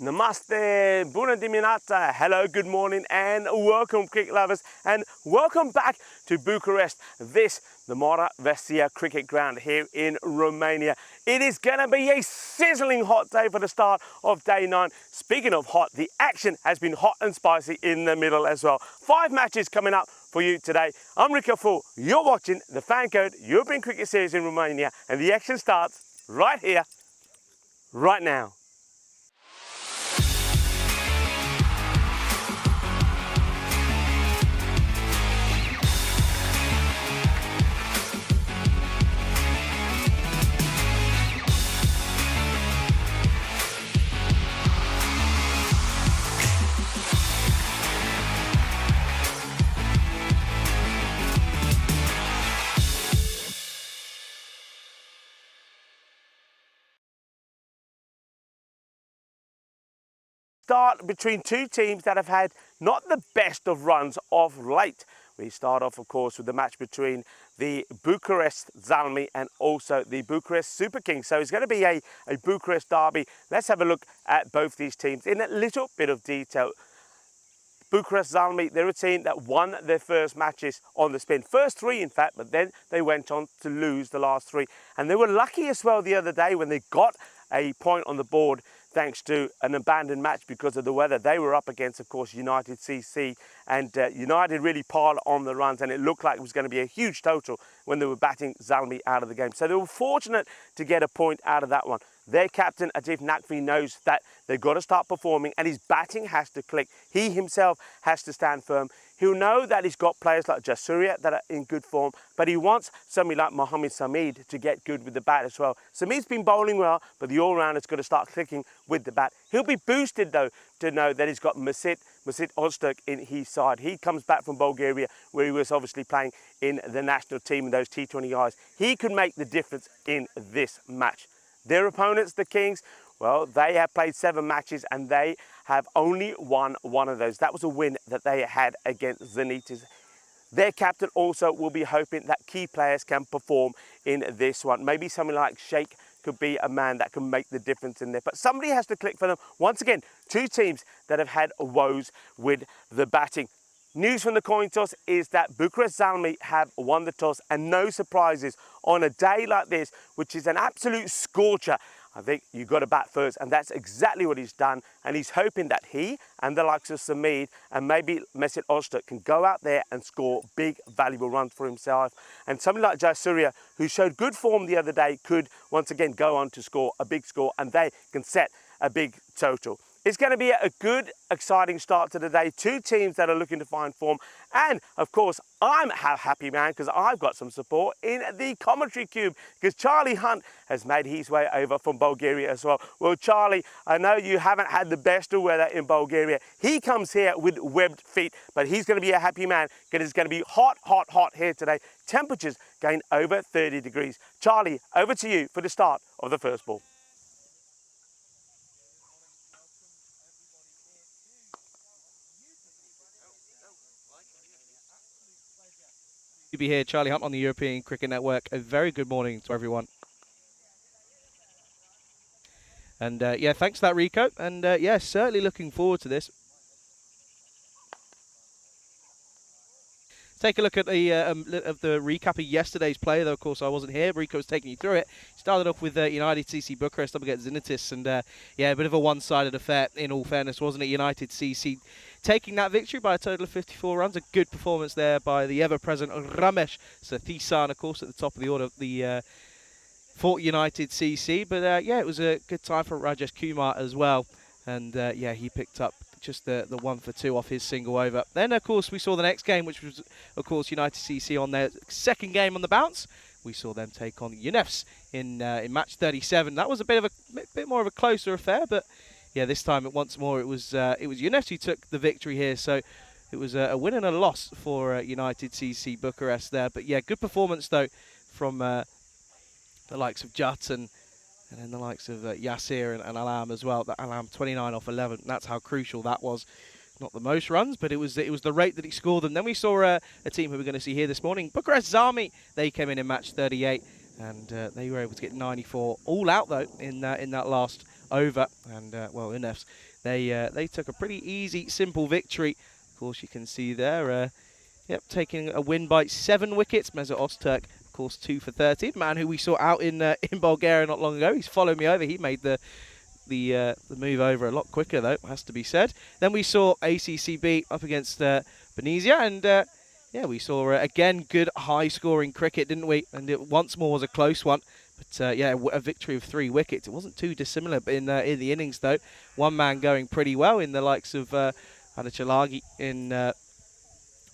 Namaste, bună dimineața, hello, good morning and welcome cricket lovers and welcome back to Bucharest, the Mora Vestia cricket ground here in Romania. It is going to be a sizzling hot day for the start of day 9. Speaking of hot, the action has been hot and spicy in the middle as well. 5 matches coming up for you today. I'm Rico Full, you're watching the FanCode European Cricket Series in Romania and the action starts right here, right now. Start between two teams that have had not the best of runs of late. We start off, of course, with the match between the Bucharest Zalmi and also the Bucharest Super Kings. So it's going to be a Bucharest derby. Let's have a look at both these teams in a little bit of detail. Bucharest Zalmi, they're a team that won their first matches on the spin. First 3, in fact, but then they went on to lose the last 3. And they were lucky as well the other day when they got a point on the board thanks to an abandoned match because of the weather. They were up against, of course, United CC, and United really piled on the runs, and it looked like it was going to be a huge total when they were batting Zalmi out of the game. So they were fortunate to get a point out of that one. Their captain, Atif Nakvi, knows that they've got to start performing and his batting has to click. He himself has to stand firm. He'll know that he's got players like Jasuria that are in good form, but he wants somebody like Mohamed Samid to get good with the bat as well. Samid's been bowling well, but the all-rounder's got to start clicking with the bat. He'll be boosted, though, to know that he's got Masit Ozturk in his side. He comes back from Bulgaria, where he was obviously playing in the national team in those T20 guys. He could make the difference in this match. Their opponents, the Kings, well, they have played 7 matches and they have only won 1 of those. That was a win that they had against Zenitis. Their captain also will be hoping that key players can perform in this one. Maybe something like Sheikh could be a man that can make the difference in there. But somebody has to click for them. Once again, 2 teams that have had woes with the batting. News from the coin toss is that Bucharest Zalmi have won the toss, and no surprises on a day like this, which is an absolute scorcher. I think you've got to bat first, and that's exactly what he's done. And he's hoping that he and the likes of Samid and maybe Masit Ozturk can go out there and score big, valuable runs for himself. And somebody like Jasuria, who showed good form the other day, could once again go on to score a big score, and they can set a big total. It's going to be a good, exciting start to the day. 2 teams that are looking to find form. And, of course, I'm a happy man because I've got some support in the commentary cube because Charlie Hunt has made his way over from Bulgaria as well. Well, Charlie, I know you haven't had the best of weather in Bulgaria. He comes here with webbed feet, but he's going to be a happy man because it's going to be hot, hot, hot here today. Temperatures going over 30 degrees. Charlie, over to you for the start of the first ball. To be here, Charlie Hunt on the European Cricket Network. A very good morning to everyone. And yeah, thanks for that, Rico. And yeah, certainly looking forward to this. Take a look at the recap of yesterday's play, though, of course, I wasn't here. Rico was taking you through it. Started off with United CC Bucharest up against Zenitis, and yeah, a bit of a one-sided affair, in all fairness, wasn't it? United CC taking that victory by a total of 54 runs. A good performance there by the ever-present Ramesh Sathisan, of course, at the top of the order for United CC. But yeah, it was a good time for Rajesh Kumar as well. And yeah, he picked up just the 1 for 2 off his single over. Then, of course, we saw the next game, which was, of course, United CC on their second game on the bounce. We saw them take on UNEFs in match 37. That was a bit more of a closer affair, but yeah, this time once more it was UNEFs who took the victory here. So it was a win and a loss for United CC Bucharest there. But yeah, good performance though from the likes of Jut and then the likes of Yasir and Alam as well. That Alam 29 off 11. That's how crucial that was. Not the most runs, but it was the rate that he scored them. Then we saw a team who we're going to see here this morning, Bucharest Zalmi. They came in match 38, and they were able to get 94 all out though in that last over. And well, UNEFs, they took a pretty easy, simple victory. Of course, you can see there, yep, taking a win by 7 wickets. Mesut Öztürk, of course, 2 for 30. The man who we saw out in Bulgaria not long ago. He's followed me over. He made the move over a lot quicker, though, has to be said. Then we saw ACCB up against Benizia, and yeah, we saw again good high-scoring cricket, didn't we? And it once more was a close one. But yeah, a victory of 3 wickets. It wasn't too dissimilar in the innings, though. One man going pretty well in the likes of Adichalagi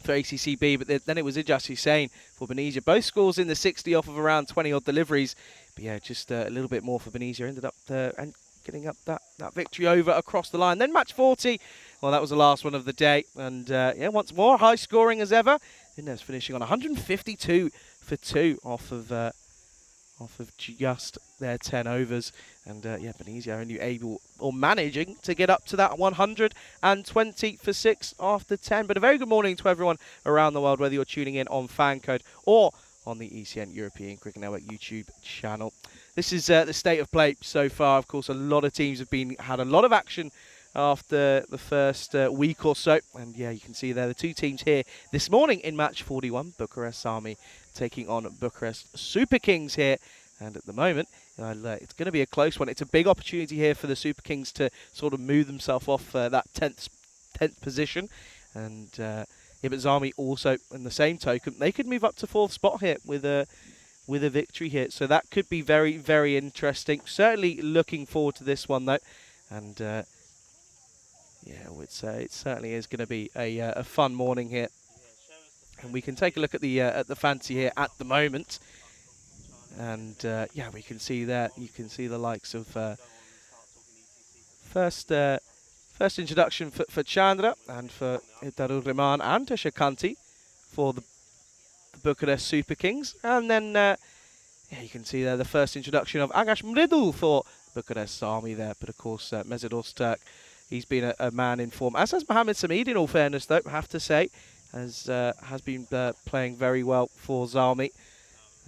for ACCB, but then it was Ijaz Hussain for Benizia. Both scores in the 60 off of around 20-odd deliveries. But yeah, just a little bit more for Benizia. Ended up and getting up that victory over across the line. Then match 40. Well, that was the last one of the day. And yeah, once more, high scoring as ever. Inez finishing on 152 for 2 off of just their 10 overs. And yeah, Benizia only able or managing to get up to that 120 for 6 after 10. But a very good morning to everyone around the world, whether you're tuning in on FanCode or on the ECN European Cricket Network YouTube channel. This is the state of play so far. Of course, a lot of teams have had a lot of action after the first week or so. And yeah, you can see there the 2 teams here this morning in match 41. Bucharest Army taking on Bucharest Super Kings here. And at the moment, it's going to be a close one. It's a big opportunity here for the Super Kings to sort of move themselves off that 10th position. And yeah, but Zami also, in the same token, they could move up to 4th spot here with a victory here. So that could be very, very interesting. Certainly looking forward to this one, though. And yeah, I would say it certainly is going to be a fun morning here. And we can take a look at the fancy here at the moment. And yeah, we can see there. You can see the likes of first introduction for Chandra and for Darul Rahman and Tashakanti for the Bucharest Super Kings. And then yeah, you can see there the first introduction of Agash Mridul for Bucharest Army there. But of course, Mesut Öztürk, he's been a man in form, as has Mohammed Sameed, in all fairness, though, I have to say, has been playing very well for Zalmi.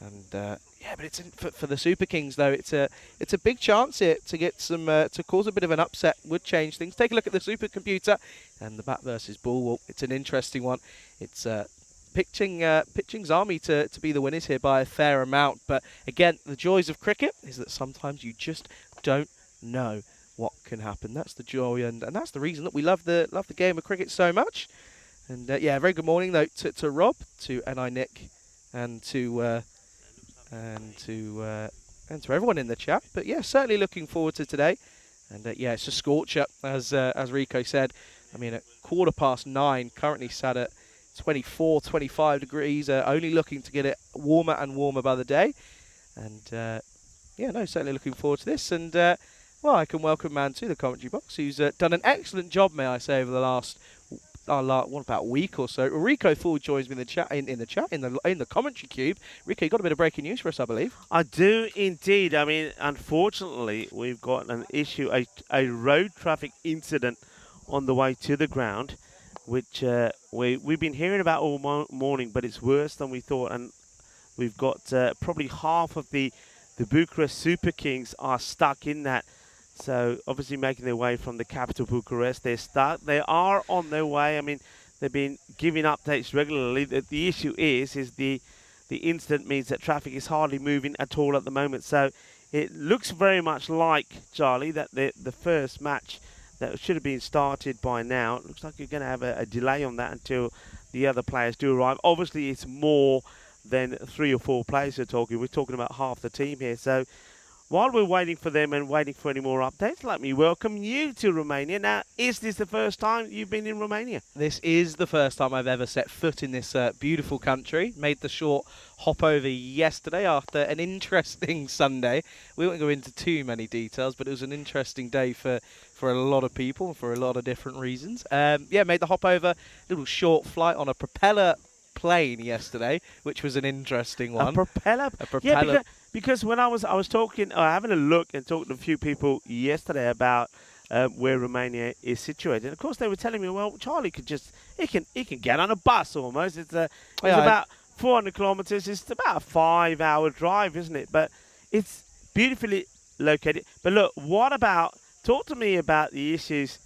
And yeah, but it's for the Super Kings, though. It's a big chance here to get some to cause a bit of an upset. Would change things. Take a look at the supercomputer and the bat versus ball. Well, it's an interesting one. It's pitching Zalmi to be the winners here by a fair amount. But again, the joys of cricket is that sometimes you just don't know what can happen. That's the joy, and that's the reason that we love the game of cricket so much. And yeah, very good morning though to Rob, to NI Nick, and to everyone in the chat. But yeah, certainly looking forward to today. And yeah, it's a scorcher, as Rico said. I mean, at 9:15, currently sat at 24, 25 degrees, only looking to get it warmer and warmer by the day. And yeah, no, certainly looking forward to this. And well, I can welcome man to the commentary box, who's done an excellent job, may I say, over the last what, about a week or so. Rico Ford joins me in the commentary cube. Rico, you got a bit of breaking news for us, I believe. I do indeed. I mean, unfortunately, we've got an issue, a road traffic incident on the way to the ground, which we've been hearing about all morning, but it's worse than we thought. And we've got probably half of the Bucharest Super Kings are stuck in that. So obviously making their way from the capital Bucharest. They're stuck. They are on their way. I mean, they've been giving updates regularly. The issue is the incident means that traffic is hardly moving at all at the moment. So it looks very much like, Charlie, that the first match that should have been started by now, it looks like you're going to have a delay on that until the other players do arrive. Obviously, it's more than 3 or 4 players we're talking. We're talking about half the team here. So while we're waiting for them and waiting for any more updates, let me welcome you to Romania. Now, is this the first time you've been in Romania? This is the first time I've ever set foot in this beautiful country. Made the short hop over yesterday after an interesting Sunday. We won't go into too many details, but it was an interesting day for a lot of people for a lot of different reasons. Yeah, made the hop over, little short flight on a propeller plane yesterday, which was an interesting one. A propeller? Yeah, because when I was talking, having a look and talking to a few people yesterday about where Romania is situated, and of course they were telling me, well, Charlie could just he can get on a bus almost. It's about 400 kilometers. It's about a 5-hour drive, isn't it? But it's beautifully located. But look, talk to me about the issues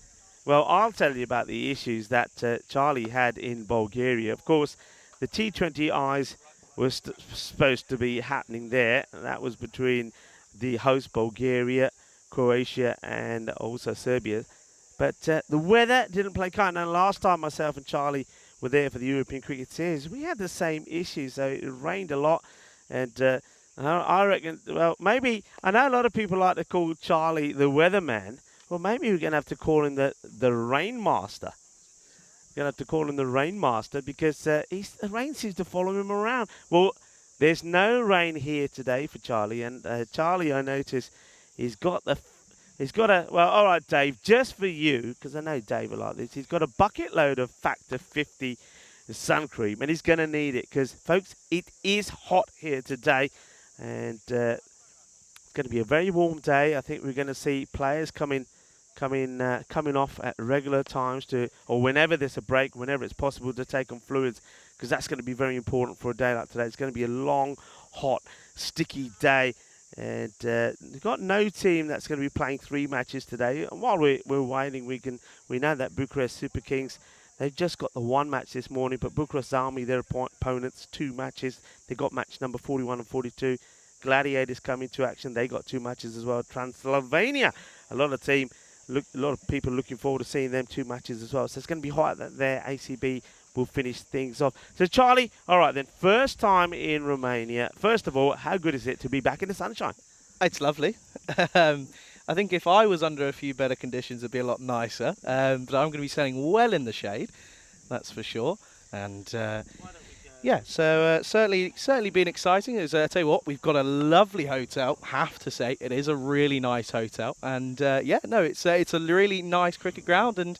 Well, I'll tell you about the issues that Charlie had in Bulgaria. Of course, the T20Is were supposed to be happening there. And that was between the host Bulgaria, Croatia, and also Serbia. But the weather didn't play kind. And last time myself and Charlie were there for the European Cricket Series, we had the same issue. So it rained a lot. And I reckon, well, maybe, I know a lot of people like to call Charlie the weatherman. Well, maybe we're going to have to call him the Rain Master. We're going to have to call him the Rain Master because the rain seems to follow him around. Well, there's no rain here today for Charlie. And Charlie, I noticed, he's got a, well, all right, Dave, just for you, because I know Dave will like this, he's got a bucket load of Factor 50 sun cream, and he's going to need it because, folks, it is hot here today. And it's going to be a very warm day. I think we're going to see players coming off at regular times or whenever there's a break, whenever it's possible to take on fluids, because that's going to be very important for a day like today. It's going to be a long, hot, sticky day, and we've got no team that's going to be playing 3 matches today. And while we're waiting, we know that Bucharest Super Kings, they've just got the 1 match this morning, but Bucharest Army, their opponents, 2 matches. They got match number 41 and 42. Gladiators come into action. They got 2 matches as well. Transylvania, a lot of people looking forward to seeing them 2 matches as well. So it's going to be hot that their ACB will finish things off. So Charlie, all right then, first time in Romania. First of all, how good is it to be back in the sunshine? It's lovely. I think if I was under a few better conditions, it'd be a lot nicer. But I'm going to be staying well in the shade, that's for sure. And yeah, so certainly been exciting. As I tell you what, we've got a lovely hotel. Have to say, it is a really nice hotel. And yeah, no, it's a really nice cricket ground, and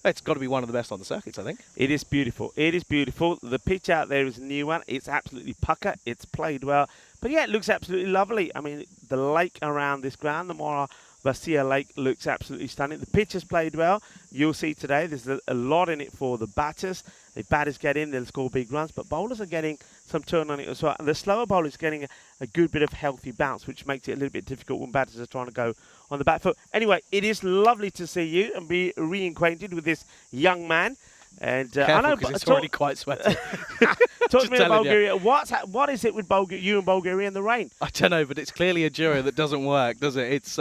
it's got to be one of the best on the circuits, I think. It is beautiful. It is beautiful. The pitch out there is a new one. It's absolutely pucker. It's played well. But yeah, it looks absolutely lovely. I mean, the lake around this ground, the Mora Basia Lake, looks absolutely stunning. The pitch has played well. You'll see today there's a lot in it for the batters. The batters get in, they'll score big runs, but bowlers are getting some turn on it as well. And the slower bowlers are getting a good bit of healthy bounce, which makes it a little bit difficult when batters are trying to go on the back foot. Anyway, it is lovely to see you and be reacquainted with this young man. And careful, I know, because it's already quite sweaty. Talk to me about Bulgaria. What is it with you and Bulgaria and the rain? I don't know, but it's clearly a duo that doesn't work, does it? It's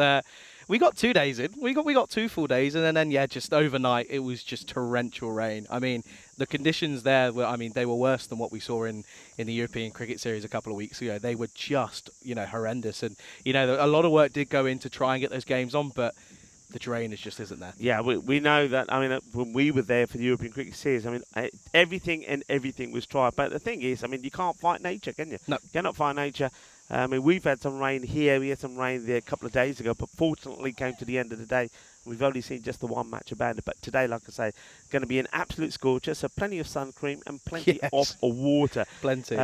we got 2 days in. We got 2 full days, and then yeah, just overnight it was just torrential rain. I mean, the conditions there were, I mean, they were worse than what we saw in the European Cricket Series a couple of weeks ago. They were just, horrendous, and a lot of work did go in to try and get those games on, but the drainage just isn't there. Yeah, we know that. I mean, when we were there for the European Cricket Series, I mean, everything was tried. But the thing is, I mean, you can't fight nature, can you? No. You cannot fight nature. I mean, we've had some rain here. We had some rain there a couple of days ago, but fortunately came to the end of the day. We've only seen just the 1 match abandoned. But today, like I say, going to be an absolute scorcher. So plenty of sun cream and plenty of water. Plenty.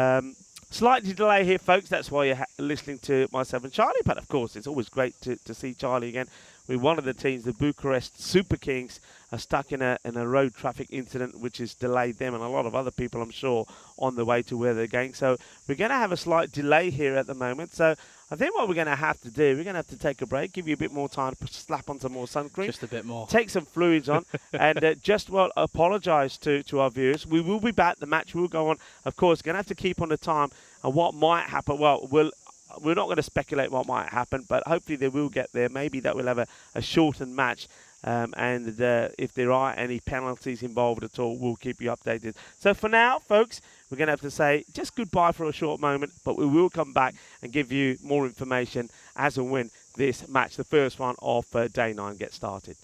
Slightly delay here, folks. That's why you're listening to myself and Charlie. But, of course, it's always great to see Charlie again. With one of the teams, the Bucharest Super Kings, are stuck in a road traffic incident which has delayed them and a lot of other people, I'm sure, on the way to where they're going. So we're going to have a slight delay here at the moment. So I think what we're going to have to do, we're going to have to take a break, give you a bit more time to slap on some more sun cream. Just a bit more. Take some fluids on and just, apologise to our viewers. We will be back. The match will go on. Of course, going to have to keep on the time and what might happen. Well, we're not going to speculate what might happen, but hopefully they will get there. Maybe that will have a shortened match. And if there are any penalties involved at all, we'll keep you updated. So for now, folks, we're going to have to say just goodbye for a short moment, but we will come back and give you more information as and when this match, the first one of day 9, gets started.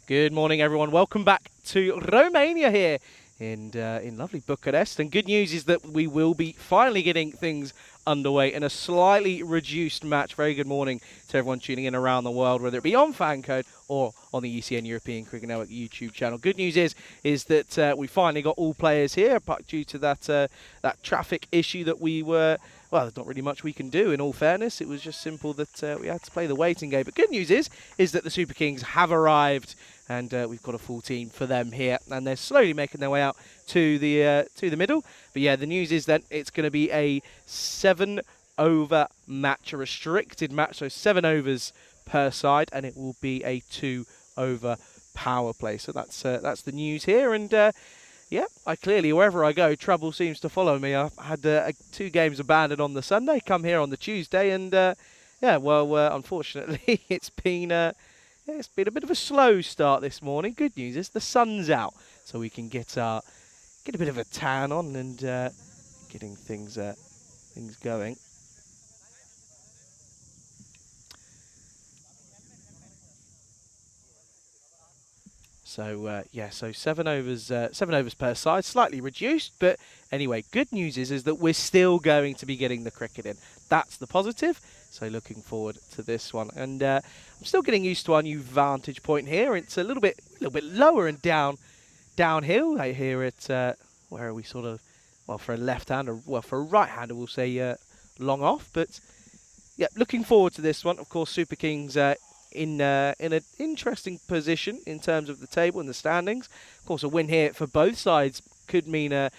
Good morning, everyone. Welcome back to Romania here in lovely Bucharest. And good news is that we will be finally getting things underway in a slightly reduced match. Very good morning to everyone tuning in around the world, whether it be on FanCode or on the ECN European Cricket Network YouTube channel. Good news is that we finally got all players here, but due to that traffic issue that we were. Well, there's not really much we can do, in all fairness. It was just simple that we had to play the waiting game. But good news is that the Super Kings have arrived, and we've got a full team for them here. And they're slowly making their way out to the middle. But yeah, the news is that it's going to be a 7-over match, a restricted match, so 7 overs per side, and it will be a 2-over power play. So that's the news here, and yeah, I clearly, wherever I go, trouble seems to follow me. I've had 2 games abandoned on the Sunday, come here on the Tuesday, and yeah, well, unfortunately, it's been a bit of a slow start this morning. Good news is the sun's out, so we can get a bit of a tan on and getting things going. So yeah, so 7 overs per side, slightly reduced, but anyway, good news is that we're still going to be getting the cricket in. That's the positive. So looking forward to this one, and I'm still getting used to our new vantage point here. It's a little bit lower and downhill. I hear it. Where are we sort of? Well, for a left-hander, well, for a right-hander, we'll say long off. But yeah, looking forward to this one. Of course, Super Kings. In an interesting position in terms of the table and the standings. Of course, a win here for both sides could mean a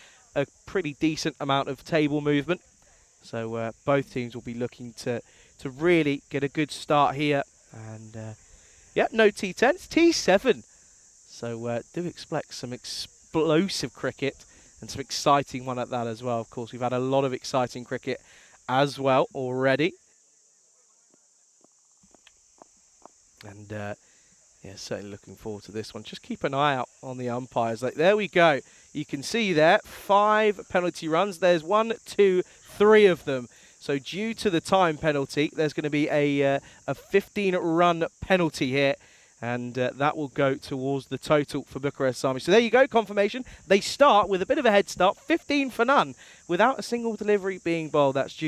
pretty decent amount of table movement. So both teams will be looking to really get a good start here. And yeah, no T10, it's T7. So do expect some explosive cricket and some exciting one at that as well. Of course, we've had a lot of exciting cricket as well already. And yeah, certainly looking forward to this one. Just keep an eye out on the umpires. Like, there we go. You can see there 5 penalty runs. There's 1, 2, 3 of them. So due to the time penalty, there's going to be a 15-run penalty here. And that will go towards the total for Bucharest Army. So there you go, confirmation. They start with a bit of a head start, 15 for none, without a single delivery being bowled. That's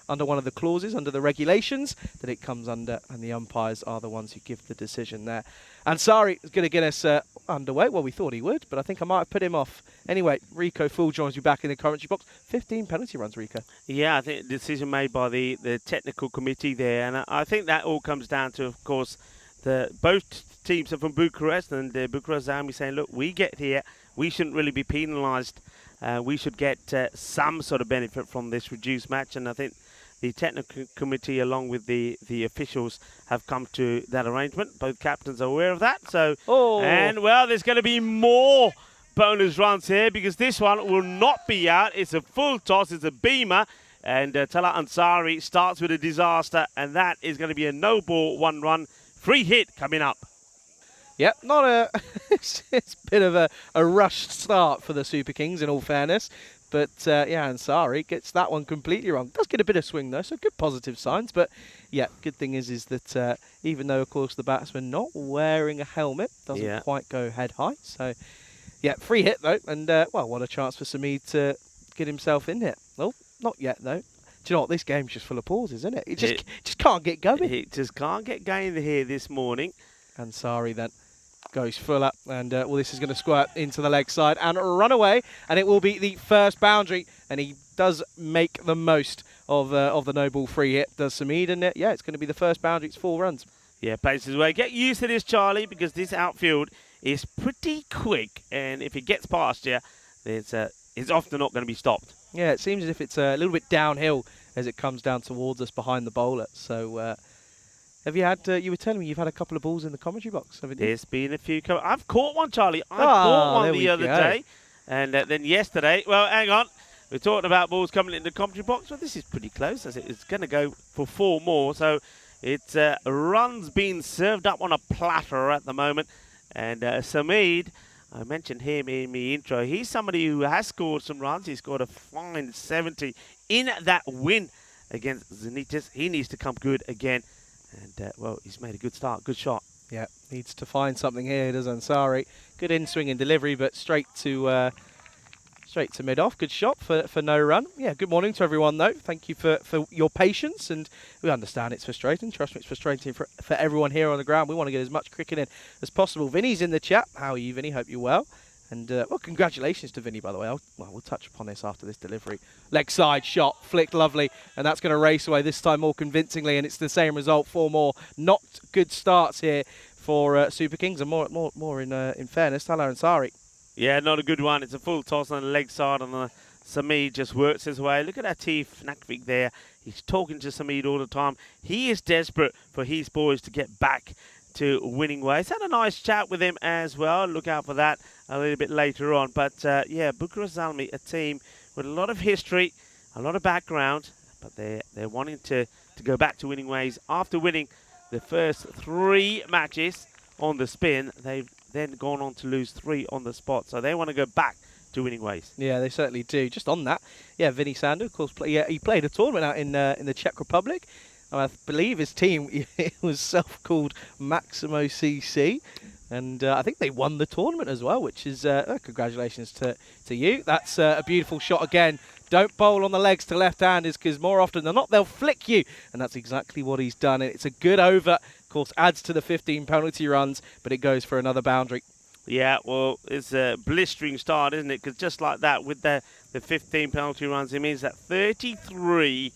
under one of the clauses, under the regulations that it comes under, and the umpires are the ones who give the decision there. Ansari is going to get us underway. Well, we thought he would, but I think I might have put him off. Anyway, Rico Fool joins me back in the commentary box. 15 penalty runs, Rico. Yeah, I think the decision made by the technical committee there, and I think that all comes down to, of course, both teams are from Bucharest, and Bucharest Army saying, look, we get here, we shouldn't really be penalised. We should get some sort of benefit from this reduced match. And I think the technical committee, along with the officials, have come to that arrangement. Both captains are aware of that. So, and well, there's going to be more bonus runs here, because this one will not be out. It's a full toss. It's a beamer. And Talat Ansari starts with a disaster, and that is going to be a no ball, 1 run. Free hit coming up. Yep, not a it's a bit of a rushed start for the Super Kings, in all fairness. But yeah, Ansari gets that one completely wrong. Does get a bit of swing though, so good positive signs. But yeah, good thing is that even though, of course, the batsman not wearing a helmet, doesn't quite go head high. So yeah, free hit though, and well, what a chance for Samid to get himself in here. Oh, not yet though. Do you know what? This game's just full of pauses, isn't it? It just can't get going. It just can't get going here this morning. Ansari then goes full up, and well, this is going to squirt into the leg side and run away, and it will be the first boundary, and he does make the most of the no ball free hit, does Samid, and yeah, it's going to be the first boundary. It's 4 runs. Yeah, paces away. Get used to this, Charlie, because this outfield is pretty quick, and if it gets past you, it's often not going to be stopped. Yeah, it seems as if it's a little bit downhill as it comes down towards us behind the bowler. So, have you had? You were telling me you've had a couple of balls in the commentary box, haven't you? There's been a few. I've caught one, Charlie. I caught one the other day, and then yesterday. Well, hang on. We're talking about balls coming in the commentary box. Well, this is pretty close. It's going to go for 4 more. So, it's runs being served up on a platter at the moment, and Samid. I mentioned him in the intro. He's somebody who has scored some runs. He scored a fine 70 in that win against Zenitis. He needs to come good again. And, well, he's made a good start. Good shot. Yeah, needs to find something here, does Ansari. Good in-swing and delivery, but straight to mid-off. Good shot for no run. Yeah, good morning to everyone, though. Thank you for your patience, and we understand it's frustrating. Trust me, it's frustrating for everyone here on the ground. We want to get as much cricket in as possible. Vinny's in the chat. How are you, Vinny? Hope you're well. And, well, congratulations to Vinny, by the way. We'll touch upon this after this delivery. Leg side shot, flicked lovely, and that's going to race away, this time more convincingly, and it's the same result, 4 more. Not good starts here for Super Kings, and more in fairness. Hello, Ansari. Yeah, not a good one. It's a full toss on the leg side, and the Samid just works his way. Look at that Nakvik there. He's talking to Samid all the time. He is desperate for his boys to get back to winning ways. Had a nice chat with him as well. Look out for that a little bit later on. But yeah, Bucharest Zalmi, a team with a lot of history, a lot of background, but they're wanting to go back to winning ways after winning the first 3 matches on the spin. They've then gone on to lose 3 on the spot, so they want to go back to winning ways. Yeah, they certainly do. Just on that, yeah, Vinny Sandu, of course, he played a tournament out in the Czech Republic. I believe his team was self-called Maximo CC, and I think they won the tournament as well, which is congratulations to you. That's a beautiful shot again. Don't bowl on the legs to left-handers, because more often than not, they'll flick you, and that's exactly what he's done. It's a good over, of course, adds to the 15 penalty runs, but it goes for another boundary. Yeah, well, it's a blistering start, isn't it? Because just like that, with the 15 penalty runs, it means that 33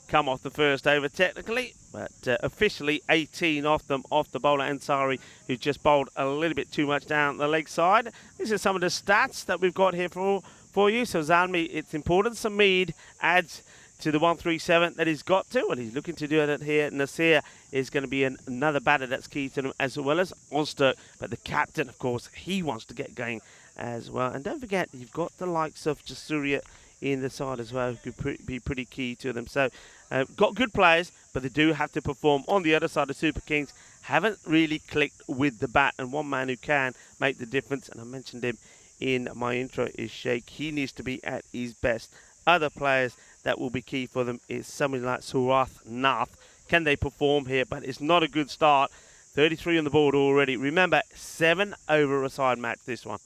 come off the first over technically, but officially 18 off them, off the bowler Ansari, who just bowled a little bit too much down the leg side. These are some of the stats that we've got here for you. So Zalmi, it's important Samid adds to the 137 that he's got to, and he's looking to do it here. Nasir is going to be another batter that's key to them, as well as Ulster. But the captain, of course, he wants to get going as well. And don't forget, you've got the likes of Jasuria in the side as well, who could be pretty key to them. So got good players, but they do have to perform. On the other side, the Super Kings haven't really clicked with the bat, and one man who can make the difference, and I mentioned him in my intro, is Sheikh. He needs to be at his best. Other players that will be key for them is somebody like Surath Nath. Can they perform here? But it's not a good start. 33 on the board already. Remember, 7 over a side match, this one.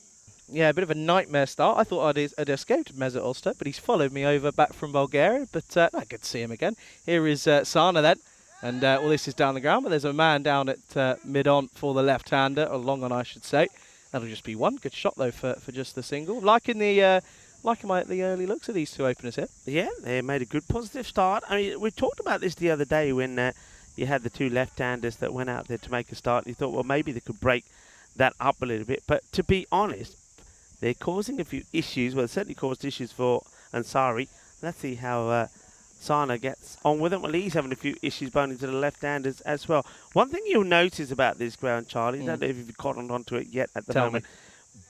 Yeah, a bit of a nightmare start. I thought I'd escaped Mesut Ulster, but he's followed me over back from Bulgaria. But good to see him again. Here is Sana then. And, well, this is down the ground, but there's a man down at mid-on for the left-hander, or long-on, I should say. That'll just be one. Good shot, though, for just the single. Liking the early looks of these 2 openers here. Yeah, they made a good positive start. I mean, we talked about this the other day when you had the 2 left-handers that went out there to make a start. You thought, well, maybe they could break that up a little bit. But to be honest, they're causing a few issues. Well, it certainly caused issues for Ansari. Let's see how Sana gets on with them. Well, he's having a few issues bowling to the left-handers as well. One thing you'll notice about this ground, Charlie, I don't know if you've caught onto it yet at the moment.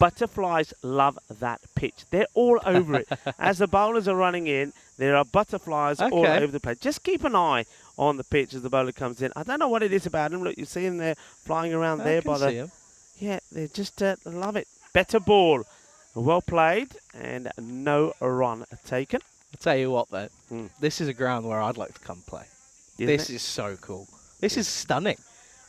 Butterflies love that pitch. They're all over it. As the bowlers are running in, there are butterflies all over the place. Just keep an eye on the pitch as the bowler comes in. I don't know what it is about them. Look, you see them there flying around there by the... Yeah, they just love it. Better ball. Well played, and no run taken. I'll tell you what, though. This is a ground where I'd like to come play. This is so cool. This is stunning.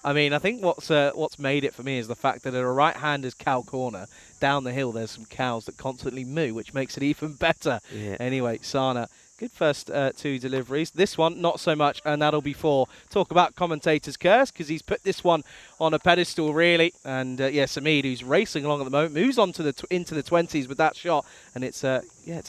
I mean, I think what's made it for me is the fact that at a right-hander's cow corner, down the hill, there's some cows that constantly moo, which makes it even better. Yeah. Anyway, Sana, good first 2 deliveries. This one, not so much, and that'll be 4. Talk about commentator's curse, because he's put this one on a pedestal, really. And, yeah, Samid, who's racing along at the moment, moves on to into the 20s with that shot. And it's a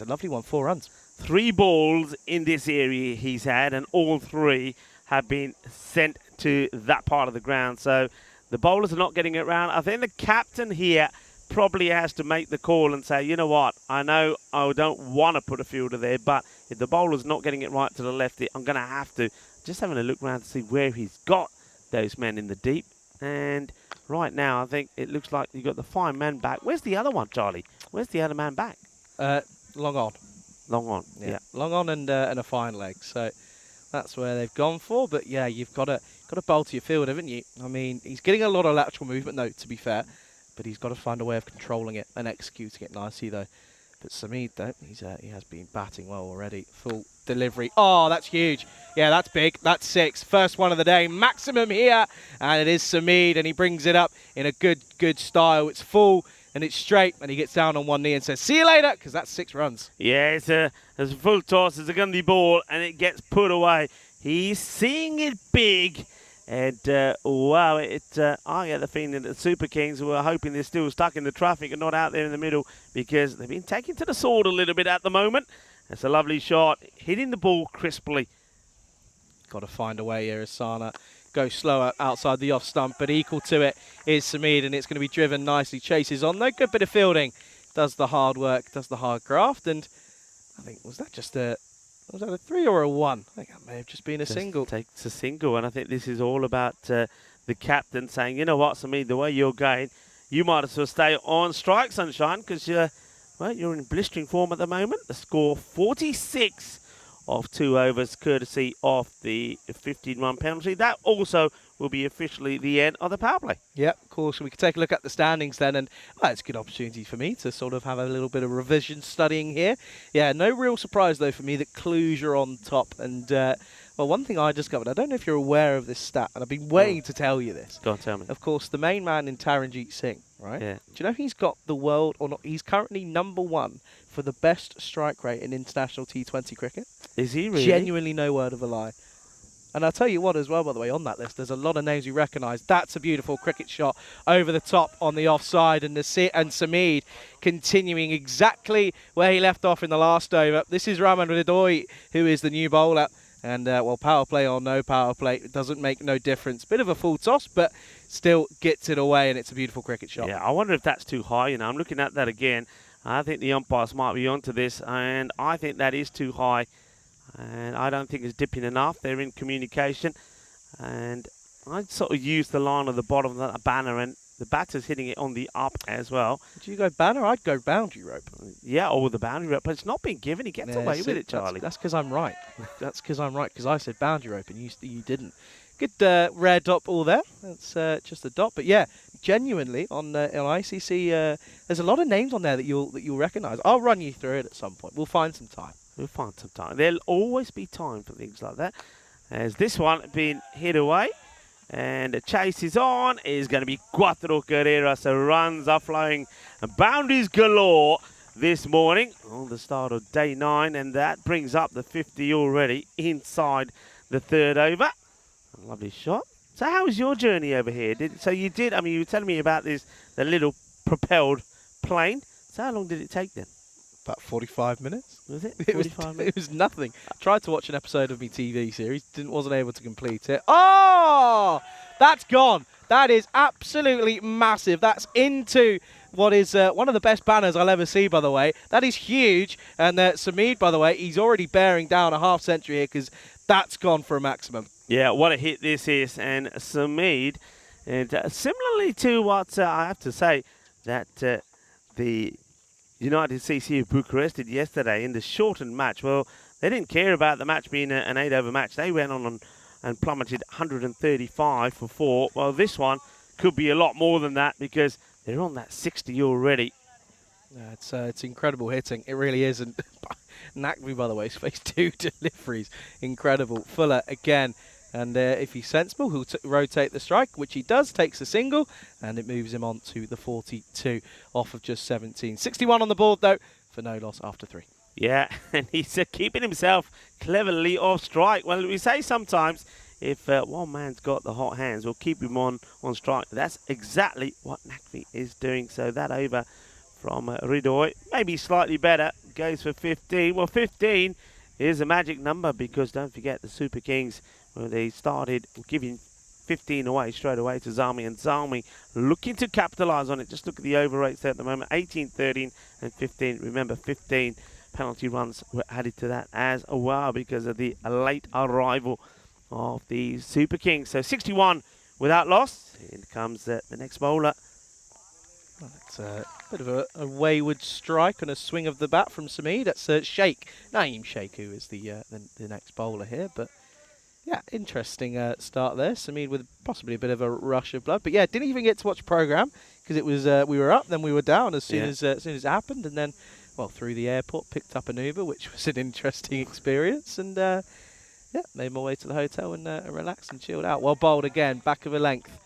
lovely one, 4 runs. 3 balls in this area he's had, and all 3 have been sent to that part of the ground. So the bowlers are not getting it round. I think the captain here probably has to make the call and say, you know what, I know I don't want to put a fielder there, but if the bowler's not getting it right to the lefty, I'm going to have to. Just having a look around to see where he's got those men in the deep. And right now, I think it looks like you've got the fine man back. Where's the other one, Charlie? Where's the other man back? Long on. Long on, yeah. Long on and a fine leg. So that's where they've gone for. But yeah, you've got to bowl to your field, haven't you? I mean, he's getting a lot of lateral movement, though, to be fair. But he's got to find a way of controlling it and executing it nicely, though. But Samid, though, he has been batting well already. Full delivery. Oh, that's huge. Yeah, that's big. That's 6. First one of the day. Maximum here. And it is Samid, and he brings it up in a good style. It's full, and it's straight, and he gets down on one knee and says, see you later, because that's 6 runs. Yeah, it's a full toss. It's a gundy ball, and it gets put away. He's seeing it big. And, wow, I get the feeling that the Super Kings were hoping they're still stuck in the traffic and not out there in the middle because they've been taken to the sword a little bit at the moment. It's a lovely shot, hitting the ball crisply. Got to find a way here, Asana. Go slower outside the off stump, but equal to it is Samid, and it's going to be driven nicely. Chases on, though. Good bit of fielding. Does the hard work, does the hard graft, and I think, was that a 3 or a 1? I think that may have just been a single. Takes a single, and I think this is all about the captain saying, you know what, Samid, the way you're going, you might as well stay on strike, Sunshine, because you're in blistering form at the moment. The score 46 of 2 overs, courtesy of the 15-run penalty. That also will be officially the end of the power play. Yep, of course. We can take a look at the standings then, and it's a good opportunity for me to sort of have a little bit of revision studying here. Yeah, no real surprise though for me that Cluj are on top. And well, one thing I discovered, I don't know if you're aware of this stat, and I've been waiting to tell you this. Go on, tell me. Of course, the main man in Taranjeet Singh, right? Yeah. Do you know he's got the world, or not? He's currently #1 for the best strike rate in international T20 cricket. Is he really? Genuinely, no word of a lie. And I'll tell you what as well, by the way, on that list, there's a lot of names you recognise. That's a beautiful cricket shot over the top on the offside, and Samid continuing exactly where he left off in the last over. This is Raman Ridoy, who is the new bowler. And, well, power play or no power play, it doesn't make no difference. Bit of a full toss, but still gets it away, and it's a beautiful cricket shot. Yeah, I wonder if that's too high. You know, I'm looking at that again. I think the umpires might be onto this, and I think that is too high. And I don't think it's dipping enough. They're in communication. And I'd sort of use the line of the bottom of that banner, and the batter's hitting it on the up as well. Would you go banner? I'd go boundary rope. Yeah, or the boundary rope. But it's not being given. He gets away with it, Charlie. That's because I'm right. That's because I'm right, because I said boundary rope and you didn't. Good rare dot ball there. That's just a dot. But yeah, genuinely on ICC, there's a lot of names on there that you'll recognise. I'll run you through it at some point. We'll find some time. We'll find some time. There'll always be time for things like that. As this one being hit away, and the chase is on, is going to be Cuatro Carrera. So runs are flowing, and boundaries galore this morning on the start of day 9, and that brings up the 50 already inside the 3rd over. A lovely shot. So how was your journey over here? You were telling me about the little propelled plane. So how long did it take then? About 45 minutes. Was it? 45 minutes? It was nothing. Tried to watch an episode of my TV series. Wasn't able to complete it. Oh! That's gone. That is absolutely massive. That's into what is one of the best banners I'll ever see, by the way. That is huge. And Samid, by the way, he's already bearing down a half century here because that's gone for a maximum. Yeah, what a hit this is. And Samid, and similarly to what I have to say, that the United CC of Bucharest did yesterday in the shortened match. Well, they didn't care about the match being an 8-over match. They went on and plummeted 135 for 4. Well, this one could be a lot more than that because they're on that 60 already. Yeah, it's incredible hitting. It really is. And Nakvi, by the way, has faced 2 deliveries. Incredible. Fuller again. And if he's sensible, he'll rotate the strike, which he does, takes a single, and it moves him on to the 42 off of just 17. 61 on the board, though, for no loss after 3. Yeah, and he's keeping himself cleverly off strike. Well, we say sometimes if one man's got the hot hands, we'll keep him on strike. That's exactly what Nakvi is doing. So that over from Ridoy, maybe slightly better, goes for 15. Well, 15 is a magic number because don't forget the Super Kings, well, they started giving 15 away straight away to Zalmi, and Zalmi looking to capitalise on it. Just look at the over rates there at the moment, 18, 13 and 15. Remember, 15 penalty runs were added to that as well because of the late arrival of the Super Kings. So 61 without loss. Here comes the next bowler. Well, that's a bit of a wayward strike and a swing of the bat from Samid. That's Sheikh, Naeem Sheikh, who is the next bowler here. But yeah, interesting start there. Samid with possibly a bit of a rush of blood. But yeah, didn't even get to watch the programme because it was we were up, then we were down as soon as it happened, and then well, through the airport, picked up an Uber, which was an interesting experience, and yeah, made my way to the hotel and relaxed and chilled out. Well bowled again, back of a length.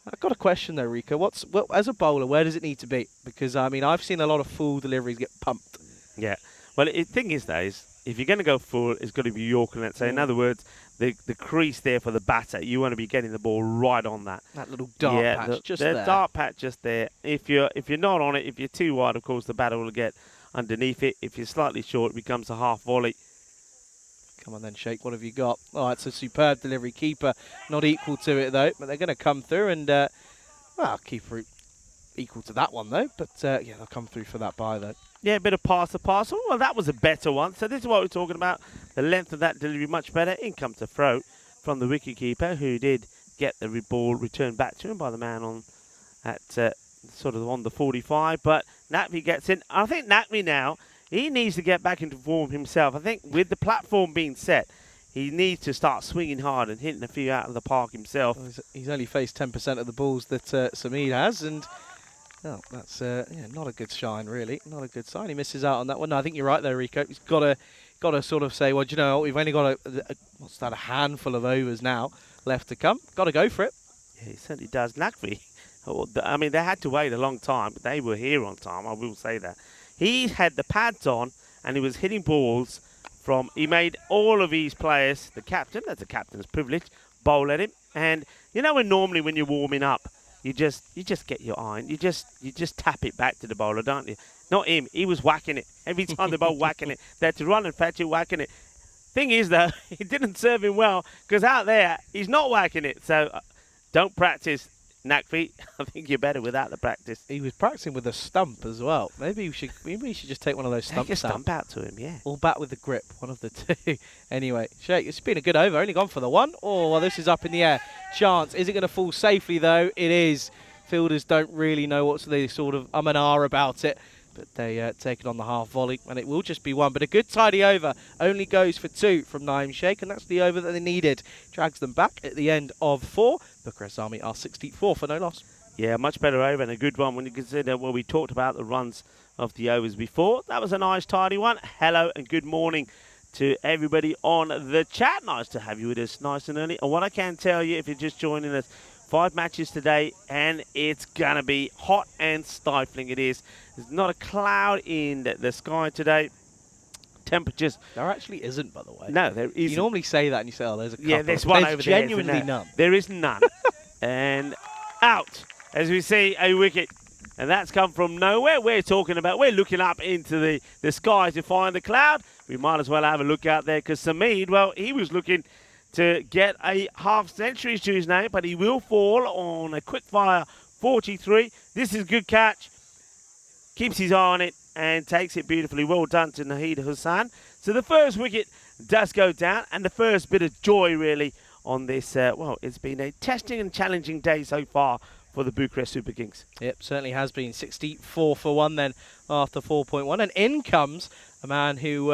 I've got a question though, Rico. Well, as a bowler, where does it need to be? Because I mean, I've seen a lot of full deliveries get pumped. Yeah. Well, the thing is, though, is if you're going to go full, it's got to be Yorker. Let's say, in other words, the crease there for the batter, you want to be getting the ball right on that. That little dark patch, just the there. dark patch just there. If you're not on it, if you're too wide, of course, the batter will get underneath it. If you're slightly short, it becomes a half volley. Come on then, Sheikh. What have you got? Oh, it's a superb delivery. Keeper not equal to it though, but they're going to come through and well, keeper equal to that one though. But yeah, they'll come through for that bye though. Yeah, a bit of pass to pass. Well, that was a better one. So this is what we're talking about. The length of that delivery much better. In comes a throw from the wicketkeeper, who did get the ball returned back to him by the man on at sort of on the 45. But Naqvi gets in. I think Naqvi now, he needs to get back into form himself. I think with the platform being set, he needs to start swinging hard and hitting a few out of the park himself. Well, he's only faced 10% of the balls that Sameed has, and oh, that's yeah, not a good shine, really. Not a good sign. He misses out on that one. No, I think you're right there, Rico. He's got to sort of say, well, do you know, we've only got a handful of overs now left to come. Got to go for it. Yeah, he certainly does. Naqvi, I mean, they had to wait a long time, but they were here on time, I will say that. He had the pads on, and he was hitting balls from, he made all of his players, the captain, that's a captain's privilege, bowl at him. And you know when normally when you're warming up, you just get your iron, you just tap it back to the bowler, don't you? Not him, he was whacking it. Every time the ball whacking it, they had to run and fetch it, whacking it. Thing is though, it didn't serve him well, because out there, he's not whacking it. So don't practice, Naqvi. I think you're better without the practice. He was practicing with a stump as well. Maybe we should just take one of those stumps. Take a stump out to him, yeah. Or bat with the grip, one of the two. Anyway, Sheikh, it's been a good over. Only gone for the one. Oh, well, this is up in the air. Chance. Is it going to fall safely, though? It is. Fielders don't really know what to do. They sort of and ah about it. But they take it on the half volley, and it will just be one. But a good tidy over. Only goes for 2 from Naeem Sheikh, and that's the over that they needed. Drags them back at the end of 4. Bucharest Army are 64 for no loss. Yeah, much better over and a good one when you consider, well, we talked about the runs of the overs before. That was a nice, tidy one. Hello and good morning to everybody on the chat. Nice to have you with us nice and early. And what I can tell you, if you're just joining us, 5 matches today, and it's going to be hot and stifling. It is. There's not a cloud in the sky today. Temperatures. There actually isn't, by the way. No, there isn't. You normally say that and you say, oh, there's a couple. Yeah, there's one over there. Genuinely none. There is none. And out, as we see, a wicket. And that's come from nowhere. We're looking up into the sky to find the cloud. We might as well have a look out there, because Sameed, well, he was looking to get a half century to his name, but he will fall on a quick fire 43. This is a good catch. Keeps his eye on it and takes it beautifully. Well done to Naheed Hussain. So the first wicket does go down, and the first bit of joy really on this, well, it's been a testing and challenging day so far for the Bucharest Super Kings. Yep, certainly has been. 64 for 1 then after 4.1. And in comes a man who...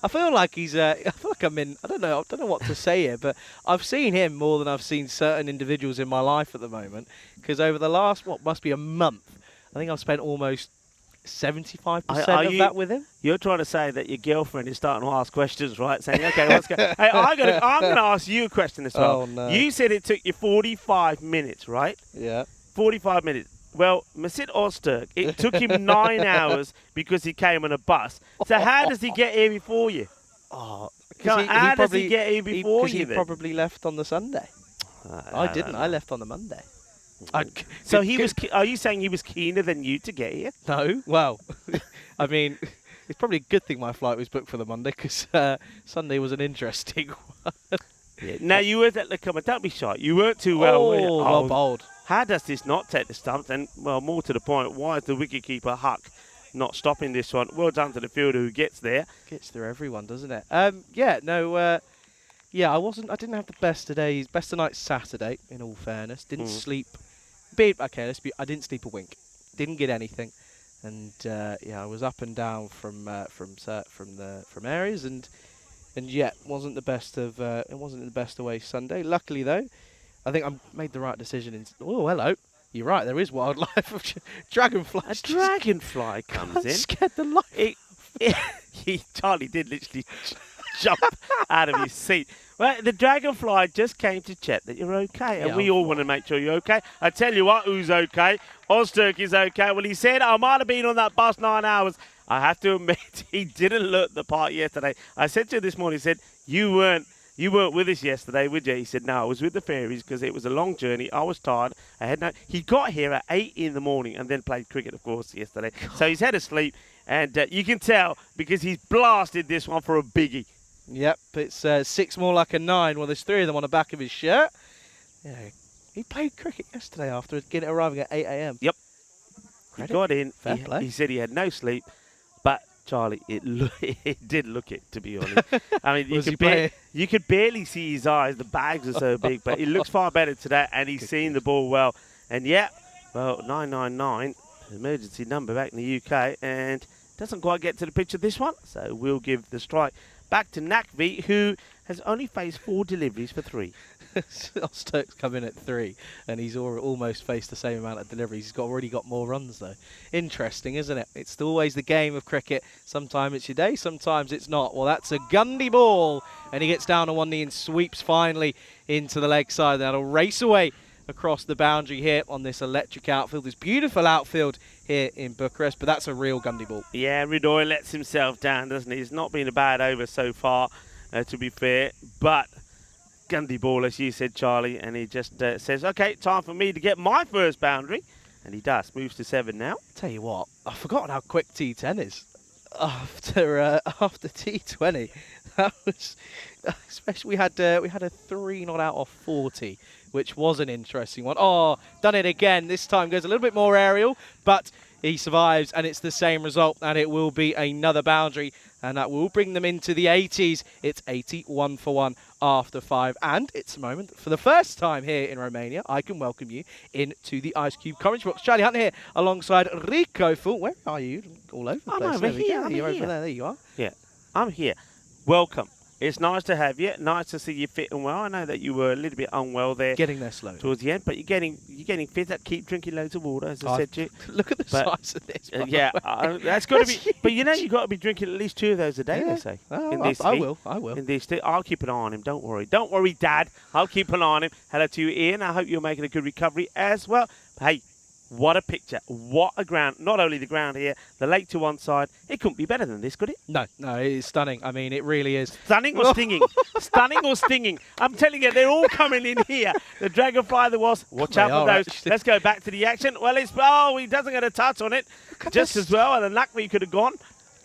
I feel like he's. I feel like I'm in. I don't know what to say here, but I've seen him more than I've seen certain individuals in my life at the moment. Because over the last, what must be a month, I think I've spent almost 75% of that with him. You're trying to say that your girlfriend is starting to ask questions, right? Saying, okay, what's going? Hey, I'm going to ask you a question as well. Oh, no. You said it took you 45 minutes, right? Yeah. 45 minutes. Well, Masit Ozturk, it took him 9 hours because he came on a bus. So how does he get here before you? Oh, how does he get here before you? He probably left on the Sunday. I didn't. I left on the Monday. So he was. Are you saying he was keener than you to get here? No. Well, I mean, it's probably a good thing my flight was booked for the Monday, because Sunday was an interesting one. Yeah. Now you were at the comment. Don't be shy. You weren't too well. Well bowled. How does this not take the stumps? And, well, more to the point, why is the wicketkeeper, Huck, not stopping this one? Well done to the fielder who gets there. Gets through everyone, doesn't it? Yeah, no, yeah, I didn't have the best of nights Saturday, in all fairness. Didn't sleep. Okay, I didn't sleep a wink. Didn't get anything. And, yeah, I was up and down from areas, and yeah, it wasn't the best away Sunday. Luckily, though, I think I made the right decision. Oh, hello. You're right, there is wildlife. Dragonfly. A dragonfly comes in. Scared the life. Charlie did literally jump out of his seat. Well, the dragonfly just came to check that you're okay, and we all want to make sure you're okay. I tell you what, who's okay? Ozturk is okay. Well, he said, I might have been on that bus 9 hours. I have to admit, he didn't look the part yesterday. I said to him this morning, he said, you weren't with us yesterday, would you? He said, no, I was with the fairies because it was a long journey. I was tired. He got here at 8 in the morning and then played cricket, of course, yesterday. So he's had a sleep, and you can tell because he's blasted this one for a biggie. Yep, it's 6 more like a 9. Well, there's 3 of them on the back of his shirt. Yeah, he played cricket yesterday after arriving at 8 a.m. Yep. He got in. Fair play. He said he had no sleep, but Charlie, it did look it, to be honest. I mean, you could barely see his eyes. The bags are so big, but he looks far better today, and he's seen the ball well. And yeah, well, 999, emergency number back in the UK, and doesn't quite get to the pitch of this one, so we'll give the strike back to Nakvi, who has only faced 4 deliveries for 3. Ozturk's come in at 3, and he's almost faced the same amount of deliveries. He's already got more runs, though. Interesting, isn't it? It's always the game of cricket. Sometimes it's your day, sometimes it's not. Well, that's a Gundy ball, and he gets down on one knee and sweeps finally into the leg side. That'll race away across the boundary here on this electric outfield. This beautiful outfield here in Bucharest, but that's a real Gundy ball. Yeah, Ridoy lets himself down, doesn't he? It's not been a bad over so far, to be fair, but Gundy ball, as you said, Charlie, and he just says, okay, time for me to get my first boundary, and he does. Moves to 7 now. Tell you what, I've forgotten how quick T10 is after T20. That was, especially we had a 3 not out of 40, which was an interesting one. Oh, done it again. This time goes a little bit more aerial, but he survives, and it's the same result, and it will be another boundary, and that will bring them into the 80s. It's 81 for 1 after 5, and it's a moment for the first time here in Romania. I can welcome you into the Ice Cube commentary box. Charlie Hunt here alongside Rico Full. Where are you? All over the place. I'm over here. You're over there. There you are. Yeah, I'm here. Welcome. It's nice to have you. Nice to see you fit and well. I know that you were a little bit unwell there. Getting there slowly. Towards the end, but you're getting fit. Keep drinking loads of water, as I said to you. Look at the size of this. Yeah, that's got to be. Huge. But you know, you've got to be drinking at least 2 of those a day, they say. Oh, I will. In this, I'll keep an eye on him. Don't worry. Don't worry, Dad. I'll keep an eye on him. Hello to you, Ian. I hope you're making a good recovery as well. Hey, what a picture. What a ground. Not only the ground here, the lake to one side. It couldn't be better than this, could it? No, it is stunning. I mean, it really is. Stunning or stinging? Stunning or stinging? I'm telling you, they're all coming in here. The dragonfly there was. Watch out for those. Actually. Let's go back to the action. Well, he doesn't get a touch on it. Just as well, and the Nakvi could have gone.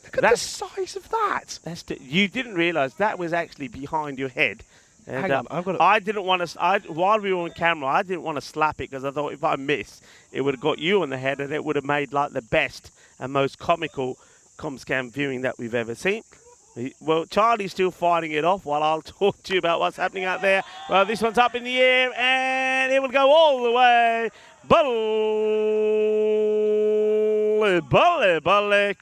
Look at the size of that. You didn't realise that was actually behind your head. And, Hang on, I've got to... I didn't want to. While we were on camera, I didn't want to slap it because I thought if I missed, it would have got you on the head, and it would have made like the best and most comical comscam viewing that we've ever seen. Well, Charlie's still fighting it off while I'll talk to you about what's happening out there. Well, this one's up in the air, and it will go all the way. Balle,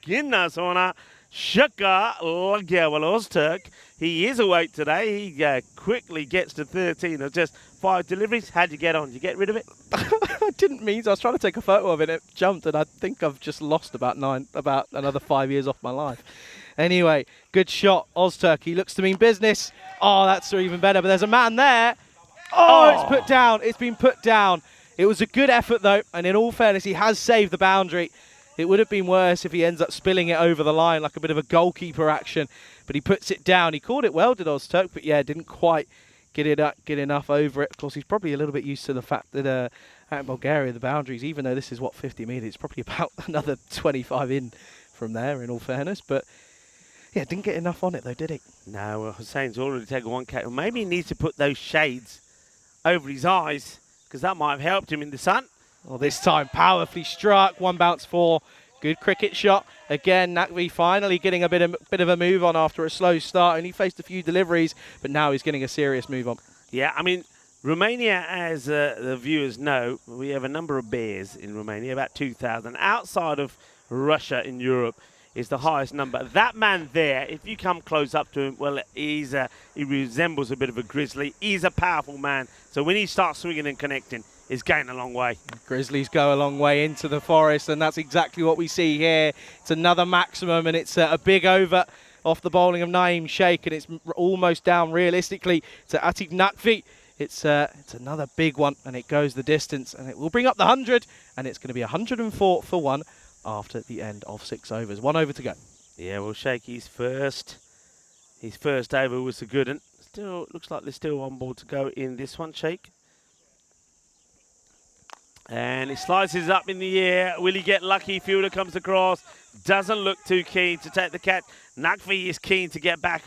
Kinnasona, Shaka, Ozturk. He is awake today. He quickly gets to 13 of just 5 deliveries. How'd you get on? Did you get rid of it? I didn't mean to. I was trying to take a photo of it. It jumped, and I think I've just lost about another 5 years off my life. Anyway, good shot, Ozturk. He looks to mean business. Oh, that's even better. But there's a man there. Oh, it's put down. It's been put down. It was a good effort, though. And in all fairness, he has saved the boundary. It would have been worse if he ends up spilling it over the line like a bit of a goalkeeper action. But he puts it down. He caught it well, did Ozturk, but yeah, didn't quite get enough over it. Of course, he's probably a little bit used to the fact that out in Bulgaria, the boundaries, even though this is, 50 metres, it's probably about another 25 in from there, in all fairness. But yeah, didn't get enough on it, though, did he? No, well, Hussein's already taken one catch. Well, maybe he needs to put those shades over his eyes, because that might have helped him in the sun. Well, this time powerfully struck, 1 bounce 4. Good cricket shot. Again, Nakvi finally getting a bit of a move on after a slow start. Only faced a few deliveries, but now he's getting a serious move on. Yeah, I mean, Romania, as the viewers know, we have a number of bears in Romania, about 2,000. Outside of Russia in Europe is the highest number. That man there, if you come close up to him, well, he resembles a bit of a grizzly. He's a powerful man. So when he starts swinging and connecting, is going a long way. Grizzlies go a long way into the forest, and that's exactly what we see here. It's another maximum, and it's a big over off the bowling of Naeem Sheikh, and it's almost down realistically to Atif Nakvi. It's another big one, and it goes the distance, and it will bring up the 100, and it's going to be 104 for 1 after the end of 6 overs. 1 over to go. Yeah, well, Sheikh, his first over was a good one. Still looks like there's still one ball to go in this one, Sheikh. And he slices up in the air. Will he get lucky? Fielder comes across. Doesn't look too keen to take the catch. Nakvi is keen to get back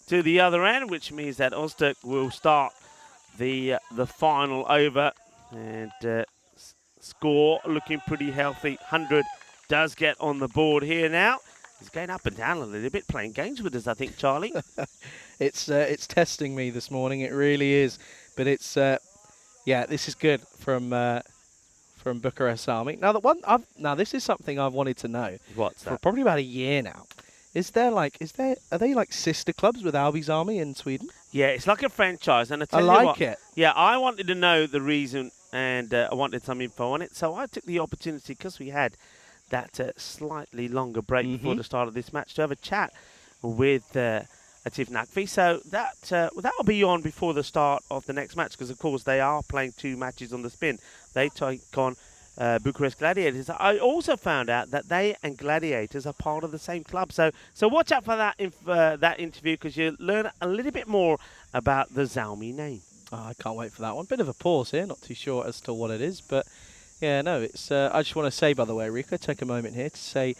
to the other end, which means that Ozturk will start the final over. And score looking pretty healthy. 100 does get on the board here now. He's going up and down a little bit, playing games with us, I think, Charlie. It's testing me this morning. It really is. But it's yeah, this is good from Bucharest Army. Now this is something I've wanted to know. What's that? For probably about a year now. Are they like sister clubs with Albi's Army in Sweden? Yeah, it's like a franchise, and I like it. Yeah, I wanted to know the reason, and I wanted some info on it, so I took the opportunity, because we had that slightly longer break before the start of this match, to have a chat with Atif Nakvi. So that'll be on before the start of the next match, because of course they are playing 2 matches on the spin. They take on Bucharest Gladiators. I also found out that they and Gladiators are part of the same club. So watch out for that that interview, because you'll learn a little bit more about the Zalmi name. Oh, I can't wait for that one. Bit of a pause here, not too sure as to what it is, but yeah, no, it's. I just want to say, by the way, Rico, take a moment here to say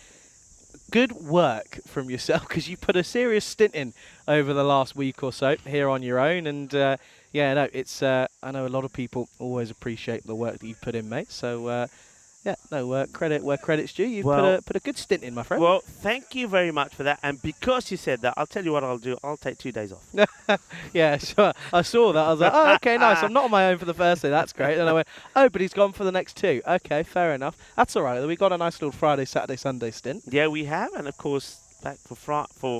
good work from yourself, because you put a serious stint in over the last week or so here on your own, and yeah, no, it's. I know a lot of people always appreciate the work that you put in, mate. So yeah, no, credit where credit's due. You've put a good stint in, my friend. Well, thank you very much for that. And because you said that, I'll tell you what I'll do. I'll take 2 days off. Yeah, sure. I saw that. I was like, oh, okay, nice. I'm not on my own for the first day. That's great. And I went, oh, but he's gone for the next 2. Okay, fair enough. That's all right. We got a nice little Friday, Saturday, Sunday stint. Yeah, we have. And, of course, back for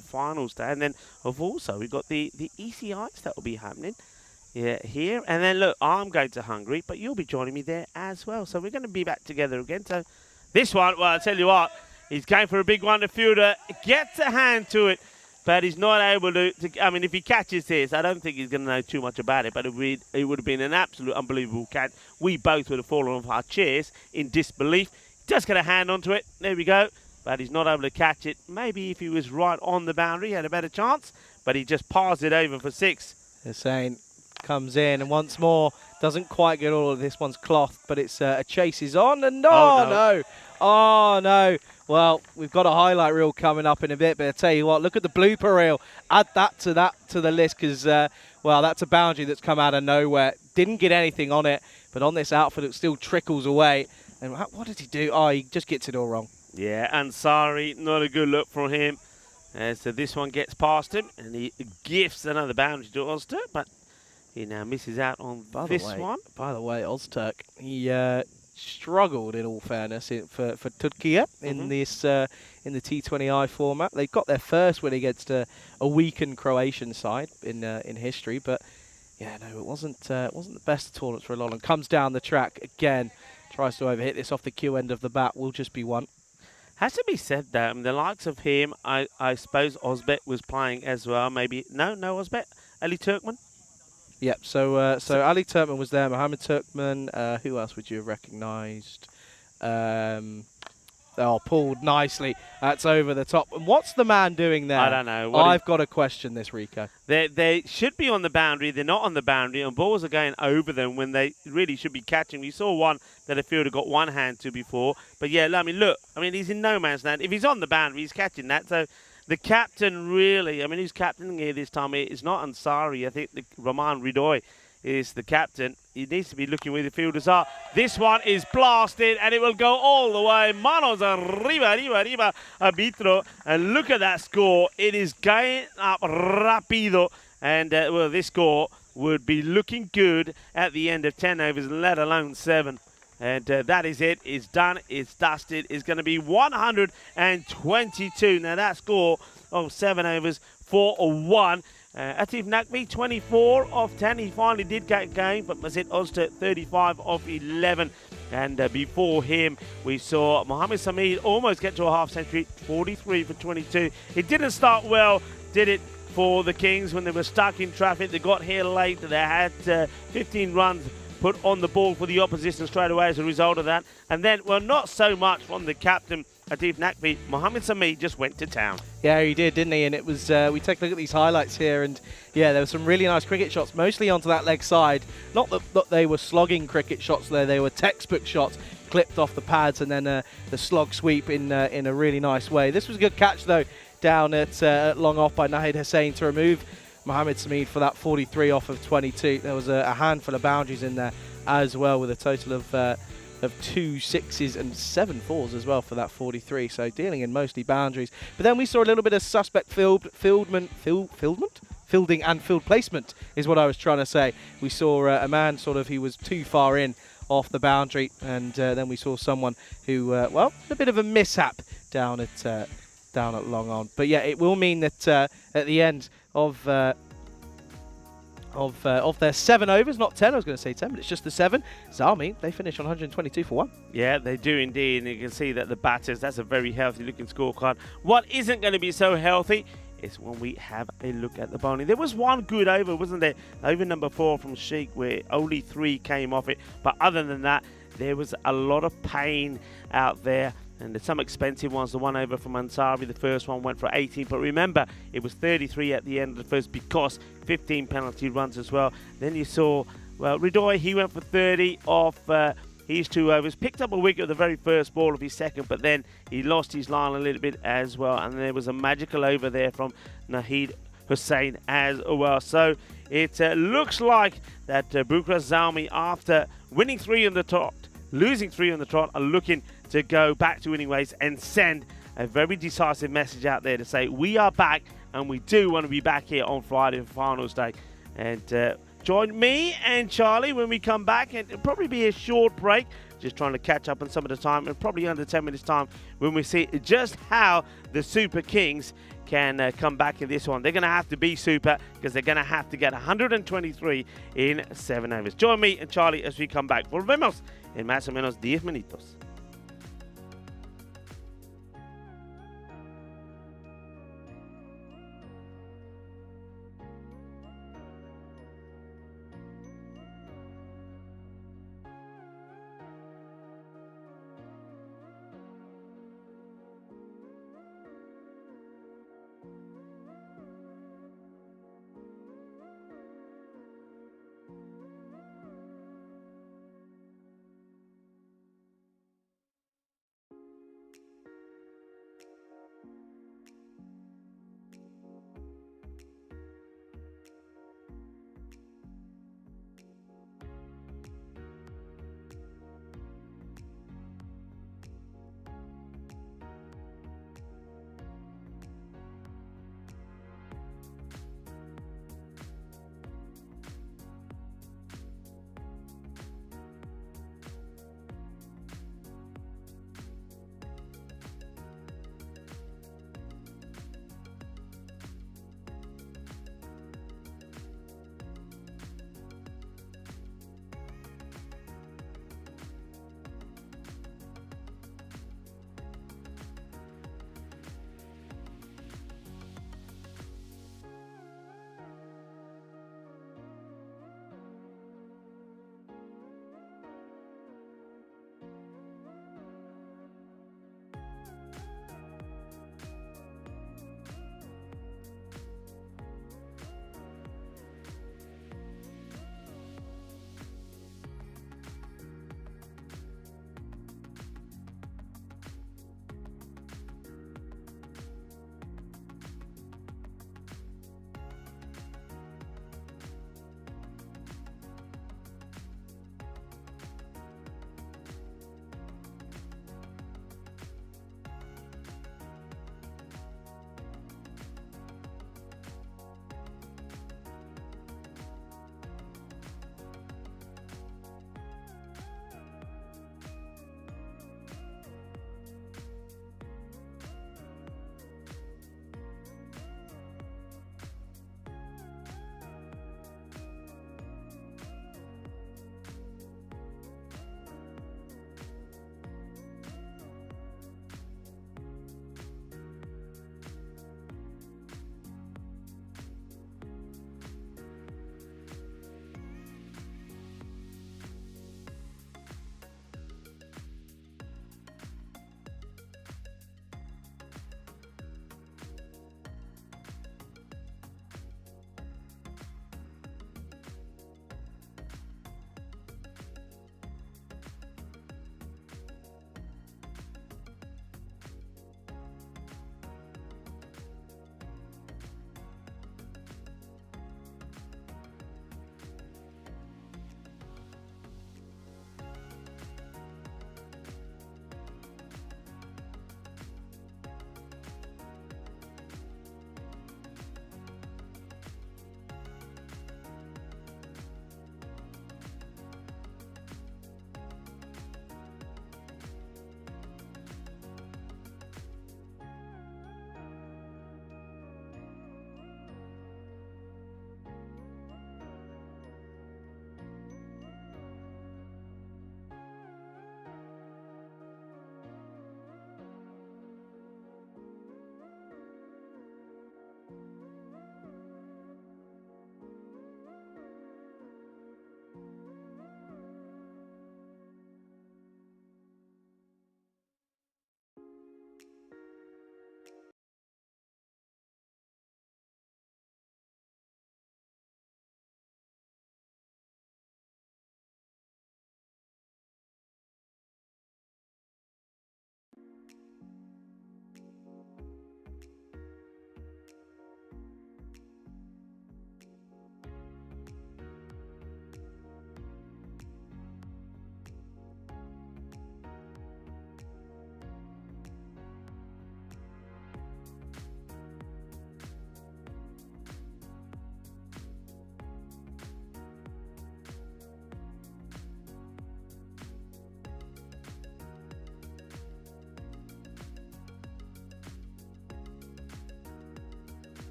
finals day. And then, we've got the ECS that will be happening. Yeah, here. And then, look, I'm going to Hungary, but you'll be joining me there as well. So we're going to be back together again. So this one, well, I'll tell you what, he's going for a big one. The fielder gets a hand to it, but he's not able to I mean, if he catches this, I don't think he's going to know too much about it, but it would have been an absolute unbelievable catch. We both would have fallen off our chairs in disbelief. Just got a hand onto it. There we go. But he's not able to catch it. Maybe if he was right on the boundary, he had a better chance, but he just passed it over for 6. Hussein comes in, and once more doesn't quite get all of this one's cloth, but it's a chase is on, and oh no. Well, we've got a highlight reel coming up in a bit, but I tell you what, look at the blooper reel. Add that to the list, because well, that's a boundary that's come out of nowhere. Didn't get anything on it, but on this outfit it still trickles away. And what did he do? Oh, he just gets it all wrong. Yeah, Ansari, not a good look for him. So this one gets past him, and he gifts another boundary to Ozturk, but he now misses out on this one. By the way, Ozturk, he struggled, in all fairness, for Turkey in this in the T20I format. They got their first win against a weakened Croatian side in history, but yeah, no, it wasn't the best of tournaments for a lot. And comes down the track again, tries to overhit this off the Q end of the bat. Will just be 1. Has to be said that the likes of him, I suppose Ozbek was playing as well. Maybe no Ozbek, Ali Turkman. Yep, so Ali Turkman was there, Mohammed Turkman, who else would you have recognised? Pulled nicely, that's over the top. And what's the man doing there? I don't know. I've got to question this, Rico. They should be on the boundary, they're not on the boundary, and balls are going over them when they really should be catching. We saw one that a fielder got one hand to before, but yeah, I mean, look, he's in no man's land. If he's on the boundary, he's catching that, so the captain really, who's captaining here this time? It's not Ansari. I think Roman Ridoy is the captain. He needs to be looking where the fielders are. This one is blasted, and it will go all the way. Manos arriba, arbitro. And look at that score. It is going up rapido. And, this score would be looking good at the end of 10 overs, let alone 7. And that is it. It's done. It's dusted. It's going to be 122. Now, that score of 7 overs for 1. Atif Naqvi, 24 of 10. He finally did get game, but Mazid Ozta, 35 of 11. And before him, we saw Mohammed Samid almost get to a half century, 43 for 22. It didn't start well, did it, for the Kings when they were stuck in traffic? They got here late. They had 15 runs put on the ball for the opposition straight away as a result of that. And then, well, not so much from the captain, Atif Naqvi. Mohammed Samid just went to town. Yeah, he did, didn't he? And it was, we take a look at these highlights here, and yeah, there were some really nice cricket shots, mostly onto that leg side. Not that they were slogging cricket shots there, they were textbook shots, clipped off the pads, and then the slog sweep in a really nice way. This was a good catch, though, down at long off by Nahid Hussain to remove Mohammed Samid for that 43 off of 22. There was a handful of boundaries in there as well, with a total of 2 sixes and 7 fours as well for that 43. So dealing in mostly boundaries. But then we saw a little bit of suspect fielding and field placement is what I was trying to say. We saw a man sort of, he was too far in off the boundary, and then we saw someone who, well, a bit of a mishap down at long on. But yeah, it will mean that at the end of their 7 overs, not 10, I was going to say 10, but it's just the 7. Zalmi, they finish on 122 for 1. Yeah, they do indeed, and you can see that the batters, that's a very healthy looking scorecard. What isn't going to be so healthy is when we have a look at the bowling. There was one good over, wasn't there? Over number 4 from Sheikh, where only 3 came off it, but other than that, there was a lot of pain out there. And there's some expensive ones. The one over from Ansari, the first one went for 18. But remember, it was 33 at the end of the first because 15 penalty runs as well. Then you saw, well, Ridoy, he went for 30 off his 2 overs. Picked up a wicket at the very first ball of his second, but then he lost his line a little bit as well. And there was a magical over there from Nahid Hussain as well. So it looks like that Bukarest Zalmi, after winning 3 on the trot, losing 3 on the trot, are looking to go back to winning ways and send a very decisive message out there to say we are back and we do want to be back here on Friday for finals day. And join me and Charlie when we come back, and it'll probably be a short break, just trying to catch up on some of the time, and probably under 10 minutes time when we see just how the Super Kings can come back in this one. They're going to have to be super because they're going to have to get 123 in 7 overs. Join me and Charlie as we come back. Volvemos en más o menos 10 minutos.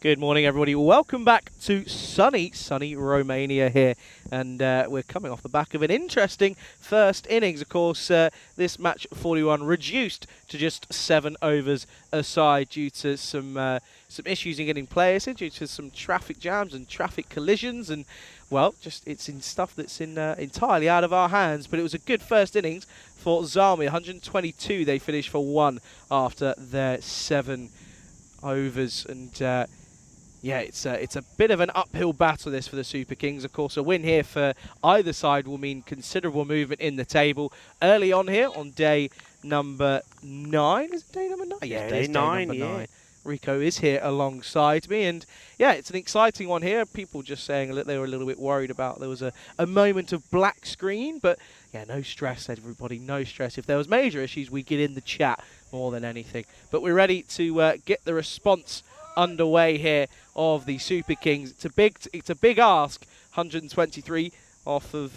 Good morning, everybody. Welcome back to sunny Romania here. And we're coming off the back of an interesting first innings. Of course, this match 41 reduced to just 7 overs aside due to some issues in getting players in, due to some traffic jams and traffic collisions. And, well, just it's in stuff that's entirely out of our hands. But it was a good first innings for Zalmi. 122 they finished for 1 after their 7 overs. And yeah, it's a bit of an uphill battle this for the Super Kings. Of course, a win here for either side will mean considerable movement in the table. Early on here on day number 9. Is it day number 9? Yeah, it is day day 9, number yeah. 9. Rico is here alongside me, and yeah, it's an exciting one here. People just saying that they were a little bit worried about there was a moment of black screen, but yeah, no stress, everybody, no stress. If there was major issues, we get in the chat more than anything. But we're ready to get the response underway here of the Super Kings. It's a big ask. 123 off of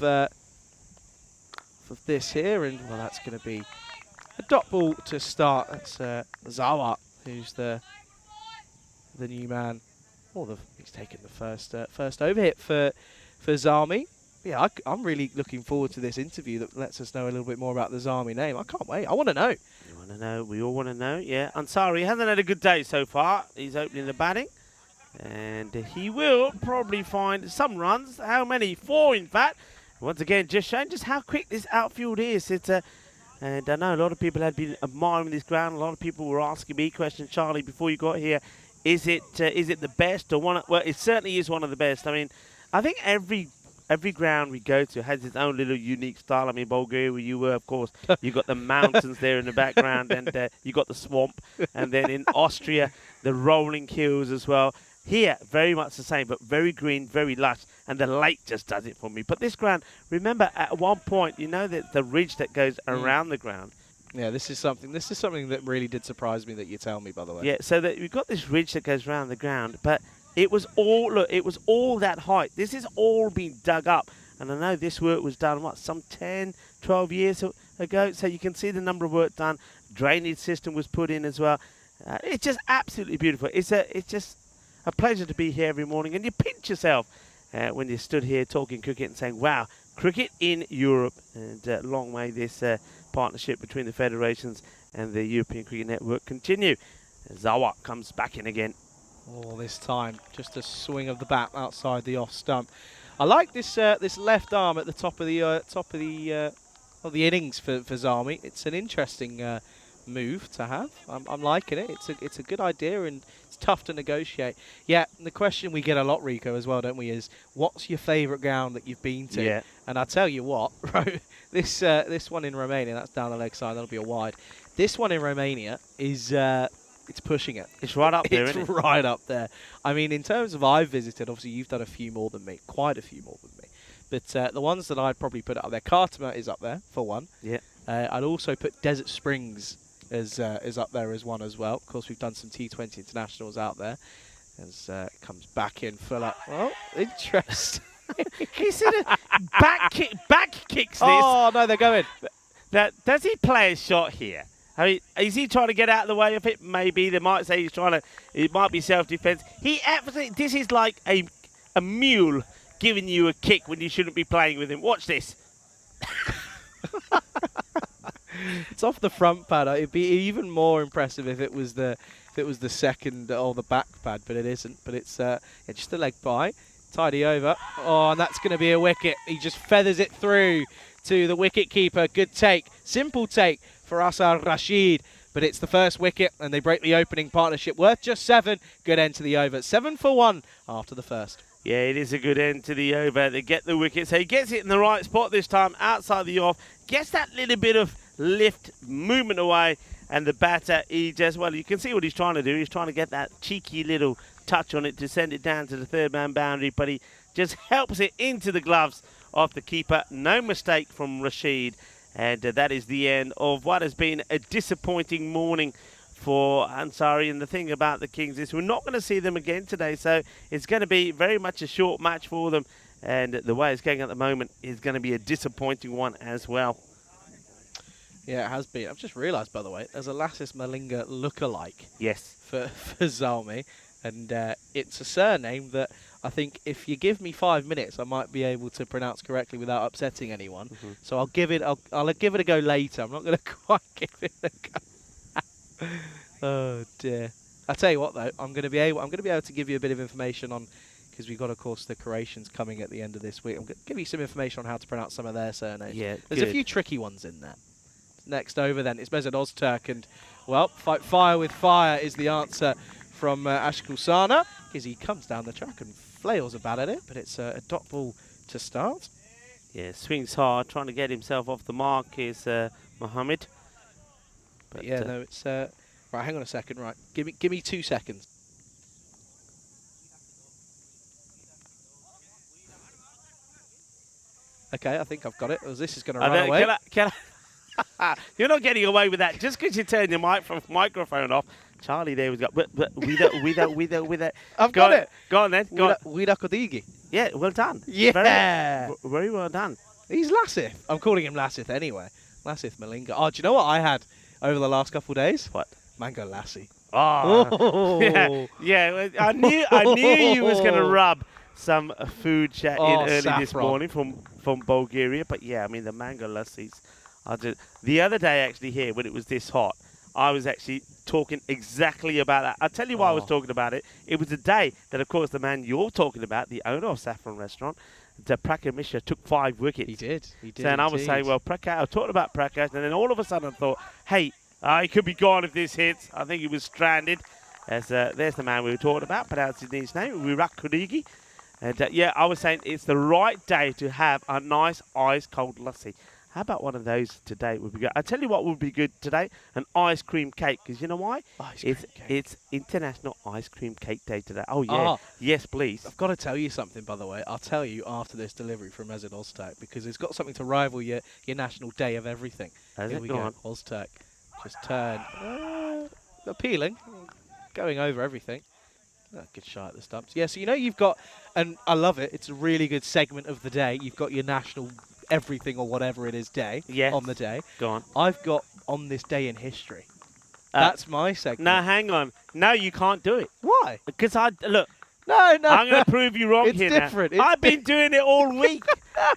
this here, and well, that's going to be a dot ball to start. That's Zawa, who's the new man. He's taken the first over hit for Zalmi. Yeah, I'm really looking forward to this interview that lets us know a little bit more about the Zalmi name. I can't wait. I want to know. You want to know? We all want to know. Yeah, Ansari hasn't had a good day so far. He's opening the batting, and he will probably find some runs. How many? 4, in fact. Once again, just showing just how quick this outfield is. And I know a lot of people had been admiring this ground. A lot of people were asking me questions, Charlie, before you got here. Is it the best or one? Well, it certainly is one of the best. I mean, I think every ground we go to has its own little unique style. I mean, Bulgaria, where you were, of course, you got the mountains there in the background, and you got the swamp. And then in Austria, the rolling hills as well. Here, very much the same, but very green, very lush, and the lake just does it for me. But this ground, remember, at one point, you know that the ridge that goes around the ground. Yeah, this is something that really did surprise me that you tell me, by the way. Yeah, so that we've got this ridge that goes around the ground, but it was all that height. This has all been dug up, and I know this work was done some 10, 12 years ago. So you can see the number of work done. Drainage system was put in as well. It's just absolutely beautiful. It's just a pleasure to be here every morning, and you pinch yourself when you stood here talking cricket and saying, "Wow, cricket in Europe!" And long may this partnership between the federations and the European Cricket Network continue. Zawa comes back in again. Oh, this time just a swing of the bat outside the off stump. I like this this left arm at the top of the innings for Zalmi. It's an interesting move to have. I'm liking it. It's a good idea, and it's tough to negotiate. Yeah, the question we get a lot, Rico, as well, don't we, is what's your favourite ground that you've been to? Yeah. And I tell you what, right, this one in Romania, that's down the leg side, that'll be a wide. This one in Romania is it's pushing it. It's right up there, isn't it? It's right up there. I mean, in terms of I've visited, obviously you've done a few more than me, quite a few more than me. But the ones that I'd probably put up there, Khartoum is up there for one. Yeah. I'd also put Desert Springs is up there as one as well. Of course, we've done some T20 internationals out there. As it comes back in full up. Well, interesting. He said back kicks this. Oh no, they're going. Now, does he play a shot here? I mean, is he trying to get out of the way of it? Maybe they might say it might be self-defense. He absolutely, this is like a mule giving you a kick when you shouldn't be playing with him. Watch this. It's off the front pad. It'd be even more impressive if it was the second or the back pad, but it isn't. But it's just a leg by, tidy over. Oh, and that's going to be a wicket. He just feathers it through to the wicket keeper. Good take, simple take for Asar Rashid. But it's the first wicket, and they break the opening partnership worth just 7. Good end to the over. 7 for 1 after the first. Yeah, it is a good end to the over. They get the wicket. So he gets it in the right spot this time, outside the off. Gets that little bit of lift, movement away. And the batter, you can see what he's trying to do. He's trying to get that cheeky little touch on it to send it down to the third-man boundary. But he just helps it into the gloves of the keeper. No mistake from Rashid. And that is the end of what has been a disappointing morning for Ansari. And the thing about the Kings is we're not going to see them again today. So it's going to be very much a short match for them. And the way it's going at the moment is going to be a disappointing one as well. Yeah, it has been. I've just realised, by the way, there's a Lassis Malinga lookalike. Yes. For Zalmi. And it's a surname that I think if you give me 5 minutes, I might be able to pronounce correctly without upsetting anyone. So I'll give it a go later. I'm not going to quite give it a go. Oh dear. I tell you what though, I'm going to be able to give you a bit of information on, because we've got of course the Croatians coming at the end of this week. I'm going to give you some information on how to pronounce some of their surnames. Yeah, there's a few tricky ones in there. Next over then, it's Mesut Ozturk, and well, fight fire with fire is the answer from Ashkul Sana, because he comes down the track and flails about at it, but it's a dot ball to start. Yeah, swings hard, trying to get himself off the mark is Mohammed. But yeah, no, it's right. Hang on a second. Right, give me 2 seconds. Okay, I think I've got it. This is going to run away. You're not getting away with that just because you turn your microphone off. Charlie there was got with it. I've got it. Go on then. Go on. Wida Kodigi. Yeah, well done. Yeah. Very well done. He's Lassith. I'm calling him Lassith anyway. Lassith Malinga. Oh, do you know what I had over the last couple of days? What? Mango lassi. Oh. Yeah. I knew you was going to rub some food chat in early this morning from Bulgaria. But yeah, I mean, the mango lassis. The other day actually here when it was this hot, I was actually talking exactly about that. I'll tell you why I was talking about it. It was the day that, of course, the man you're talking about, the owner of Saffron Restaurant, Prakash Mishra, took 5 wickets. He did. So, and I was saying, well, Prakash, I was talking about Prakash, and then all of a sudden I thought, hey, he could be gone if this hits. I think he was stranded. There's the man we were talking about, pronouncing his name, Virat Kohli. And yeah, I was saying it's the right day to have a nice ice-cold lassi. How about one of those today would be good? I'll tell you what would be good today, an ice cream cake. Because you know why? It's International Ice Cream Cake Day today. Oh, yeah. Yes, please. I've got to tell you something, by the way. I'll tell you after this delivery from Mesut Ozturk, because it's got something to rival your National Day of everything. Here we go. Ozturk. Just turn. Appealing. Going over everything. Good shot at the stumps. Yeah, so you know you've got, and I love it, it's a really good segment of the day. You've got your National everything or whatever it is day on the day. Go on. I've got on this day in history. That's my segment. No, hang on. No, you can't do it. Why? Because look. No. I'm going to prove you wrong it's here different. now. I've been doing it all week.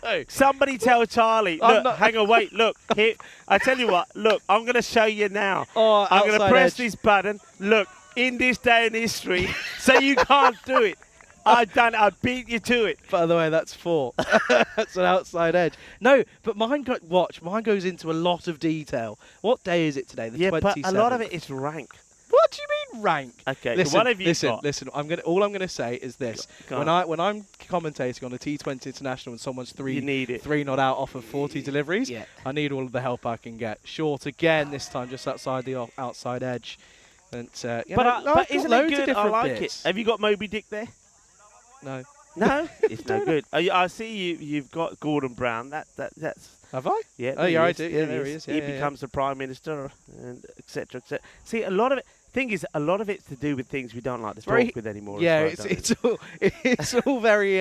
No. Somebody tell Charlie. Look, hang on, wait. Look, here. I tell you what. Look, I'm going to show you now. I'm going to press this button. Look, in this day in history, so you can't do it. I've done it. I beat you to it. By the way, that's 4. That's an outside edge. No, but mine goes into a lot of detail. What day is it today? The 27th. But a lot of it is rank. What do you mean rank? Okay, listen, so what have you got? Listen. All I'm going to say is this: when I'm commentating on a T20 international and someone's 3 not out off of 40 deliveries, I need all of the help I can get. Short again this time, just outside the outside edge. And but isn't it good? I like it. Have you got Moby Dick there? No. No, it's no good. I see you've got Gordon Brown. That's. Have I? Yeah. Oh yeah, I do. Yeah, there he is. He becomes the Prime Minister, and etc. etc. See, a lot of it. Thing is, a lot of it's to do with things we don't like to talk with anymore. Yeah, it's all very.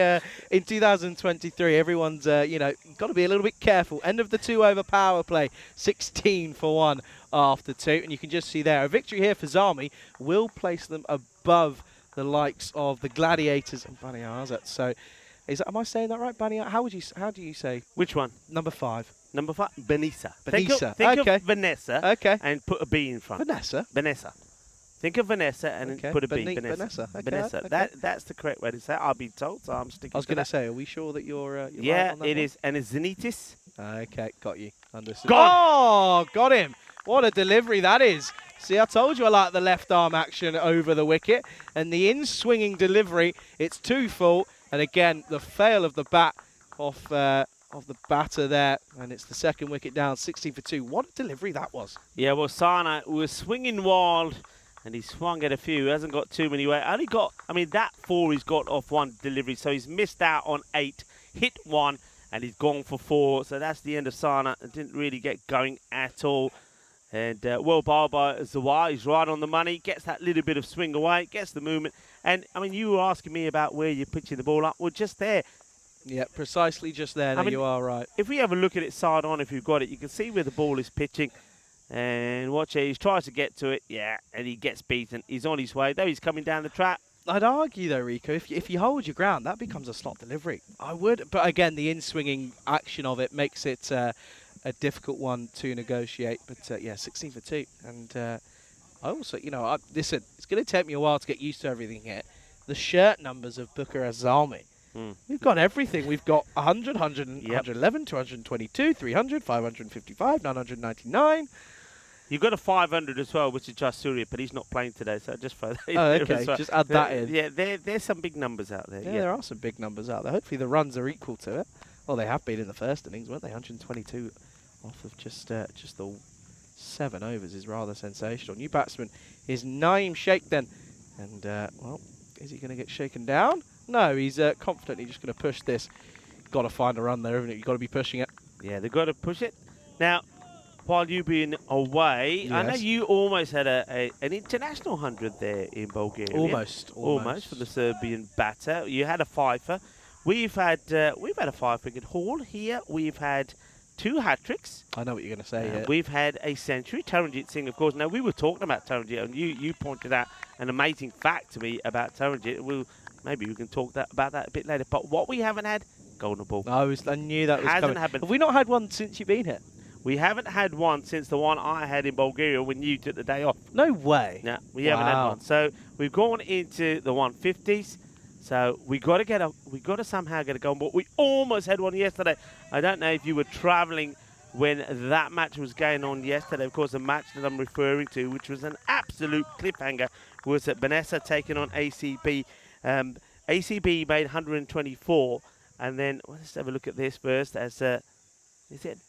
In 2023, everyone's got to be a little bit careful. End of the 2-over power play, 16 for 1 after 2, and you can just see there a victory here for Zalmi will place them above the likes of the Gladiators and Bani Azat. So, am I saying that right, Bani? How do you say which one? Number 5. Number 5, Vanessa. Think of Vanessa. Okay. And put a B in front. Vanessa. Think of Vanessa and put a B. Vanessa. Okay. Vanessa. That's the correct way to say it. I've been told, so I'm sticking to that. I was going to say, are we sure that you're right on that it is. And it's Zenitis. Okay, got you. Understood. Got him. What a delivery that is. See, I told you I like the left arm action over the wicket. And the in-swinging delivery, it's 2 full. And again, the fail of the bat of the batter there. And it's the second wicket down, 16 for 2. What a delivery that was. Yeah, well, Sana was swinging wild. And he swung at a few. He hasn't got too many away. That 4 he's got off 1 delivery. So he's missed out on 8, hit 1, and he's gone for 4. So that's the end of Sana. It didn't really get going at all. And well bowled by Zawar. He's right on the money. Gets that little bit of swing away. Gets the movement. And, you were asking me about where you're pitching the ball up. Well, just there. Yeah, precisely just there. You are right. If we have a look at it side on, if you've got it, you can see where the ball is pitching. And watch it, he tries to get to it, and he gets beaten. He's on his way, though he's coming down the track. I'd argue though, Rico, if you hold your ground, that becomes a slot delivery. I would, but again, the in-swinging action of it makes it a difficult one to negotiate. But yeah, 16 for 2, and I also, listen, it's going to take me a while to get used to everything here. The shirt numbers of Bucharest Zalmi. We've got everything. We've got 100, 111, 222, 300, 555, 999. You've got a 500 as well, which is just Surya, but he's not playing today, so just for that. Oh, okay. Well. Just add that in. Yeah, there's some big numbers out there. Yeah, there are some big numbers out there. Hopefully the runs are equal to it. Well, they have been in the first innings, weren't they? 122 off of just the 7 overs is rather sensational. New batsman is Naeem Sheikh then. And, well, is he going to get shaken down? No, he's confidently just going to push this. Got to find a run there, haven't it? You've got to be pushing it. Yeah, they've got to push it. Now, while you've been away, yes. I know you almost had an international 100 there in Bulgaria. Almost for the Serbian batter. You had a fifer. We've had a 5-wicket haul here. We've had 2 hat-tricks. I know what you're going to say here. We've had a century. Taranjit Singh, of course. Now, we were talking about Taranjit, and you pointed out an amazing fact to me about Taranjit. Maybe we can talk about that a bit later. But what we haven't had, golden ball. I knew that was coming. Happened. Have we not had one since you've been here? We haven't had one since the one I had in Bulgaria when you took the day off. No way. No, we haven't had one. So we've gone into the 150s. So we got to somehow get a golden ball. We almost had one yesterday. I don't know if you were travelling when that match was going on yesterday. Of course, the match that I'm referring to, which was an absolute cliffhanger, was at Vanessa taking on ACB. ACB made 124, and then let's have a look at this first. As is it?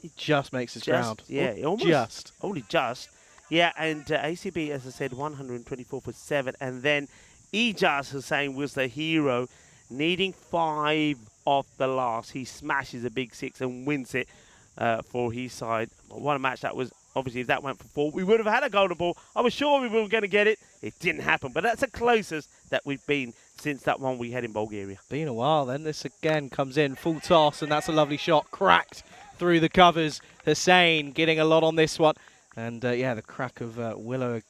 It just makes its ground. Yeah, almost. Only just. Yeah, and ACB, as I said, 124 for 7, and then Ijaz Hussain was the hero, needing 5 off the last. He smashes a big 6 and wins it for his side. What a match that was. Obviously, if that went for 4, we would have had a golden ball. I was sure we were going to get it. It didn't happen, but that's the closest that we've been since that one we had in Bulgaria. Been a while then. This again comes in, full toss, and that's a lovely shot. Cracked through the covers. Hussain getting a lot on this one. And, yeah, the crack of the willow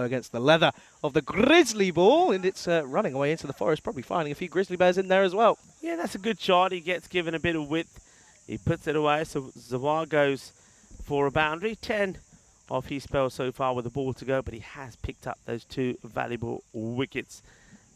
against the leather of the grizzly ball, and it's running away into the forest, probably finding a few grizzly bears in there as well. Yeah, that's a good shot. He gets given a bit of width. He puts it away, so Zawar goes for a boundary. 10 of his spell so far with the ball to go, but he has picked up those 2 valuable wickets.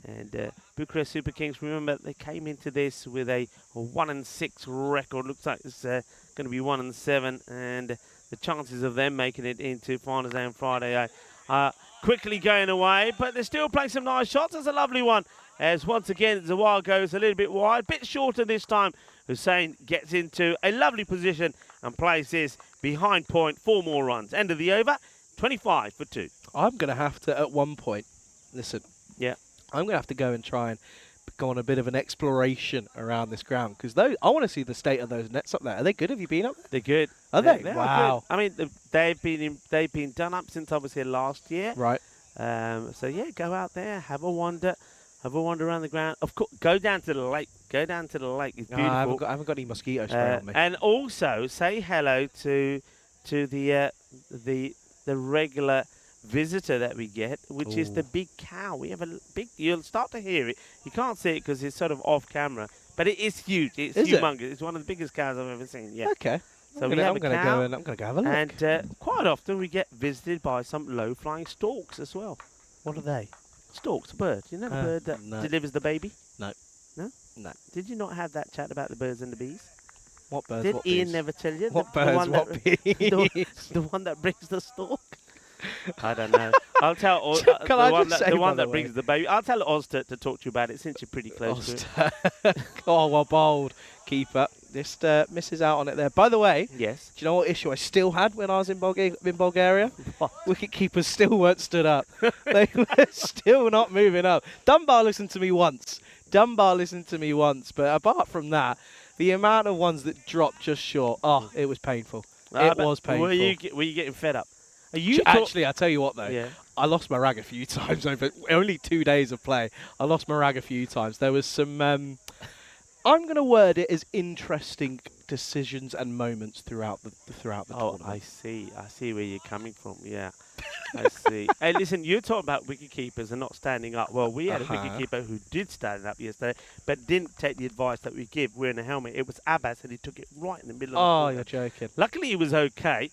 And Bucharest Super Kings, remember, they came into this with a 1-6 record. Looks like it's going to be 1-7, and the chances of them making it into Finals Day on Friday are quickly going away, but they're still playing some nice shots. That's a lovely one, as once again Zawar goes a little bit wide, bit shorter this time. Hussain gets into a lovely position and plays this behind point, 4 more runs. End of the over, 25 for 2. I'm going to have to, at one point, listen. Yeah. I'm going to have to go and try and go on a bit of an exploration around this ground, because I want to see the state of those nets up there. Are they good? Have you been up there? They're good. Are they? Wow. Good. I mean, they've been done up since I was here last year. Right. So yeah, go out there, have a wander around the ground. Of course, go down to the lake. Go down to the lake. It's beautiful. I haven't got any mosquito spray on me. And also say hello to the regular visitor that we get, which is the big cow. We have a big, you'll start to hear it. You can't see it because it's sort of off camera, but it is huge. It's humongous. It's one of the biggest cows I've ever seen. Yeah. Okay. So I'm going to go have a look. And quite often we get visited by some low-flying storks as well. What are they? Storks, a bird. You know the bird that delivers the baby? No. No? No. Did you not have that chat about the birds and the bees? What birds? Did what Ian bees? never tell you? What birds? What bees? The one that brings the stork. I don't know. I'll tell the one that brings the baby. I'll tell Oz to talk to you about it since you're pretty close to it. Oh, well, bold keeper. Just misses out on it there. By the way, yes. Do you know what issue I still had when I was in Bulgaria? What? Wicket keepers still weren't stood up. They were still not moving up. Dunbar listened to me once. But apart from that, the amount of ones that dropped just short, it was painful. It was painful. Were you getting fed up? Actually, I'll tell you what, though. Yeah. I lost my rag a few times over only 2 days of play. I lost my rag a few times. There was some, I'm going to word it as interesting decisions and moments throughout the tournament. I see where you're coming from, yeah. I see. Hey, listen, you're talking about wicketkeepers and not standing up. Well, we had a wicketkeeper who did stand up yesterday, but didn't take the advice that we give wearing a helmet. It was Abbas, and he took it right in the middle of the Oh, corner. you're joking. Luckily, he was okay.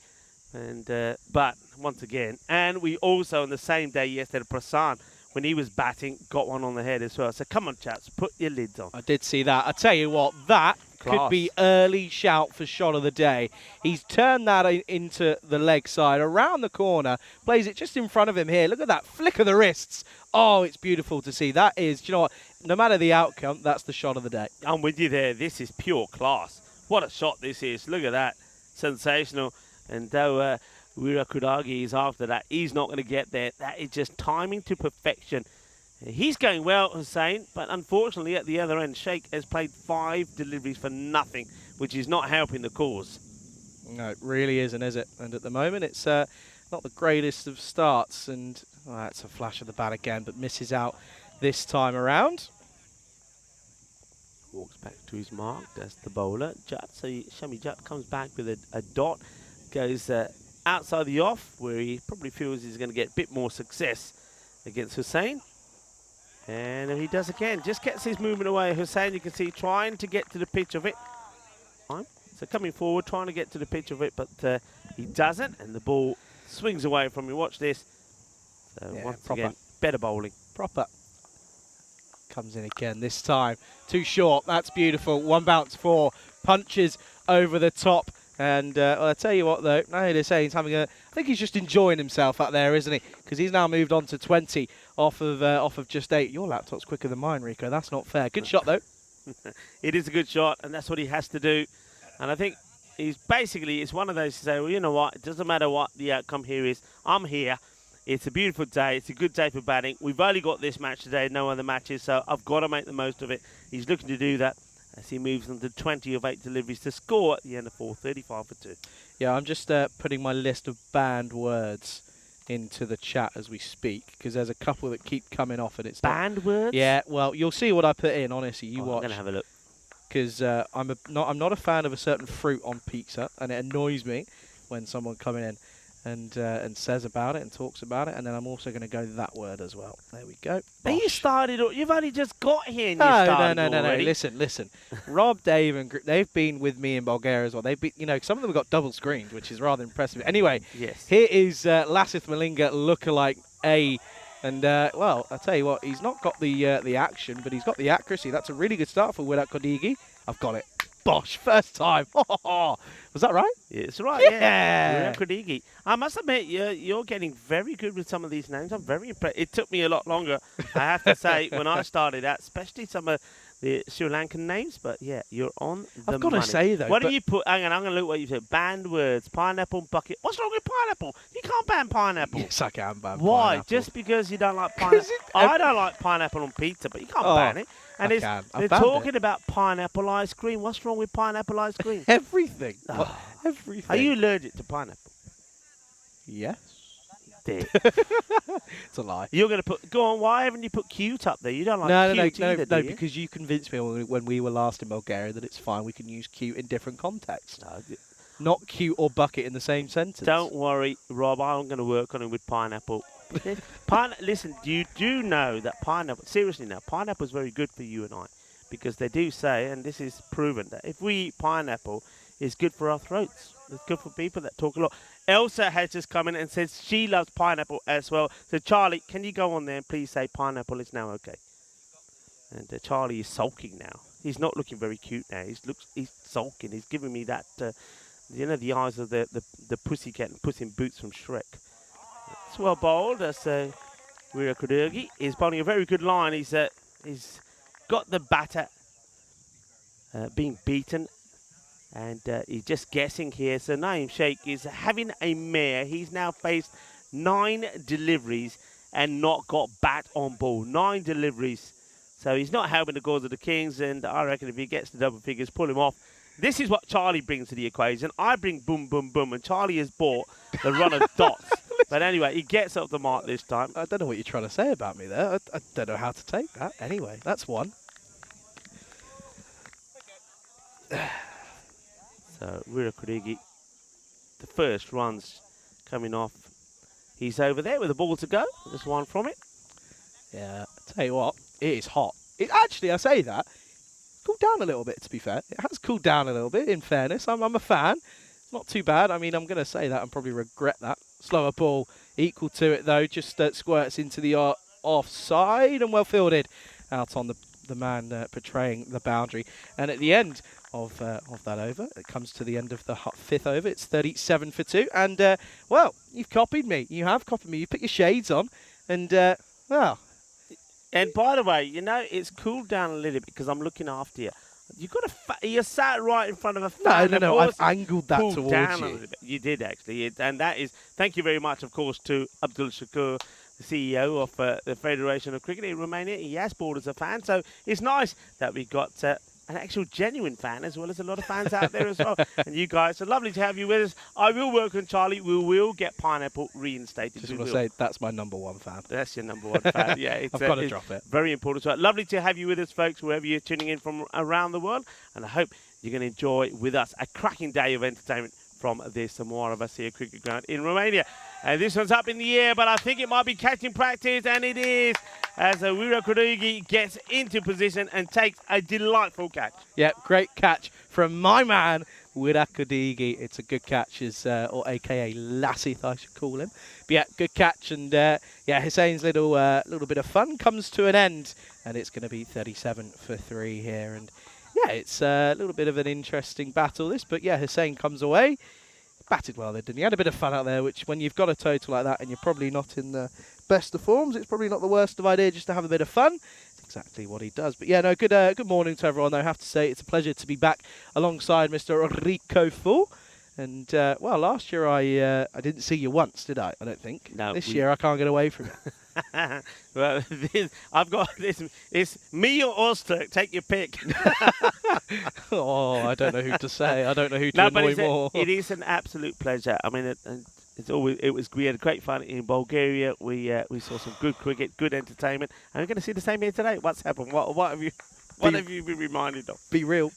And but once again, and we also on the same day yesterday, Prasan, when he was batting, got one on the head as well. So come on, chaps, put your lids on. I did see that. I tell you what, that could be early shout for shot of the day. He's turned that into the leg side, around the corner, plays it just in front of him here. Look at that flick of the wrists. Oh, it's beautiful to see. That is, do you know what? No matter the outcome, that's the shot of the day. I'm with you there. This is pure class. What a shot this is. Look at that. Sensational. And though Wirakuragi is after that, he's not going to get there. That is just timing to perfection. He's going well, Hussein, but unfortunately at the other end, Sheikh has played 5 deliveries for nothing, which is not helping the cause. No, it really isn't, is it? And at the moment, it's not the greatest of starts. And that's a flash of the bat again, but misses out this time around. Walks back to his mark. That's the bowler. Jat, so Shami Jat comes back with a dot. Goes outside the off, where he probably feels he's going to get a bit more success against Hussein. And he does again. Just gets his movement away. Hussein, you can see, trying to get to the pitch of it. So coming forward, trying to get to the pitch of it, but he doesn't. And the ball swings away from him. Watch this. So yeah, once proper. again, better bowling. Proper. Comes in again this time. Too short. That's beautiful. 1 bounce 4. Punches over the top. And well, I'll tell you what, though, now to say he's having I think he's just enjoying himself out there, isn't he? Because he's now moved on to 20 off of just 8. Your laptop's quicker than mine, Rico. That's not fair. Good shot, though. It is a good shot, and that's what he has to do. And I think it's one of those to say, well, you know what? It doesn't matter what the outcome here is. I'm here. It's a beautiful day. It's a good day for batting. We've only got this match today, no other matches, so I've got to make the most of it. He's looking to do that as he moves on to 20 of 8 deliveries to score at the end of 4, 35 for 2. Yeah, I'm just putting my list of banned words into the chat as we speak, because there's a couple that keep coming off, and it's banned words. Yeah, well, you'll see what I put in. Honestly, you watch. I'm gonna have a look. Because I'm not a fan of a certain fruit on pizza, and it annoys me when someone coming in and says about it and talks about it, and then I'm also going to go that word as well. There we go. Are you started? You've only just got here. And No. Listen. Rob, Dave, and they've been with me in Bulgaria as well. They've been, some of them have got double screened, which is rather impressive. Anyway, yes. Here is Lasith Malinga lookalike A. And, well, I'll tell you what, he's not got the action, but he's got the accuracy. That's a really good start for Wirat Kodigi. I've got it. Bosh, first time. Was that right? Yeah, it's right, yeah. Wirat Kodigi. I must admit, you're getting very good with some of these names. I'm very impressed. It took me a lot longer, I have to say, when I started out, especially some of the Sri Lankan names, but yeah, you're on the I've got to say, though. What do you put? Hang on, I'm going to look what you said. Banned words, pineapple bucket. What's wrong with pineapple? You can't ban pineapple. Yes, I can ban Why? pineapple. Just because you don't like pineapple? I don't like pineapple on pizza, but you can't ban it. And they're talking about pineapple ice cream. What's wrong with pineapple ice cream? Everything. Everything. Are you allergic to pineapple? Yes. It's a lie. You're going to put... Go on, why haven't you put cute up there? You don't like cute either, do you? Because you convinced me when we were last in Bulgaria that it's fine. We can use cute in different contexts. Not cute or bucket in the same sentence. Don't worry, Rob. I'm going to work on it with pineapple. Listen, you do know that pineapple... Seriously now, pineapple is very good for you and I. Because they do say, and this is proven, that if we eat pineapple, it's good for our throats. It's good for people that talk a lot. Elsa has just come in and says she loves pineapple as well. So, Charlie, can you go on there and please say pineapple is now okay? And Charlie is sulking now. He's not looking very cute now. He's sulking. He's giving me that, the eyes of the pussycat and Puss in Boots from Shrek. It's well bowled. That's Wirat Kodigi. He's bowling a very good line. He's got the batter being beaten. And he's just guessing here. So Naeem Sheikh is having a mare. He's now faced 9 deliveries and not got bat on ball. 9 deliveries. So he's not helping the cause of the Kings. And I reckon if he gets the double figures, pull him off. This is what Charlie brings to the equation. I bring boom, boom, boom. And Charlie has bought the run of dots. But anyway, he gets up the mark this time. I don't know what you're trying to say about me there. I don't know how to take that. Anyway, that's one. So Wirat Kodigi, the first runs coming off He's over there with the ball to go. Just one from it. Yeah, tell you what, it is hot. It actually, I say that, cooled down a little bit, to be fair. It has cooled down a little bit, in fairness. I'm a fan. It's not too bad. I mean, I'm going to say that and probably regret that. Slower ball, equal to it, though. Just squirts into the offside and well fielded out on the man portraying the boundary. And at the end of that over, it comes to the end of the fifth over. It's 37 for 2. And, well, you've copied me. You have copied me. You put your shades on. And, well... And by the way, you know, it's cooled down a little bit because I'm looking after you. You're sat right in front of a fan. No. I've angled that towards down you. A little bit. You did, actually. And that is, thank you very much, of course, to Abdul Shakur, the CEO of the Federation of Cricket in Romania. He has bought us a fan. So it's nice that we've got an actual genuine fan, as well as a lot of fans out there as well. And you guys, it's lovely to have you with us. I will work on Charlie. We will get Pineapple reinstated. Just want to say, that's my #1 fan. That's your #1 fan. Yeah, I've got to drop it. Very important. So lovely to have you with us, folks, wherever you're tuning in from around the world. And I hope you're going to enjoy with us a cracking day of entertainment from the Samoa Vasia Cricket Ground in Romania. And this one's up in the air, but I think it might be catching practice, and it is, as Wira Kudugi gets into position and takes a delightful catch. Yeah, great catch from my man, Wira Kudugi. It's a good catch, or a.k.a. Lassith, I should call him. But yeah, good catch, and yeah, Hussein's little bit of fun comes to an end, and it's going to be 37 for 3 here. And yeah, it's a little bit of an interesting battle, this, but yeah, Hussein comes away. Batted well there, didn't he? Had a bit of fun out there, which when you've got a total like that and you're probably not in the best of forms, it's probably not the worst of idea just to have a bit of fun. It's exactly what he does. But yeah, no, good morning to everyone, though. I have to say it's a pleasure to be back alongside Mr. Rico Full. And, well, last year I didn't see you once, did I? I don't think. No. This year I can't get away from it. Well, I've got this. It's me or Ozturk. Take your pick. Oh, I don't know who to say. I don't know who to annoy more. It is an absolute pleasure. I mean, we had great fun in Bulgaria. We saw some good cricket, good entertainment, and we're going to see the same here today. What's happened? What have you been reminded of? Be real.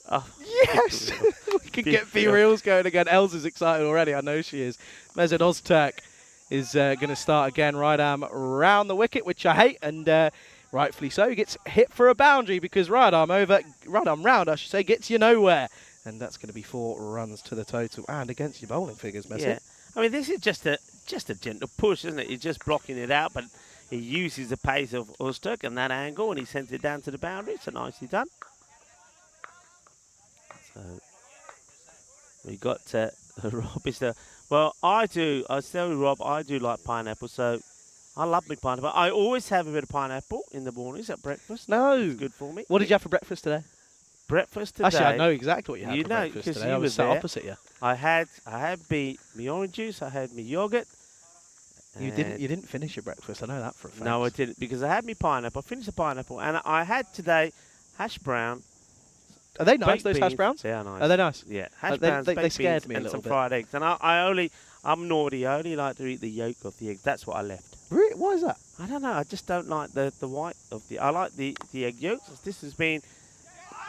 Oh, yes, we can get B-Reels going again. Elsa's excited already. I know she is. Mesut Ozturk is going to start again. Right arm round the wicket, which I hate, and rightfully so. He gets hit for a boundary because right arm round, I should say, gets you nowhere. And that's going to be 4 runs to the total and against your bowling figures, Mesut. Yeah, I mean, this is just a gentle push, isn't it? He's just blocking it out, but he uses the pace of Ozturk and that angle, and he sends it down to the boundary. So nicely done. So we got Rob is the. Well, I was telling Rob, I do like pineapple, so I love my pineapple. I always have a bit of pineapple in the mornings at breakfast. No. It's good for me. What did you have for breakfast today? Breakfast today. Actually, I know exactly what you had for breakfast today. I was sat opposite you. I had me orange juice, I had me yogurt. You didn't finish your breakfast, I know that for a fact. No, I didn't, because I had me pineapple. I finished the pineapple, and I had today hash brown. Are they nice, those beans. hash browns? They are nice. Are they nice? Yeah, hash browns, they scared beans, me a and little some bit. fried eggs. And I'm naughty. I only like to eat the yolk of the egg. That's what I left. Really? Why is that? I don't know. I just don't like the white of the. I like the egg yolks. This has been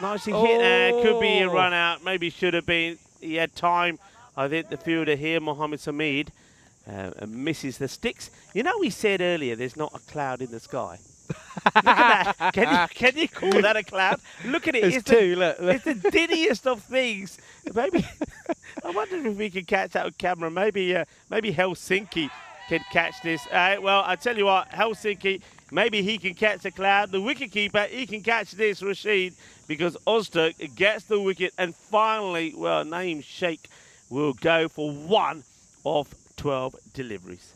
nicely hit. Could be a run out. Maybe should have been. He had time. I think the fielder here, Mohammed Samid, misses the sticks. You know, we said earlier there's not a cloud in the sky. Look at that. Can you call that a cloud? Look at it. It's two. Look. It's the diddiest of things. Maybe I wonder if we can catch that on camera. Maybe Helsinki can catch this. Well, I tell you what, Helsinki, maybe he can catch a cloud. The wicketkeeper, he can catch this, Rashid, because Ozturk gets the wicket, and finally, well, Naeem Sheikh will go for 1 of 12 deliveries.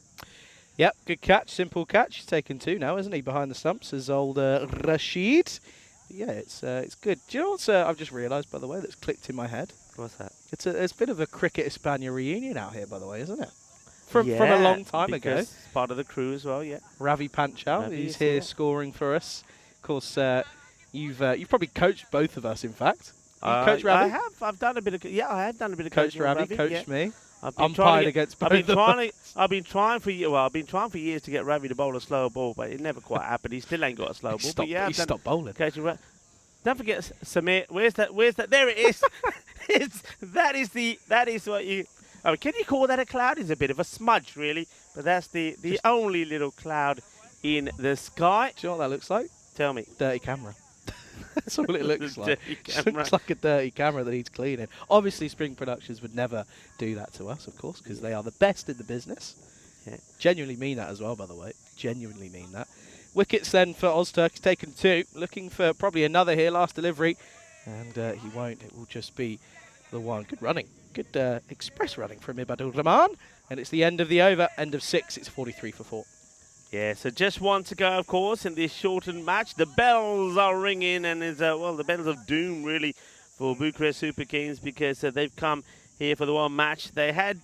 Yep, good catch, simple catch. He's taken 2 now, isn't he, behind the stumps, as old Rashid. Yeah, it's good. Do you know what I've just realised, by the way, that's clicked in my head? What's that? It's a bit of a Cricket Hispania reunion out here, by the way, isn't it? From a long time ago. It's part of the crew as well, yeah. Ravi Panchal, he's here scoring for us. Of course, you've probably coached both of us, in fact. Coach Ravi? I have. I've done a bit of. Yeah, I have done a bit of coaching. Coach Ravi coached me. Umpired against both of us. I've been trying for years to get Ravi to bowl a slower ball, but it never quite happened. He still ain't got a slow ball. He stopped bowling. Don't forget Samir. Where's that? There it is. That is what you. Oh, can you call that a cloud? It's a bit of a smudge, really. But that's the only little cloud in the sky. Do you know what that looks like? Tell me. Dirty camera. That's all it looks like. It looks like a dirty camera that needs cleaning. Obviously, Spring Productions would never do that to us, of course, because they are the best in the business. Yeah. Genuinely mean that as well, by the way. Genuinely mean that. Wickets then for Ozturk. He's taken 2. Looking for probably another here, last delivery. And he won't. It will just be the one. Good running. Good express running from Ibadul Rahman. And it's the end of the over. End of 6. It's 43 for 4. Yeah, so just one to go, of course, in this shortened match. The bells are ringing, and it's, well, the bells of doom, really, for Bucharest Super Kings, because they've come here for the one match. They had,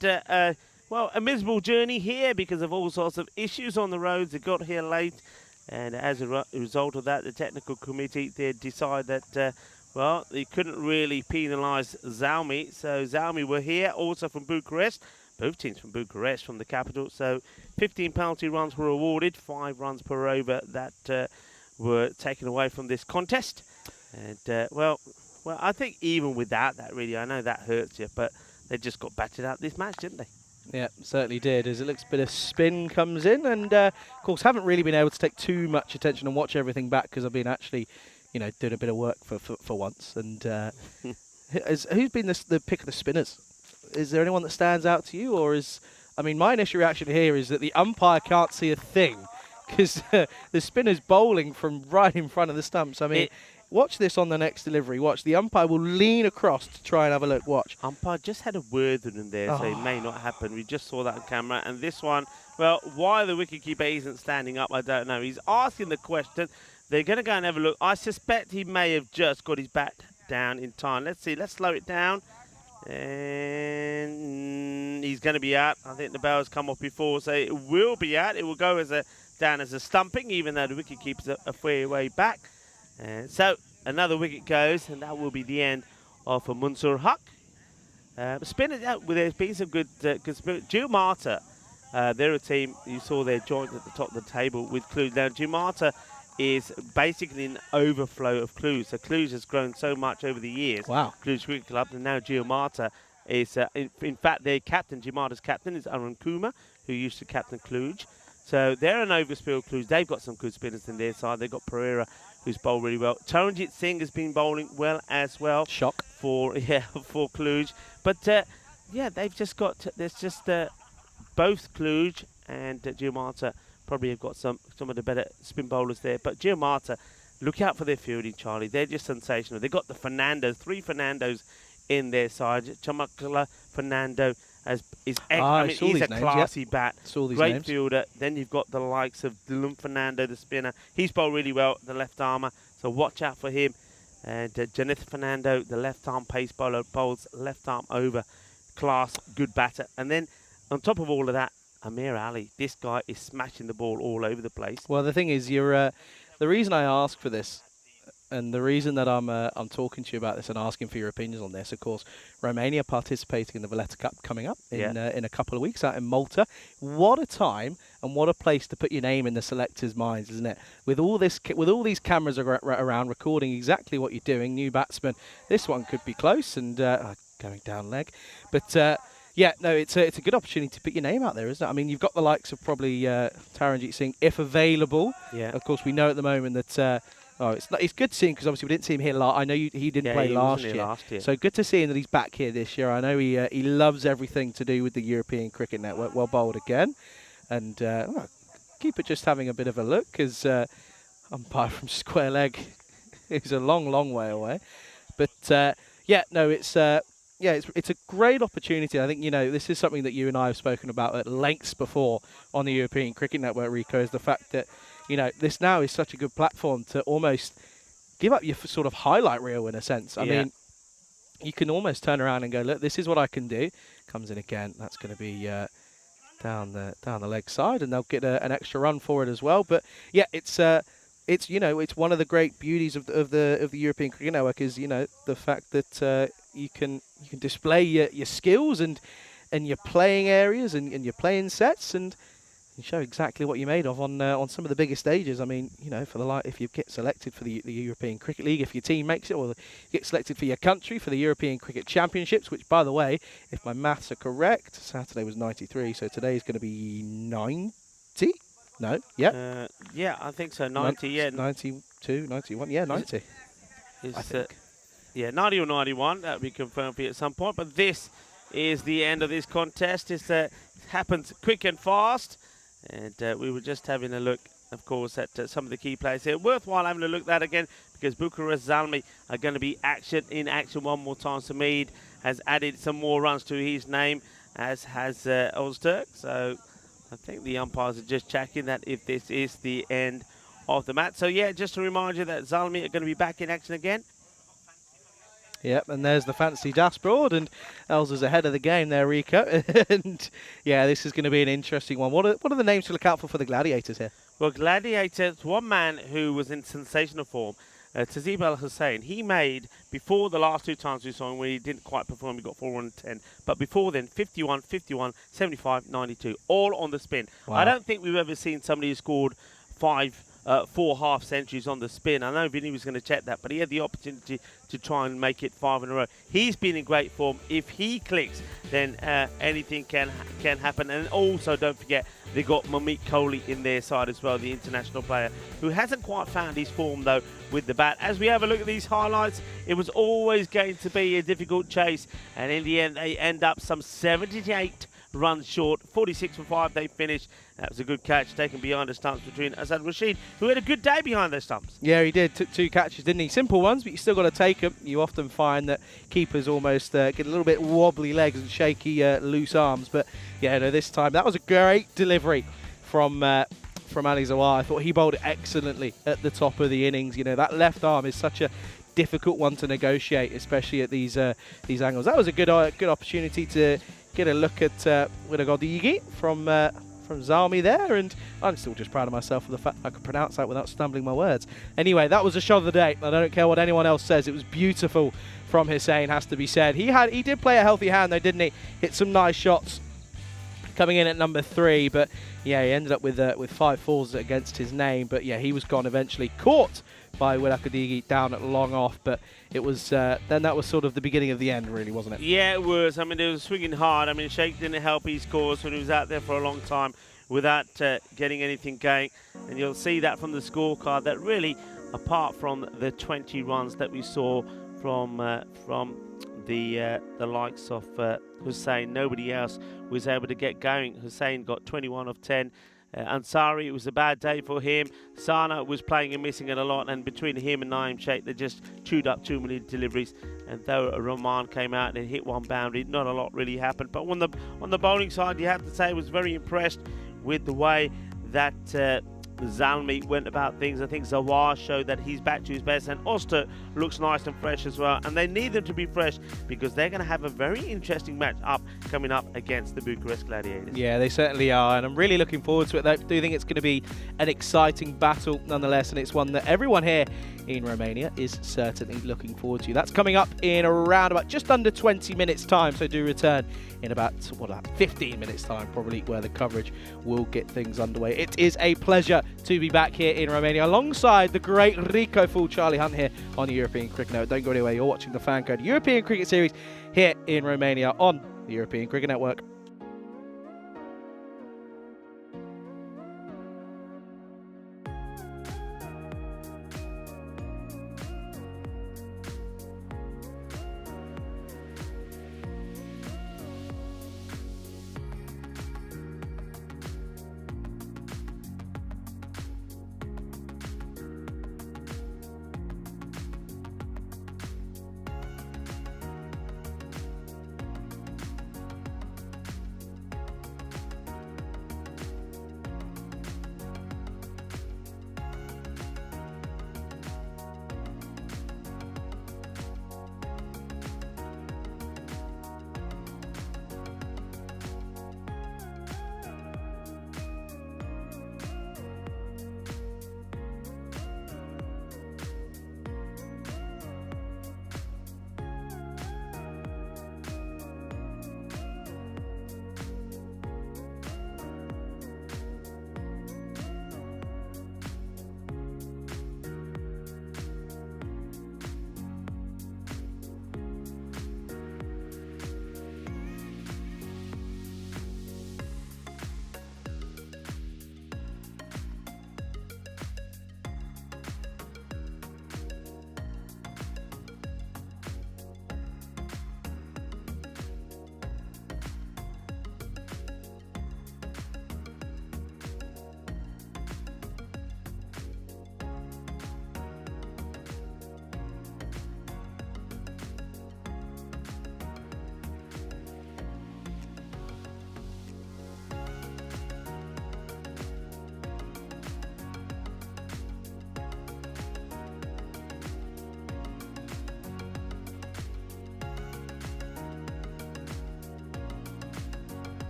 well, a miserable journey here because of all sorts of issues on the roads. They got here late, and as a result of that, the technical committee did decide that, well, they couldn't really penalise Zalmi. So Zalmi were here, also from Bucharest. Both teams from Bucharest, from the capital. So 15 penalty runs were awarded, 5 runs per over that were taken away from this contest. And, well, I think even without that, really, I know that hurts you, but they just got battered out this match, didn't they? Yeah, certainly did. As it looks, a bit of spin comes in, and of course, haven't really been able to take too much attention and watch everything back because I've been actually, you know, doing a bit of work for once. And who's been the pick of the spinners? Is there anyone that stands out to you, or is... I mean, my initial reaction here is that the umpire can't see a thing because the spinner's bowling from right in front of the stumps. I mean, watch this on the next delivery. Watch. The umpire will lean across to try and have a look. Watch. Umpire just had a word with him there, so it may not happen. We just saw that on camera. And this one, well, why the wicketkeeper isn't standing up, I don't know. He's asking the question. They're going to go and have a look. I suspect he may have just got his bat down in time. Let's see. Let's slow it down. And he's going to be out. I think the bell's come off before, so it will be out. It will go as down as a stumping, even though the wicket keeps a fair way back. And so another wicket goes, and that will be the end of Munsur Haq. Spinning out, there's been some good spirit. Giumata, they're a team you saw they're joined at the top of the table with Cluj. Now Giumata is basically an overflow of Cluj. So Cluj has grown so much over the years. Wow. Cluj Cricket Club, and now Giumata is, in fact, their captain, Giumata's captain, is Arun Kumar, who used to captain Cluj. So they're an overspill Cluj. They've got some good spinners in their side. They've got Pereira, who's bowled really well. Taranjit Singh has been bowling well as well. Shock. For Cluj. But, yeah, they've just got, there's just both Cluj and Giumata probably have got some of the better spin bowlers there. But Giumata, look out for their fielding, Charlie. They're just sensational. They've got the Fernandos, 3 Fernandos in their side. Chamakala Fernando he's a classy bat. Great fielder. Then you've got the likes of Dylan Fernando, the spinner. He's bowled really well, the left armour. So watch out for him. And Janith Fernando, the left arm pace bowler, bowls left arm over. Class, good batter. And then on top of all of that, Amir Ali, this guy is smashing the ball all over the place. Well, the thing is, you're the reason I ask for this, and the reason that I'm talking to you about this and asking for your opinions on this, of course, Romania participating in the Valletta Cup coming up in a couple of weeks out in Malta. What a time and what a place to put your name in the selectors' minds, isn't it? With all these cameras around recording exactly what you're doing, new batsman. This one could be close and going down leg, but. Yeah, no, it's a good opportunity to put your name out there, isn't it? I mean, you've got the likes of probably Taranjit Singh, if available. Yeah. Of course, we know at the moment that it's good to see him because obviously we didn't see him here. I know he didn't play last year. So good to see him that he's back here this year. I know he loves everything to do with the European Cricket Network. Well bowled again, and keep it just having a bit of a look because umpire from square leg is a long way away. But yeah, no, it's. Yeah, it's a great opportunity. I think, you know, this is something that you and I have spoken about at lengths before on the European Cricket Network, Rico, is the fact that, you know, this now is such a good platform to almost give up your sort of highlight reel in a sense. I mean, you can almost turn around and go, look, this is what I can do. Comes in again. That's going to be down the leg side, and they'll get an extra run for it as well. But yeah, it's you know, it's one of the great beauties of the European Cricket Network is, you know, the fact that you can display your skills and your playing areas and your playing sets, and You show exactly what you're made of on some of the biggest stages. I mean, you know, if you get selected for the European Cricket League, if your team makes it, or you get selected for your country for the European Cricket Championships, which, by the way, if my maths are correct, Saturday was 93, so today is going to be 90? No? Yeah? Yeah, I think so. 90, yeah. 92, 91, yeah, 90. I think. Yeah, 90 or 91, that'll be confirmed for you at some point. But this is the end of this contest. It happens quick and fast. And we were just having a look, of course, at some of the key players here. Worthwhile having a look at that again, because Bucharest Zalmi are going to be in action one more time. Samid has added some more runs to his name, as has Ozturk. So I think the umpires are just checking that if this is the end of the match. So yeah, just to remind you that Zalmi are going to be back in action again. Yep, and there's the fancy dashboard, and Elsa's ahead of the game there, Rico. And yeah, this is going to be an interesting one. What are the names to look out for the Gladiators here? Well, Gladiators, one man who was in sensational form, Tazib Al Hussein, he made, before the last two times we saw him, where he didn't quite perform, he got 410. But before then, 51, 51, 75, 92, all on the spin. Wow. I don't think we've ever seen somebody who scored 4 half centuries on the spin. I know Vinny was going to check that, but he had the opportunity to try and make it 5 in a row. He's been in great form. If he clicks, then anything can happen. And also, don't forget, they got Mamik Kohli in their side as well, the international player, who hasn't quite found his form, though, with the bat. As we have a look at these highlights, it was always going to be a difficult chase. And in the end, they end up some 78 runs short. 46 for 5 they finished. That was a good catch taken behind the stumps between Azad Rashid, who had a good day behind those stumps. Yeah, he did. Took 2 catches, didn't he? Simple ones, but you still got to take them. You often find that keepers almost get a little bit wobbly legs and shaky loose arms. But yeah, no, this time that was a great delivery from Ali Zawar. I thought he bowled it excellently at the top of the innings. You know, that left arm is such a difficult one to negotiate, especially at these angles. That was a good opportunity to get a look at Widagodigi from Zalmi there, and I'm still just proud of myself for the fact I could pronounce that without stumbling my words. Anyway, that was a shot of the day. I don't care what anyone else says. It was beautiful from Hussein, has to be said. He did play a healthy hand though, didn't he? Hit some nice shots coming in at number 3, but yeah, he ended up with 5 falls against his name. But yeah, he was gone eventually, caught by Widagodigi down at long off. But it was then that was sort of the beginning of the end, really, wasn't it? Yeah, it was. I mean, it was swinging hard. I mean, Sheikh didn't help his cause when he was out there for a long time without getting anything going. And you'll see that from the scorecard, that really, apart from the 20 runs that we saw from the likes of Hussein, nobody else was able to get going. Hussein got 21 of 10. Ansari, it was a bad day for him. Sana was playing and missing it a lot, and between him and Naeem Sheikh, they just chewed up too many deliveries. And though Rahman came out and hit 1 boundary, not a lot really happened. But on the bowling side, you have to say I was very impressed with the way that Zalmi went about things. I think Zawar showed that he's back to his best, and Oster looks nice and fresh as well. And they need them to be fresh because they're going to have a very interesting match coming up against the Bucharest Gladiators. Yeah, they certainly are, and I'm really looking forward to it. I do think it's going to be an exciting battle nonetheless, and it's one that everyone here in Romania is certainly looking forward to. That's coming up in around about just under 20 minutes time, so do return in about 15 minutes time probably, where the coverage will get things underway. It is a pleasure to be back here in Romania alongside the great Rico Fool, Charlie Hunt here on the European Cricket Network. Don't go anywhere, you're watching the FanCode European Cricket Series here in Romania on the European Cricket Network.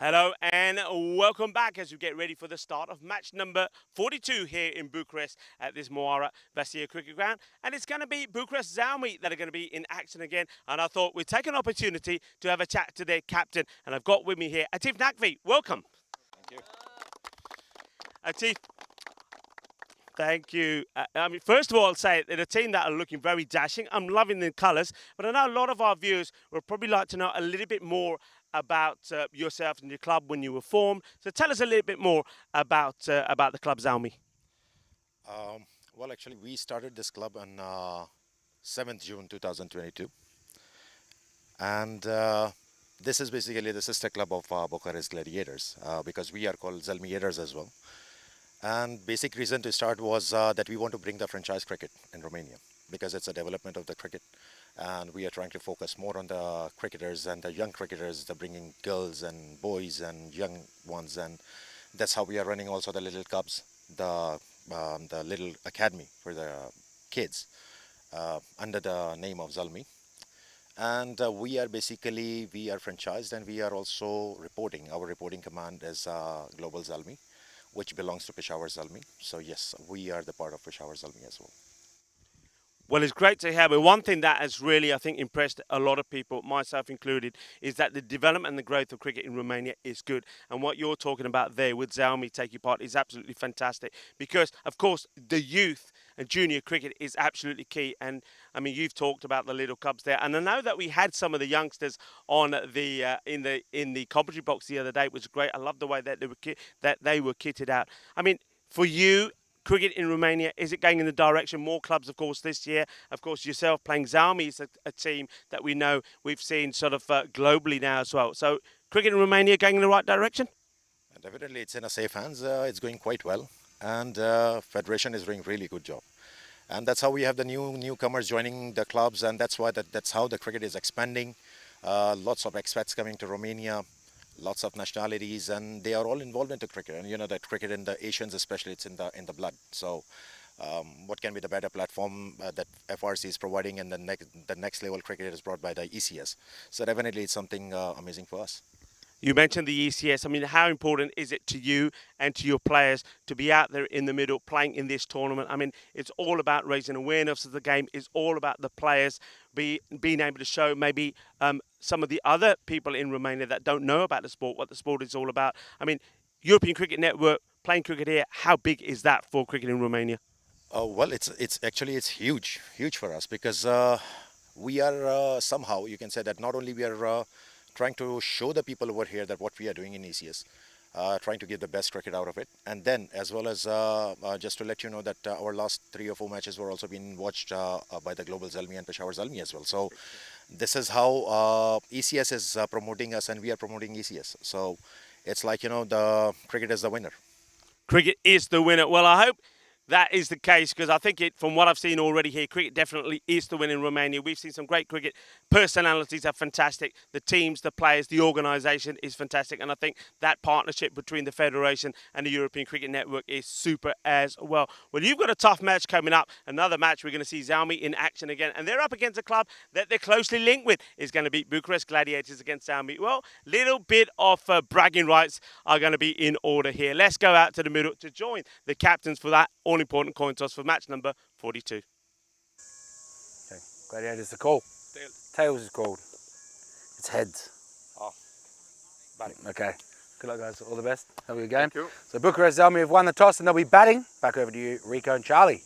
Hello and welcome back as we get ready for the start of match number 42 here in Bucharest at this Moara Vasia cricket ground. And it's going to be Bucharest Zalmi that are going to be in action again. And I thought we'd take an opportunity to have a chat to their captain. And I've got with me here Atif Nakvi. Welcome. Thank you. Atif, thank you. I mean, first of all, I'll say they're a team that are looking very dashing. I'm loving the colours. But I know a lot of our viewers would probably like to know a little bit more about yourself and your club when you were formed. So tell us a little bit more about the club Zalmi. Well, actually, we started this club on 7th June 2022. And this is basically the sister club of Bucharest Gladiators because we are called Zalmiators as well. And basic reason to start was that we want to bring the franchise cricket in Romania because it's a development of the cricket. And we are trying to focus more on the cricketers and the young cricketers, the bringing girls and boys and young ones. And that's how we are running also the little cubs, the little academy for the kids under the name of Zalmi. And we are franchised and we are also reporting. Our reporting command is Global Zalmi, which belongs to Peshawar Zalmi. So yes, we are the part of Peshawar Zalmi as well. Well, it's great to have it. One thing that has really, I think, impressed a lot of people, myself included, is that the development and the growth of cricket in Romania is good. And what you're talking about there with Zalmi taking part is absolutely fantastic. Because, of course, the youth and junior cricket is absolutely key. And, I mean, you've talked about the little cubs there. And I know that we had some of the youngsters on the in the commentary box the other day. It was great. I love the way that they were kitted out. I mean, for you, cricket in Romania, is it going in the direction? More clubs, of course, this year. Of course, yourself playing Zalmi is a team that we know we've seen sort of globally now as well. So cricket in Romania going in the right direction? Definitely, it's in a safe hands. It's going quite well. And Federation is doing a really good job. And that's how we have the newcomers joining the clubs. And that's how the cricket is expanding. Lots of expats coming to Romania. Lots of nationalities, and they are all involved into cricket. And you know that cricket in the Asians, especially, it's in the blood. So, what can be the better platform that FRC is providing, and the next level cricket is brought by the ECS. So definitely, it's something amazing for us. You mentioned the ECS. I mean, how important is it to you and to your players to be out there in the middle playing in this tournament? I mean, it's all about raising awareness of the game. It's all about the players being able to show maybe some of the other people in Romania that don't know about the sport, what the sport is all about. I mean, European Cricket Network, playing cricket here, how big is that for cricket in Romania? Well, it's huge for us because we are somehow, you can say that not only we are trying to show the people over here that what we are doing in ECS, trying to get the best cricket out of it. And then, as well as just to let you know that our last 3 or 4 matches were also being watched by the Global Zalmi and Peshawar Zalmi as well. So this is how ECS is promoting us and we are promoting ECS. So it's like, you know, the cricket is the winner. Cricket is the winner. Well, I hope that is the case because I think from what I've seen already here, cricket definitely is the win in Romania. We've seen some great cricket. Personalities are fantastic. The teams, the players, the organisation is fantastic. And I think that partnership between the Federation and the European Cricket Network is super as well. Well, you've got a tough match coming up. Another match we're going to see Zalmi in action again. And they're up against a club that they're closely linked with. Is going to be Bucharest Gladiators against Zalmi. Well, little bit of bragging rights are going to be in order here. Let's go out to the middle to join the captains for that all-important coin toss for match number 42. Okay. Gladiators are called. Tails is called. It's heads. Oh, batting. Okay. Good luck, guys. All the best. Have a good game. Thank you. So Bucharest Zalmi have won the toss and they'll be batting. Back over to you, Rico and Charlie.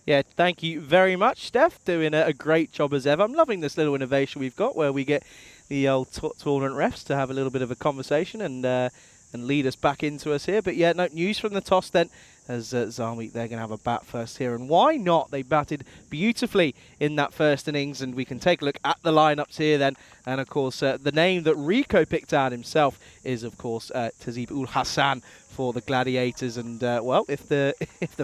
Yeah, thank you very much, Steph. Doing a great job as ever. I'm loving this little innovation we've got where we get the old tournament refs to have a little bit of a conversation and lead us back into us here. But yeah, no news from the toss then, as Zalmi, they're going to have a bat first here. And why not? They batted beautifully in that first innings, and we can take a look at the lineups here then. And of course, the name that Rico picked out himself is, of course, Tazib ul Hassan for the Gladiators. And well, if the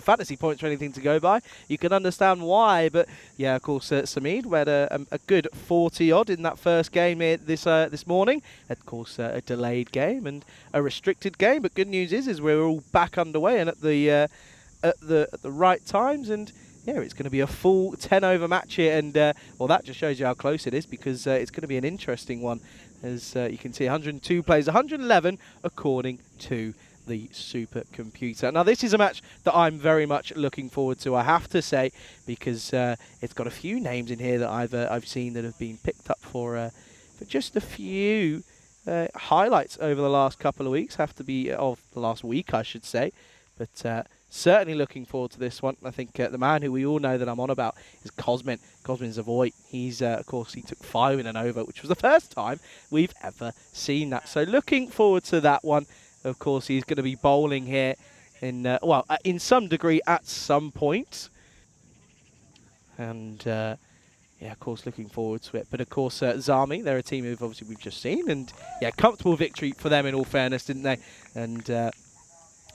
fantasy points are anything to go by, you can understand why. But yeah, of course, Samid, we had a good 40 odd in that first game here this morning. Of course, a delayed game and a restricted game. But good news is we're all back underway and at the right times. And yeah, it's going to be a full 10 over match here, and well, that just shows you how close it is because it's going to be an interesting one As you can see, 102 plays, 111 according to the supercomputer. Now, this is a match that I'm very much looking forward to, I have to say, because it's got a few names in here that I've seen that have been picked up for just a few highlights over the last couple of weeks. Have to be of the last week, I should say. But certainly looking forward to this one. I think the man who we all know that I'm on about is Cosmin Zavoy. He's, of course, he took 5 in an over, which was the first time we've ever seen that. So looking forward to that one. Of course, he's going to be bowling here in, well, in some degree at some point. And, yeah, of course, looking forward to it. But, of course, Zami, they're a team who obviously we've just seen. And, yeah, comfortable victory for them in all fairness, didn't they? And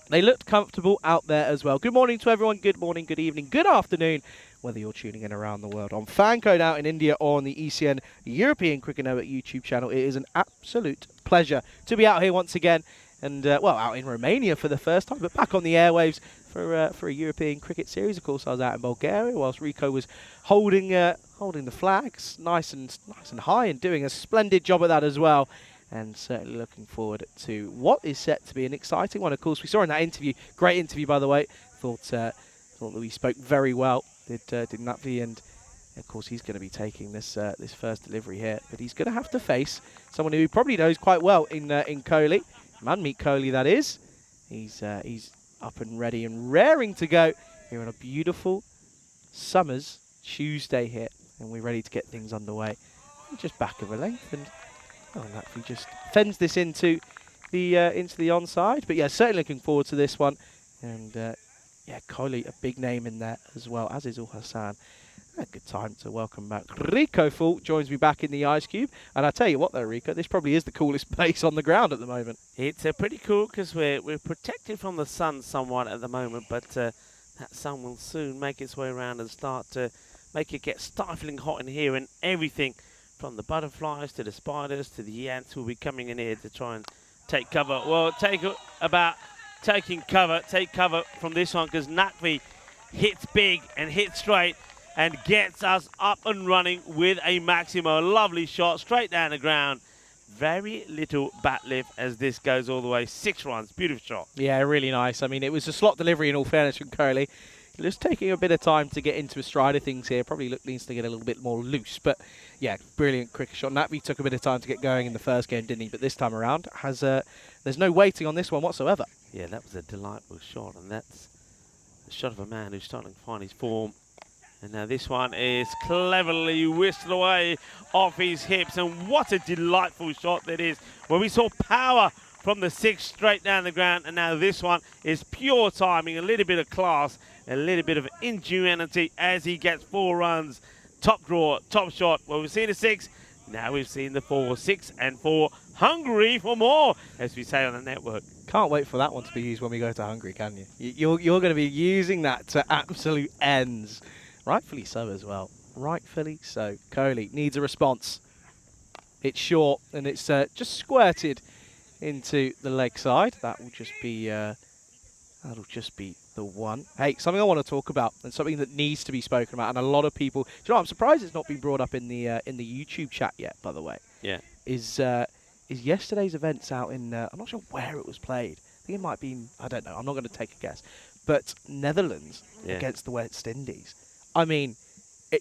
they looked comfortable out there as well. Good morning to everyone. Good morning, good evening, good afternoon, whether you're tuning in around the world on FanCode out in India or on the ECN European Cricket Network YouTube channel. It is an absolute pleasure to be out here once again. And, well, out in Romania for the first time, but back on the airwaves for a European cricket series. Of course, I was out in Bulgaria whilst Rico was holding the flags nice and high and doing a splendid job at that as well. And certainly looking forward to what is set to be an exciting one. Of course, we saw in that interview, great interview by the way. Thought that we spoke very well. Did Natvi, and of course he's going to be taking this this first delivery here. But he's going to have to face someone who he probably knows quite well in Kohli. Manmeet Kohli, that is. He's up and ready and raring to go here on a beautiful summer's Tuesday here, and we're ready to get things underway. Just back of a length, and Natvi just fends this into the onside. But yeah, certainly looking forward to this one. And yeah, Kohli, a big name in there as well, as is Ul Hassan. A good time to welcome back Rico Full, joins me back in the Ice Cube. And I tell you what though, Rico, this probably is the coolest place on the ground at the moment. It's pretty cool because we're protected from the sun somewhat at the moment, but that sun will soon make its way around and start to make it get stifling hot in here, and everything from the butterflies to the spiders to the ants will be coming in here to try and take cover. Well, take cover from this one, because Natvi hits big and hits straight and gets us up and running with a Maximo. Lovely shot straight down the ground. Very little bat lift as this goes all the way. 6 runs. Beautiful shot. Yeah, really nice. I mean, it was a slot delivery in all fairness from Kohli. Just taking a bit of time to get into a stride of things here. Probably needs to get a little bit more loose. But yeah, brilliant cricket shot. Natvi took a bit of time to get going in the first game, didn't he? But this time around, there's no waiting on this one whatsoever. Yeah, that was a delightful shot. And that's a shot of a man who's starting to find his form. And now this one is cleverly whisked away off his hips. And what a delightful shot that is. Well, we saw power from the 6 straight down the ground. And now this one is pure timing, a little bit of class, a little bit of ingenuity as he gets 4 runs. Top draw, top shot. Well, we've seen the 6. Now we've seen the 4. 6 and 4. Hungry for more, as we say on the network. Can't wait for that one to be used when we go to Hungary, can you? You're going to be using that to absolute ends. Rightfully so as well. Rightfully so. Kohli needs a response. It's short and it's just squirted into the leg side. That will just be that'll just be the one. Hey, something I want to talk about, and something that needs to be spoken about, and a lot of people. Do you know, I'm surprised it's not been brought up in the YouTube chat yet. By the way, yeah, is yesterday's events out in? I'm not sure where it was played. I think it might be. I don't know. I'm not going to take a guess. But Netherlands against the West Indies. I mean,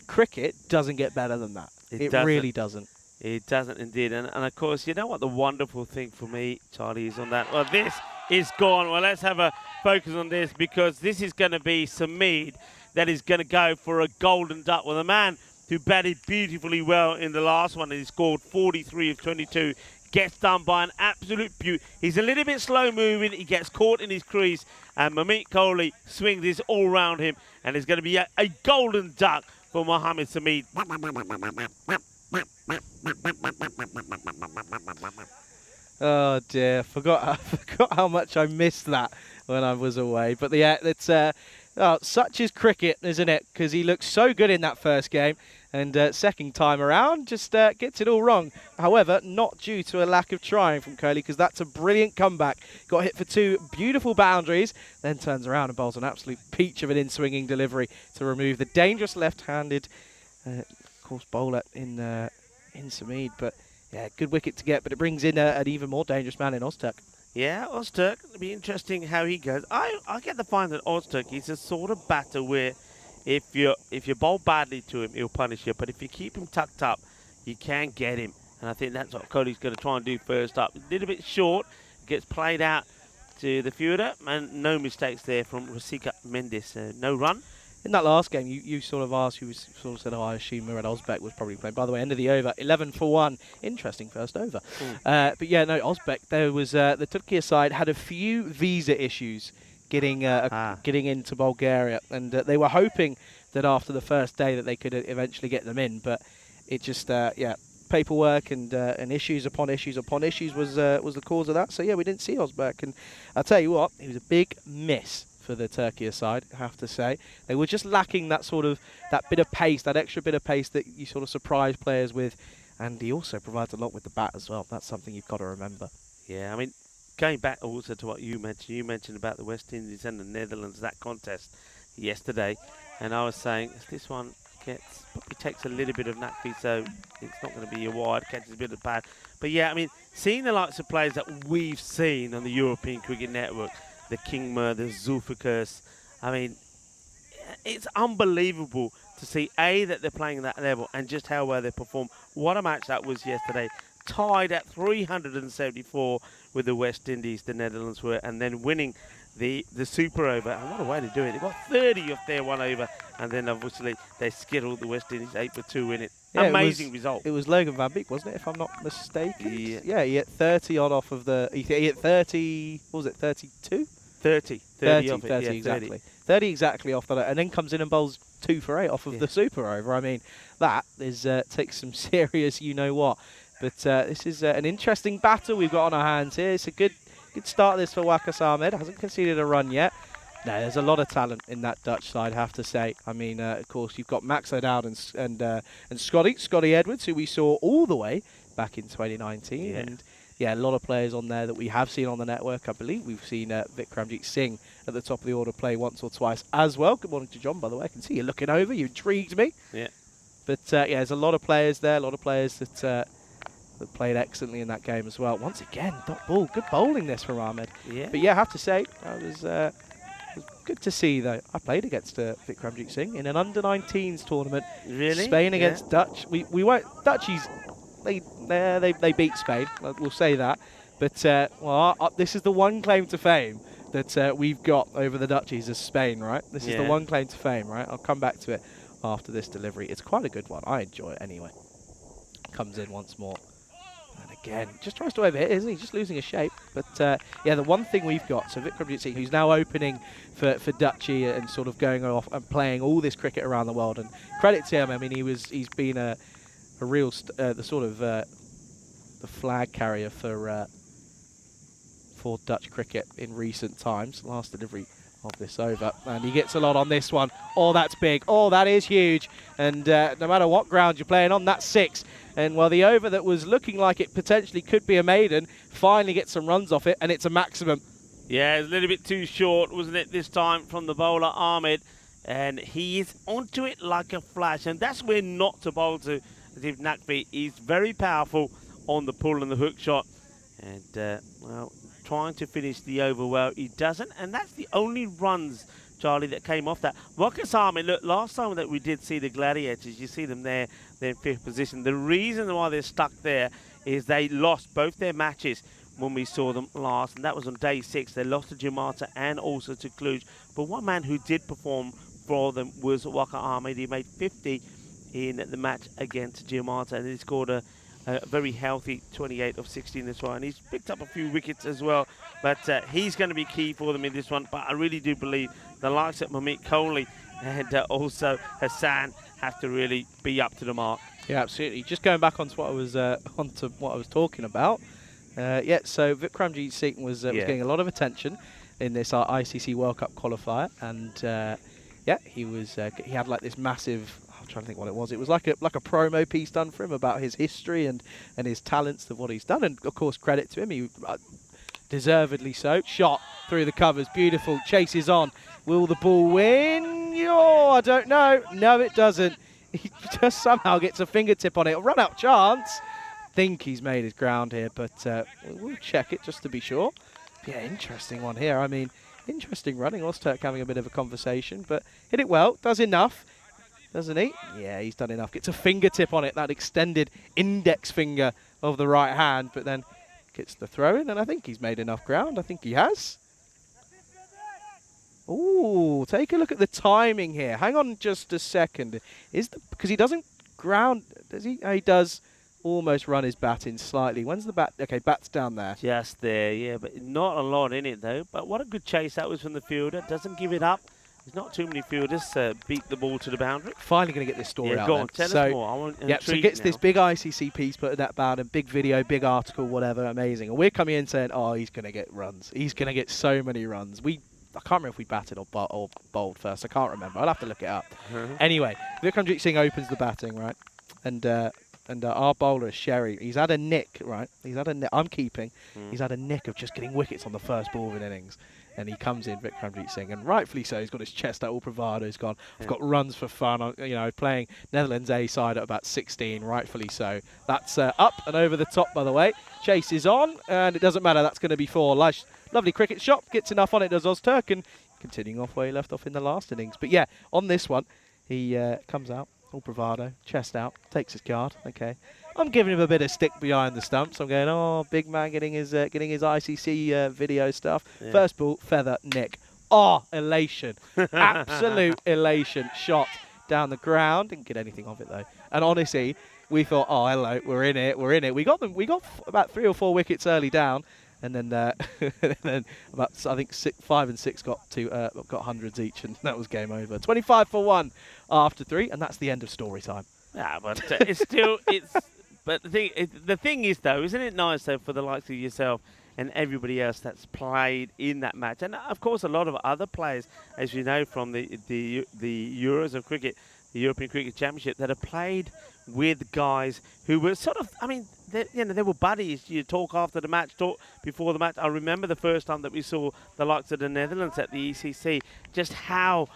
cricket doesn't get better than that. It really doesn't. It doesn't indeed. And of course, you know what the wonderful thing for me, Charlie, is on that? Well, this is gone. Well, let's have a focus on this, because this is going to be Sameed that is going to go for a golden duck. Well, the man who batted beautifully well in the last one and he scored 43 of 22 gets done by an absolute beaut. He's a little bit slow moving. He gets caught in his crease, and Manmeet Kohli swings this all round him, and it's going to be a golden duck for Mohammed Sameed. Oh dear, forgot how much I missed that when I was away. But yeah, it's such is cricket, isn't it? Because he looked so good in that first game, and second time around just gets it all wrong. However, not due to a lack of trying from Kohli, because that's a brilliant comeback. Got hit for 2 beautiful boundaries, then turns around and bowls an absolute peach of an in-swinging delivery to remove the dangerous left-handed, of course, bowler in Sameed. But Yeah, good wicket to get, but it brings in an even more dangerous man in Ozturk. Yeah, Ozturk. It'll be interesting how he goes. I get the find that Ozturk, he's a sort of batter where if you bowl badly to him, he'll punish you. But if you keep him tucked up, you can get him. And I think that's what Cody's going to try and do first up. A little bit short, gets played out to the fielder, and no mistakes there from Rasika Mendes. No run. In that last game, you sort of asked, you sort of said, oh, I assume Murad Ozbek was probably playing. By the way, end of the over, 11 for 1. Interesting first over. But yeah, no, Ozbek, there was, the Turkey side had a few visa issues getting into Bulgaria. And they were hoping that after the first day that they could eventually get them in. But it just, yeah, paperwork and issues upon issues upon issues was the cause of that. So yeah, we didn't see Ozbek. And I'll tell you what, it was a big miss for the Turkey side, I have to say. They were just lacking that sort of, that bit of pace, that extra bit of pace that you sort of surprise players with. And he also provides a lot with the bat as well. That's something you've got to remember. Yeah, I mean, going back also to what you mentioned about the West Indies and the Netherlands, that contest yesterday. And I was saying, if this one probably takes a little bit of Nakvi, so it's not going to be a wide, catches a bit of pad. But yeah, I mean, seeing the likes of players that we've seen on the European Cricket Network, the Kingmer, the Zulfikers. I mean, it's unbelievable to see, A, that they're playing at that level and just how well they perform. What a match that was yesterday. Tied at 374 with the West Indies, the Netherlands were, and then winning the super over. And what a way to do it. They got 30 off their 1 over, and then obviously they skittled the West Indies 8 for 2 in it. Yeah, amazing result. It was Logan Van Beek, wasn't it, if I'm not mistaken? Yeah, he hit 30 odd off of the... He hit 30... What was it, 32? 30 off it, yeah, exactly. 30. 30 exactly off that, and then comes in and bowls 2 for 8 off of the super over. I mean, that is takes some serious you-know-what. But this is an interesting battle we've got on our hands here. It's a good start this for Wakas Ahmed. Hasn't conceded a run yet. No, there's a lot of talent in that Dutch side, I have to say. I mean, of course, you've got Max O'Dowd and Scotty Edwards, who we saw all the way back in 2019. Yeah. And yeah, a lot of players on there that we have seen on the network. I believe we've seen Vikramjit Singh at the top of the order play once or twice as well. Good morning to John, by the way. I can see you looking over. You intrigued me. Yeah. But yeah, there's a lot of players there, a lot of players that played excellently in that game as well. Once again, dot ball. Good bowling this from Ahmed. Yeah. But yeah, I have to say, it was good to see, though. I played against Vikramjit Singh in an under-19s tournament. Really? Spain against Dutch. We won't... Dutchies, they beat Spain. We'll say that. But, well, this is the one claim to fame that we've got over the Dutchies as Spain, right? This is the one claim to fame, right? I'll come back to it after this delivery. It's quite a good one. I enjoy it anyway. Comes in once more. And again, just tries to overhit, isn't he? Just losing his shape. But, yeah, the one thing we've got, so Vikramjit Singh, who's now opening for Dutchy and sort of going off and playing all this cricket around the world. And credit to him, I mean, he's been a real, the flag carrier for Dutch cricket in recent times. Last delivery of this over, and he gets a lot on this one. Oh, that's big. Oh, that is huge. And no matter what ground you're playing on, that's 6. And well, the over that was looking like it potentially could be a maiden finally gets some runs off it, and it's a maximum. Yeah, it's a little bit too short, wasn't it, this time from the bowler Ahmed, and he is onto it like a flash, and that's where not to bowl to Steve Nakvi. He's very powerful on the pull and the hook shot, and well, trying to finish the over well, he doesn't, and that's the only runs, Charlie, that came off that. Wakas Ahmed, look, last time that we did see the Gladiators, you see them there, they're in 5th position. The reason why they're stuck there is they lost both their matches when we saw them last, and that was on day 6. They lost to Jakarta and also to Cluj. But one man who did perform for them was Wakas Ahmed. He made 50 in the match against Jakarta, and he scored a very healthy 28 of 16 as well, and he's picked up a few wickets as well, but he's going to be key for them in this one. But I really do believe the likes of Mamit Kohli and also Hassan have to really be up to the mark. Yeah, absolutely. Just going back onto what I was talking about. Yeah, so Vikramjit Singh was getting a lot of attention in this ICC World Cup qualifier, and yeah, he had like this massive. I'm trying to think what it was. It was like a promo piece done for him about his history and his talents of what he's done. And of course, credit to him. He deservedly so. Shot through the covers, beautiful. Chases on. Will the ball win? Oh, I don't know. No, it doesn't. He just somehow gets a fingertip on it. A run-out chance. think he's made his ground here, but we'll check it just to be sure. Yeah, interesting one here. I mean, interesting running. Ozturk having a bit of a conversation, but hit it well. Does enough, doesn't he? Yeah, he's done enough. Gets a fingertip on it, that extended index finger of the right hand, but then gets the throw in, and I think he's made enough ground. I think he has. Ooh, take a look at the timing here. Hang on just a second. Because he doesn't ground, does he? He does almost run his bat in slightly. When's the bat? Okay, bat's down there. Just there, yeah, but not a lot in it though. But what a good chase that was from the fielder. Doesn't give it up. There's not too many fielders beat the ball to the boundary. Finally going to get this story out. Go on, tell us more. So gets this big ICC piece put in that bound, big video, big article, whatever, amazing. And we're coming in saying, oh, he's going to get runs. He's going to get so many runs. I can't remember if we batted or bowled first. I can't remember. I'll have to look it up. Anyway, Vikramjit Singh opens the batting, right? And our bowler is Sherry. He's had a nick, right? He's had a nick. I'm keeping. He's had a nick of just getting wickets on the first ball of an innings. And he comes in, Vikramjit Singh, and rightfully so. He's got his chest out, all bravado. He's gone, I've got runs for fun. Playing Netherlands A side at about 16, rightfully so. That's up and over the top, by the way. Chase is on, and it doesn't matter. That's going to be 4. Lovely cricket shot. Gets enough on it, does Ozturk, and continuing off where he left off in the last innings. But yeah, on this one, he comes out, all bravado, chest out, takes his card. Okay. I'm giving him a bit of stick behind the stumps. I'm going, oh, big man getting his ICC video stuff. Yeah. First ball, feather, nick. Oh, elation. Absolute elation. Shot down the ground. Didn't get anything of it, though. And honestly, we thought, oh, hello, we're in it, we're in it. We got about 3 or 4 wickets early down. And then, about, I think 5 and 6 got hundreds each, and that was game over. 25 for 1 after 3, and that's the end of story time. Yeah, but it's still But the thing is, though, isn't it nice, though, for the likes of yourself and everybody else that's played in that match, and of course a lot of other players, as you know, from the Euros of cricket, the European Cricket Championship, that have played with guys who were sort of, I mean, they were buddies. You talk after the match, talk before the match. I remember the first time that we saw the likes of the Netherlands at the ECC, just how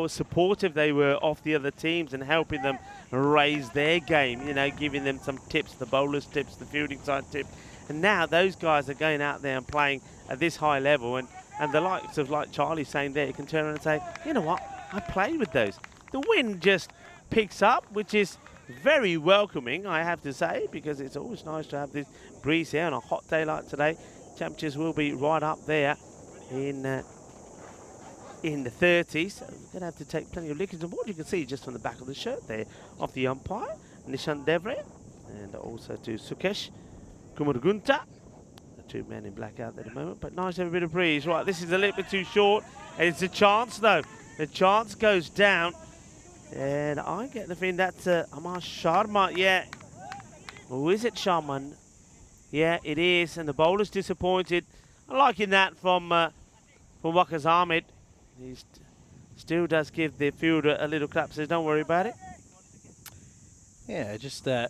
supportive they were of the other teams and helping them raise their game, giving them some tips, the bowlers tips, the fielding side tips. And now those guys are going out there and playing at this high level, and the likes of, like Charlie saying there, you can turn around and say, you know what, I played with those. The wind just picks up, which is very welcoming, I have to say, because it's always nice to have this breeze here on a hot day like today. Temperatures will be right up there in the 30s. So we're going to have to take plenty of liquids. And what you can see just from the back of the shirt there of the umpire, Nishant Devre, and also to Sukesh Kumaragunta, the 2 men in black out there at the moment. But nice to have a bit of breeze. Right, this is a little bit too short. It's a chance, though. The chance goes down. And I get the feeling that's Amar Sharma. Yeah. Or is it Sharman? Yeah, it is. And the bowler's disappointed. I'm liking that from Waqas Ahmed. He still does give the fielder a little clap, says don't worry about it. Yeah, just a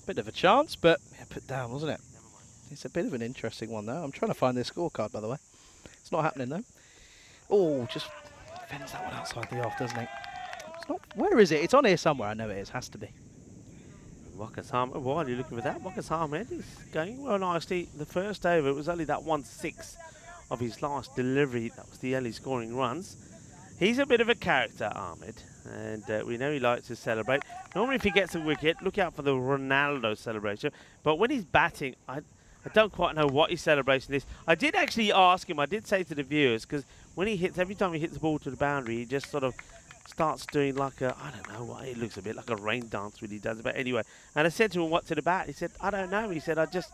bit of a chance, but put down, wasn't it? It's a bit of an interesting one, though. I'm trying to find their scorecard, by the way. It's not happening, though. Oh, just fends that one outside the off, doesn't it? It's not. Where is it? It's on here somewhere. I know it is. Has to be. Waqas Ahmed, why are you looking for that? Waqas Ahmed is going well nicely. The first over, it was only that 1/6 of his last delivery. That was the early scoring runs. He's a bit of a character, Ahmed, and we know he likes to celebrate. Normally if he gets a wicket, look out for the Ronaldo celebration. But when he's batting, I don't quite know what his celebration is. I did actually ask him, I did say to the viewers, because when he hits, every time he hits the ball to the boundary, he just sort of starts doing like a, I don't know what, it looks a bit like a rain dance really does. But anyway, and I said to him, what's it about? He said, I don't know. He said, I just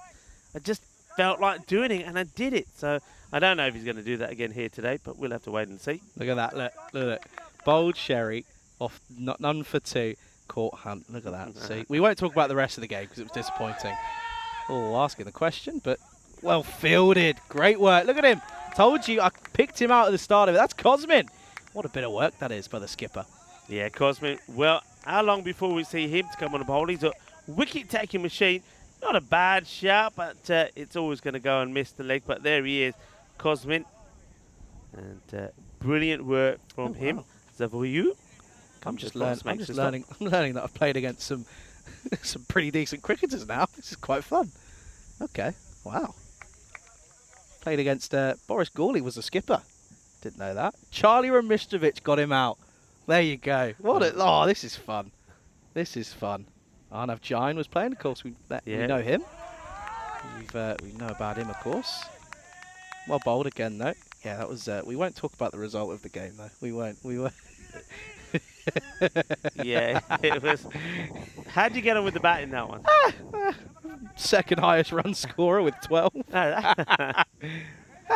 felt like doing it, and I did it. So I don't know if he's going to do that again here today, but we'll have to wait and see. Look at that. Look. Bowled Sherry off none for 2. Caught Hunt. Look at that. See, we won't talk about the rest of the game because it was disappointing. Oh, asking the question, but well fielded. Great work. Look at him. Told you I picked him out at the start of it. That's Cosmin. What a bit of work that is by the skipper. Yeah, Cosmin. Well, how long before we see him to come on the bowl? He's a wicket-taking machine. Not a bad shot, but it's always going to go and miss the leg. But there he is, Cosmin. And brilliant work from him. Wow. Zavoyu. I'm just learning that I've played against some some pretty decent cricketers now. This is quite fun. Okay, wow. Played against Boris Gawley was the skipper. Didn't know that. Charlie Ramistovic got him out. There you go. Oh, this is fun. This is fun. Arnav Jain was playing. Of course, we know him. We know about him, of course. Well bowled again, though. Yeah, that was. We won't talk about the result of the game, though. We won't. Yeah, it was. How'd you get on with the bat in that one? Second highest run scorer with 12. I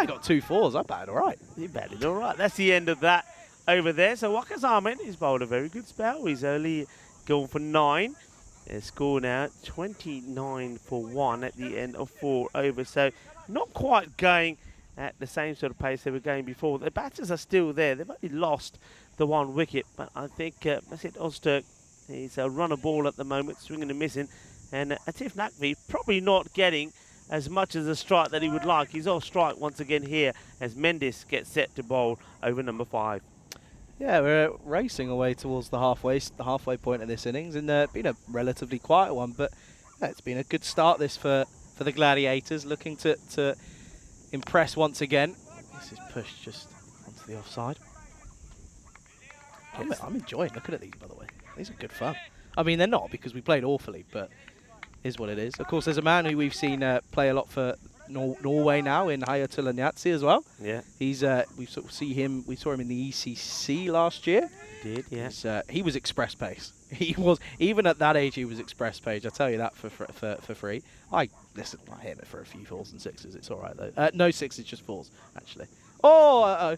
got 2 4s. I batted all right. You batted all right. That's the end of that over there. So Waqas Ahmed has bowled a very good spell. He's only gone for 9. His score now 29 for 1 at the end of 4 overs. So not quite going at the same sort of pace they were going before. The batters are still there. They've only lost the 1 wicket, but I think Masit Ozturk, he's a runner ball at the moment, swinging and missing. And Atif Naqvi probably not getting as much as a strike that he would like. He's off strike once again here as Mendes gets set to bowl over number 5. Yeah, we're racing away towards the halfway point of this innings, and been a relatively quiet one, but it's been a good start this for the Gladiators, looking to impress once again. This is pushed just onto the offside. I'm enjoying looking at these, by the way. These are good fun. I mean, they're not because we played awfully, but is what it is. Of course, there's a man who we've seen play a lot for Norway now in Hayatullah Niazi as well. Yeah. He's we saw him in the ECC last year. Did, yeah. He was express pace. He was, even at that age, he was express pace. I tell you that for free. I hit it for a few 4s and 6s. It's all right though. No 6s, just 4s actually. Oh.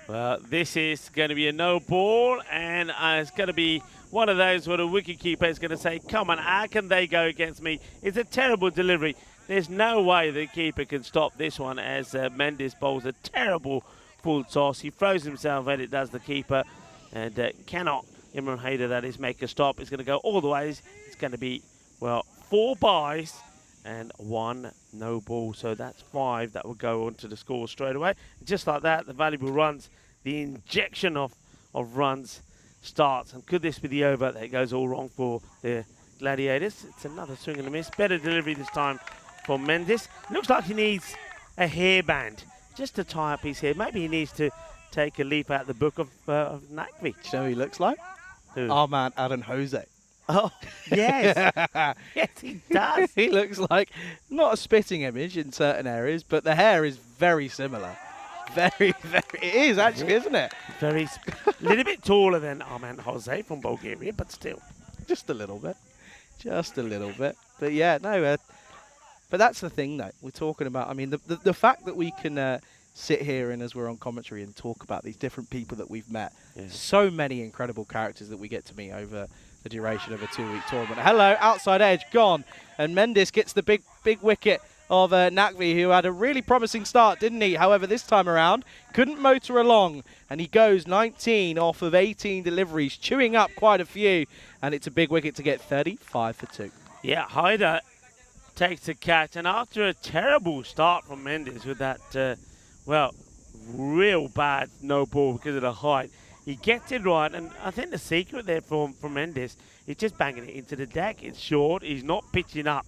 Well, this is going to be a no ball, and it's going to be one of those where the wicketkeeper is going to say, come on, how can they go against me? It's a terrible delivery. There's no way the keeper can stop this one as Mendes bowls a terrible full toss. He throws himself at it, does the keeper, and cannot, Imran Haider, that is, make a stop. It's going to go all the way. It's going to be, well, 4 byes and 1 no ball. So that's 5 that will go onto the score straight away. Just like that, the valuable runs, the injection of runs starts. And could this be the over that goes all wrong for the Gladiators? It's another swing and a miss. Better delivery this time for Mendes. Looks like he needs a hairband just to tie up his hair. Maybe he needs to take a leaf out of the book of Naqvi. Do you know who he looks like? Who? Our man, Aaron Jose. Oh, yes. Yes, he does. He looks like, not a spitting image in certain areas, but the hair is very similar. Very, it is actually, isn't it? Very, little bit taller than Armand Jose from Bulgaria, but still. Just a little bit. Just a little bit. But yeah, no, but that's the thing though. We're talking about, I mean, the fact that we can sit here and as we're on commentary and talk about these different people that we've met, so many incredible characters that we get to meet over the duration of a 2-week tournament. Hello, outside edge, gone. And Mendes gets the big wicket of Naqvi, who had a really promising start, didn't he? However, this time around, couldn't motor along. And he goes 19 off of 18 deliveries, chewing up quite a few. And it's a big wicket to get 35 for 2. Yeah, Haider takes the catch. And after a terrible start from Mendes with that, well, real bad no ball because of the height, he gets it right, and I think the secret there from Mendes is just banging it into the deck. It's short. He's not pitching up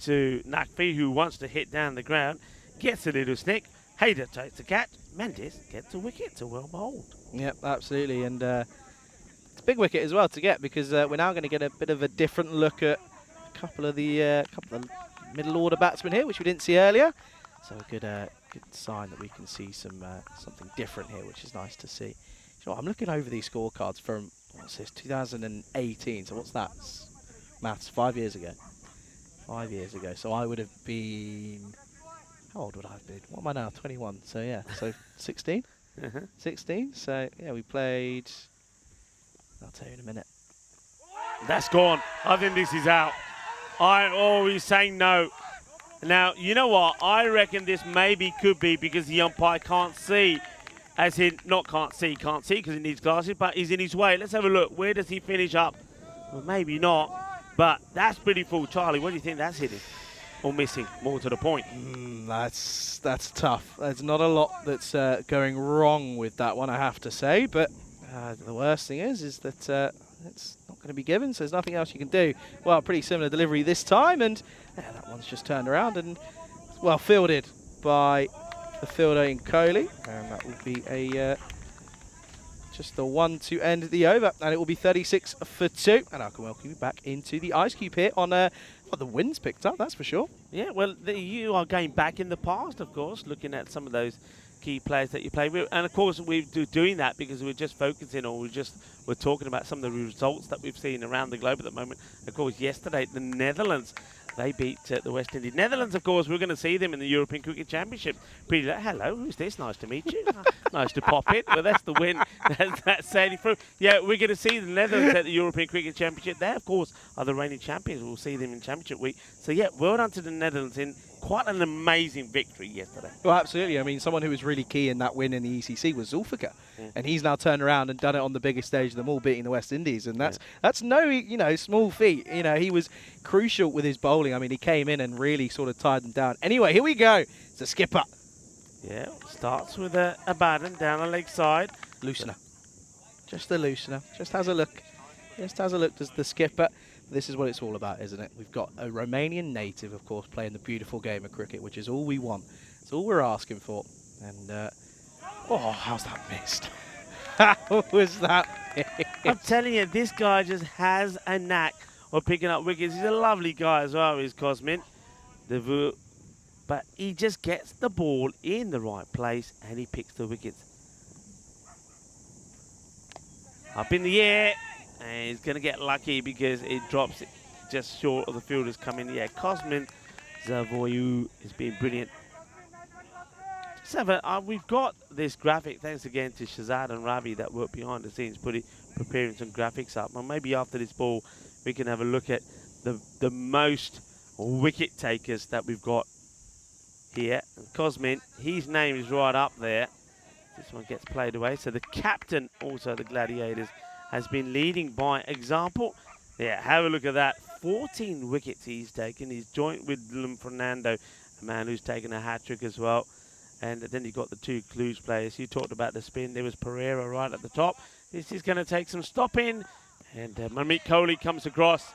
to Naqvi, who wants to hit down the ground. Gets a little snick. Haider takes the catch. Mendes gets a wicket. It's a well bowled. Yep, absolutely. And it's a big wicket as well to get because we're now going to get a bit of a different look at a couple of the middle order batsmen here, which we didn't see earlier. So a good sign that we can see something different here, which is nice to see. You know, I'm looking over these scorecards from, what's this, 2018. So what's that? Maths, 5 years ago. 5 years ago. So I would have been, how old would I have been? What am I now? 21. So yeah, so 16? 16. So yeah, we played, I'll tell you in a minute. That's gone. I think this is out. He's saying no. Now, you know what? I reckon this maybe could be because the umpire can't see. As in, can't see because he needs glasses, but he's in his way. Let's have a look. Where does he finish up? Well, maybe not, but that's pretty full. Charlie, what do you think that's hitting? Or missing, more to the point? That's tough. There's not a lot that's going wrong with that one, I have to say, but the worst thing is that it's not going to be given, so there's nothing else you can do. Well, pretty similar delivery this time, and yeah, that one's just turned around and, well, fielded by the fielder in Coley, and that will be a just the one to end the over, and it will be 36 for 2. And I can welcome you back into the Ice Cube here on well, the wind's picked up, that's for sure. Yeah, well, you are going back in the past, of course, looking at some of those key players that you play with, and of course we're doing that because we're just focusing, or we're talking about some of the results that we've seen around the globe at the moment. Of course, yesterday the Netherlands, they beat the West Indies. Netherlands, of course, we're going to see them in the European Cricket Championship. Pretty hello, who's this? Nice to meet you. Nice to pop in. Well, that's the win. That's sailing through. Yeah, we're going to see the Netherlands at the European Cricket Championship. They, of course, are the reigning champions. We'll see them in Championship week. So, yeah, well done to the Netherlands in quite an amazing victory yesterday. Well, absolutely. I mean, someone who was really key in that win in the ECC was Zulfikar, and he's now turned around and done it on the biggest stage of them all, beating the West Indies, and that's no small feat. He was crucial with his bowling. I mean, he came in and really sort of tied them down. Anyway, here we go. It's the skipper. Yeah, starts with a Baden down the leg side. Loosener. Just the loosener. Just has a look. Just has a look. Does the skipper. This is what it's all about, isn't it? We've got a Romanian native, of course, playing the beautiful game of cricket, which is all we want. It's all we're asking for. And, oh, how's that missed? How was that missed? I'm telling you, this guy just has a knack of picking up wickets. He's a lovely guy as well, he's Cosmin. But he just gets the ball in the right place and he picks the wickets. Up in the air. And he's going to get lucky because it drops it just short of the fielders coming. Yeah, Cosmin Zavoyou is being brilliant. So we've got this graphic, thanks again to Shazad and Ravi that work behind the scenes, preparing some graphics up. And maybe after this ball, we can have a look at the most wicket takers that we've got here. And Cosmin, his name is right up there. This one gets played away. So the captain, also the Gladiators, has been leading by example. Yeah, have a look at that. 14 wickets he's taken. He's joint with Fernando, a man who's taken a hat-trick as well. And then you've got the two Cluj players. You talked about the spin. There was Pereira right at the top. This is going to take some stopping. And Manmeet Kohli comes across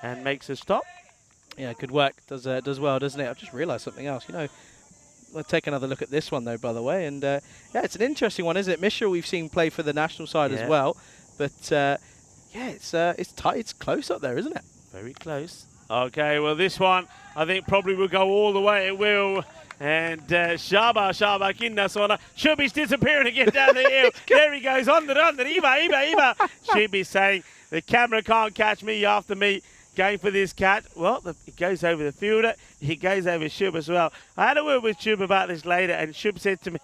and makes a stop. Yeah, good work. Does well, doesn't it? I've just realised something else. Let's take another look at this one, though, by the way. And, yeah, it's an interesting one, isn't it? Mishra we've seen play for the national side as well. But, yeah, it's tight. It's close up there, isn't it? Very close. Okay, well, this one, I think probably will go all the way. It will. And Shaba Kinnasona. Shubi's disappearing again down the hill. There he goes. Under. Iba. Shubi's saying, the camera can't catch me after me. Going for this catch. Well, it goes over the fielder. He goes over Shub as well. I had a word with Shub about this later, and Shub said to me,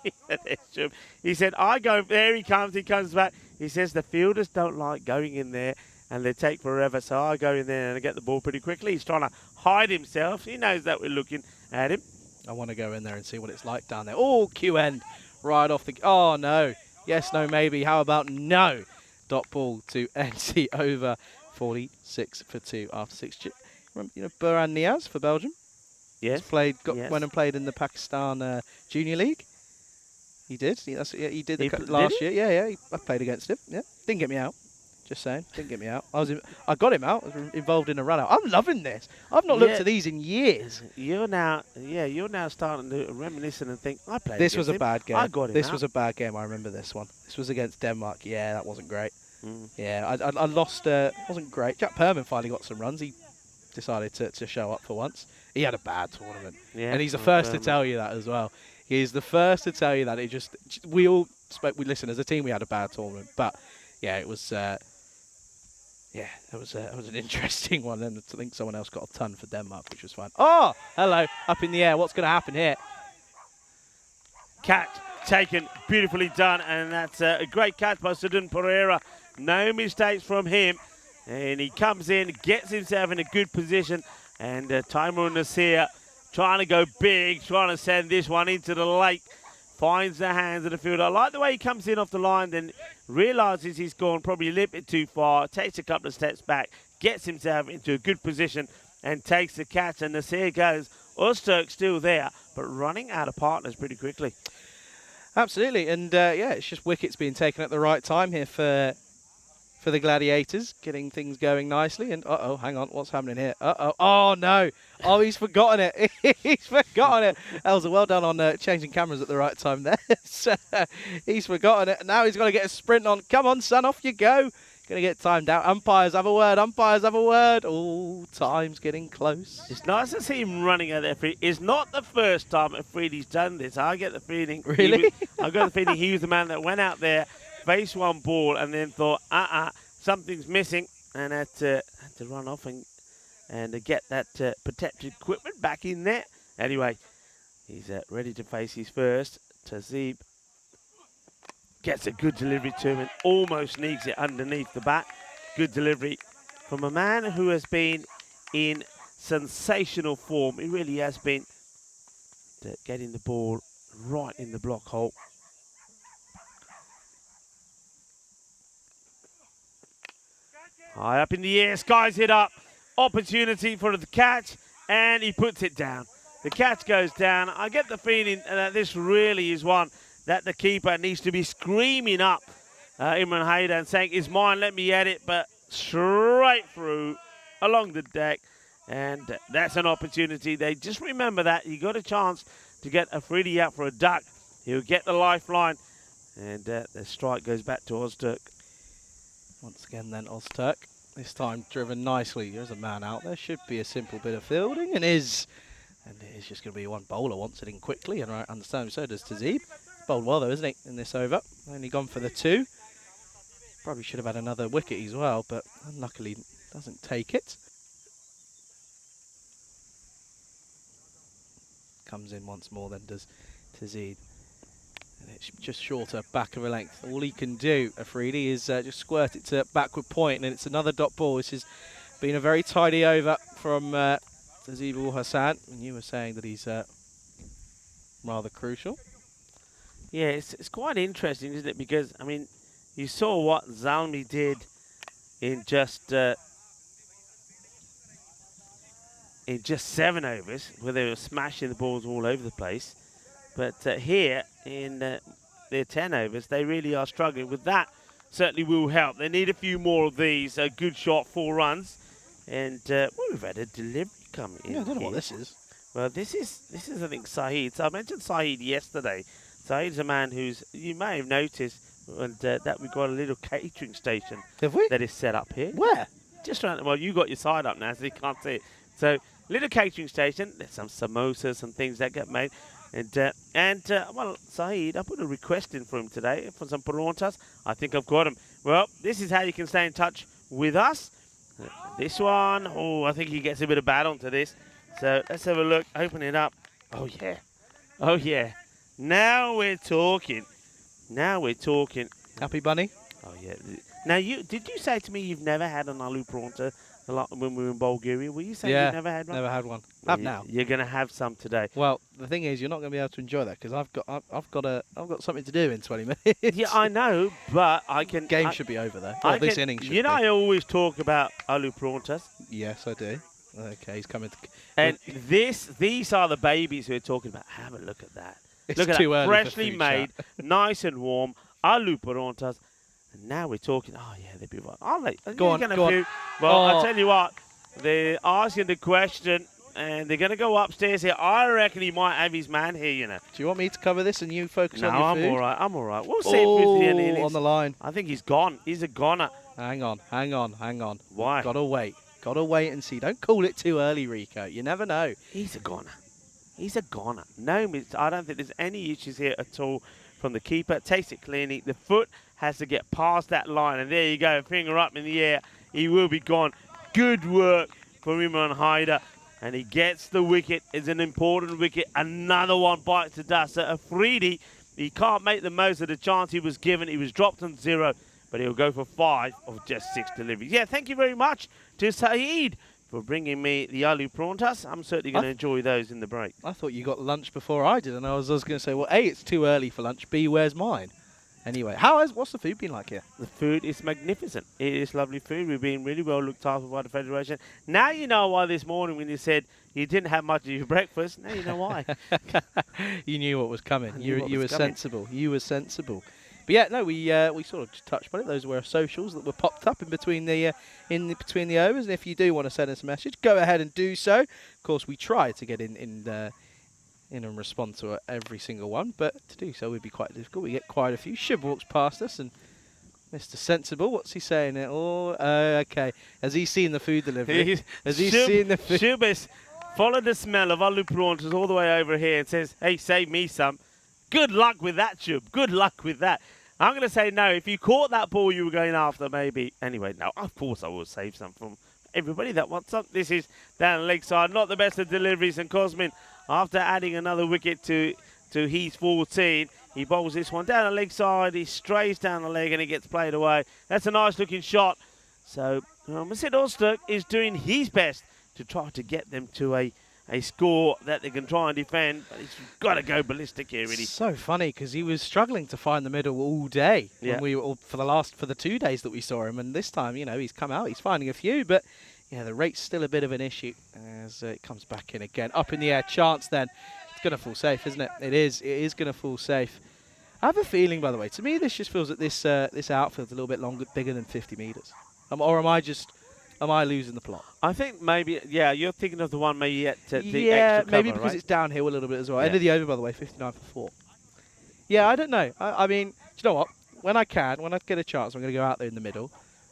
he said, I go, there he comes back. He says the fielders don't like going in there, and they take forever, so I go in there and I get the ball pretty quickly. He's trying to hide himself. He knows that we're looking at him. I want to go in there and see what it's like down there. Oh, Q end right off the... Oh, no. Yes, no, maybe. How about no? Dot ball to NC over 46 for 2 after 6. Remember, Buran Niaz for Belgium? Yes. Went and played in the Pakistan Junior League. He did. He did last year. Yeah. I played against him. Yeah. Didn't get me out. Just saying. Didn't get me out. I got him out. I was involved in a run out. I'm loving this. I've not looked at these in years. You're now starting to reminisce and think, I played This was a bad game. I got him This out. was a bad game. I remember this one. This was against Denmark. Yeah, that wasn't great. Yeah, I lost. Wasn't great. Jack Perman finally got some runs. He decided to show up for once. He had a bad tournament. Yeah, and he's the first to tell you that as well. He's the first to tell you that. We all spoke. We listened as a team. We had a bad tournament, but yeah, it was. Yeah, it was an interesting one. And I think someone else got a ton for Denmark, which was fun. Oh, hello, up in the air. What's going to happen here? Catch taken, beautifully done, and that's a great catch by Sudun Pereira. No mistakes from him, and he comes in, gets himself in a good position, and Taimur Nasir trying to go big, trying to send this one into the lake. Finds the hands of the fielder. I like the way he comes in off the line, then realises he's gone probably a little bit too far, takes a couple of steps back, gets himself into a good position, and takes the catch. And Nasir goes. Öztürk still there, but running out of partners pretty quickly. Absolutely, and yeah, it's just wickets being taken at the right time here for for the Gladiators, getting things going nicely. And uh-oh, hang on, what's happening here? Uh-oh, oh no, oh, he's forgotten it. He's forgotten it. Elsa, well done on changing cameras at the right time there. So, he's forgotten it. Now he's got to get a sprint on. Come on, son, off you go. Going to get timed out. Umpires have a word. Umpires have a word. Oh, time's getting close. It's nice to see him running at that free. It's not the first time Afridi's done this. I get the feeling. Really? I got the feeling he was the man that went out there, faced one ball, and then thought, something's missing, and had to run off and get that protective equipment back in there. Anyway, he's ready to face his first. Tazib gets a good delivery to him and almost sneaks it underneath the bat. Good delivery from a man who has been in sensational form. He really has been getting the ball right in the block hole. High up in the air, skies it up. Opportunity for the catch, and he puts it down. The catch goes down. I get the feeling that this really is one that the keeper needs to be screaming up Imran Haider and saying, it's mine, let me at it, but straight through along the deck. And that's an opportunity. They just remember that. You got a chance to get Afridi out for a duck. He'll get the lifeline. And the strike goes back to Ozturk. Once again then, Ozturk. This time driven nicely. There's a man out there. Should be a simple bit of fielding, and is. And it is just going to be one bowler wants it in quickly, and I understand so does Tazib. Bowled well though, isn't he, in this over? Only gone for the 2. Probably should have had another wicket as well, but unluckily doesn't take it. Comes in once more then does Tazib. And it's just shorter back of a length. All he can do, Afridi, is just squirt it to backward point, and it's another dot ball. This has been a very tidy over from Tazib Ul Hassan, and you were saying that he's rather crucial. Yeah, it's quite interesting, isn't it? Because, I mean, you saw what Zalmi did in just 7 overs, where they were smashing the balls all over the place. But here, in their 10 overs, they really are struggling with that. Certainly will help. They need a few more of these. A good shot, 4 runs. And we've had a delivery come in. Yeah, I don't know here. what this is. Well, this is I think, Saeed. So I mentioned Saeed yesterday. Saeed's a man who's, you may have noticed, that we've got a little catering station. Have we? That is set up here. Where? Just around, well, you got your side up now, so you can't see it. So, little catering station. There's some samosas, some things that get made. And well, Saeed, I put a request in for him today for some parontas. I think I've got them. Well, this is how you can stay in touch with us. This one, oh, I think he gets a bit of bad onto this. So let's have a look. Open it up. Oh, yeah. Oh, yeah. Now we're talking. Now we're talking. Happy Bunny? Oh, yeah. Now, did you say to me you've never had an aloo paronta when we were in Bulgaria? Were you saying you've never had one? Never had one. Well, Have now. You're going to have some today. Well, the thing is, you're not going to be able to enjoy that because I've got something to do in 20 minutes. Yeah, I know, but I can. Game should be over though. Well, this inning should be. You know, I always talk about aloo parontas. Yes, I do. Okay, he's coming. And these are the babies we're talking about. Have a look at that. It's look at too that. early for Freshly food made, chat. nice and warm, aloo parontas. And now we're talking. Oh yeah, they'd be right. I'll let. Go on. Well, I'll tell you what. They're asking the question, and they're going to go upstairs here. I reckon he might have his man here, you know. Do you want me to cover this and you focus on your No, food? I'm all right. I'm all right. We'll see if the innings. On the line. I think he's gone. He's a goner. Hang on. Why? Gotta wait and see. Don't call it too early, Rico. You never know. He's a goner. He's a goner. No, I don't think there's any issues here at all from the keeper. Takes it cleanly. The foot has to get past that line, and there you go. Finger up in the air. He will be gone. Good work from Imran Haider. And he gets the wicket. It's an important wicket. Another one bites the dust. So Afridi, he can't make the most of the chance he was given. He was dropped on 0, but he'll go for 5 of just 6 deliveries. Yeah, thank you very much to Saeed for bringing me the aloo parontas. I'm certainly going to enjoy those in the break. I thought you got lunch before I did, and I was going to say, well, A, it's too early for lunch. B, where's mine? Anyway, what's the food been like here? The food is magnificent. It is lovely food. We've been really well looked after by the Federation. Now you know why this morning when you said you didn't have much of your breakfast. Now you know why. You knew what was coming. You were sensible. You were sensible. But yeah, no, we sort of just touched on it. Those were our socials that were popped up in between the between the overs. And if you do want to send us a message, go ahead and do so. Of course, we try to get in and respond to every single one, but to do so would be quite difficult. We get quite a few. Shib walks past us, and Mr. Sensible, what's he saying? Oh, okay. Has he seen the food delivery? Has he seen the food? Shib has followed the smell of alu prawns all the way over here and says, hey, save me some. Good luck with that, Shib. Good luck with that. I'm going to say no. If you caught that ball you were going after, maybe. Anyway, no, of course I will save some from everybody that wants some. This is down the leg side. Not the best of deliveries. And Cosmin, after adding another wicket to his 14, he bowls this one down the leg side. He strays down the leg and it gets played away. That's a nice looking shot. So Masid Ozturk is doing his best to try to get them to a score that they can try and defend, but he's got to go ballistic here, really. So funny because he was struggling to find the middle all day when we were, for the 2 days that we saw him, and this time, he's come out, he's finding a few, but yeah, the rate's still a bit of an issue as it comes back in again. Up in the air, chance then. It's going to fall safe, isn't it? It is going to fall safe. I have a feeling, by the way, to me this just feels that this outfield's a little bit bigger than 50 metres. Or am I losing the plot? I think maybe, yeah, you're thinking of the one maybe at the extra cover, maybe because right? it's downhill a little bit as well. Yeah. End of the over, by the way, 59 for 4. Yeah, I don't know. I mean, do you know what? When I get a chance, I'm going to go out there in the middle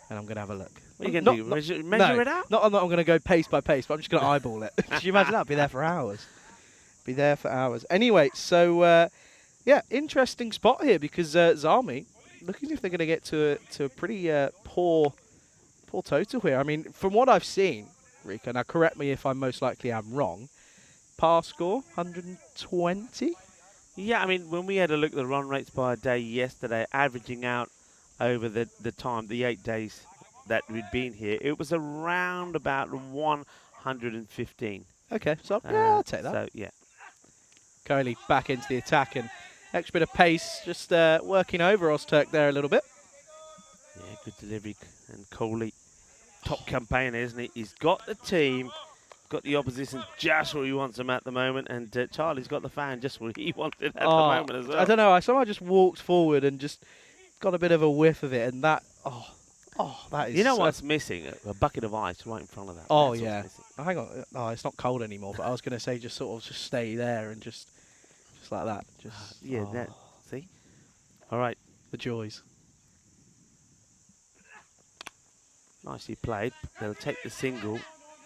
and I'm going to have a look. What are you going to do? Measure it out? I'm not going to go pace by pace, but I'm just going to eyeball it. Can you imagine that? I'd be there for hours. Be there for hours. Anyway, so, yeah, interesting spot here because Zalmi, looking as if they're going to get to a pretty poor total here. I mean, from what I've seen, Rika, now correct me if I most likely am wrong, par score, 120? Yeah, I mean, when we had a look at the run rates by a day yesterday, averaging out over the time, the 8 days that we'd been here, it was around about 115. Okay, so yeah, I'll take that. So, yeah. Kohli back into the attack and extra bit of pace, just working over Ozturk there a little bit. Yeah, good delivery. And Kohli, top campaigner, isn't he? He's got the team, got the opposition just where he wants them at the moment, and Charlie's got the fan just where he wants it at the moment as well. I don't know, I somehow just walked forward and just got a bit of a whiff of it, and that, that is... You know what's missing? A bucket of ice right in front of that. Oh, That's yeah. Hang on. Oh, it's not cold anymore, but I was going to say just stay there and just like that. Just yeah, that. See? All right. The joys. Nicely played. They'll take the single,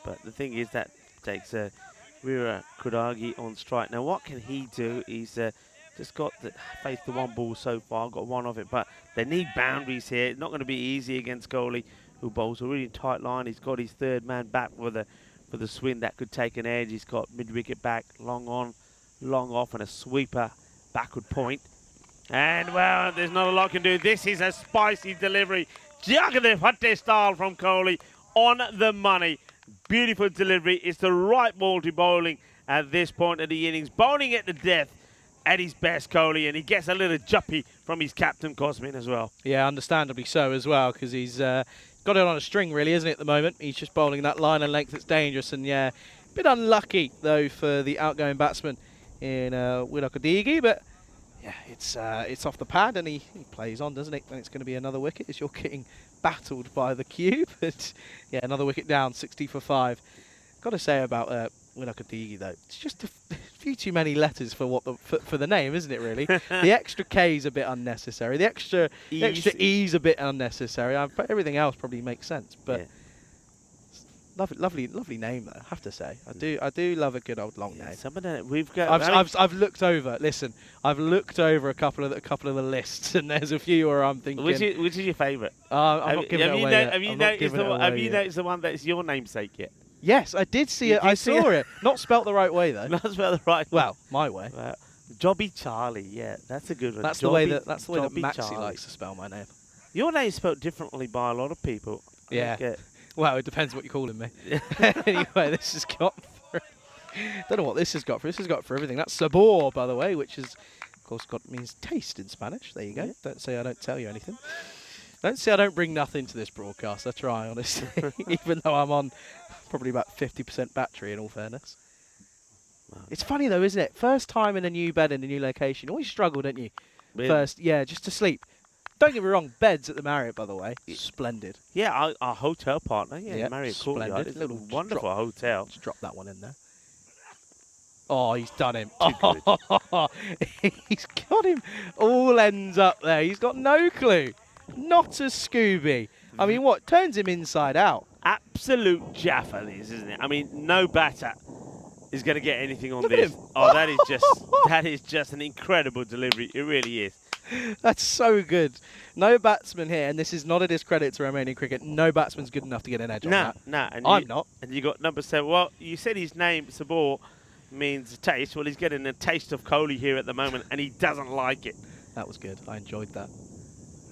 but the thing is that takes Rira Kudagi on strike. Now, what can he do? He's just got faced the one ball so far, got one of it, but they need boundaries here. It's not going to be easy against Kohli, who bowls a really tight line. He's got his third man back for the swing that could take an edge. He's got mid-wicket back, long on, long off, and a sweeper backward point. And, well, there's not a lot can do. This is a spicy delivery. Jagadev Hatte style from Kohli on the money. Beautiful delivery. It's the right ball to bowling at this point of the innings. Bowling it to death at his best, Kohli, and he gets a little juppy from his captain, Cosmin, as well. Yeah, understandably so as well, because he's got it on a string, really, isn't it, at the moment? He's just bowling that line and length that's dangerous, and yeah, a bit unlucky, though, for the outgoing batsman in Widakadigi, but yeah, it's off the pad, and he plays on, doesn't it? And it's going to be another wicket as you're getting battled by the cube. But yeah, another wicket down, 60 for 5. Got to say about Widakadigi, though, it's just a few too many letters for for the name, isn't it? Really, the extra K is a bit unnecessary. The extra E is a bit unnecessary. Everything else probably makes sense, but. Yeah. Lovely name though. I have to say, I do love a good old long name. Some of the, we've got. I've looked over. Listen, I've looked over a couple of the lists, and there's a few where I'm thinking. Which is your favourite? I'm not giving it away yet. Have you noticed the one that's your namesake yet? Yes, I did see it. I saw it. Not spelt the right way though. Not spelt the right. Well, my way. Jobby Charlie. Yeah, that's a good one. That's the way that Maxi likes to spell my name. Your name's spelt differently by a lot of people. Yeah. Well, it depends what you're calling me. Anyway, this has got through. Don't know what this has got for. This has got for everything. That's sabor, by the way, which is, of course, means taste in Spanish. There you go. Yeah. Don't say I don't tell you anything. Don't say I don't bring nothing to this broadcast. I try, honestly, even though I'm on probably about 50% battery, in all fairness. Wow. It's funny, though, isn't it? First time in a new bed in a new location. You always struggle, don't you? Really? First, yeah, just to sleep. Don't get me wrong, beds at the Marriott, by the way, splendid. Yeah, our hotel partner, Yep, Marriott splendid. Courtyard. It's a Little wonderful hotel. Just drop that one in there. Oh, he's done him. Too He's got him all ends up there. He's got no clue. Not a Scooby. I mean, what? Turns him inside out. Absolute Jaffa, this, isn't it? I mean, no batter is going to get anything on Look at this. him. Oh, that is just an incredible delivery. It really is. That's so good. No batsman here, and this is not a discredit to Romanian cricket. No batsman's good enough to get an edge on that. No. I'm not. And you got number 7. Well, you said his name, Sabor, means taste. Well, he's getting a taste of Kohli here at the moment, and he doesn't like it. That was good. I enjoyed that.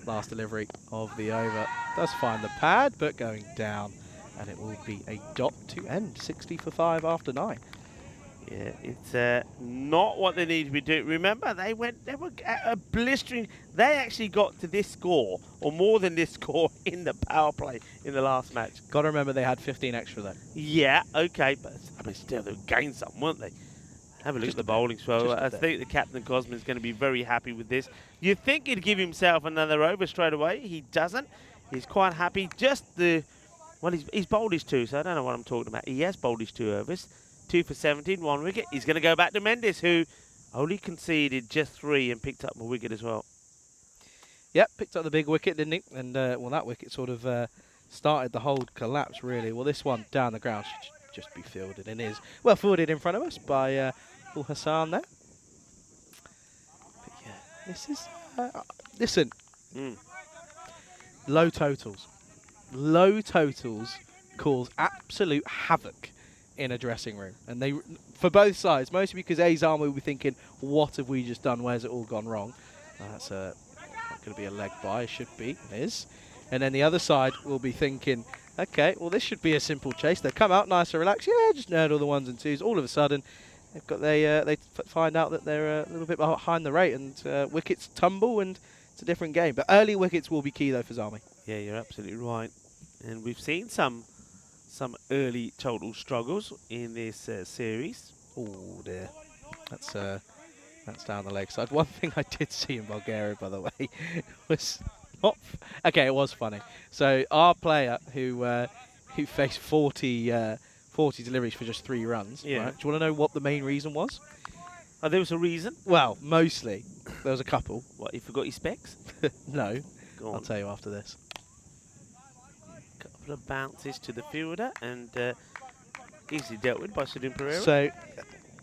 Last delivery of the over. Does find the pad, but going down. And it will be a dot to end. 60 for 5 after 9. Yeah, it's not what they need to be doing. Remember, they were a blistering. They actually got to this score, or more than this score, in the power play in the last match. Got to remember they had 15 extra though. Yeah, okay, but I mean, still they gained some, weren't they? Have a look at the bowling swell. I think the captain Cosman is going to be very happy with this. You'd think he'd give himself another over straight away. He doesn't. He's quite happy. Well, he's bowled his 2, so I don't know what I'm talking about. He has bowled his 2 overs. 2 for 17, 1 wicket. He's going to go back to Mendes, who only conceded just 3 and picked up a wicket as well. Yep, picked up the big wicket, didn't he? And, well, that wicket sort of started the whole collapse, really. Well, this one down the ground should just be fielded, and is well fielded in front of us by Ul Hassan there. But, yeah, this is... listen, low totals. Low totals cause absolute havoc in a dressing room, and they, for both sides, mostly because Azam will be thinking, what have we just done, where's it all gone wrong? That's not going to be a leg by, it should be, it is. And then the other side will be thinking, okay, well this should be a simple chase. They come out nice and relaxed, yeah, just nerd all the 1s and 2s. All of a sudden they find out that they're a little bit behind the rate, and wickets tumble, and it's a different game. But early wickets will be key though for Zami. Yeah, you're absolutely right, and we've seen some early total struggles in this series. Oh dear, that's down the leg side. One thing I did see in Bulgaria, by the way, was not okay. It was funny. So our player who faced 40 deliveries for just 3 runs. Yeah. Right? Do you want to know what the main reason was? Oh, there was a reason. Well, mostly there was a couple. What, you forgot your specs? No, Go on. I'll tell you after this. Couple of bounces to the fielder, and easily dealt with by Sudin Pereira. So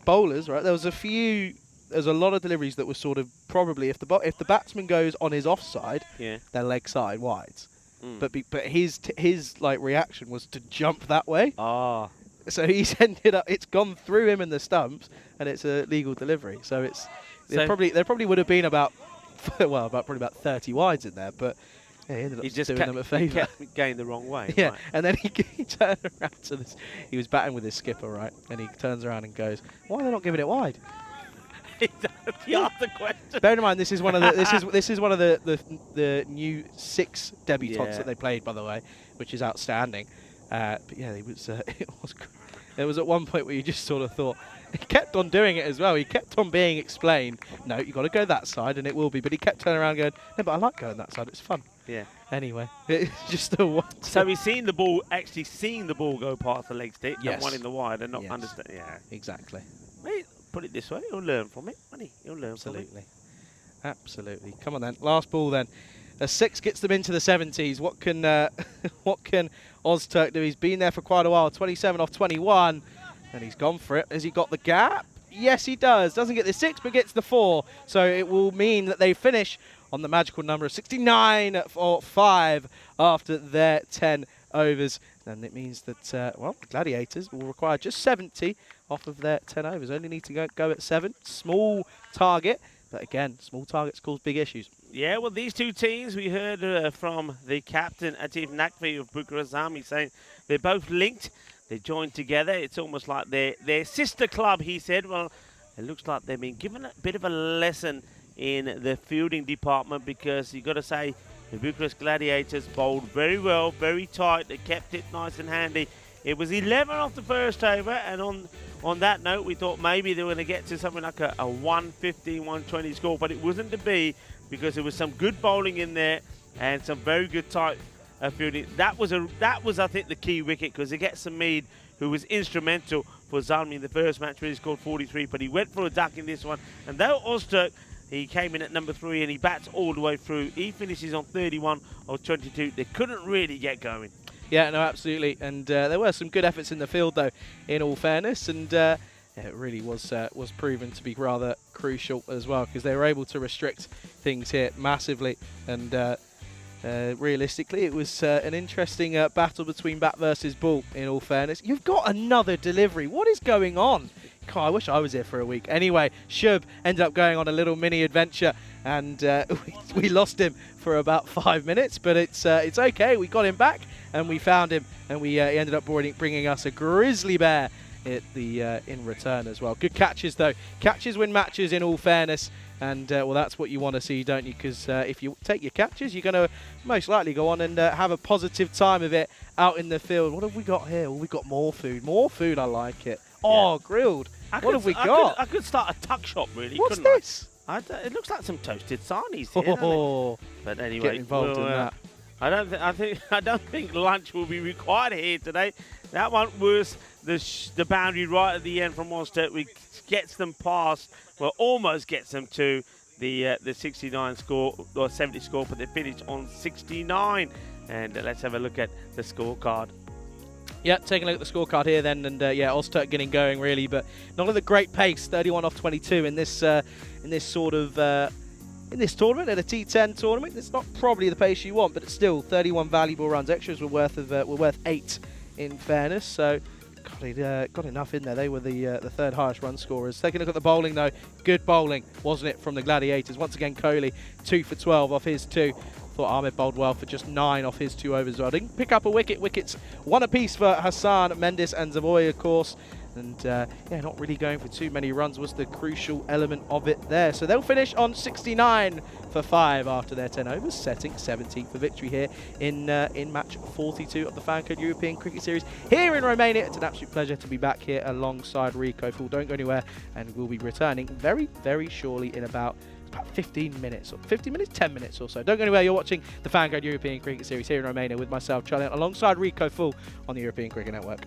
bowlers, right? There's a lot of deliveries that were sort of probably if the batsman goes on his offside, yeah, they're leg side wides. But his like reaction was to jump that way. Ah, So he's ended up. It's gone through him in the stumps, and it's a legal delivery. So it's there probably would have been about probably about 30 wides in there, but. Yeah, he ended up just doing them a favour. He kept going the wrong way. Yeah, right. and then he turned around to this. He was batting with his skipper, right? And he turns around and goes, "Why are they not giving it wide?" He asked the question. Bear in mind, this is one of the this is one of the new 6 debutants that they played, by the way, which is outstanding. But yeah, it was at one point where you just sort of thought he kept on doing it as well. He kept on being explained. No, you got to go that side, and it will be. But he kept turning around going, "No, but I like going that side. It's fun." Yeah. Anyway, it's just a one. So he's seen the ball, actually seen the ball go past the leg stick, Yes. and one in the wide, and not Yes. understand. Yeah. Exactly. Mate, put it this way, he'll learn from it, won't he? He'll learn from it. Absolutely. Absolutely. Come on then. Last ball then. A 6 gets them into the 70s. What can Ozturk do? He's been there for quite a while. 27 off 21. And he's gone for it. Has he got the gap? Yes, he does. Doesn't get the 6, but gets the 4. So it will mean that they finish on the magical number of 69 for 5 after their 10 overs. And it means that, the Gladiators will require just 70 off of their 10 overs. Only need to go at 7. Small target. But again, small targets cause big issues. Yeah, well, these two teams, we heard from the captain, Atif Nakvi of Bucharest Zami, saying they're both linked. They joined together. It's almost like their sister club, he said. Well, it looks like they've been given a bit of a lesson in the fielding department, because you've got to say the Bucharest Gladiators bowled very well, very tight. They kept it nice and handy. It was 11 off the first over, and on that note, we thought maybe they were going to get to something like a 115, 120 score, but it wasn't to be. because there was some good bowling in there and some very good tight fielding. That was, I think, the key wicket, because it gets Samid, who was instrumental for Zalmi in the first match where he scored 43, but he went for a duck in this one. And though Ozturk, he came in at number 3 and he bats all the way through. He finishes on 31 or 22. They couldn't really get going. Yeah, no, absolutely. And there were some good efforts in the field, though, in all fairness. And it really was proven to be rather crucial as well, because they were able to restrict things here massively. And realistically, it was an interesting battle between bat versus ball, in all fairness. You've got another delivery. What is going on? God, I wish I was here for a week. Anyway, Shub ended up going on a little mini adventure, and we lost him for about 5 minutes, but it's okay. We got him back, and we found him, and we he ended up bringing us a grizzly bear in return as well. Good catches, though. Catches win matches, in all fairness. And, well, that's what you want to see, don't you? Because if you take your catches, you're going to most likely go on and have a positive time of it out in the field. What have we got here? Well, we've got more food. More food, I like it. Oh, grilled. What have we got? I could start a tuck shop, really. What's this? It looks like some toasted sarnies here, Oh, but anyway, get involved in that. I don't think lunch will be required here today. That one was the boundary right at the end from Ozturk, which gets them past, well, almost gets them to the 69 score or 70 score, but they finished on 69. And let's have a look at the scorecard. Yeah, taking a look at the scorecard here then, and yeah, Ozturk getting going really, but not at the great pace. 31 off 22 in this tournament, at a T10 tournament. It's not probably the pace you want, but it's still 31 valuable runs. Extras were worth 8 in fairness. So got enough in there. They were the third highest run scorers. Taking a look at the bowling though, good bowling, wasn't it, from the Gladiators? Once again, Kohli 2 for 12 off his 2. Thought Ahmed bowled well for just 9 off his 2 overs as well. Didn't pick up a wicket. Wickets 1 apiece for Hassan, Mendes and Zavoy, of course. And yeah, not really going for too many runs was the crucial element of it there. So they'll finish on 69 for 5 after their 10 overs, setting 17th for victory here in match 42 of the FanCode European Cricket Series here in Romania. It's an absolute pleasure to be back here alongside Rico. Fool, don't go anywhere, and we'll be returning very, very shortly in about 15 minutes, 10 minutes or so. Don't go anywhere. You're watching the FanCode European Cricket Series here in Romania with myself, Charlie, alongside Rico Fool on the European Cricket Network.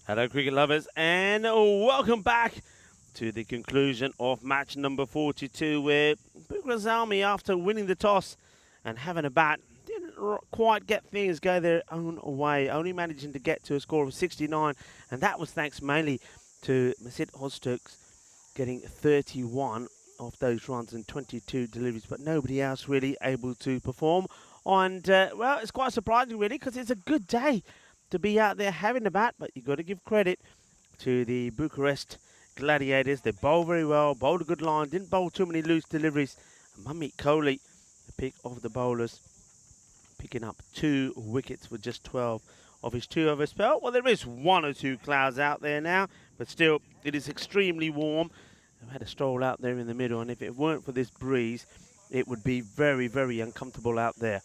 Hello, cricket lovers, and welcome back to the conclusion of match number 42, where Bucharest Army, after winning the toss and having a bat, didn't quite get things go their own way, only managing to get to a score of 69, and that was thanks mainly to Masit Ozturks getting 31 of those runs and 22 deliveries, but nobody else really able to perform. And, well, it's quite surprising, really, because it's a good day to be out there having a bat, but you've got to give credit to the Bucharest Gladiators. They bowl very well, bowled a good line, didn't bowl too many loose deliveries. Mamit Kohli, the pick of the bowlers, picking up 2 wickets with just 12 of his 2-over spell. Well, there is 1 or 2 clouds out there now, but still, it is extremely warm. I've had a stroll out there in the middle, and if it weren't for this breeze, it would be very, very uncomfortable out there.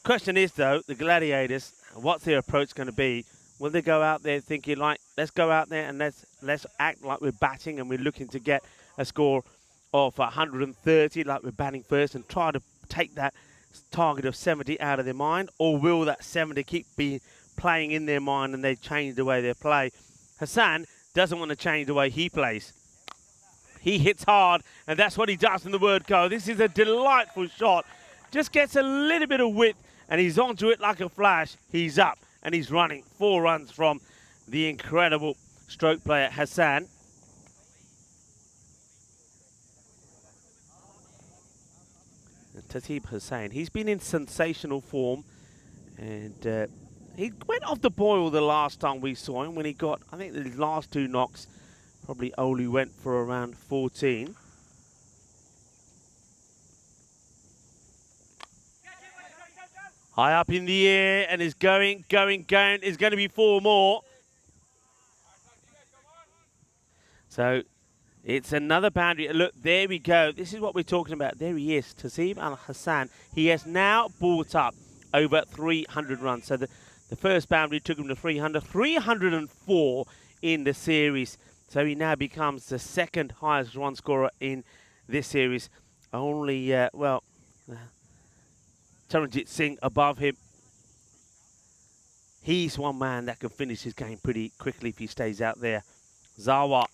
Question is, though, the Gladiators, what's their approach going to be? Will they go out there thinking, like, let's go out there and let's act like we're batting and we're looking to get a score of 130, like we're batting first, and try to take that target of 70 out of their mind? Or will that 70 keep playing in their mind and they change the way they play? Hassan doesn't want to change the way he plays. He hits hard, and that's what he does in the word go. This is a delightful shot. Just gets a little bit of width, and he's onto it like a flash. He's up, and he's running 4 runs from the incredible stroke player Hassan. And Tatib Hussain, he's been in sensational form, and he went off the boil the last time we saw him when he got, I think, the last 2 knocks. Probably only went for around 14. High up in the air, and is going. Is going to be 4 more. So it's another boundary. Look, there we go. This is what we're talking about. There he is, Taseem Al Hassan. He has now brought up over 300 runs. So the first boundary took him to 304 in the series. So he now becomes the 2nd highest run scorer in this series. Only, Taranjit Singh above him. He's one man that can finish his game pretty quickly if he stays out there. Zawa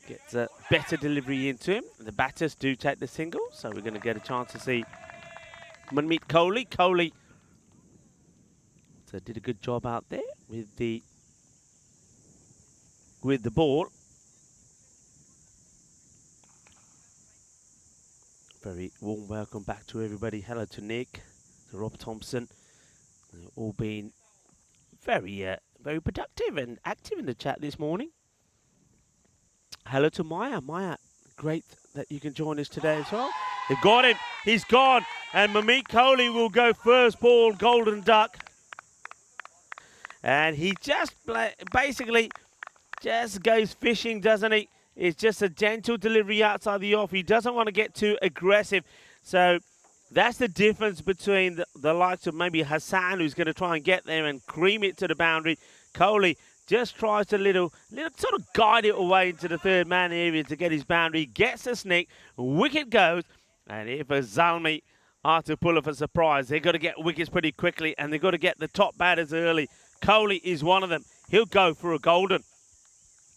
gets a better delivery into him. The batters do take the single, so we're going to get a chance to see Mamit Kohli. Kohli did a good job out there with the ball. Very warm welcome back to everybody. Hello to Nick, to Rob Thompson. They've all been very productive and active in the chat this morning. Hello to Maya. Maya, great that you can join us today as well. They've got him. He's gone. And Mamit Kohli will go first ball, golden duck. And he just basically just goes fishing, doesn't he? It's just a gentle delivery outside the off. He doesn't want to get too aggressive. So that's the difference between the likes of maybe Hassan, who's going to try and get there and cream it to the boundary. Kohli just tries to little sort of guide it away into the 3rd man area to get his boundary. Gets a snick. Wicket goes. And if a Zalmi are to pull off a surprise, they've got to get wickets pretty quickly, and they've got to get the top batters early. Kohli is one of them. He'll go for a golden.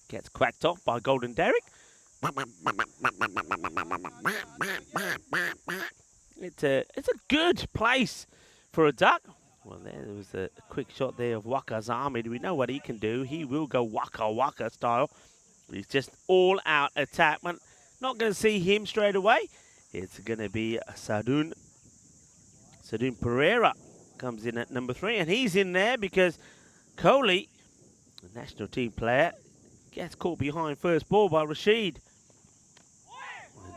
Gets quacked off by Golden Derek. It's a good place for a duck. Well, there was a quick shot there of Waka's army. Do we know what he can do? He will go Waka style. He's just all out attack. But not going to see him straight away. It's going to be Sadun Pereira comes in at number 3, and he's in there because Kohli, the national team player, gets caught behind first ball by Rashid.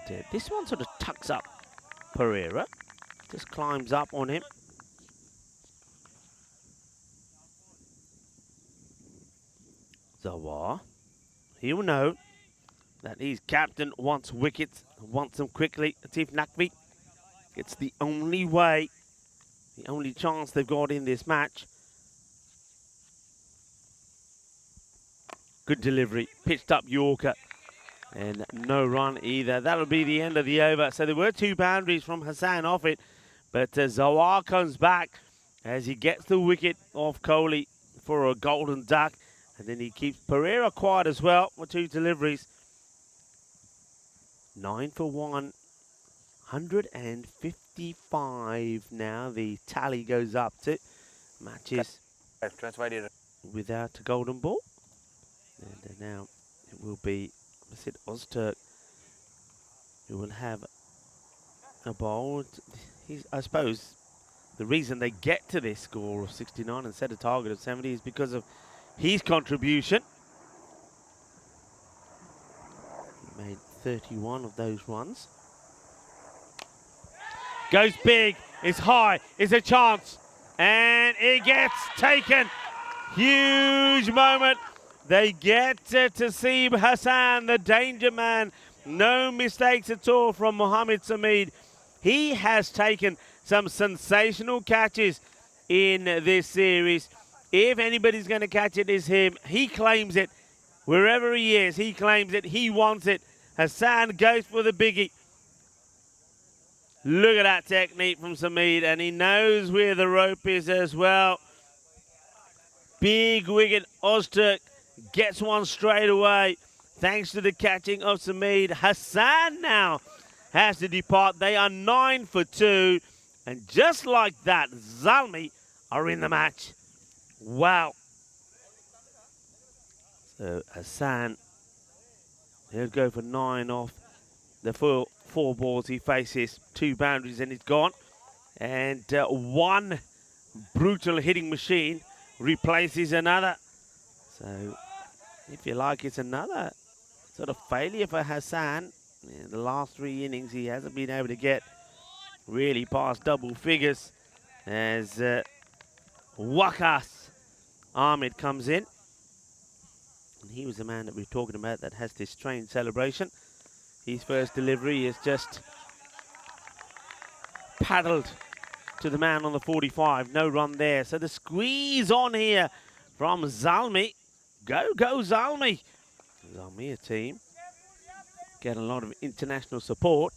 And this one sort of tucks up Pereira, just climbs up on him. Zawar, he'll know that his captain wants wickets, wants them quickly. Atif Naqvi, it's the only way, the only chance they've got in this match. Good delivery, pitched up Yorker, and no run either. That'll be the end of the over. So there were 2 boundaries from Hassan off it, but Zawar comes back as he gets the wicket off Kohli for a golden duck. And then he keeps Pereira quiet as well with 2 deliveries. 9 for 1. 155 now. The tally goes up to matches without a golden ball. And now it will be Masit Ozturk who will have a bowl. I suppose the reason they get to this score of 69 and set a target of 70 is because of his contribution. He made 31 of those runs. Goes big, it's high, it's a chance, and it gets taken. Huge moment. They get to Taseeb Hassan, the danger man. No mistakes at all from Mohammed Sameed. He has taken some sensational catches in this series. If anybody's going to catch it, it's him. He claims it. Wherever he is, he claims it. He wants it. Hassan goes for the biggie. Look at that technique from Sameed, and he knows where the rope is as well. Big wicket. Ozturk gets one straight away thanks to the catching of Sameed. Hassan now has to depart. They are 9 for 2. And just like that, Zalmi are in the match. Wow. So Hassan, he'll go for 9 off the 4 balls he faces. 2 boundaries and he's gone. And one brutal hitting machine replaces another. So, if you like, it's another sort of failure for Hassan. In the last 3 innings, he hasn't been able to get really past double figures as Waqas Ahmed comes in. And he was the man that we were talking about that has this strange celebration. His first delivery is just paddled to the man on the 45. No run there. So the squeeze on here from Zalmi. Go Zalmi. Zalmi, a team. Get a lot of international support.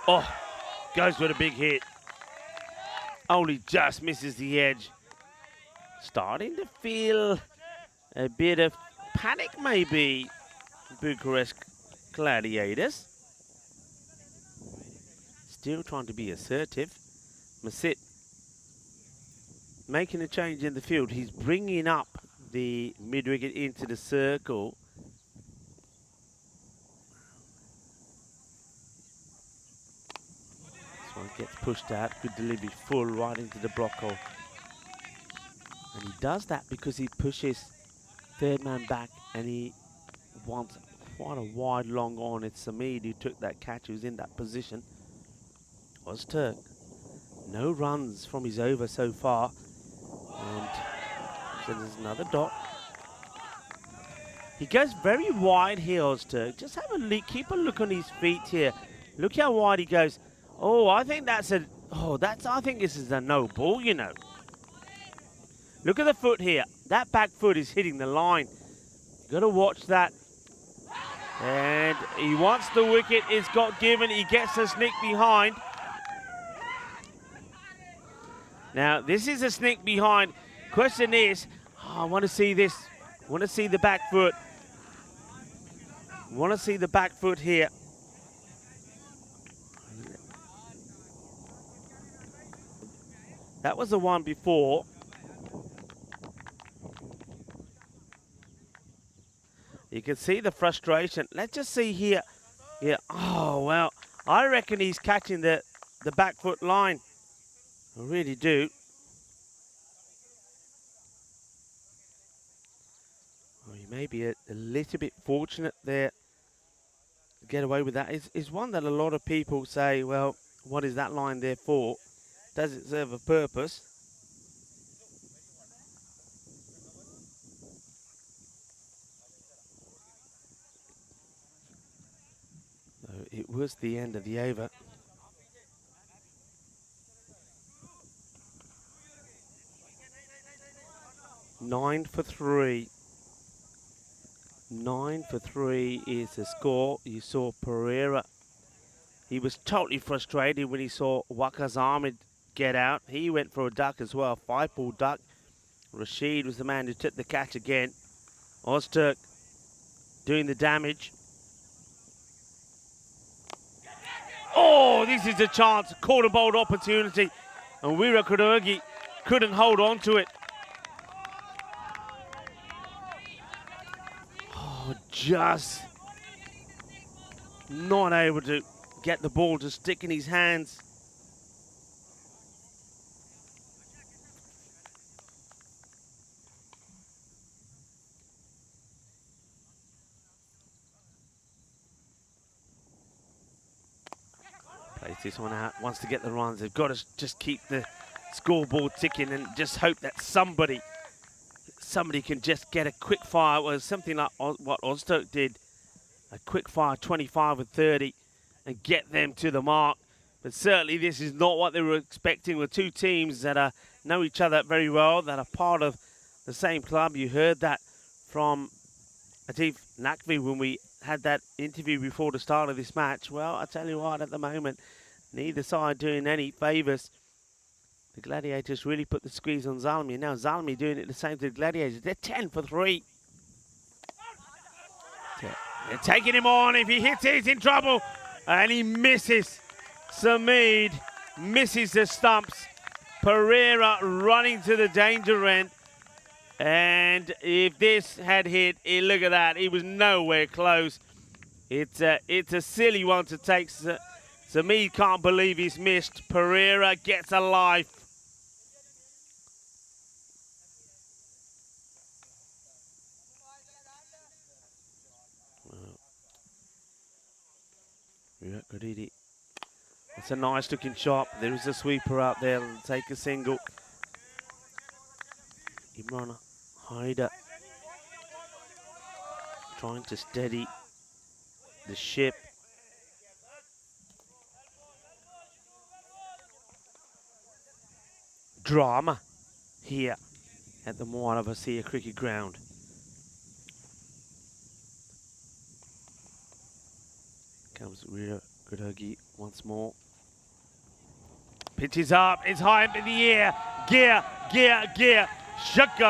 Oh, goes for a big hit. Only just misses the edge. Starting to feel a bit of panic maybe. Bucharest Gladiators. Still trying to be assertive. Masit making a change in the field. He's bringing up the mid-wicket into the circle. This one gets pushed out. Good delivery, full right into the block hole. And he does that because he pushes third man back and he wants quite a wide long on. It's Sameed who took that catch, who's in that position. Ozturk. No runs from his over so far. And so there's another dot. He goes very wide here, Ozturk. Just have a look, keep a look on his feet here. Look how wide he goes. Oh, I think that's a, I think this is a no ball, you know. Look at the foot here. That back foot is hitting the line. You've got to watch that. And he wants the wicket. It's got given. He gets a sneak behind. Now, this is a sneak behind. Question is, I want to see this. I want to see the back foot. I want to see the back foot here. That was the one before. You can see the frustration. Let's just see here. Yeah. Oh, well, I reckon he's catching the back foot line. I really do. Well, he may be a little bit fortunate there to get away with that. It's one that a lot of people say, well, what is that line there for? Does it serve a purpose? So it was the end of the over. Nine for 3. 9 for 3 is the score. You saw Pereira. He was totally frustrated when he saw Waqas Ahmed get out. He went for a duck as well, 5-ball duck. Rashid was the man who took the catch again. Ozturk doing the damage. Oh, this is a chance, quarter bolt opportunity, and Wira Kuragi couldn't hold on to it. Oh, just not able to get the ball to stick in his hands. Plays this one out, wants to get the runs. They've got to just keep the scoreboard ticking and just hope that somebody can just get a quick fire. Well, something like what Ozturk did, a quick fire 25 and 30 and get them to the mark. But certainly this is not what they were expecting with two teams that know each other very well, that are part of the same club. You heard that from Atif Nakvi when we had that interview before the start of this match. Well, I tell you what, at the moment, neither side doing any favours. The Gladiators really put the squeeze on Zalmi. Now Zalmi doing it the same to the Gladiators. They're 10 for 3. They're taking him on. If he hits it, he's in trouble. And he misses. Samid misses the stumps. Pereira running to the danger end. And if this had hit, look at that. He was nowhere close. It's a silly one to take. Samid can't believe he's missed. Pereira gets a life. That's a nice looking shot. There is a sweeper out there. It'll take a single. Imran Haider trying to steady the ship. Drama here at the Moana-Vasia cricket ground. Comes Rita Guragi once more. Pitch is up, it's high up in the air. Gear, gear, gear. Shaka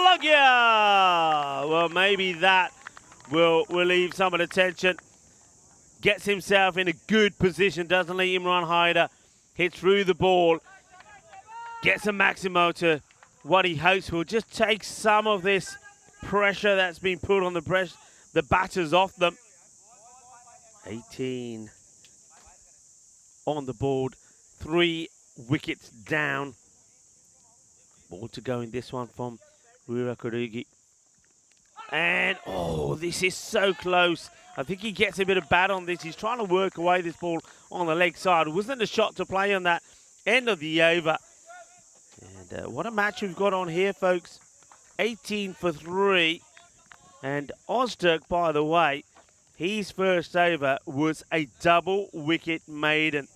Lagia! Well, maybe that will relieve some of the tension. Gets himself in a good position, doesn't he? Imran Haider hits through the ball. Gets a Maximo to what he hopes will just take some of this pressure that's been put on the batters off them. 18 on the board, 3 wickets down. Ball to go in this one from Wira Kurigi. And, oh, this is so close. I think he gets a bit of bat on this. He's trying to work away this ball on the leg side. It wasn't a shot to play on that end of the over. And what a match we've got on here, folks. 18 for 3. And Ozturk, by the way, his first over was a double wicket maiden.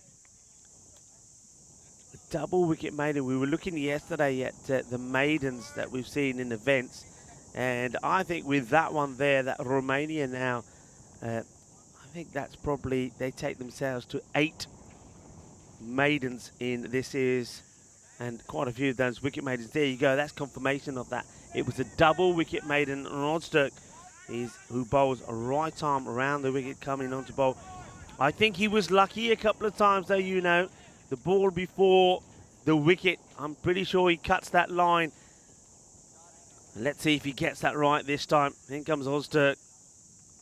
A double wicket maiden. We were looking yesterday at the maidens that we've seen in events. And I think with that one there, that Romania now, I think that's probably, they take themselves to 8 maidens in this series. And quite a few of those wicket maidens. There you go, that's confirmation of that. It was a double wicket maiden, and Ozturk who bowls a right arm around the wicket coming on to bowl. I think he was lucky a couple of times though, you know. The ball before the wicket, I'm pretty sure he cuts that line. Let's see if he gets that right this time. In comes Ozturk.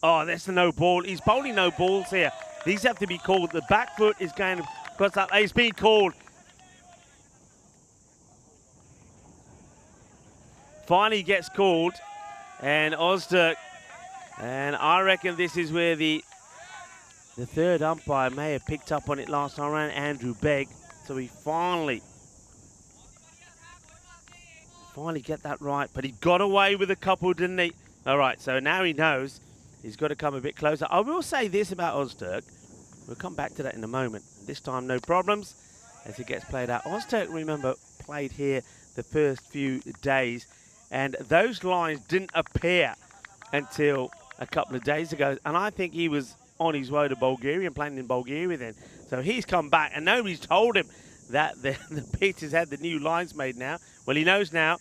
Oh, that's the no ball. He's bowling no balls here. These have to be called. The back foot is going to cross that. It's been called. Finally gets called. And Ozturk. And I reckon this is where the third umpire may have picked up on it last time around, Andrew Begg. So he finally get that right. But he got away with a couple, didn't he? All right, so now he knows he's got to come a bit closer. I will say this about Ozturk. We'll come back to that in a moment. This time, no problems as it gets played out. Ozturk, remember, played here the first few days. And those lines didn't appear until a couple of days ago. And I think he was on his way to Bulgaria and playing in Bulgaria then. So he's come back, and nobody's told him that the pitch has had the new lines made now. Well, he knows now,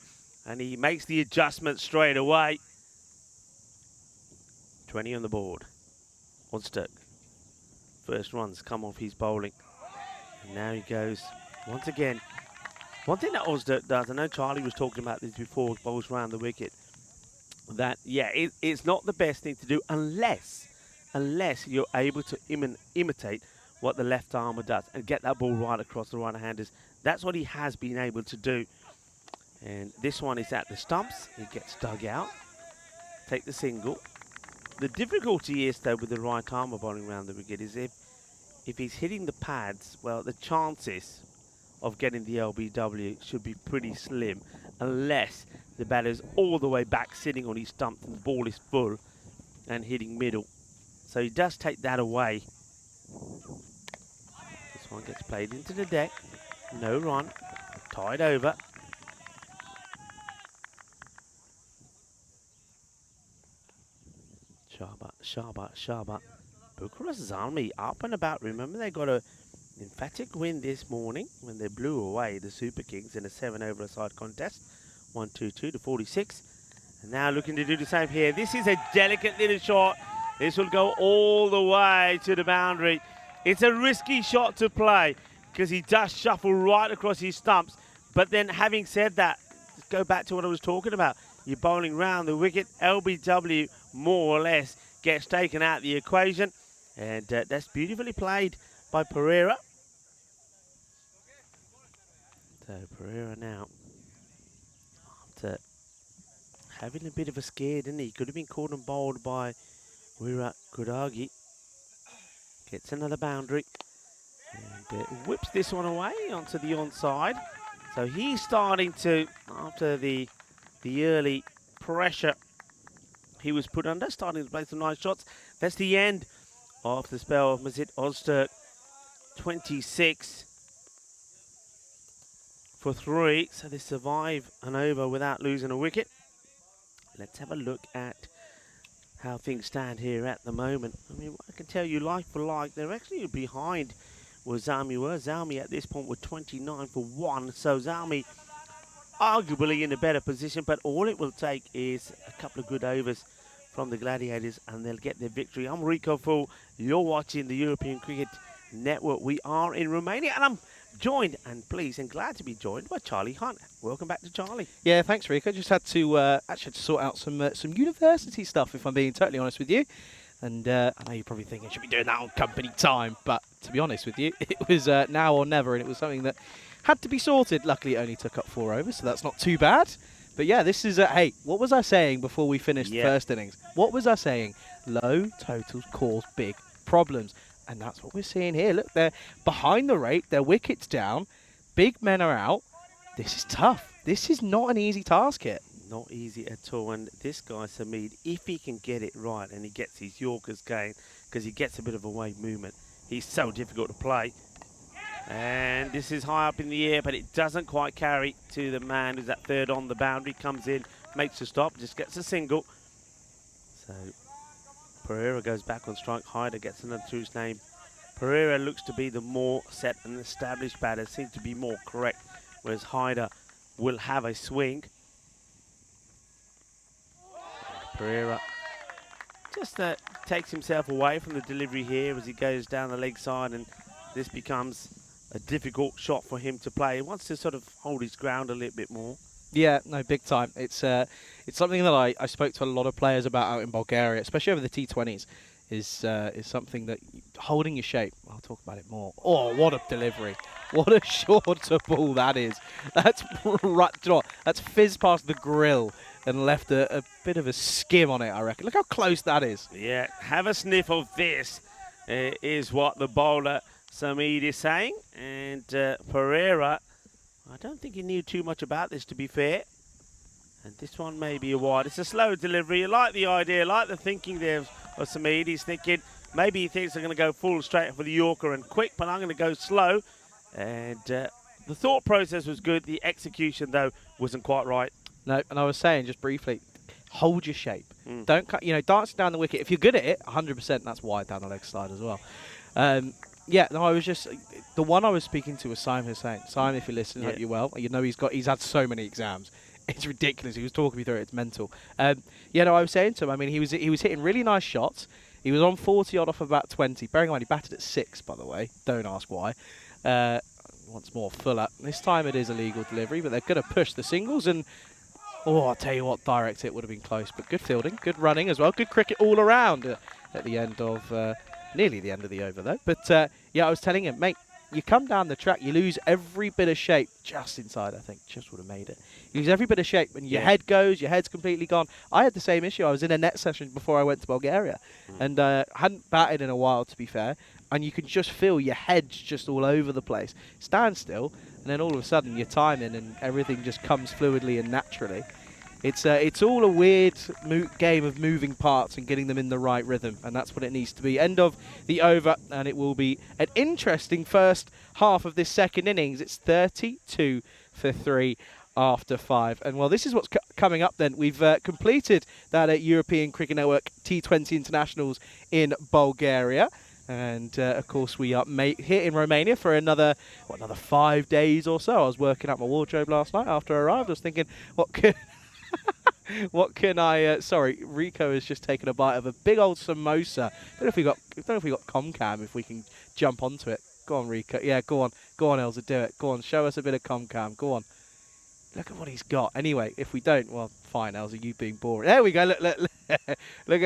and he makes the adjustment straight away. 20 on the board. Ozturk. First runs come off his bowling. And now he goes once again. One thing that Ozturk does, I know Charlie was talking about this before, bowls round the wicket, that, yeah, it's not the best thing to do unless you're able to imitate what the left armer does and get that ball right across the right-handers. That's what he has been able to do. And this one is at the stumps. He gets dug out. Take the single. The difficulty is, though, with the right armer bowling around the wicket is if he's hitting the pads, well, the chances of getting the LBW should be pretty slim unless the batter's all the way back sitting on his stump and the ball is full and hitting middle. So he does take that away. This one gets played into the deck. No run. Tied over. Shaba. Bucharest Zalmi up and about. Remember, they got a emphatic win this morning when they blew away the Super Kings in a 7-over-a-side contest. 122 to 46. And now looking to do the same here. This is a delicate little shot. This will go all the way to the boundary. It's a risky shot to play because he does shuffle right across his stumps. But then having said that, let's go back to what I was talking about. You're bowling round the wicket. LBW more or less gets taken out of the equation. And that's beautifully played by Pereira. So Pereira now, after having a bit of a scare, didn't he? Could have been caught and bowled by Virat Kudagi. Gets another boundary. And whips this one away onto the onside. So he's starting to, after the early pressure he was put under, starting to play some nice shots. That's the end of the spell of Mazit Ozturk. 26 for 3. So they survive an over without losing a wicket. Let's have a look at how things stand here at the moment. I mean, I can tell you, like for like, they're actually behind where Zalmi were. Zalmi at this point were 29 for 1. So Zalmi arguably in a better position, but all it will take is a couple of good overs from the Gladiators and they'll get their victory. I'm Rico Full. You're watching the European Cricket Network. We are in Romania and I'm joined and pleased and glad to be joined by Charlie Hunt. Welcome back to Charlie. Yeah, thanks, Rico. Just had to actually had to sort out some university stuff, if I'm being totally honest with you. And I know you're probably thinking, should be doing that on company time, but to be honest with you, it was now or never, and it was something that had to be sorted. Luckily, it only took up 4 overs, so that's not too bad. But yeah, this is hey, what was I saying before we finished the first innings? What was I saying? Low totals cause big problems. And that's what we're seeing here. Look, they're behind the rate. Their wicket's down. Big men are out. This is tough. This is not an easy task here. Not easy at all. And this guy, Samid, if he can get it right and he gets his Yorkers going, because he gets a bit of a wave movement, he's so difficult to play. And this is high up in the air, but it doesn't quite carry to the man who's at third on the boundary. Comes in, makes a stop, just gets a single. So Pereira goes back on strike. Hyder gets another to his name. Pereira looks to be the more set and established batter, seems to be more correct, whereas Hyder will have a swing. Pereira just takes himself away from the delivery here as he goes down the leg side, and this becomes a difficult shot for him to play. He wants to sort of hold his ground a little bit more. Yeah, no, big time. It's something that I spoke to a lot of players about out in Bulgaria, especially over the T20s, is something that holding your shape. I'll talk about it more. Oh, what a delivery. What a shorter ball that is. That's right, you know what? That's fizzed past the grill and left a bit of a skim on it, I reckon. Look how close that is. Yeah, have a sniff of this is what the bowler Samid is saying. And Pereira, I don't think he knew too much about this, to be fair. And this one may be a wide. It's a slow delivery. I like the idea, I like the thinking there of Samid. He's thinking, maybe he thinks they're going to go full straight for the Yorker and quick, but I'm going to go slow. And the thought process was good. The execution, though, wasn't quite right. No, and I was saying just briefly, hold your shape. Don't cut, dancing down the wicket. If you're good at it, 100%, that's wide down the leg side as well. Yeah, no, I was just the one I was speaking to was Simon Hussein. Simon, if you're listening, hope you're well. You know he's had so many exams. It's ridiculous. He was talking me through it. It's mental. Yeah, no, I was saying to him. I mean, he was hitting really nice shots. He was on 40 odd off about 20. Bearing in mind he batted at 6, by the way. Don't ask why. Once more, Fuller. This time it is a legal delivery, but they're going to push the singles and. Oh, I'll tell you what, direct hit would have been close, but good fielding, good running as well, good cricket all around at the end of, nearly the end of the over though. But yeah, I was telling him, mate, you come down the track, you lose every bit of shape, just inside I think, just would have made it. You lose every bit of shape and your head goes, your head's completely gone. I had the same issue, I was in a net session before I went to Bulgaria and hadn't batted in a while to be fair, and you can just feel your head's just all over the place. Stand still, and then all of a sudden you're timing and everything just comes fluidly and naturally. It's all a weird game of moving parts and getting them in the right rhythm, and that's what it needs to be. End of the over, and it will be an interesting first half of this second innings. It's 32 for 3 after 5. And well, this is what's coming up then. We've completed that European Cricket Network T20 Internationals in Bulgaria. And, of course, we are here in Romania for another 5 days or so. I was working out my wardrobe last night after I arrived. I was thinking, what can I... sorry, Rico has just taken a bite of a big old samosa. Don't know if we got Comcam, if we can jump onto it. Go on, Rico. Yeah, go on. Go on, Elsa, do it. Go on, show us a bit of Comcam. Go on. Look at what he's got. Anyway, if we don't, well, fine, Elsa, you being boring. There we go. Look at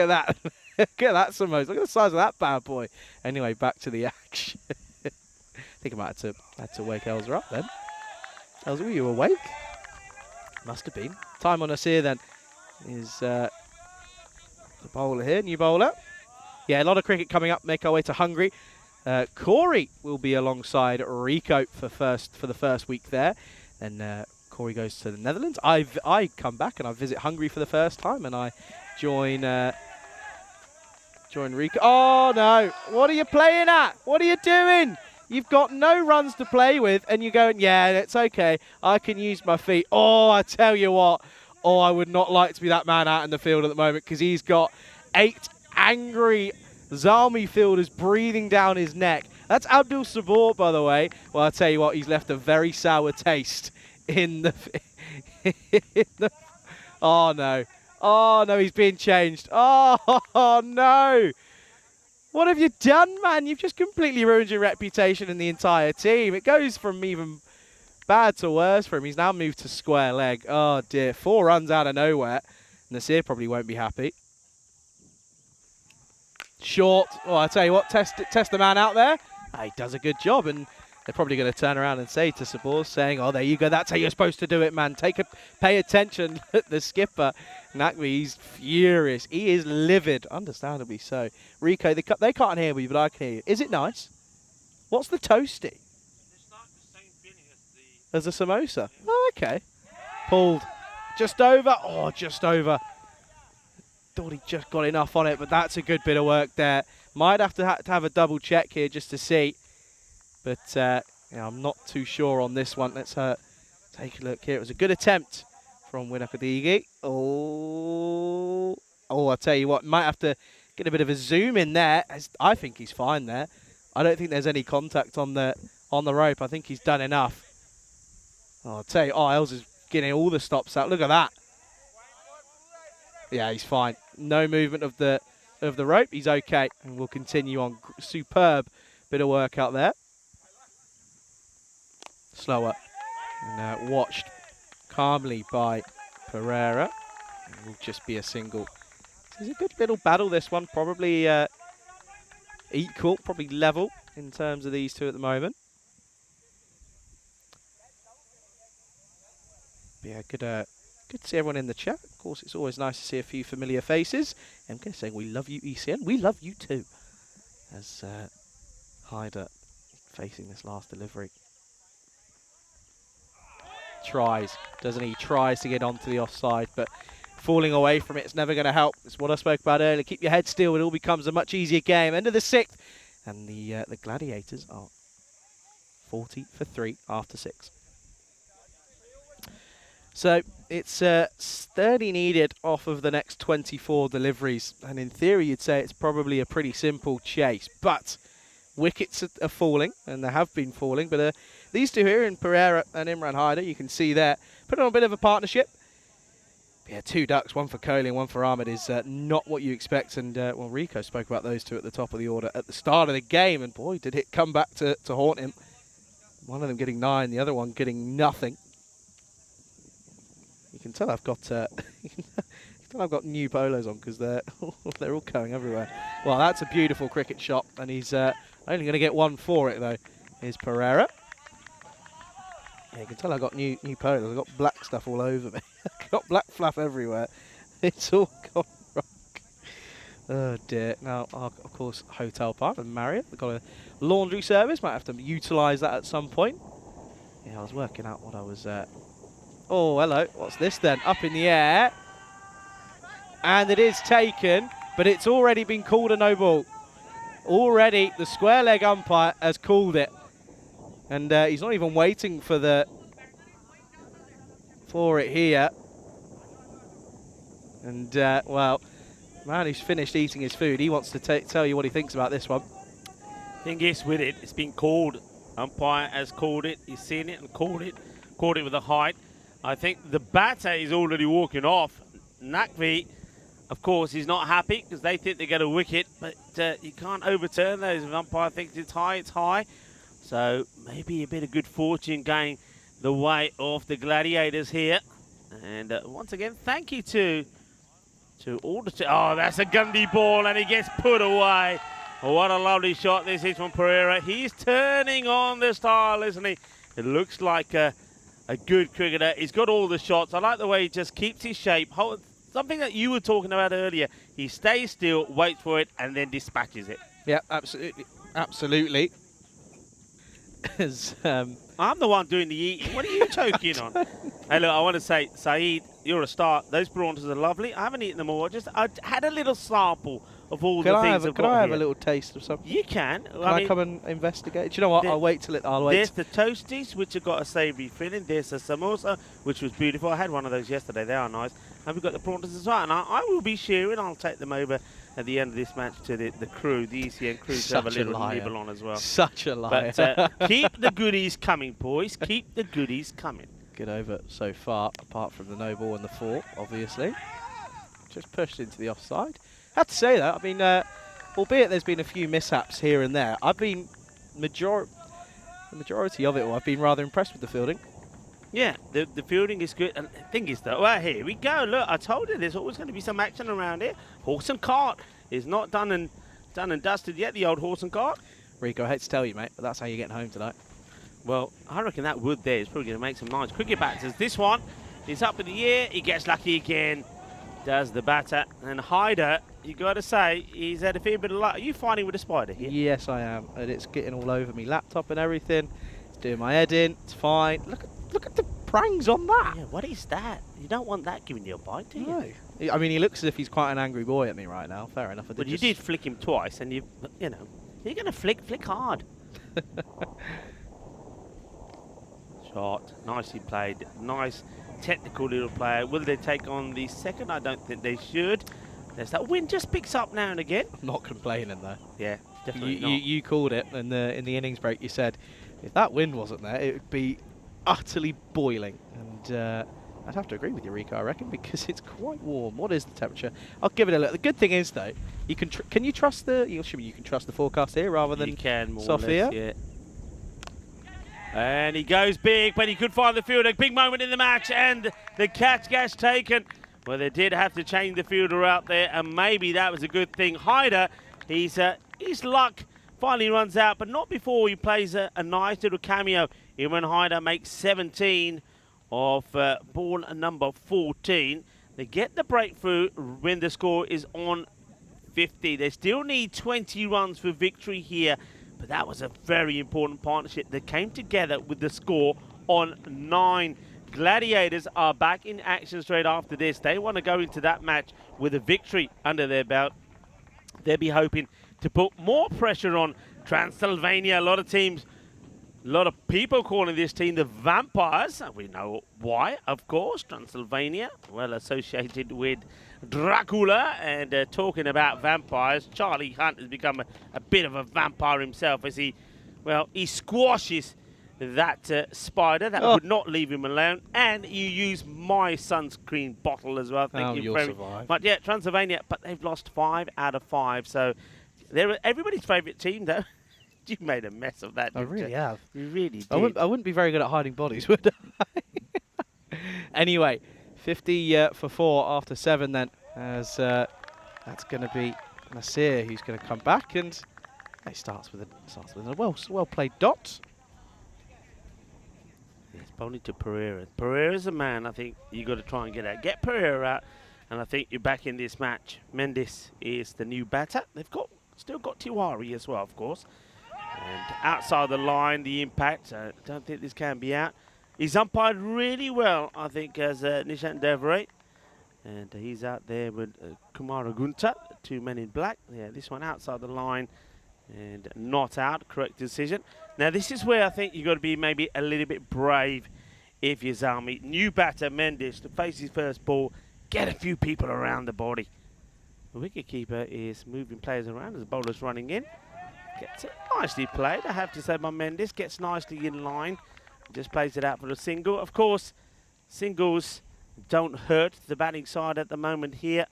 that. Look at that samosa. Look at the size of that bad boy. Anyway, back to the action. I think I might have to wake Elsa up then. Elsa, were you awake? Must have been. Time on us here then is the bowler here, new bowler. Yeah, a lot of cricket coming up. Make our way to Hungary. Corey will be alongside Rico for the first week there. Then Corey goes to the Netherlands. I come back and I visit Hungary for the first time, and I join Rico. Oh no! What are you playing at? What are you doing? You've got no runs to play with, and you're going, yeah, it's okay. I can use my feet. Oh, I tell you what. Oh, I would not like to be that man out in the field at the moment because he's got 8 angry Zalmi fielders breathing down his neck. That's Abdul Sabor, by the way. Well, I'll tell you what, he's left a very sour taste in the... Oh, no. Oh, no, he's being changed. Oh, no. What have you done, man? You've just completely ruined your reputation in the entire team. It goes from even bad to worse for him. He's now moved to square leg. Oh, dear. 4 runs out of nowhere. Nasir probably won't be happy. Short. Oh, I tell you what, test the man out there. Oh, he does a good job, and they're probably going to turn around and say to Sabor, saying, oh, there you go. That's how you're supposed to do it, man. Pay attention. The skipper, Nakvi, he's furious. He is livid, understandably so. Rico, they can't hear me, but I can hear you. Is it nice? What's the toasty? It's not the same thing As a samosa? Oh, okay. Pulled. Just over. Oh, just over. Thought he just got enough on it, but that's a good bit of work there. Might have to have a double check here just to see. But yeah, I'm not too sure on this one. Let's take a look here. It was a good attempt from Winakadigi. Oh, I'll tell you what, might have to get a bit of a zoom in there. I think he's fine there. I don't think there's any contact on the rope. I think he's done enough. Oh, I'll tell you, Elsa's getting all the stops out. Look at that. Yeah, he's fine. No movement of the rope. He's okay, and we'll continue on. Superb bit of work out there. Slower. And watched calmly by Pereira. It will just be a single. It's a good little battle, this one. Probably equal, probably level in terms of these two at the moment. But yeah, good to see everyone in the chat. Of course, it's always nice to see a few familiar faces. I'm going to say we love you, ECN. We love you too. As Hyder facing this last delivery. Tries, doesn't he? Tries to get onto the offside, but falling away from it's never going to help. It's what I spoke about earlier. Keep your head still. It all becomes a much easier game. End of the 6th, and the Gladiators are 40 for 3 after 6. So it's 30 needed off of the next 24 deliveries, and in theory you'd say it's probably a pretty simple chase, but wickets are falling, and they have been falling. But these two here, in Pereira and Imran Haider, you can see there, put on a bit of a partnership. Yeah, 2 ducks, one for Kohli and one for Ahmed, is not what you expect. And, well, Rico spoke about those two at the top of the order at the start of the game. And, boy, did it come back to haunt him. One of them getting 9, the other one getting nothing. You can tell I've got I've got new polos on because they're all going everywhere. Well, that's a beautiful cricket shot, and he's only going to get 1 for it, though. Here's Pereira. Yeah, you can tell I've got new polos. I've got black stuff all over me. I've got black fluff everywhere. It's all gone wrong. Oh, dear. Now, of course, Hotel Park and Marriott. They've got a laundry service. Might have to utilise that at some point. Yeah, I was working out what I was... Oh, hello. What's this, then? Up in the air. And it is taken, but it's already been called a no ball. Already, the square leg umpire has called it. And he's not even waiting for it here. And, well, man who's finished eating his food, he wants to tell you what he thinks about this one. Thing is with it, it's been called. Umpire has called it. He's seen it and called it. Called it with a height. I think the batter is already walking off. Naqvi, of course, he's not happy because they think they get a wicket, but you can't overturn those. If the umpire thinks it's high, it's high. So maybe a bit of good fortune going the way of the Gladiators here. And once again, thank you to all the... Oh, that's a Gundy ball, and he gets put away. Oh, what a lovely shot this is from Pereira. He's turning on the style, isn't he? It looks like a good cricketer. He's got all the shots. I like the way he just keeps his shape. Something that you were talking about earlier. He stays still, waits for it, and then dispatches it. Yeah, absolutely. Absolutely. I'm the one doing the eating. What are you choking on? Hey, look, I want to say, Saeed, you're a star. Those prawns are lovely. I haven't eaten them all. I had a little sample of all the things I've got here. Can I have a little taste of something? You can. Can I come and investigate? Do you know what? I'll wait till it. There's the toasties, which have got a savoury filling. There's the samosa, which was beautiful. I had one of those yesterday. They are nice. And we've got the prawns as well. And I will be sharing. I'll take them over at the end of this match to the crew, the ECN crew, to have a little nibble on as well. Such a liar. But keep the goodies coming, boys. Keep the goodies coming. Good over so far, apart from the no ball and the 4, obviously. Just pushed into the offside. I have to say that. I mean, albeit there's been a few mishaps here and there, I've been the majority of it. I've been rather impressed with the fielding. Yeah, the fielding is good. And the thing is, though, well, here we go. Look, I told you there's always going to be some action around here. Horse and cart is not done and dusted yet, the old horse and cart. Rico, I hate to tell you, mate, but that's how you're getting home tonight. Well, I reckon that wood there is probably going to make some nice cricket batters. This one is up in the air. He gets lucky again. Does the batter. And Haider, you got to say, he's had a fair bit of luck. Are you fighting with a spider here? Yes, I am. And it's getting all over me laptop and everything. It's doing my head in. It's fine. Look at the prangs on that. Yeah, what is that? You don't want that giving you a bite, do you? No. I mean, he looks as if he's quite an angry boy at me right now. Fair enough. But you did flick him twice, and you know, you're going to flick hard. Shot. Nicely played. Nice technical little player. Will they take on the second? I don't think they should. There's that wind just picks up now and again. I'm not complaining, though. Yeah, definitely not. You called it in the innings break. You said if that wind wasn't there, it would be utterly boiling. And I'd have to agree with you, Rico, I reckon, because it's quite warm. What is the temperature? I'll give it a look. The good thing is, though, you can you trust the? You can trust the forecast here rather than Sophia. Yeah. And he goes big, but he could find the fielder. Big moment in the match, and the catch gets taken. Well, they did have to change the fielder out there, and maybe that was a good thing. Haider, his luck finally runs out, but not before he plays a nice little cameo. Imran Haider makes 17 of ball number 14. They get the breakthrough when the score is on 50. They still need 20 runs for victory here. But that was a very important partnership that came together with the score on 9. Gladiators are back in action straight after this. They want to go into that match with a victory under their belt. They'll be hoping to put more pressure on Transylvania. A lot of teams A lot of people calling this team the Vampires. We know why, of course. Transylvania, well associated with Dracula. And talking about vampires, Charlie Hunt has become a bit of a vampire himself as he squashes that spider that would not leave him alone. And you use my sunscreen bottle as well. Thank you very much. But yeah, Transylvania, but they've lost 5 out of 5. So they're everybody's favourite team, though. You made a mess of that. I really have. You really did. I wouldn't be very good at hiding bodies, would I? Anyway, 50 for 4 after 7 then, as that's going to be Nasir who's going to come back, and he starts with a well played dot. It's bowling to Pereira. Pereira's a man I think you got to try and get out. Get Pereira out, and I think you're back in this match. Mendes is the new batter. They've still got Tiwari as well, of course. And outside the line, the impact. Don't think this can be out. He's umpired really well, I think, as Nishant Devray. And he's out there with Kumara Gunta, 2 men in black. Yeah, this one outside the line and not out. Correct decision. Now, this is where I think you've got to be maybe a little bit brave if you're Zalmi. New batter, Mendes, to face his first ball. Get a few people around the body. The wicketkeeper is moving players around as the bowler's running in. Gets it nicely played, I have to say, by Mendes. Gets nicely in line. Just plays it out for a single. Of course, singles don't hurt the batting side at the moment here.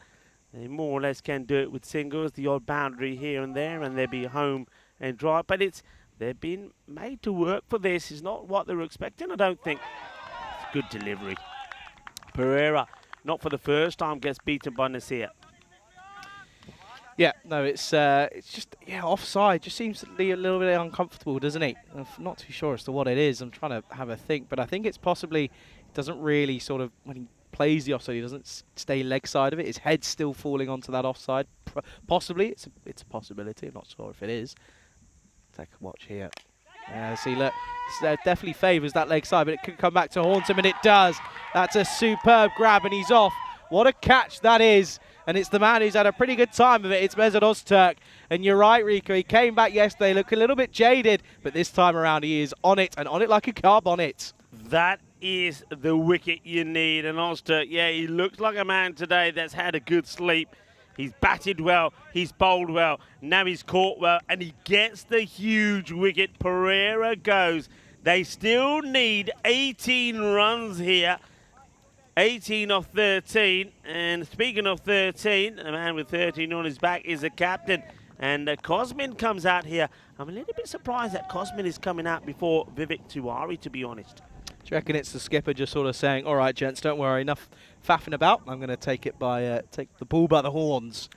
They more or less can do it with singles. The odd boundary here and there, and they'll be home and dry. But they've been made to work for this. It's not what they were expecting, I don't think. It's good delivery. Pereira, not for the first time, gets beaten by Nasir. Yeah, no, it's just offside. Just seems to be a little bit uncomfortable, doesn't he? I'm not too sure as to what it is. I'm trying to have a think, but I think it's possibly doesn't really sort of when he plays the offside, he doesn't stay leg side of it. His head's still falling onto that offside. Possibly, it's a possibility. I'm not sure if it is. Take a watch here. See, look, definitely favours that leg side, but it could come back to haunt him, and it does. That's a superb grab, and he's off. What a catch that is. And it's the man who's had a pretty good time of it. It's Mesut Öztürk. And you're right, Rico. He came back yesterday, looked a little bit jaded. But this time around, he is on it, and on it like a car bonnet. That is the wicket you need. And Öztürk, yeah, he looks like a man today that's had a good sleep. He's batted well. He's bowled well. Now he's caught well. And he gets the huge wicket. Pereira goes. They still need 18 runs here. 18 off 13, and speaking of 13, a man with 13 on his back is a captain, and Cosmin comes out here. I'm a little bit surprised that Cosmin is coming out before Vivek Tiwari, to be honest. Do you reckon it's the skipper just sort of saying, all right, gents, don't worry, enough faffing about. I'm going to take the bull by the horns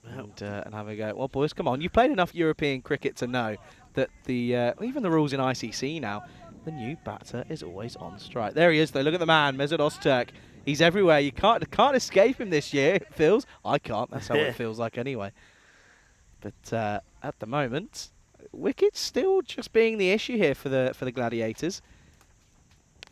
and have a go. Well, boys, come on. You've played enough European cricket to know that even the rules in ICC now, the new batter is always on strike. There he is, though. Look at the man, Mesut Öztürk. He's everywhere. You can't escape him this year, it feels. I can't. That's how it feels like anyway. But at the moment, wicket's still just being the issue here for the Gladiators.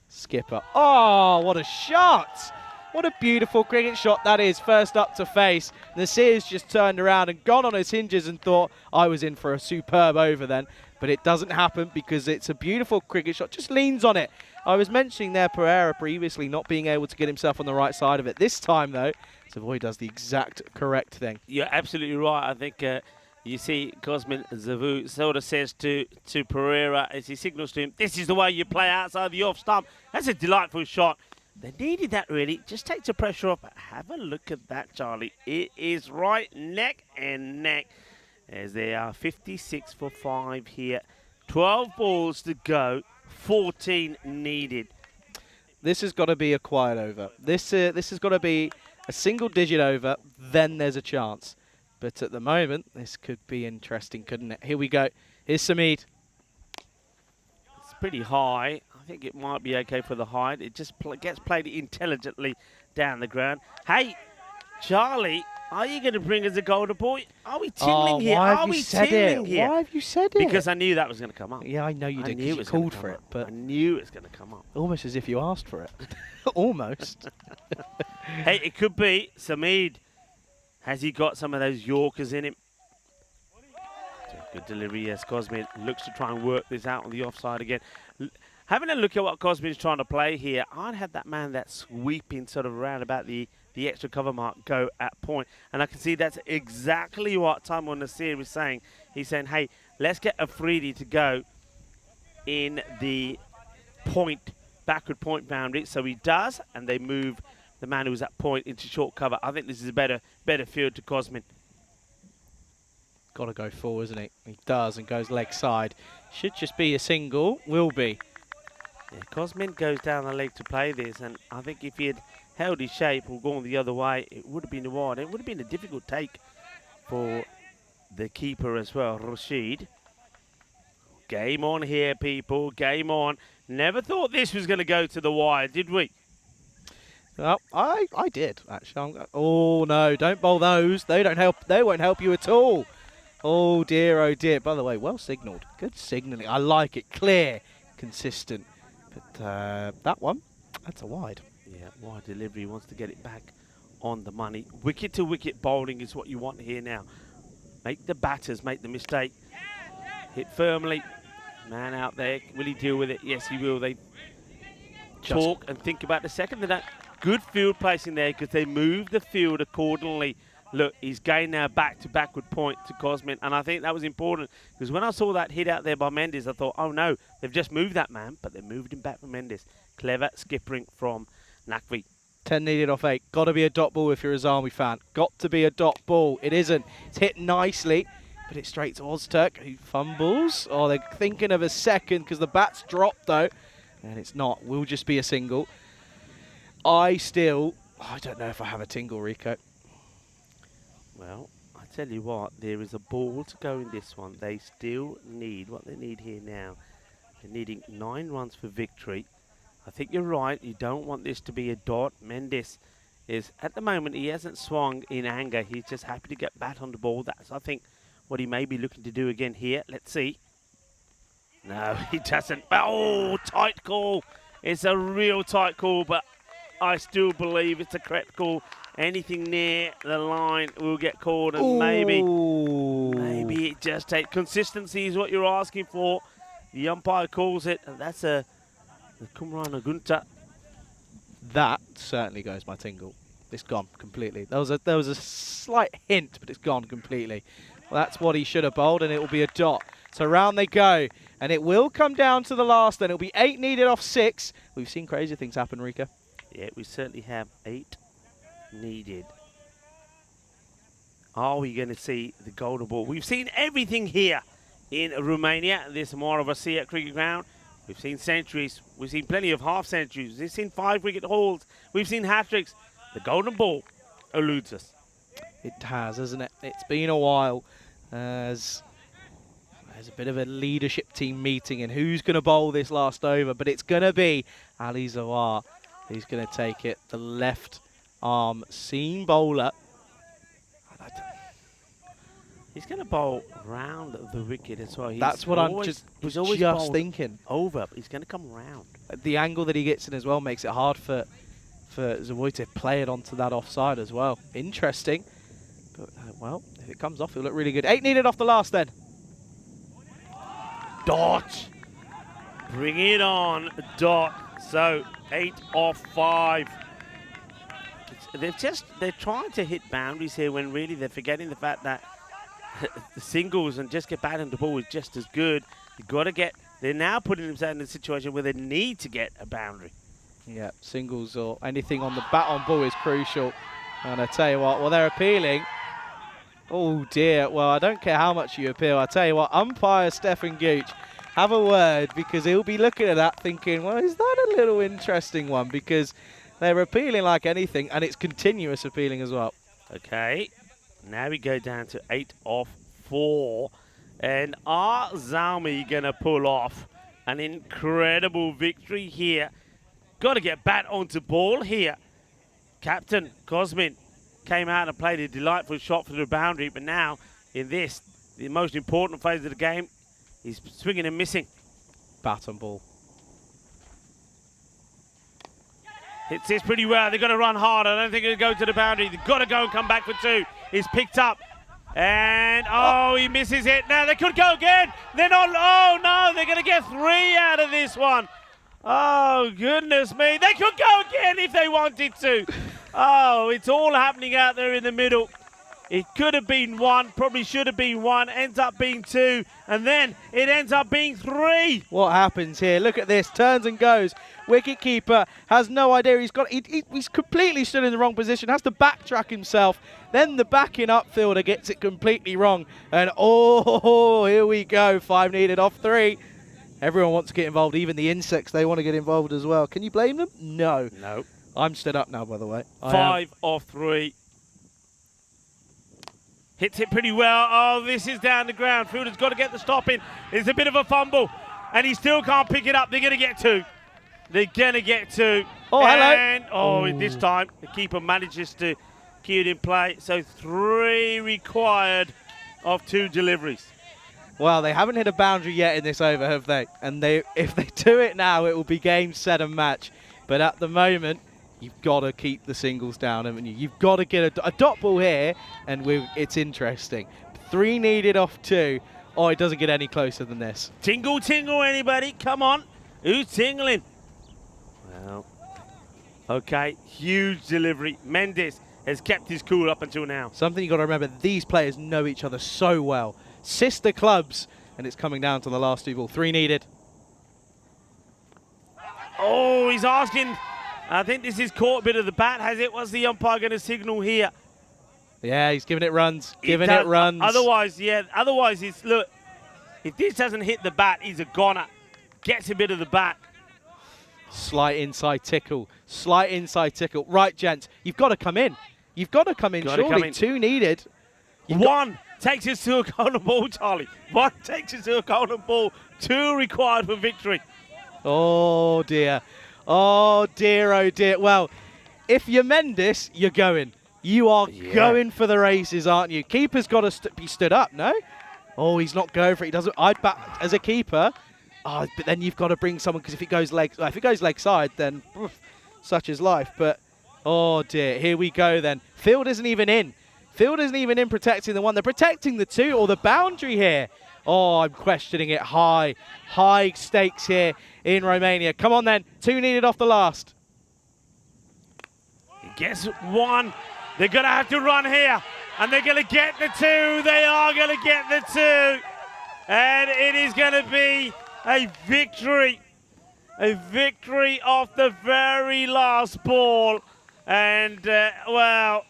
Skipper. Oh, what a shot! What a beautiful cricket shot that is. First up to face. Nasir's just turned around and gone on his hinges and thought I was in for a superb over then. But it doesn't happen because it's a beautiful cricket shot. Just leans on it. I was mentioning there Pereira previously not being able to get himself on the right side of it. This time, though, Savoy does the exact correct thing. You're absolutely right. I think you see Cosmin Zavu sort of says to Pereira as he signals to him, this is the way you play outside the off stump. That's a delightful shot. They needed that, really. Just takes the pressure off. Have a look at that, Charlie. It is right neck and neck. As they are 56 for 5 here. 12 balls to go, 14 needed. This has got to be a quiet over. This has got to be a single-digit over, then there's a chance. But at the moment, this could be interesting, couldn't it? Here we go. Here's Samid. It's pretty high. I think it might be okay for the height. It just gets played intelligently down the ground. Hey, Charlie, are you going to bring us a golden boy? Are we tingling here? Are we tingling here? Why have you said it? Because I knew that was going to come up. Yeah, I know you did, because you called for it. But I knew it was going to come up. Almost as if you asked for it. Almost. Hey, it could be Samid. Has he got some of those Yorkers in him? Good delivery, yes. Cosmin looks to try and work this out on the offside again. Having a look at what Cosmin's trying to play here, I'd have that man that's sweeping sort of around about the extra cover mark go at point. And I can see that's exactly what Timon Nasir is saying. He's saying, hey, let's get Afridi to go in the point, backward point boundary. So he does, and they move the man who was at point into short cover. I think this is a better field to Cosmin. Got to go full, isn't it? He does and goes leg side. Should just be a single. Will be. Yeah, Cosmin goes down the leg to play this, and I think if he had held his shape or gone the other way, it would have been wide. It would have been a difficult take for the keeper as well, Rashid. Game on here, people. Game on. Never thought this was going to go to the wire, did we? Well, I did actually. Oh no! Don't bowl those. They don't help. They won't help you at all. Oh dear, oh dear. By the way, well signalled. Good signalling. I like it. Clear, consistent. But that one, that's a wide. Yeah, wide delivery. Wants to get it back on the money. Wicket to wicket bowling is what you want here now. Make the batters make the mistake. Hit firmly. Man out there. Will he deal with it? Yes, he will. They talk and think about the second. They're not good field placing there because they move the field accordingly. Look, he's going now back to backward point to Cosmin, and I think that was important because when I saw that hit out there by Mendes, I thought, oh no, they've just moved that man, but they moved him back for Mendes. Clever skippering from Naqvi. 10 needed off 8. Got to be a dot ball if you're a Zalmi fan. Got to be a dot ball. It isn't. It's hit nicely, but it's straight to Ozturk, who fumbles. Oh, they're thinking of a second because the bat's dropped, though. And it's not. Will just be a single. I don't know if I have a tingle, Rico. Well, I tell you what, there is a ball to go in this one. They still need what they need here now. They're needing 9 runs for victory. I think you're right. You don't want this to be a dot. Mendes is, at the moment, he hasn't swung in anger. He's just happy to get bat on the ball. That's, I think, what he may be looking to do again here. Let's see. No, he doesn't. Oh, tight call. It's a real tight call, but I still believe it's a correct call. Anything near the line will get called, and maybe it just takes consistency is what you're asking for. The umpire calls it, and that's a Kumrana Gunta. That certainly goes my tingle. It's gone completely. There was a slight hint, but it's gone completely. Well, that's what he should have bowled, and it will be a dot. So round they go, and it will come down to the last. Then it'll be 8 needed off 6. We've seen crazy things happen, Rika. Yeah, we certainly have 8 needed. Are we going to see the golden ball? We've seen everything here in Romania. This Moravasi cricket ground. We've seen centuries. We've seen plenty of half centuries. We've seen 5 wicket hauls. We've seen hat-tricks. The golden ball eludes us. It has, hasn't it? It's been a while. There's a bit of a leadership team meeting and who's going to bowl this last over, but it's going to be Ali Zawar who's going to take it. The left arm seam bowler. He's going to bowl round the wicket as well. That's what I'm just thinking. Over, but he's going to come round. The angle that he gets in as well makes it hard for Zavoy to play it onto that offside as well. Interesting. But, well, if it comes off, it'll look really good. 8 needed off the last then. Dot. Bring it on, Dot. So, 8 off 5. They're trying to hit boundaries here when really they're forgetting the fact that the singles and just get bat on the ball is just as good. You've got to get, they're now putting themselves in a situation where they need to get a boundary. Yeah, singles or anything on the bat on ball is crucial. And I tell you what, well, they're appealing. Oh dear, well, I don't care how much you appeal. I tell you what, umpire Stefan Gooch, have a word, because he'll be looking at that thinking, well, is that a little interesting one? Because they're appealing like anything, and it's continuous appealing as well. Okay, now we go down to 8 off 4. And are Zalmi going to pull off an incredible victory here? Got to get bat onto ball here. Captain Cosmin came out and played a delightful shot for the boundary, but now in this, the most important phase of the game, he's swinging and missing. Bat on ball. Hits this pretty well. They've got to run hard. I don't think it'll go to the boundary. They've got to go and come back for 2. He's picked up. And, oh, he misses it. Now they could go again. They're not, oh no, they're going to get 3 out of this one. Oh, goodness me. They could go again if they wanted to. Oh, it's all happening out there in the middle. It could have been 1, probably should have been 1, ends up being 2, and then it ends up being 3. What happens here? Look at this, turns and goes. Wicketkeeper has no idea. He's completely stood in the wrong position, has to backtrack himself. Then the backing upfielder gets it completely wrong. And oh, here we go, 5 needed off 3. Everyone wants to get involved, even the insects, they want to get involved as well. Can you blame them? No. No. I'm stood up now, by the way. 5 off 3. Hits it pretty well. Oh, this is down the ground. Fielder's got to get the stop in. It's a bit of a fumble, and he still can't pick it up. They're going to get 2. They're going to get 2. Oh, and, hello. Oh, this time the keeper manages to keep it in play. So 3 required of 2 deliveries. Well, they haven't hit a boundary yet in this over, have they? And if they do it now, it will be game, set, and match. But at the moment, you've got to keep the singles down, haven't you? You've got to get a dot ball here, and it's interesting. 3 needed off 2. Oh, it doesn't get any closer than this. Tingle, tingle, anybody? Come on. Who's tingling? Well, okay, huge delivery. Mendes has kept his cool up until now. Something you've got to remember, these players know each other so well. Sister clubs, and it's coming down to the last 2 balls. 3 needed. Oh, he's asking. I think this is caught a bit of the bat, has it? What's the umpire going to signal here? Yeah, he's giving it runs. Giving it runs. Otherwise, it's, look, if this doesn't hit the bat, he's a goner. Gets a bit of the bat. Slight inside tickle. Slight inside tickle. Right, gents, you've got to come in. You've got to come in, surely. 2 needed. 1 takes us to a golden ball, Charlie. 1 takes us to a golden ball. 2 required for victory. Oh, dear. Oh, dear, oh, dear. Well, if you're Mendes, you're going. You are going for the races, aren't you? Keeper's got to be stood up, no? Oh, he's not going for it. He doesn't. I'd back as a keeper. Oh, but then you've got to bring someone, because if it goes leg side, then such is life. But oh dear, here we go then. Field isn't even in. Field isn't even in protecting the 1. They're protecting the 2 or the boundary here. Oh, I'm questioning it. High stakes here in Romania. Come on then. 2 needed off the last. Guess 1. They're going to have to run here. And they're going to get the 2. They are going to get the 2. And it is going to be a victory. A victory off the very last ball. And, well,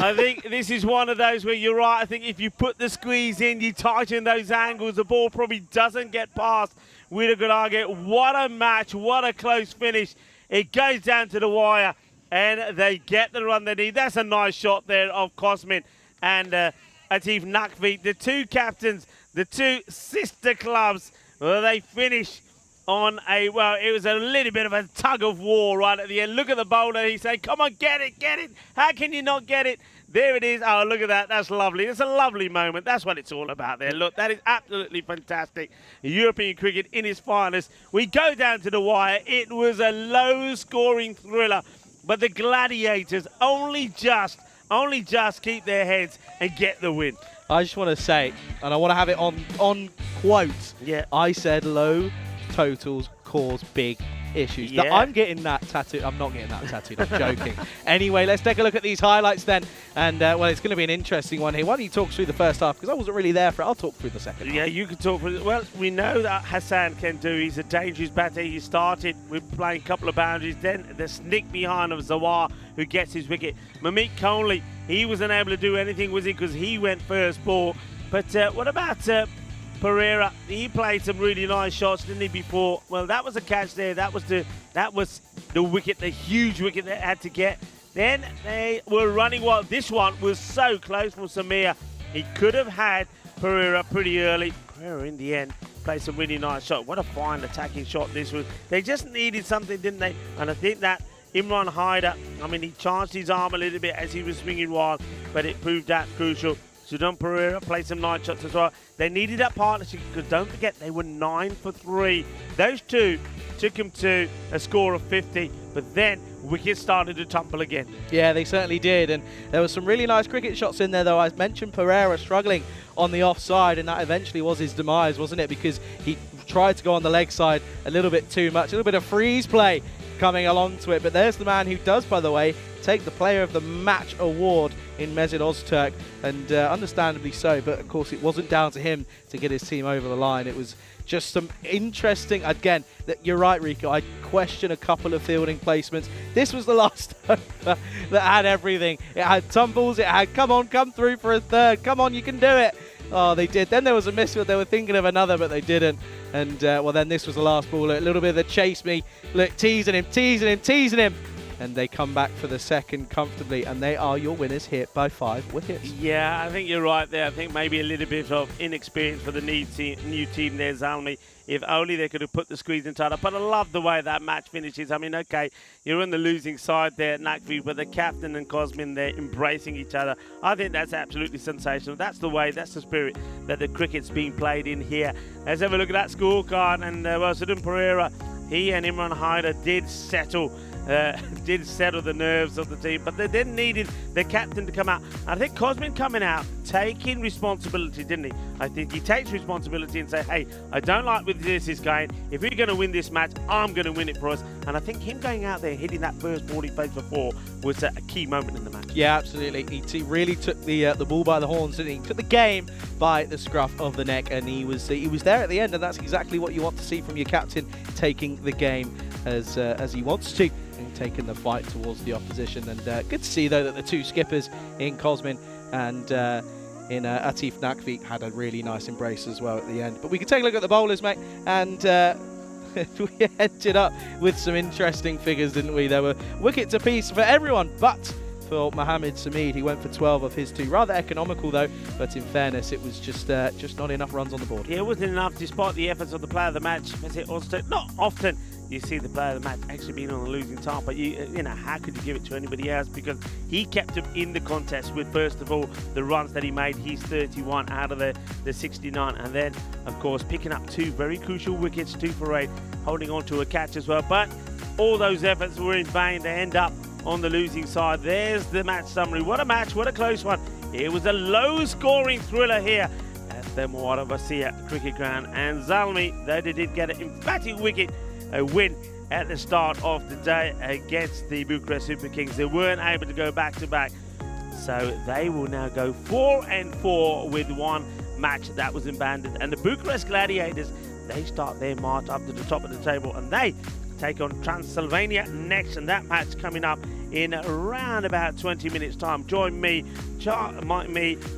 I think this is one of those where you're right. I think if you put the squeeze in, you tighten those angles, the ball probably doesn't get past Wiedergage. What a match. What a close finish. It goes down to the wire, and they get the run they need. That's a nice shot there of Kosmin and Atif Nakvi. The 2 captains, the 2 sister clubs, well, they finish on a, well, it was a little bit of a tug of war right at the end. Look at the bowler. He's saying, come on, get it, get it. How can you not get it? There it is. Oh, look at that. That's lovely. It's a lovely moment. That's what it's all about there. Look, that is absolutely fantastic. European cricket in its finest. We go down to the wire. It was a low-scoring thriller, but the Gladiators only just keep their heads and get the win. I just want to say, and I want to have it on quote. Yeah. I said low totals cause big issues. Yeah. I'm getting that tattooed. I'm not getting that tattooed. I'm joking. Anyway, let's take a look at these highlights then. And, well, it's going to be an interesting one here. Why don't you talk through the first half? Because I wasn't really there for it. I'll talk through the second half. Yeah, you can talk through it. Well, we know that Hassan can do. He's a dangerous batter. He started with playing a couple of boundaries. Then the sneak behind of Zawar, who gets his wicket. Mamik Conley, he wasn't able to do anything, was he? Because he went first ball. But what about Pereira? He played some really nice shots, didn't he, before? Well, that was a catch there. That was the wicket, the huge wicket they had to get. Then they were running well. This one was so close from Samir. He could have had Pereira pretty early. Pereira, in the end, played some really nice shot. What a fine attacking shot this was. They just needed something, didn't they? And I think that Imran Haider, I mean, he charged his arm a little bit as he was swinging wild, but it proved that crucial. Sudan Pereira played some nice shots as well. They needed that partnership because don't forget they were 9 for 3. Those two took him to a score of 50, but then wickets started to tumble again. Yeah, they certainly did, and there were some really nice cricket shots in there, though. I mentioned Pereira struggling on the offside, and that eventually was his demise, wasn't it? Because he tried to go on the leg side a little bit too much, a little bit of freeze play coming along to it. But there's the man who does, by the way, take the Player of the Match award in Mesut Ozturk, and understandably so. But of course, it wasn't down to him to get his team over the line. It was just some interesting, again, you're right, Rico, I question a couple of fielding placements. This was the last over that had everything. It had tumbles, it had, come on, come through for a third, come on, you can do it. Oh, they did. Then there was a misfield. They were thinking of another, but they didn't. And, well, then this was the last ball. A little bit of the chase me. Look, teasing him, teasing him, teasing him. And they come back for the second comfortably, and they are your winners here by 5 wickets. Yeah, I think you're right there. I think maybe a little bit of inexperience for the new team there, Zalmi. If only they could have put the squeeze in tighter. But I love the way that match finishes. I mean, okay, you're on the losing side there at Nakvi, but the captain and Cosmin, they're embracing each other. I think that's absolutely sensational. That's the way, that's the spirit that the cricket's being played in here. Let's have a look at that scorecard. And, well, Sudan Pereira, he and Imran Haider did settle the nerves of the team, but they then needed the captain to come out. I think Cosmin coming out, taking responsibility, didn't he? I think he takes responsibility and say, hey, I don't like where this is going. If we're going to win this match, I'm going to win it for us. And I think him going out there, hitting that first ball he played for 4 was a key moment in the match. Yeah, absolutely. He really took the ball by the horns, didn't he? He took the game by the scruff of the neck, and he was there at the end, and that's exactly what you want to see from your captain, taking the game as he wants to, and taking the fight towards the opposition. And good to see, though, that the two skippers in Cosmin and in Atif Nakvi had a really nice embrace as well at the end. But we can take a look at the bowlers, mate, and we ended up with some interesting figures, didn't we? There were wickets apiece for everyone, but for Mohammed Sameed, he went for 12 of his 2. Rather economical, though, but in fairness, it was just not enough runs on the board. Yeah, it wasn't enough despite the efforts of the player of the match. Not often you see the player of the match actually being on the losing time, but you know, how could you give it to anybody else? Because he kept him in the contest with, first of all, the runs that he made. He's 31 out of the 69, and then, of course, picking up 2 very crucial wickets, 2 for 8, holding on to a catch as well. But all those efforts were in vain. They end up on the losing side. There's the match summary. What a match, what a close one. It was a low-scoring thriller here at the Muara Vasia cricket ground, and Zalmi, though they did get an emphatic wicket, a win at the start of the day against the Bucharest Super Kings. They weren't able to go back-to-back, so they will now go 4-4 with 1 match that was abandoned. And the Bucharest Gladiators, they start their march up to the top of the table, and they take on Transylvania next, and that match coming up in around about 20 minutes time. Join me,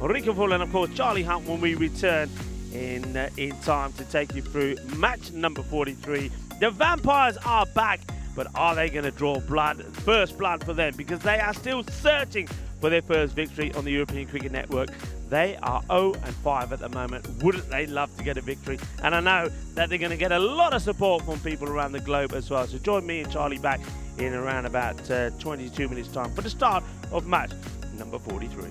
Rico Full, and of course Charlie Hunt when we return in time to take you through match number 43. The Vampires are back, but are they going to draw first blood for them? Because they are still searching for their first victory on the European Cricket Network. They are 0-5 at the moment. Wouldn't they love to get a victory? And I know that they're going to get a lot of support from people around the globe as well. So join me and Charlie back in around about 22 minutes time for the start of match number 43.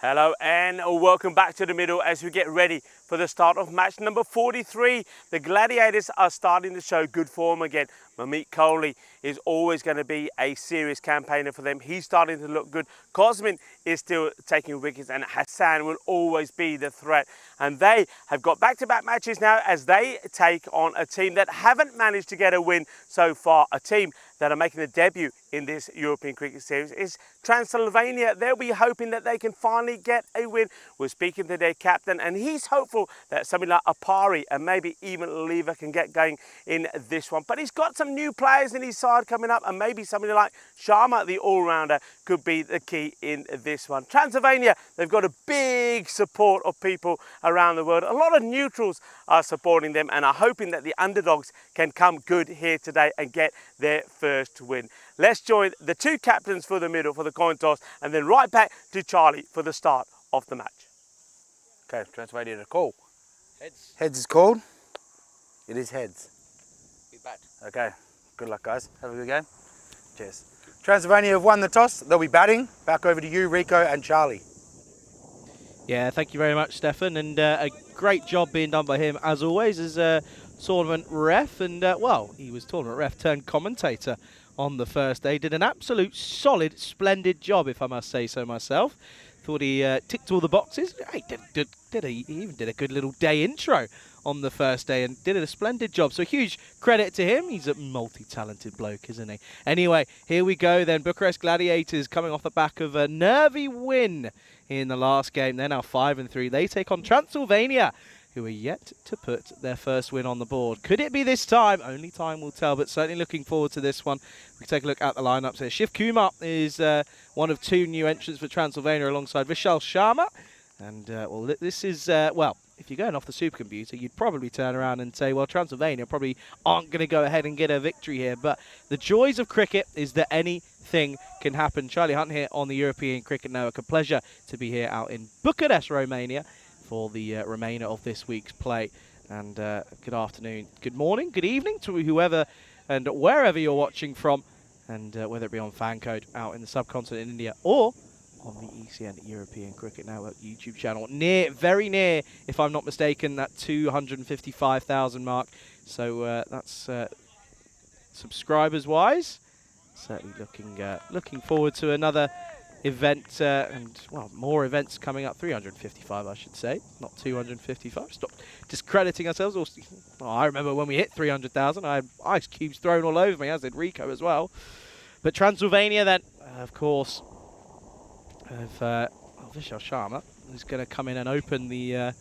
Hello and welcome back to the middle as we get ready for the start of match number 43. The Gladiators are starting to show good form again. Mamit Kohli is always going to be a serious campaigner for them. He's starting to look good. Cosmin is still taking wickets and Hassan will always be the threat. And they have got back-to-back matches now as they take on a team that haven't managed to get a win so far. A team that are making a debut in this European Cricket Series is Transylvania. They'll be hoping that they can finally get a win. We're speaking to their captain and he's hopeful that something like Apari and maybe even Lever can get going in this one. But he's got some new players in his side coming up and maybe somebody like Sharma, the all-rounder, could be the key in this one. Transylvania, they've got a big support of people around the world. A lot of neutrals are supporting them and are hoping that the underdogs can come good here today and get their first win. Let's join the two captains for the middle for the coin toss and then right back to Charlie for the start of the match. Okay, Transylvania to call. Heads. Heads is called. It is heads. Be bad. Okay, good luck guys. Have a good game. Cheers. Transylvania have won the toss. They'll be batting. Back over to you, Rico and Charlie. Yeah, thank you very much, Stefan, and a great job being done by him, as always, as a tournament ref, and, well, he was tournament ref turned commentator on the first day. Did an absolute solid, splendid job, if I must say so myself. Thought he ticked all the boxes. He even did a good little day intro on the first day and did a splendid job. So huge credit to him. He's a multi-talented bloke, isn't he? Anyway, here we go then. Bucharest Gladiators coming off the back of a nervy win in the last game. They're now 5-3. They take on Transylvania, who are yet to put their first win on the board. Could it be this time? Only time will tell, but certainly looking forward to this one. We can take a look at the lineups here. Shiv Kumar is one of two new entrants for Transylvania alongside Vishal Sharma. And, well, this is, well, if you're going off the supercomputer, you'd probably turn around and say, well, Transylvania probably aren't going to go ahead and get a victory here. But the joys of cricket is that anything can happen. Charlie Hunt here on the European Cricket Network. A pleasure to be here out in Bucharest, Romania, for the remainder of this week's play. And good afternoon, good morning, good evening to whoever and wherever you're watching from, and whether it be on FanCode out in the subcontinent in India or on the ECN European Cricket Network YouTube channel. Very near, if I'm not mistaken, that 255,000 mark. So that's subscribers-wise. Certainly looking forward to another event, and well, more events coming up. 355, I should say, not 255. Stop discrediting ourselves. Oh, I remember when we hit 300,000, I had ice cubes thrown all over me, as did Rico as well. But Transylvania then, of course, of Vishal Sharma is going to come in and open the.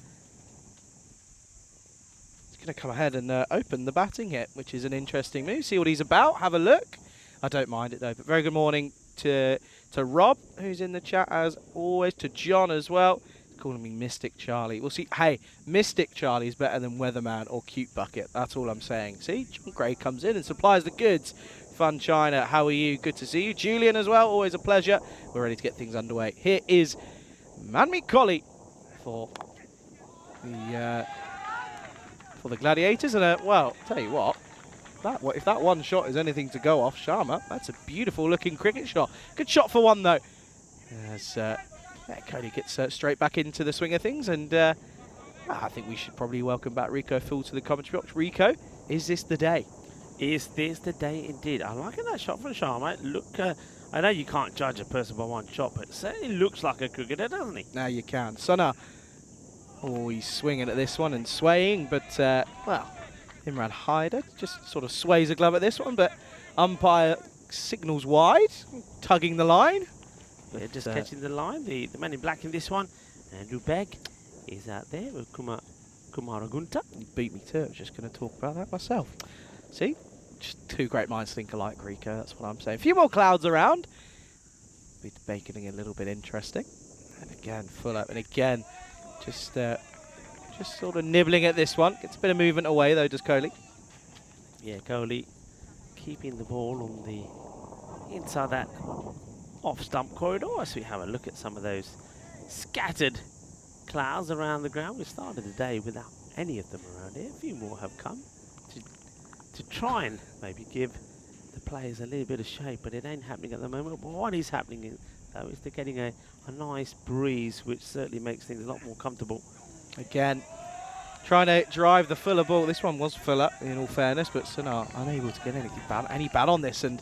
He's going to come ahead and open the batting hit, which is an interesting move. See what he's about. Have a look. I don't mind it though. But very good morning to Rob, who's in the chat as always, to John as well. He's calling me Mystic Charlie. We'll see. Hey, Mystic Charlie is better than Weatherman or Cute Bucket. That's all I'm saying. See, John Gray comes in and supplies the goods. Fun China, how are you? Good to see you. Julian as well, always a pleasure. We're ready to get things underway. Here is Manmeet Kohli for the Gladiators. And well, tell you what, if that one shot is anything to go off, Sharma, that's a beautiful looking cricket shot. Good shot for one though. As Kohli gets straight back into the swing of things, and I think we should probably welcome back Rico Full to the commentary box. Rico, is this the day? Is this the day indeed? I'm liking that shot from Sharma. Look, I know you can't judge a person by one shot, but it certainly looks like a cricketer, doesn't he? Now you can. Sana, oh, he's swinging at this one and swaying, but, well, Imran Haider just sort of sways a glove at this one, but umpire signals wide, tugging the line. Yeah, just catching the line. The man in black in this one, Andrew Begg, is out there with Kumar Gunta. He beat me too. I was just going to talk about that myself. See? Just two great minds think alike, Rico. That's what I'm saying. A few more clouds around. Be making it a little bit interesting. And again, full up. And again, just sort of nibbling at this one. Gets a bit of movement away, though, does Kohli. Yeah, Kohli keeping the ball on the inside that off-stump corridor. As we have a look at some of those scattered clouds around the ground. We started the day without any of them around here. A few more have come to try and maybe give the players a little bit of shape, but it ain't happening at the moment. But what is happening though, is they're getting a nice breeze, which certainly makes things a lot more comfortable. Again, trying to drive the fuller ball. This one was fuller, in all fairness, but Sunar unable to get any bad on this. And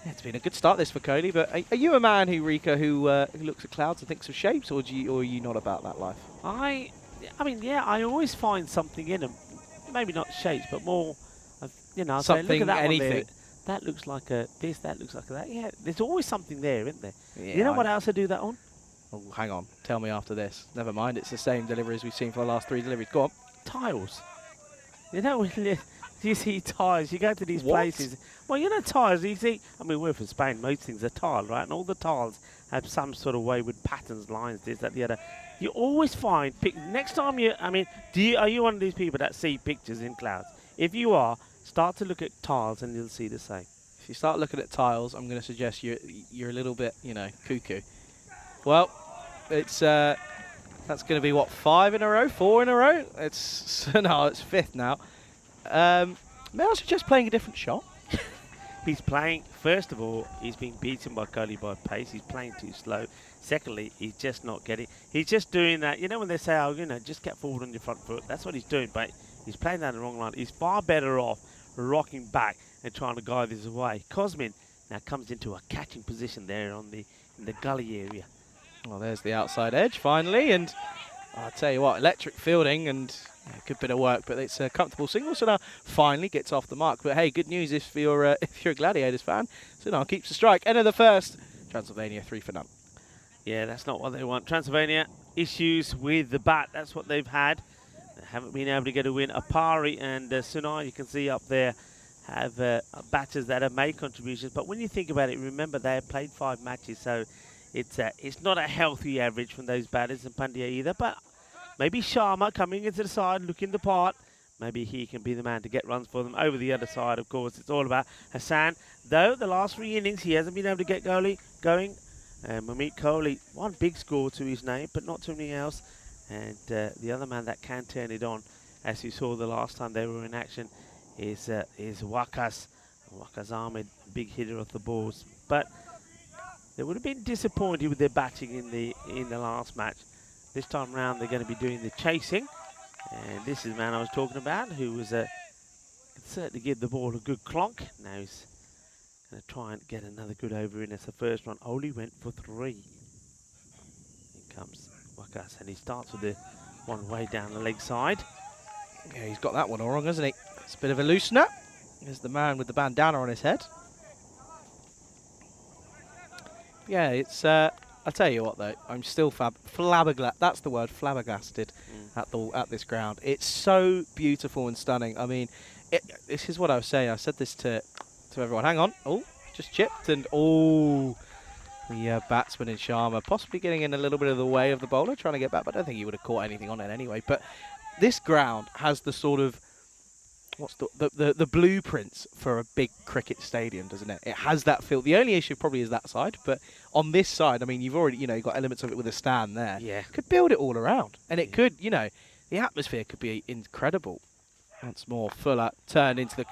yeah, it's been a good start this for Cody. But are you a man, Rico, who looks at clouds and thinks of shapes, or are you not about that life? I mean, yeah, I always find something in them. Maybe not shapes, but more, you know, Something, say, look at that anything. one there. That looks like a this, that looks like a that. Yeah, there's always something there, isn't there? Yeah, you know what else I do that on? Oh, hang on. Tell me after this. Never mind. It's the same deliveries we've seen for the last 3 deliveries. Go on. Tiles. You know, when you see tiles, you go to these places. Well, you know, tiles, you see, I mean, we're from Spain, most things are tiled, right? And all the tiles have some sort of way with patterns, lines, this, that, the other. You always find, next time I mean, are you one of these people that see pictures in clouds? If you are, start to look at tiles and you'll see the same. If you start looking at tiles, I'm going to suggest you're a little bit, you know, cuckoo. Well, it's that's going to be what, 5 in a row, 4 in a row. It's no, it's 5th now. May I suggest playing a different shot? He's playing. First of all, he's being beaten by Coley by pace. He's playing too slow. Secondly, he's just not getting. He's just doing that. You know when they say, "Oh, you know, just get forward on your front foot." That's what he's doing, but he's playing down the wrong line. He's far better off rocking back and trying to guide this away. Cosmin now comes into a catching position there in the gully area. Well, there's the outside edge finally, and I'll tell you what, electric fielding and a good bit of work, but it's a comfortable single. So now finally gets off the mark. But hey, good news if you're a Gladiators fan. So now keeps the strike. End of the first. Transylvania 3-0. Yeah, that's not what they want. Transylvania issues with the bat. That's what they've had. They haven't been able to get a win. Apari and Sunar, you can see up there, have batters that have made contributions. But when you think about it, remember they have played 5 matches, so it's not a healthy average from those batters, and Pandya either. But maybe Sharma coming into the side, looking the part. Maybe he can be the man to get runs for them. Over the other side, of course, it's all about Hassan. Though the last 3 innings, he hasn't been able to get going. Mamit Kohli, one big score to his name, but not too many else. And the other man that can turn it on, as you saw the last time they were in action, is Waqas Ahmed, big hitter of the balls. But they would have been disappointed with their batting in the last match. This time round, they're going to be doing the chasing. And this is the man I was talking about, who was could certainly give the ball a good clonk. Now he's going to try and get another good over in. That's the first one. Only went for 3. Here comes Waqas, and he starts with the one way down the leg side. Yeah, he's got that one all wrong, hasn't he? It's a bit of a loosener. There's the man with the bandana on his head. Yeah, it's. I'll tell you what, though, I'm still flabbergasted. That's the word, flabbergasted at this ground. It's so beautiful and stunning. I mean, this is what I was saying. I said this to everyone. Hang on. Oh, just chipped, and oh, the batsman in Sharma possibly getting in a little bit of the way of the bowler trying to get back, but I don't think he would have caught anything on it anyway. But this ground has the sort of the blueprints for a big cricket stadium, doesn't it? It has that feel. The only issue probably is that side, but on this side, I mean, you've already, you've got elements of it with a stand there. Yeah. Could build it all around, and it could, the atmosphere could be incredible. Once more, Fuller turned into the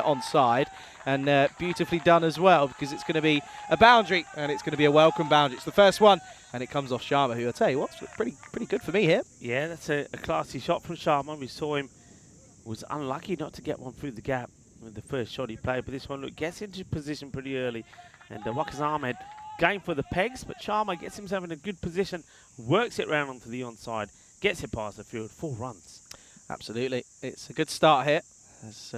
onside, and beautifully done as well, because it's going to be a boundary, and it's going to be a welcome boundary. It's the first one, and it comes off Sharma, who, I'll tell you what's pretty good for me here. Yeah, that's a classy shot from Sharma. We saw him was unlucky not to get one through the gap with the first shot he played, but this one gets into position pretty early, and Waqas Ahmed going for the pegs, but Sharma gets himself in a good position, works it round onto the onside, gets it past the field, 4 runs. Absolutely, it's a good start here as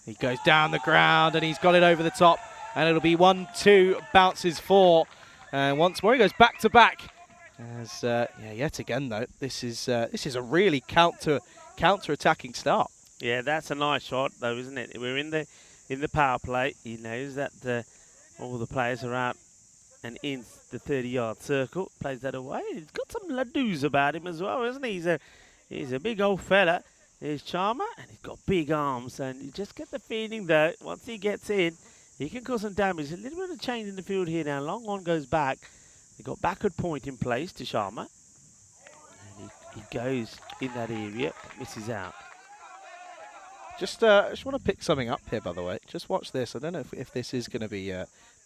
he goes down the ground and he's got it over the top, and it'll be 1-2, bounces 4, and once more he goes back to back. As yet again though, this is a really counter-attacking start. Yeah, that's a nice shot though, isn't it? We're in the power play. He knows that all the players are out and in the 30-yard circle. Plays that away. He's got some ladoos about him as well, isn't he? He's a big old fella. Here's Sharma, and he's got big arms, and you just get the feeling that once he gets in, he can cause some damage. A little bit of change in the field here now. Long on goes back. They've got backward point in place to Sharma. And he goes in that area, misses out. Just want to pick something up here, by the way. Just watch this. I don't know if this is going to be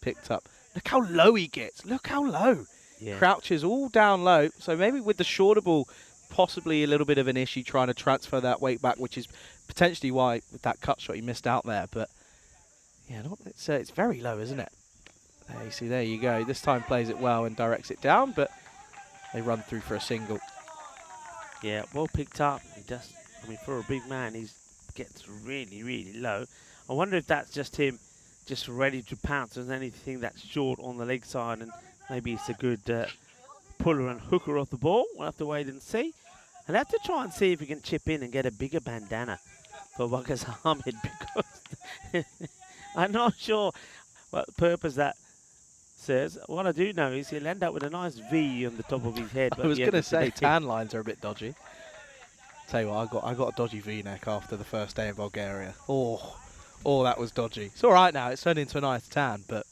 picked up. Look how low he gets. Look how low. Yeah. Crouches all down low. So maybe with the shorter ball, possibly a little bit of an issue trying to transfer that weight back, which is potentially why with that cut shot he missed out there. But yeah, it's very low, isn't it? There you see, there you go. This time plays it well and directs it down, but they run through for a single. Yeah, well picked up. He does. I mean, for a big man, he gets really, really low. I wonder if that's just him, just ready to pounce on anything that's short on the leg side, and maybe it's a good puller and hooker off the ball. We'll have to wait and see. I'll have to try and see if we can chip in and get a bigger bandana for Waqas Ahmed, because I'm not sure what purpose that serves. What I do know is he'll end up with a nice V on the top of his head. I was going to say tan lines are a bit dodgy. Tell you what, I got a dodgy V-neck after the first day in Bulgaria. Oh, that was dodgy. It's all right now. It's turned into a nice tan, but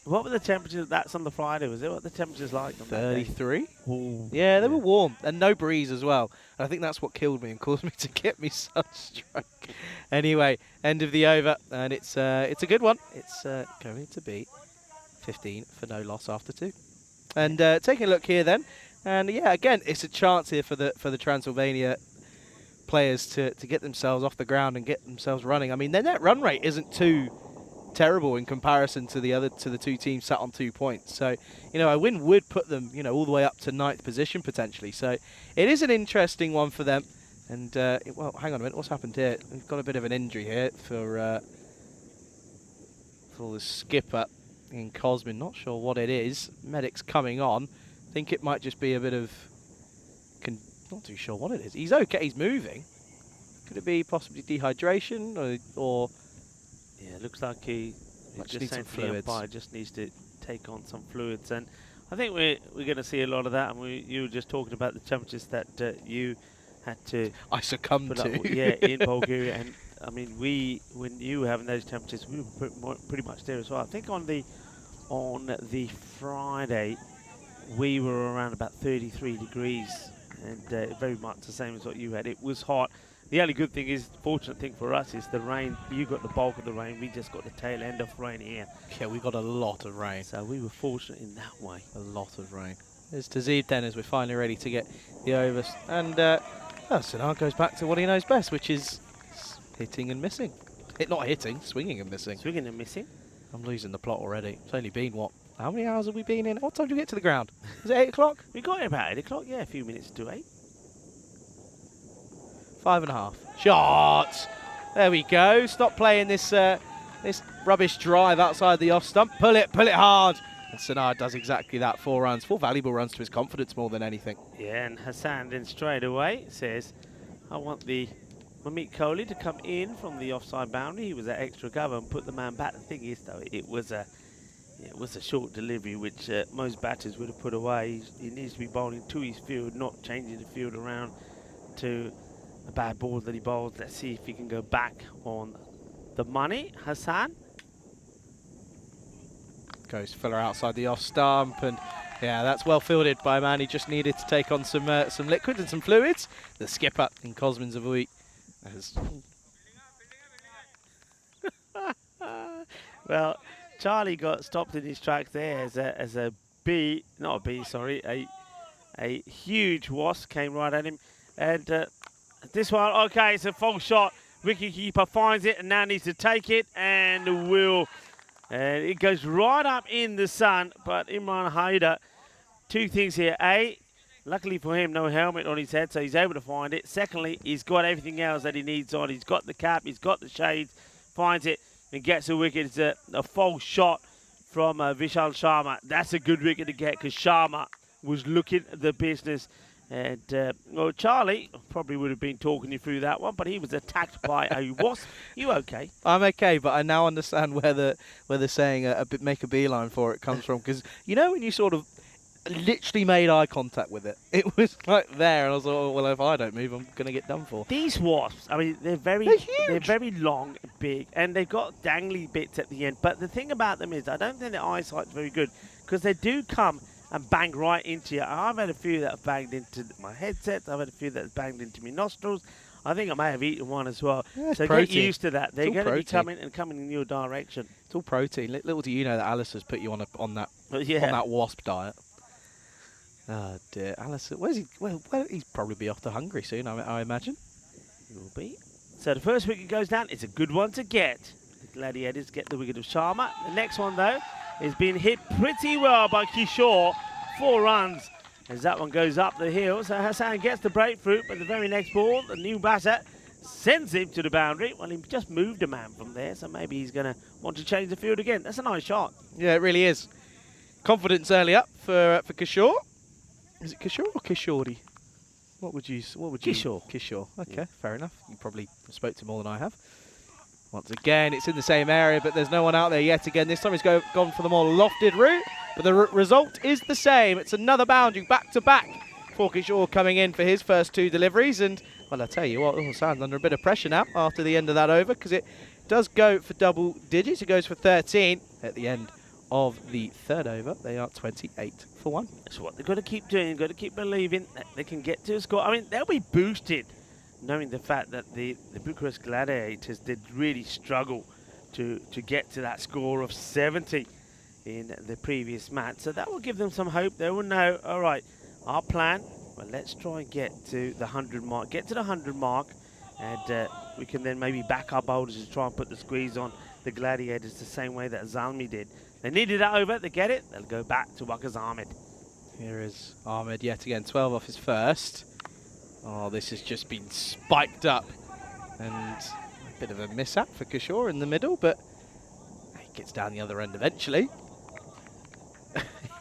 what were the temperatures? That's on the Friday, was it? What the temperatures like? 33. Ooh, yeah, they were warm and no breeze as well. And I think that's what killed me and caused me to get me sunstroke. Anyway, end of the over, and it's a good one. It's going to be 15 for no loss after 2. And taking a look here then, and yeah, again, it's a chance here for the Transylvania players to get themselves off the ground and get themselves running. I mean, their net run rate isn't too terrible in comparison to the two teams sat on 2 points. So, you know, a win would put them, you know, all the way up to 9th position potentially. So it is an interesting one for them. And, well, hang on a minute, what's happened here? We've got a bit of an injury here for the skipper in Cosmin. Not sure what it is. Medic's coming on. Think it might just be a bit of... not too sure what it is. He's okay, he's moving. Could it be possibly dehydration or yeah, it looks like he just needs some fluids. Just needs to take on some fluids, and I think we're going to see a lot of that. And you were just talking about the temperatures that you had to I succumbed to. In Bulgaria, and I mean when you were having those temperatures, we were pretty much there as well. I think on the Friday we were around about 33 degrees, and very much the same as what you had. It was hot. The only good thing is, fortunate thing for us, is the rain. You got the bulk of the rain. We just got the tail end of rain here. Yeah, we got a lot of rain. So we were fortunate in that way. A lot of rain. There's Tazid then, as we're finally ready to get the overs. And Sinar goes back to what he knows best, which is hitting and missing. Not hitting, swinging and missing. Swinging and missing. I'm losing the plot already. It's only been, what? How many hours have we been in? What time did we get to the ground? Was it 8 o'clock? We got here about 8 o'clock, yeah, a few minutes to 8. 5.5. Shots! There we go. Stop playing this this rubbish drive outside the off stump. Pull it hard. And Sinar does exactly that. 4 runs. 4 valuable runs to his confidence more than anything. Yeah, and Hassan then straight away says, I want the Mamit Kohli to come in from the offside boundary. He was at extra cover and put the man back. The thing is, though, it was a short delivery, which most batters would have put away. He needs to be bowling to his field, not changing the field around to a bad ball that he bowls. Let's see if he can go back on the money. Hassan goes filler outside the off stump, and yeah, that's well fielded by a man. He just needed to take on some liquid and some fluids. The skipper in Cosmin Zavui has well, Charlie got stopped in his tracks there as a bee, not a bee, sorry, a huge wasp came right at him, and this one, okay, it's a false shot. Wicketkeeper finds it and now needs to take it, and and it goes right up in the sun. But Imran Haider, 2 things here. A, luckily for him, no helmet on his head, so he's able to find it. Secondly, he's got everything else that he needs on. He's got the cap, he's got the shades, finds it and gets a wicket. It's a false shot from Vishal Sharma. That's a good wicket to get, because Sharma was looking at the business. And, well, Charlie probably would have been talking you through that one, but he was attacked by a wasp. You okay? I'm okay, but I now understand where the saying make a beeline for it comes from. Because, you know, when you sort of literally made eye contact with it, it was like there, and I was like, oh, well, if I don't move, I'm going to get done for. These wasps, I mean, they're huge. They're very long, big, and they've got dangly bits at the end. But the thing about them is, I don't think their eyesight's very good, because they do come and bang right into you. I've had a few that have banged into my headset. I've had a few that have banged into my nostrils. I think I may have eaten one as well. Yeah, so protein. Get used to that. They're going to be protein. coming in your direction. It's all protein. Little do you know that Alice has put you on that wasp diet. Oh dear, Alice. Where's he? Well, he's probably be off to Hungary soon. I imagine. He will be. So the first wicket goes down. It's a good one to get. The Gladiators get the wicket of Sharma. The next one though is being hit pretty well by Kishore. 4 runs as that one goes up the hill. So Hassan gets the breakthrough, but the very next ball, the new batter sends him to the boundary. Well, he just moved a man from there, so maybe he's going to want to change the field again. That's a nice shot. Yeah, it really is. Confidence early up for Kishore. Is it Kishore or Kishori? What would you? Kishore. Kishore. Okay, yeah. Fair enough. You probably spoke to more than I have. Once again, it's in the same area, but there's no one out there yet again. This time he's gone for the more lofted route, but the result is the same. It's another boundary back-to-back for Kishore coming in for his first 2 deliveries. And, well, I tell you what, Hassan's under a bit of pressure now after the end of that over, because it does go for double digits. It goes for 13 at the end of the 3rd over. They are 28 for 1. That's what they've got to keep doing. They've got to keep believing that they can get to a score. I mean, they'll be boosted knowing the fact that the Bucharest Gladiators did really struggle to get to that score of 70 in the previous match. So that will give them some hope. They will know, all right, our plan, well, let's try and get to the 100 mark. Get to the 100 mark, and we can then maybe back our bowlers to try and put the squeeze on the Gladiators the same way that Zalmi did. They needed that over. They get it. They'll go back to Waqas Ahmed. Here is Ahmed yet again, 12 off his first. Oh, this has just been spiked up. And a bit of a mishap for Kishore in the middle, but he gets down the other end eventually.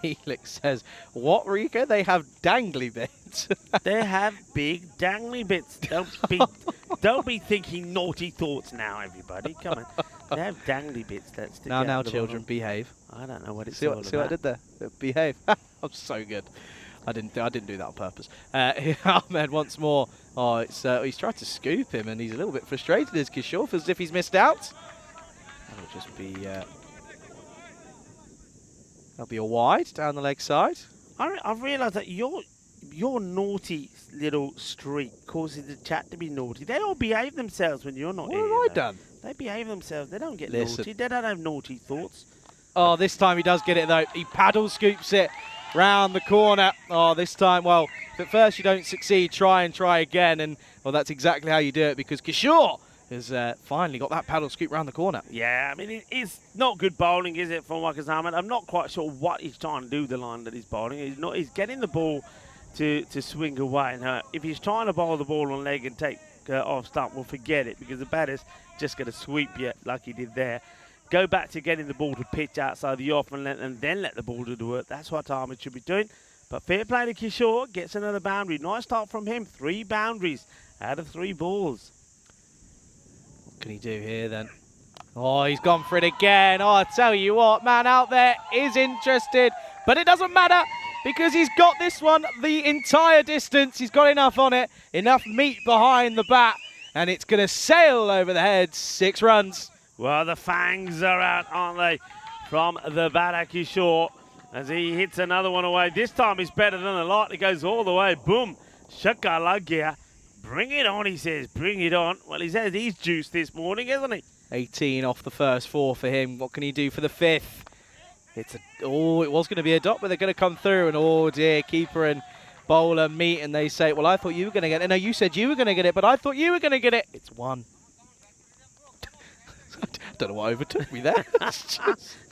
Helix says, what, Rico? They have dangly bits. They have big dangly bits. Don't be thinking naughty thoughts now, everybody. Come on. They have dangly bits that stick out Now, the children, bottom. behave. I don't know what it's See all what about. I did there? Behave. I'm so good. I didn't do that on purpose. Ahmed once more. Oh, it's he's tried to scoop him, and he's a little bit frustrated as Kishore feels as if he's missed out. That'll just be that'll be a wide down the leg side. I've realised that your naughty little streak causes the chat to be naughty. They all behave themselves when you're not What here. have I though. done? They behave themselves. They don't get Listen. naughty. They don't have naughty thoughts. Oh, this time he does get it though. He paddle scoops it round the corner. Oh, this time, well, if at first you don't succeed, try again. And, well, that's exactly how you do it, because Kishore has finally got that paddle scoop round the corner. Yeah, I mean, it's not good bowling, is it, from Waqas Ahmed? I'm not quite sure what he's trying to do, the line that he's bowling. He's getting the ball to swing away. Now, if he's trying to bowl the ball on leg and take off stump, well, forget it, because the batter's just going to sweep you like he did there. Go back to getting the ball to pitch outside the off and then let the ball do the work. That's what Ahmed should be doing. But fair play to Kishore. Gets another boundary. Nice start from him. 3 boundaries out of 3 balls. What can he do here then? Oh, he's gone for it again. Oh, I tell you what, man out there is interested. But it doesn't matter, because he's got this one the entire distance. He's got enough on it. Enough meat behind the bat. And it's going to sail over the head. 6 runs. Well, the fangs are out, aren't they, from the batter Kishore, as he hits another one away. This time he's better than a lot. It goes all the way. Boom. Shakalagya. Bring it on, he says. Bring it on. Well, he's had his juice this morning, hasn't he? 18 off the first 4 for him. What can he do for the 5th? It was going to be a dot, but they're going to come through. And, oh, dear, keeper and bowler meet. And they say, well, I thought you were going to get it. No, you said you were going to get it, but I thought you were going to get it. It's 1. I don't know what overtook me there.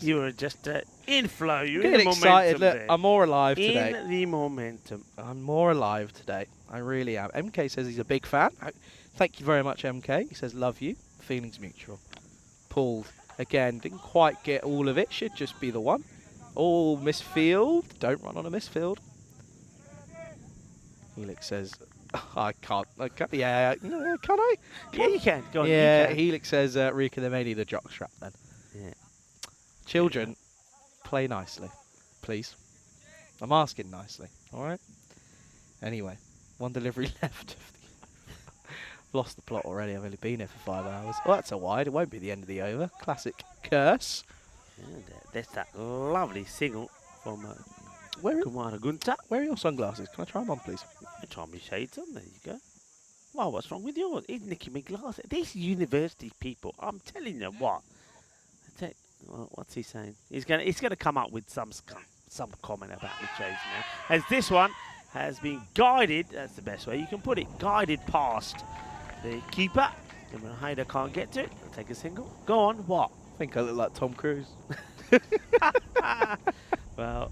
You were just in flow. You were Getting in the excited. momentum Look, there. I'm more alive today. In the momentum. I'm more alive today. I really am. MK says he's a big fan. Thank you very much, MK. He says, love you. Feelings mutual. Pulled. Again, didn't quite get all of it. Should just be the 1. Oh, misfield. Don't run on a misfield. Helix says, I can't. Yeah, no, can I? Yeah, you can. Go on, Yeah, you can. Helix says, Rika, they may need a jock strap then. Yeah. Children, play nicely, please. I'm asking nicely, all right? Anyway, 1 delivery left. Lost the plot already. I've only been here for 5 hours. Well, that's a wide. It won't be the end of the over. Classic curse. And, there's that lovely single from Where Kumara Gunta. are your sunglasses? Can I try them on, please? Try me shades on. There you go. Well, what's wrong with yours? He's nicking my glasses. These university people, I'm telling you what. Well, what's he saying? He's gonna come up with some comment about the chase now. As this one has been guided, that's the best way you can put it, guided past the keeper. Hayder can't get to it. Take a single. Go on. What? I think I look like Tom Cruise. Well,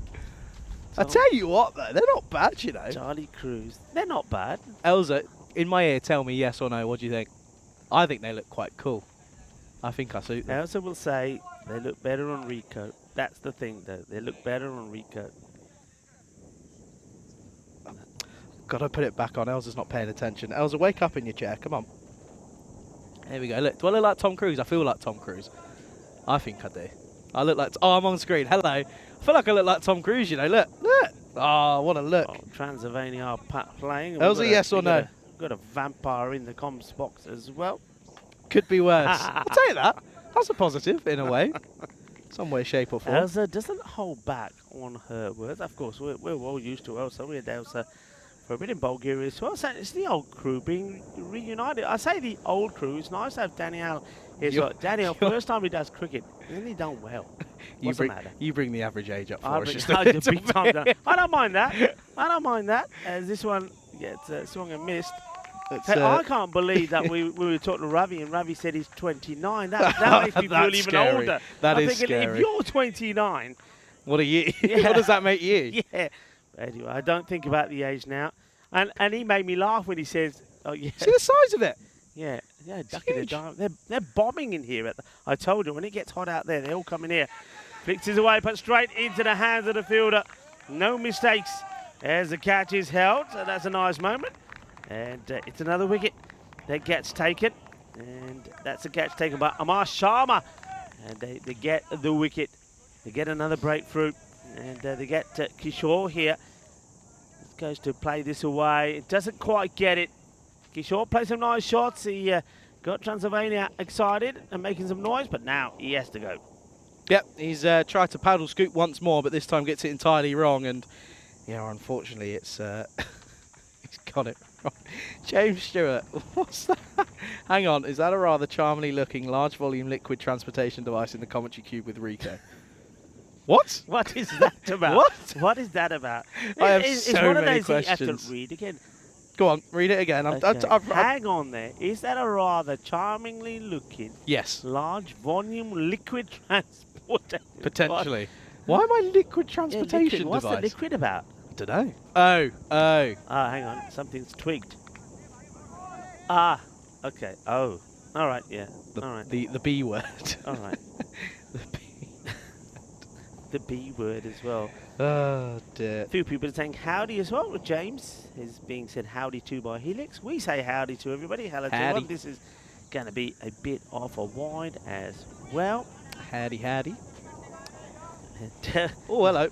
I tell you what, though, they're not bad, you know. Charlie Cruz. They're not bad. Elsa, in my ear, tell me yes or no. What do you think? I think they look quite cool. I think I suit them. Elsa will say they look better on Rico. That's the thing, though. They look better on Rico. Gotta put it back on. Elsa's not paying attention. Elsa, wake up in your chair. Come on. There we go. Look, do I look like Tom Cruise? I feel like Tom Cruise. I think I do. I look like... Oh, I'm on screen. Hello. I feel like I look like Tom Cruise, you know. Look. Look. Oh, what a look. Oh, Transylvania are playing. Elsa, yes or no? Got a vampire in the comms box as well. Could be worse. I'll tell you that. That's a positive, in a way. Some way, shape or form. Elsa doesn't hold back on her words. Of course, we're well used to Elsa. We had Elsa for a bit in Bulgaria as well. So it's the old crew being reunited. I say the old crew. It's nice to have Daniel here. So Daniel, first time he does cricket, isn't he done well? What's the matter? You bring the average age up for us. Just I don't mind that. I don't mind that. As this one gets swung and missed. Hey, I can't believe that we were talking to Ravi and Ravi said he's 29. That makes me feel even older. That is thinking, scary. If you're 29, what are you? Yeah. What does that make you? Yeah. Anyway, I don't think about the age now. And he made me laugh when he says, "Oh yeah." See the size of it. Yeah, ducking a dive. They're bombing in here. I told you when it gets hot out there, they all come in here. Flicks his away, put straight into the hands of the fielder. No mistakes as the catch is held. So that's a nice moment. And it's another wicket that gets taken. And that's a catch taken by Amar Sharma. And they get the wicket. They get another breakthrough. And they get Kishore here. Goes to play this away. It doesn't quite get it. Kishore plays some nice shots. He got Transylvania excited and making some noise. But now he has to go. Yep, he's tried to paddle scoop once more, but this time gets it entirely wrong. And, yeah, unfortunately, it's he's got it wrong. James Stewart, what's that? Hang on, is that a rather charmingly looking large volume liquid transportation device in the commentary cube with Rico? What? What is that about? What? What is that about? I have it's so one of many those you have questions. to read again. Go on, read it again. Hang on there. Is that a rather charmingly looking, yes, large volume liquid transportation? potentially. Why am I liquid transportation liquid. What's device? the liquid about? I don't know. Oh. Ah, hang on. Something's twigged. Ah, okay. Oh, all right. Yeah. All right. The B word. All right. The B. The B word as well. Oh dear. A few people are saying howdy as well. James is being said howdy to by Helix. We say howdy to everybody. Hello to everyone. This is going to be a bit off a wide as well. Howdy. And, oh, hello.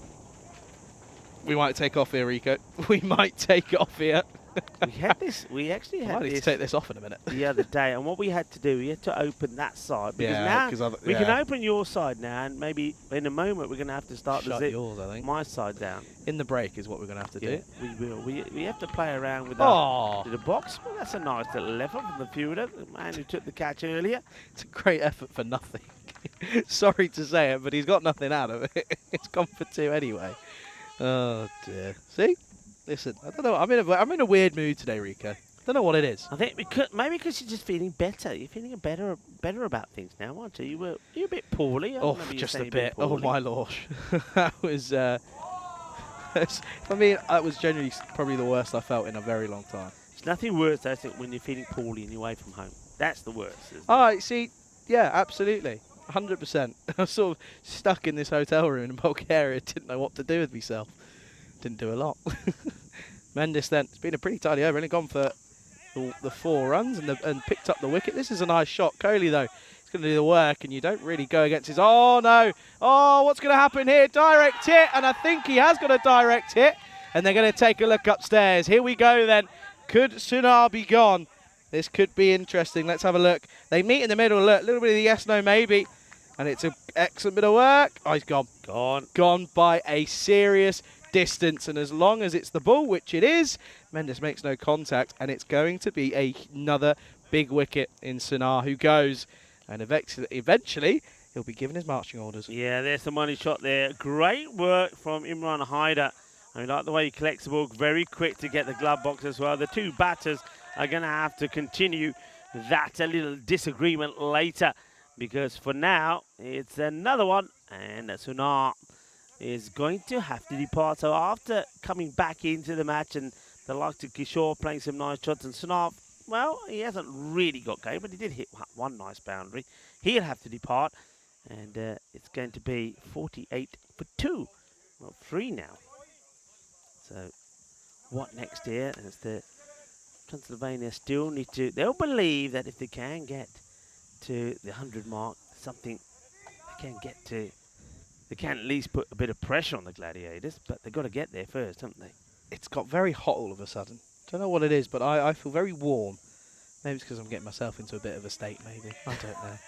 We might take off here, Rico. We might take off here. we actually I had might need this to take this off in a minute. the other day, and what we had to do, we had to open that side because now we can open your side now, and maybe in a moment we're going to have to start Shut to zip yours, I think. my side down. In the break is what we're going to have to do. We will. We have to play around with the box. Well, that's a nice little level from the fielder, the man who took the catch earlier. It's a great effort for nothing. Sorry to say it, but he's got nothing out of it. It's gone for two anyway. Oh dear. See? Listen, I don't know. I'm in a weird mood today, Rico. I don't know what it is. I think maybe because you're just feeling better. You're feeling better about things now, aren't you? You're a bit poorly. Just a bit. Oh my lord. That was. For me, that was generally probably the worst I felt in a very long time. It's nothing worse, I think, when you're feeling poorly and you're away from home. That's the worst. All right. See. Yeah. Absolutely. 100%. I was sort of stuck in this hotel room in Bulgaria. Didn't know what to do with myself. Didn't do a lot. Mendes then, it's been a pretty tidy over. Only gone for the 4 runs and picked up the wicket. This is a nice shot. Kohli, though, he's going to do the work, and you don't really go against his... Oh, no. Oh, what's going to happen here? Direct hit, and I think he has got a direct hit. And they're going to take a look upstairs. Here we go, then. Could Sunar be gone? This could be interesting. Let's have a look. They meet in the middle. Look, a little bit of the yes, no, maybe. And it's an excellent bit of work. Oh, he's gone. Gone by a serious distance. And as long as it's the ball, which it is, Mendes makes no contact. And it's going to be another big wicket in Sunar, who goes. And eventually, he'll be given his marching orders. Yeah, there's the money shot there. Great work from Imran Haider. I like the way he collects the ball, very quick to get the glove box as well. The two batters are going to have to continue that a little disagreement later, because for now it's another one, and Sunar is going to have to depart. So after coming back into the match and the likes of Kishore playing some nice shots, and Sunar, well, he hasn't really got going, but he did hit one nice boundary. He'll have to depart, and it's going to be 48 for 2, not 3 now. So what next here? As the Transylvania still need to, they'll believe that if they can get to the 100 mark, something they can get to, they can at least put a bit of pressure on the Gladiators, but they've got to get there first, haven't they? It's got very hot all of a sudden. Don't know what it is, but I feel very warm. Maybe it's because I'm getting myself into a bit of a state, maybe. I don't know.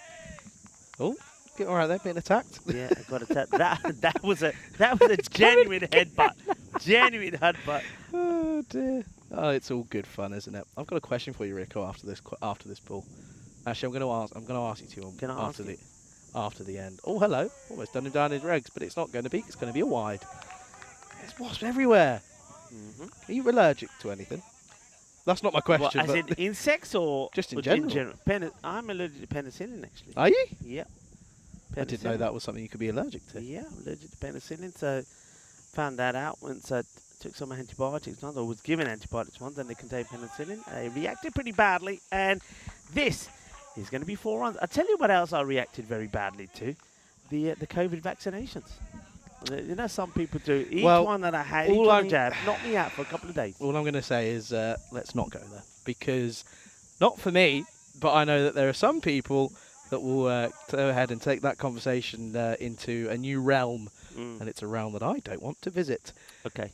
Oh, get all right there, being attacked. Yeah, I got attacked. That was a genuine headbutt. Genuine headbutt. Oh dear. Oh, it's all good fun, isn't it? I've got a question for you, Rico. After this ball, actually, I'm going to ask you two after the end. Oh, hello. Almost done him down his regs, but it's not going to be. It's going to be a wide. There's wasps everywhere. Are you allergic to anything? That's not my question. What, as in insects or just in general? I'm allergic to penicillin, actually. Are you? Yeah. I didn't know that was something you could be allergic to. Yeah, I'm allergic to penicillin, so found that out once I took some antibiotics. I was given antibiotics once, and they contain penicillin. I reacted pretty badly, and this is going to be 4 runs. I'll tell you what else I reacted very badly to, the COVID vaccinations. You know, some people do. Each one that I had, each one jab, knocked me out for a couple of days. All I'm going to say is let's not go there, because not for me, but I know that there are some people that will go ahead and take that conversation into a new realm, and it's a realm that I don't want to visit. Okay.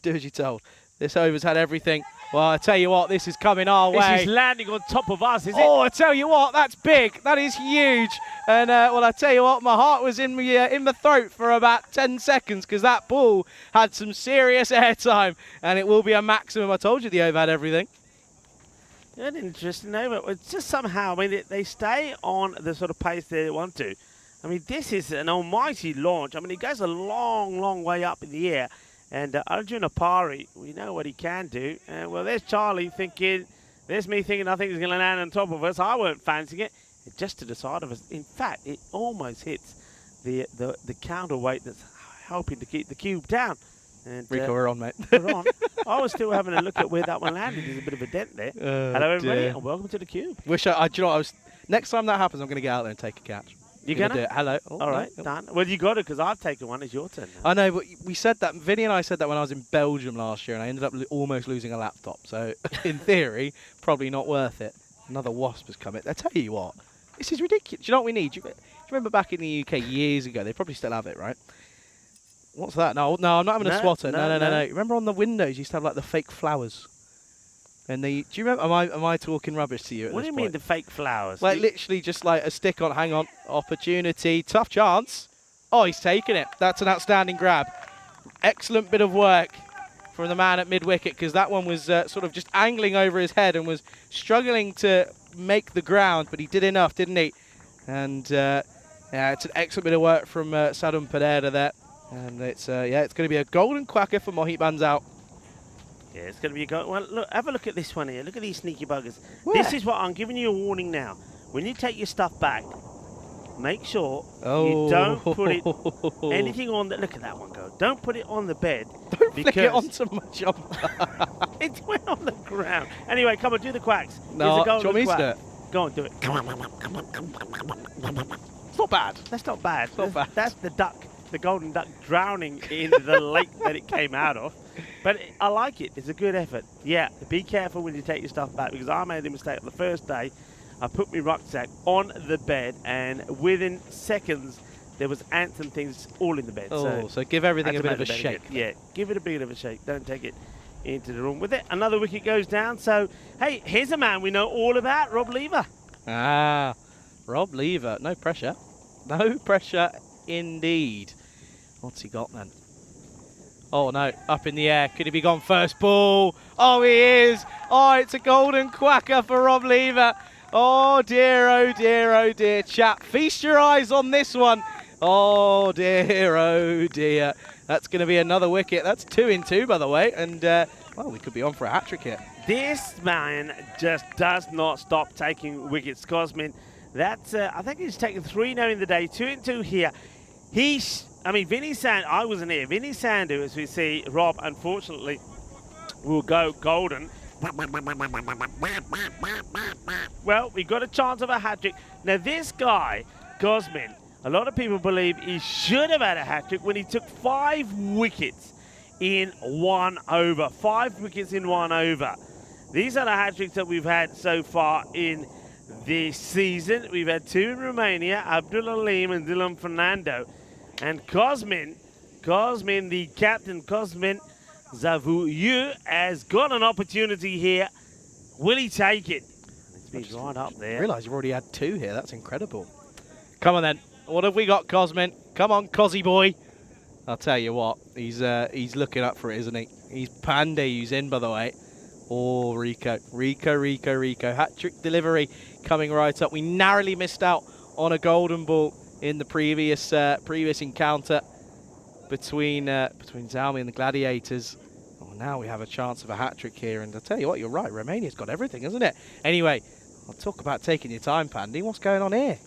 Do as you're told. This over's had everything. Well, I tell you what, this is coming our way. This is landing on top of us, is it? Oh, I tell you what, that's big. That is huge. And, well, I tell you what, my heart was in my throat for about 10 seconds because that ball had some serious airtime, and it will be a maximum. I told you the over had everything. An interesting over. It's just somehow, I mean, they stay on the sort of pace they want to. I mean, this is an almighty launch. I mean, it goes a long, long way up in the air. And Arjun Apari, we know what he can do. Well, there's Charlie thinking, there's me thinking I think he's going to land on top of us. I weren't fancying it. Just to the side of us. In fact, it almost hits the counterweight that's helping to keep the cube down. And, Rico, we're on, mate. We're on. I was still having a look at where that one landed. There's a bit of a dent there. Hello, everybody, and welcome to the cube. Do you know, next time that happens, I'm going to get out there and take a catch. You're going to do it. Hello. Oh, all right, done. Well, you got it because I've taken one. It's your turn now. I know, but we said that. Vinny and I said that when I was in Belgium last year, and I ended up almost losing a laptop. So, in theory, probably not worth it. Another wasp has come in. I tell you what, this is ridiculous. Do you know what we need? Do you remember back in the UK years ago? They probably still have it, right? What's that? No, I'm not having a swatter. No. Remember on the windows, you used to have like the fake flowers. And do you remember? Am I talking rubbish to you? What do you mean the fake flowers? Like literally just like a stick on. Hang on, opportunity, tough chance. Oh, he's taken it. That's an outstanding grab. Excellent bit of work from the man at mid wicket, because that one was sort of just angling over his head and was struggling to make the ground, but he did enough, didn't he? And yeah, it's an excellent bit of work from Sadhum Pereira there. And it's going to be a golden quacker for Mohit Banzal. Yeah, it's going to be a go. Well, look, have a look at this one here. Look at these sneaky buggers. Where? This is what I'm giving you a warning now. When you take your stuff back, make sure you don't put it anything on the. Look at that one go. Don't put it on the bed. Don't flick it onto my jumper. It went on the ground. Anyway, come on, do the quacks. No, do you want me to do it? Go on, do it. It's not bad. That's not bad. It's not bad. That's the duck, the golden duck, drowning in the lake that it came out of. But I like it. It's a good effort. Yeah, be careful when you take your stuff back, because I made the mistake on the first day. I put my rucksack on the bed, and within seconds, there was ants and things all in the bed. Oh, so give everything a bit of a shake. Yeah, give it a bit of a shake. Don't take it into the room with it. Another wicket goes down. So, hey, here's a man we know all about, Rob Lever. Ah, Rob Lever. No pressure. No pressure indeed. What's he got then? Oh, no. Up in the air. Could he be gone first ball? Oh, he is. Oh, it's a golden quacker for Rob Lever. Oh dear, oh dear, oh dear, chap. Feast your eyes on this one. Oh dear. That's going to be another wicket. That's 2 in 2, by the way. And, well, we could be on for a hat-trick here. This man just does not stop taking wickets. Cosmin, that's, I think he's taken 3 now in the day, 2 in 2 here. Vinny Sandu, I wasn't here. Vinny Sandu, as we see, Rob, unfortunately, will go golden. Well, we got a chance of a hat-trick. Now, this guy, Cosmin, a lot of people believe he should have had a hat-trick when he took 5 wickets in 1 over. 5 wickets in 1 over. These are the hat-tricks that we've had so far in this season. We've had 2 in Romania, Abdul Alim and Dylan Fernando. And Cosmin, the captain, Cosmin Zavuyu, has got an opportunity here. Will he take it? It's been right up there. I realise you've already had 2 here. That's incredible. Come on then. What have we got, Cosmin? Come on, Cosy boy. I'll tell you what. He's looking up for it, isn't he? He's Pandy, who's in, by the way. Oh, Rico. Hat-trick delivery coming right up. We narrowly missed out on a golden ball in the previous encounter between Zalmi and the Gladiators. Oh, now we have a chance of a hat-trick here. And I'll tell you what, you're right. Romania's got everything, isn't it? Anyway, I'll talk about taking your time, Pandy. What's going on here?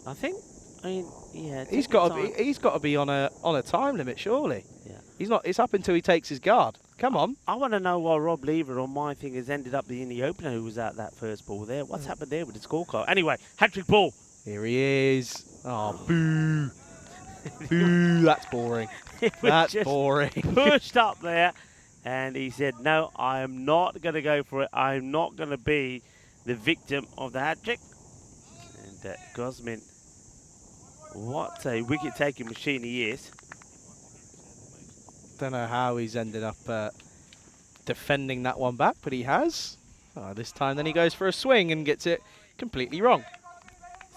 Yeah. He's got to be on a time limit, surely. Yeah. He's not. It's up until he takes his guard. Come on. I want to know why Rob Lever on my thing has ended up being the opener who was at that first ball there. What's happened there with the scorecard? Anyway, hat-trick ball. Here he is. Oh, boo. Boo. That's boring. That's boring. Pushed up there, and he said, "No, I am not going to go for it. I'm not going to be the victim of the hat-trick." And Cosmin, what a wicket-taking machine he is. Don't know how he's ended up defending that one back, but he has. This time then he goes for a swing and gets it completely wrong.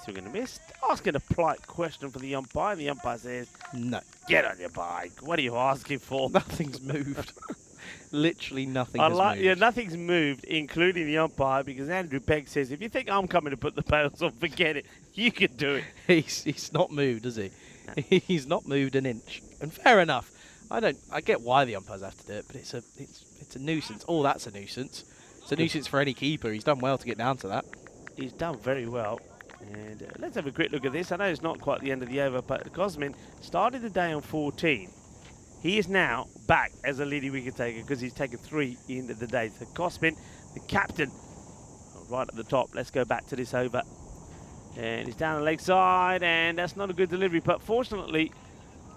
Swing and a miss. Asking a polite question for the umpire. The umpire says, no. Get on your bike. What are you asking for? Nothing's moved. Literally nothing has moved. Yeah, nothing's moved, including the umpire, because Andrew Pegg says, if you think I'm coming to put the bails on, forget it. You can do it. He's not moved, is he? No. He's not moved an inch. And fair enough. I get why the umpires have to do it, but it's a nuisance. Oh, that's a nuisance. It's a nuisance for any keeper. He's done well to get down to that. He's done very well. And let's have a quick look at this. I know it's not quite the end of the over, but Cosmin started the day on 14. He is now back as a leading wicket taker because he's taken 3 in the day. So Cosmin, the captain, right at the top. Let's go back to this over. And he's down the leg side, and that's not a good delivery. But fortunately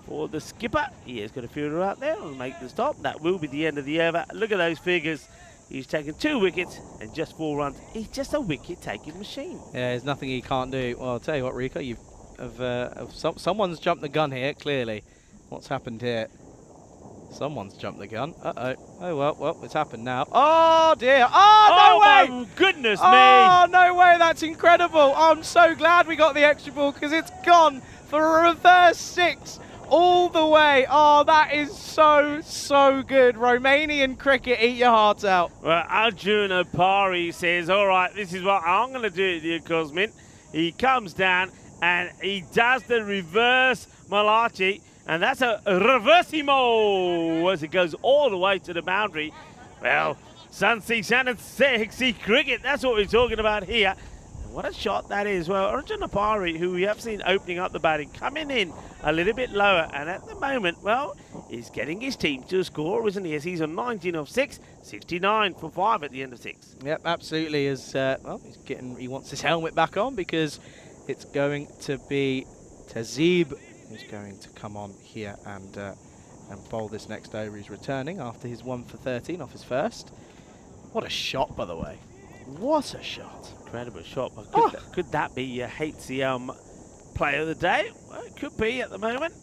for the skipper, he has got a fielder out there. Will make the stop. That will be the end of the over. Look at those figures. He's taken 2 wickets and just 4 runs. He's just a wicket-taking machine. Yeah, there's nothing he can't do. Well, I'll tell you what, Rico, someone's jumped the gun here, clearly. What's happened here? Someone's jumped the gun. Uh-oh. Oh, well, it's happened now. Oh, dear. Oh, no way! Oh, my goodness me! Oh, no way. That's incredible. I'm so glad we got the extra ball because it's gone for a reverse 6 all the way. Oh, that is so good. Romanian cricket, eat your heart out. Well, Arjun Apari says, all right, this is what I'm going to do to you, Cosmin. He comes down and he does the reverse Malachi. And that's a reversimo as it goes all the way to the boundary. Well, Sunsi Shannon sexy cricket. That's what we're talking about here. And what a shot that is. Well, Arjun Apari, who we have seen opening up the batting, coming in a little bit lower. And at the moment, well, he's getting his team to a score, isn't he? As he's on 19 of 6, 69 for 5 at the end of 6. Yep, absolutely. He wants his helmet back on because it's going to be Tazib who's going to come on here and bowl this next over. He's returning after his 1 for 13 off his first. What a shot, by the way. What a shot. Incredible shot. But could that be your HCM player of the day? Well, it could be at the moment.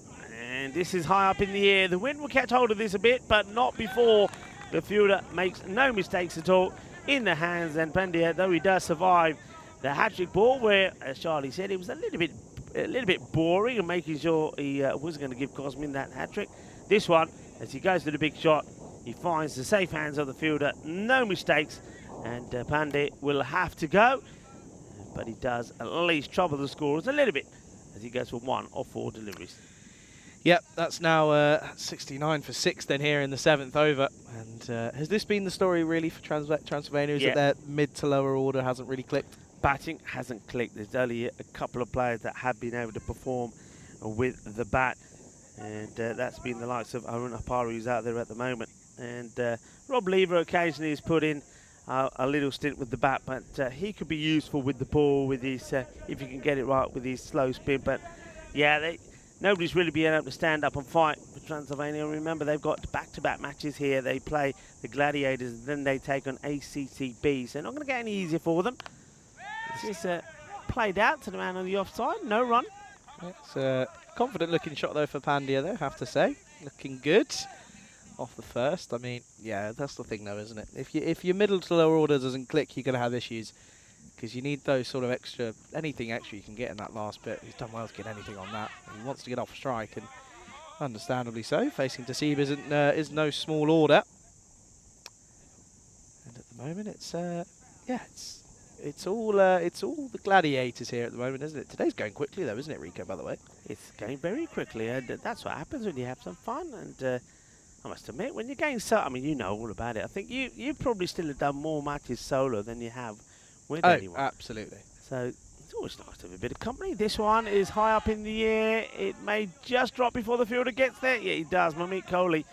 And this is high up in the air. The wind will catch hold of this a bit, but not before the fielder makes no mistakes at all in the hands. And Pandya, though he does survive the hat-trick ball, where, as Charlie said, it was a little bit boring and making sure he wasn't going to give Cosmin that hat-trick. This one, as he goes to the big shot, he finds the safe hands of the fielder, no mistakes, and Pandey will have to go. but he does at least trouble the scorers a little bit as he goes for 1 of 4 deliveries. Yep, that's now 69 for 6 then here in the 7th over. And has this been the story really for Transylvania? Is that their mid to lower order hasn't really clicked? Batting hasn't clicked. There's only a couple of players that have been able to perform with the bat. And that's been the likes of Arun Apari, who's out there at the moment. And Rob Lever occasionally has put in a little stint with the bat, but he could be useful with the ball, with his if you can get it right with his slow spin. But yeah, nobody's really been able to stand up and fight for Transylvania. Remember, they've got back-to-back matches here. They play the Gladiators, and then they take on ACCB. So not going to get any easier for them. It's just played out to the man on the offside. No run. It's a confident-looking shot, though, for Pandya, though, I have to say. Looking good off the first. I mean, yeah, that's the thing, though, isn't it? If your middle to lower order doesn't click, you're going to have issues. Because you need those sort of extra, anything extra you can get in that last bit. He's done well to get anything on that. He wants to get off strike, and understandably so. Facing Tasib is no small order. And at the moment, it's yeah, it's all the Gladiators here at the moment, isn't it? Today's going quickly, though, isn't it, Rico? By the way, it's going very quickly, and that's what happens when you have some fun. And I must admit, when you're going so, I mean, you know all about it. I think you probably still have done more matches solo than you have with anyone. Absolutely. So it's always nice to have a bit of company. This one is high up in the air. It may just drop before the fielder gets there. Yeah, he does. Mamit Kohli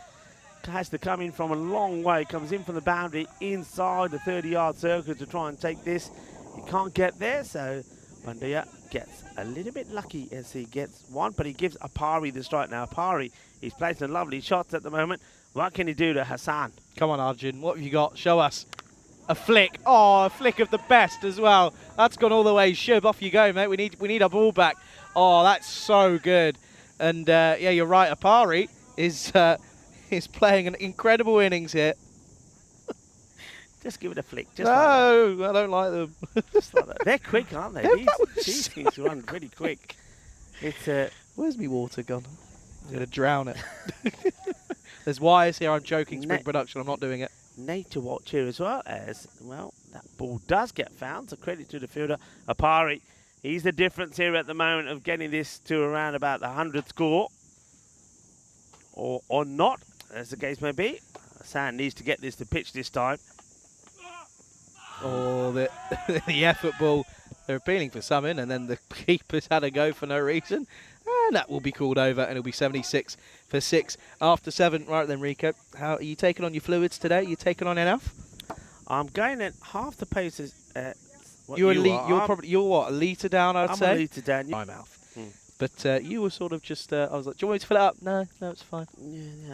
has to come in from a long way. Comes in from the boundary inside the 30-yard circle to try and take this. He can't get there, so Pandya gets a little bit lucky as he gets one, but he gives Apari the strike now. Apari, he's placing lovely shots at the moment. What can he do to Hassan? Come on, Arjun. What have you got? Show us. A flick. Oh, a flick of the best as well. That's gone all the way. Shub, off you go, mate. We need a ball back. Oh, that's so good. And yeah, you're right. Apari is playing an incredible innings here. Just give it a flick. Just no, like I don't like them. Just like that. They're quick, aren't they? These things run pretty quick. It's where's me water gone? I'm gonna drown it. There's wires here. I'm joking. Spring production. I'm not doing it. Nature watch here as well, as well, that ball does get found, so credit to the fielder. Apari, he's the difference here at the moment of getting this to around about the 100 score, or not, as the case may be. Hassan needs to get this to pitch this time. Oh, the effort ball. They're appealing for something, and then the keeper's had a go for no reason. And that will be called over, and it'll be 76 for 6 after 7. Right then, Rico, how are you taking on your fluids today? Are you taking on enough? I'm going at half the pace as what you're what, a litre down, I'd say? I'm a litre down. My mouth. But you were sort of just, I was like, do you want me to fill it up? No, it's fine.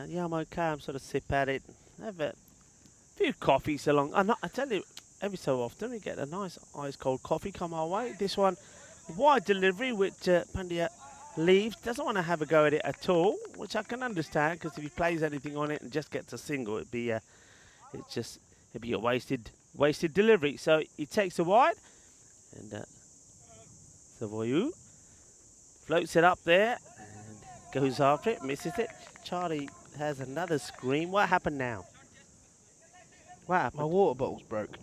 Yeah, I'm okay. I'm sort of sip at it. Have a few coffees along. I tell you, every so often we get a nice ice cold coffee come our way. This one, wide delivery, which Pandya leaves, doesn't want to have a go at it at all, which I can understand, because if he plays anything on it and just gets a single, it'd be a wasted delivery. So he takes a wide, and Savoyu floats it up there and goes after it, misses it. Charlie has another scream. What happened now? What happened? My water bottle's broke.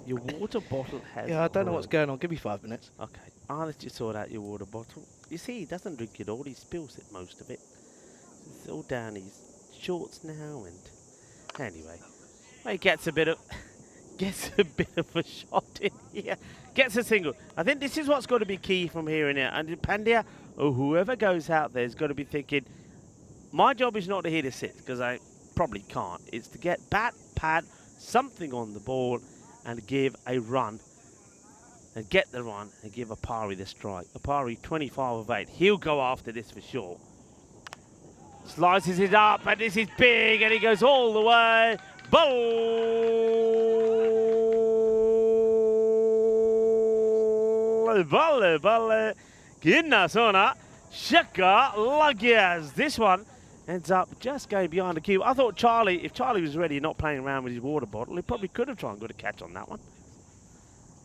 Your water bottle has I don't know what's going on. Give me 5 minutes. Okay. I'll let you sort out your water bottle. You see, he doesn't drink it all. He spills it, most of it. It's all down his shorts now, and anyway, he gets a bit of a shot in here. Gets a single. I think this is what's got to be key from here in here. And Pandya, or whoever goes out there, has got to be thinking, my job is not to hit a six, because I probably can't. It's to get bat, pad, something on the ball, and give a run. And get the run and give Apari the strike. Apari 25 of 8. He'll go after this for sure. Slices it up, and this is big, and he goes all the way. Balle. Ginnasona. Shaka Lagias. This one ends up just going behind the cube. I thought Charlie, if Charlie was ready, not playing around with his water bottle, he probably could have tried and got a catch on that one.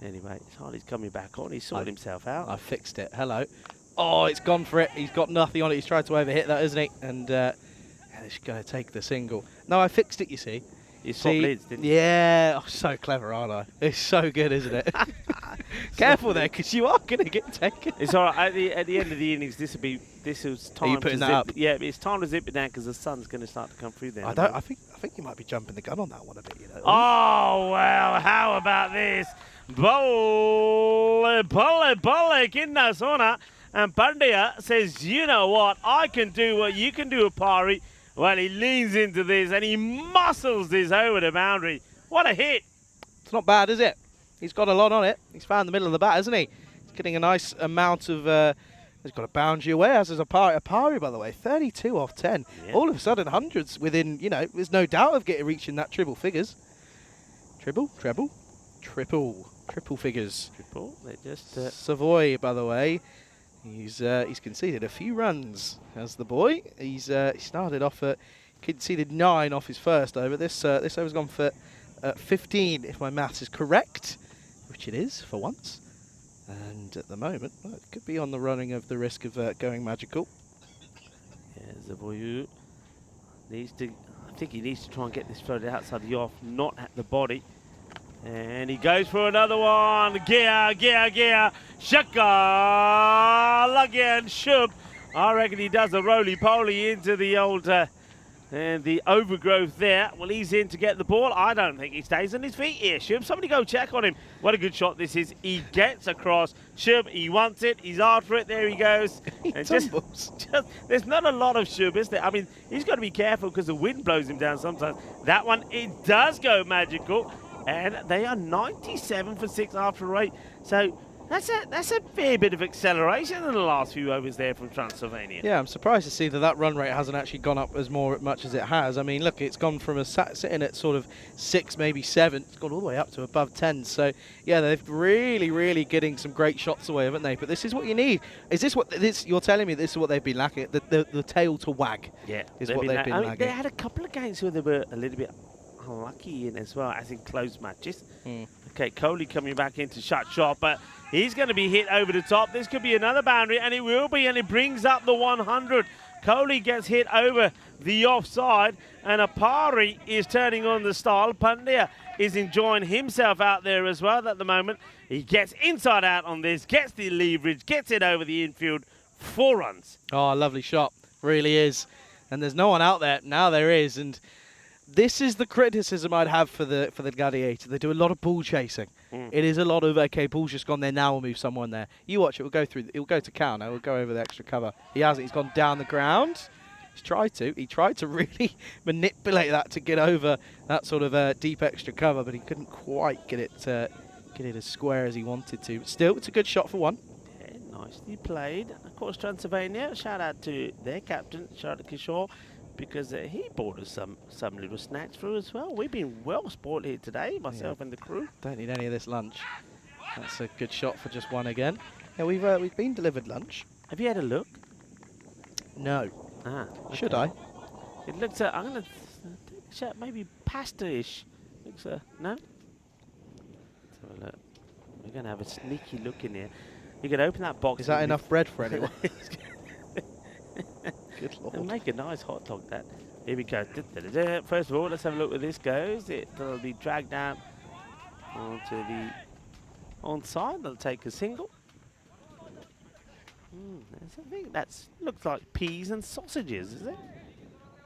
Anyway, Charlie's coming back on. He's sorted himself out. I fixed it. Hello. Oh, it's gone for it. He's got nothing on it. He's tried to overhit that, isn't he? And he's going to take the single. No, I fixed it, you see. You swapped lids, didn't you? Yeah. Oh, so clever, aren't I? It's so good, isn't it? Careful there, because you are going to get taken. It's all right. At the end of the innings, this is time. Are you to putting zip, that up? Yeah, it's time to zip it down because the sun's going to start to come through there. I think you might be jumping the gun on that one a bit. You know. Oh well, how about this? Bolle, goodness honor. And Pandya says, you know what? I can do what you can do, Apari. Well, he leans into this and he muscles this over the boundary. What a hit! It's not bad, is it? He's got a lot on it. He's found the middle of the bat, hasn't he? He's getting a nice amount of... he's got a boundary away, as is Apari, by the way. 32 off 10. Yeah. All of a sudden, hundreds within, you know, there's no doubt of reaching that triple figures. Triple figures. Triple, they just... Savoy, by the way, he's conceded a few runs as the boy. He started off at... conceded 9 off his first over. This over's gone for 15, if my maths is correct, which it is for once. And at the moment, well, it could be on the running of the risk of going magical. Yeah, Zavoyu needs to. I think he needs to try and get this floated outside the off, not at the body. And he goes for another one. Gia, Shaka, again, Shub. I reckon he does a roly-poly into the old. And the overgrowth there. Well, he's in to get the ball. I don't think he stays on his feet here. Shub, somebody go check on him. What a good shot this is. He gets across. Shub, he wants it. He's after it. There he goes. He and tumbles. There's not a lot of Shub, is there? I mean, he's got to be careful because the wind blows him down sometimes. That one, it does go magical. And they are 97 for 6 after 8. So that's a fair bit of acceleration in the last few overs there from Transylvania. Yeah, I'm surprised to see that run rate hasn't actually gone up as much as it has. I mean, look, it's gone from sitting at sort of 6, maybe 7. It's gone all the way up to above 10. So, yeah, they've really getting some great shots away, haven't they? But this is what you need. Is this what you're telling me? This is what they've been lacking? The tail to wag. Yeah, is what they've been lacking. They had a couple of games where they were a little bit unlucky in as well, as in close matches. Okay, Coley coming back into shut shot, but he's going to be hit over the top. This could be another boundary, and it will be, and it brings up the 100. Coley gets hit over the offside, and Apari is turning on the style. Pandya is enjoying himself out there as well at the moment. He gets inside out on this, gets the leverage, gets it over the infield. 4 runs. Oh, lovely shot. Really is. And there's no one out there. Now there is, and this is the criticism I'd have for the Gladiator. They do a lot of ball chasing. It is a lot of, okay, ball's just gone there, now we'll move someone there. You watch it, it'll go to Cal now, it'll go over the extra cover. He hasn't, he's gone down the ground. He tried to really manipulate that to get over that sort of deep extra cover, but he couldn't quite get it as square as he wanted to. But still, it's a good shot for 1. Yeah, nicely played. Of course, Transylvania, shout out to their captain, Charlotte Kishore, because he brought us some little snacks through as well. We've been well spoiled here today, myself and the crew. Don't need any of this lunch. That's a good shot for just 1 again. Yeah, we've been delivered lunch. Have you had a look? No. Ah, okay. Should I? It looks. I'm gonna check maybe pasta-ish. Looks. No. Let's have a look. We're gonna have a sneaky look in here. You can open that box. Is that enough bread for anyone? Good Lord. And make a nice hot dog that. Here we go. First of all, let's have a look where this goes. It'll be dragged down onto the onside. They'll take a single. I think that looks like peas and sausages, is it?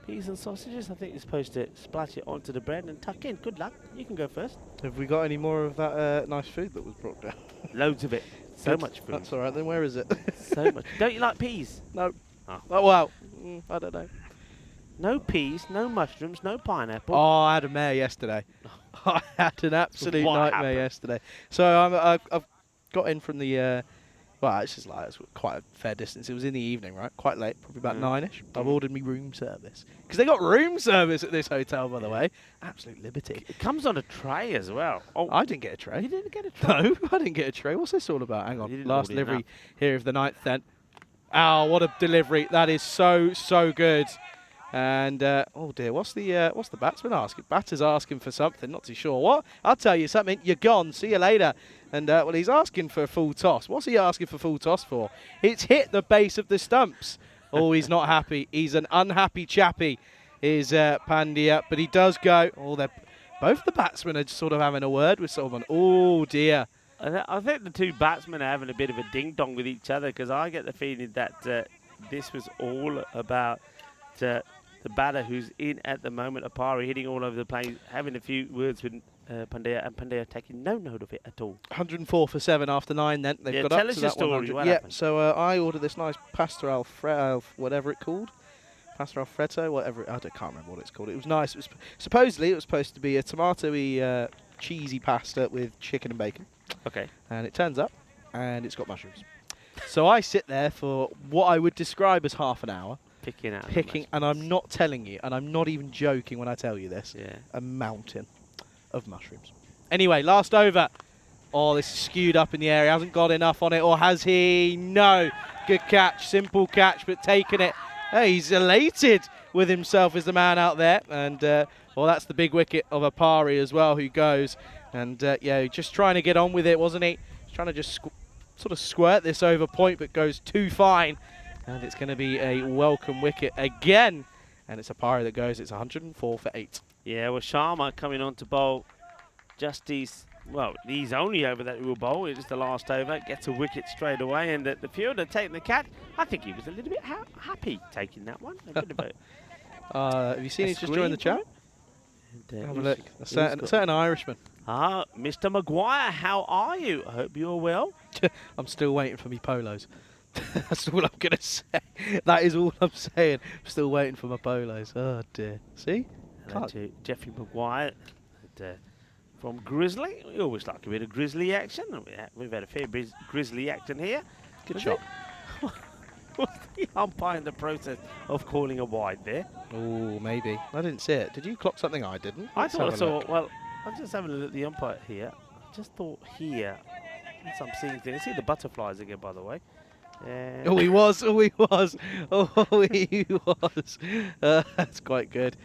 Peas and sausages. I think you're supposed to splash it onto the bread and tuck in. Good luck. You can go first. Have we got any more of that nice food that was brought down? Loads of it. So much food. That's all right. Then where is it? So much. Don't you like peas? No. Oh. Oh, wow. I don't know. No peas, no mushrooms, no pineapple. Oh, I had a mare yesterday. I had an absolute What nightmare happened? yesterday. So I've got in from the... well, it's quite a fair distance. It was in the evening, right? Quite late, probably about 9ish. I've ordered me room service. Because they got room service at this hotel, by the way. Absolute liberty. It comes on a tray as well. Oh, I didn't get a tray. you didn't get a tray? No, I didn't get a tray. What's this all about? Hang You on. didn't Last order delivery enough. here of the 9th then. Oh, what a delivery. That is so good. And, oh dear, what's the batsman asking? Batter's asking for something, not too sure what. I'll tell you something, you're gone, see you later. And, well, he's asking for a full toss. What's he asking for full toss for? It's hit the base of the stumps. Oh, he's not happy. He's an unhappy chappy, is Pandya. But he does go. Oh, both the batsmen are sort of having a word with someone. Oh, dear. I think the two batsmen are having a bit of a ding-dong with each other, because I get the feeling that this was all about the batter who's in at the moment, Apari, hitting all over the place, having a few words with Pandya, and Pandya taking no note of it at all. 104 for 7 after 9 then. They've got up to that 100. Yeah, so I ordered this nice Pasta Alfredo, whatever it's called. Pasta Alfredo, whatever. I can't remember what it's called. It was nice. It was, supposedly it was supposed to be a tomatoey, cheesy pasta with chicken and bacon. Okay. And it turns up, and it's got mushrooms. So I sit there for what I would describe as half an hour. Picking, and I'm not telling you, and I'm not even joking when I tell you this, a mountain of mushrooms. Anyway, last over. Oh, this is skewed up in the air. He hasn't got enough on it, or has he? No. Good catch, simple catch, but taking it. Hey, he's elated with himself as the man out there. And, well, that's the big wicket of Apari as well, who goes. And, yeah, just trying to get on with it, wasn't he? He's trying to just sort of squirt this over point, but goes too fine. And it's going to be a welcome wicket again. And it's Apari that goes. It's 104 for 8. Yeah, well, Sharma coming on to bowl just well, he's only over that he will bowl. It is the last over. Gets a wicket straight away. And the fielder taking the catch, I think he was a little bit happy taking that one. A bit of have you seen he's just joined the chat? Have a look. A certain Irishman. Ah, Mr. Maguire, how are you? I hope you're well. I'm still waiting for me polos. That's all I'm going to say. That is all I'm saying. I'm still waiting for my polos. Oh, dear. See? Hello to Jeffrey Maguire from Grizzly. We always like a bit of Grizzly action. We've had a fair bit of Grizzly action here. Good shot. Was the umpire in the process of calling a wide there? Oh, maybe. I didn't see it. Did you clock something I didn't? I thought I saw. Well, I'm just having a look at the umpire here. I just thought here. I'm seeing things. See the butterflies again, by the way. Oh, he was. Oh, he was. Oh, he was. That's quite good.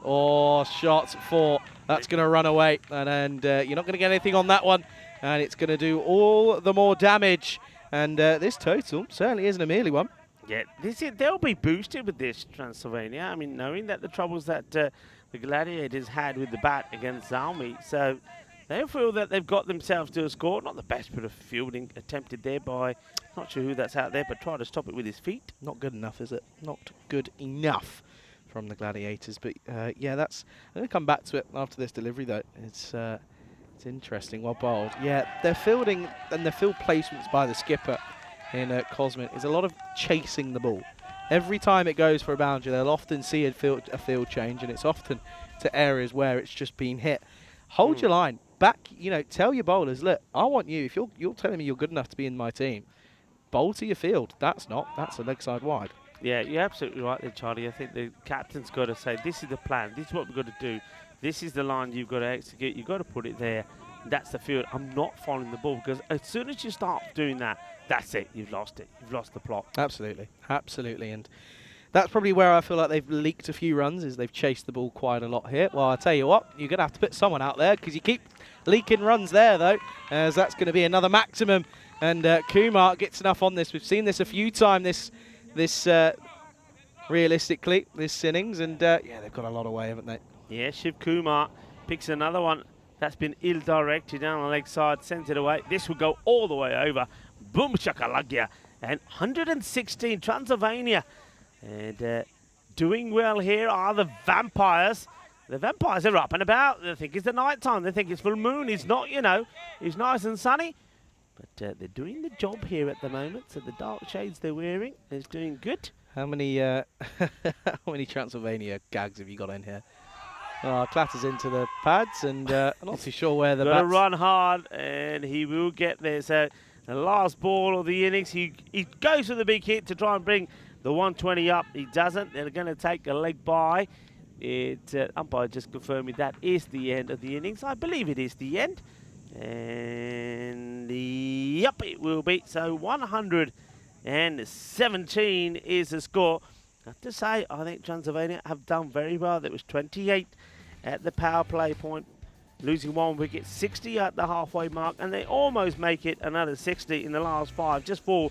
Oh, shots 4. That's going to run away. And you're not going to get anything on that one. And it's going to do all the more damage. And this total certainly isn't a merely one. Yeah, they'll be boosted with this, Transylvania. I mean, knowing that the troubles that the Gladiators had with the bat against Zalmi. So they feel that they've got themselves to a score. Not the best bit of fielding attempted there by, not sure who that's out there, but try to stop it with his feet. Not good enough, is it? Not good enough from the Gladiators. But yeah, I'm going to come back to it after this delivery, though. It's interesting. Well bowled. Yeah, their fielding and their field placements by the skipper in Cosmin is a lot of chasing the ball. Every time it goes for a boundary, they'll often see a field change, and it's often to areas where it's just been hit. Hold your line. Back, tell your bowlers, look, I want you, if you're telling me you're good enough to be in my team, bowl to your field. That's a leg side wide. Yeah, you're absolutely right there, Charlie. I think the captain's got to say, this is the plan, this is what we've got to do, this is the line you've got to execute, you've got to put it there. That's the field. I'm not following the ball, because as soon as you start doing that, that's it. You've lost it. You've lost the plot. Absolutely. Absolutely. And that's probably where I feel like they've leaked a few runs, is they've chased the ball quite a lot here. Well, I'll tell you what, you're going to have to put someone out there, because you keep leaking runs there, though, as that's going to be another maximum. And Kumar gets enough on this. We've seen this a few times realistically, this innings. And, yeah, they've got a lot away, haven't they? Yeah, Shiv Kumar picks another one that's been ill-directed down the leg side, sends it away. This will go all the way over. Boom shakalagya. And 116, Transylvania. And doing well here are the Vampires. The Vampires are up and about. They think it's the night time. They think it's full moon. It's not, it's nice and sunny. But they're doing the job here at the moment. So the dark shades they're wearing is doing good. How many how many Transylvania gags have you got in here? Clatters into the pads, and I'm not too sure where the bat's... Got to run hard, and he will get there. So the last ball of the innings, he goes for the big hit to try and bring the 120 up. He doesn't. They're going to take a leg by. Umpire just confirmed me that is the end of the innings. I believe it is the end. And yep, it will be. So 117 is the score. I have to say, I think Transylvania have done very well. There was 28 at the power play point, losing 1 wicket, 60 at the halfway mark, and they almost make it another 60 in the last 5, just 4-3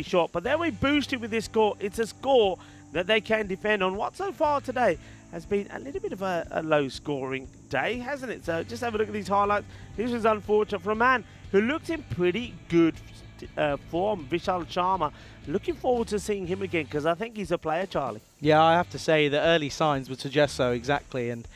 short. But they'll be boosted with this score. It's a score that they can defend on. What so far today has been a little bit of a low-scoring day, hasn't it? So just have a look at these highlights. This was unfortunate for a man who looked in pretty good form, Vishal Sharma. Looking forward to seeing him again because I think he's a player, Charlie. Yeah, I have to say the early signs would suggest so, exactly. And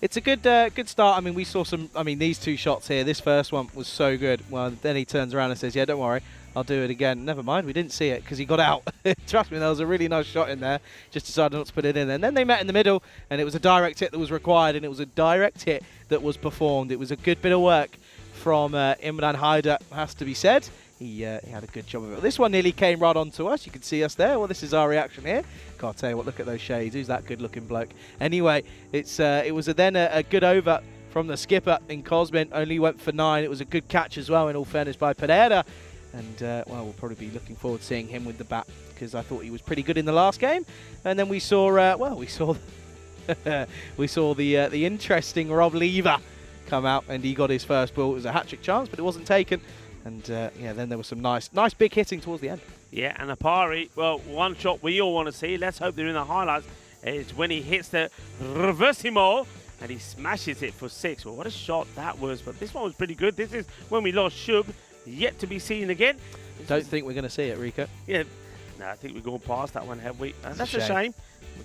it's a good start. I mean, we saw some, these two shots here. This first one was so good. Well, then he turns around and says, yeah, don't worry, I'll do it again. Never mind, we didn't see it because he got out. Trust me, there was a really nice shot in there. Just decided not to put it in. And then they met in the middle, and it was a direct hit that was required, and it was a direct hit that was performed. It was a good bit of work from Imran Haider, has to be said. He had a good job of it. This one nearly came right onto us. You can see us there. Well, this is our reaction here. Can't tell you what, look at those shades. Who's that good-looking bloke? Anyway, it was then a good over from the skipper in Cosmin. Only went for 9. It was a good catch as well, in all fairness, by Pereira. And, well, we'll probably be looking forward to seeing him with the bat because I thought he was pretty good in the last game. And then we saw, we saw the interesting Rob Lever come out, and he got his first ball. It was a hat-trick chance, but it wasn't taken. And, then there was some nice big hitting towards the end. Yeah, and Apari, well, one shot we all want to see, let's hope they're in the highlights, is when he hits the reversimo and he smashes it for 6. Well, what a shot that was. But this one was pretty good. This is when we lost Shub, yet to be seen again. Don't think we're going to see it, Rico. Yeah, no, I think we've gone past that one, have we? And that's a shame.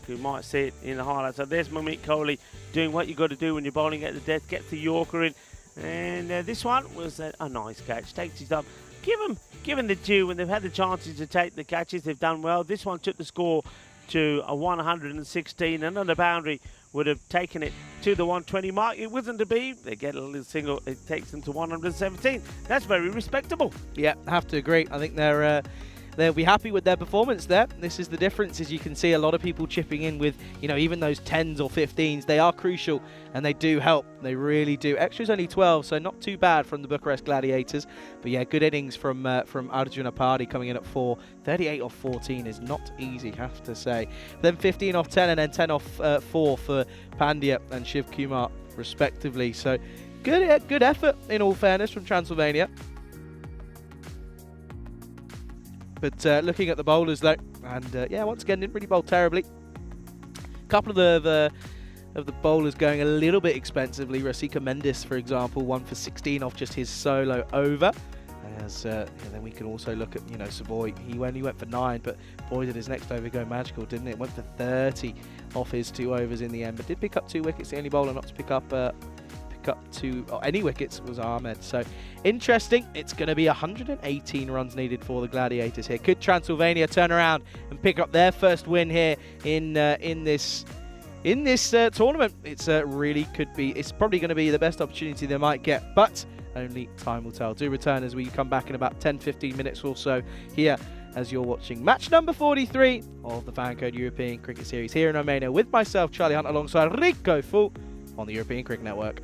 We might see it in the highlights. So there's Mamit Kohli doing what you got to do when you're bowling at the death, gets the Yorker in. And this one was a nice catch. Takes his up. Given the due, when they've had the chances to take the catches, they've done well. This one took the score to a 116. Another boundary would have taken it to the 120 mark. It wasn't to be. They get a little single. It takes them to 117. That's very respectable. Yeah, I have to agree. I think they'll be happy with their performance there. This is the difference, as you can see a lot of people chipping in with, even those 10s or 15s. They are crucial and they do help. They really do. Extra's only 12, so not too bad from the Bucharest Gladiators. But yeah, good innings from Arjun Apadi coming in at 4. 38 off 14 is not easy, have to say. Then 15 off 10 and then 10 off 4 for Pandya and Shiv Kumar respectively. So good effort in all fairness from Transylvania. But looking at the bowlers though, and once again didn't really bowl terribly. A couple of the bowlers going a little bit expensively. Rasika Mendes, for example, 1 for 16 off just his solo over. As then we can also look at Savoy. He went for 9, but boy did his next over go magical, didn't it? Went for 30 off his 2 overs in the end, but did pick up 2 wickets. The only bowler not to pick up any wickets was Ahmed. So interesting. It's going to be 118 runs needed for the Gladiators here. Could Transylvania turn around and pick up their first win here in this tournament? It's really could be. It's probably going to be the best opportunity they might get, but only time will tell. Do return as we come back in about 10-15 minutes or so here as you're watching match number 43 of the FanCode European Cricket Series here in Romania with myself, Charlie Hunt, alongside Rico Fu on the European Cricket Network.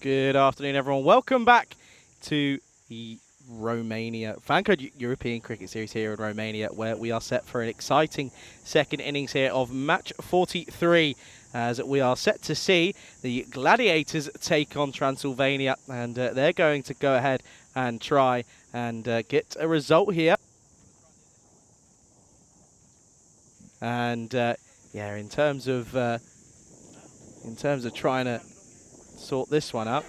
Good afternoon, everyone. Welcome back to the Romania FanCode European Cricket Series here in Romania, where we are set for an exciting second innings here of match 43, as we are set to see the Gladiators take on Transylvania, and they're going to go ahead and try and get a result here. And yeah, in terms of trying to sort this one out.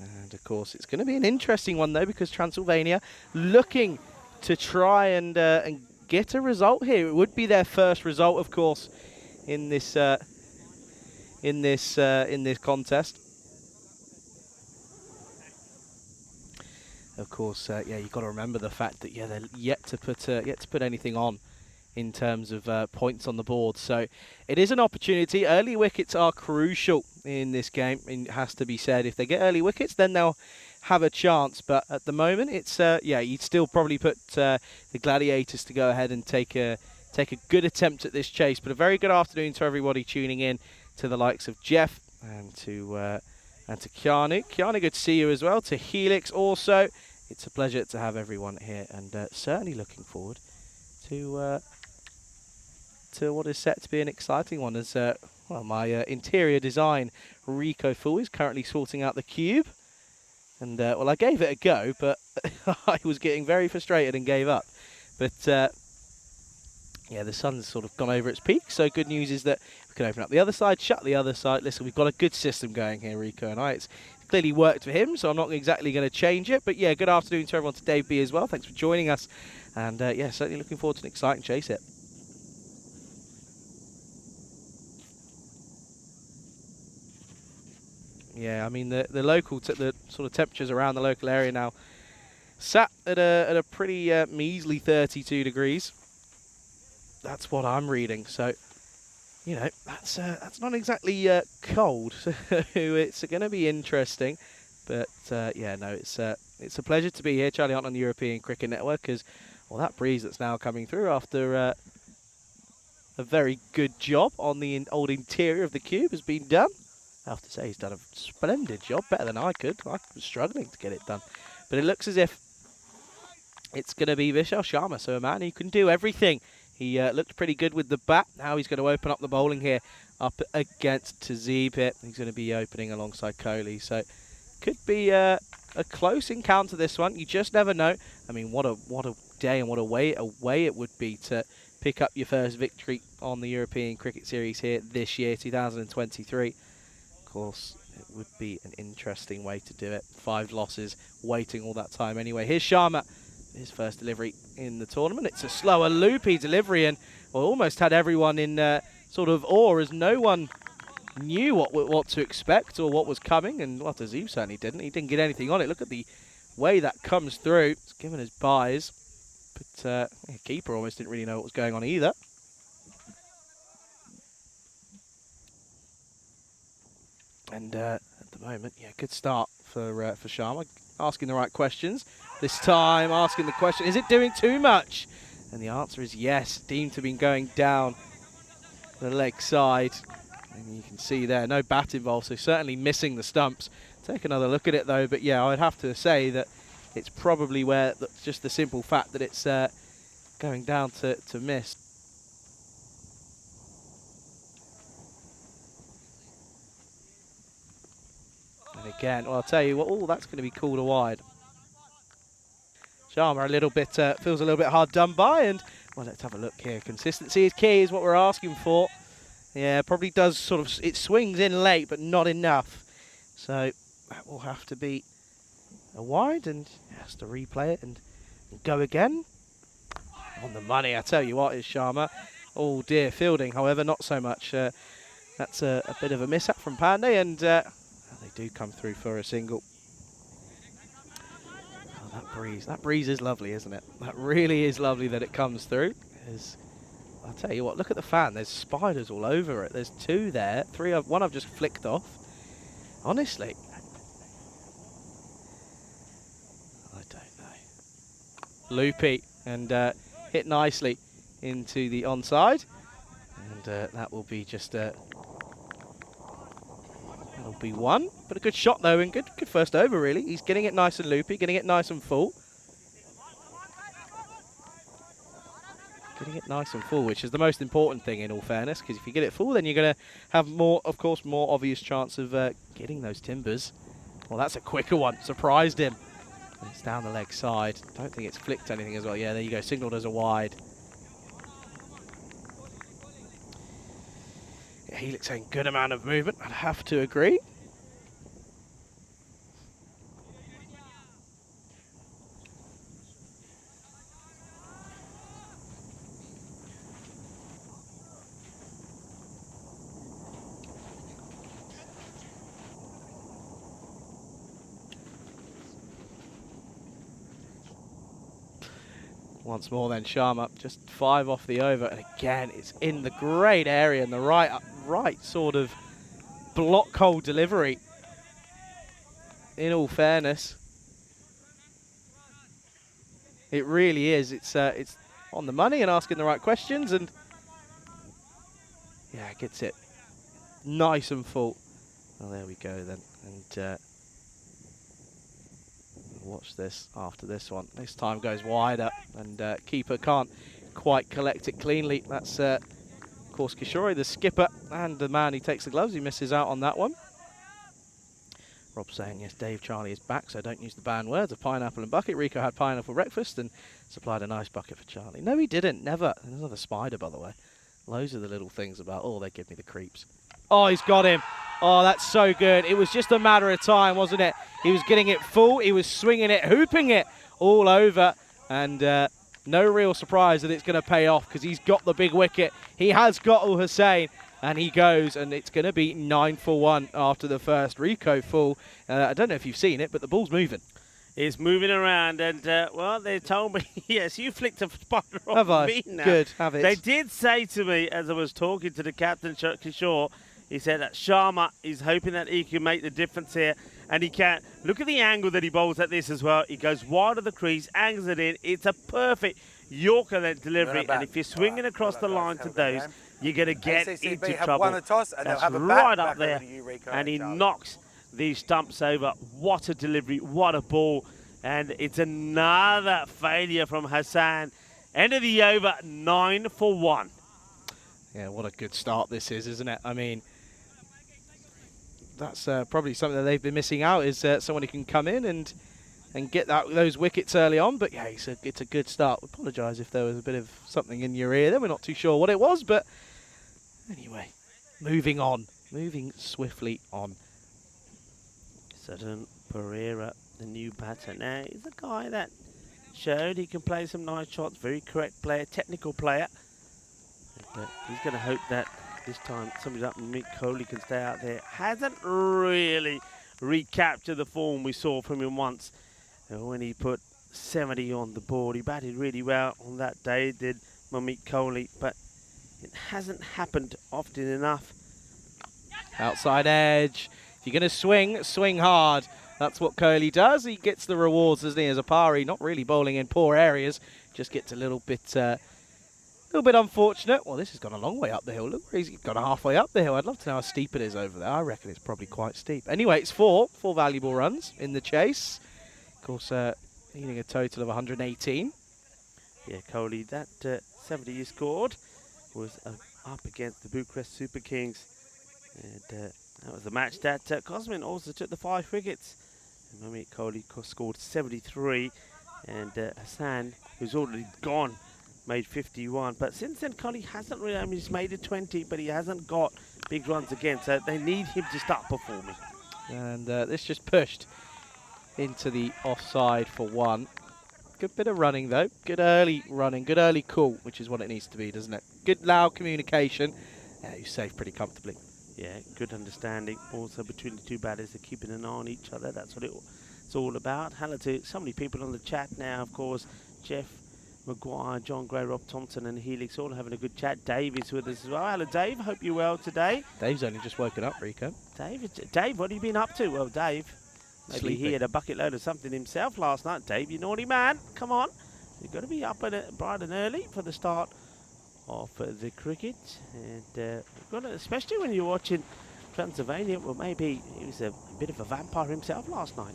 And of course, it's going to be an interesting one though, because Transylvania looking to try and get a result here. It would be their first result, of course, in this contest. Of course, yeah, you've got to remember the fact that they're yet to put anything on in terms of points on the board. So it is an opportunity. Early wickets are crucial in this game, it has to be said. If they get early wickets, then they'll have a chance. But at the moment, it's yeah, you'd still probably put the Gladiators to go ahead and take a good attempt at this chase. But a very good afternoon to everybody tuning in, to the likes of Jeff and to Keanu. Keanu, good to see you as well. To Helix also. It's a pleasure to have everyone here, and certainly looking forward to what is set to be an exciting one, as well, my interior design Rico Fool is currently sorting out the cube, and well, I gave it a go, but I was getting very frustrated and gave up. But yeah, the sun's sort of gone over its peak, so good news is that we can open up the other side, shut the other side. Listen, we've got a good system going here, Rico and I. It's clearly worked for him, so I'm not exactly going to change it. But yeah, good afternoon to everyone, to Dave B as well. Thanks for joining us, and yeah, certainly looking forward to an exciting chase here. Yeah, I mean the the sort of temperatures around the local area now sat at a pretty measly 32 degrees. That's what I'm reading. So, you know, that's not exactly cold. So it's going to be interesting. But yeah, no, it's a pleasure to be here, Charlie Hunt, on the European Cricket Network, because well, that breeze that's now coming through after a very good job on the old interior of the cube has been done. I have to say, he's done a splendid job, better than I could. I was struggling to get it done. But it looks as if it's going to be Vishal Sharma, so a man who can do everything. He looked pretty good with the bat. Now he's going to open up the bowling here up against Tazib here. He's going to be opening alongside Kohli. So could be a close encounter, this one. You just never know. I mean, what a day and what a way it would be to pick up your first victory on the European Cricket Series here this year, 2023. Of course, it would be an interesting way to do it. 5 losses, waiting all that time anyway. Here's Sharma, his first delivery in the tournament. It's a slower, loopy delivery, and well, almost had everyone in sort of awe, as no one knew what to expect or what was coming. And well, Tazib certainly didn't. He didn't get anything on it. Look at the way that comes through. It's given his buys, but yeah, keeper almost didn't really know what was going on either. And at the moment, yeah, good start for Sharma. Asking the right questions. This time, asking the question, is it doing too much? And the answer is yes. Deemed to have been going down the leg side. And you can see there, no bat involved, so certainly missing the stumps. Take another look at it, though. But yeah, I'd have to say that it's probably where just the simple fact that it's going down to miss. And again, well, I'll tell you what, oh, that's going to be called a wide. Sharma a little bit, feels a little bit hard done by, and well, let's have a look here. Consistency is key, is what we're asking for. Yeah, probably does sort of, it swings in late, but not enough. So that will have to be a wide, and has to replay it and go again. On the money, I tell you what, is Sharma. Oh dear, fielding, however, not so much. That's a bit of a mishap from Pandey, and they do come through for a single. Oh, that breeze is lovely, isn't it? That really is lovely that it comes through. I'll tell you what, look at the fan. There's spiders all over it. There's 2 there. 3 of one I've just flicked off. Honestly, I don't know. Loopy, and hit nicely into the onside, and that will be just That'll be one, but a good shot though, and good first over really. He's getting it nice and loopy, getting it nice and full. Getting it nice and full, which is the most important thing in all fairness, because if you get it full, then you're going to have more obvious chance of getting those timbers. Well, that's a quicker one. Surprised him. And it's down the leg side. Don't think it's flicked anything as well. Yeah, there you go. Signaled as a wide. Yeah, Helix saying good amount of movement. I'd have to agree. Once more then, Sharma just 5 off the over, and again it's in the great area in the right sort of block hole delivery. In all fairness, it really is. It's on the money and asking the right questions, and yeah, gets it nice and full. Well, there we go then, and watch this after this one. This time goes wider, and keeper can't quite collect it cleanly. That's, of course, Kishore, the skipper, and the man who takes the gloves. He misses out on that one. Rob saying, yes, Dave Charlie is back, so don't use the banned words of pineapple and bucket. Rico had pineapple breakfast and supplied a nice bucket for Charlie. No, he didn't. Never. There's another spider, by the way. Loads of the little things about, oh, they give me the creeps. Oh, he's got him. Oh, that's so good. It was just a matter of time, wasn't it? He was getting it full. He was swinging it, hooping it all over. And no real surprise that it's going to pay off, because he's got the big wicket. He has got Al Hussain, and he goes, and it's going to be 9 for 1 after the first. Rico full. I don't know if you've seen it, but the ball's moving. It's moving around, and well, they told me, yes, you flicked a spider have off I? me now. Good, have it. They did say to me, as I was talking to the captain, Kishore, he said that Sharma is hoping that he can make the difference here, and he can. Look at the angle that he bowls at this as well. He goes wide of the crease, angles it in. It's a perfect Yorker then delivery, and if you're swinging across the line to those, you're going to get into trouble. Won the toss, and that's they'll have a right back up there, you, Rico, and he Charlie. knocks these stumps over. What a delivery, what a ball. And it's another failure from Hassan. End of the over, 9 for 1. Yeah, what a good start this is, isn't it? I mean, that's probably something that they've been missing out, is someone who can come in and get those wickets early on. But yeah, it's a good start. I apologise if there was a bit of something in your ear there. We're not too sure what it was, but anyway, moving on. Moving swiftly on. Sutton Pereira, the new batter. Now, he's a guy that showed he can play some nice shots. Very correct player, technical player. But he's going to hope that this time somebody like Mick Coley can stay out there. Hasn't really recaptured the form we saw from him once when he put 70 on the board. He batted really well on that day, did Mamik Kohli, but it hasn't happened often enough. Outside edge. If you're going to swing, swing hard. That's what Kohli does. He gets the rewards, doesn't he, as a pari, not really bowling in poor areas. Just gets a little bit unfortunate. Well, this has gone a long way up the hill. Look, he's gone halfway up the hill. I'd love to know how steep it is over there. I reckon it's probably quite steep. Anyway, it's four valuable runs in the chase. Of course, needing a total of 118. Yeah, Kohli, that 70 you scored was up against the Bucharest Super Kings. And that was the match that Cosmin also took the 5 wickets. And Mamik Kohli scored 73. And Hassan, who's already gone, made 51. But since then, Kohli hasn't really, I mean, he's made it 20, but he hasn't got big runs again. So they need him to start performing. And this just pushed into the offside for 1. Good bit of running, though. Good early running, good early call, which is what it needs to be, doesn't it? Good loud communication. Yeah, you saved pretty comfortably. Yeah, good understanding also between the two batters. They're keeping an eye on each other. That's what it's all about. Hello to so many people on the chat now, of course. Jeff Maguire, John Gray, Rob Thompson and Helix all having a good chat. Dave is with us as well. Hello, Dave. Hope you're well today. Dave's only just woken up, Rico. Dave, what have you been up to? Well, Dave, maybe Sleeping. he had a bucket load of something himself last night. Dave, you naughty man. Come on. You've got to be up bright and early for the start of the cricket. And especially when you're watching Transylvania, well, maybe he was a bit of a vampire himself last night.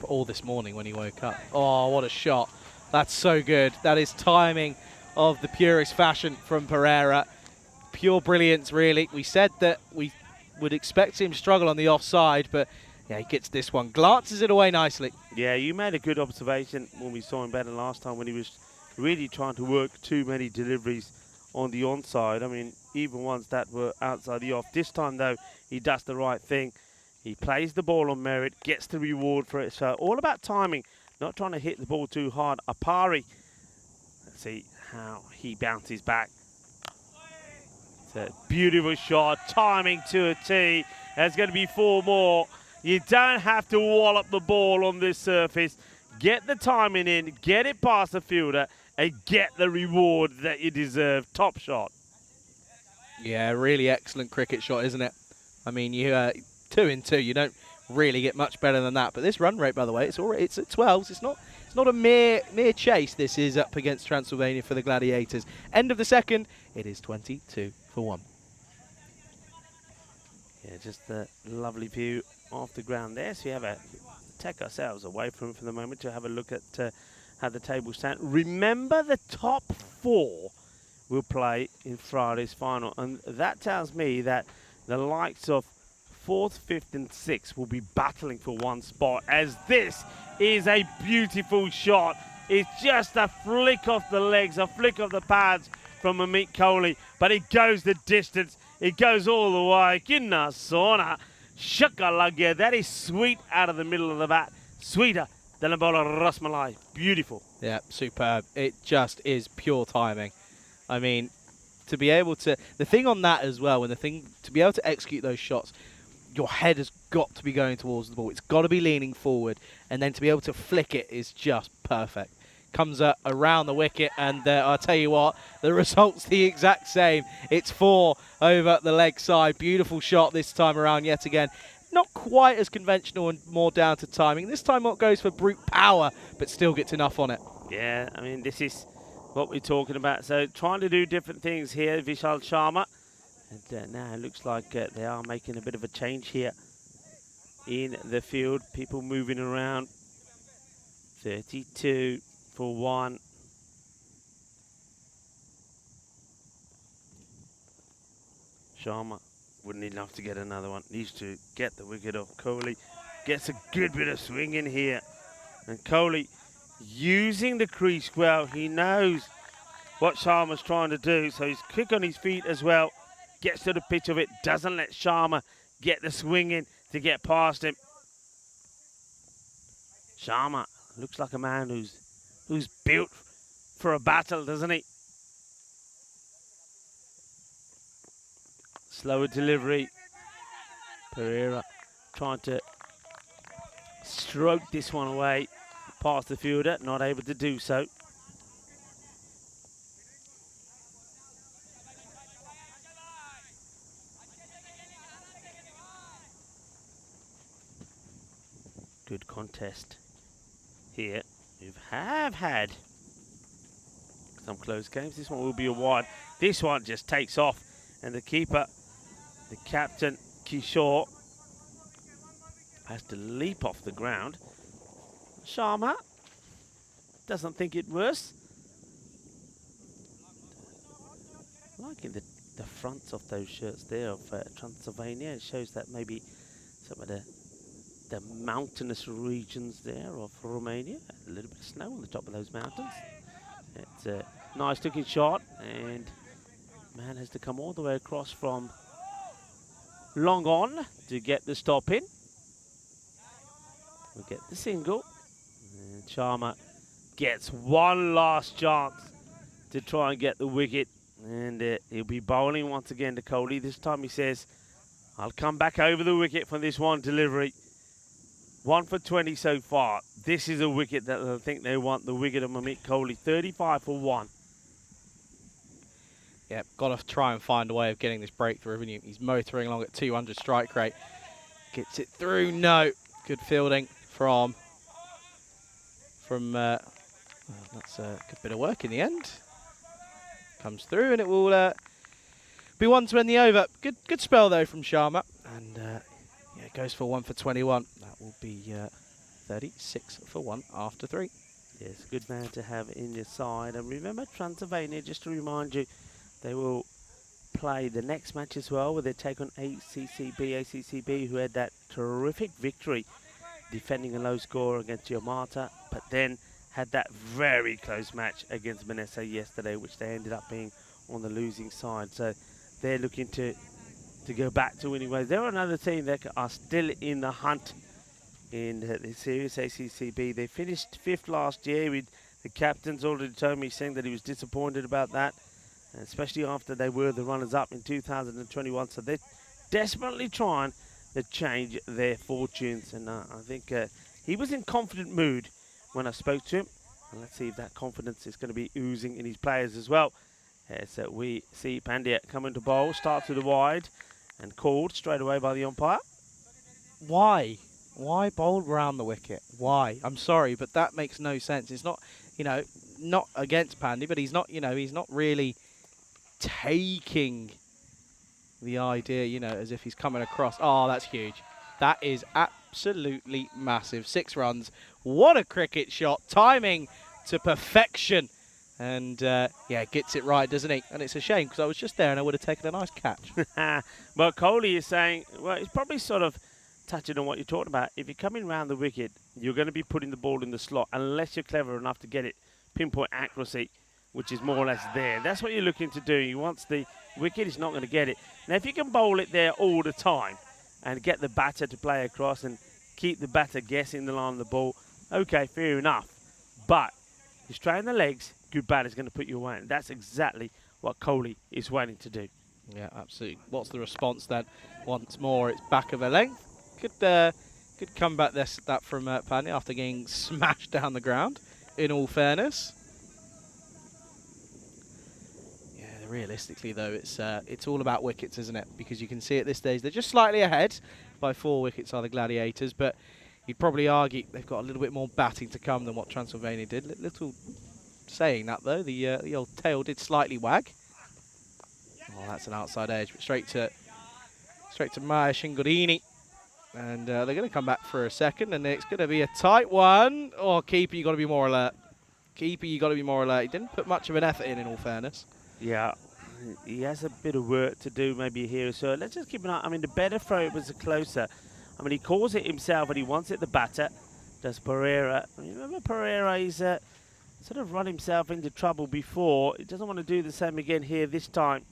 Or this morning when he woke up. Oh, what a shot. That's so good. That is timing of the purest fashion from Pereira. Pure brilliance, really. We said that we would expect him to struggle on the offside, but yeah, he gets this one. Glances it away nicely. Yeah, you made a good observation when we saw him better last time when he was really trying to work too many deliveries on the onside. I mean, even ones that were outside the off. This time, though, he does the right thing. He plays the ball on merit, gets the reward for it. So all about timing, not trying to hit the ball too hard. Apari, let's see how he bounces back. It's a beautiful shot, timing to a T. There's going to be 4 more. You don't have to wallop the ball on this surface. Get the timing in, get it past the fielder, and get the reward that you deserve. Top shot. Yeah, really excellent cricket shot, isn't it? I mean, you 2 in 2. You don't really get much better than that. But this run rate, by the way, it's at 12s. It's not a mere chase. This is up against Transylvania for the Gladiators. End of the second. It is 22-1. Yeah, just a lovely view off the ground there. So we have a take ourselves away from it for the moment to have a look at how the table stand. Remember, the top 4 will play in Friday's final, and that tells me that the likes of 4th, 5th and 6th will be battling for one spot, as this is a beautiful shot. It's just a flick off the legs, a flick of the pads from Amit Kohli, but it goes the distance. It goes all the way. Kinna sona. Shakalagya. That is sweet out of the middle of the bat. Sweeter than a bowl of rasmalai. Beautiful. Yeah, superb. It just is pure timing. I mean, to be able to... The thing on that as well, to be able to execute those shots, your head has got to be going towards the ball. It's got to be leaning forward, and then to be able to flick it is just perfect. Comes around the wicket, and I'll tell you what, the result's the exact same. It's 4 over the leg side. Beautiful shot this time around yet again. Not quite as conventional and more down to timing. This time it goes for brute power, but still gets enough on it. Yeah, I mean, this is what we're talking about. So trying to do different things here, Vishal Sharma. And now it looks like they are making a bit of a change here in the field. People moving around. 32 for 1. Sharma wouldn't enough to get another one. Needs to get the wicket off. Kohli gets a good bit of swing in here. And Kohli using the crease well. He knows what Sharma's trying to do. So he's quick on his feet as well. Gets to the pitch of it. Doesn't let Sharma get the swing in to get past him. Sharma looks like a man who's built for a battle, doesn't he? Slower delivery. Pereira trying to stroke this one away past the fielder, not able to do so. Good contest here. We have had some close games. This one will be a wide. This one just takes off, and the keeper, the captain, Kishore, has to leap off the ground. Sharma doesn't think it worse. Liking the fronts of those shirts there of Transylvania. It shows that maybe some of the mountainous regions there of Romania. A little bit of snow on the top of those mountains. It's a nice looking shot, and man has to come all the way across from long on to get the stop in. We'll get the single, and Sharma gets one last chance to try and get the wicket, and he'll be bowling once again to Kohli. This time he says, I'll come back over the wicket for this one delivery. 1 for 20 so far. This is a wicket that I think they want, the wicket of Amit Kohli. 35 for 1. Yeah, got to try and find a way of getting this breakthrough, haven't you? He's motoring along at 200 strike rate. Gets it through. No. Good fielding from that's a good bit of work in the end. Comes through, and it will be one to end the over. Good spell though from Sharma. And yeah, it goes for 1 for 21. That will be 36 for 1 after 3. Yes, a good man to have in your side. And remember, Transylvania, just to remind you, they will play the next match as well, where they take on ACCB, who had that terrific victory defending a low score against Yamata, but then had that very close match against Manessa yesterday, which they ended up being on the losing side. So they're looking to go back to winning ways. They're another team that are still in the hunt in the series, ACCB. They finished 5th last year. With the captain's already told me, saying that he was disappointed about that, especially after they were the runners-up in 2021. So they're desperately trying to change their fortunes. And I think he was in confident mood when I spoke to him. And let's see if that confidence is going to be oozing in his players as well. As we see Pandya coming to bowl, start to the wide, and called straight away by the umpire. Why? Why bowl around the wicket? Why? I'm sorry, but that makes no sense. It's not, you know, not against Pandya, but he's not, you know, he's not really taking the idea, you know, as if he's coming across. Oh, that's huge. That is absolutely massive. 6 runs. What a cricket shot. Timing to perfection. And, yeah, gets it right, doesn't he? And it's a shame, because I was just there and I would have taken a nice catch. But Kohli is saying, well, it's probably sort of touching on what you're talking about. If you're coming round the wicket, you're going to be putting the ball in the slot, unless you're clever enough to get it pinpoint accuracy, which is more or less there. That's what you're looking to do. He wants the wicket, he's not going to get it. Now, if you can bowl it there all the time and get the batter to play across and keep the batter guessing the line of the ball, okay, fair enough. But you strain the legs, good batter's going to put you away. And that's exactly what Kohli is waiting to do. Yeah, absolutely. What's the response then? Once more, it's back of a length. Good comeback that from Pandya after getting smashed down the ground, in all fairness. Yeah, realistically though, it's all about wickets, isn't it? Because you can see at this stage they're just slightly ahead by 4 wickets are the Gladiators, but you'd probably argue they've got a little bit more batting to come than what Transylvania did. Little saying that though, the old tail did slightly wag. Oh, that's an outside edge, but straight to Maya Shingorini. And they're going to come back for a second, and it's going to be a tight one. Oh, keeper, you got to be more alert. Keeper, you got to be more alert. He didn't put much of an effort in all fairness. Yeah, he has a bit of work to do maybe here. So let's just keep an eye. I mean, the better throw it was the closer. I mean, he calls it himself, but he wants it the batter. Does Pereira. Remember Pereira, he's sort of run himself into trouble before. He doesn't want to do the same again here this time.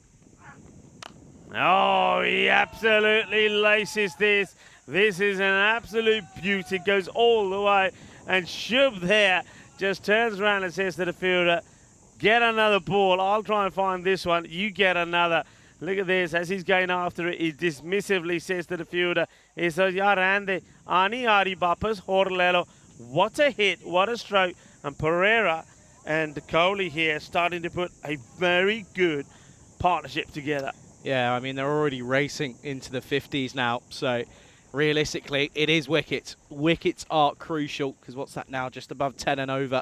Oh, he absolutely laces this. This is an absolute beauty. Goes all the way. And Shub there just turns around and says to the fielder, get another ball. I'll try and find this one. You get another. Look at this. As he's going after it, he dismissively says to the fielder, he says, Yarande, Ani Ari Bapas, Horlelo. What a hit. What a stroke. And Pereira and Kohli here starting to put a very good partnership together. Yeah, I mean, they're already racing into the 50s now, so realistically, it is wickets. Wickets are crucial, because what's that now? Just above 10 and over.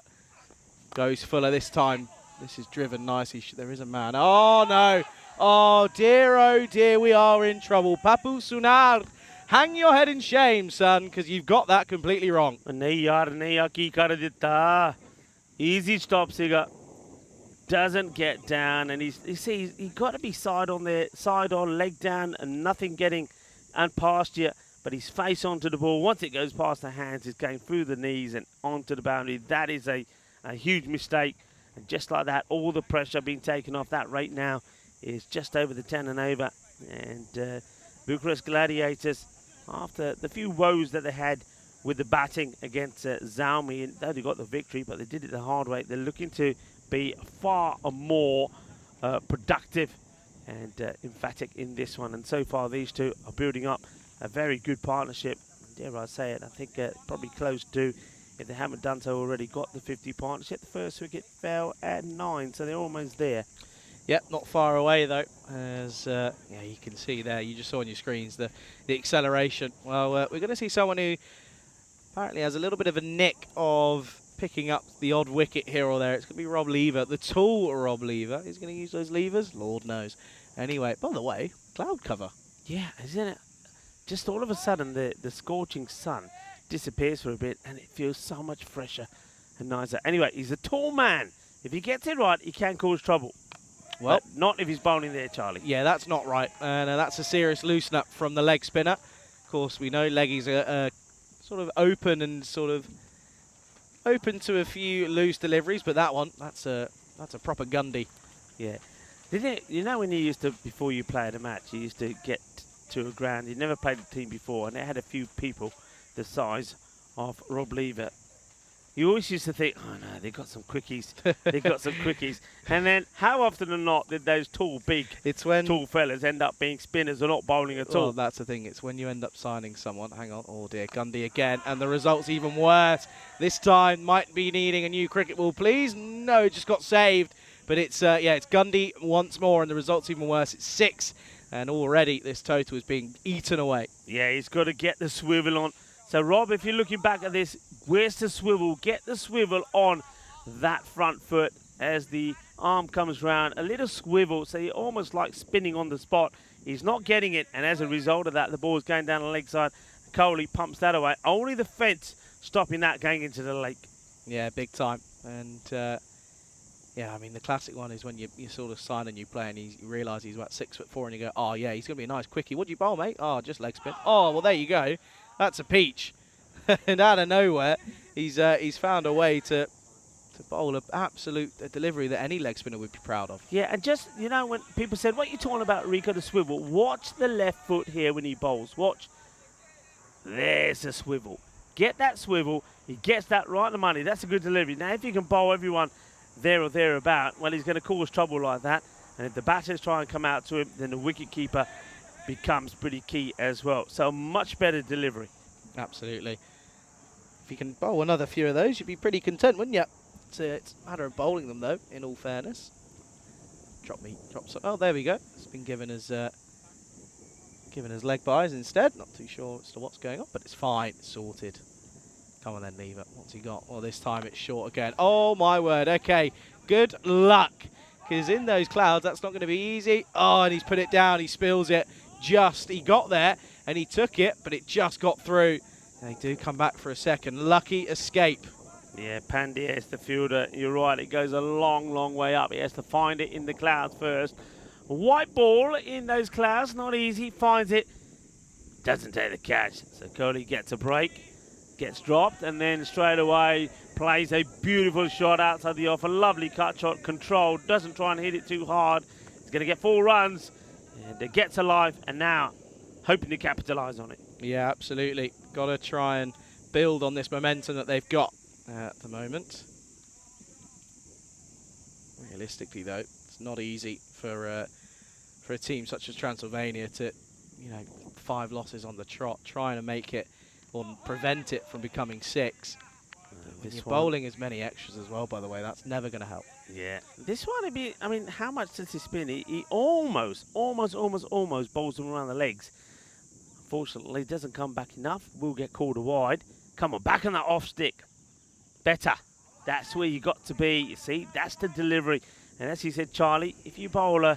Goes Fuller this time. This is driven nicely. There is a man. Oh, no. Oh, dear, we are in trouble. Papu Sunar, hang your head in shame, son, because you've got that completely wrong. Easy stop, Siga. Doesn't get down, and he got to be side on there, side on, leg down, and nothing getting and past you. But his face onto the ball. Once it goes past the hands, it's going through the knees and onto the boundary. That is a huge mistake. And just like that, all the pressure being taken off. That rate now is just over the 10 and over. And Bucharest Gladiators, after the few woes that they had with the batting against Zalmi, they only got the victory, but they did it the hard way. They're looking to be far more productive and emphatic in this one. And so far, these two are building up a very good partnership. Dare I say it, I think probably close to, if they haven't done so already, got the 50 partnership. The first wicket fell at 9, so they're almost there. Yep, not far away though, as yeah, you can see there, you just saw on your screens the acceleration. Well, we're going to see someone who apparently has a little bit of a nick of picking up the odd wicket here or there. It's going to be Rob Lever, the tall Rob Lever. He's going to use those levers? Lord knows. Anyway, by the way, cloud cover. Yeah, isn't it? just all of a sudden the scorching sun disappears for a bit and it feels so much fresher and nicer. Anyway, he's a tall man. If he gets it right, he can cause trouble. Well, but not if he's bowling there, Charlie. Yeah, that's not right. And that's a serious loosen up from the leg spinner. Of course, we know leggies are sort of open and sort of open to a few loose deliveries, but that one, that's a proper Gundy. Yeah. Didn't it, you know when you used to, before you played a match, you used to get to a ground, you never played a team before, and it had a few people the size of Rob Lever. You always used to think, oh no, they got some quickies. They got some quickies. And then how often or not did those tall fellas end up being spinners or not bowling at all? Well, that's the thing. It's when you end up signing someone. Hang on. Oh dear, Gundy again. And the result's even worse. This time might be needing a new cricket ball, please. No, it just got saved. But it's, it's Gundy once more, and the result's even worse. It's 6. And already this total is being eaten away. Yeah, he's got to get the swivel on. So, Rob, if you're looking back at this, where's the swivel? Get the swivel on that front foot as the arm comes round. A little swivel, so you're almost like spinning on the spot. He's not getting it, and as a result of that, the ball's going down the leg side. Coley pumps that away. Only the fence stopping that going into the lake. Yeah, big time. And, yeah, I mean, the classic one is when you sort of sign a new player and you realise he's about 6'4", and you go, oh, yeah, he's going to be a nice quickie. What do you bowl, mate? Oh, just leg spin. Oh, well, there you go. That's a peach. And out of nowhere, he's found a way to bowl an absolute delivery that any leg spinner would be proud of. Yeah, and just, you know, when people said, what are you talking about, Rico, the swivel? Watch the left foot here when he bowls. Watch. There's a swivel. Get that swivel. He gets that right in the money. That's a good delivery. Now, if you can bowl everyone there or thereabout, well, he's going to cause trouble like that. And if the batters try and come out to him, then the wicket keeper becomes pretty key as well. So much better delivery. Absolutely. If you can bowl another few of those, you'd be pretty content, wouldn't you? It's a matter of bowling them, though, in all fairness. Oh, there we go. It's been given as leg byes instead. Not too sure as to what's going on, but it's fine. It's sorted. Come on then, Lever. What's he got? Well, this time it's short again. Oh, my word. Okay. Good luck. Because in those clouds, that's not going to be easy. Oh, and he's put it down. He spills it. He got there, and he took it, but it just got through. They do come back for a second. Lucky escape. Yeah, Pandya is the fielder. You're right. It goes a long, long way up. He has to find it in the clouds first. White ball in those clouds. Not easy. Finds it. Doesn't take the catch. So Coley gets a break. Gets dropped. And then straight away plays a beautiful shot outside the off. A lovely cut shot. Controlled. Doesn't try and hit it too hard. He's going to get 4 runs. And it gets alive. And now hoping to capitalise on it. Yeah, absolutely. Got to try and build on this momentum that they've got at the moment. Realistically, though, it's not easy for a team such as Transylvania to, 5 losses on the trot, trying to make it or prevent it from becoming 6. You're bowling as many extras as well, by the way. That's never going to help. Yeah. This one would be, I mean, how much does he spin? He almost bowls them around the legs. Unfortunately, doesn't come back enough. Will get called a wide. Come on, back on that off stick. Better. That's where you got to be. You see, that's the delivery. And as you said, Charlie, if you bowl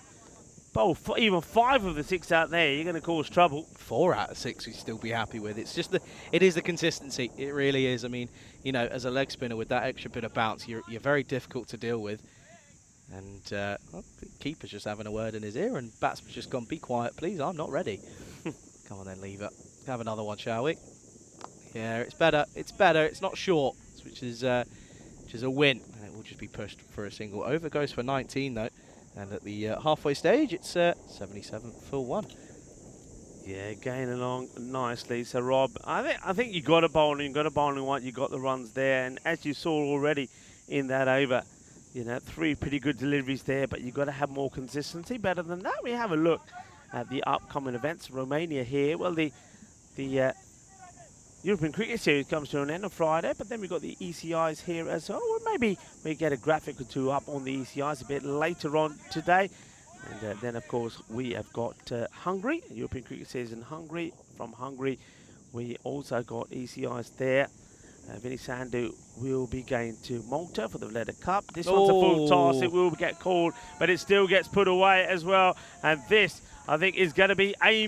even 5 of the 6 out there, you're going to cause trouble. 4 out of 6 we'd still be happy with. It's just it is the consistency. It really is. I mean, as a leg spinner with that extra bit of bounce, you're very difficult to deal with. And well, the keeper's just having a word in his ear, and batsman's just gone, be quiet, please. I'm not ready. Come on then, Lever. Have another one, shall we? Yeah, it's better. It's better. It's not short, which is a win, and it will just be pushed for a single. Over goes for 19 though, and at the halfway stage, it's 77 for 1. Yeah, going along nicely. So Rob, I think you got a bowling, one. You got the runs there, and as you saw already in that over, 3 pretty good deliveries there. But you got to have more consistency. Better than that, we have a look at the upcoming events. Romania here. Well, the European Cricket Series comes to an end on Friday, but then we've got the ECIs here as well. Well, maybe we get a graphic or 2 up on the ECIs a bit later on today. And then, of course, we have got Hungary, European Cricket Series in Hungary. From Hungary, we also got ECIs there. Vinny Sandhu will be going to Malta for the Letter Cup. This one's a full toss. It will get called, but it still gets put away as well. And this, I think, is going to be a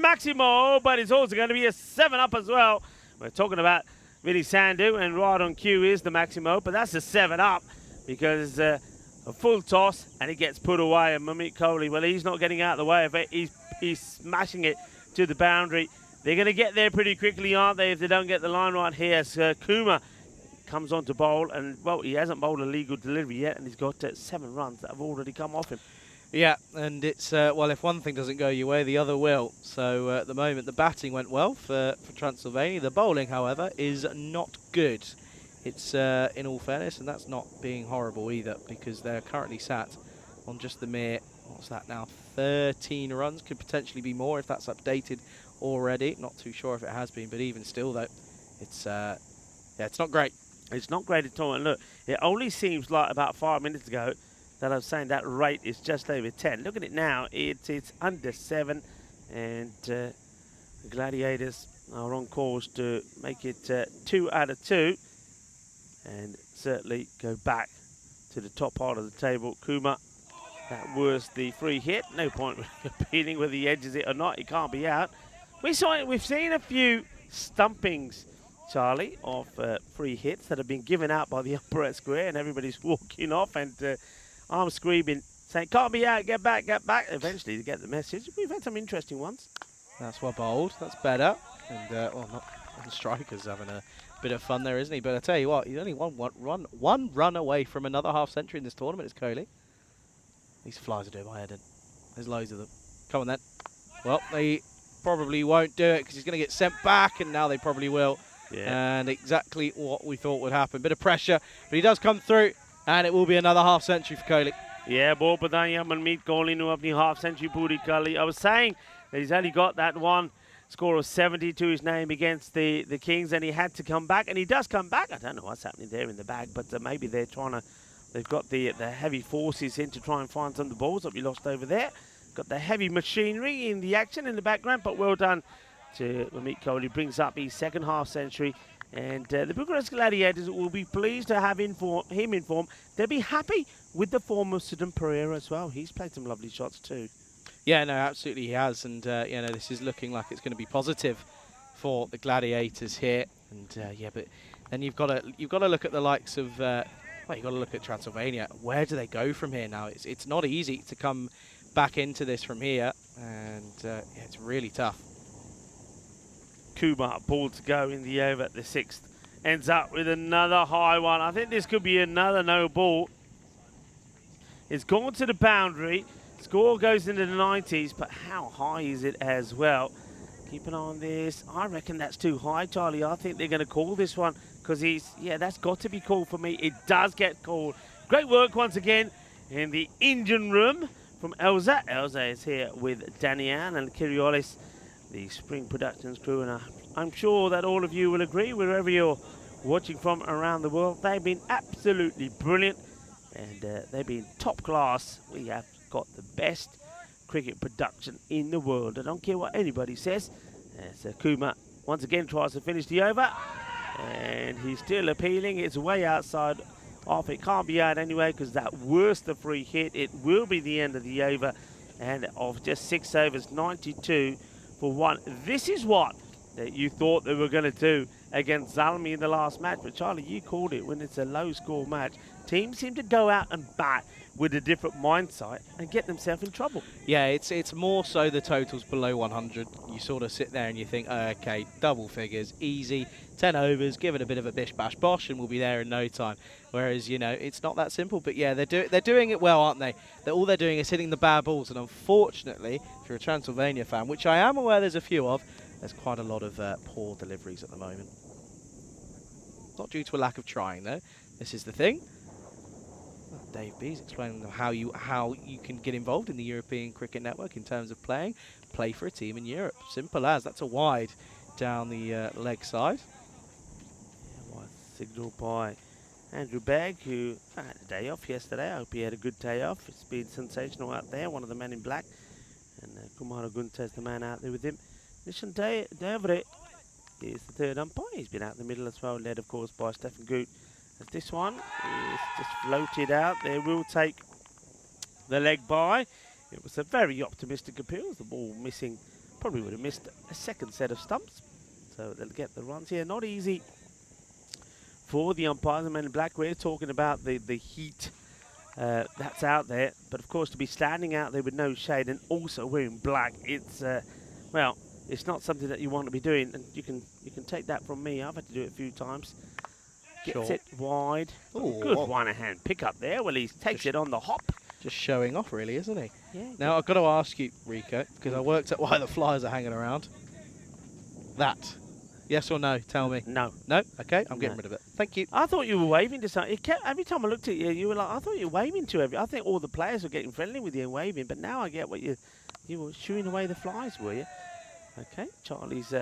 Maximo, but it's also going to be a 7-up as well. We're talking about Vinny Sandu, and right on cue is the Maximo, but that's a 7-up because a full toss and it gets put away. And Mamit Kohli, well, he's not getting out of the way of it. He's smashing it to the boundary. They're going to get there pretty quickly, aren't they, if they don't get the line right here. So Kuma comes on to bowl, and, well, he hasn't bowled a legal delivery yet, and he's got 7 runs that have already come off him. Yeah, and it's, well, if one thing doesn't go your way, the other will. So at the moment, the batting went well for Transylvania. The bowling, however, is not good. It's, in all fairness, and that's not being horrible either, because they're currently sat on just the mere, what's that now, 13 runs. Could potentially be more if that's updated already. Not too sure if it has been, but even still, though, it's, yeah, it's not great. It's not great at all. And look, it only seems like about 5 minutes ago that I was saying that rate is just over 10. Look at it now. It's under 7. And the Gladiators are on course to make it 2 out of 2. And certainly go back to the top part of the table. Kuma, that was the free hit. No point competing whether he edges it or not. He can't be out. We've seen a few stumpings, Charlie, of free hits that have been given out by the umpire square, and everybody's walking off, and I'm screaming, saying, can't be out, get back, get back. Eventually, to get the message. We've had some interesting ones. That's well bowled. That's better. And, well, not the striker's having a bit of fun there, isn't he? But I tell you what, he's only one run away from another half century in this tournament, is Kohli. These flies are doing my head in. There's loads of them. Come on, then. Well, they probably won't do it because he's going to get sent back, and now they probably will. Yeah. And exactly what we thought would happen. Bit of pressure, but he does come through, and it will be another half century for Kohli. Yeah, ball padanya Manmeet Kohli nu apni half century puri kali. I was saying that he's only got that one score of 70 to his name against the Kings, and he had to come back, and he does come back. I don't know what's happening there in the bag, but maybe they're trying to, they've got the heavy forces in to try and find some of the balls that we lost over there. Got the heavy machinery in the action in the background, but well done to Mamit Kohli. Brings up his second half century, and the Bucharest Gladiators will be pleased to have him in form. They'll be happy with the form of Sidon Pereira as well. He's played some lovely shots too. Yeah, no, absolutely he has, and you know, this is looking like it's going to be positive for the Gladiators here. And yeah, but then you've got to look at the likes of well, you've got to look at Transylvania. Where do they go from here now? It's not easy to come back into this from here, and yeah, it's really tough. Kumar, ball to go in the over at the 6th. Ends up with another high one. I think this could be another no ball. It's gone to the boundary. Score goes into the 90s, but how high is it as well? Keep an eye on this. I reckon that's too high, Charlie. I think they're going to call this one because yeah, that's got to be called for me. It does get called. Great work once again in the engine room from Elza. Elza is here with Danielle and Kiriolis, the Spring Productions crew, and I'm sure that all of you will agree, wherever you're watching from around the world. They've been absolutely brilliant, and they've been top class. We have got the best cricket production in the world. I don't care what anybody says. So Kuma once again tries to finish the over, and he's still appealing. It's way outside off. It can't be out anyway because that was the free hit. It will be the end of the over, and of just 6 overs, 92 for 1. This is what that you thought they were going to do against Zalmi in the last match, but Charlie, you called it. When it's a low score match, teams seem to go out and bat with a different mindset and get themselves in trouble. Yeah, it's more so the totals below 100. You sort of sit there and you think, oh, okay, double figures, easy, 10 overs, give it a bit of a bish bash bosh, and we'll be there in no time. Whereas, you know, it's not that simple. But yeah, they're doing it well, aren't they? All they're doing is hitting the bad balls, and unfortunately, if you're a Transylvania fan, which I am aware there's a few of, there's quite a lot of poor deliveries at the moment. Not due to a lack of trying, though. This is the thing. Dave B's explaining how you can get involved in the European Cricket Network in terms of play for a team in Europe. Simple as. That's a wide down the leg side. Yeah, well, signal by Andrew Bagg, who had a day off yesterday. I hope he had a good day off. It's been sensational out there. One of the men in black, and Kumara Gunta is the man out there with him. Nishan Devre is the third umpire. He's been out in the middle as well, led of course by Stefan Goot. This one is just floated out. They will take the leg by. It was a very optimistic appeal. The ball missing probably would have missed a second set of stumps. So they'll get the runs here. Not easy for the umpires. The men in black, we're talking about the heat that's out there. But of course, to be standing out there with no shade and also wearing black, it's, well, it's not something that you want to be doing. And you can take that from me. I've had to do it a few times. Gets it wide. Ooh. Good one-hand pick up there. Well, he takes it on the hop. Just showing off, really, isn't he? Yeah. Now, I've got to ask you, Rico, because I worked out why the flies are hanging around. That. Yes or no? Tell me. No. No? Okay, I'm getting No. rid of it. Thank you. I thought you were waving to something. Every time I looked at you, you were like, I thought you were waving to every. I think all the players were getting friendly with you and waving, but now I get what you were shooing away the flies, were you? Okay, Charlie's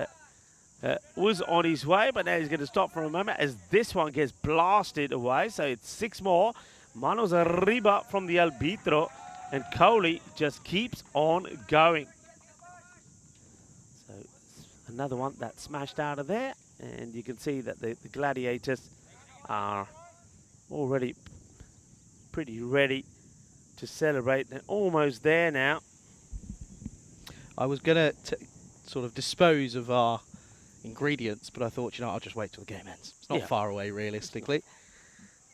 was on his way, but now he's going to stop for a moment as this one gets blasted away. So it's 6 more. Manos arriba from the arbitro, and Coley just keeps on going. So another one that smashed out of there, and you can see that the gladiators are already pretty ready to celebrate. They're almost there now. I was going to sort of dispose of our ingredients, but I thought, you know, I'll just wait till the game ends. It's not far away, realistically.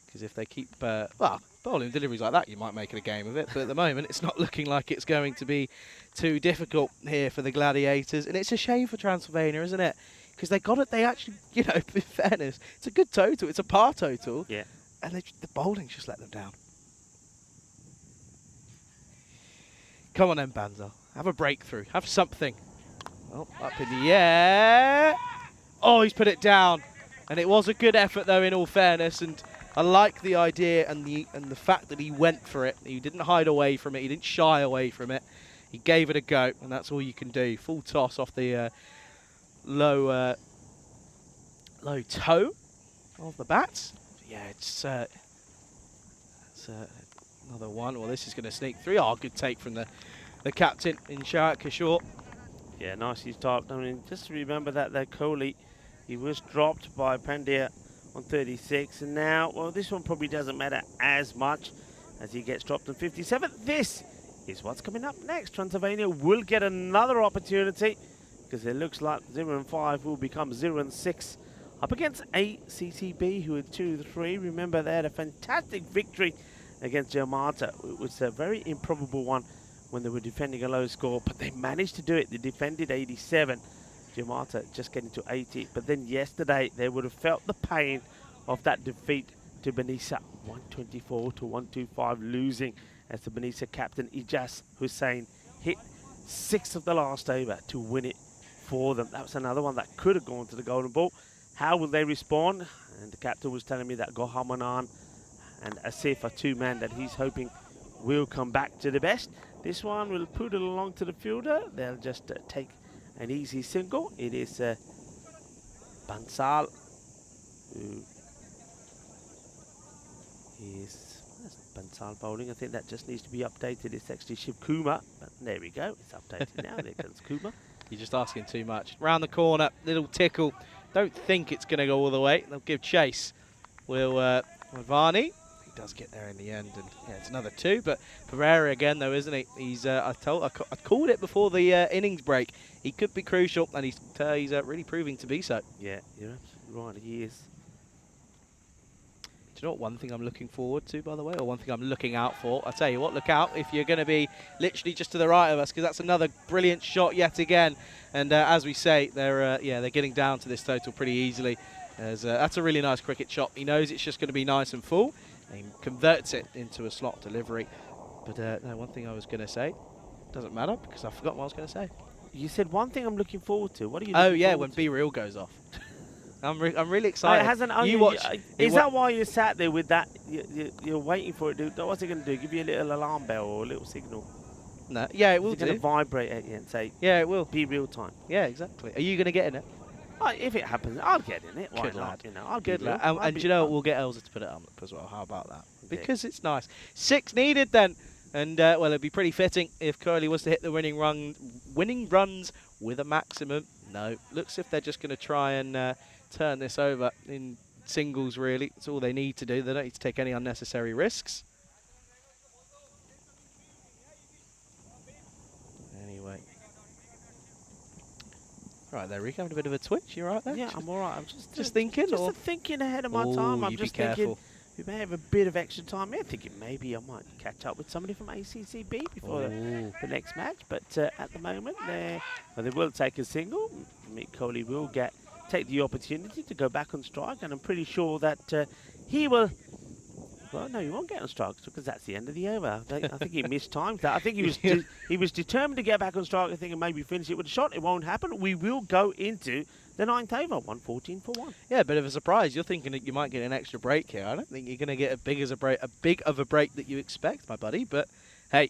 Because if they keep, well, bowling deliveries like that, you might make it a game of it. But at the moment, it's not looking like it's going to be too difficult here for the Gladiators. And it's a shame for Transylvania, isn't it? Because they got it. They actually, you know, in fairness, it's a good total. It's a par total. Yeah. And the bowling's just let them down. Come on then, Banzo. Have a breakthrough. Have something. Oh, up in the air. Oh, he's put it down. And it was a good effort, though, in all fairness. And I like the idea and the fact that he went for it. He didn't hide away from it. He didn't shy away from it. He gave it a go, and that's all you can do. Full toss off the low toe of the bat. Yeah, it's another one. Well, this is going to sneak through. Oh, good take from the captain in Shawat Kishore. Yeah, nicely stopped. I mean, just remember that Kohli, he was dropped by Pandya on 36, and now, well, this one probably doesn't matter as much as he gets dropped on 57. This is what's coming up next. Transylvania will get another opportunity because it looks like 0 and 5 will become 0 and 6 up against ACTB, who are 2-3. Remember, they had a fantastic victory against Jamata. It was a very improbable one when they were defending a low score, but they managed to do it. They defended 87. Jamata just getting to 80. But then yesterday, they would have felt the pain of that defeat to Benissa, 124 to 125, losing as the Benissa captain Ijaz Hussain hit 6 of the last over to win it for them. That was another one that could have gone to the golden ball. How will they respond? And the captain was telling me that Gohamanan and Asif are 2 men that he's hoping will come back to the best. This one will put it along to the fielder. They'll just take an easy single. It is Bansal, who is Bansal bowling. I think that just needs to be updated. It's actually Shiv Kumar, but there we go. It's updated now. There comes Kumar. You're just asking too much. Round the corner, little tickle. Don't think it's going to go all the way. They'll give chase. Will Varney. He does get there in the end, and yeah, it's another 2. But Pereira again, though, isn't he? He's I called it before the innings break. He could be crucial, and he's really proving to be so. Yeah, you're absolutely right. He is. Do you know what one thing I'm looking forward to, by the way, or one thing I'm looking out for? I tell you what, look out if you're going to be literally just to the right of us, because that's another brilliant shot yet again. And as we say, they're getting down to this total pretty easily. That's a really nice cricket shot. He knows it's just going to be nice and full, and he converts it into a slot delivery. But no, one thing I was going to say doesn't matter because I forgot what I was going to say. You said one thing I'm looking forward to. What are you? Oh yeah, when Be Real goes off. I'm really excited. It hasn't. Is that why you sat there with that? You're waiting for it. What's it going to do? Give you a little alarm bell or a little signal? No. Yeah, it will It's do. going to vibrate at you and say, yeah, it will. Be real time. Yeah, exactly. Are you going to get in it? If it happens, I'll get in it. Why Good not? lad. You know, I'll Good be real. lad. And do you know what? We'll get Elsa to put it up as well. How about that? Because it's nice. 6 needed then. And, well, it'd be pretty fitting if Curly was to hit the winning runs with a maximum. No. Looks if they're just going to try and turn this over in singles, really. That's all they need to do. They don't need to take any unnecessary risks. Anyway. Right there, Rico, having a bit of a twitch. You right there? Yeah, I'm all right. I'm just thinking, just or thinking ahead of my oh, time. I'm you just be careful. thinking we may have a bit of extra time here. Thinking maybe I might catch up with somebody from ACCB before the next match. But at the moment, they will take a single. Mick Coley will take the opportunity to go back on strike, and I'm pretty sure that he will. Well, no, he won't get on strike because that's the end of the over. I think he missed time. I think he was determined to get back on strike. I think and maybe finish it with a shot. It won't happen. We will go into the 9th over, 114 for 1. Yeah, a bit of a surprise. You're thinking that you might get an extra break here. I don't think you're going to get a big of a break that you expect, my buddy. But hey,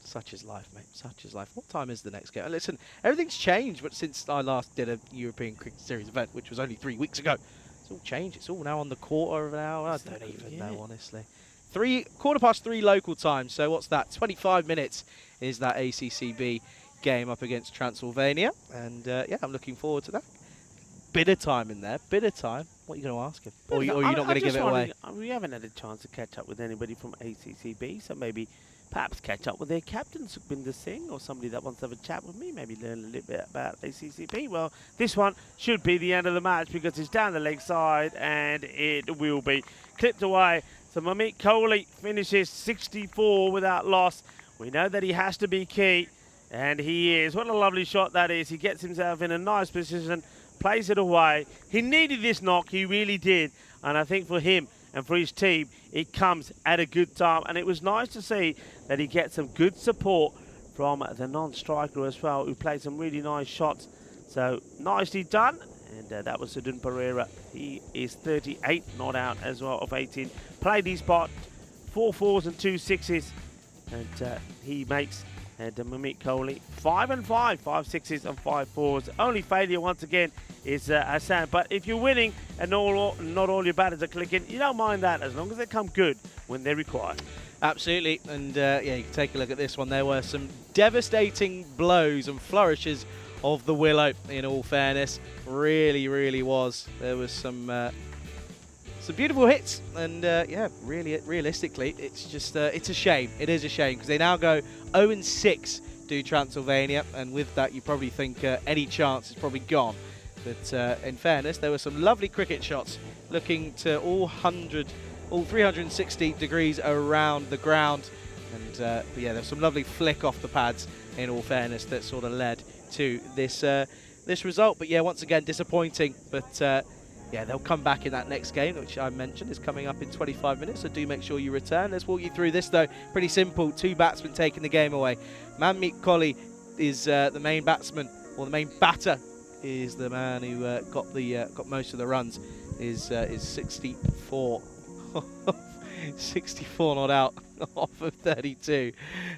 such is life, mate. Such is life. What time is the next game? Listen, everything's changed, but since I last did a European Cricket Series event, which was only 3 weeks ago. It's all changed. It's all now on the quarter of an hour. I don't even know, honestly. 3:15 local time. So what's that? 25 minutes is that ACCB game up against Transylvania. And yeah, I'm looking forward to that. Bit of time in there. Bit of time. What are you going to ask him? Or you're not going to give it away? We haven't had a chance to catch up with anybody from ACCB, so maybe perhaps catch up with their captain, Sukhbinder Singh, or somebody that wants to have a chat with me, maybe learn a little bit about ACCB. Well, this one should be the end of the match because it's down the leg side and it will be clipped away. So Mamit Kohli finishes 64 without loss. We know that he has to be key, and he is. What a lovely shot that is. He gets himself in a nice position, plays it away. He needed this knock, he really did. And I think for him and for his team, it comes at a good time. And it was nice to see that he gets some good support from the non-striker as well, who played some really nice shots. So nicely done. And that was Sudun Pereira. He is 38 not out as well of 18. Played his spot, 4 4s and 2 6s. And he makes Mamit Kohli 5 and 5, 5 6s and 5 4s. Only failure once again is Hassan. But if you're winning and not all your batters are clicking, you don't mind that as long as they come good when they're required. Absolutely. And yeah, you can take a look at this one. There were some devastating blows and flourishes of the willow, in all fairness. Really was. There was some beautiful hits, and yeah, really, realistically, it's just it's a shame. It is a shame because they now go 0-6 to Transylvania, and with that, you probably think any chance is probably gone. But in fairness, there were some lovely cricket shots, looking to all 360 degrees around the ground, and but yeah, there's some lovely flick off the pads. In all fairness, that sort of led to this this result. But yeah, once again, disappointing. But yeah, they'll come back in that next game, which I mentioned is coming up in 25 minutes, so do make sure you return. Let's walk you through this, though. Pretty simple. 2 batsmen taking the game away. Mamit Kohli is the main batsman, or the main batter is the man who got most of the runs. Is 64. 64 not out off of 32,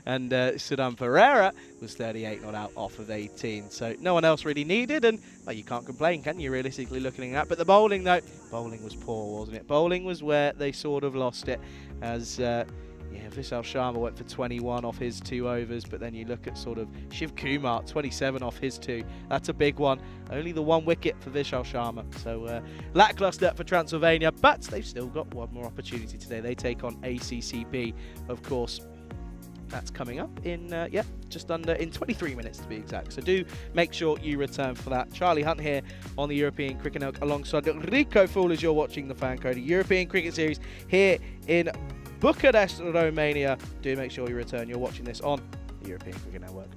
and Sudun Pereira was 38 not out off of 18, so no one else really needed, and well, you can't complain, can you, realistically looking at that? But the bowling, though, bowling was poor, wasn't it? Bowling was where they sort of lost it, as yeah, Vishal Sharma went for 21 off his 2 overs, but then you look at sort of Shiv Kumar, 27 off his 2. That's a big one. Only the 1 wicket for Vishal Sharma. So lackluster for Transylvania, but they've still got one more opportunity today. They take on ACCB, of course. That's coming up in, yeah, just under, in 23 minutes to be exact. So do make sure you return for that. Charlie Hunt here on the European Cricket Network alongside Rico Fool as you're watching the FanCode European Cricket Series here in Bucharest, Romania. Do make sure you return. You're watching this on the European Cricket Network.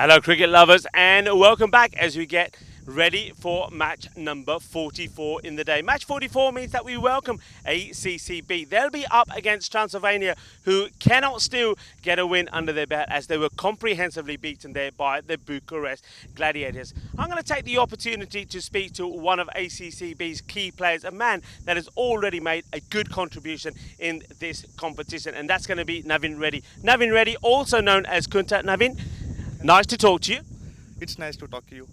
Hello cricket lovers and welcome back as we get ready for match number 44 in the day. Match 44 means that we welcome ACCB. They'll be up against Transylvania, who cannot still get a win under their belt as they were comprehensively beaten there by the Bucharest Gladiators. I'm going to take the opportunity to speak to one of ACCB's key players, a man that has already made a good contribution in this competition, and that's going to be Navin Reddy. Navin Reddy, also known as Kunta. Navin, nice to talk to you. It's nice to talk to you.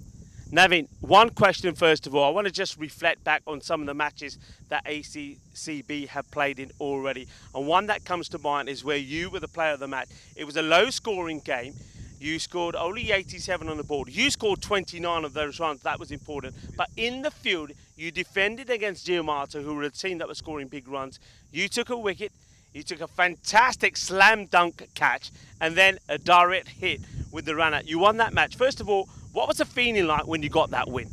Navin, one question first of all. I want to just reflect back on some of the matches that ACCB have played in already. And one that comes to mind is where you were the player of the match. It was a low scoring game. You scored only 87 on the board. You scored 29 of those runs. That was important. But in the field, you defended against Giamata, who were a team that was scoring big runs. You took a wicket. You took a fantastic slam dunk catch and then a direct hit with the runner. You won that match. First of all, what was the feeling like when you got that win?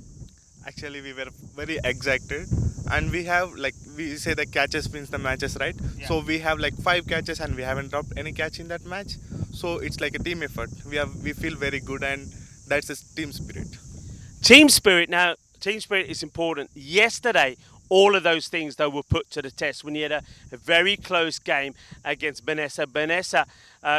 Actually, we were very excited, and we have, like we say, the catches wins the matches, right? Yeah. So we have like 5 catches and we haven't dropped any catch in that match. So it's like a team effort. We feel very good, and that's a team spirit. Team spirit. Now, team spirit is important. Yesterday, all of those things, though, were put to the test when you had a very close game against Benessa. Benessa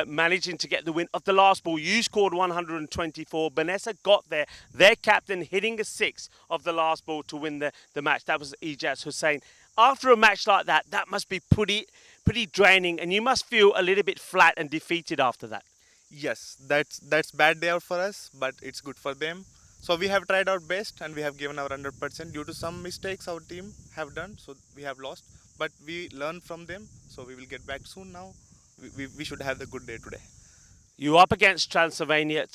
managing to get the win of the last ball. You scored 124. Benessa got there. Their captain hitting a 6 of the last ball to win the match. That was Ijaz Hussain. After a match like that, that must be pretty draining, and you must feel a little bit flat and defeated after that. Yes, that's bad day out for us, but it's good for them. So we have tried our best and we have given our 100% due to some mistakes our team have done. So we have lost, but we learn from them. So we will get back soon now. We should have the good day today. You're up against Transylvania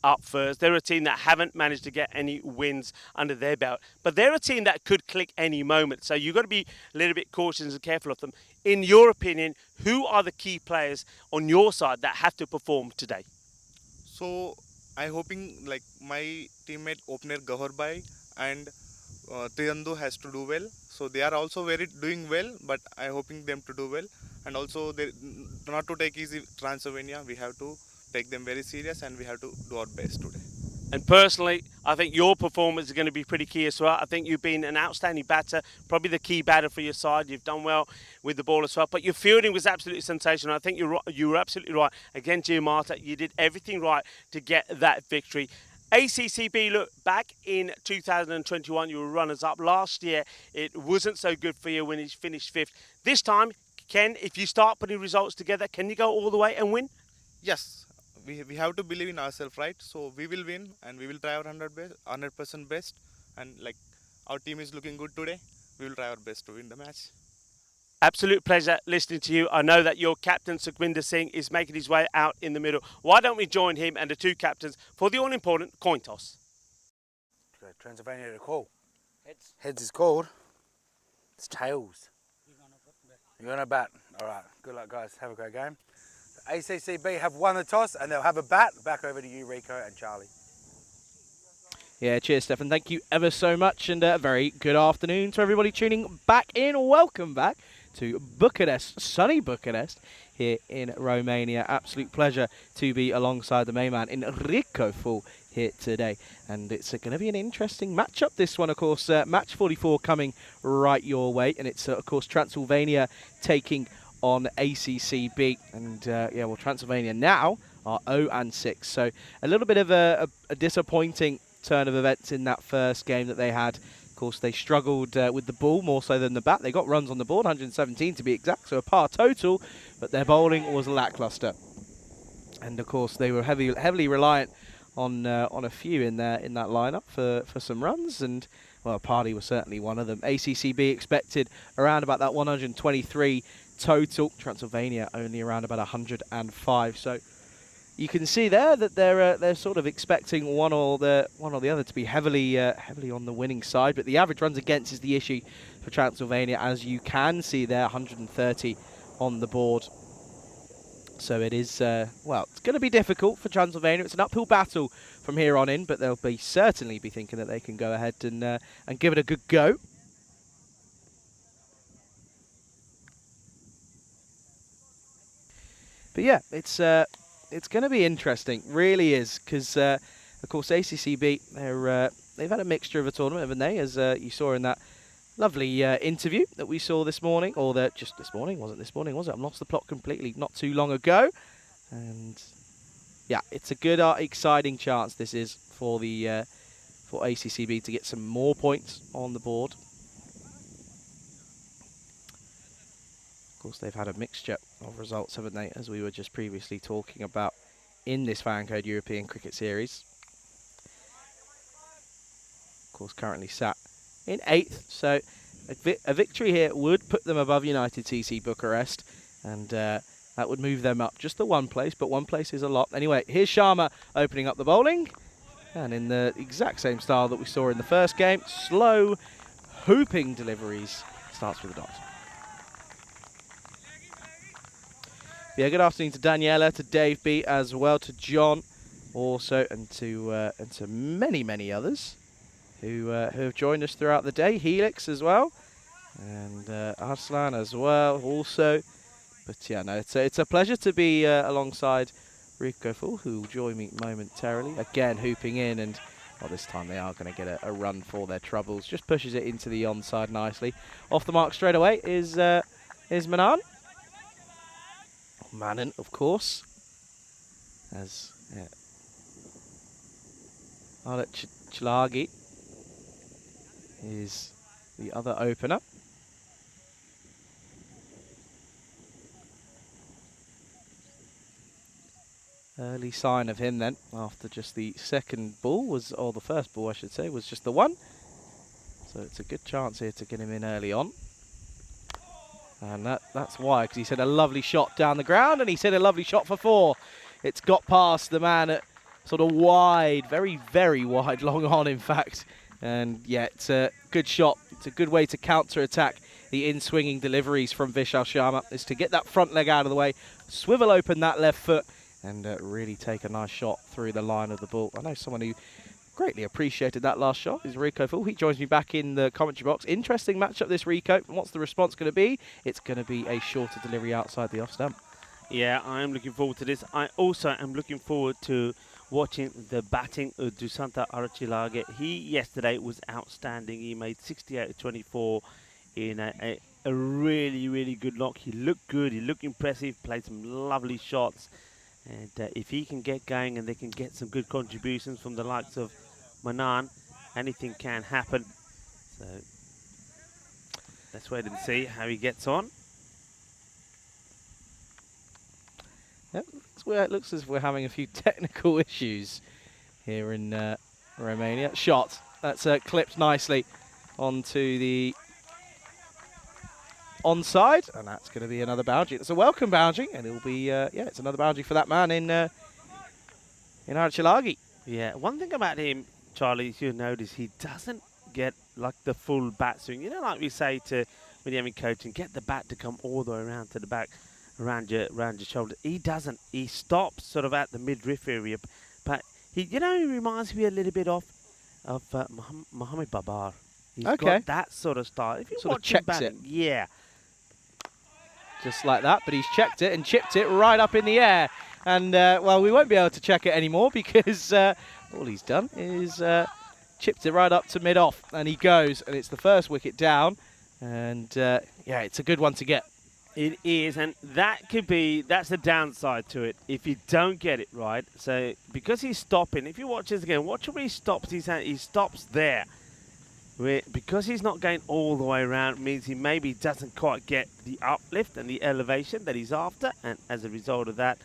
up first. They're a team that haven't managed to get any wins under their belt, but they're a team that could click any moment. So you've got to be a little bit cautious and careful of them. In your opinion, who are the key players on your side that have to perform today? So I hoping like my teammate opener Gahorbai and Triyandu has to do well. So they are also doing well, but I hoping them to do well. And also they not to take easy Transylvania. We have to take them very serious and we have to do our best today. And personally, I think your performance is going to be pretty key as well. I think you've been an outstanding batter, probably the key batter for your side. You've done well with the ball as well. But your fielding was absolutely sensational. I think you were absolutely right. Again, Giamata, you did everything right to get that victory. ACCB, look, back in 2021, you were runners-up. Last year, it wasn't so good for you when you finished 5th. This time, Ken, if you start putting results together, can you go all the way and win? Yes. We have to believe in ourselves, right? So we will win and we will try our 100% best. And like our team is looking good today, we will try our best to win the match. Absolute pleasure listening to you. I know that your captain, Sukhwinder Singh, is making his way out in the middle. Why don't we join him and the 2 captains for the all-important coin toss? Transylvania to call. Heads. Heads is called. It's tails. You're going to bat. All right. Good luck, guys. Have a great game. ACCB have won the toss and they'll have a bat. Back over to you, Rico and Charlie. Yeah, cheers, Stefan. Thank you ever so much, and a very good afternoon to everybody tuning back in. Welcome back to Bucharest, sunny Bucharest, here in Romania. Absolute pleasure to be alongside the main man, Enrico Full, here today. And it's going to be an interesting matchup, this one, of course. Match 44 coming right your way, and it's, of course, Transylvania taking on ACCB. And, yeah, well, Transylvania now are 0-6. So a little bit of a disappointing turn of events in that first game that they had. Of course, they struggled with the ball more so than the bat. They got runs on the board, 117 to be exact, so a par total, but their bowling was lackluster. And of course, they were heavily reliant on a few in that lineup for some runs, and well, Party was certainly one of them. ACCB expected around about that 123 total. Transylvania only around about 105. So you can see there that they're sort of expecting one or the other to be heavily on the winning side, but the average runs against is the issue for Transylvania, as you can see there, 130 on the board. So it is well, it's going to be difficult for Transylvania. It's an uphill battle from here on in, but they'll certainly be thinking that they can go ahead and give it a good go. But yeah, it's it's going to be interesting, really is, because of course ACCB, they've had a mixture of a tournament, haven't they? As you saw in that lovely interview that we saw this morning, or that just this morning, wasn't this morning, was it? I've lost the plot completely. Not too long ago, and yeah, it's a good, exciting chance this is for the for ACCB to get some more points on the board. Of course, they've had a mixture of results, haven't they, as we were just previously talking about in this FanCode European Cricket Series. Of course, currently sat in 8th, so a victory here would put them above United TC Bucharest, and that would move them up just the one place, but one place is a lot. Anyway, here's Sharma opening up the bowling, and in the exact same style that we saw in the first game, slow, hooping deliveries, starts with a dot. Yeah, good afternoon to Daniela, to Dave B as well, to John also, and to many others who have joined us throughout the day. Helix as well, and Arslan as well also. But yeah, no, it's a pleasure to be alongside Rico Full, who will join me momentarily. Again, hooping in, and well, this time they are going to get a run for their troubles. Just pushes it into the onside nicely. Off the mark straight away is Manan. Manan, of course, as Alet Chlagi is the other opener. Early sign of him then, after just the second ball was, or the first ball I should say, was just the one. So it's a good chance here to get him in early on. And that's why, because he's hit a lovely shot down the ground, and he's hit a lovely shot for 4. It's got past the man at sort of wide, very wide, long on in fact. And yeah, it's a good shot. It's a good way to counter-attack the in-swinging deliveries from Vishal Sharma, is to get that front leg out of the way, swivel open that left foot, and really take a nice shot through the line of the ball. I know someone who greatly appreciated that last shot is Rico Full. He joins me back in the commentary box. Interesting matchup this, Rico. And what's the response going to be? It's going to be a shorter delivery outside the off stump. Yeah, I'm looking forward to this. I also am looking forward to watching the batting of Dusanta Archilage. He yesterday was outstanding. He made 68 to 24 in a really good knock. He looked good. He looked impressive. Played some lovely shots. And if he can get going and they can get some good contributions from the likes of Manan, anything can happen. So let's wait and see how he gets on. Yep, it looks as if we're having a few technical issues here in Romania. Shot, that's clipped nicely onto the onside, and that's going to be another boundary. It's a welcome boundary, and it'll be yeah, it's another boundary for that man in Archilagi. Yeah, one thing about him, Charlie, you notice he doesn't get like the full bat swing. You know, like we say to when you're having coaching, get the bat to come all the way around to the back, around your shoulder. He doesn't. He stops sort of at the midriff area, but he reminds me a little bit of Mohamed Babar. He's got that sort of style. If you sort watch of him batting, yeah. Just like that, but he's checked it and chipped it right up in the air. And, well, we won't be able to check it anymore because all he's done is chipped it right up to mid-off. And he goes, and it's the first wicket down. And, yeah, it's a good one to get. It is, and that's the downside to it if you don't get it right. So, because he's stopping, if you watch this again, watch where he stops. He stops there. Because he's not going all the way around, it means he maybe doesn't quite get the uplift and the elevation that he's after, and as a result of that,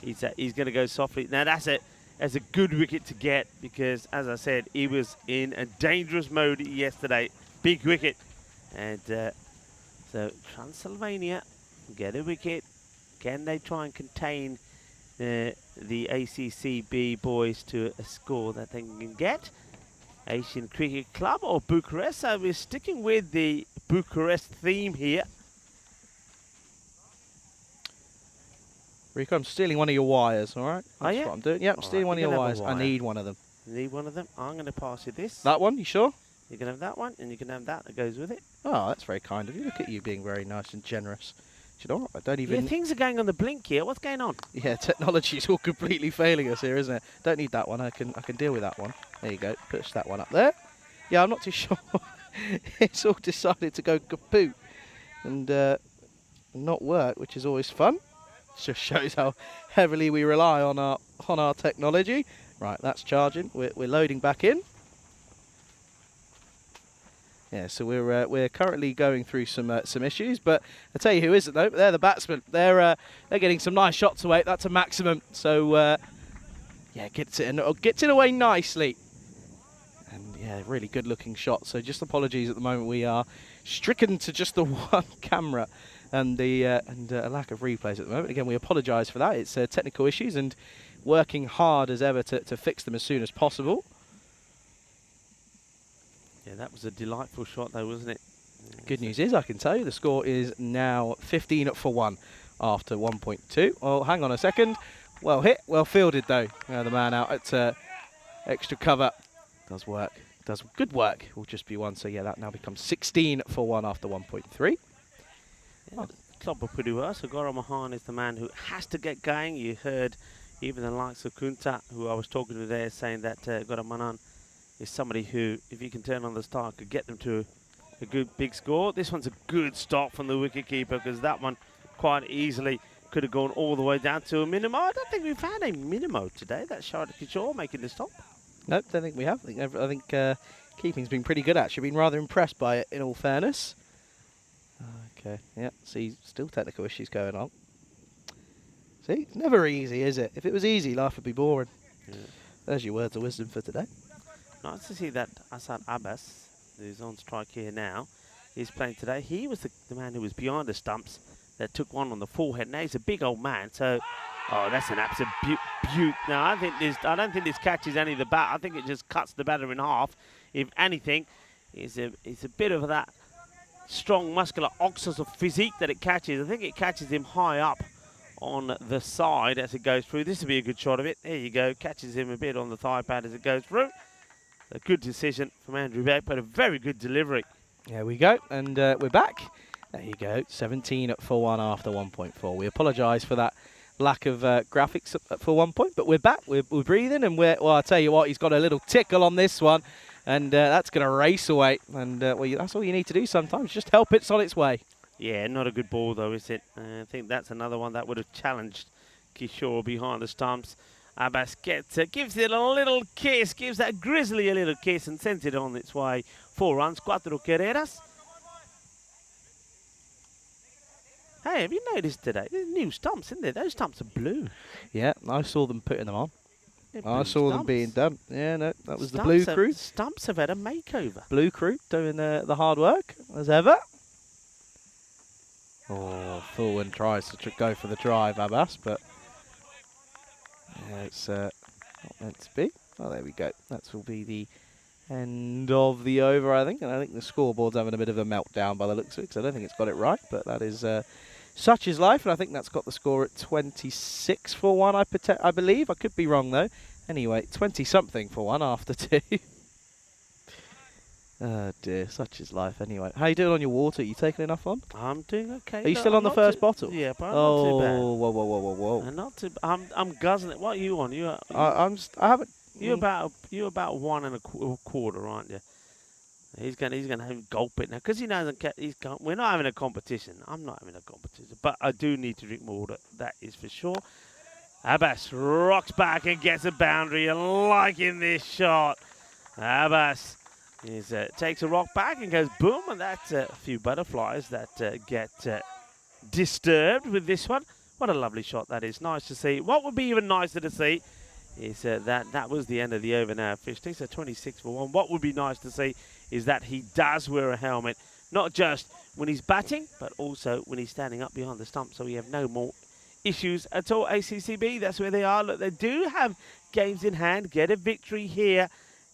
he's going to go softly. Now that's a good wicket to get because, as I said, he was in a dangerous mode yesterday. Big wicket, and so Transylvania get a wicket. Can they try and contain the ACCB boys to a score that they can get? Asian Cricket Club or Bucharest. So we're sticking with the Bucharest theme here. Rico, I'm stealing one of your wires, all right? That's what I'm doing. Yeah, I'm stealing one of your wires. I need one of them. You need one of them? I'm going to pass you this. That one, you sure? You can have that one, and you can have that goes with it. Oh, that's very kind of you. Look at you being very nice and generous you know what? I don't Yeah, even... things are going on the blink here. What's going on? Yeah, technology's all completely failing us here, isn't it? Don't need that one. I can deal with that one. There you go. Push that one up there. Yeah, I'm not too sure. It's all decided to go kaput and not work, which is always fun. Just shows how heavily we rely on our technology. Right, that's charging. We're loading back in. Yeah, so we're currently going through some issues, but I tell you who isn't though. They're the batsmen. They're getting some nice shots away. That's a maximum. So yeah, gets it away nicely. And yeah, really good looking shot. So just apologies at the moment. We are stricken to just the one camera and a lack of replays at the moment. Again, we apologise for that. It's technical issues and working hard as ever to fix them as soon as possible. Yeah, that was a delightful shot though, wasn't it? Good news is I can tell you the score is now 15 for 1 after 1.2. Oh, hang on a second. Well hit, well fielded though. The man out at extra cover does work. Does good work. Will just be 1. So yeah, that now becomes 16 for 1 after 1.3. Yeah, club were pretty well. So Gaurav Mahan is the man who has to get going. You heard even the likes of Kunta, who I was talking to there, saying that Gaurav Mahan is somebody who, if he can turn on the start, could get them to a good big score. This one's a good stop from the wicketkeeper, because that one quite easily could have gone all the way down to a minimo. I don't think we've had a minimo today. That's Shahid Kishore making the stop. Nope, don't think we have. I think keeping's been pretty good actually. Been rather impressed by it in all fairness. Okay, yeah, see, still technical issues going on. See, it's never easy, is it? If it was easy, life would be boring. Yeah. There's your words of wisdom for today. Nice to see that Asad Abbas, who's on strike here now, is playing today. He was the man who was behind the stumps that took one on the forehead. Now he's a big old man, so oh, that's an absolute beaut. Now I don't think this catches any of the bat. I think it just cuts the batter in half. If anything, it's a bit of that strong, muscular oxus of physique that it catches. I think it catches him high up on the side as it goes through. This will be a good shot of it. There you go. Catches him a bit on the thigh pad as it goes through. A good decision from Andrew Beck, but a very good delivery. There we go, and we're back. There you go, 17 for 1 after 1.4. We apologise for that lack of graphics for 1 point, but we're back. We're breathing, and well, I'll tell you what, he's got a little tickle on this one, and that's going to race away. And well, that's all you need to do sometimes. Just help it's on its way. Yeah, not a good ball though, is it? I think that's another one that would have challenged Kishore behind the stumps. Abbas gives it a little kiss, gives that Grizzly a little kiss and sends it on its way. 4 runs, 4 carreras. Hey, have you noticed today? There's new stumps, isn't there? Those stumps are blue. Yeah, I saw them putting them on. I saw them being done. Yeah, no, that was the Stumps blue crew. Stumps have had a makeover. Blue crew doing the hard work, as ever. Oh, Fulton tries to go for the drive, Abbas, but yeah, it's not meant to be. Oh, there we go. That will be the end of the over, I think. And I think the scoreboard's having a bit of a meltdown by the looks of it, because I don't think it's got it right. But that is such is life, and I think that's got the score at 26 for 1, I believe. I could be wrong, though. Anyway, 20-something for 1 after 2. Oh, dear. Such is life, anyway. How you doing on your water? Are you taking enough on? I'm doing okay. Are you still on the first bottle? Yeah, but I'm not too bad. Whoa. I'm not too. I'm guzzling it. What are you on? I haven't. You're about 1 1/4, aren't you? He's gonna have gulp it now, because he knows we're not having a competition. I'm not having a competition, but I do need to drink more water. That is for sure. Abbas rocks back and gets a boundary. Liking this shot. Abbas takes a rock back and goes boom, and that's a few butterflies that get disturbed with this one. What a lovely shot that is. Nice to see. What would be even nicer to see is that was the end of the over now officially, so 26 for 1. What would be nice to see is that he does wear a helmet, not just when he's batting, but also when he's standing up behind the stump, so we have no more issues at all. ACCB, that's where they are. Look, they do have games in hand, get a victory here,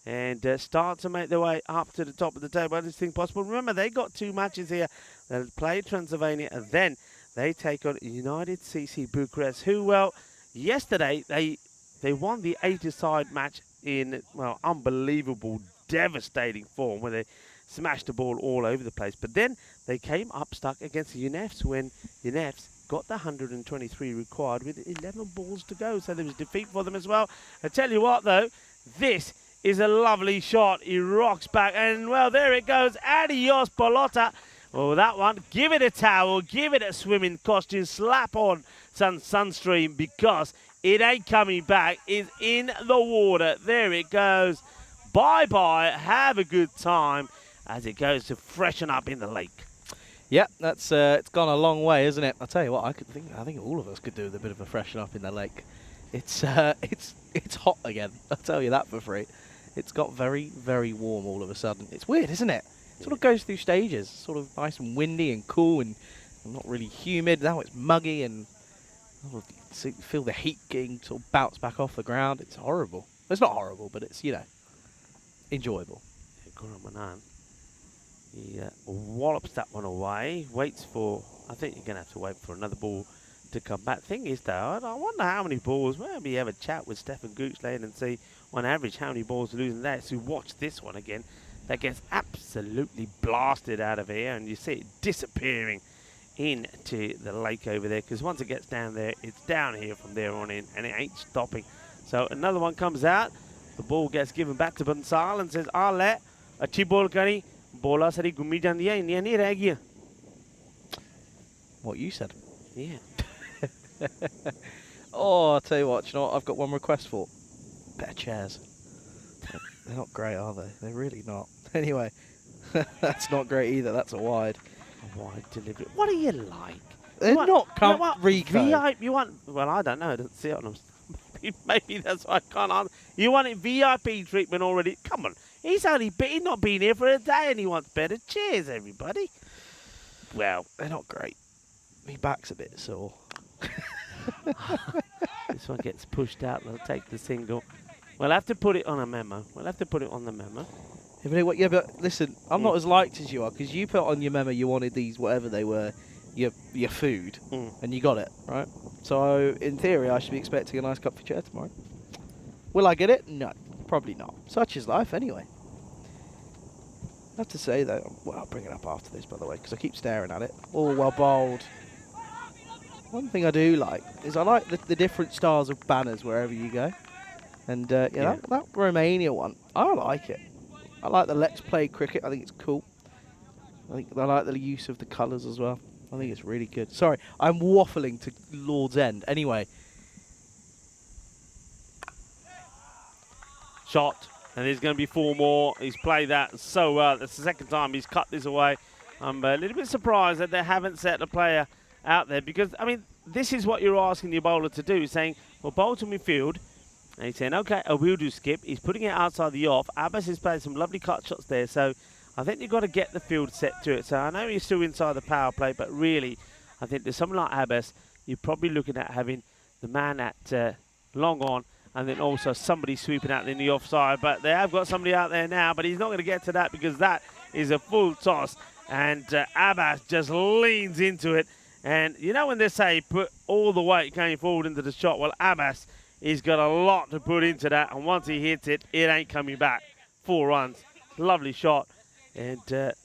and start to make their way up to the top of the table. Anything possible. Remember, they got 2 matches here. They'll play Transylvania, and then they take on United CC Bucharest, who, well, yesterday they won the 80-side match in, well, unbelievable, devastating form, where smashed the ball all over the place. But then they came up stuck against the UNEFs when UNEFs got the 123 required with 11 balls to go. So there was defeat for them as well. I tell you what, though, this is a lovely shot. He rocks back, and, well, there it goes. Adios, Pelota. Oh, that one. Give it a towel. Give it a swimming costume. Slap on some sunscreen because it ain't coming back. It's in the water. There it goes. Bye-bye. Have a good time as it goes to freshen up in the lake. Yeah, that's it's gone a long way, isn't it? I'll tell you what, I think all of us could do with a bit of a freshen up in the lake. It's hot again. I'll tell you that for free. It's got very, very warm all of a sudden. It's weird, isn't it? It sort of goes through stages. Sort of nice and windy and cool and not really humid. Now it's muggy and you feel the heat getting sort of bounce back off the ground. It's horrible. It's not horrible, but it's, you know, enjoyable. He wallops that one away, waits for, I think you're going to have to wait for another ball to come back. Thing is, though, I wonder how many balls, maybe have a chat with Stefan Goochland and see, on average, how many balls are losing there. So watch this one again. That gets absolutely blasted out of here, and you see it disappearing into the lake over there, because once it gets down there, it's down here from there on in, and it ain't stopping. So another one comes out. The ball gets given back to Bansal and says, Ale, अच्छी ball करी, bola सारी घूमी जाती है, इन्हें नहीं रह गया. What you said. Yeah. Oh, I'll tell you what, you know what I've got one request for? Better chairs. They're not great, are they? They're really not. Anyway, that's not great either. That's a wide. A wide delivery. What do you like? They're you want, not you want Rico. VIP, you want, well, I don't know. I don't see it on them. Maybe that's why I can't answer. You wanted VIP treatment already? Come on. He's not been here for a day and he wants better chairs, everybody. Well, They're not great. My back's a bit sore. this one gets pushed out. They'll take the single. We'll have to put it on a memo. We'll have to put it on the memo. Yeah, but listen, I'm not as liked as you are, because you put on your memo you wanted these, whatever they were, your food, and you got it, right? So, in theory, I should be expecting a nice comfy chair tomorrow. Will I get it? No, probably not. Such is life, anyway. I have to say, though, well, I'll bring it up after this, by the way, because I keep staring at it. Oh, well bowled. One thing I do like is I like the different styles of banners wherever you go. And, yeah, that Romania one, I like it. I like the Let's Play cricket. I think it's cool. I like the use of the colours as well. I think it's really good. Sorry, I'm waffling to Lord's End. Anyway. Shot. And there's going to be 4 more. He's played that so well. That's the second time he's cut this away. I'm a little bit surprised that they haven't set a player out there, because, I mean, this is what you're asking your bowler to do, saying, well, bowl to midfield. And he's saying, okay, I will do skip. He's putting it outside the off. Abbas is playing some lovely cut shots there. So I think you've got to get the field set to it. So I know he's still inside the power play, but really, I think there's someone like Abbas, you're probably looking at having the man at long on, and then also somebody sweeping out in the offside. But they have got somebody out there now, but he's not going to get to that because that is a full toss. And Abbas just leans into it. And you know when they say put all the weight going forward into the shot? Well, Abbas, he's got a lot to put into that. And once he hits it, it ain't coming back. 4 runs. Lovely shot. And they're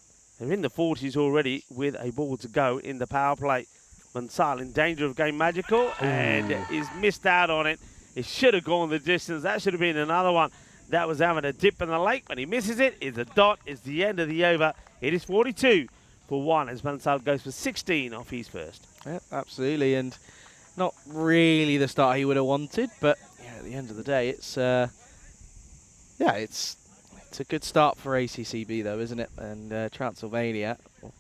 in the 40s already with a ball to go in the power play. Mansal in danger of going magical. And he's missed out on it. It should have gone the distance. That should have been another one. That was having a dip in the lake. When he misses it, it's a dot. It's the end of the over. It is 42 for 1 as Mansal goes for 16 off his first. Yeah, absolutely. And not really the start he would have wanted, but yeah, at the end of the day, it's it's a good start for ACCB though, isn't it? And Transylvania, well,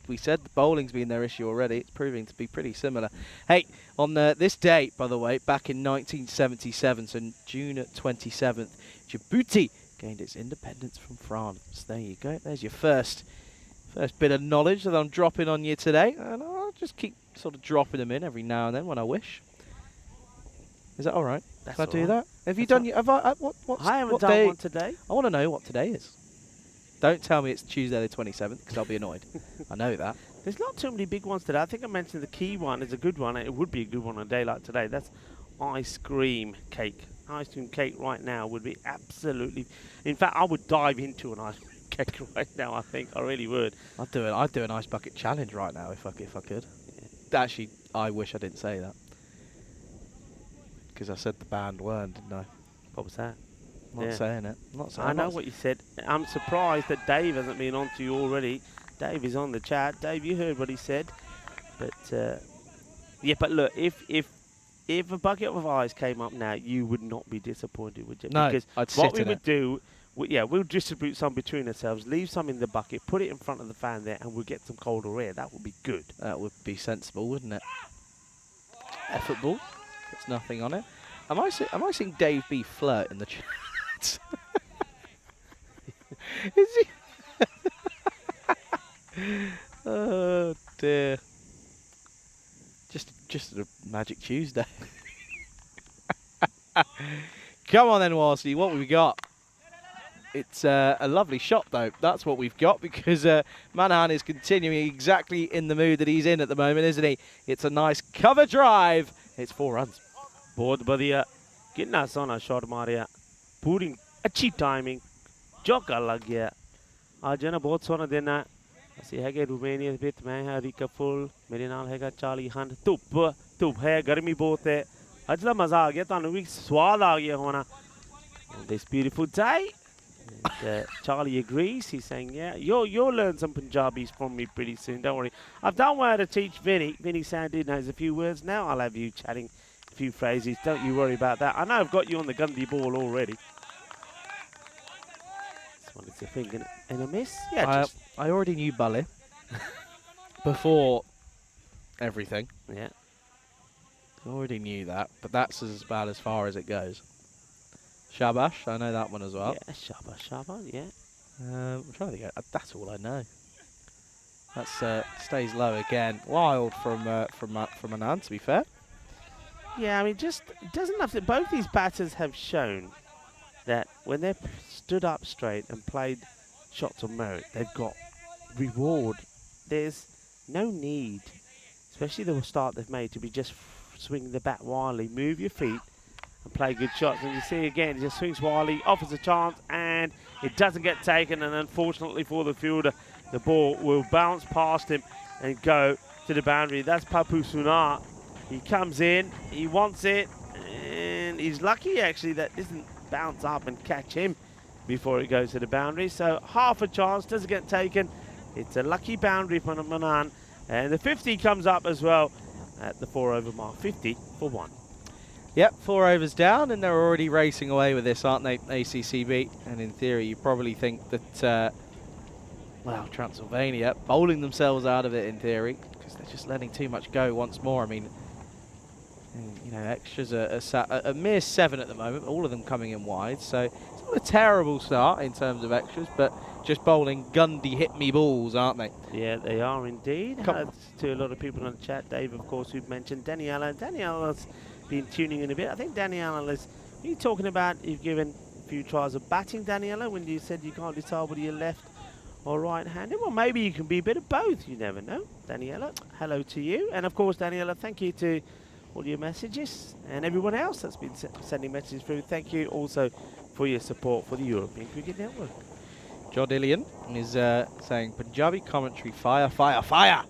we said the bowling's been their issue already. It's proving to be pretty similar. Hey, on this date, by the way, back in 1977, so June 27th, Djibouti gained its independence from France. There you go. There's your first bit of knowledge that I'm dropping on you today, and I'll just keep sort of dropping them in every now and then when I wish. Is that all right? That's Can I do all right. that? Have you done? Have I? I haven't what done day? one today. I want to know what today is. Don't tell me it's Tuesday the 27th, because I'll be annoyed. I know that. There's not too many big ones today. I think I mentioned the key one is a good one. It would be a good one on a day like today. That's ice cream cake. Ice cream cake right now would be absolutely... In fact, I would dive into an ice cream cake right now, I think. I really would. I'd do an ice bucket challenge right now if I could. Actually, I wish I didn't say that. Because I said the banned word, didn't I? What was that? Not saying it. Not saying I know what you said. I'm surprised that Dave hasn't been on to you already. Dave is on the chat. Dave, you heard what he said. But, yeah, but look, if a bucket of ice came up now, you would not be disappointed, would you? No, because I'd what sit we in would it. do, we'll distribute some between ourselves, leave some in the bucket, put it in front of the fan there, and we'll get some colder air. That would be good. That would be sensible, wouldn't it? Effort ball. It's nothing on it. Am I seeing Dave B flirt in the chat? Is he? Oh dear. Just a Magic Tuesday. Come on then, Warsley. What have we got? It's a lovely shot, though. That's what we've got, because Manahan is continuing exactly in the mood that he's in at the moment, isn't he? It's a nice cover drive. It's 4 runs. बहुत बढ़िया कितना सोना shot Maria पूरी अच्छी timing चौका लग गया आज है ना बहुत सोना दिन है ਅਸੀਂ ਹੈਗੇ ਰੂਮੇਨੀਆ ਦੇ ਵਿੱਚ ਮੈਂ ਹਾਂ ਰੀਕਾ ਫੁੱਲ ਮੇਰੇ ਨਾਲ ਹੈਗਾ ਚਾਰਲੀ ਹੰਡ ਧੁੱਪ ਹੈ ਗਰਮੀ ਬਹੁਤ ਹੈ ਅੱਜ ਦਾ ਮਜ਼ਾ ਆ ਗਿਆ ਤੁਹਾਨੂੰ ਵੀ ਸਵਾਦ ਆ ਗਿਆ ਹੋਣਾ on this beautiful day and, Charlie agrees he's saying yeah you'll learn some Punjabis from me pretty soon don't worry I've done well to teach Vinny Sandy knows a few words now I'll have you chatting a few phrases don't you worry about that I know I've got you on the Gundy ball already this one is a thing and a miss yeah I already knew Bully before everything. Yeah. I already knew that, but that's about as far as it goes. Shabash, I know that one as well. Yeah, Shabash, yeah. I'm trying to think. That's all I know. That's stays low again. Wild from Anand, to be fair. Yeah, I mean, just it doesn't have to. Both these batters have shown that when they've stood up straight and played shots on merit, they've got reward. There's no need, especially the start they've made, to be just swinging the bat wildly. Move your feet and play good shots. And you see again, he just swings wildly, offers a chance, and it doesn't get taken. And unfortunately for the fielder, the ball will bounce past him and go to the boundary. That's Papu Sunar. He comes in, he wants it, and he's lucky actually that doesn't bounce up and catch him before it goes to the boundary. So half a chance, doesn't get taken. It's a lucky boundary for Manan. And the 50 comes up as well at the 4 over mark. 50 for 1. Yep, 4 overs down, and they're already racing away with this, aren't they, ACCB? And in theory, you probably think that, well, Transylvania bowling themselves out of it in theory, because they're just letting too much go once more. I mean, you know, extras are a mere 7 at the moment, all of them coming in wide, so it's not a terrible start in terms of extras, but just bowling Gundy hit-me balls, aren't they? Yeah, they are indeed. To a lot of people on the chat, Dave, of course, who've mentioned Daniela. Daniela's been tuning in a bit. I think Daniela is, are you talking about you've given a few tries of batting, Daniela, when you said you can't decide whether you're left or right-handed? Well, maybe you can be a bit of both. You never know. Daniela, hello to you. And, of course, Daniela, thank you to all your messages and everyone else that's been sending messages through. Thank you also for your support for the European Cricket Network. Jodillian is saying Punjabi commentary, fire, fire, fire.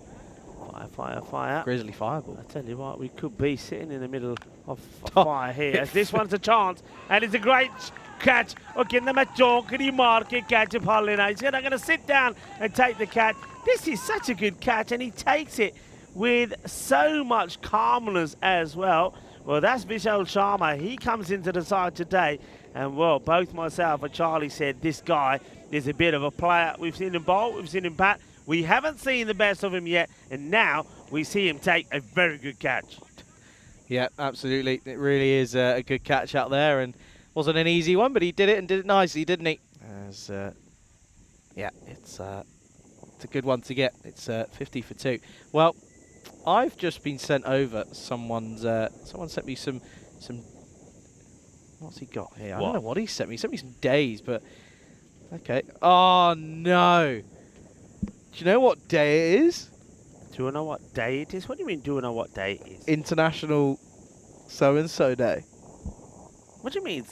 Fire, fire, fire. Grizzly fireball. I tell you what, we could be sitting in the middle of fire here. As this one's a chance, and it's a great catch. Okay, the match can you mark it? Catch a Paulina. He's going to sit down and take the catch. This is such a good catch, and he takes it with so much calmness as well. Well, that's Vishal Sharma. He comes into the side today, and well, both myself and Charlie said this guy is a bit of a player. We've seen him bowl, we've seen him bat. We haven't seen the best of him yet, and now we see him take a very good catch. Yeah, absolutely. It really is a good catch out there, and wasn't an easy one, but he did it and did it nicely, didn't he? As, yeah, it's a good one to get. It's 50 for 2. Well, I've just been sent over someone sent me some what's he got here? I don't know what he sent me. He sent me some days, but okay. Oh no. Do you know what day it is? Do I know what day it is? What do you mean, do I know what day it is? International so-and-so day. What do you mean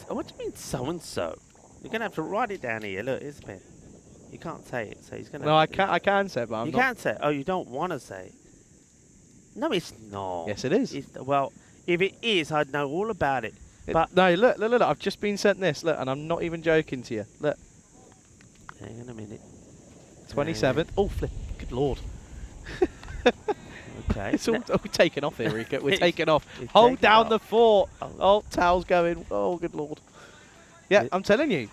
so-and-so? You're going to have to write it down here. Look, it's pen. You can't say it, so he's going to... No, I can say it, but I'm you not. can't say it. Oh, you don't want to say it. No, it's not. Yes, it is. Well, if it is, I'd know all about it. But no, look, I've just been sent this. Look, and I'm not even joking to you. Look. Hang on a minute. 27th. Oh, flip. Good lord. Okay. It's all taken off here, Rico. We're taking off. It's Hold taken down off. the fort. Oh. Oh, towel's going. Oh, good lord. Yeah, I'm telling you.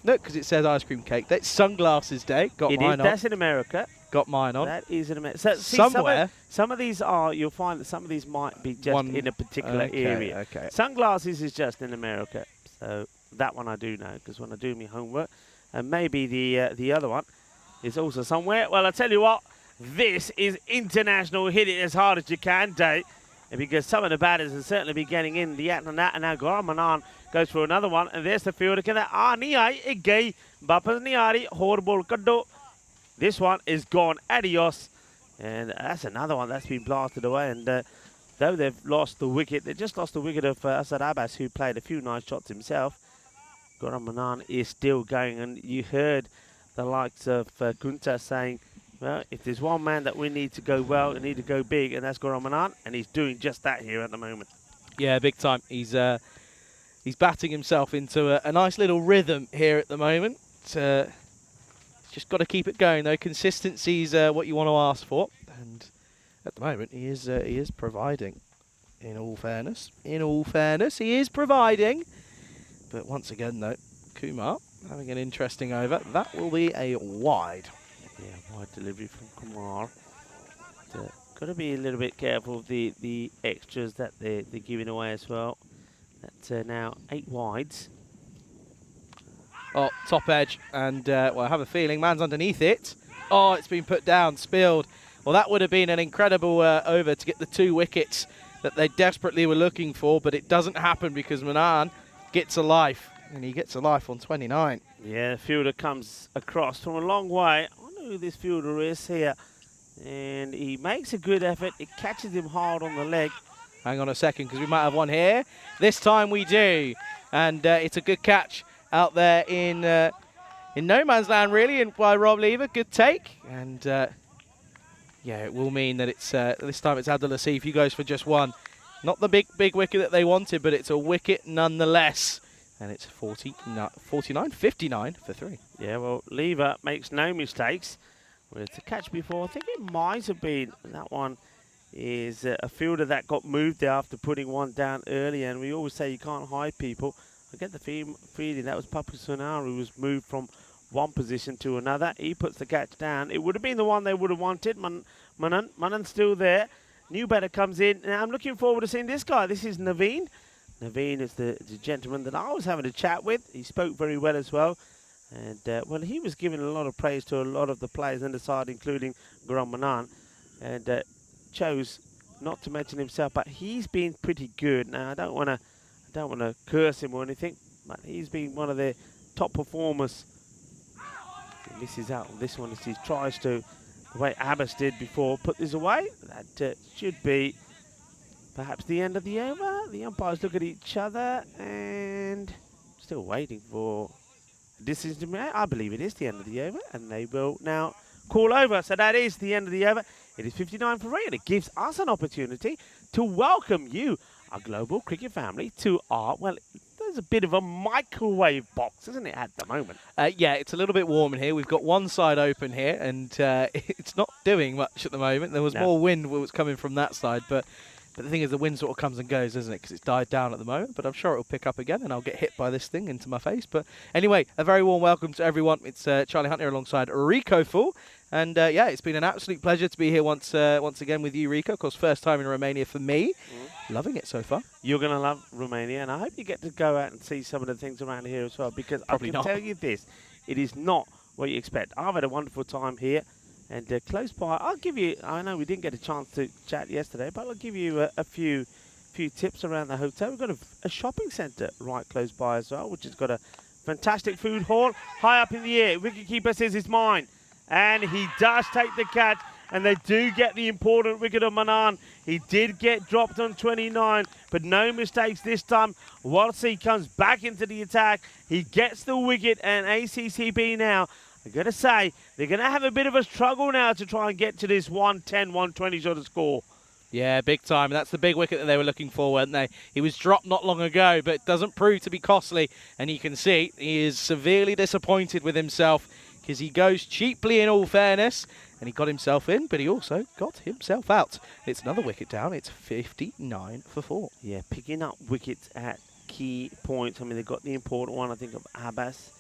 Look, because it says ice cream cake. That's sunglasses day. Got It mine is. on. That's in America. Got mine on. That is in America. So, see, Somewhere. Some of these are, you'll find that some of these might be just in a particular area. Okay. Sunglasses is just in America. So that one I do know, because when I do my homework, and maybe the other one is also somewhere. Well, I tell you what, this is international. Hit it as hard as you can day. And because some of the batters will certainly be getting in the act and that, and now Gormanan goes for another one, and there's the fielder. This one is gone. Adios. And that's another one that's been blasted away. And though they've lost the wicket, they just lost the wicket of Asad Abbas, who played a few nice shots himself. Gormanan is still going, and you heard the likes of Gunta saying, well, if there's one man that we need to go well, we need to go big, and that's Gormanan, and he's doing just that here at the moment. Yeah, big time. He's batting himself into a nice little rhythm here at the moment. Just got to keep it going, though. Consistency is what you want to ask for, and at the moment he is providing. In all fairness, he is providing. But once again, though, Kumar having an interesting over. That will be a wide. Yeah, wide delivery from Kumar. Got to be a little bit careful of the extras that they're giving away as well. That's now 8 wides. Oh, top edge, and well, I have a feeling man's underneath it. Oh, it's been put down, spilled. Well, that would have been an incredible over to get the 2 wickets that they desperately were looking for, but it doesn't happen because Manan gets a life, and he gets a life on 29. Yeah, the fielder comes across from a long way. I wonder who this fielder is here. And he makes a good effort. It catches him hard on the leg. Hang on a second, because we might have one here. This time we do, and it's a good catch out there in no man's land, really, and by Rob Lever. Good take, and yeah, it will mean that it's this time it's Abdul Latif. He goes for just one, not the big wicket that they wanted, but it's a wicket nonetheless, and it's 59 for 3. Yeah, well, Lever makes no mistakes. Whereas the catch before, I think it might have been that one is a fielder that got moved there after putting one down earlier, and we always say you can't hide people. I get the feeling that was Papu Sonar who was moved from one position to another. He puts the catch down. It would have been the one they would have wanted. Manan's still there. New batter comes in. Now I'm looking forward to seeing this guy. This is Naveen. Naveen is the gentleman that I was having a chat with. He spoke very well as well. And, well, he was giving a lot of praise to a lot of the players in the side, including Garam Manan. And chose not to mention himself, but he's been pretty good. Now, I don't want to curse him or anything, but he's been one of their top performers. He misses out on this one as he tries to, the way Abbas did before, put this away. That should be perhaps the end of the over. The umpires look at each other and still waiting for a decision to be made. I believe it is the end of the over, and they will now call over. So that is the end of the over. It is 59 for 3, and it gives us an opportunity to welcome you, our global cricket family, to our, well, there's a bit of a microwave box, isn't it, at the moment? Yeah, it's a little bit warm in here. We've got one side open here, and it's not doing much at the moment. There was more wind was coming from that side, but the thing is, the wind sort of comes and goes, doesn't it? Because it's died down at the moment, but I'm sure it'll pick up again, and I'll get hit by this thing into my face. But anyway, a very warm welcome to everyone. It's Charlie Hunt here alongside Rico Full. And yeah, it's been an absolute pleasure to be here once again with you, Rico. Of course, first time in Romania for me. Loving it so far. You're going to love Romania, and I hope you get to go out and see some of the things around here as well, because Probably I can tell you this, it is not what you expect. I've had a wonderful time here, and close by, I'll give you, I know we didn't get a chance to chat yesterday, but I'll give you a few tips around the hotel. We've got a shopping centre right close by as well, which has got a fantastic food hall. High up in the air, wicketkeeper says it's mine. And he does take the catch, and they do get the important wicket of Manan. He did get dropped on 29, but no mistakes this time. Walsey comes back into the attack. He gets the wicket, and ACCB now I'm going to say they're going to have a bit of a struggle now to try and get to this 110, 120 sort of score. Yeah, big time. That's the big wicket that they were looking for, weren't they? He was dropped not long ago, but it doesn't prove to be costly. And you can see he is severely disappointed with himself because he goes cheaply, in all fairness. And he got himself in, but he also got himself out. It's another wicket down. It's 59 for 4. Yeah, picking up wickets at key points. I mean, they got the important one, I think, of Abbas.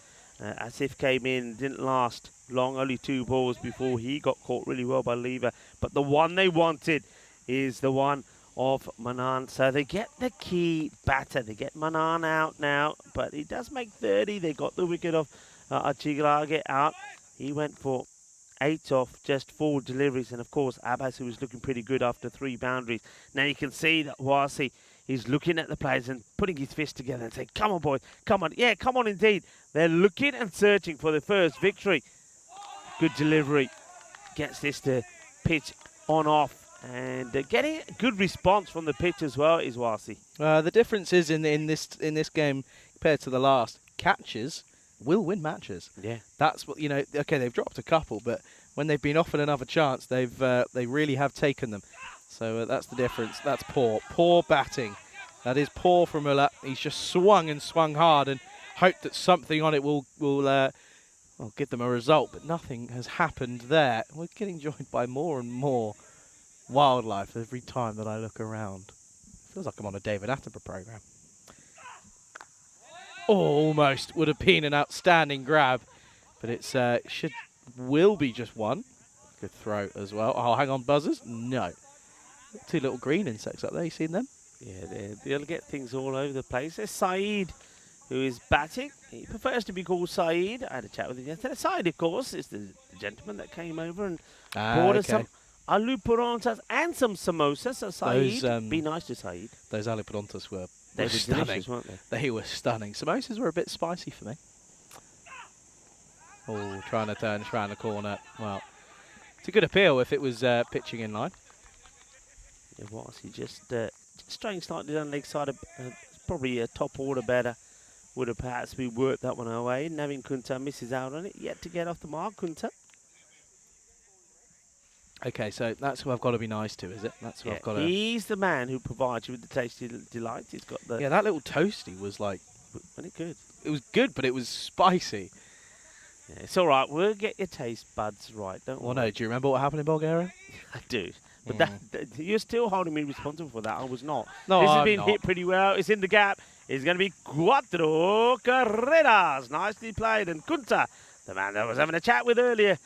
Asif came in, didn't last long, only 2 balls before he got caught really well by Lever. But the one they wanted is the one of Manan. So they get the key batter. They get Manan out now, but he does make 30. They got the wicket of Achiglage out. He went for 8 off just 4 deliveries, and of course Abbas, who was looking pretty good after 3 boundaries. Now you can see that Wasi is looking at the players and putting his fist together and saying, come on boys, come on. Yeah, come on indeed. They're looking and searching for the first victory. Good delivery. Gets this to pitch on off, and getting a good response from the pitch as well is Wasi. The difference is in this game compared to the last, catches will win matches. Yeah. That's what, okay, they've dropped a couple, but when they've been offered another chance, they really have taken them. So that's the difference. That's poor batting. That is poor from Mullah. He's just swung and swung hard and hoped that something on it will give them a result, but nothing has happened there. We're getting joined by more and more wildlife every time that I look around. Feels like I'm on a David Attenborough program. Almost would have been an outstanding grab, but it's will be just one. Good throw as well. Oh, hang on, buzzers. No. 2 little green insects up there. You seen them? Yeah, they'll get things all over the place. There's Saeed, who is batting. He prefers to be called Saeed. I had a chat with him yesterday. Saeed, of course, is the gentleman that came over and bought us some aloo parantas and some samosas. So Saeed, be nice to Saeed. Those aloo parantas were stunning, weren't they? They were stunning. Samosas were a bit spicy for me. Oh, trying to turn around the corner. Well, it's a good appeal if it was pitching in line. It was. He just straying slightly down the leg side. Probably a top order batter would have perhaps been worked that one away. Navin Kunta misses out on it. Yet to get off the mark, Kunta. Okay, so that's who I've got to be nice to, is it? That's who I've got to... He's the man who provides you with the tasty delight. He's got the... Yeah, that little toasty was like... Wasn't it good? It was good, but it was spicy. Yeah, it's all right. We'll get your taste buds right, don't we? Well, no, do you remember what happened in Bulgaria? I do. But that, you're still holding me responsible for that. I was not. No, this has I'm been not. hit pretty well. It's in the gap. It's going to be Cuatro Carreras. Nicely played. And Kunta, the man that I was having a chat with earlier,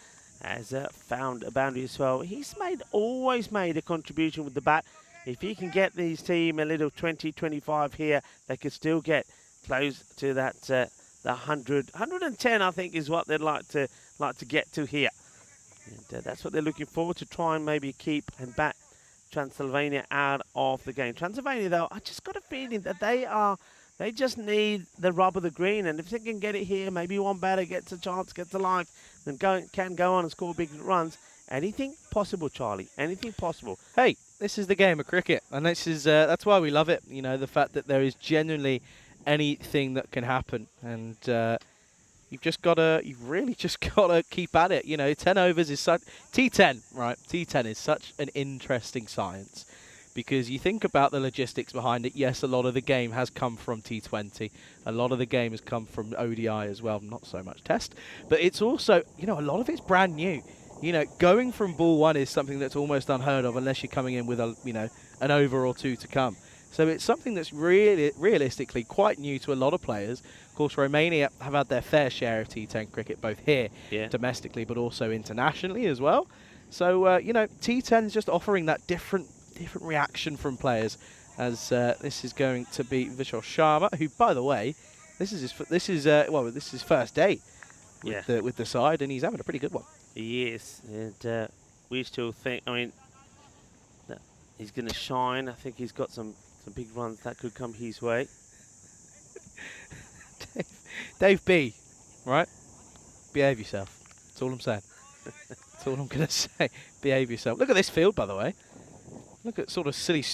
has found a boundary as well. He's always made a contribution with the bat. If he can get his team a little 20, 25 here, they could still get close to that the 100, 110. I think is what they'd like to get to here. And that's what they're looking for, to try and maybe keep and bat Transylvania out of the game. Transylvania, though, I just got a feeling that they just need the rub of the green, and if they can get it here, maybe one batter gets a chance, gets a life, then can go on and score big runs. Anything possible, Charlie. Anything possible. Hey, this is the game of cricket, and this is that's why we love it. You know, the fact that there is genuinely anything that can happen, and you've really just gotta keep at it. You know, 10 overs is such T10, right? T10 is such an interesting science, because you think about the logistics behind it. Yes, a lot of the game has come from T20. A lot of the game has come from ODI as well, not so much Test. But it's also, you know, a lot of it's brand new. You know, going from ball 1 is something that's almost unheard of unless you're coming in with an over or 2 to come. So it's something that's really, realistically quite new to a lot of players. Of course, Romania have had their fair share of T10 cricket, both here, domestically, but also internationally as well. So, you know, T10 is just offering that different reaction from players, as this is going to be Vishal Sharma, who, by the way, this is his first day with the side, and he's having a pretty good one. He is, and we still think, I mean, that he's going to shine. I think he's got some big runs that could come his way. Dave B, right? Behave yourself. That's all I'm saying. That's all I'm going to say. Behave yourself. Look at this field, by the way. Look at sort of silly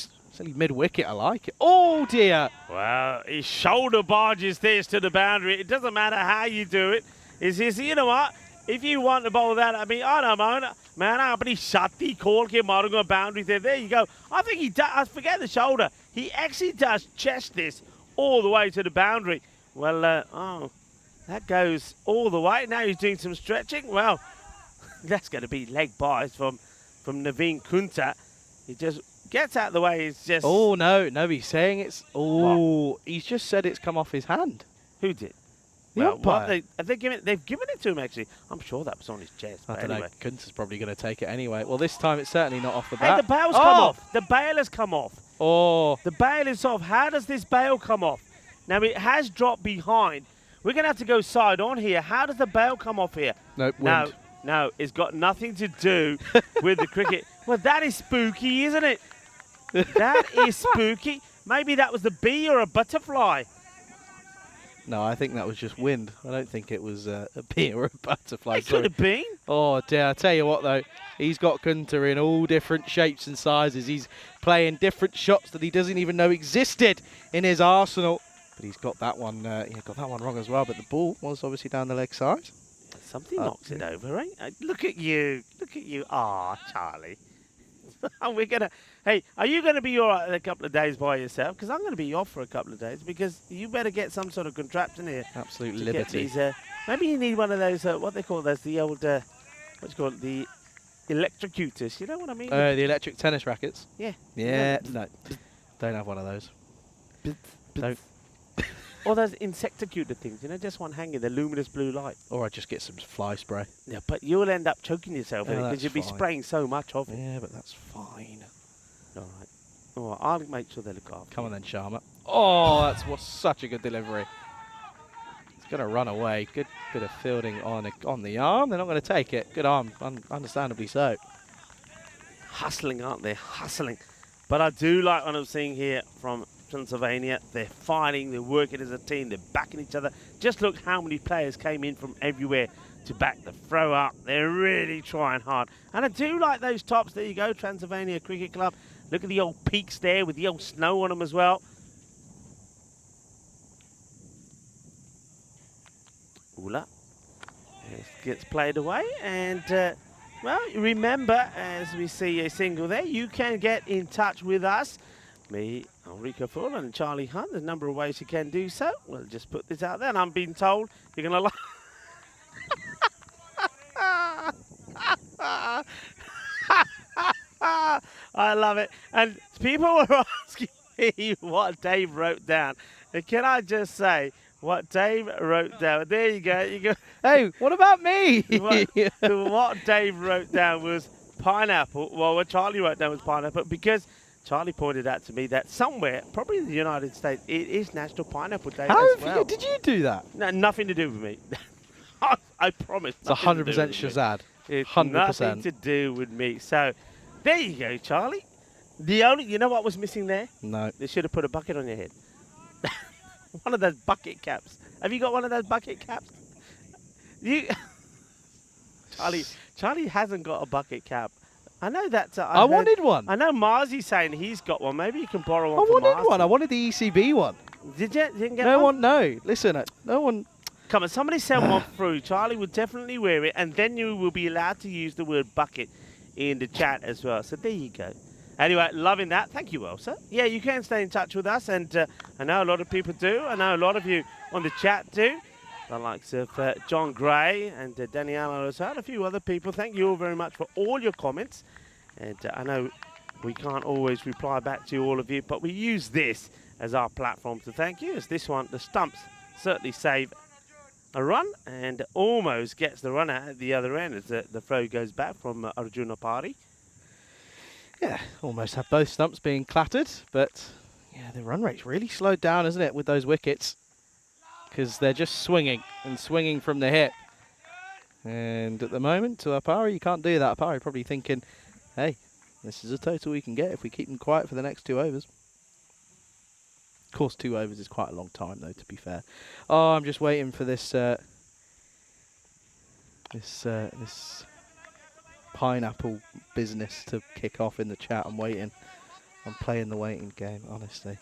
mid-wicket. I like it. Oh, dear. Well, he shoulder barges this to the boundary. It doesn't matter how you do it. You know what? if you want to bowl that, I mean, I don't know, man, I'm pretty shutty, call के मारूंगा boundary there you go. I think he does, I forget the shoulder. He actually does chest this all the way to the boundary. Well, oh, that goes all the way. Now he's doing some stretching. Well, that's going to be leg buys from Naveen Kunta. He just gets out of the way. It's just... Oh, no, he's saying it's... Oh, what? He's just said it's come off his hand. Who did? The umpire. They've given it to him, actually. I'm sure that was on his chest. I don't anyway. know. Kunta's probably going to take it anyway. Well, this time it's certainly not off the Hey, bat. the bail's come off. The bail has come off. Oh. The bail is off. How does this bail come off? Now, it has dropped behind. We're going to have to go side on here. How does the bail come off here? Nope, wind. No, it's got nothing to do with the cricket. Well, that is spooky, isn't it? That is spooky. Maybe that was the bee or a butterfly. No, I think that was just wind. I don't think it was a bee or a butterfly. It could have been. Oh, dear. I tell you what, though. He's got Kunta in all different shapes and sizes. He's playing different shots that he doesn't even know existed in his arsenal. But he's got that one got that one wrong as well. But the ball was obviously down the leg side. Something knocks it over, eh? Look at you. Look at you. Ah, Charlie. We're going to... Hey, are you going to be all right in a couple of days by yourself? Because I'm going to be off for a couple of days because you better get some sort of contraption here. Absolute liberty. These, maybe you need one of those, what they call those, the old, what do you call it, the electrocutors. You know what I mean? The electric tennis rackets? Yeah. Yeah, no. Don't have one of those. Don't. Or those insecticutor things, you know, just one hanging, the luminous blue light. Or I just get some fly spray. Yeah, but you'll end up choking yourself in it because you'll be spraying so much of it. Yeah, but that's fine. All right. All right, I'll make sure they look after Come on then, Sharma. Oh, that's such a good delivery. He's going to run away. Good bit of fielding on the arm. They're not going to take it. Good arm, understandably so. Hustling, aren't they? Hustling. But I do like what I'm seeing here from Pennsylvania. They're fighting, they're working as a team, they're backing each other. Just look how many players came in from everywhere to back the throw up. They're really trying hard. And I do like those tops. There you go, Transylvania Cricket Club. Look at the old peaks there with the old snow on them as well. Ula gets played away. And, well, remember, as we see a single there, you can get in touch with us. Me, Ulrika Full and Charlie Hunt. There's a number of ways you can do so. We'll just put this out there. And I'm being told you're going to like... I love it. And people were asking me what Dave wrote down. And can I just say what Dave wrote down? There you go. You go. Hey, what about me? What Dave wrote down was pineapple. Well, what Charlie wrote down was pineapple because Charlie pointed out to me that somewhere, probably in the United States, it is National Pineapple Day as well. Did you do that? No, nothing to do with me. I promise. It's 100% Shazad. It's 100%. nothing to do with me. So, there you go, Charlie. You know what was missing there? No. They should have put a bucket on your head. One of those bucket caps. Have you got one of those bucket caps? Charlie hasn't got a bucket cap. I know that. I wanted one. I know Marzi's saying he's got one. Maybe you can borrow one. I wanted one. I wanted the ECB one. Did you? Didn't get no one? No. Listen, no one. Come on, somebody send one through. Charlie would definitely wear it, and then you will be allowed to use the word bucket in the chat as well. So there you go. Anyway, loving that. Thank you, Elsa. Yeah, you can stay in touch with us, and I know a lot of people do. I know a lot of you on the chat do. The likes of John Gray and Daniela as well, a few other people. Thank you all very much for all your comments. And I know we can't always reply back to all of you, but we use this as our platform to thank you. As this one, the stumps certainly save a run and almost gets the runner at the other end as the throw goes back from Arjuna Pari. Yeah, almost have both stumps being clattered, but yeah, the run rate's really slowed down, isn't it, with those wickets? Because they're just swinging and swinging from the hip. And at the moment, to Apari, you can't do that. Apari probably thinking, hey, this is a total we can get if we keep them quiet for the next 2 overs. Of course, 2 overs is quite a long time, though, to be fair. Oh, I'm just waiting for this this pineapple business to kick off in the chat. I'm waiting. I'm playing the waiting game, honestly.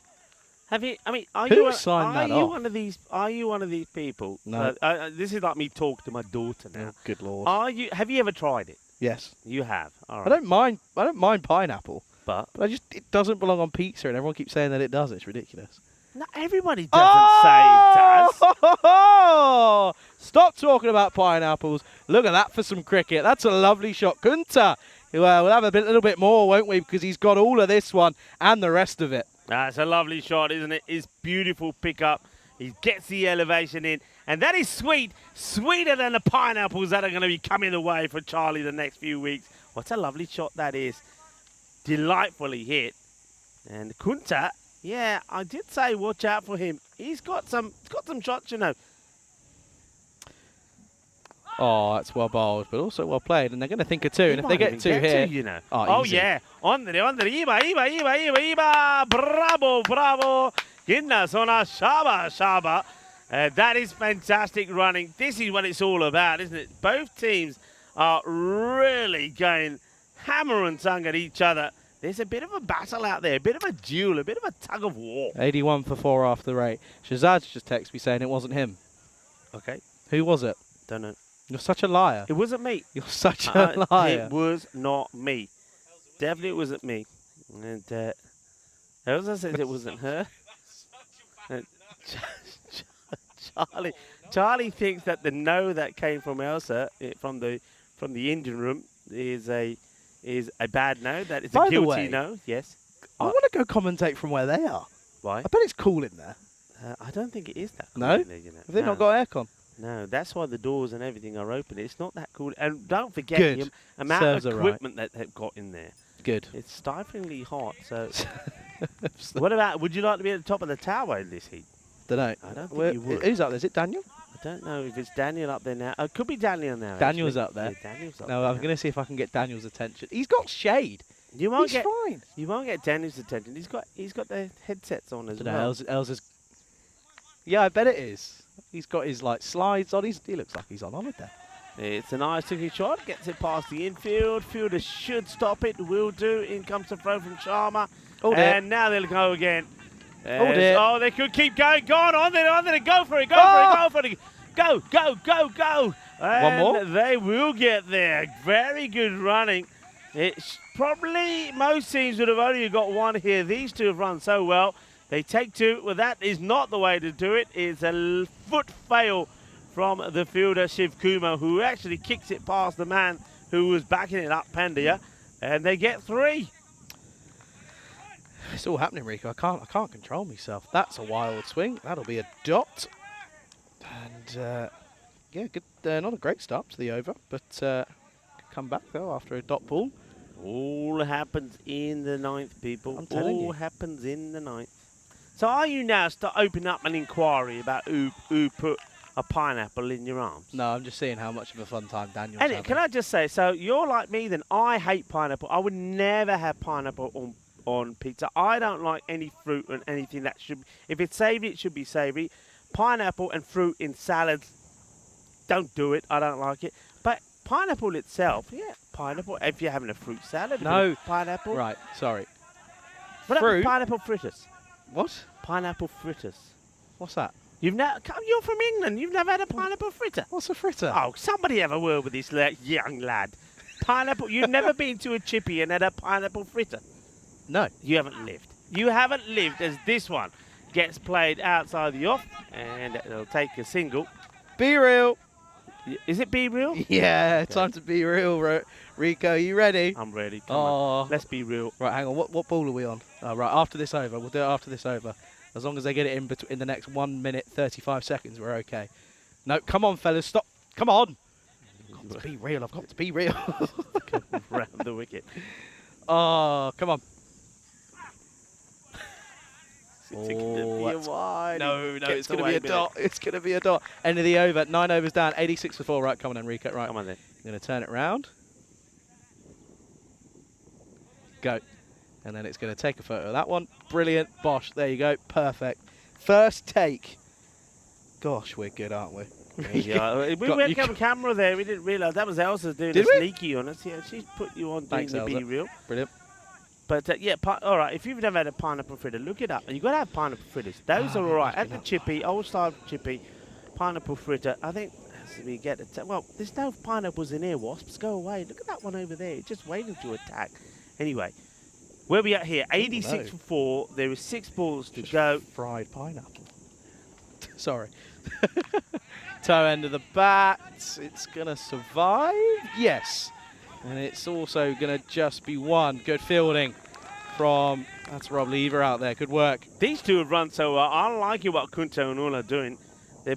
Have you? I mean, are Who you? signed Are that you off? one of these? Are you one of these people? No. This is like me talking to my daughter now. Oh, good lord. Are you? Have you ever tried it? Yes. You have. All right. I don't mind. I don't mind pineapple, But it doesn't belong on pizza, and everyone keeps saying that it does. It's ridiculous. not everybody doesn't say it does. Oh! Stop talking about pineapples. Look at that for some cricket. That's a lovely shot. Kunta. Well, we'll have a little bit more, won't we? Because he's got all of this one and the rest of it. That's a lovely shot, isn't it? It's beautiful pickup. He gets the elevation in. And that is sweet. Sweeter than the pineapples that are going to be coming away for Charlie the next few weeks. What a lovely shot that is. Delightfully hit. And Kunta, yeah, I did say watch out for him. He's got some shots, you know. Oh, that's well bowled, but also well played. And they're going to think of two. And if they get two here, you know. Oh, easy. Yeah. Ondre. Iba. Bravo. Ginna Sona Shaba. That is fantastic running. This is what it's all about, isn't it? Both teams are really going hammer and tongue at each other. There's a bit of a battle out there, a bit of a duel, a bit of a tug of war. 81 for 4 after the rate. Shazad's just texted me saying it wasn't him. Okay. Who was it? Don't know. You're such a liar. It wasn't me. You're such a liar. It was not me. Definitely it wasn't me. And Elsa says it wasn't her. Charlie thinks that the no that came from Elsa from the engine room is a bad no. That it's By a the guilty way, no. Yes. I want to go commentate from where they are. Why? I bet it's cool in there. I don't think it is that cool. No? in there, you know. Have they not got aircon? No, that's why the doors and everything are open. It's not that cool. And don't forget Good. the amount Serves of her right. equipment that they've got in there. Good. It's stiflingly hot. So, what about? Would you like to be at the top of the tower in this heat? Don't know. I don't think you would. Who's up there? Is it Daniel? I don't know if it's Daniel up there now. It could be Daniel now. Daniel's actually. up there. Yeah, Daniel's up No, there. I'm going to see if I can get Daniel's attention. He's got shade. You won't He's get. fine. You won't get Daniel's attention. He's got the headsets on as well. Elsa's. Yeah, I bet it is. He's got his slides on. He looks like he's on holiday. It's a nice looking shot. Gets it past the infield. Fielder should stop it. Will do. In comes the throw from Sharma. Oh, dear. And now they'll go again. Oh, dear. Oh, they could keep going. Go on there. Go for it. Go for it. Go. And One more? They will get there. Very good running. It's probably most teams would have only got one here. These two have run so well. They take two. Well, that is not the way to do it. It's a foot fail from the fielder, Shiv Kumar, who actually kicks it past the man who was backing it up, Pandya. And they get three. It's all happening, Rico. I can't control myself. That's a wild swing. That'll be a dot. And yeah, good. Not a great start to the over, but come back though after a dot ball. All happens in the ninth, people. I'm telling you. All happens in the ninth. So are you now opening up an inquiry about who put a pineapple in your arms? No, I'm just seeing how much of a fun time Daniel's And having. can I just say, so you're like me then. I hate pineapple. I would never have pineapple on pizza. I don't like any fruit and anything that should. If it's savoury, it should be savoury. Pineapple and fruit in salads, don't do it. I don't like it. But pineapple itself, yeah, pineapple. If you're having a fruit salad, a bit No. of pineapple. Right, sorry. What about Fruit? pineapple fritters? What? Pineapple fritters. What's that? You're from England. You've never had a pineapple fritter. What's a fritter? Oh, somebody have a word with this young lad. Pineapple. You've never been to a chippy and had a pineapple fritter. No. You haven't lived. You haven't lived as this one gets played outside the off, and it'll take a single. Be real. Is it be real? Yeah, Okay. time to be real, Rico. You ready? I'm ready. Come on. Let's be real. Right, hang on. What ball are we on? Right, after this over. We'll do it after this over. As long as they get it in the next 1 minute 35 seconds, we're okay. No, come on, fellas, stop. Come on. I've got to be real. I've got to be real. Come round the wicket. Oh, come on. It's going to be a wide. No, Gets it's going to away be a with it. dot. It's going to be a dot. End of the over. 9 overs down. 86 for 4. Right, come on then, Rico. Right. Come on then. I'm going to turn it round. Go. And then it's going to take a photo of that one. Brilliant. Bosh. There you go. Perfect. First take. Gosh, we're good, aren't we? Yeah, we went on camera there. We didn't realise that was Elsa doing Did a we? sneaky on us. Yeah, she's put you on doing Thanks, the Elsa. be real. Brilliant. But yeah, all right. If you've never had a pineapple fritter, look it up. You've got to have pineapple fritters. Those are all right. At the chippy, old style chippy, pineapple fritter. I think as we get it. Well, there's no pineapples in here, wasps. Go away. Look at that one over there. It's just waiting to attack. Anyway, where we at here? 86 for 4. There is 6 balls to go. Fried pineapple. Sorry. Toe end of the bat. It's going to survive. Yes. And it's also going to just be one. Good fielding from, that's Rob Lever out there. Good work. These two have run so well. I like what Kunta and Ula are doing. They're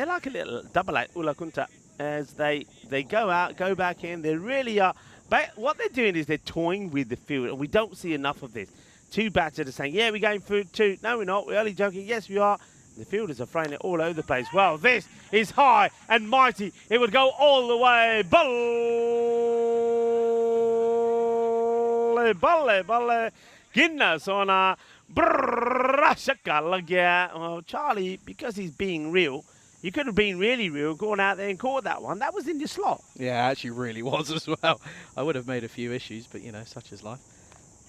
like a little double eight, Ula Kunta, as they go out, go back in. They really are. But what they're doing is they're toying with the field, and we don't see enough of this. Two batters are saying, yeah, we're going for 2. No, we're not. We're only joking. Yes, we are. The fielders are throwing it all over the place. Well, this is high and mighty. It would go all the way. Balle. Guinness on a brashaka. Well, Charlie, because he's being real, you could have been really real, gone out there and caught that one. That was in your slot. Yeah, actually really was as well. I would have made a few issues, but, you know, such is life.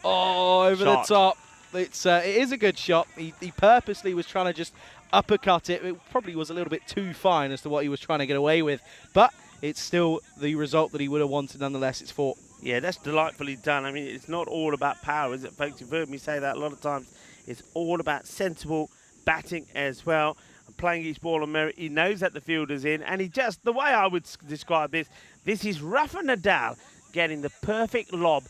Oh, over the top. It is a good shot. He purposely was trying to just uppercut it. It probably was a little bit too fine as to what he was trying to get away with. But it's still the result that he would have wanted nonetheless. It's 4. Yeah, that's delightfully done. I mean, it's not all about power, is it, folks? You've heard me say that a lot of times. It's all about sensible batting as well. And playing each ball on merit. He knows that the fielder's in. And he just, the way I would describe this is Rafa Nadal getting the perfect lob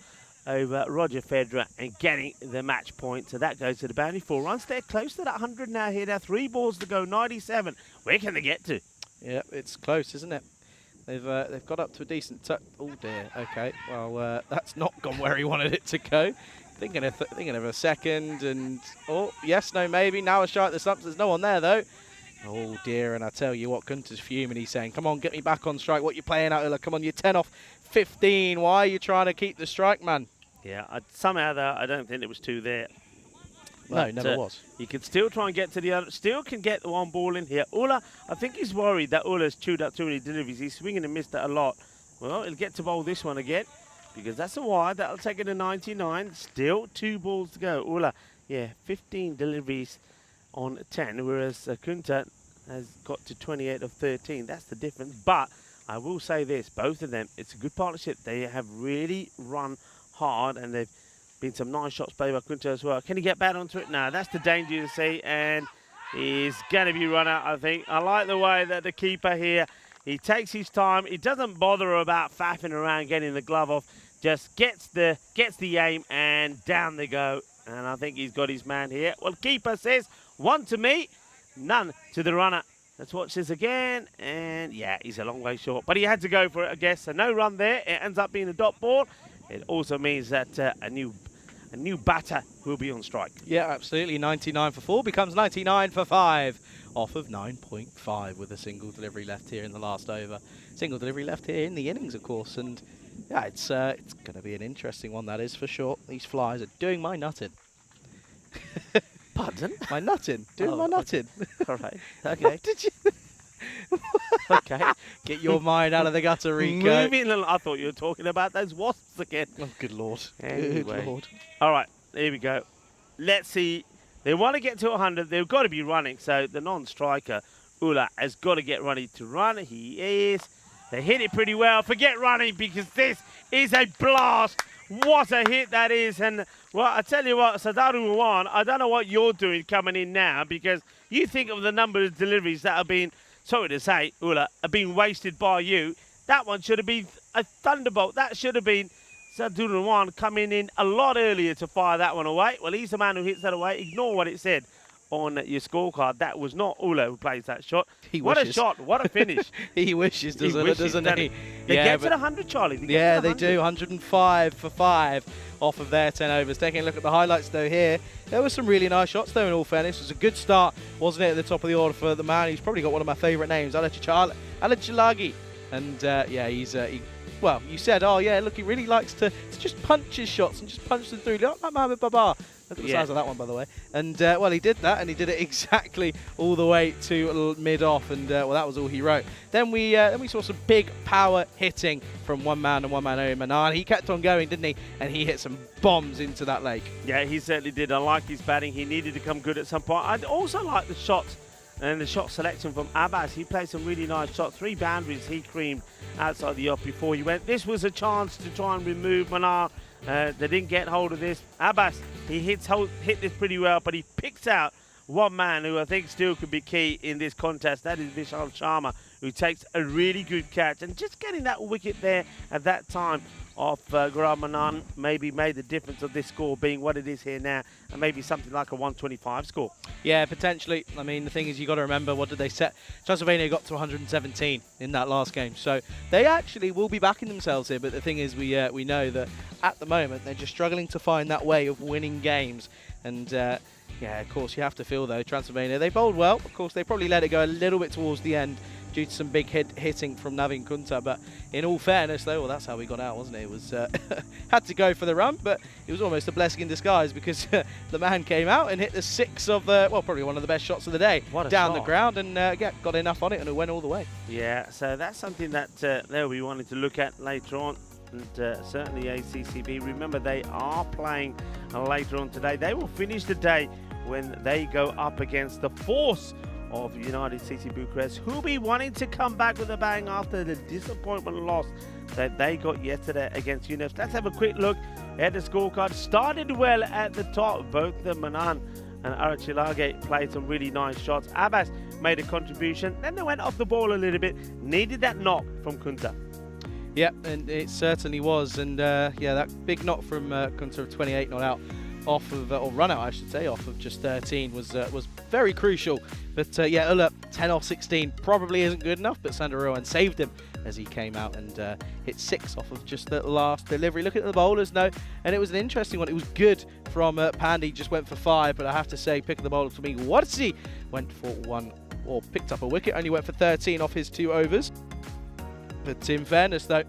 over Roger Federer and getting the match point. So that goes to the boundary. 4 runs. They're close to that 100 now here. Now 3 balls to go, 97. Where can they get to? Yeah, it's close, isn't it? They've got up to a decent touch. Oh dear. Okay. Well, that's not gone where he wanted it to go. Thinking of a second, and oh yes, no, maybe now a shot at the stumps. There's no one there though. Oh dear, and I tell you what, Gunter's fuming. He's saying, "Come on, get me back on strike. What you playing out, Ula? Come on, you're 10 off 15. Why are you trying to keep the strike, man?" Yeah, somehow though, I don't think there was 2 there. But, no, never was. You can still try and get to the other. Still can get the 1 ball in here. Ula, I think he's worried that Ula's chewed up too many deliveries. He's swinging and missed it a lot. Well, he'll get to bowl this one again because that's a wide. That'll take it to 99. Still 2 balls to go. Ula, yeah, 15 deliveries on 10, whereas Kunta has got to 28 of 13. That's the difference. But I will say this, both of them, it's a good partnership. They have really run hard, and they've been some nice shots played by Kunta as well. Can he get back onto it? No, that's the danger you see, and he's going to be run out, I think. I like the way that the keeper here, he takes his time. He doesn't bother about faffing around getting the glove off. Just gets the aim, and down they go. And I think he's got his man here. Well, keeper says 1 to me, none to the runner. Let's watch this again, and yeah, he's a long way short. But he had to go for it, I guess. So no run there. It ends up being a dot ball. It also means that a new batter will be on strike. Yeah, absolutely. 99 for 4 becomes 99 for 5 off of 9.5 with a single delivery left here in the last over. Single delivery left here in the innings, of course. And yeah, it's going to be an interesting one, that is for sure. These flies are doing my nutting. Pardon? My nutting. Doing my nutting. All right. Okay. What did you... Okay. Get your mind out of the gutter, Rico. Moving along. I thought you were talking about those wasps again. Oh, good Lord. Anyway. Good Lord. All right. Here we go. Let's see. They want to get to 100. They've got to be running. So the non-striker, Ula, has got to get ready to run. He is. They hit it pretty well. Forget running because this is a blast. What a hit that is. And, well, I tell you what, Sadaru Wan, I don't know what you're doing coming in now because you think of the number of deliveries that have been, sorry to say, Ula, have been wasted by you. That one should have been a thunderbolt. That should have been Sadaru Wan coming in a lot earlier to fire that one away. Well, he's the man who hits that away. Ignore what it said on your scorecard. That was not Ula who plays that shot. What a shot. What a finish. He wishes, doesn't he? They get to the 100, Charlie. They do. 105 for 5 off of their 10 overs. Taking a look at the highlights, though, here. There were some really nice shots, though, in all fairness. It was a good start, wasn't it, at the top of the order for the man. He's probably got one of my favourite names, Alachalagi. And, yeah, he's... well, you said, oh, yeah, look, he really likes to just punch his shots and just punch them through. Like Mohamed Babar. Look at the size of that one, by the way. And, well, he did that, and he did it exactly all the way to mid-off, and, well, that was all he wrote. Then we saw some big power hitting from one man and one man only, Manan. He kept on going, didn't he? And he hit some bombs into that lake. Yeah, he certainly did. I like his batting. He needed to come good at some point. I'd also like the shots and the shot selection from Abbas. He played some really nice shots. 3 boundaries he creamed outside the off before he went. This was a chance to try and remove Manar. They didn't get hold of this. Abbas, he hit this pretty well, but he picks out one man who I think still could be key in this contest. That is Vishal Sharma, who takes a really good catch. And just getting that wicket there at that time of Gaurav Manan maybe made the difference of this score being what it is here now, and maybe something like a 125 score. Yeah, potentially. I mean, the thing is, you got to remember, what did they set? Transylvania got to 117 in that last game, so they actually will be backing themselves here. But the thing is, we know that at the moment they're just struggling to find that way of winning games. And yeah, of course, you have to feel though, Transylvania, they bowled well. Of course, they probably let it go a little bit towards the end due to some big hitting from Navin Kunta, but in all fairness though, well, that's how we got out, wasn't it? It was had to go for the run, but it was almost a blessing in disguise, because the man came out and hit the 6 of well, probably one of the best shots of the day down the ground, and yeah, got enough on it, and it went all the way. Yeah, so that's something that we wanted to look at later on. And certainly ACCB, remember they are playing later on today. They will finish the day when they go up against the force of United CC Bucharest, who'll be wanting to come back with a bang after the disappointment loss that they got yesterday against UNEF. Let's have a quick look at the scorecard. Started well at the top. Both the Manan and Arachilage played some really nice shots. Abbas made a contribution. Then they went off the ball a little bit. Needed that knock from Kunta. Yeah, and it certainly was. And yeah, that big knock from Kunta of 28 not out off of, or run out I should say, off of just 13 was very crucial. But yeah, Ulla 10 off 16 probably isn't good enough, but Sander Rowan saved him as he came out and hit 6 off of just the last delivery. Look at the bowlers now, and it was an interesting one. It was good from Pandey, just went for 5, but I have to say, pick of the bowlers for me, Warsi went for 1, or picked up a wicket, only went for 13 off his 2 overs. But in fairness though,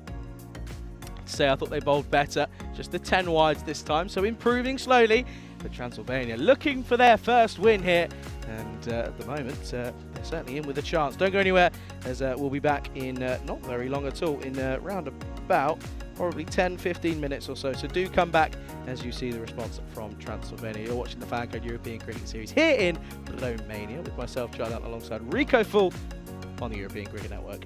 I thought they bowled better, just the 10 wides this time, so improving slowly. But Transylvania looking for their first win here, and at the moment they're certainly in with a chance. Don't go anywhere, as we'll be back in not very long at all, in round about probably 10-15 minutes or so. So do come back as you see the response from Transylvania. You're watching the FanCode European Cricket Series here in Romania with myself, Charlie, alongside Rico Full on the European Cricket Network.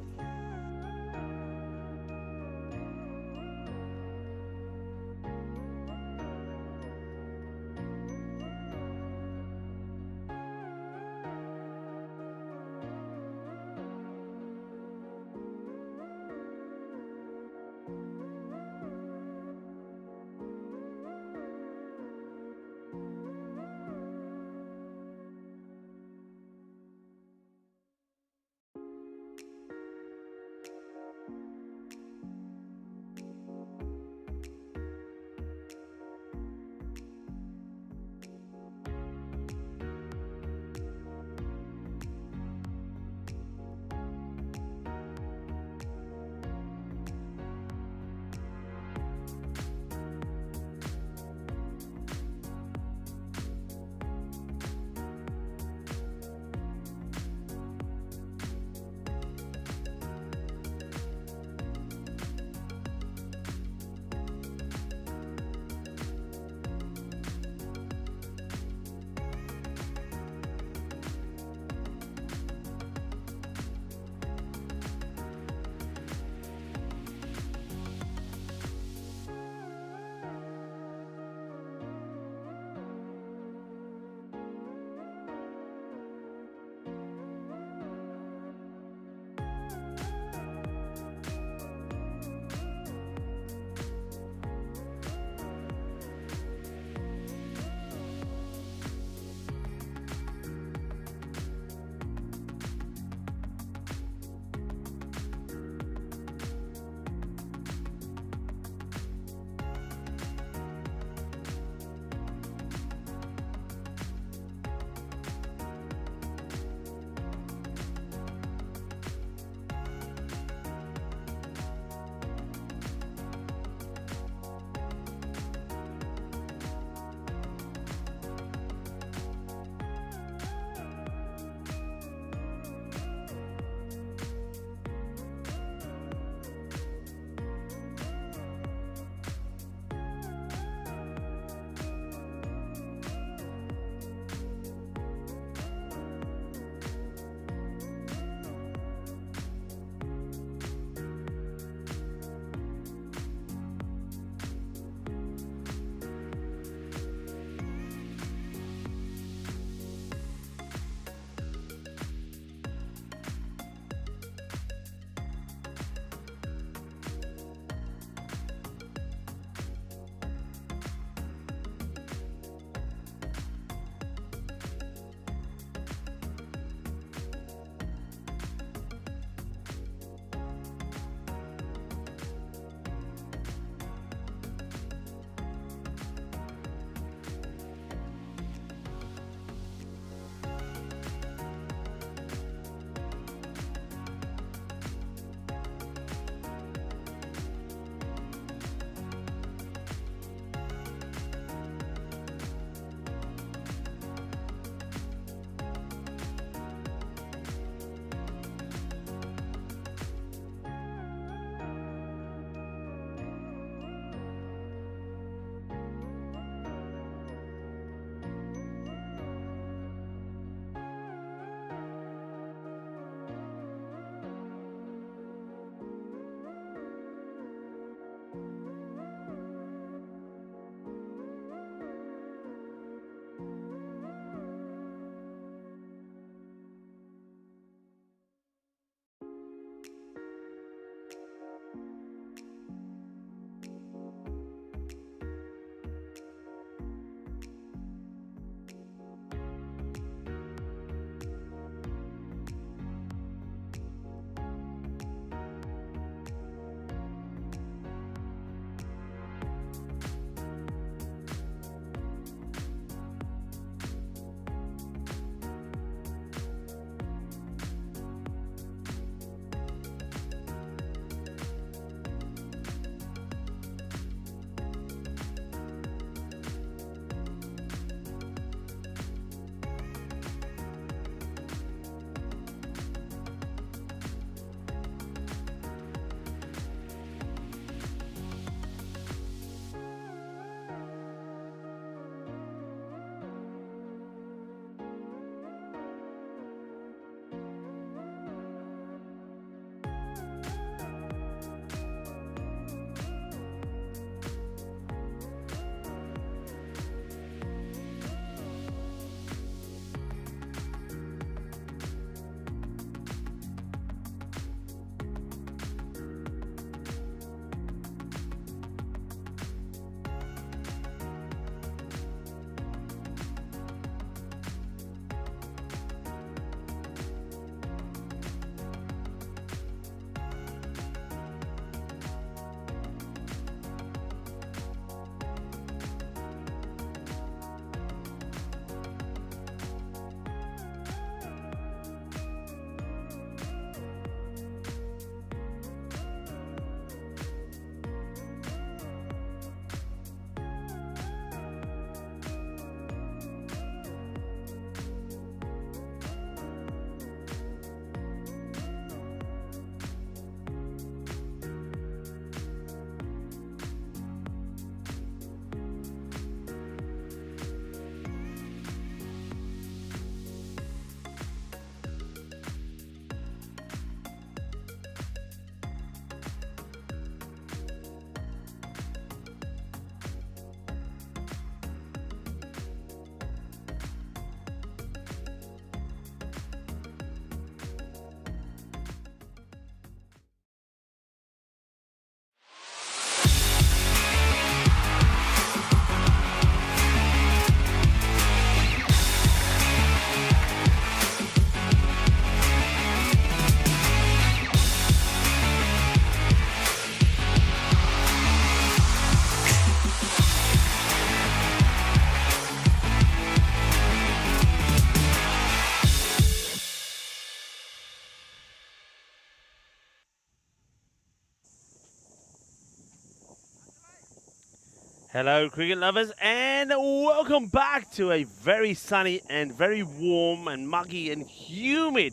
Hello, cricket lovers, and welcome back to a very sunny and very warm and muggy and humid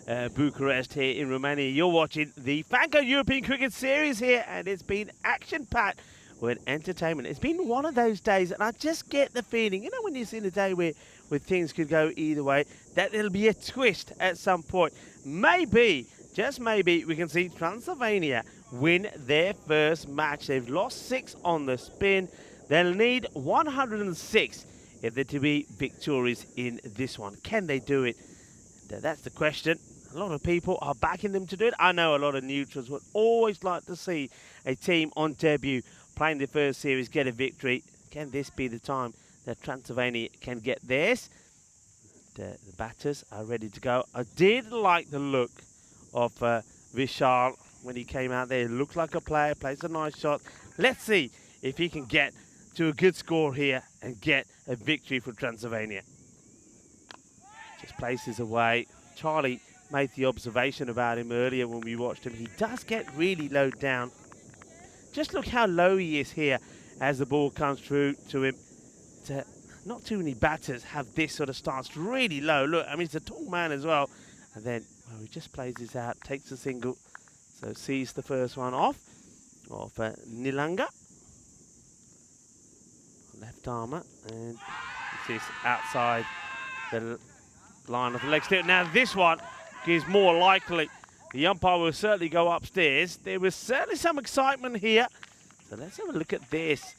Bucharest here in Romania. You're watching the FanCode European Cricket Series here, and it's been action-packed with entertainment. It's been one of those days, and I just get the feeling, you know, when you're in a day where things could go either way, that there'll be a twist at some point. Maybe, just maybe, we can see Transylvania win their first match. They've lost 6 on the spin. They'll need 106 if they're to be victorious in this one. Can they do it? That's the question. A lot of people are backing them to do it. I know a lot of neutrals would always like to see a team on debut playing the first series get a victory. Can this be the time that Transylvania can get theirs? The batters are ready to go. I did like the look of Vishal when he came out there. He looked like a player, plays a nice shot. Let's see if he can get to a good score here and get a victory for Transylvania. Just places away. Charlie made the observation about him earlier when we watched him. He does get really low down. Just look how low he is here as the ball comes through to him. Not too many batters have this sort of stance really low. Look, I mean, he's a tall man as well. And then, well, he just plays this out, takes a single. So sees the first one off Nilanga. Left armour, and this is outside the line of the leg step. Now this one is more likely. The umpire will certainly go upstairs. There was certainly some excitement here. So let's have a look at this.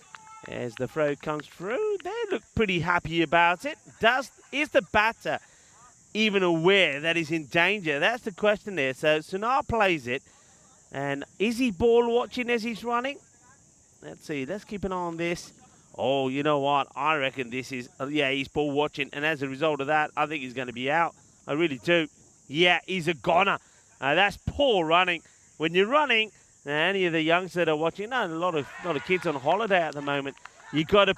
As the throw comes through, they look pretty happy about it. Is the batter even aware that he's in danger? That's the question there. So Sunar plays it. And is he ball watching as he's running? Let's see. Let's keep an eye on this. Oh, you know what? I reckon this is... yeah, he's ball watching. And as a result of that, I think he's going to be out. I really do. Yeah, he's a goner. That's poor running. When you're running, any of the youngsters that are watching, a lot of kids on holiday at the moment, you got to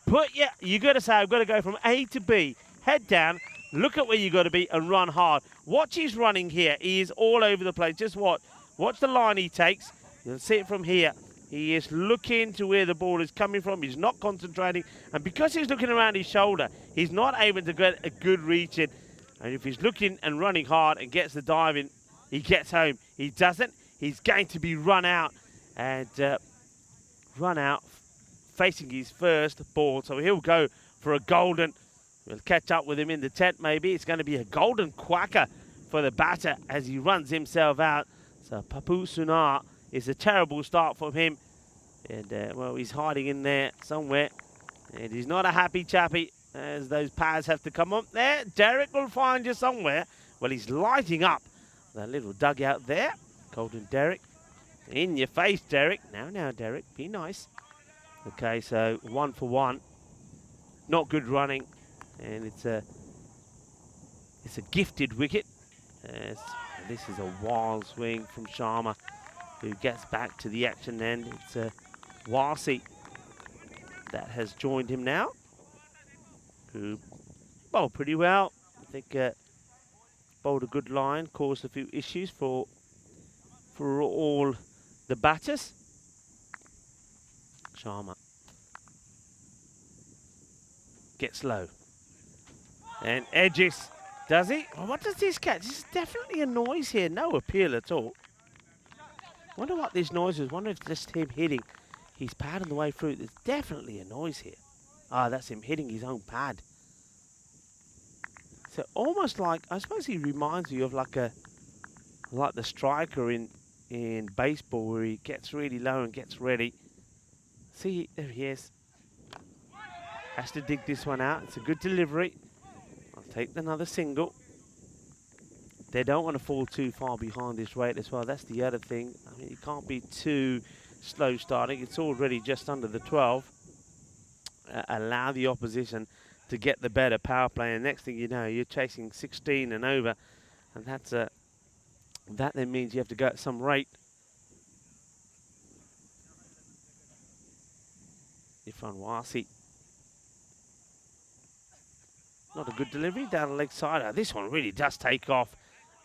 you got to say, I've got to go from A to B. Head down, look at where you got to be, and run hard. Watch his running here. He is all over the place. Just watch. Watch the line he takes. You'll see it from here. He is looking to where the ball is coming from. He's not concentrating. And because he's looking around his shoulder, he's not able to get a good reach in. And if he's looking and running hard and gets the dive in, he gets home. He doesn't. He's going to be run out. And run out facing his first ball. So he'll go for a golden. We'll catch up with him in the tent maybe. It's going to be a golden quacker for the batter as he runs himself out. So Papu Sunar is a terrible start from him. And, well, he's hiding in there somewhere. And he's not a happy chappy as those pads have to come up there. Derek will find you somewhere. Well, he's lighting up that little dugout there. Golden Derek. In your face, Derek. Now, Derek. Be nice. Okay, so 1 for 1. Not good running. And it's a gifted wicket. This is a wild swing from Sharma, who gets back to the action then. It's Warsi that has joined him now, who bowled pretty well. I think bowled a good line, caused a few issues for all the batters. Sharma gets low and edges. Does he? Well, what does this catch? This is definitely a noise here. No appeal at all. Wonder what this noise is. Wonder if it's just him hitting his pad on the way through. There's definitely a noise here. Ah, that's him hitting his own pad. So almost like, I suppose he reminds you of like the striker in baseball where he gets really low and gets ready. See, there he is. Has to dig this one out. It's a good delivery. I'll take another single. They don't want to fall too far behind this rate as well. That's the other thing. I mean, you can't be too slow starting. It's already just under the 12. Allow the opposition to get the better power play. And next thing you know, you're chasing 16 and over. And that's that then means you have to go at some rate. Ifan Wasi. Not a good delivery down the leg side. This one really does take off.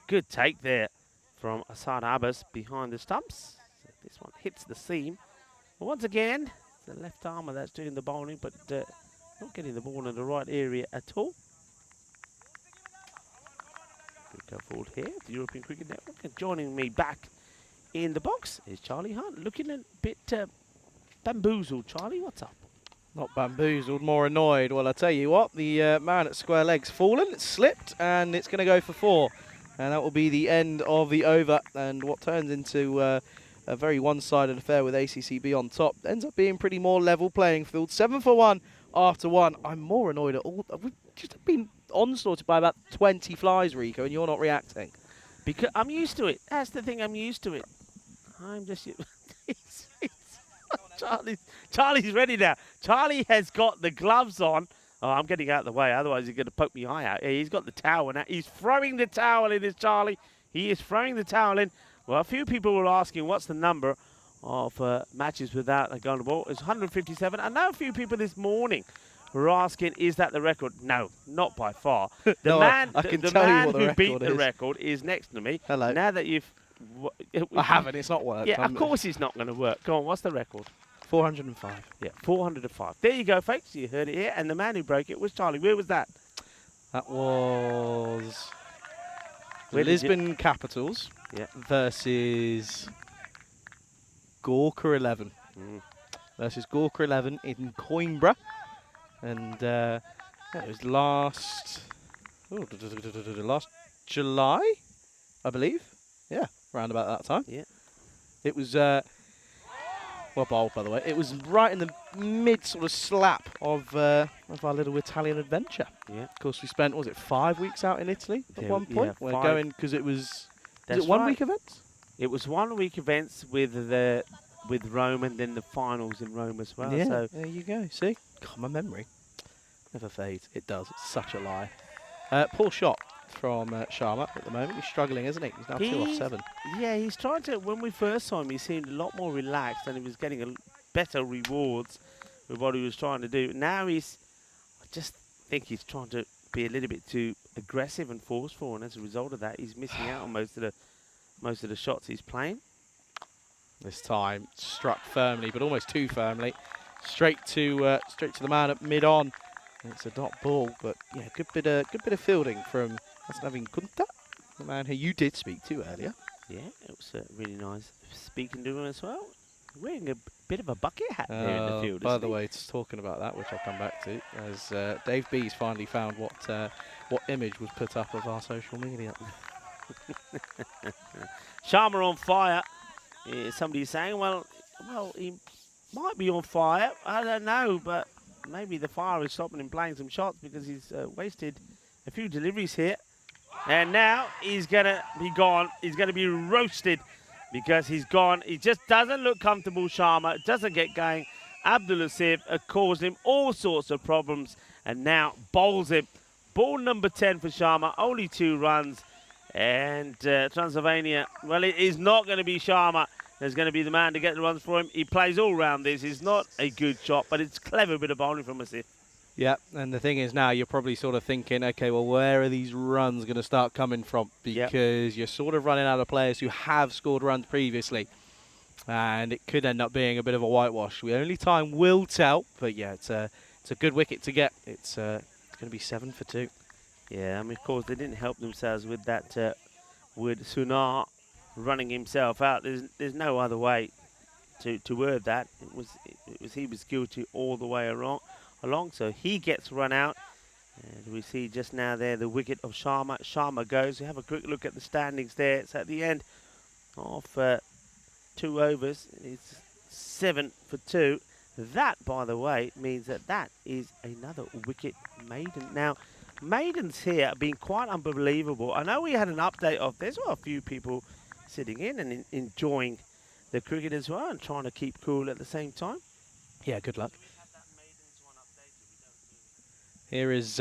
Good take there from Asad Abbas behind the stumps. So this one hits the seam. But once again, the left armer that's doing the bowling, but not getting the ball in the right area at all. We go forward here, the European Cricket Network, and joining me back in the box is Charlie Hunt, looking a bit bamboozled. Charlie, what's up? Not bamboozled, more annoyed. Well, I tell you what, the man at square leg's fallen, it's slipped, and it's going to go for 4. And that will be the end of the over, and what turns into a very one-sided affair with ACCB on top. Ends up being pretty more level playing field. 7 for 1 after 1. I'm more annoyed at all. We've just been onslaughted by about 20 flies, Rico, and you're not reacting. Because I'm used to it. That's the thing, I'm used to it. I'm just... Charlie's ready now. Charlie has got the gloves on. Oh, I'm getting out of the way, otherwise he's going to poke my eye out. Yeah, he's got the towel now. He's throwing the towel in, is Charlie. He is throwing the towel in. Well, a few people were asking what's the number of matches without a gun on the ball. It's 157. I know a few people this morning were asking, is that the record? No, not by far. The No, man, I can the tell you man what the who record beat the is. record is next to me. Hello. Now that you've... I haven't, it's not worked. Yeah, of course it's not going to work. Go on, what's the record? 405. Yeah, 405. There you go, folks. You heard it here. And the man who broke it was Charlie. Where was that? That was Where did Lisbon Capitals versus Gorka 11. Versus Gorka 11 in Coimbra. And that was last July, I believe. Yeah, around about that time. Yeah. It was... well bowled, by the way. It was right in the mid sort of slap of our little Italian adventure. Yeah. Of course, we spent, what was it, 5 weeks out in Italy at one point? Yeah, We're 5. going because it was... That's Was it 1 right. week events? It was 1 week events with Rome and then the finals in Rome as well. Yeah, So there you go. See? God, my memory never fades. It does. It's such a lie. Poor shot from Sharma at the moment. He's struggling, isn't he? He's now 2 off 7. Yeah, he's trying to... When we first saw him, he seemed a lot more relaxed and he was getting better rewards with what he was trying to do. Now he's... I just think he's trying to be a little bit too aggressive and forceful, and as a result of that, he's missing out on most of the shots he's playing. This time struck firmly, but almost too firmly. Straight to the man at mid-on. It's a dot ball, but yeah, good bit of fielding from Hasnavin Kunta, the man who you did speak to earlier. Yeah, it was really nice speaking to him as well. Wearing a bit of a bucket hat there in the field. By the way, it's talking about that, which I'll come back to, as Dave B's finally found what image was put up of our social media. Sharma on fire. Somebody's saying, well, he might be on fire. I don't know, but maybe the fire is stopping him playing some shots because he's wasted a few deliveries here. And now he's going to be gone. He's going to be roasted because he's gone. He just doesn't look comfortable, Sharma. Doesn't get going. Abdul Asif caused him all sorts of problems and now bowls him. Ball number 10 for Sharma. Only 2 runs. And Transylvania, well, it is not going to be Sharma. There's going to be the man to get the runs for him. He plays all round this. It's not a good shot, but it's clever bit of bowling from Asif. Yeah, and the thing is now you're probably sort of thinking, okay, well, where are these runs going to start coming from? Because you're sort of running out of players who have scored runs previously. And it could end up being a bit of a whitewash. Only time will tell. But yeah, it's a good wicket to get. It's going to be 7 for 2. Yeah, I mean, of course, they didn't help themselves with that, with Sunar running himself out. There's no other way to word that. He was guilty all the way along. So he gets run out. And we see just now there the wicket of Sharma. Sharma goes. We have a quick look at the standings there. It's at the end of 2 overs. It's 7 for 2. That, by the way, means that is another wicket maiden. Now, maidens here have been quite unbelievable. I know we had an update of there's a few people sitting in and enjoying the cricket as well and trying to keep cool at the same time. Yeah, good luck. Here is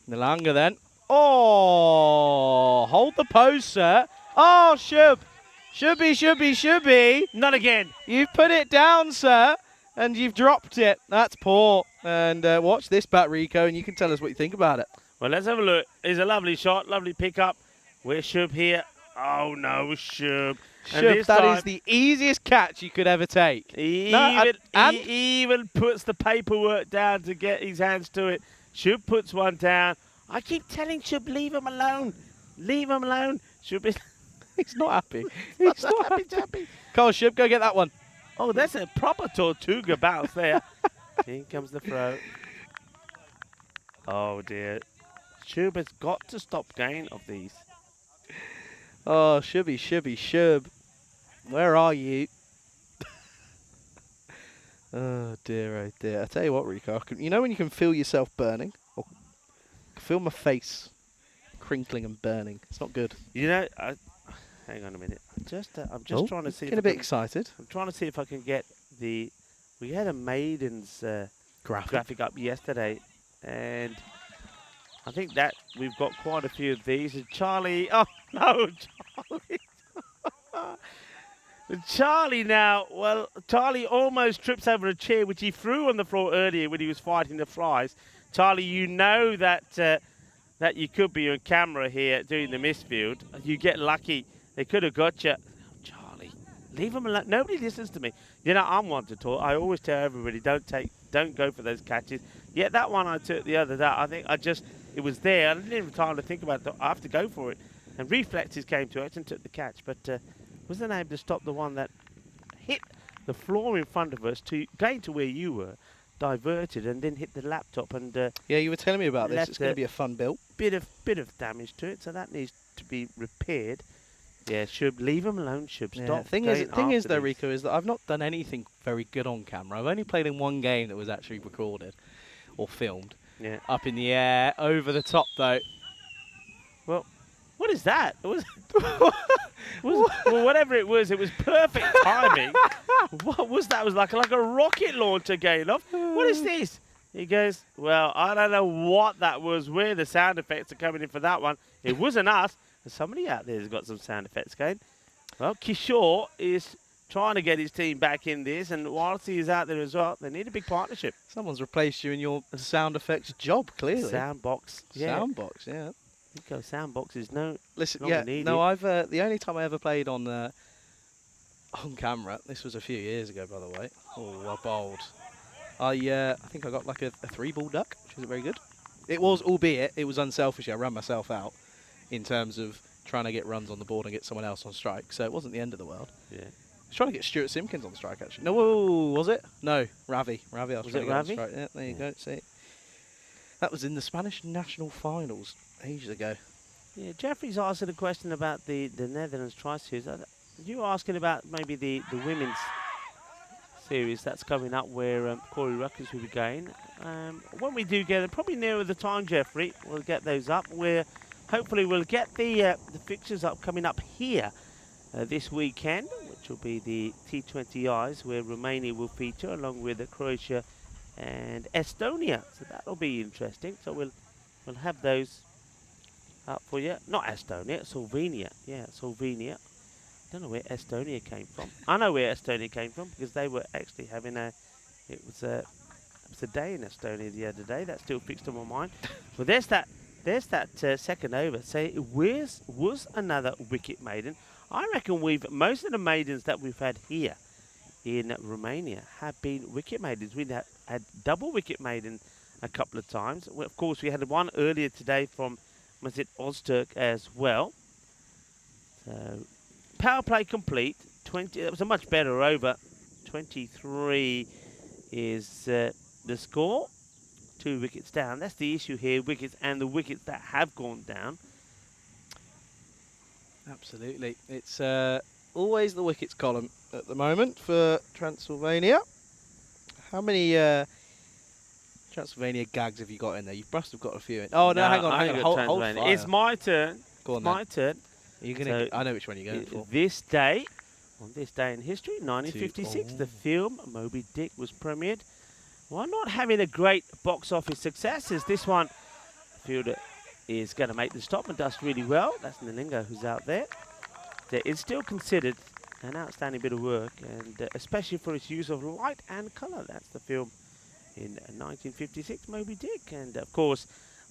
Nilanga then. Oh, hold the post, sir. Oh, should be. Not again. You've put it down, sir, and you've dropped it. That's poor. And watch this bat, Rico, and you can tell us what you think about it. Well, let's have a look. It's a lovely shot, lovely pickup. Where's Shub here? Oh, no, Shub. And Shub, this that time, is the easiest catch you could ever take. he No, even puts the paperwork down to get his hands to it. Shub puts one down. I keep telling Shub, leave him alone. Leave him alone. Shub is... He's not happy. He's not happy. Come on, Shub, go get that one. Oh, that's a proper Tortuga bounce there. In comes the throw. Oh, dear. Shub has got to stop going of these. Oh, Shub. Where are you? Oh, dear. I tell you what, Rico. You know when you can feel yourself burning? Or feel my face crinkling and burning. It's not good. You know, hang on a minute. I'm just trying to see. Getting a bit excited. I'm trying to see if I can get the. We had a maidens graphic up yesterday, and I think that we've got quite a few of these. And Charlie, oh no, Charlie. Charlie now, well, Charlie almost trips over a chair, which he threw on the floor earlier when he was fighting the flies. Charlie, you know that that you could be on camera here doing the misfield. You get lucky. They could have got you. Charlie, leave him alone. Nobody listens to me. You know, I'm one to talk. I always tell everybody, don't go for those catches. Yeah, that one I took the other day, I think it was there. I didn't even have time to think about it. I have to go for it. And reflexes came to it and took the catch. But wasn't able to stop the one that hit the floor in front of us, going to where you were, diverted, and then hit the laptop. And yeah, you were telling me about this. It's going to be a fun build. Bit of damage to it, so that needs to be repaired. Yeah, Shub, leave him alone, Shub. Stop. Thing is though, Rico, is that I've not done anything very good on camera. I've only played in one game that was actually recorded or filmed. Yeah. Up in the air, over the top though. Well, what is that? It was, well, whatever it was perfect timing. What was that? It was like a rocket launcher going off. What is this? He goes, well, I don't know what that was, where the sound effects are coming in for that one. It wasn't us. There's somebody out there who's got some sound effects going. Well, Kishore is trying to get his team back in this, and whilst he is out there as well, they need a big partnership. Someone's replaced you in your sound effects job, clearly. Soundbox. Yeah. Soundbox, yeah. Nico, soundbox is no. Listen, needed. no, I've the only time I ever played on camera. This was a few years ago, by the way. Oh, bold. I think I got like a 3-ball duck, which isn't very good. It was, albeit it was unselfish. I ran myself out in terms of trying to get runs on the board and get someone else on strike. So it wasn't the end of the world. Yeah. I was trying to get Stuart Simpkins on strike, actually. No, was it? No, Ravi. I was trying to get on strike. Yeah, there you go. See, that was in the Spanish national finals ages ago. Yeah, Jeffrey's asking a question about the Netherlands Tri-Series. You were asking about maybe the women's series that's coming up where Corey Ruckers will be going. When we do get it, probably nearer the time, Jeffrey, we'll get those up. Hopefully we'll get the fixtures up coming up here this weekend, which will be the T20Is, where Romania will feature along with Croatia and Estonia. So that'll be interesting. So we'll have those up for you. Not Estonia, Slovenia. Yeah, Slovenia. I don't know where Estonia came from. I know where Estonia came from because they were actually having it was a day in Estonia the other day. That still fixed on my mind. Well, there's that second over. So it was another wicket maiden. I reckon most of the maidens that we've had here in Romania have been wicket maidens. We've had double wicket maiden a couple of times. Well, of course, we had one earlier today from, was it Ozturk as well. So power play complete. 20. That was a much better over. 23 is the score. 2 wickets down. That's the issue here. Wickets and the wickets that have gone down. Absolutely. It's always the wickets column at the moment for Transylvania. How many Transylvania gags have you got in there? You must have got a few in. Oh, no, hang on. Hold fire. It's my turn. Go on, my turn. I know which one you're going for. On this day in history, 1956, the film Moby Dick was premiered. While not having a great box office success, as this one, fielder is going to make the stop and does really well. That's Nalingo who's out there. It's still considered an outstanding bit of work, and especially for its use of light and colour. That's the film in 1956, Moby Dick. And of course,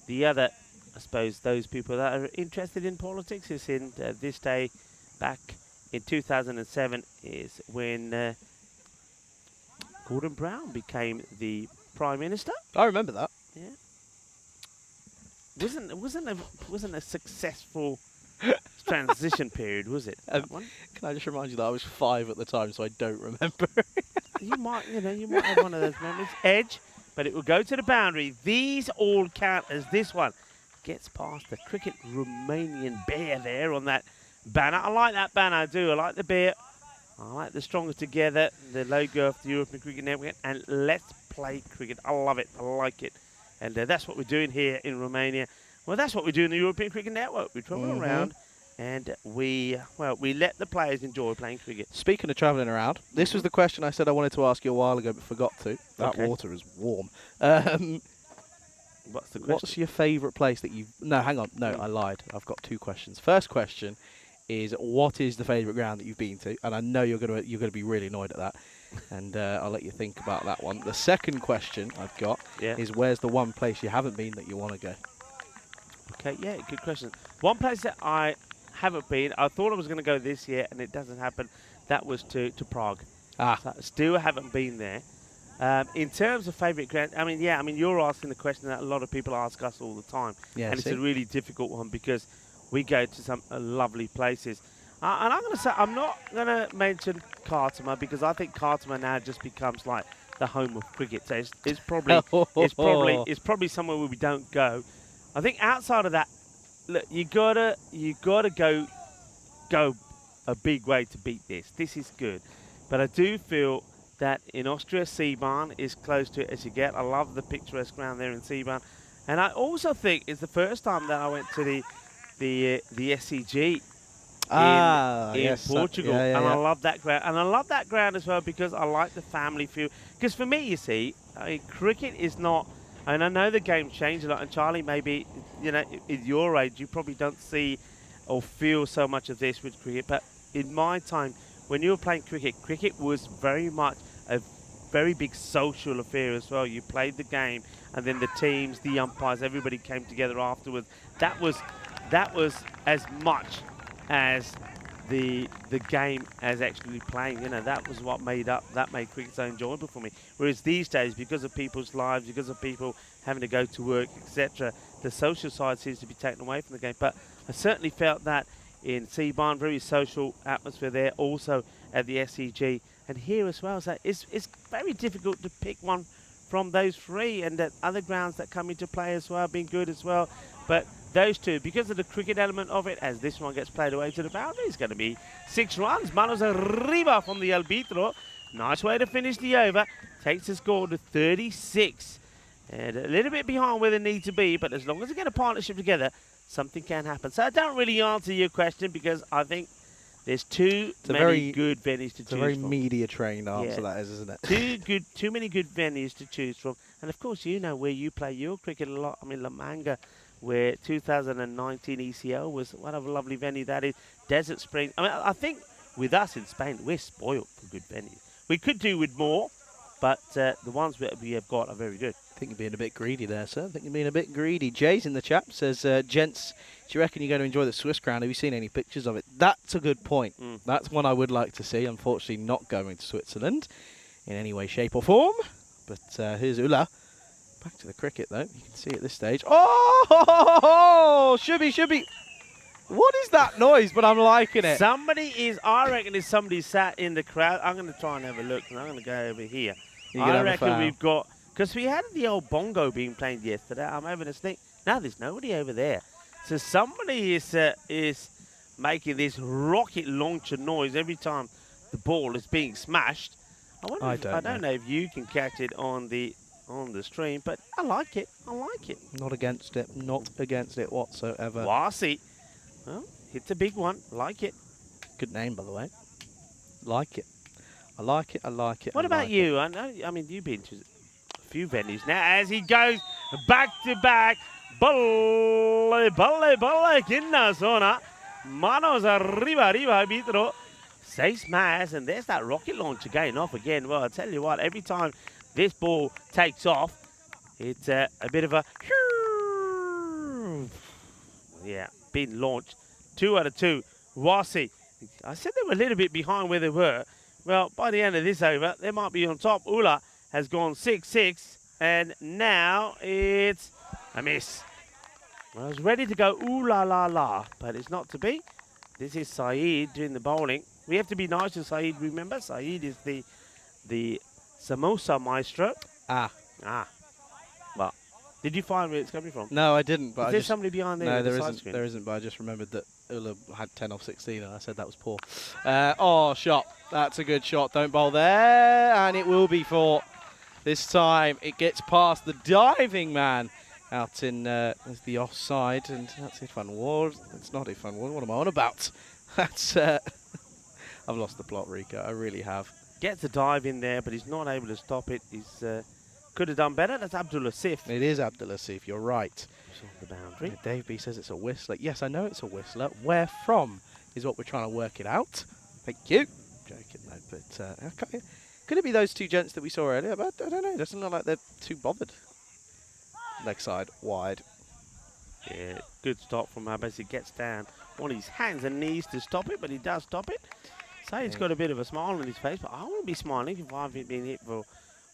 the other, I suppose, those people that are interested in politics is in this day back in 2007 is when Gordon Brown became the Prime Minister. I remember that. Yeah. Wasn't a successful transition period, was it? That one? Can I just remind you that I was 5 at the time, so I don't remember. You might have one of those memories. Edge, but it will go to the boundary. These all count as this one gets past the cricket Romanian bear there on that banner. I like that banner, I do. I like the bear. I like the Stronger Together, the logo of the European Cricket Network, and let's play cricket. I love it. I like it. And that's what we're doing here in Romania. Well, that's what we do in the European Cricket Network. We travel around and we let the players enjoy playing cricket. Speaking of travelling around, this was the question I said I wanted to ask you a while ago but forgot to. That water is warm. What's the question? What's your favourite place that you've... No, hang on. No, I lied. I've got 2 questions. First question is, what is the favourite ground that you've been to? And I know you're gonna be really annoyed at that. And I'll let you think about that one. The second question I've got is, where's the one place you haven't been that you want to go? Okay, yeah, good question. One place that I haven't been, I thought I was going to go this year, and it doesn't happen. That was to Prague. So I still haven't been there. In terms of favourite ground, you're asking the question that a lot of people ask us all the time. Yeah, and it's a really difficult one because we go to some lovely places. And I'm going to say, I'm not going to mention Khartoum because I think Khartoum now just becomes like the home of cricket. So it's probably somewhere where we don't go. I think outside of that, look, you gotta go a big way to beat this. This is good, but I do feel that in Austria, Seebahn is close to it as you get. I love the picturesque ground there in Seebahn, and I also think it's the first time that I went to the SCG in Portugal, and I love that ground. And I love that ground as well because I like the family feel. Because for me, you see, cricket is not. And I know the game's changed a lot. And Charlie, maybe at your age, you probably don't see or feel so much of this with cricket. But in my time, when you were playing cricket, cricket was very much a very big social affair as well. You played the game, and then the teams, the umpires, everybody came together afterwards. That was as much as the game as actually playing. That was what made cricket so enjoyable for me. Whereas these days, because of people's lives, because of people having to go to work, etc., the social side seems to be taken away from the game. But I certainly felt that in Seebahn, very social atmosphere there, also at the SCG, and here as well. So it's very difficult to pick one from those 3, and that other grounds that come into play as well have been good as well. But those 2, because of the cricket element of it, as this one gets played away to the boundary, it's going to be 6 runs. Manos arriba from the arbitro. Nice way to finish the over. Takes the score to 36. And a little bit behind where they need to be, but as long as they get a partnership together, something can happen. So I don't really answer your question because I think there's too many good venues to choose from. It's a very media-trained answer, that is, isn't it? Too many good venues to choose from. And of course, you know where you play your cricket a lot. I mean, La Manga, where 2019 ECL was, what a lovely venue that is. Desert Springs. I mean, I think with us in Spain, we're spoiled for good venues. We could do with more, but the ones that we have got are very good. I think you're being a bit greedy there, sir. I think you're being a bit greedy. Jay's in the chat, says, gents, do you reckon you're going to enjoy the Swiss ground? Have you seen any pictures of it? That's a good point. That's one I would like to see. Unfortunately, not going to Switzerland in any way, shape or form. But here's Ula. Back to the cricket, though. You can see at this stage. Oh, should be. What is that noise? But I'm liking it. I reckon there's somebody sat in the crowd. I'm going to try and have a look, and I'm going to go over here. I reckon we've got... Because we had the old bongo being played yesterday. I'm having a sneak. Now there's nobody over there. So somebody is making this rocket launcher noise every time the ball is being smashed. I don't know if you can catch it on the stream, but I like it. Not against it. Not against it whatsoever. Wasi. Well, hits a big one. Like it. Good name, by the way. Like it. I like it. What about you? I mean, you've been to few venues now as he goes back to back. Balle in la zona. Manos arriba, arbitro. 6 más, and there's that rocket launcher going off again. Well, I tell you what, every time this ball takes off, it's a bit of a being launched. 2 out of 2. Wasi I said they were a little bit behind where they were. Well, by the end of this over, they might be on top. Ula has gone 6-6, and now it's a miss. I was ready to go ooh la la la, but it's not to be. This is Saeed doing the bowling. We have to be nice to Saeed, remember? Saeed is the samosa maestro. Ah. Well, did you find where it's coming from? No, I didn't. But Is there somebody behind there? No, with the there side isn't. screen? There isn't. But I just remembered that Ula had 10 off 16, and I said that was poor. Oh, shot. That's a good shot. Don't bowl there, and it will be 4. This time it gets past the diving man out in as the offside, and that's Irfan Ward. It's not Irfan Ward. What am I on about? That's I've lost the plot, Rico. I really have. Gets a dive in there, but he's not able to stop it. He's could have done better. That's Abdul Asif. It is Abdul Asif. You're right. It's on the boundary. Dave B says it's a whistler. Yes, I know it's a whistler. Where from is what we're trying to work it out. Thank you. Joking though, but could it be those two gents that we saw earlier? But I don't know. It doesn't look like they're too bothered. Leg side, wide. Yeah, good stop from Abbas. He gets down on his hands and knees to stop it, but he does stop it. So he's got a bit of a smile on his face, but I wouldn't be smiling if I've been hit for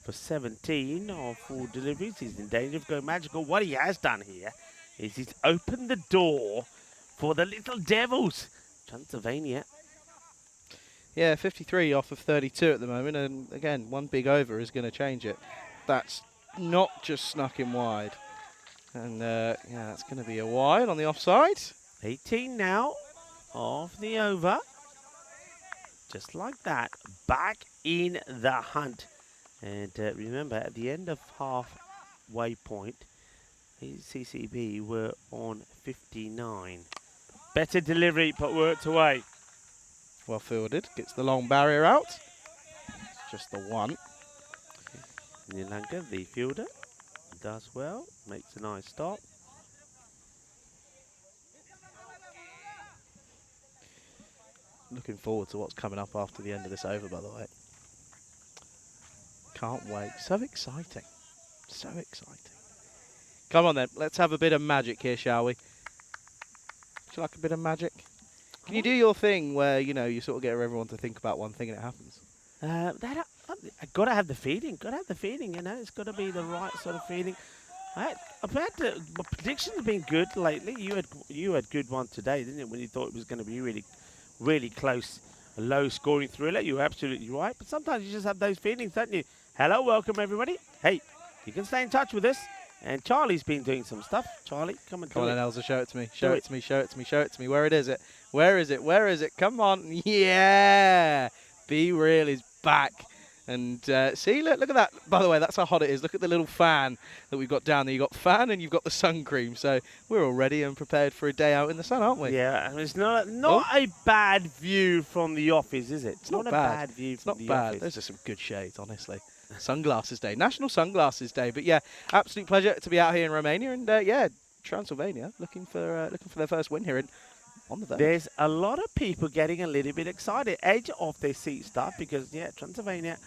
17 or 4 deliveries. He's in danger of going magical. What he has done here is he's opened the door for the little devils. Transylvania. Yeah, 53 off of 32 at the moment, and again, one big over is going to change it. That's not just snuck him wide. And yeah, that's going to be a wide on the offside. 18 now off the over. Just like that, back in the hunt. And remember, at the end of halfway point, CCB were on 59. Better delivery, but worked away. Well fielded, gets the long barrier out. It's just the one. Nilanka, the fielder, does well, makes a nice stop. Looking forward to what's coming up after the end of this over, by the way. Can't wait. So exciting. So exciting. Come on then, let's have a bit of magic here, shall we? Would you like a bit of magic? Can you do your thing where, you know, you sort of get everyone to think about one thing and it happens? I gotta have the feeling. Gotta have the feeling. You know, it's gotta be the right sort of feeling. My predictions have been good lately. You had good one today, didn't you? When you thought it was going to be really close, a low scoring thriller. You were absolutely right. But sometimes you just have those feelings, don't you? Hello, welcome everybody. Hey, you can stay in touch with us. And Charlie's been doing some stuff. Charlie, come and do it. Come on, Elsa, show it to me. Show it to me. Show it to me. Show it to me. Where is it? Where is it? Where is it? Come on. Yeah. Be Real is back. And see, look at that. By the way, that's how hot it is. Look at the little fan that we've got down there. You've got fan and you've got the sun cream. So we're all ready and prepared for a day out in the sun, aren't we? Yeah, and it's not a bad view from the office, is it? It's not a bad. bad view It's from not the bad. office. Those are some good shades, honestly. Sunglasses Day. National Sunglasses Day. But yeah, absolute pleasure to be out here in Romania. And yeah, Transylvania looking for their first win here on the verge. There's a lot of people getting a little bit excited, edge off their seat stuff, because yeah, Transylvania,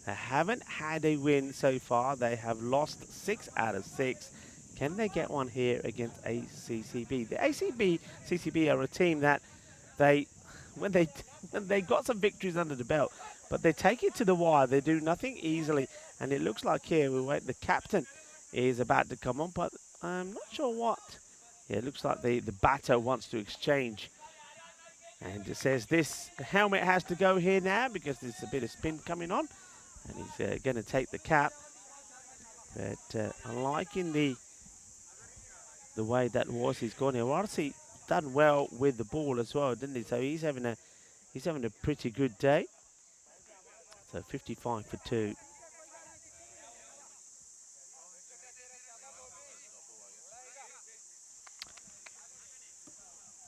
they haven't had a win so far. They have lost 6 out of 6. Can they get one here against ACCB? The CCB are a team that when they got some victories under the belt, but they take it to the wire. They do nothing easily, and it looks like here the captain is about to come on, but I'm not sure what. Yeah, it looks like the batter wants to exchange. And it says the helmet has to go here now because there's a bit of spin coming on. And he's going to take the cap. But I'm liking the way that he's gone here. Warsi done well with the ball as well, didn't he? So he's having a pretty good day. So 55 for 2.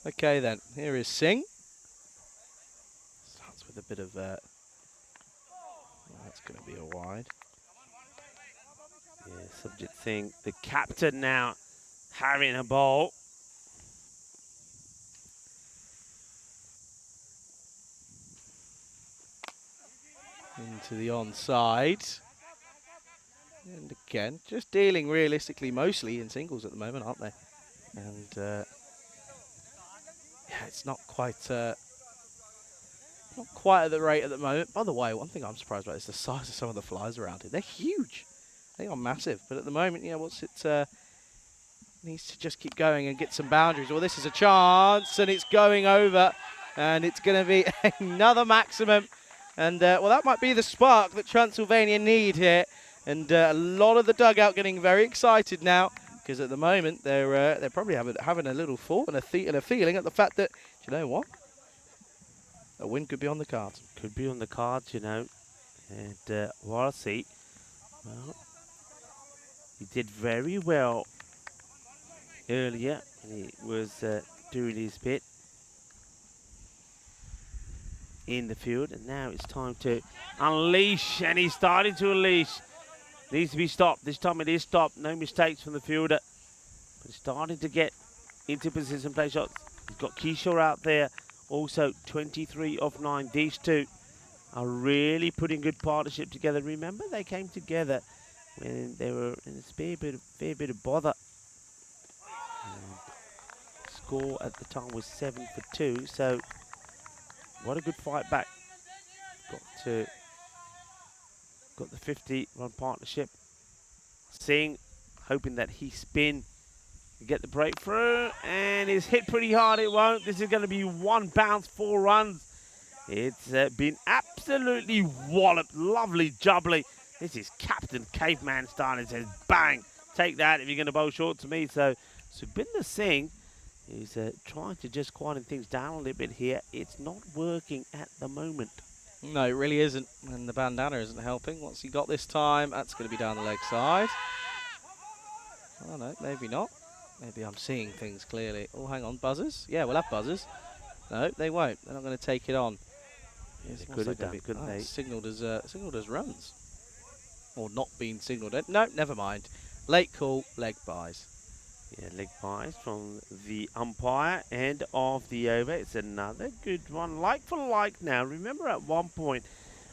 Okay then, here is Singh. Starts with a bit of that's going to be a wide. Yeah, Subjit Singh, the captain now, having a ball. Into the onside. And again, just dealing realistically mostly in singles at the moment, aren't they? And yeah, it's not quite Not quite at the rate at the moment. By the way, one thing I'm surprised about is the size of some of the flies around here. They're huge. They are massive. But at the moment, yeah, what's it? Needs to just keep going and get some boundaries. Well, this is a chance, and it's going over, and it's going to be another maximum. And, well, that might be the spark that Transylvania need here. And a lot of the dugout getting very excited now, because at the moment they're probably having a little thought and a feeling at the fact that, do you know what? A win could be on the cards. Could be on the cards, you know. And Warsi, well, he did very well earlier when he was doing his bit in the field. And now it's time to unleash, and he's starting to unleash. Needs to be stopped. This time it is stopped. No mistakes from the fielder. But he's starting to get into position, play shots. He's got Kishore out there. Also 23 of 9. These two are really putting good partnership together. Remember, they came together when they were in a fair bit of bother. Score at the time was 7 for 2. So what a good fight back. Got the 50-run partnership. Singh hoping that he spin to get the breakthrough, and it's hit pretty hard. It won't. This is going to be 1 bounce, 4 runs. It's been absolutely walloped. Lovely jubbly. This is Captain Caveman style. It says bang, take that if you're going to bowl short to me. So Subinder Singh is trying to just quieten things down a little bit here. It's not working at the moment. No, it really isn't, and the bandana isn't helping. What's he got this time? That's going to be down the leg side. Oh, no, maybe not. Maybe I'm seeing things clearly. Oh, hang on, buzzers? Yeah, we'll have buzzers. No, they won't. They're not going to take it on. Yeah, they could have done, couldn't they? Signalled as runs. Or not being signalled. No, never mind. Late call, leg buys. Yeah, leg buys from the umpire, end of the over. It's another good one, like for like now. Remember at one point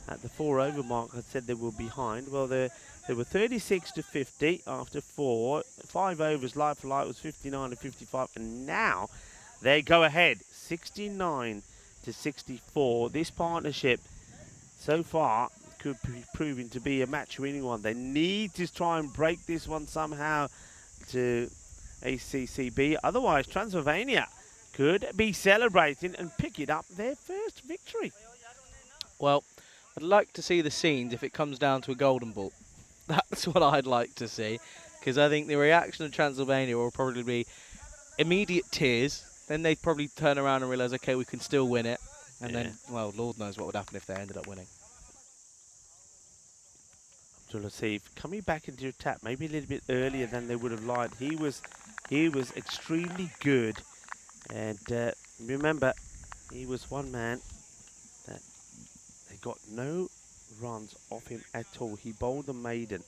at the 4 over mark, I said they were behind. Well, they were 36 to 50 after 4. 5 overs, like for like was 59 to 55, and now they go ahead 69 to 64. This partnership so far could be proving to be a match-winning one. They need to try and break this one somehow to ACCB. Otherwise, Transylvania could be celebrating and picking up their first victory. Well, I'd like to see the scenes if it comes down to a golden ball. That's what I'd like to see, because I think the reaction of Transylvania will probably be immediate tears. Then they'd probably turn around and realise, okay, we can still win it. And then, well, Lord knows what would happen if they ended up winning. Abdul Latif coming back into attack maybe a little bit earlier than they would have liked. He was extremely good, and remember, he was one man that they got no runs off him at all. He bowled a maiden.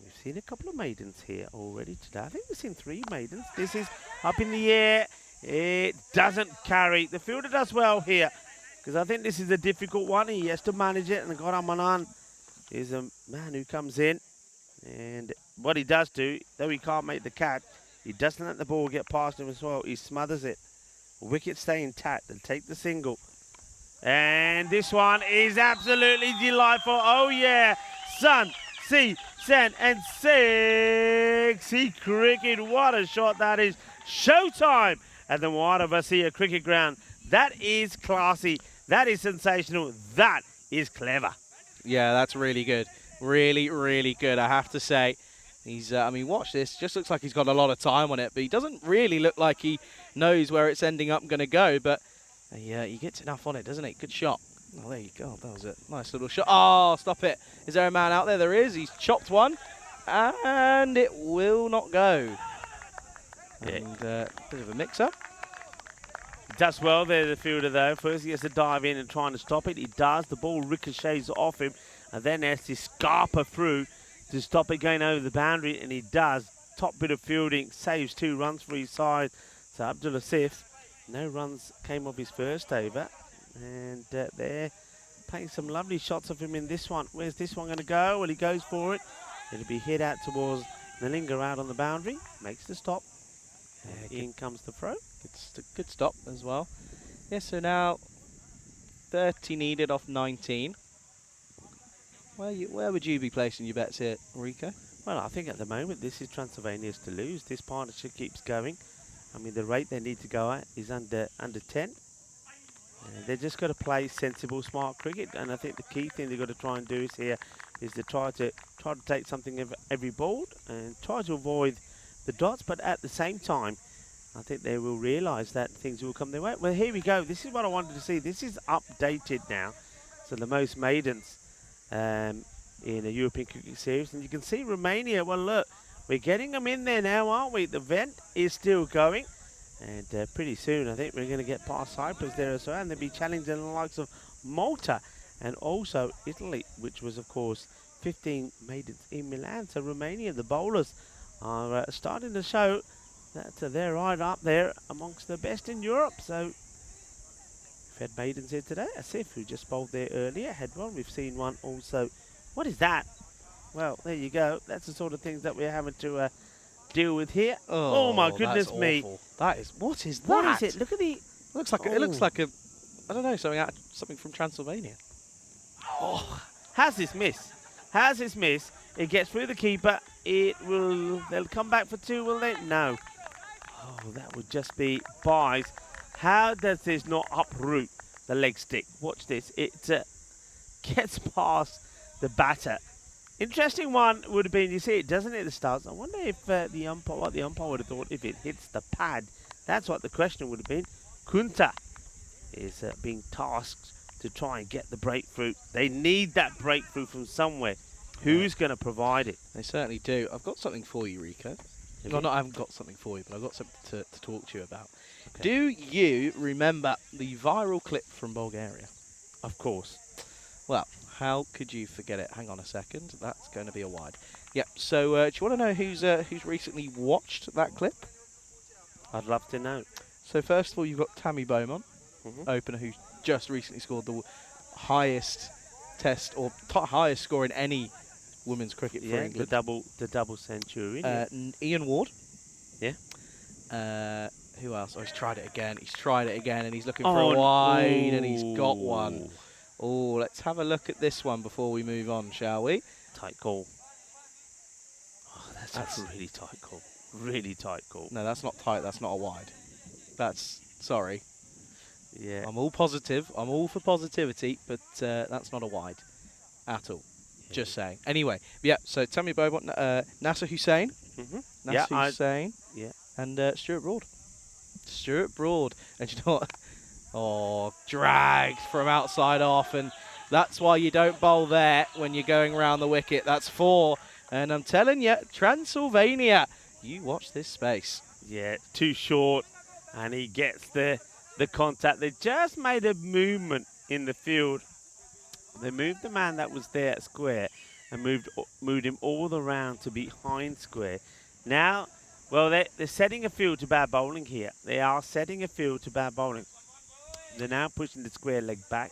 We've seen a couple of maidens here already today. I think we've seen 3 maidens. This is up in the air. It doesn't carry. The fielder does well here, because I think this is a difficult one. He has to manage it, and Goramanan is a man who comes in, and what he does do, though he can't make the catch, he doesn't let the ball get past him as well. He smothers it. Wicket stay intact and take the single. And this one is absolutely delightful. Oh yeah, Sun, Sea, Sen, and 6. Cricket, what a shot that is. Showtime at the Wadavasiya Cricket Ground. That is classy. That is sensational. That is clever. Yeah, that's really good. Really, really good, I have to say. He's, I mean, watch this. Just looks like he's got a lot of time on it, but he doesn't really look like he knows where it's ending up going to go. But he gets enough on it, doesn't he? Good shot. Oh, there you go. That was a nice little shot. Oh, stop it. Is there a man out there? There is. He's chopped one, and it will not go. And bit of a mix-up. Does well there, the fielder, though. First he has to dive in and trying to stop it. He does. The ball ricochets off him, and then has to scarper through to stop it going over the boundary, and he does. Top bit of fielding, saves 2 runs for his side. So Abdul Latif, no runs came off his first over, and they're playing some lovely shots of him in this one. Where's this one going to go? Well, he goes for it. It'll be hit out towards Nalinga out on the boundary. Makes the stop. In comes the throw. Good stop as well. Yeah, so now 30 needed off 19. Where would you be placing your bets here, Rico? Well, I think at the moment this is Transylvania's to lose. This partnership keeps going. I mean, the rate they need to go at is under 10. They're just got to play sensible, smart cricket, and I think the key thing they've got to try and do is to try to take something of every ball and try to avoid the dots. But at the same time, I think they will realise that things will come their way. Well, here we go. This is what I wanted to see. This is updated now, so the most maidens in a European cricket series, and you can see Romania. Well, look, we're getting them in there now, aren't we? The vent is still going. And pretty soon, I think we're going to get past Cyprus there as well, and they'll be challenging the likes of Malta and also Italy, which was, of course, 15 maidens in Milan. So Romania, the bowlers, are starting to show that they're right up there amongst the best in Europe. So we've had maidens here today. Asif, who just bowled there earlier, had one. We've seen one also. What is that? Well, there you go. That's the sort of things that we're having to deal with here. Oh my goodness me! That is, what is that? What is it? Look at the. It looks like a, I don't know, something from Transylvania. Oh, how's this miss? How's this miss? It gets through the keeper. They'll come back for 2, will they? No. Oh, that would just be buys. How does this not uproot the leg stick? Watch this. It gets past the batter. Interesting one would have been, you see it doesn't hit the stars. I wonder if the umpire would have thought if it hits the pad. That's what the question would have been. Kunta is being tasked to try and get the breakthrough. They need that breakthrough from somewhere. Who's going to provide it? They certainly do. I've got something for you, Rico. Well, I haven't got something for you, but I've got something to talk to you about. Okay. Do you remember the viral clip from Bulgaria? Of course. Well, how could you forget it? Hang on a second. That's going to be a wide. Yeah. So, do you want to know who's recently watched that clip? I'd love to know. So, first of all, you've got Tammy Beaumont, opener, who's just recently scored the highest test or highest score in any women's cricket for England. The double century. Ian Ward. Yeah. Who else? Oh, he's tried it again, and he's looking for a wide, and he's got one. Oh, let's have a look at this one before we move on, shall we? Tight call. Oh, that's a really tight call. Really tight call. No, that's not tight. That's not a wide. Sorry. Yeah. I'm all positive. I'm all for positivity, but that's not a wide at all. Yeah. Just saying. Anyway, yeah, so tell me about Nasser Hussain. Nasser Hussain. Yeah. And Stuart Broad. Stuart Broad. And you know what? Oh, drags from outside off, and that's why you don't bowl there when you're going round the wicket. That's 4, and I'm telling you, Transylvania, you watch this space. Yeah, too short, and he gets the contact. They just made a movement in the field. They moved the man that was there at square and moved him all the round to behind square. Now, well, they're setting a field to bad bowling here. They are setting a field to bad bowling. They're now pushing the square leg back.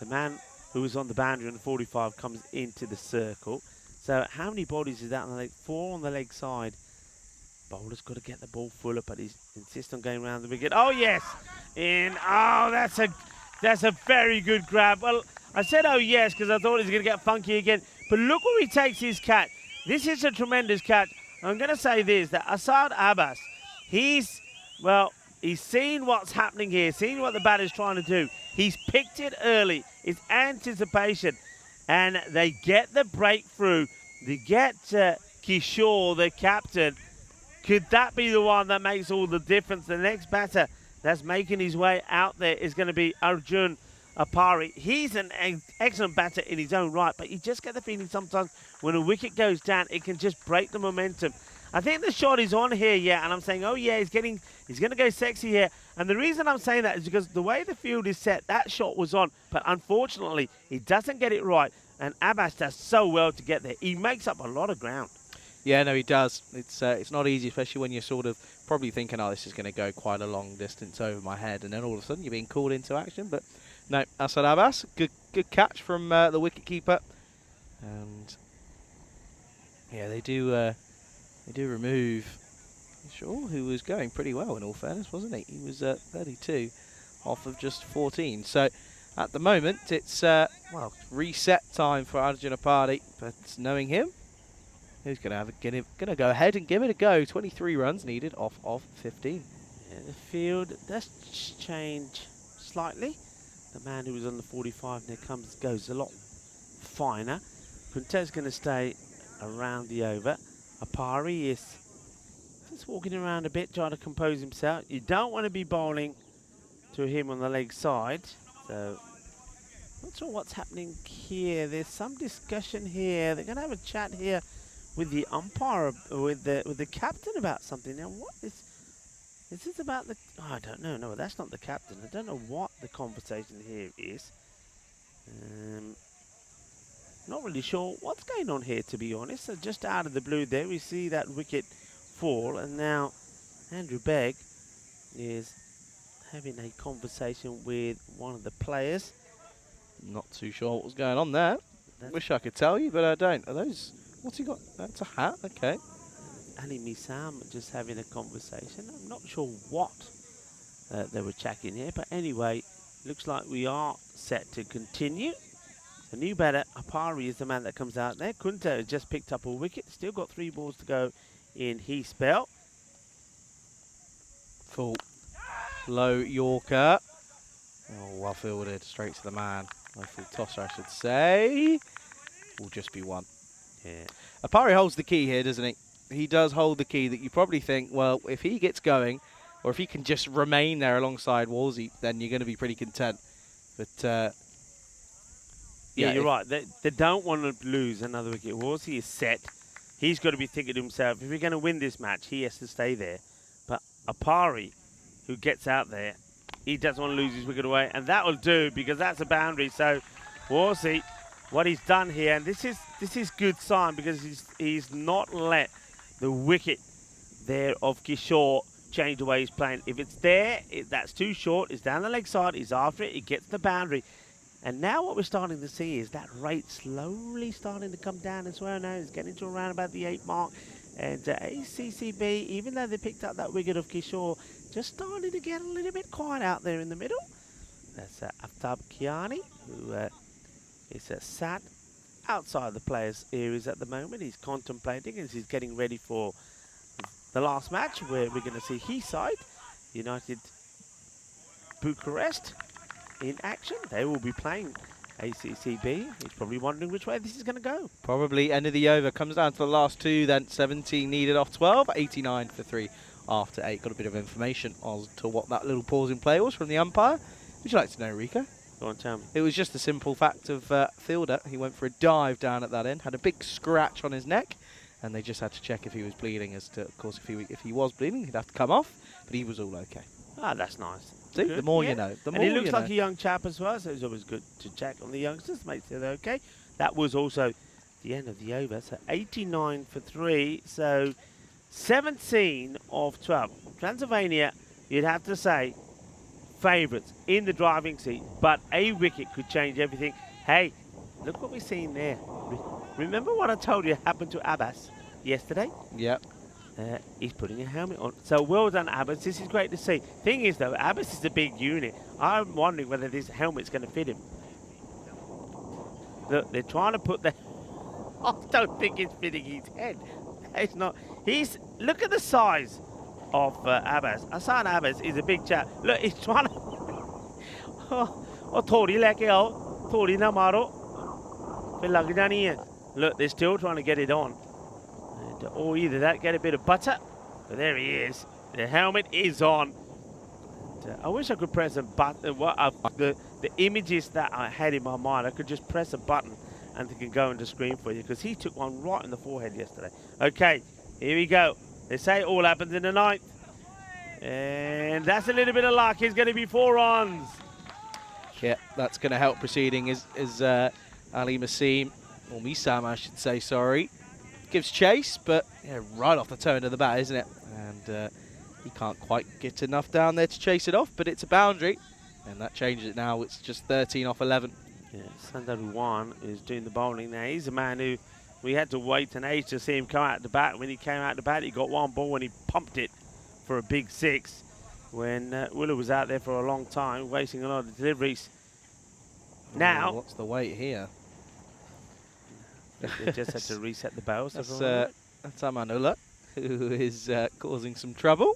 The man who was on the boundary on the 45 comes into the circle. So how many bodies is that on the leg? 4 on the leg side. Bowler's got to get the ball fuller, but he insists on going around the wicket. Oh, yes. In. Oh, that's a very good grab. Well, I said, oh, yes, because I thought he was going to get funky again. But look where he takes his catch. This is a tremendous catch. I'm going to say this, that Asad Abbas, he's seen what's happening here, seen what the batter's trying to do. He's picked it early. It's anticipation. And they get the breakthrough. They get Kishore, the captain. Could that be the one that makes all the difference? The next batter that's making his way out there is going to be Arjun Apari. He's an excellent batter in his own right, but you just get the feeling sometimes when a wicket goes down, it can just break the momentum. I think the shot is on here, yeah, and I'm saying, oh yeah, he's going to go sexy here. And the reason I'm saying that is because the way the field is set, that shot was on, but unfortunately, he doesn't get it right, and Abbas does so well to get there. He makes up a lot of ground. Yeah, no, he does. It's not easy, especially when you're sort of probably thinking, oh, this is going to go quite a long distance over my head, and then all of a sudden you're being called into action. But no, Asad Abbas, good catch from the wicketkeeper, and yeah, they do remove Shaw, who was going pretty well in all fairness, wasn't he? He was 32 off of just 14. So At the moment, it's, well, reset time for Arjuna Party, but knowing him, he's going to go ahead and give it a go. 23 runs needed off of 15. Yeah, the field does change slightly. The man who was on the 45 now goes a lot finer. Kunte's going to stay around the over. Apari is just walking around a bit, trying to compose himself. You don't want to be bowling to him on the leg side. So, not sure what's happening here. There's some discussion here. They're going to have a chat here with the umpire, with the captain about something. Now, what is this about the? Oh, I don't know. No, that's not the captain. I don't know what the conversation here is. Not really sure what's going on here, to be honest. So just out of the blue there, we see that wicket fall, and now Andrew Begg is having a conversation with one of the players. Not too sure what was going on there. Wish I could tell you, but I don't. Are those? What's he got? That's a hat. Okay. Ali Misam just having a conversation. I'm not sure what they were chatting here, but anyway, looks like we are set to continue. The new batter, Apari, is the man that comes out there. Kunta has just picked up a wicket. Still got 3 balls to go in his spell. Full low Yorker. Oh, well fielded. Straight to the man. Low field tosser, I should say. Will just be one. Yeah. Apari holds the key here, doesn't he? He does hold the key that you probably think, well, if he gets going, or if he can just remain there alongside Wolsey, then you're going to be pretty content. But yeah, you're right. They don't want to lose another wicket. Wolsey is set. He's got to be thinking to himself, if we're going to win this match, he has to stay there. But Apari, who gets out there, he doesn't want to lose his wicket away, and that will do because that's a boundary. So Wolsey, what he's done here, and this is good sign because he's not let the wicket there of Kishore change the way he's playing. If it's there, that's too short. It's down the leg side. He's after it. He gets the boundary. And now what we're starting to see is that rate slowly starting to come down as well. Now it's getting to around about the 8 mark. And ACCB, even though they picked up that wicket of Kishore, just starting to get a little bit quiet out there in the middle. That's Aftab Kiani, who is sat outside the players' areas at the moment. He's contemplating as he's getting ready for the last match, where we're going to see his side, United Bucharest, in action. They will be playing ACCB. He's probably wondering which way this is going to go. probably end of the over. Comes down to the last 2, then 17 needed off 12. 89 for 3 after 8. Got a bit of information as to what that little pause in play was from the umpire. Would you like to know, Rico? Go on, tell me. It was just a simple fact of fielder. He went for a dive down at that end, had a big scratch on his neck, and they just had to check if he was bleeding. As to, of course, if he was bleeding, he'd have to come off, but he was all okay. Ah, that's nice. See, Good. the more Yeah. you know. The more And he looks you like know. a young chap as well, so it's always good to check on the youngsters, make sure they're okay. That was also the end of the over, so 89 for 3, so 17 of 12. Transylvania, you'd have to say, favourites in the driving seat, but a wicket could change everything. Hey, look what we're seeing there. Remember what I told you happened to Abbas yesterday? Yep. He's putting a helmet on. So well done, Abbas. This is great to see. Thing is, though, Abbas is a big unit. I'm wondering whether this helmet's going to fit him. Look, they're trying to put the... I don't think it's fitting his head. It's not. Look at the size of Abbas. Hassan Abbas is a big chap. Look, he's trying to... Look, they're still trying to get it on. Or either that, get a bit of butter. But there he is. The helmet is on. And, I wish I could press a button. The images that I had in my mind, I could just press a button and it can go on the screen for you, because he took one right in the forehead yesterday. Okay, here we go. They say it all happens in the 9th. And that's a little bit of luck. It's going to be 4 runs. Yeah, that's going to help proceeding is Ali Masim, or Misam, I should say, sorry. Gives chase, but yeah, right off the turn of the bat, isn't it? And he can't quite get enough down there to chase it off, but it's a boundary, and that changes it now. It's just 13 off 11. Yeah, Sundar Wan is doing the bowling now. He's a man who we had to wait an age to see him come out the bat. When he came out the bat, he got 1 ball and he pumped it for a big 6. When Willa was out there for a long time, wasting a lot of deliveries. Now, what's the weight here? they just had to reset the barrels. That's Amanullah, who is causing some trouble.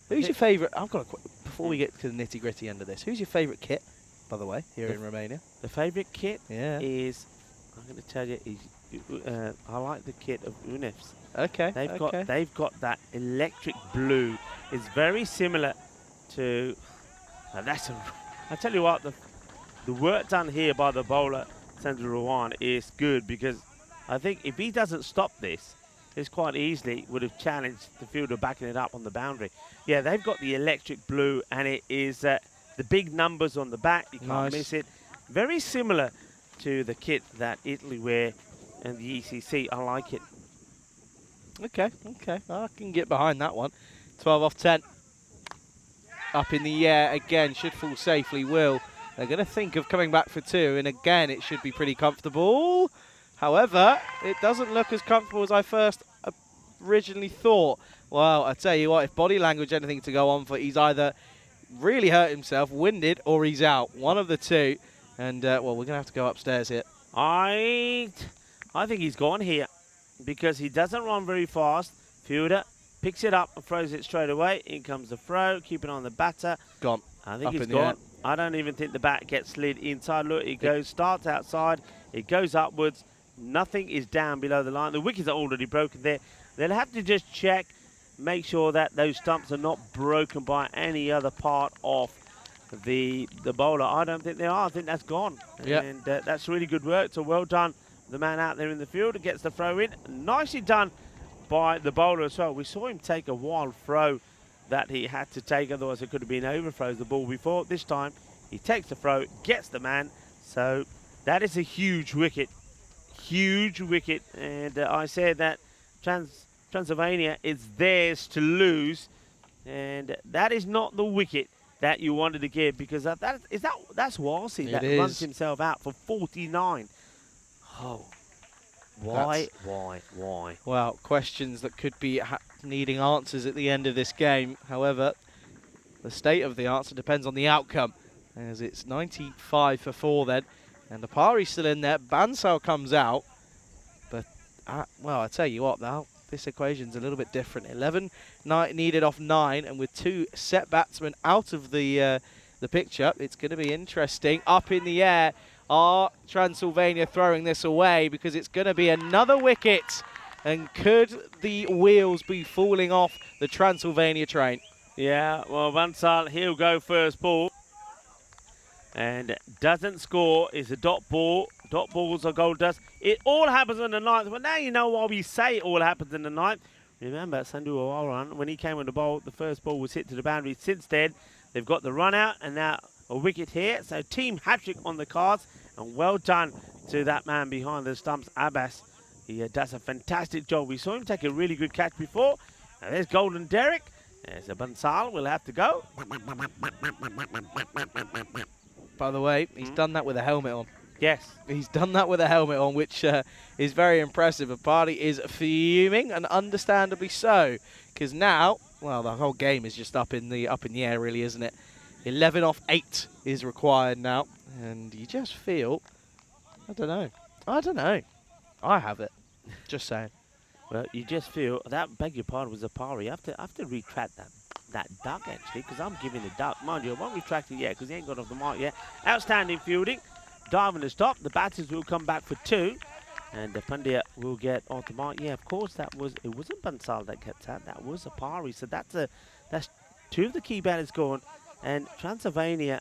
Who's your favourite? I've got before we get to the nitty gritty end of this. Who's your favourite kit, by the way, here in Romania? The favourite kit is. I'm going to tell you, I like the kit of UNIF's. Okay. They've got that electric blue. It's very similar to. I tell you what, the work done here by the bowler Sandra Rowan is good, because I think if he doesn't stop this quite easily would have challenged the fielder backing it up on the boundary. Yeah, they've got the electric blue, and it is the big numbers on the back. You can't miss it. Very similar to the kit that Italy wear and the ECC. I like it. Okay. I can get behind that one. 12 off 10. Up in the air again. Should fall safely. Will. They're going to think of coming back for 2, and again, it should be pretty comfortable. However, it doesn't look as comfortable as I first originally thought. Well, I tell you what, if body language anything to go on for, he's either really hurt himself, winded, or he's out. One of the two. And, well, we're going to have to go upstairs here. I think he's gone here, because he doesn't run very fast. Fielder picks it up and throws it straight away. In comes the throw, keeping on the batter. Gone. I think he's gone. I don't even think the bat gets slid inside. Look, it goes, starts outside, it goes upwards. Nothing is down below the line. The wickets are already broken there. They'll have to just check, make sure that those stumps are not broken by any other part of the bowler. I don't think they are. I think that's gone. Yeah. And that's really good work. So well done, the man out there in the field who gets the throw in. Nicely done by the bowler as well. We saw him take a wild throw that he had to take, otherwise it could have been overthrows the ball before. This time he takes the throw, gets the man. So that is a huge wicket. Huge wicket. And I said that Transylvania is theirs to lose, and that is not the wicket that you wanted to give, because that's Walsey that runs himself out for 49. Oh, why? Well, questions that could be needing answers at the end of this game. However, the state of the answer depends on the outcome, as it's 95 for 4 then, and the Apari's still in there. Bansal comes out, but well, I tell you what, now this equation's a little bit different. 11 needed off 9, and with 2 set batsmen out of the picture, it's going to be interesting. Up in the air, are Transylvania throwing this away, because it's going to be another wicket? And could the wheels be falling off the Transylvania train? Yeah, well, Bansal, he'll go first ball, and doesn't score. It's a dot ball. Dot balls are gold dust. It all happens in the ninth. But now you know why we say it all happens in the ninth. Remember, Sandhu Awaran, when he came on the bowl, the first ball was hit to the boundary. Since then, they've got the run out, and now a wicket here. So team hat-trick on the cards, and well done to that man behind the stumps, Abbas. He does a fantastic job. We saw him take a really good catch before. Now there's Golden Derek. There's a Bansal. We'll have to go. By the way, he's done that with a helmet on. Yes. He's done that with a helmet on, which is very impressive. Apari is fuming, and understandably so, because now, well, the whole game is just up in the air, really, isn't it? 11 off 8 is required now, and you just feel, I don't know. I have it. Just saying. Well, you just feel that, beg your pardon, was Apari. I have to retract that duck, actually, because I'm giving the duck. Mind you, I won't retract it yet, because he ain't got off the mark yet. Outstanding fielding. Diving to stop. The batters will come back for 2, and Pandya will get off the mark. Yeah, of course, it wasn't Bansal that kept out. That was Apari. So that's 2 of the key batters gone. And Transylvania,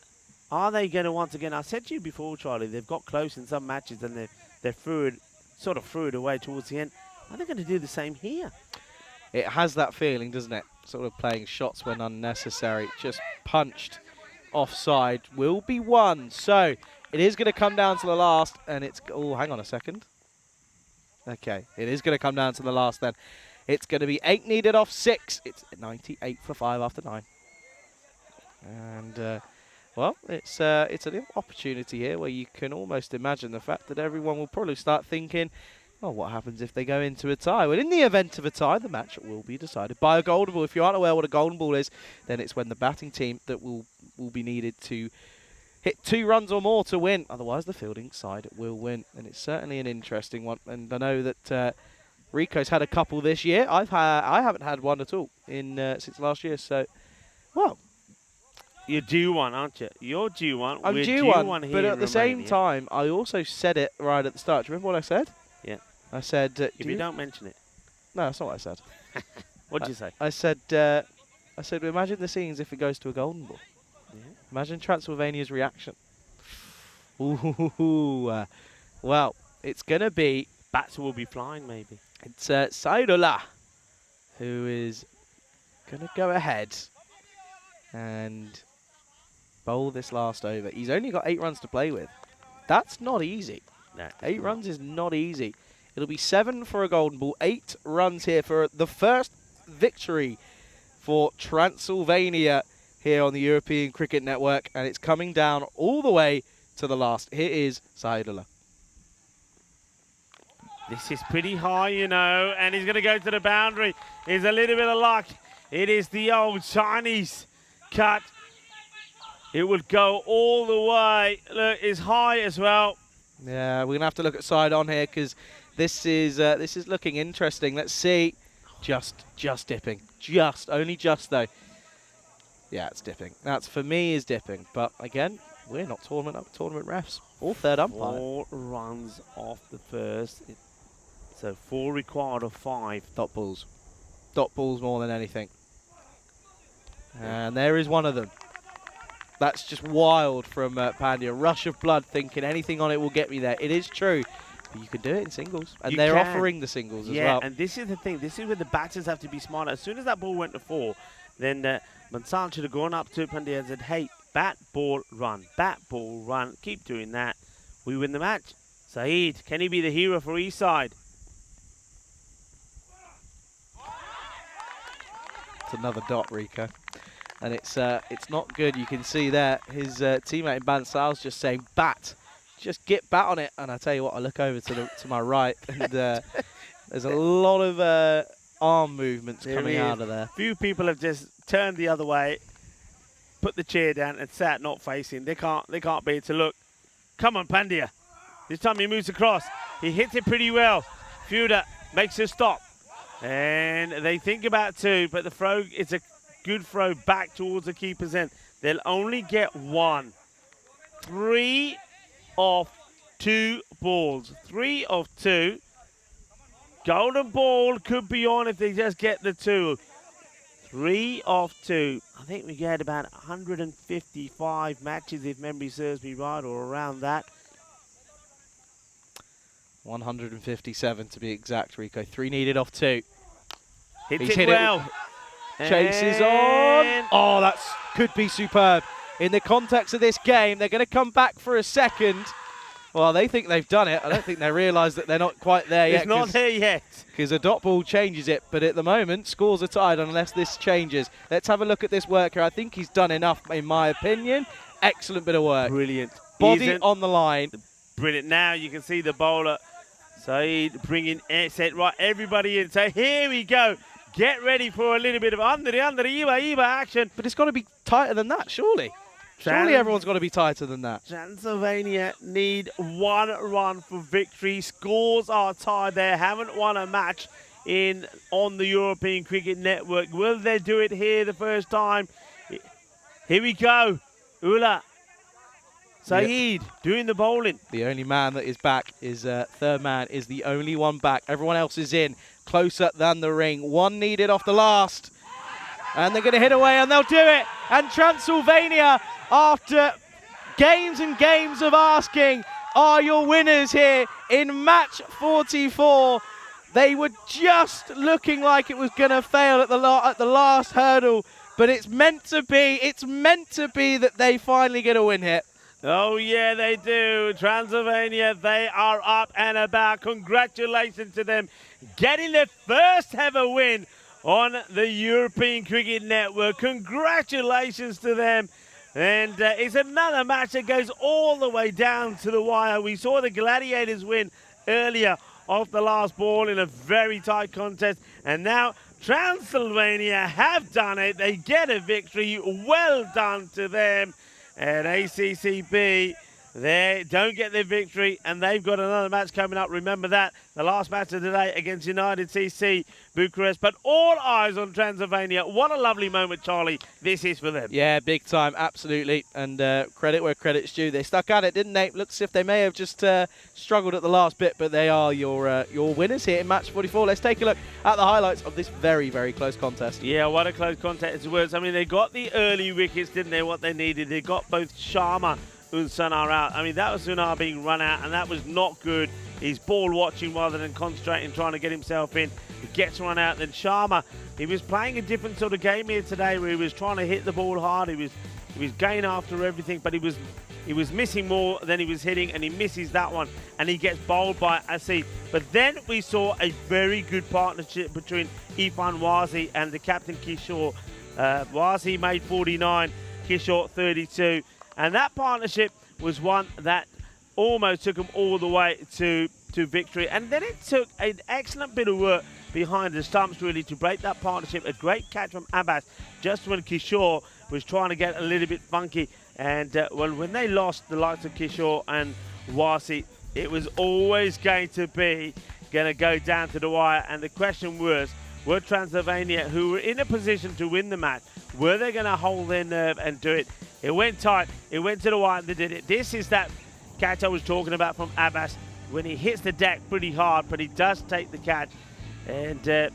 are they going to once again? I said to you before, Charlie, they've got close in some matches, and they sort of threw it away towards the end. Are they going to do the same here? It has that feeling, doesn't it? Sort of playing shots when unnecessary. Just punched offside. Will be 1. So it is going to come down to the last, and it's... Oh, hang on a second. Okay, it is going to come down to the last then. It's going to be 8 needed off 6. It's 98 for 5 after 9. And, well, it's a little opportunity here where you can almost imagine the fact that everyone will probably start thinking, oh, what happens if they go into a tie? Well, in the event of a tie, the match will be decided by a golden ball. If you aren't aware what a golden ball is, then it's when the batting team that will be needed to hit 2 runs or more to win. Otherwise, the fielding side will win. And it's certainly an interesting one. And I know that Rico's had a couple this year. I haven't had one at all in since last year. So, well. You're due one, aren't you? You're due one. I'm We're due one here but at in the same Romania. time, I also said it right at the start. Do you remember what I said? Yeah. I said... If you don't mention it. No, that's not what I said. What did you say? I said, imagine the scenes if it goes to a golden ball. Yeah. Imagine Transylvania's reaction. Ooh, well, it's going to be... Bats will be flying, maybe. It's Saidola, who is going to go ahead and bowl this last over. He's only got 8 runs to play with. That's not easy. No, 8 runs is not easy. It'll be 7 for a golden ball. 8 runs here for the first victory for Transylvania here on the European Cricket Network. And it's coming down all the way to the last. Here is Saidola. This is pretty high, you know, and he's going to go to the boundary. Here's a little bit of luck. It is the old Chinese cut. It would go all the way. Look, it's high as well. Yeah, we're going to have to look at side on here because this is looking interesting. Let's see. Just dipping. Only just though. Yeah, it's dipping. That's for me is dipping. But again, we're not tournament refs. All third umpire. 4 runs off the first. So 4 required of 5. Dot balls. Dot balls more than anything. And there is one of them. That's just wild from Pandya. Rush of blood thinking anything on it will get me there. It is true. But you can do it in singles. And they're offering the singles as well. Yeah, and this is the thing. This is where the batters have to be smart. As soon as that ball went to 4, then Mansan should have gone up to Pandya and said, hey, bat, ball, run. Bat, ball, run. Keep doing that. We win the match. Saeed, can he be the hero for each side? It's another dot, Rico. And it's not good. You can see there his teammate in Bansal's just saying, bat. Just get bat on it. And I tell you what, I look over to my right and there's a lot of arm movements coming out of there. Few people have just turned the other way, put the chair down and sat not facing. They can't bear to look. Come on, Pandya. This time he moves across. He hits it pretty well. Fielder makes a stop. And they think about 2, but the throw, it's a good throw back towards the keeper's end. They'll only get 1. 3 of 2 balls. 3 of 2. Golden ball could be on if they just get the 2. 3 of 2. I think we get about 155 matches if memory serves me right, or around that. 157 to be exact, Rico. 3 needed off 2. Hits it well. Chases on. Oh, that could be superb. In the context of this game, they're going to come back for a second. Well, they think they've done it. I don't think they realise that they're not quite there yet. It's not there yet. Because a dot ball changes it. But at the moment, scores are tied unless this changes. Let's have a look at this work here. I think he's done enough, in my opinion. Excellent bit of work. Brilliant. Body on the line. Brilliant. Now you can see the bowler, Saeed, bringing set right, everybody in. So here we go. Get ready for a little bit of under Iba action. But it's got to be tighter than that, surely. Surely everyone's got to be tighter than that. Transylvania need 1 run for victory. Scores are tied. They haven't won a match on the European Cricket Network. Will they do it here the first time? Here we go. Ula. Saeed doing the bowling. The only man that is back is third man is the only one back. Everyone else is in. Closer than the ring. 1 needed off the last. And they're going to hit away and they'll do it. And Transylvania, after games and games of asking, are your winners here in match 44. They were just looking like it was going to fail at the last hurdle. But it's meant to be. It's meant to be that they finally get a win here. Oh, yeah, they do. Transylvania, they are up and about. Congratulations to them. Getting their first ever win on the European Cricket Network. Congratulations to them. And it's another match that goes all the way down to the wire. We saw the Gladiators win earlier off the last ball in a very tight contest. And now Transylvania have done it. They get a victory. Well done to them. And ACCB, they don't get their victory, and they've got another match coming up. Remember that, the last match of the day against United CC Bucharest. But all eyes on Transylvania. What a lovely moment, Charlie, this is for them. Yeah, big time, absolutely. And credit where credit's due. They stuck at it, didn't they? Looks as if they may have just struggled at the last bit, but they are your winners here in match 44. Let's take a look at the highlights of this very, very close contest. Yeah, what a close contest it was. I mean, they got the early wickets, didn't they, what they needed. They got both Sharma and Sunar out. I mean, that was Sunar being run out, and that was not good. He's ball watching rather than concentrating, trying to get himself in. He gets run out. Then Sharma, he was playing a different sort of game here today, where he was trying to hit the ball hard. He was going after everything, but he was missing more than he was hitting, and he misses that one, and he gets bowled by Asif. But then we saw a very good partnership between Ifan Wazi and the captain Kishore. Wazi made 49, Kishore 32. And that partnership was one that almost took them all the way to victory. And then it took an excellent bit of work behind the stumps, really, to break that partnership. A great catch from Abbas just when Kishore was trying to get a little bit funky. And well, when they lost the likes of Kishore and Wasi, it was always going to go down to the wire. And the question was, were Transylvania, who were in a position to win the match, were they going to hold their nerve and do it? It went tight. It went to the wire and they did it. This is that catch I was talking about from Abbas when he hits the deck pretty hard, but he does take the catch. And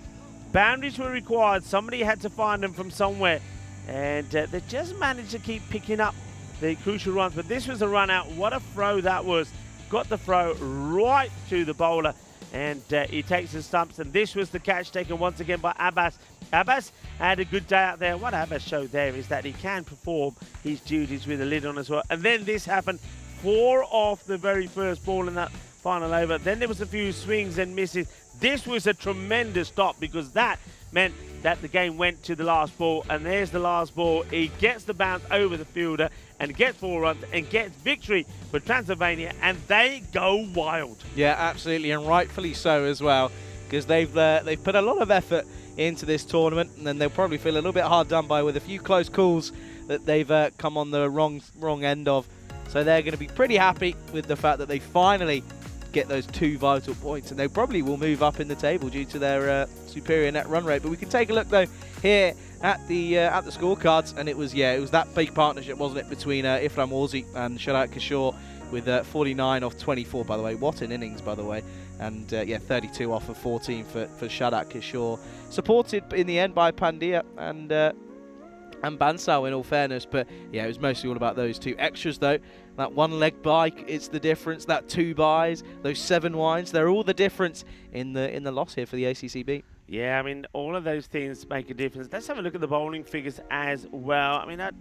boundaries were required. Somebody had to find them from somewhere. And they just managed to keep picking up the crucial runs. But this was a run out. What a throw that was. Got the throw right to the bowler. And he takes the stumps. And this was the catch taken once again by Abbas. Abbas had a good day out there. What Abbas showed there is that he can perform his duties with a lid on as well. And then this happened. 4 off the very first ball in that final over. Then there was a few swings and misses. This was a tremendous stop because that meant that the game went to the last ball. And there's the last ball. He gets the bounce over the fielder and gets 4 runs and gets victory for Transylvania. And they go wild. Yeah, absolutely. And rightfully so as well, because they've put a lot of effort into this tournament, and then they'll probably feel a little bit hard done by with a few close calls that they've come on the wrong end of. So they're going to be pretty happy with the fact that they finally get those 2 vital points, and they probably will move up in the table due to their superior net run rate. But we can take a look though here at the scorecards, and it was that big partnership, wasn't it, between Ifram Orzi and Sharat Kishore with 49 off 24, by the way. What an innings, by the way. And 32 off of 14 for Sharat Kishore. Supported in the end by Pandya and Bansal, in all fairness. But yeah, it was mostly all about those 2 extras though. That 1 leg bike, it's the difference. That 2 buys, those 7 wines, they're all the difference in the loss here for the ACCB. Yeah, I mean, all of those things make a difference. Let's have a look at the bowling figures as well. I mean, I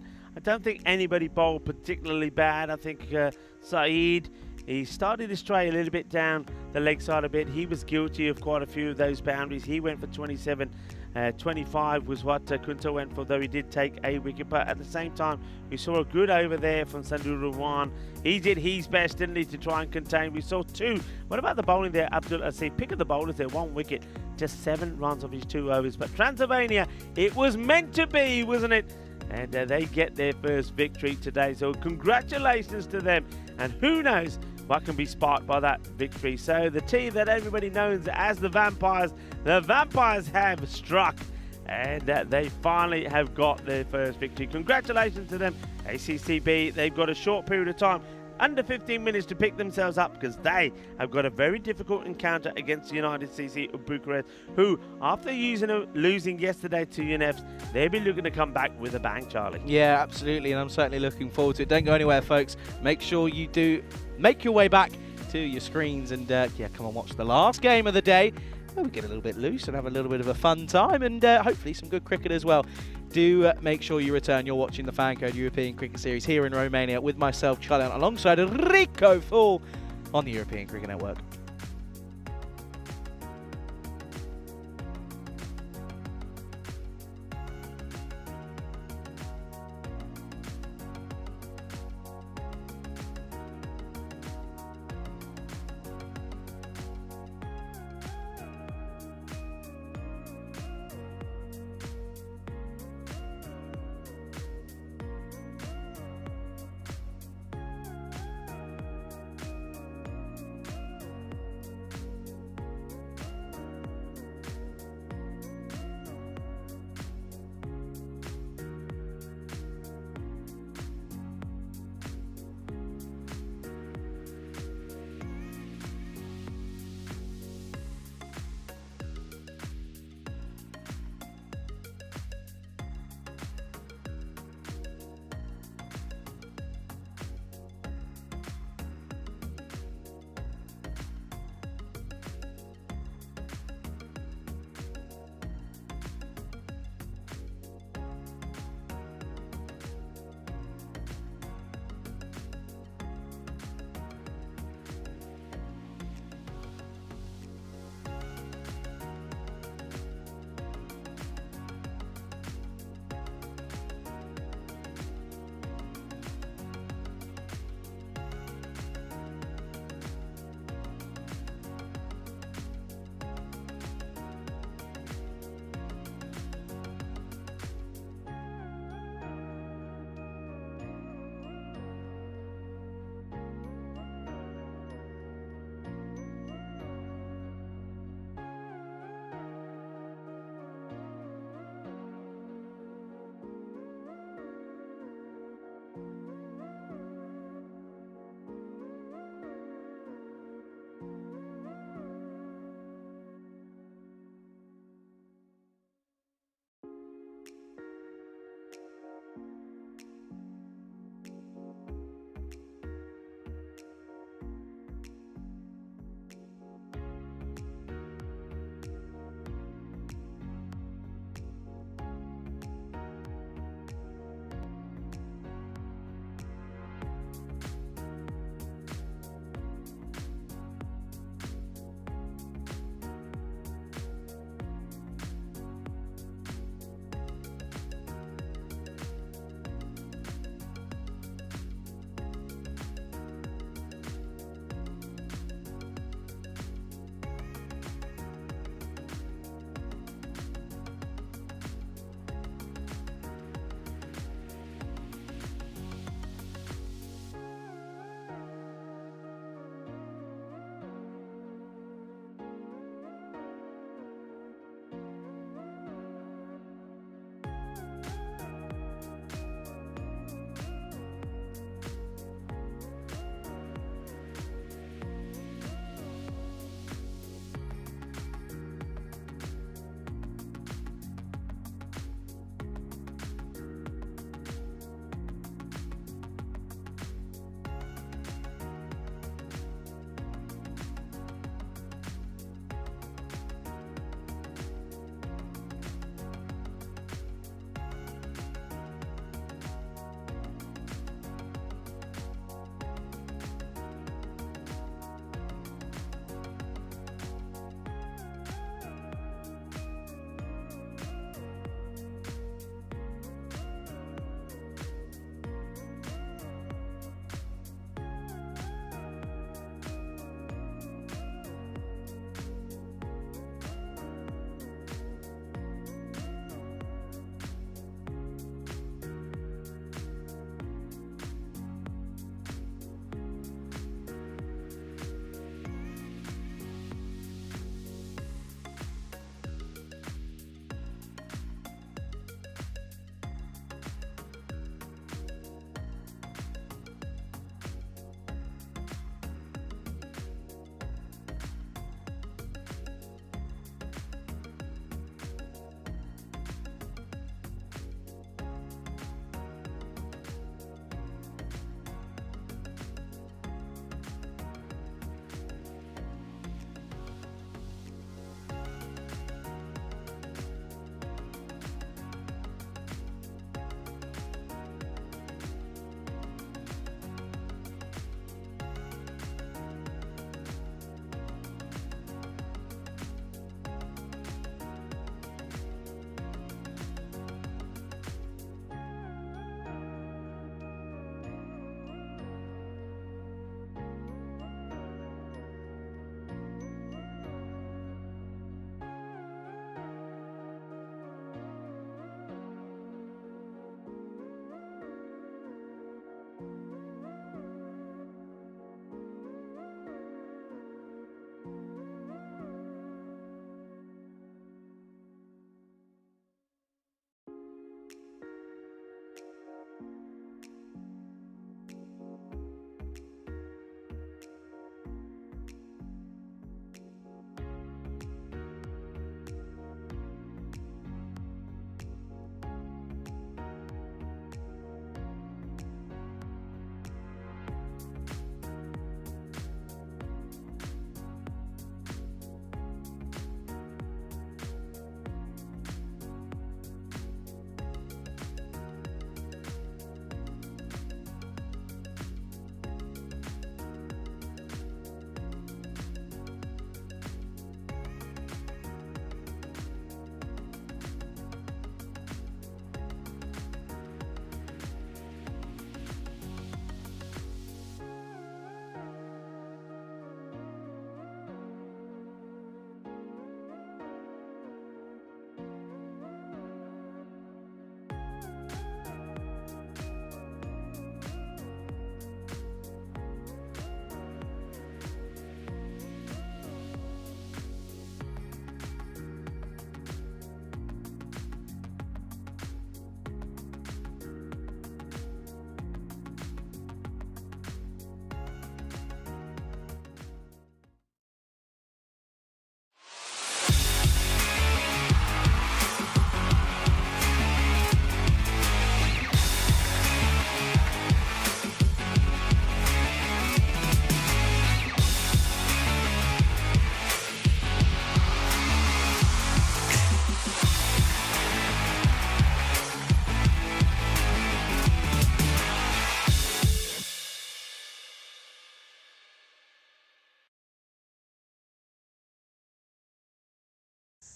don't think anybody bowled particularly bad. I think Saeed, he started to stray a little bit down the leg side a bit. He was guilty of quite a few of those boundaries. He went for 27. 25 was what Kunta went for, though he did take a wicket. But at the same time, we saw a good over there from Sandu Rawan. He did his best, didn't he, to try and contain. We saw 2. What about the bowling there? Abdul Asif, pick of the bowlers there, 1 wicket, just 7 runs off his 2 overs. But Transylvania, it was meant to be, wasn't it? And they get their first victory today. So congratulations to them. And who knows what can be sparked by that victory. So the team that everybody knows as the Vampires have struck, and they finally have got their first victory. Congratulations to them, ACCB. They've got a short period of time, under 15 minutes, to pick themselves up, because they have got a very difficult encounter against the United CC of Bucharest, who, after losing yesterday to UNEFs, they'll be looking to come back with a bang, Charlie. Yeah, absolutely, and I'm certainly looking forward to it. Don't go anywhere, folks. Make sure you do make your way back to your screens and come and watch the last game of the day. We get a little bit loose and have a little bit of a fun time, and hopefully some good cricket as well. Do make sure you return. You're watching the FanCode European Cricket Series here in Romania with myself, Charlie, alongside Rico Full on the European Cricket Network.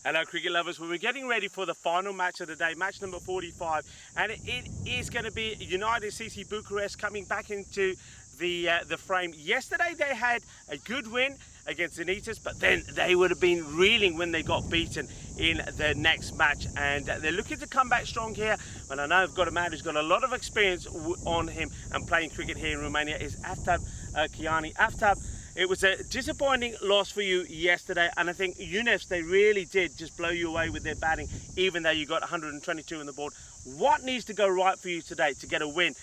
Hello cricket lovers, well, we're getting ready for the final match of the day, match number 45, and it is going to be United CC Bucharest coming back into the frame. Yesterday they had a good win against Zenitis, but then they would have been reeling when they got beaten in the next match, and they're looking to come back strong here. And I know I've got a man who's got a lot of experience on him and playing cricket here in Romania, is Aftab Kiani. Aftab, it was a disappointing loss for you yesterday, and I think UNEFs, they really did just blow you away with their batting, even though you got 122 on the board. What needs to go right for you today to get a win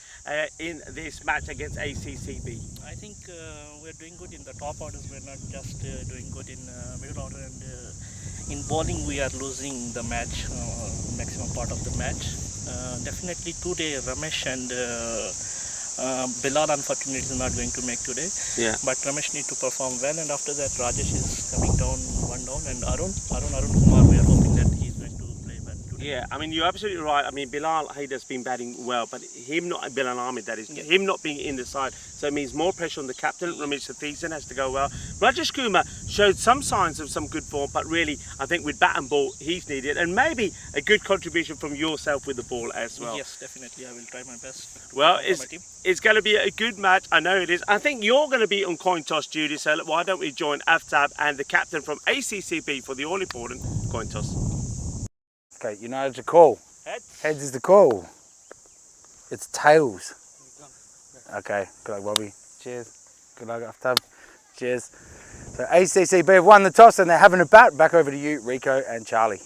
in this match against ACCB? I think we're doing good in the top orders. We're not just doing good in middle order, and in bowling we are losing the match, maximum part of the match. Definitely today Ramesh and Bilal unfortunately is not going to make today. Yeah. But Ramesh need to perform well, and after that Rajesh is coming down, one down, and Arun Kumar, we are hoping that he's going to play well today. Yeah, I mean, you're absolutely right. I mean, Bilal Haidar's been batting well, but him not, Bilal Ahmed, that is, him not being in the side, so it means more pressure on the captain. Ramesh Sathisan has to go well. Rajesh Kumar showed some signs of some good form, but really, I think with bat and ball, he's needed, and maybe a good contribution from yourself with the ball as well. Yes, definitely. I will try my best. Well, it's going to be a good match. I know it is. I think you're going to be on coin toss duty, so why don't we join Aftab and the captain from ACCB for the all-important coin toss. Okay, United's a call. Heads. Heads is the call. It's tails. Okay, good luck, Bobby. Cheers. Good luck, Aftab. Cheers. So ACCB have won the toss and they're having a bat. Back over to you, Rico and Charlie.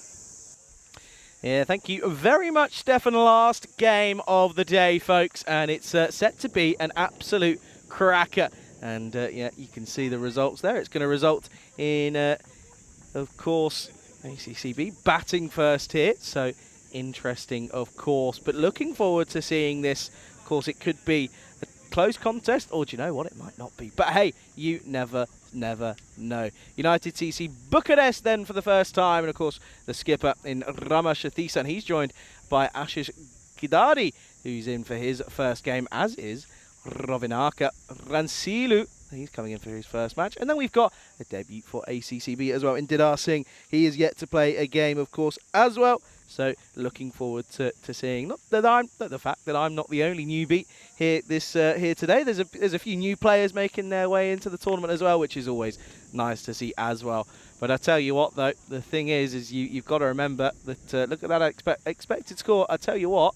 Yeah, thank you very much, Stefan. Last game of the day, folks, and it's set to be an absolute cracker. And yeah, you can see the results there. It's going to result in, of course, ACCB batting first here. So interesting, of course. But looking forward to seeing this. Of course, it could be a close contest, or do you know what? It might not be. But hey, you never know. United CC Bucharest then for the first time, and of course the skipper in Ramesh Sathisan. He's joined by Ashish Gidari, who's in for his first game, as is Rovinaka Ransilu. He's coming in for his first match. And then we've got a debut for ACCB as well in Didar Singh. He is yet to play a game, of course, as well. So looking forward to seeing the fact that I'm not the only newbie here here today. There's a few new players making their way into the tournament as well, which is always nice to see as well. But I tell you what, though, the thing is you've got to remember that look at that expected score. I tell you what,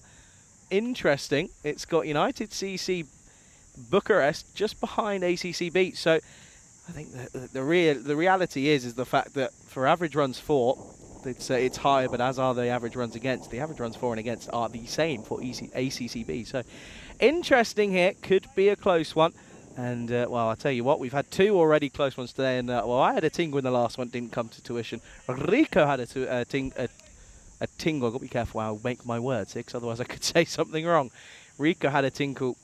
interesting. It's got United CC Bucharest just behind ACCB. So I think the reality is the fact that for average runs for, it's higher, but as are the average runs against. The average runs for and against are the same for ACCB. So interesting here. Could be a close one. And, well, I'll tell you what, we've had two already close ones today. And, well, I had a tingle in the last one, didn't come to tuition. Rico had a tingle. I've got to be careful how I make my words here, because otherwise I could say something wrong. Rico had a tingle.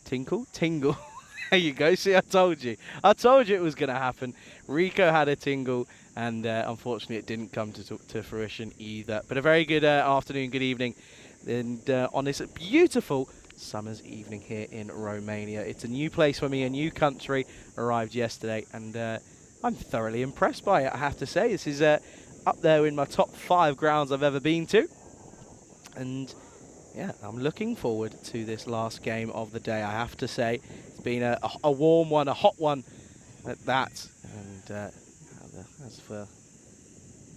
There you go. See, I told you it was going to happen. Rico had a tingle, and unfortunately it didn't come to fruition either. But a very good afternoon, good evening, and on this beautiful summer's evening here in Romania. It's a new place for me, a new country. Arrived yesterday, and I'm thoroughly impressed by it, I have to say. This is up there in my top 5 grounds I've ever been to, and yeah, I'm looking forward to this last game of the day, I have to say. It's been a warm one, a hot one at that. And as for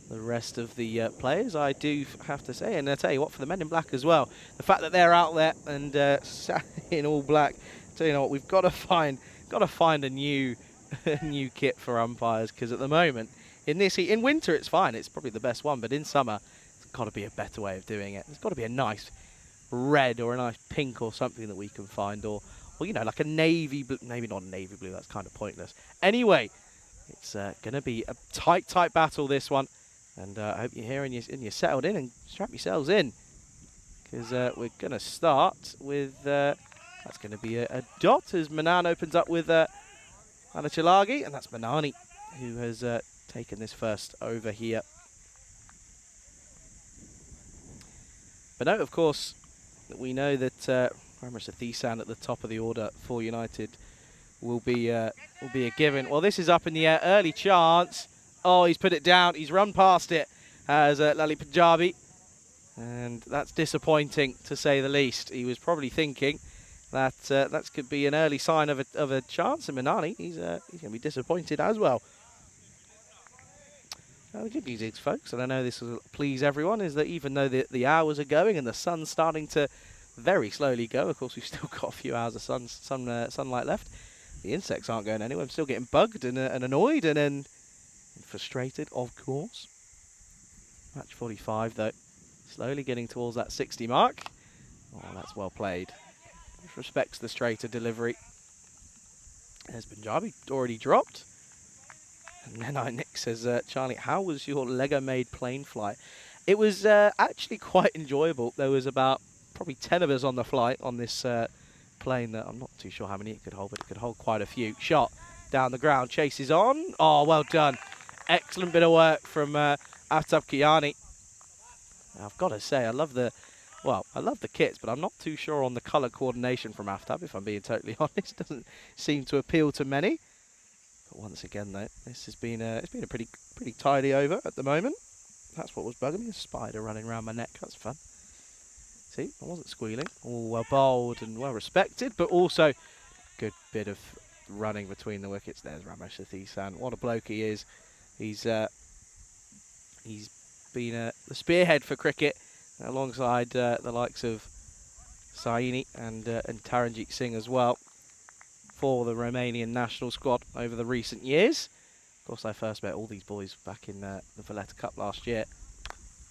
the rest of the players, I do have to say, and I tell you what, for the men in black as well, the fact that they're out there and sat in all black, tell you what, we've got to find a new new kit for umpires, because at the moment in this heat, in winter it's fine, it's probably the best one, but in summer it's got to be a better way of doing it. There's got to be a nice red or a nice pink or something that we can find, or you know, like a navy blue. Maybe not a navy blue, that's kind of pointless. Anyway, it's going to be a tight battle, this one, and I hope you're here and you're settled in and strap yourselves in, because we're going to start with that's going to be a dot as Manan opens up with Anachalagi, and that's Manani who has taken this first over here. But no, of course, we know that Ramesh Sathisan at the top of the order for United will be a given. Well, this is up in the air. Early chance. Oh, he's put it down. He's run past it. has Lali Punjabi. And that's disappointing, to say the least. He was probably thinking that that could be an early sign of a chance. And Manani, he's going to be disappointed as well. Now, the good news is, folks, and I know this will please everyone, is that even though the hours are going and the sun's starting to very slowly go, of course, we've still got a few hours of sunlight left. The insects aren't going anywhere. I'm still getting bugged and annoyed and frustrated, of course. Match 45, though. Slowly getting towards that 60 mark. Oh, that's well played. Which respects the straighter delivery. There's Punjabi already dropped. And then Nick says, Charlie, how was your Lego-made plane flight? It was actually quite enjoyable. There was about probably 10 of us on the flight on this plane that I'm not too sure how many it could hold, but it could hold quite a few. Shot down the ground, chases on. Oh, well done. Excellent bit of work from Aftab Kiani. I've got to say, I love the kits, but I'm not too sure on the colour coordination from Aftab, if I'm being totally honest. Doesn't seem to appeal to many. But once again, though, this has been it's been a pretty tidy over at the moment. That's what was bugging me, a spider running around my neck. That's fun. See, I wasn't squealing. All well bowled and well respected, but also good bit of running between the wickets. There's Ramesh Sathisan. What a bloke he is. He's been the spearhead for cricket alongside the likes of Saini and Taranjit Singh as well for the Romanian national squad over the recent years. Of course, I first met all these boys back in the Valletta Cup last year.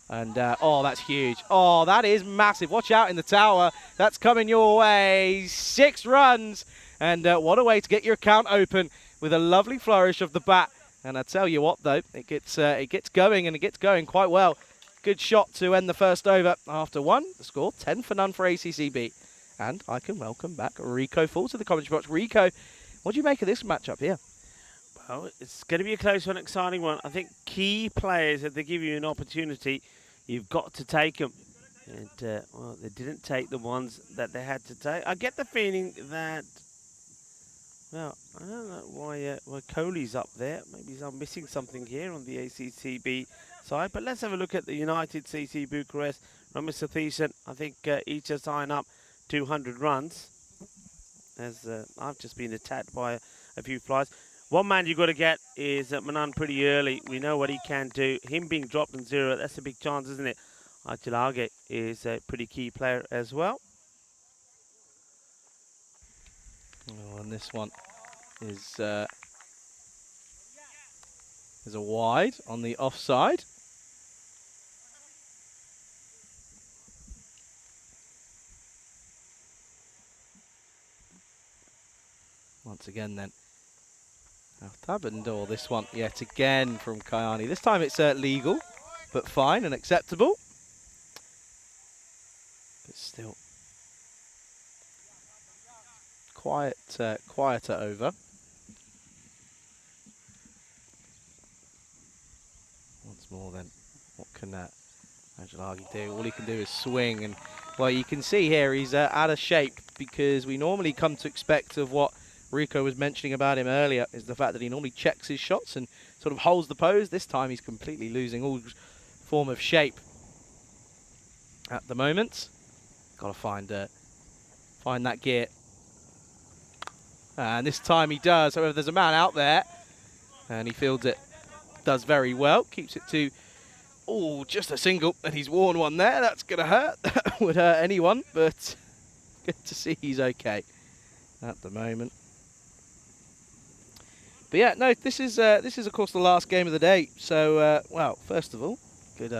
And, oh, that's huge. Oh, that is massive. Watch out in the tower. That's coming your way. 6 runs. And what a way to get your account open with a lovely flourish of the bat. And I tell you what, though, it gets going, and it gets going quite well. Good shot to end the first over after 1. The score, 10 for none for ACCB. And I can welcome back Rico Full to the commentary box. Rico, what do you make of this matchup here? Well, it's going to be a close one, exciting one. I think key players, if they give you an opportunity, you've got to take them. And, well, they didn't take the ones that they had to take. I get the feeling that, well, I don't know why Kohli's up there. Maybe I'm missing something here on the ACCB side. But let's have a look at the United CC Bucharest. Ramesh Sathisan, I think each has signed up 200 runs. As I've just been attacked by a few flies. One man you've got to get is Manan pretty early. We know what he can do. Him being dropped in 0, that's a big chance, isn't it? Achilage is a pretty key player as well. Oh, and this one is a wide on the offside. Once again then. Tabandor, this one yet again from Kayani. This time it's legal, but fine and acceptable. But still, quieter over. Once more then, what can Angelagi do? All he can do is swing, and well, you can see here he's out of shape, because we normally come to expect of what Rico was mentioning about him earlier is the fact that he normally checks his shots and sort of holds the pose. This time he's completely losing all form of shape at the moment. Got to find that gear. And this time he does. However, there's a man out there and he fields it. Does very well. Keeps it to, oh, just a single. And he's worn one there. That's going to hurt. That would hurt anyone. But good to see he's okay at the moment. But yeah, no, this is of course the last game of the day. So, well, first of all, good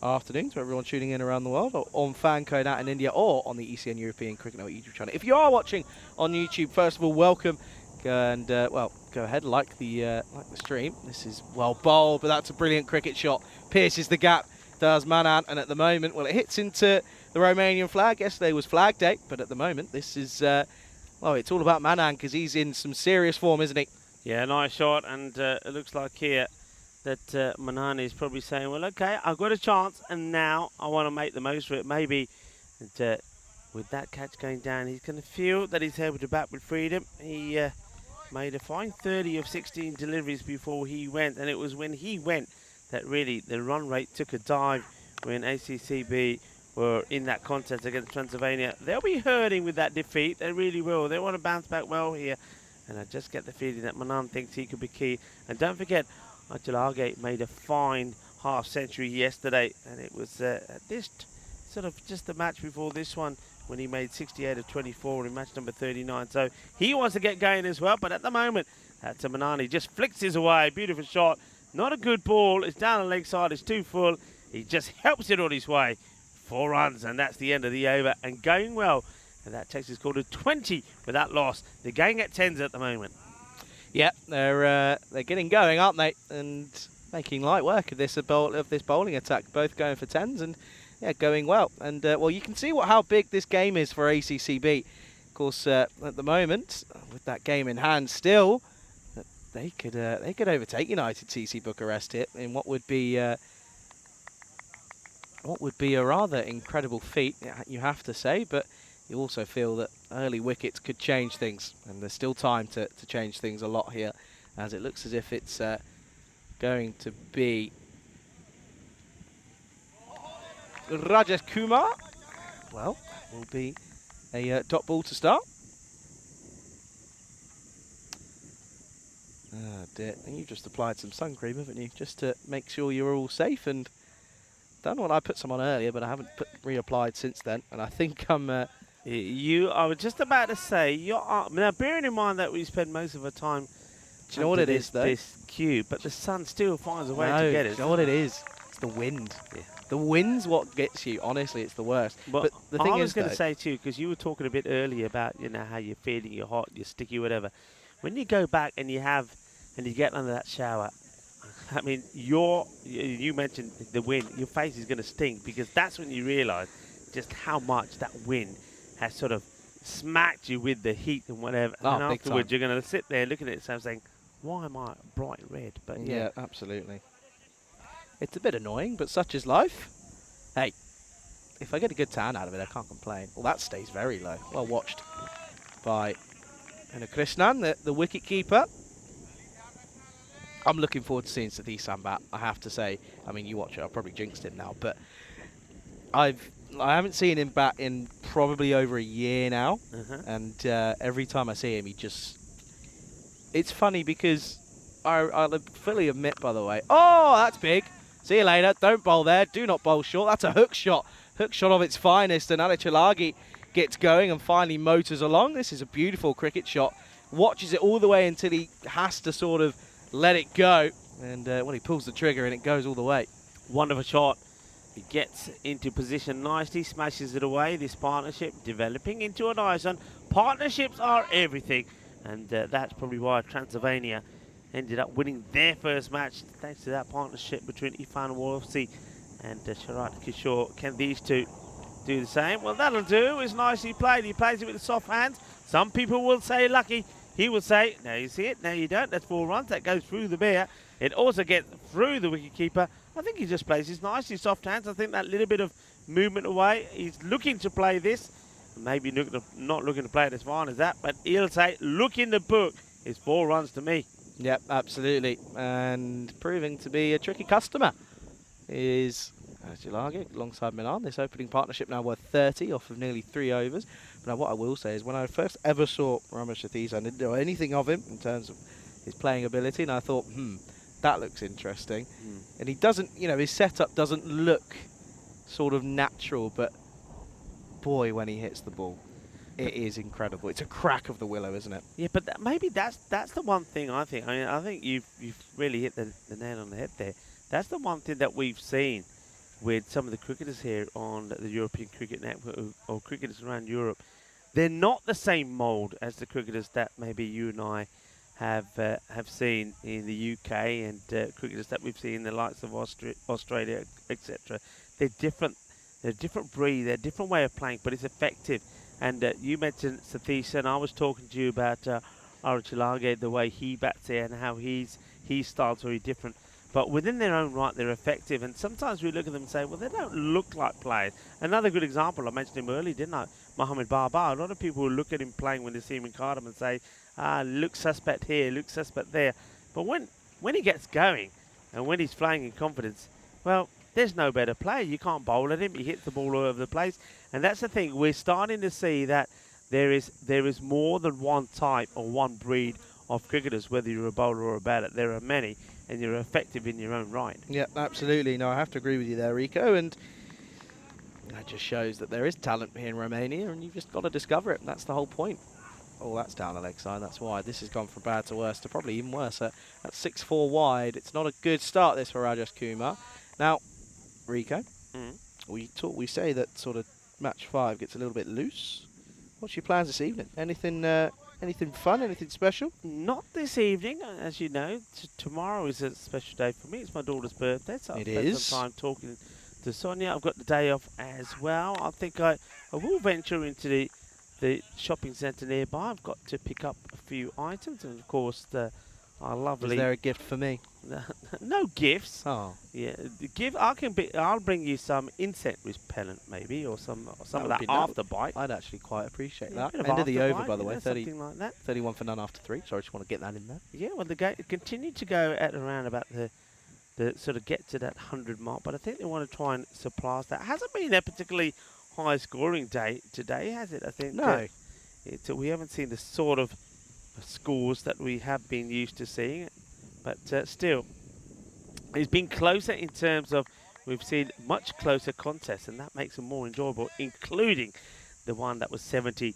afternoon to everyone tuning in around the world, or on FanCode out in India, or on the ECN European Cricket Network YouTube channel. If you are watching on YouTube, first of all, welcome, and well, go ahead, like the stream. This is well bowled, but that's a brilliant cricket shot. Pierces the gap, does Manan, and at the moment, well, it hits into the Romanian flag. Yesterday was Flag Day, but at the moment, this is well, it's all about Manan, because he's in some serious form, isn't he? Yeah, nice shot, and it looks like here that Manan is probably saying, well, okay, I've got a chance, and now I want to make the most of it. Maybe with that catch going down, he's going to feel that he's able to bat with freedom. He made a fine 30 of 16 deliveries before he went, and it was when he went that really the run rate took a dive when ACCB were in that contest against Transylvania. They'll be hurting with that defeat. They really will. They want to bounce back well here. And I just get the feeling that Manan thinks he could be key. And don't forget, Achalage made a fine half century yesterday. And it was this sort of just the match before this one when he made 68 of 24 in match number 39. So he wants to get going as well. But at the moment, that's a Manan. He just flicks his away. Beautiful shot. Not a good ball. It's down the leg side. It's too full. He just helps it on his way. 4 runs, and that's the end of the over. And going well. And that takes his score to 20 with that loss. They're going at 10s at the moment. Yeah, they're getting going, aren't they? And making light work of this bowling attack. Both going for 10s and yeah, going well. And well, you can see how big this game is for ACCB. Of course, at the moment, with that game in hand, still they could overtake United TC Bucharest here in what would be a rather incredible feat, you have to say, but you also feel that early wickets could change things, and there's still time to change things a lot here, as it looks as if it's going to be Rajesh Kumar. Well, that will be a dot ball to start. Oh dear, and you've just applied some sun cream, haven't you, just to make sure you're all safe, and done what I put some on earlier, but I haven't reapplied since then, and I think I'm... I was just about to say, now bearing in mind that we spend most of our time... Do you know what it is, though? This cube, but the sun still finds a way to get it. Do you know what it is? It's the wind. Yeah. The wind's what gets you. Honestly, it's the worst. But the thing is, I was going to say too, because you were talking a bit earlier about how you're feeling, you're hot, you're sticky, whatever. When you go back and you get under that shower, I mean, you mentioned the wind. Your face is going to stink, because that's when you realise just how much that wind has sort of smacked you with the heat and whatever. Oh, and afterwards, you're going to sit there looking at it and saying, "Why am I bright red?" But yeah, absolutely. It's a bit annoying, but such is life. Hey, if I get a good tan out of it, I can't complain. Well, that stays very low. Well watched by Krishnan, the wicket keeper. I'm looking forward to seeing Satish Sambat, I have to say. I mean, you watch it, I've probably jinxed him now, but I haven't seen him bat in probably over a year now, and every time I see him, it's funny because I'll fully admit, by the way, oh, that's big. See you later. Don't bowl there. Do not bowl short. That's a hook shot. Hook shot of its finest, and Alichalagi gets going and finally motors along. This is a beautiful cricket shot. Watches it all the way until he has to sort of let it go, and when he pulls the trigger and it goes all the way. Wonderful shot. He gets into position nicely, smashes it away. This partnership developing into a nice one. Partnerships are everything, and that's probably why Transylvania ended up winning their first match thanks to that partnership between Ifan Wolfsey and Sharat Kishore. Can these two do the same? Well, that'll do. It's nicely played. He plays it with the soft hands. Some people will say lucky. He will say, now you see it, now you don't. That's 4 runs. That goes through the bear. It also gets through the wicketkeeper. I think he just plays his nicely soft hands. I think that little bit of movement away, he's looking to play this. Maybe not looking to play it as fine as that, but he'll say, look in the book. It's 4 runs to me. Yep, absolutely. And proving to be a tricky customer is Achalagi alongside Milan. This opening partnership now worth 30 off of nearly 3 overs. But now what I will say is when I first ever saw Ramesh Satish, I didn't know anything of him in terms of his playing ability, and I thought, that looks interesting. And he doesn't, his setup doesn't look sort of natural, but boy, when he hits the ball, it is incredible. It's a crack of the willow, isn't it? Yeah, but maybe that's the one thing I think. I mean, I think you've really hit the nail on the head there. That's the one thing that we've seen with some of the cricketers here on the European Cricket Network or cricketers around Europe. They're not the same mould as the cricketers that maybe you and I have seen in the UK and cricketers that we've seen in the likes of Australia, etc. They're different. They're a different breed. They're a different way of playing, but it's effective. And you mentioned Satish, and I was talking to you about Arachalage, the way he bats there and how his style's very different. But within their own right, they're effective. And sometimes we look at them and say, well, they don't look like players. Another good example, I mentioned him earlier, didn't I? Mohamed Barbar. A lot of people will look at him playing when they see him in Cardiff and say, look suspect here, look suspect there. But when he gets going, And when he's playing in confidence, well, there's no better player. You can't bowl at him. He hits the ball all over the place. And that's the thing. We're starting to see that there is more than one type or one breed of cricketers, whether you're a bowler or a batter. There are many, and you're effective in your own right. Yeah, absolutely. No, I have to agree with you there, Rico. And that just shows that there is talent here in Romania, and you've just got to discover it. And that's the whole point. Oh, that's down the leg side. That's why this has gone from bad to worse to probably even worse. At 6-4 wide, it's not a good start this for Rajesh Kumar. Now, Rico, we say that sort of match 5 gets a little bit loose. What's your plans this evening? Anything fun? Anything special? Not this evening, as you know. Tomorrow is a special day for me. It's my daughter's birthday, so I'll spend some time talking to Sonia. I've got the day off as well. I think I will venture into the shopping centre nearby. I've got to pick up a few items, and of course our lovely. Is there a gift for me? No gifts. Oh, yeah. I'll bring you some insect repellent maybe, or some of that afterbite. I'd actually quite appreciate Yeah, that. End of the over, by the way. Something like that. 31 for none after 3. Sorry, I just want to get that in there. Yeah, well, the game continued to go at around about the sort of get to that 100 mark, but I think they want to try and surpass that. Hasn't been a particularly high scoring day today, has it? I think no. We haven't seen the sort of scores that we have been used to seeing, but still, it's been closer in terms of we've seen much closer contests, and that makes them more enjoyable, including the one that was 70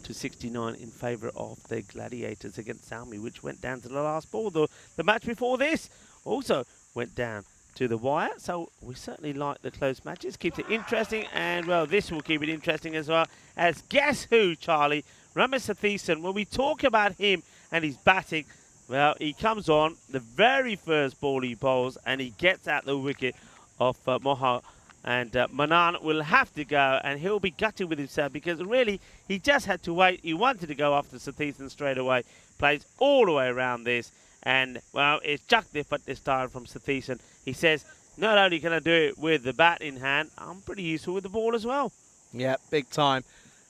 to 69 in favour of the Gladiators against Salmi, which went down to the last ball. The match before this also went down to the wire, so we certainly like the close matches. Keeps it interesting, and well, this will keep it interesting as well. As guess who, Charlie? Ramesh Satheesan. When we talk about him and his batting, well, he comes on the very first ball he bowls, and he gets at the wicket of Moha. And Manan will have to go, and he'll be gutted with himself because really he just had to wait. He wanted to go after Satheesan straight away. Plays all the way around this, and well, it's chucked it at this time from Satheesan. He says, not only can I do it with the bat in hand, I'm pretty useful with the ball as well. Yeah, big time.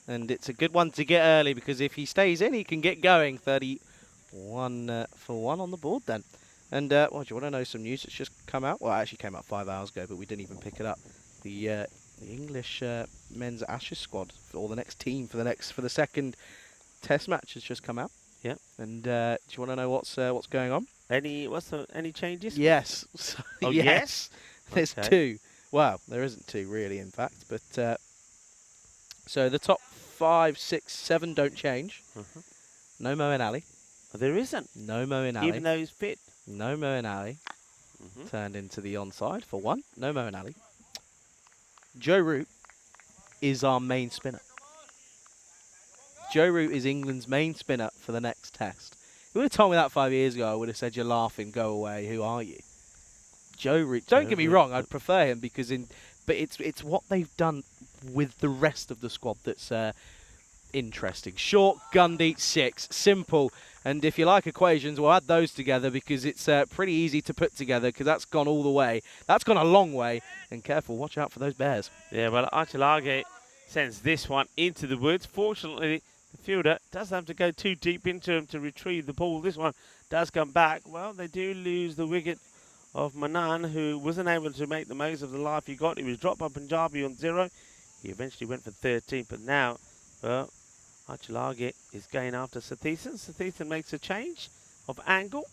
And it's a good one to get early because if he stays in, he can get going. 31 for 1 on the board then. And well, do you want to know some news that's just come out? Well, it actually came out 5 hours ago, but we didn't even pick it up. The English men's Ashes squad, or the next team for the second Test match has just come out. Yeah. And do you want to know what's going on? Any changes? Yes. Oh, yes. There's Okay. 2. Well, there isn't 2 really, in fact. But so the top 5, 6, 7 don't change. No Moeen Ali. There isn't. No Moeen Ali. Even though he's fit. No Moeen Ali. Turned into the onside for 1. No Moeen Ali. Joe Root is our main spinner. Joe Root is England's main spinner for the next Test. If you would have told me that 5 years ago, I would have said, you're laughing, go away, who are you? Joe Root. Don't get me wrong, I'd prefer him because but it's what they've done with the rest of the squad that's interesting. Short, Gundy, 6, simple. And if you like equations, we'll add those together because it's pretty easy to put together because that's gone all the way. That's gone a long way. And careful, watch out for those bears. Yeah, well, Archilage sends this one into the woods. Fortunately, the fielder doesn't have to go too deep into him to retrieve the ball. This one does come back. Well, they do lose the wicket of Manan, who wasn't able to make the most of the life he got. He was dropped by Punjabi on 0. He eventually went for 13, but now, well, Archilage is going after Satheesan. Satheesan makes a change of angle,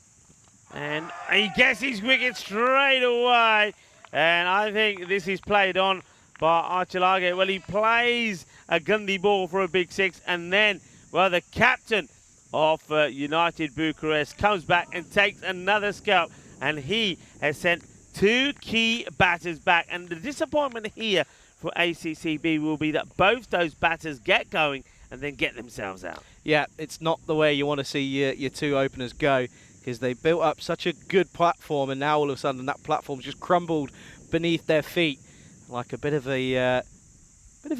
and he gets his wicket straight away. And I think this is played on by Archilage. Well, he plays a Gundy ball for a big 6, and then, well, the captain of United Bucharest comes back and takes another scalp, and he has sent 2 key batters back. And the disappointment here for ACCB will be that both those batters get going and then get themselves out. Yeah, it's not the way you want to see your 2 openers go because they built up such a good platform and now all of a sudden that platform's just crumbled beneath their feet like a bit of a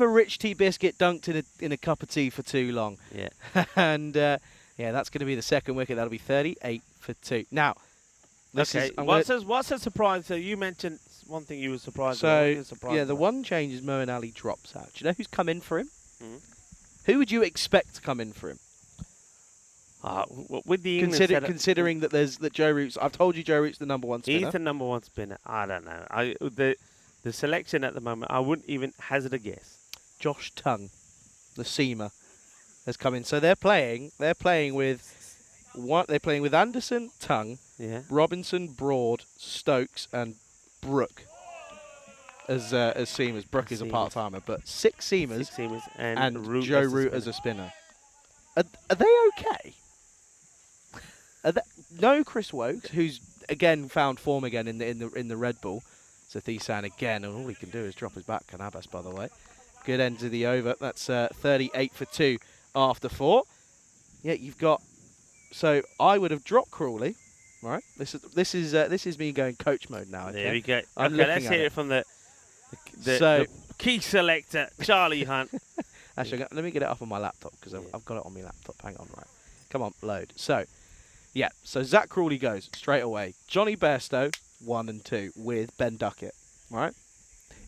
rich tea biscuit dunked in a cup of tea for too long. Yeah. And yeah, that's going to be the second wicket. That'll be 38 for 2. Now, okay. What's a surprise? So you mentioned one thing you were surprised. So yeah, the one change is Moeen Ali drops out. Do you know who's come in for him? Who would you expect to come in for him? With the England setup, Considering that Joe Root's, I've told you Joe Root's the number one spinner. he's the number one spinner. I don't know. The selection at the moment, I wouldn't even hazard a guess. Josh Tongue, the seamer, has come in. So they're playing with Anderson, Tongue, Yeah. Robinson, Broad, Stokes, and Brook as seamers. Brook is a Seamers. part-timer, but six seamers, and Root Joe as the Root spinner. as a spinner. Are they okay? No Chris Wokes, who's again found form again in the Red Bull. So Thisan again, and all he can do is drop his back. Canabas, by the way. Good end to the over. That's 38 for 2 after 4. Yeah, you've got. So I would have dropped Crawley, right? This is me going coach mode now. Okay? There we go. I'm Okay, let's looking at hear it. it from the key selector, Charlie Hunt. Actually, let me get it up on my laptop because I've got it on my laptop. Hang on, right. Come on, load. So, yeah. So Zach Crawley goes straight away. Johnny Bairstow, 1 and 2 with Ben Duckett, right?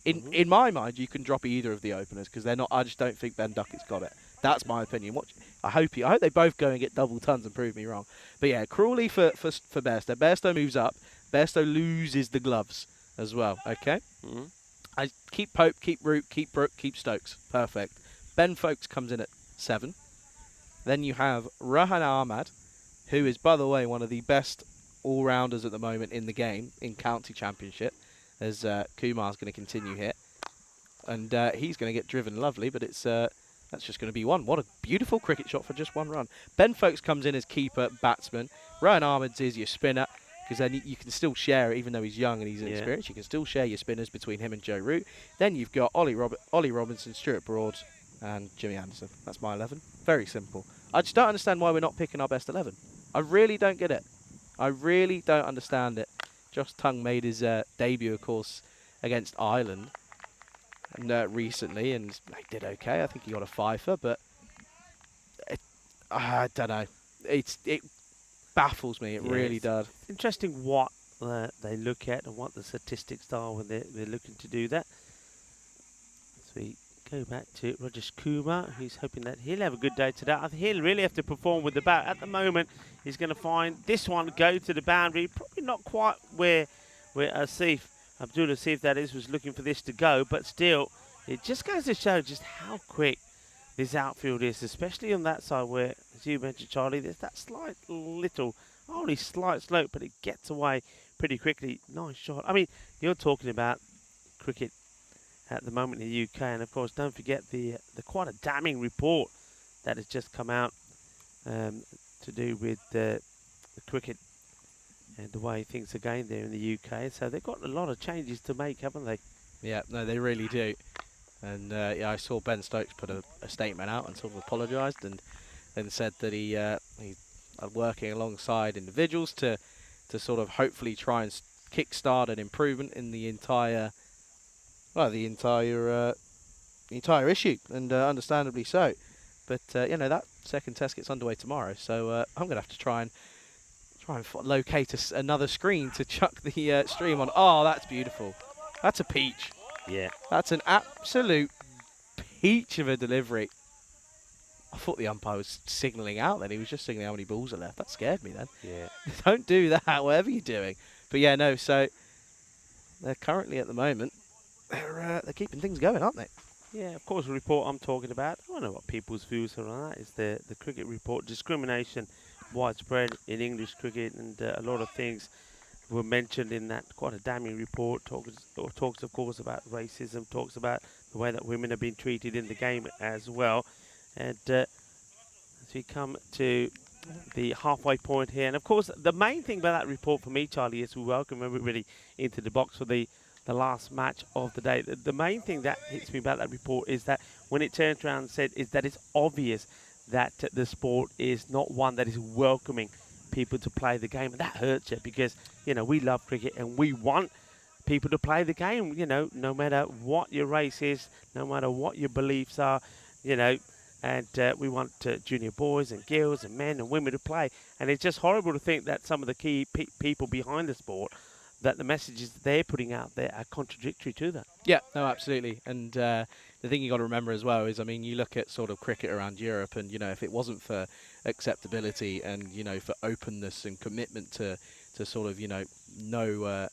In my mind, you can drop either of the openers because they're not. I just don't think Ben Duckett's got it. That's my opinion. I hope they both go and get double tons and prove me wrong. But yeah, Crawley for Bairstow. Bairstow moves up. Bairstow loses the gloves as well. Okay. Mm-hmm. I keep Pope, keep Root, keep Brook, keep Stokes. Perfect. Ben Folkes comes in at 7. Then you have Rahan Ahmad, who is, by the way, one of the best all-rounders at the moment in the game in county championship, as Kumar's going to continue here. And he's going to get driven lovely, but it's that's just going to be one. What a beautiful cricket shot for just one run. Ben Folkes comes in as keeper, batsman. Rahan Ahmad is your spinner, because then you can still share it, even though he's young and he's inexperienced. You can still share your spinners between him and Joe Root. Then you've got Ollie Robinson, Stuart Broad, and Jimmy Anderson. That's my 11. Very simple. I just don't understand why we're not picking our best 11. I really don't get it. I really don't understand it. Josh Tongue made his debut, of course, against Ireland recently, and he did okay. I think he got a fifer, but I don't know. It baffles me. It really does. It's interesting what they look at and what the statistics are when they're looking to do that. So we go back to Rajesh Kumar, who's hoping that he'll have a good day today. I think he'll really have to perform with the bat. At the moment, he's going to find this one go to the boundary. Probably not quite where Abdul Asif, that is, was looking for this to go, but still, it just goes to show just how quick this outfield is, especially on that side where, as you mentioned, Charlie, there's that only slight slope, but it gets away pretty quickly. Nice shot. I mean, you're talking about cricket at the moment in the UK, and of course, don't forget the quite a damning report that has just come out to do with the cricket and the way things are going there in the UK. So they've got a lot of changes to make, haven't they? Yeah, no, they really do. And yeah, I saw Ben Stokes put a statement out and sort of apologised and said that he's working alongside individuals to sort of hopefully try and kickstart an improvement in the entire issue, and understandably so. But that second test gets underway tomorrow, so I'm going to have to try and locate another screen to chuck the stream on. Oh, that's beautiful. That's a peach. Yeah. That's an absolute peach of a delivery. I thought the umpire was signalling out then. He was just signalling how many balls are left. That scared me then. Yeah. Don't do that, whatever you're doing. But yeah, no, so they're currently at the moment, they're keeping things going, aren't they? Yeah, of course, the report I'm talking about, I don't know what people's views are on that. It's the cricket report. Discrimination widespread in English cricket, and a lot of things were mentioned in that quite a damning report. Talks, of course, about racism, talks about the way that women have been treated in the game as well. And as we come to the halfway point here, and of course, the main thing about that report for me, Charlie, is we welcome everybody into the box for the last match of the day. The main thing that hits me about that report is that when it turns around and said is that it's obvious that the sport is not one that is welcoming people to play the game, and that hurts you because we love cricket and we want people to play the game, no matter what your race is, no matter what your beliefs are, and we want junior boys and girls and men and women to play. And it's just horrible to think that some of the key people behind the sport that the messages they're putting out there are contradictory to that. Yeah, no, absolutely. And the thing you got to remember as well is, I mean, you look at sort of cricket around Europe, and if it wasn't for acceptability and for openness and commitment to sort of no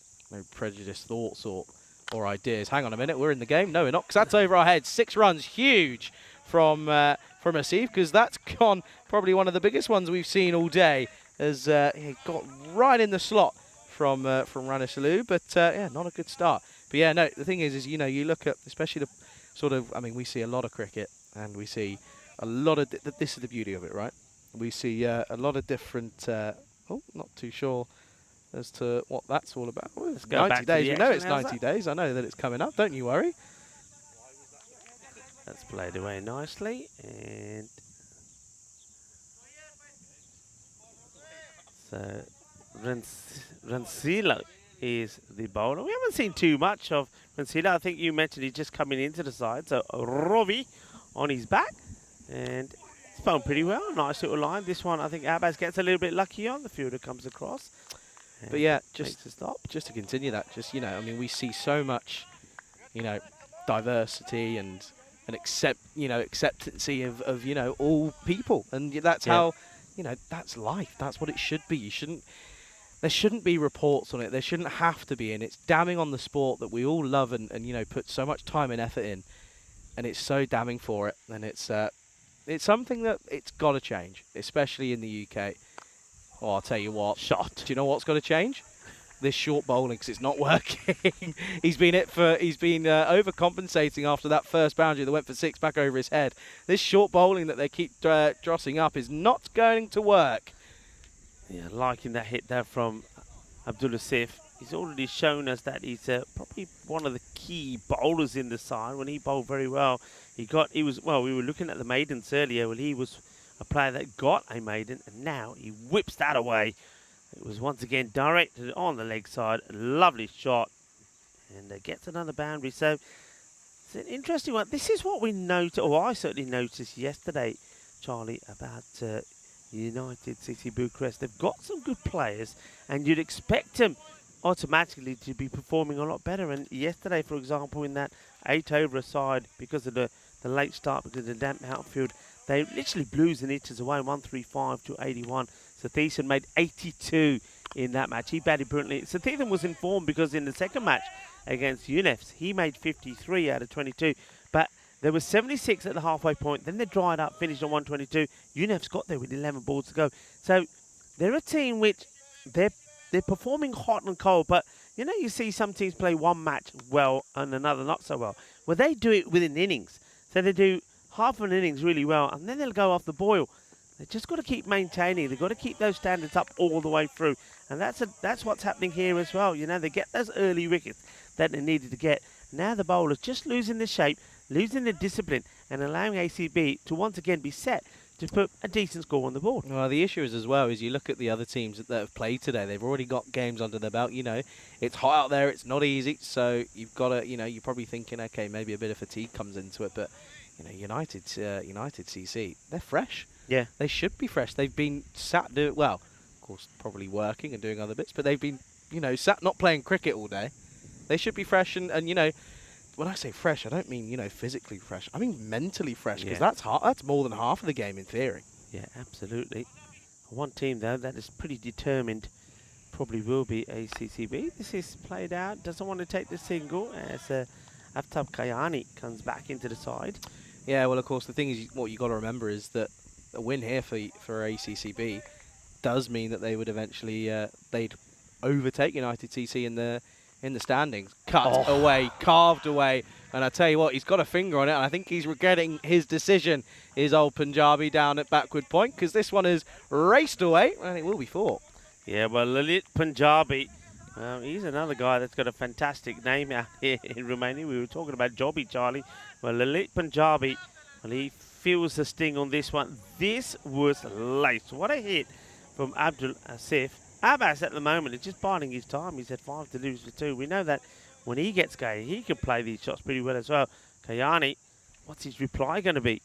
prejudiced thoughts or ideas. Hang on a minute, we're in the game. No, we're not, because that's over our heads. 6 runs, huge from Asif, because that's gone probably one of the biggest ones we've seen all day. As he got right in the slot from Ranisalu, but yeah, not a good start. But yeah, no, the thing is you look at, especially the sort of, I mean, we see a lot of cricket, and we see a lot of, this is the beauty of it, right? We see a lot of different, not too sure as to what that's all about. Well, it's 90 days, you know it's 90 days, I know that it's coming up, don't you worry. That's played away nicely, and so Ransila is the bowler. We haven't seen too much of Ransila. I think you mentioned he's just coming into the side. So Rovi on his back, and he's bowled pretty well. Nice little line. This one, I think Abbas gets a little bit lucky on. The fielder comes across. But yeah, just to stop. Just to continue that, I mean, we see so much, diversity and acceptancy of all people, and that's how, that's life. That's what it should be. There shouldn't be reports on it. There shouldn't have to be, and it's damning on the sport that we all love and put so much time and effort in, and it's so damning for it. And it's something that it's got to change, especially in the UK. Oh, I'll tell you what. Do you know what's got to change? This short bowling, because it's not working. He's been overcompensating after that first boundary that went for 6 back over his head. This short bowling that they keep drossing up is not going to work. Yeah, liking that hit there from Abdul Asif. He's already shown us that he's probably one of the key bowlers in the side. When he bowled very well, we were looking at the maidens earlier. Well, he was a player that got a maiden, and now he whips that away. It was once again directed on the leg side. A lovely shot, and gets another boundary. So it's an interesting one. This is what we noticed, or I certainly noticed yesterday, Charlie, about United CC Bucharest. They've got some good players, and you'd expect them automatically to be performing a lot better. And yesterday, for example, in that 8 over side, because of the late start, because of the damp outfield, they literally blew Zenittas away, 135 to 81. Sathisan made 82 in that match. He batted brilliantly. Sathisan was in form because in the second match against UNEFs, he made 53 out of 22. But there was 76 at the halfway point. Then they dried up, finished on 122. UNEFs got there with 11 balls to go. So they're a team which they're performing hot and cold. But, you see some teams play one match well and another not so well. Well, they do it within innings. So they do half an innings really well, and then they'll go off the boil. They've just got to keep maintaining. They've got to keep those standards up all the way through. And that's what's happening here as well. They get those early wickets that they needed to get. Now the bowlers just losing the shape, losing the discipline, and allowing ACB to once again be set to put a decent score on the board. Well, the issue is as well is you look at the other teams that have played today. They've already got games under their belt. It's hot out there. It's not easy. So you've got to, you're probably thinking, okay, maybe a bit of fatigue comes into it. But, United CC, they're fresh. Yeah. They should be fresh. They've been sat of course, probably working and doing other bits, but they've been, sat not playing cricket all day. They should be fresh and when I say fresh, I don't mean, physically fresh. I mean mentally fresh, because that's more than half of the game in theory. Yeah, absolutely. One team, though, that is pretty determined probably will be ACCB. This is played out, doesn't want to take the single as Aftab Kayani comes back into the side. Yeah, well, of course, the thing is, what you got to remember is that a win here for ACCB does mean that they would eventually they'd overtake United CC in the standings. Cut away, carved away, and I tell you what, he's got a finger on it, and I think he's regretting his decision, his old Punjabi down at backward point, because this one has raced away, and it will be 4. Yeah, well, Lalit Punjabi, he's another guy that's got a fantastic name out here in Romania. We were talking about Jobby, Charlie. Well, Lalit Punjabi, well, he feels the sting on this one. This was laced. What a hit from Abdul Asif. Abbas at the moment is just biding his time. He's had 5 to lose for 2. We know that when he gets going, he can play these shots pretty well as well. Kayani, what's his reply going to be?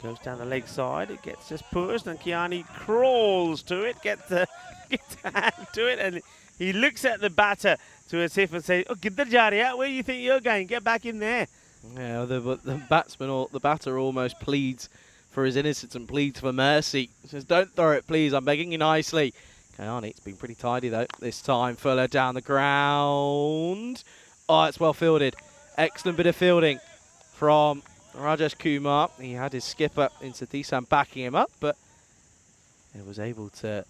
Goes down the leg side. It gets just pushed, and Kiani crawls to it, gets a hand to it, and He looks at the batter to as if and says, "Oh, kidhar ja rahe hai? Where do you think you're going? Get back in there." Yeah, the batsman or the batter almost pleads for his innocence and pleads for mercy. He says, "Don't throw it, please. I'm begging you nicely." Kayani, it's been pretty tidy though this time. Fuller down the ground. Oh, it's well fielded. Excellent bit of fielding from Rajesh Kumar. He had his skipper in Sathisan backing him up, but he was able to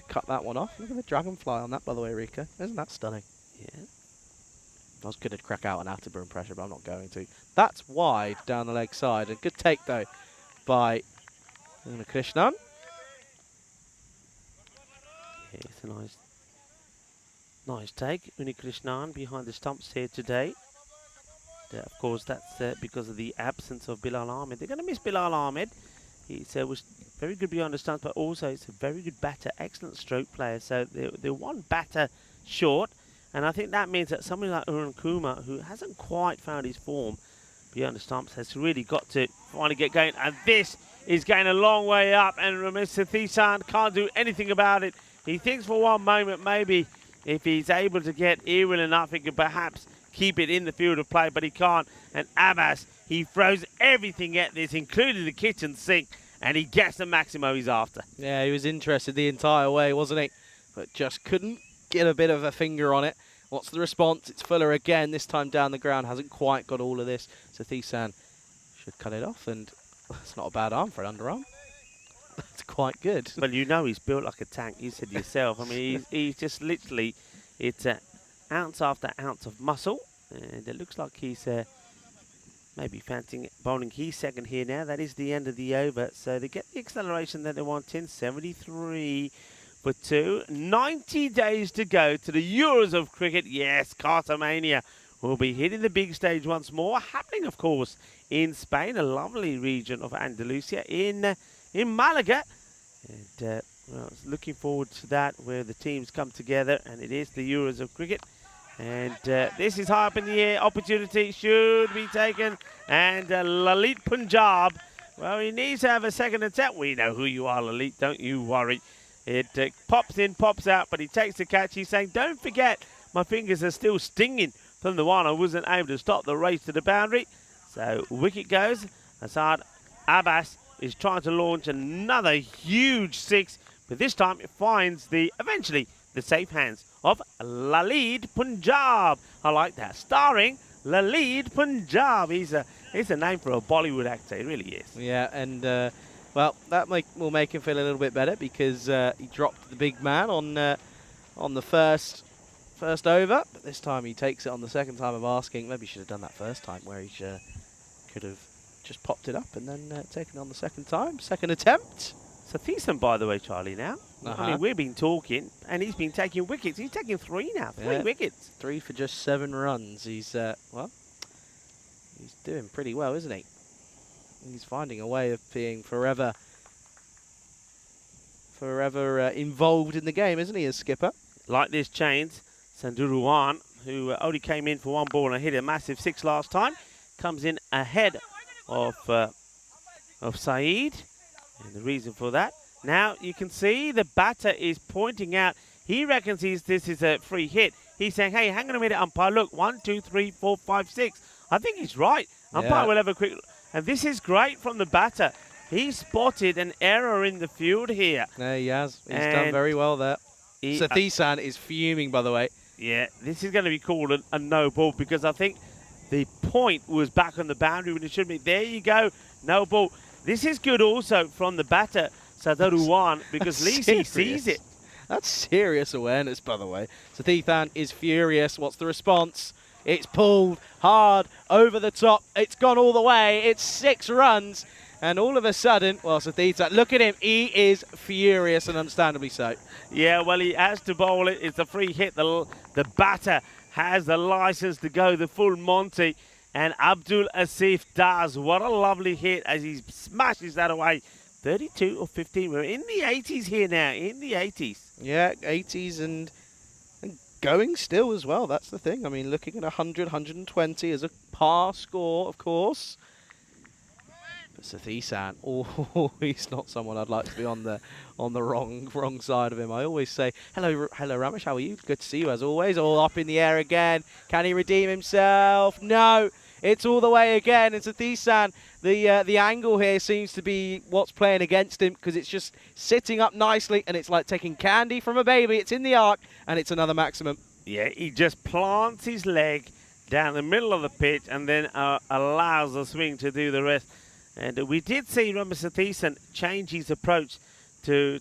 cut that one off. Look at the dragonfly on that, by the way, Rika. Isn't that stunning? Yeah. I was going to crack out an Atterbury pressure, but I'm not going to. That's wide down the leg side. A good take, though, by Krishnan. Yeah, it's a nice take. Unikrishnan behind the stumps here today. Of course, that's because of the absence of Bilal Ahmed. They're going to miss Bilal Ahmed. He was very good behind the stumps, but also he's a very good batter, excellent stroke player. So they're one batter short, and I think that means that somebody like Arun Kumar, who hasn't quite found his form behind the stumps, has really got to finally get going. And this is going a long way up, and Mr. Thisan can't do anything about it. He thinks for one moment maybe if he's able to get aerial enough, he could perhaps keep it in the field of play, but he can't. And Abbas, he throws everything at this, including the kitchen sink, and he gets the maximum he's after. Yeah, he was interested the entire way, wasn't he? But just couldn't get a bit of a finger on it. What's the response? It's Fuller again, this time down the ground. Hasn't quite got all of this. So Thisan should cut it off, and it's not a bad arm for an underarm. That's quite good. Well, you know he's built like a tank, you said yourself. I mean, he's just literally, it's ounce after ounce of muscle, and it looks like he's maybe fancying bowling his second here now. That is the end of the over, so they get the acceleration that they want in. 73 for 2. 90 days to go to the Euros of cricket. Yes, Cartomania will be hitting the big stage once more, happening, of course, in Spain, a lovely region of Andalusia, in Malaga. And well, looking forward to that, where the teams come together, and it is the Euros of cricket. And this is high up in the air. Opportunity should be taken. And Lalit Punjab, well, he needs to have a second attempt. We know who you are, Lalit. Don't you worry. It pops in, pops out, but he takes the catch. He's saying, don't forget, my fingers are still stinging from the one I wasn't able to stop the race to the boundary. So wicket goes. Asad Abbas is trying to launch another huge six, but this time it finds eventually the safe hands of Lalit Punjab. I like that. Starring Lalit Punjab. He's a name for a Bollywood actor. He really is. Yeah, and well, that will make him feel a little bit better, because he dropped the big man on the first over, but this time he takes it on the second time of asking. Maybe he should have done that first time, where he could have just popped it up and then taken it on the second time. Second attempt. So Thisan, by the way, Charlie, now. I mean, we've been talking, and he's been taking wickets. He's taking 3 now. 3 wickets. 3 for just 7 runs. He's, well, he's doing pretty well, isn't he? He's finding a way of being forever involved in the game, isn't he, as skipper? Like this change, Sanduruwan, who only came in for 1 ball and hit a massive 6 last time, comes in ahead of Saeed. And the reason for that, now you can see the batter is pointing out, he reckons this is a free hit. He's saying, hey, hang on a minute, umpire, look, 1, 2, 3, 4, 5, 6. I think he's right. Umpire will have a quick, and this is great from the batter. He spotted an error in the field here. Yeah, he has. He's done very well there. Thisan is fuming, by the way. Yeah, this is going to be called a no ball, because I think the point was back on the boundary when it should be. There you go, no ball. This is good also from the batter, Sadaruwan, because at least he sees it. That's serious awareness, by the way. Thisan is furious. What's the response? It's pulled hard over the top. It's gone all the way. It's 6 runs. And all of a sudden, well, Thisan, look at him. He is furious, and understandably so. Yeah, well, he has to bowl it. It's a free hit. The batter has the license to go the full Monty. And Abdul Asif does. What a lovely hit as he smashes that away. 32 or 15. We're in the 80s here now. In the 80s. Yeah, 80s and going still as well. That's the thing. I mean, looking at 100, 120 as a par score, of course. But Sathisan, oh, he's not someone I'd like to be on the wrong side of him. I always say, hello Ramesh, how are you? Good to see you as always. All up in the air again. Can he redeem himself? No, it's all the way again. It's Sathisan. The angle here seems to be what's playing against him, because it's just sitting up nicely, and it's like taking candy from a baby. It's in the arc, and it's another maximum. Yeah, he just plants his leg down the middle of the pitch and then allows the swing to do the rest. And we did see Ramesh Sathisan change his approach to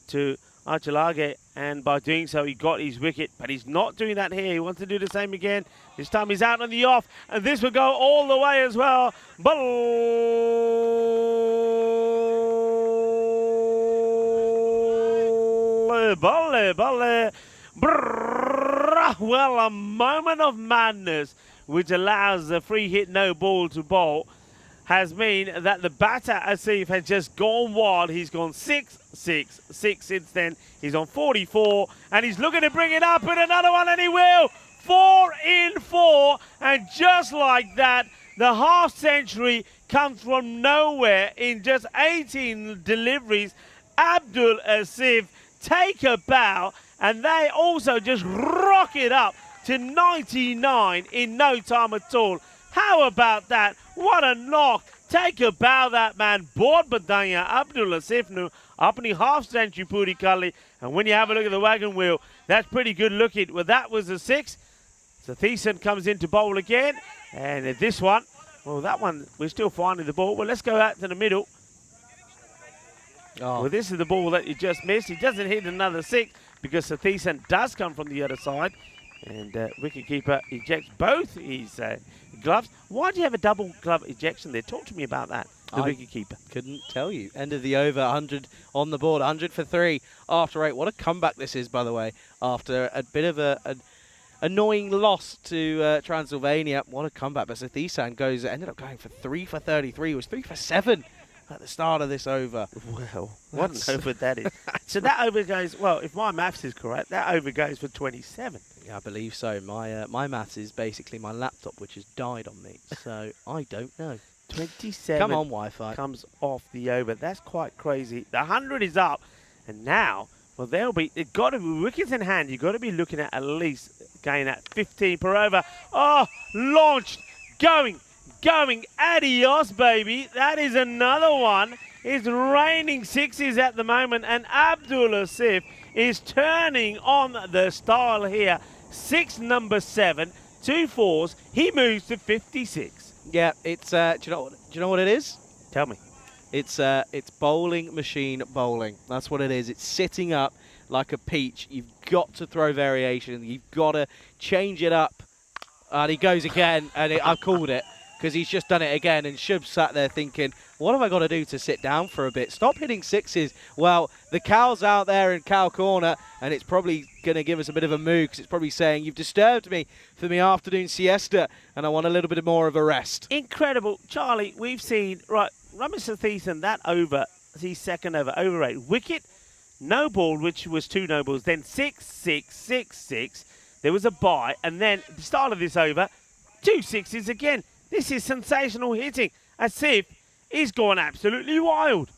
Archulage, and by doing so he got his wicket, but he's not doing that here. He wants to do the same again. This time he's out on the off, and this will go all the way as well. Balle. Well, a moment of madness which allows the free hit no ball to bowl has meant that the batter, Asif, has just gone wild. He's gone 6 since then. He's on 44, and he's looking to bring it up with another one, and he will. 4 in 4, and just like that, the half century comes from nowhere in just 18 deliveries. Abdul Asif take a bow, and they also just rock it up to 99 in no time at all. How about that? What a knock. Take a bow, that man. Board Badanya, Abdul Asif nu, apni half century puri kali. And when you have a look at the wagon wheel, that's pretty good looking. Well, that was a 6. Sathisan comes in to bowl again. And this one, well, that one, we're still finding the ball. Well, let's go out to the middle. Oh. Well, this is the ball that you just missed. He doesn't hit another 6 because Sathisan does come from the other side. And wicketkeeper ejects both his gloves. Why do you have a double glove ejection there? Talk to me about that, the wicketkeeper. Couldn't tell you. End of the over, 100 on the board, 100 for 3 after 8. What a comeback this is, by the way, after a bit of an annoying loss to Transylvania. What a comeback. But Sathisan ended up going for 3 for 33. It was 3 for 7 at the start of this over. Well, what an over that is. So that over goes, well, if my maths is correct, that over goes for 27. Yeah, I believe so. My maths is basically my laptop, which has died on me, so I don't know. 27 Come on, Wi-Fi. Comes off the over. That's quite crazy. The 100 is up, and now, well, it's got to be wickets in hand. You've got to be looking at least going at 15 per over. Oh, launched, going. Adios, baby. That is another one. It's raining 6s at the moment, and Abdul Asif is turning on the style here. 6 number 7, 2 4s. He moves to 56. Yeah, it's do you know what it is? Tell me. It's bowling machine bowling. That's what it is. It's sitting up like a peach. You've got to throw variation. You've got to change it up. And he goes again, and I called it, because he's just done it again, and Shub sat there thinking, what have I got to do to sit down for a bit? Stop hitting 6s. Well, the cow's out there in cow corner, and it's probably going to give us a bit of a mood, because it's probably saying, you've disturbed me for my afternoon siesta, and I want a little bit more of a rest. Incredible. Charlie, we've seen, right, Ramesh Sathisan, that over, his second over 8. Wicket, no ball, which was 2 no balls, then 6. There was a bye, and then at the start of this over, 2 6s again. This is sensational hitting. Asif is going absolutely wild.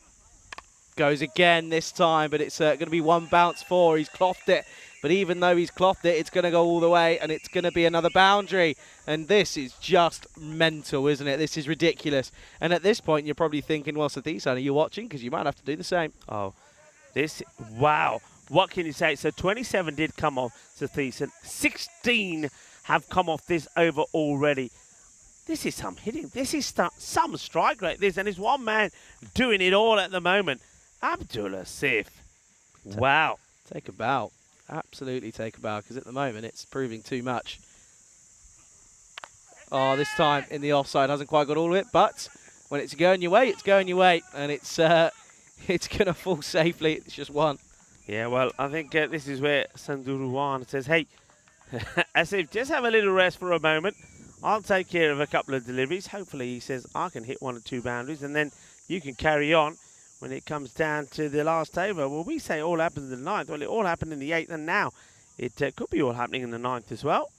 Goes again this time, but it's going to be 1 bounce 4. He's clothed it. But even though he's clothed it, it's going to go all the way, and it's going to be another boundary. And this is just mental, isn't it? This is ridiculous. And at this point, you're probably thinking, well, Sathisan, are you watching? Because you might have to do the same. Oh, wow. What can you say? So 27 did come off Sathisan. 16 have come off this over already. This is some hitting. This is some strike rate. This, and there's one man doing it all at the moment. Abdul Asif. Wow. Take a bow. Absolutely take a bow, because at the moment it's proving too much. Oh, this time in the offside hasn't quite got all of it, but when it's going your way, it's going your way, and it's going to fall safely. It's just 1. Yeah, well, I think this is where Sanduruwan says, hey, Asif, just have a little rest for a moment. I'll take care of a couple of deliveries. Hopefully, he says, I can hit 1 or 2 boundaries, and then you can carry on when it comes down to the last over. Well, we say all happens in the 9th. Well, it all happened in the 8th, and now it could be all happening in the 9th as well.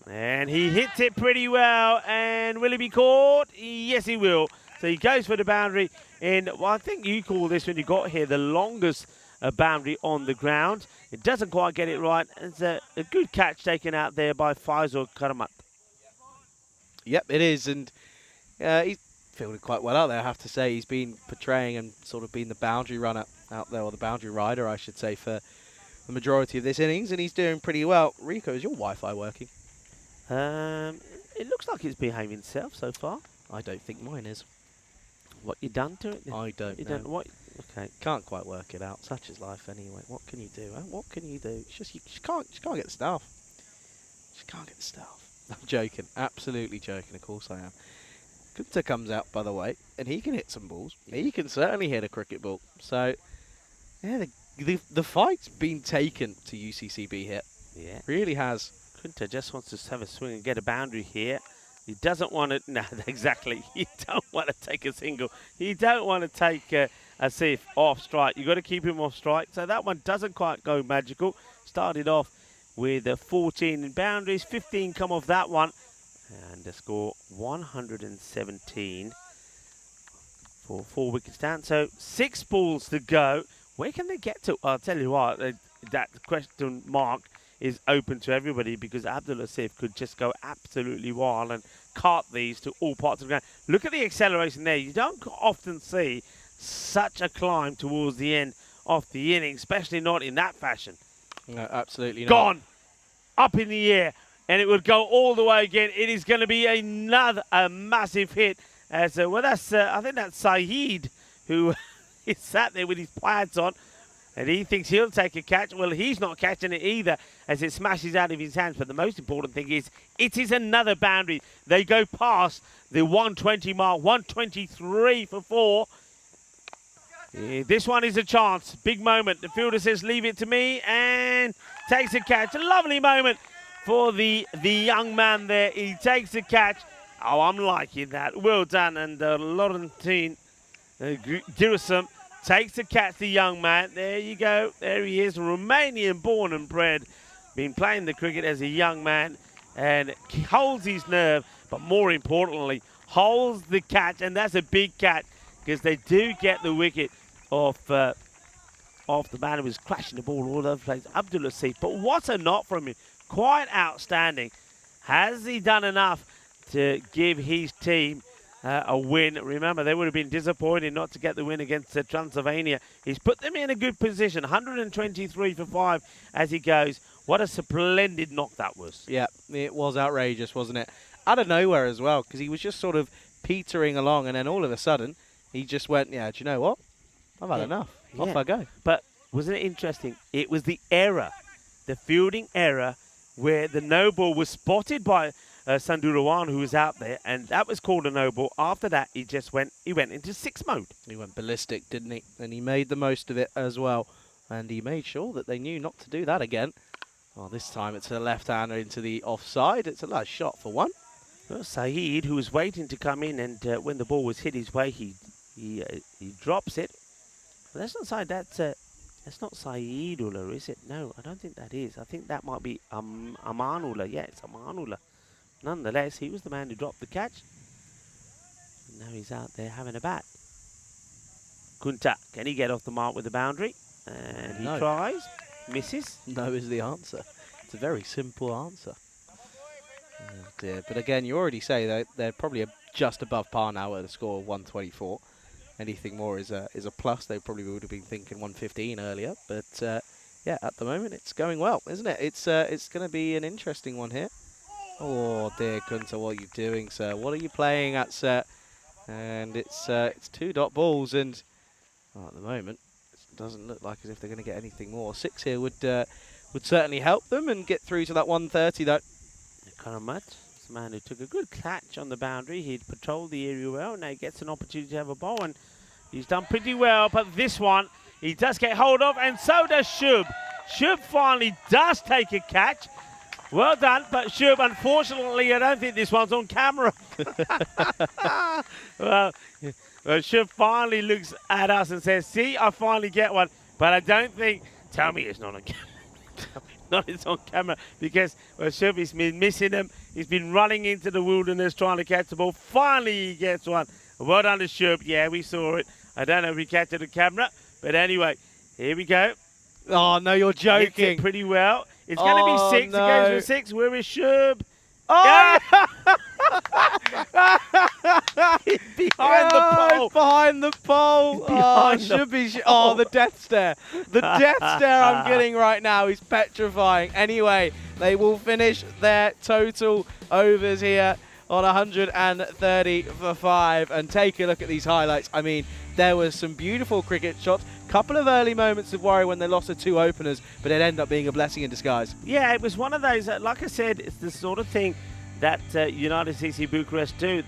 And he hits it pretty well, and will he be caught? Yes, he will. So he goes for the boundary in, well, I think you call this when you got here, the longest boundary on the ground. It doesn't quite get it right. It's a good catch taken out there by Faisal Karamat. Yep, it is, and he's fielded quite well out there, I have to say. He's been portraying and sort of been the boundary runner out there, or the boundary rider, I should say, for the majority of this innings, and he's doing pretty well. Rico, is your Wi-Fi working? It looks like it's behaving itself so far. I don't think mine is. What you done to it? I don't You know. don't what? Okay. Can't quite work it out. Such is life anyway. What can you do? Huh? What can you do? It's just you can't get the stuff. She can't get the stuff. I'm joking. Absolutely joking. Of course I am. Kunta comes out, by the way, and he can hit some balls. He can certainly hit a cricket ball. So, yeah, the fight's been taken to UCCB here. Yeah. Really has. Kunta just wants to have a swing and get a boundary here. He doesn't want to, no, exactly. He don't want to take a single. He don't want to take a safe off strike. You've got to keep him off strike. So that one doesn't quite go magical. Started off with 14 in boundaries. 15 come off that one. And the score 117 for 4 wickets down. So 6 balls to go. Where can they get to? I'll tell you what, that question mark is open to everybody, because Abdul Asif could just go absolutely wild and cart these to all parts of the ground. Look at the acceleration there. You don't often see such a climb towards the end of the inning, especially not in that fashion. No, absolutely not. Gone. Up in the air. And it would go all the way again. It is going to be another massive hit. Well, that's I think that's Saeed, who is sat there with his pads on. And he thinks he'll take a catch. Well, he's not catching it either as it smashes out of his hands. But the most important thing is it is another boundary. They go past the 120 mark, 123 for 4. Yeah, this one is a chance. Big moment. The fielder says, leave it to me, and takes a catch. A lovely moment for the young man there. He takes a catch. Oh, I'm liking that. Well done. And Laurentine Girasum takes a catch, the young man. There you go. There he is. Romanian born and bred. Been playing the cricket as a young man. And he holds his nerve. But more importantly, holds the catch. And that's a big catch, because they do get the wicket off the man who was crashing the ball all over the place. Abdul Asif. But what a knot from him. Quite outstanding. Has he done enough to give his team a win? Remember, they would have been disappointed not to get the win against Transylvania. He's put them in a good position. 123 for 5 as he goes. What a splendid knock that was. Yeah, it was outrageous, wasn't it? Out of nowhere as well, because he was just sort of petering along, and then all of a sudden, he just went, yeah, do you know what? I've had enough. Off I go. But wasn't it interesting? It was the error, the fielding error, where the no ball was spotted by Sandurawan, who was out there, and that was called a no ball. After that, he went into 6 mode. He went ballistic, didn't he? And he made the most of it as well. And he made sure that they knew not to do that again. Well, this time it's a left-hander into the offside. It's a nice shot for 1. Well, Saeed, who was waiting to come in, and when the ball was hit his way, he drops it. But that's not Saeed. That's not Saeedullah, is it? No, I don't think that is. I think that might be Amanullah. Yeah, it's Amanullah. Nonetheless, he was the man who dropped the catch. And now he's out there having a bat. Kunta, can he get off the mark with the boundary? And he tries. Misses. No is the answer. It's a very simple answer. Oh dear. But again, you already say that they're probably just above par now at a score of 124. Anything more is a plus. They probably would have been thinking 115 earlier. But yeah, at the moment it's going well, isn't it? It's going to be an interesting one here. Oh dear, Kunta, what are you doing, sir? What are you playing at, sir? And it's 2 dot balls, and at the moment it doesn't look like as if they're going to get anything more. 6 here would certainly help them and get through to that 130 though. Karamat, this man who took a good catch on the boundary. He'd patrolled the area well. Now he gets an opportunity to have a bowl, and he's done pretty well. But this one he does get hold of, and so does Shub. Shub finally does take a catch. Well done, but Shub, unfortunately, I don't think this one's on camera. well, Shub finally looks at us and says, see, I finally get one. But I don't think, tell me it's not on camera. Not it's on camera, because Shub has been missing him. He's been running into the wilderness trying to catch the ball. Finally, he gets one. Well done to Shub. Yeah, we saw it. I don't know if we catch it on camera, but anyway, here we go. Oh, no, you're Hits joking. it pretty well. It's going to be 6. No. It goes for 6. Where is Shub? Oh! He's behind the pole. He's behind the pole. Behind the Should be. Oh, the death stare. The death stare I'm getting right now is petrifying. Anyway, they will finish their total overs here on 130 for 5. And take a look at these highlights. I mean, there was some beautiful cricket shots. Couple of early moments of worry when they lost the 2 openers, but it ended up being a blessing in disguise. Yeah, it was one of those, like I said, it's the sort of thing that United CC Bucharest do.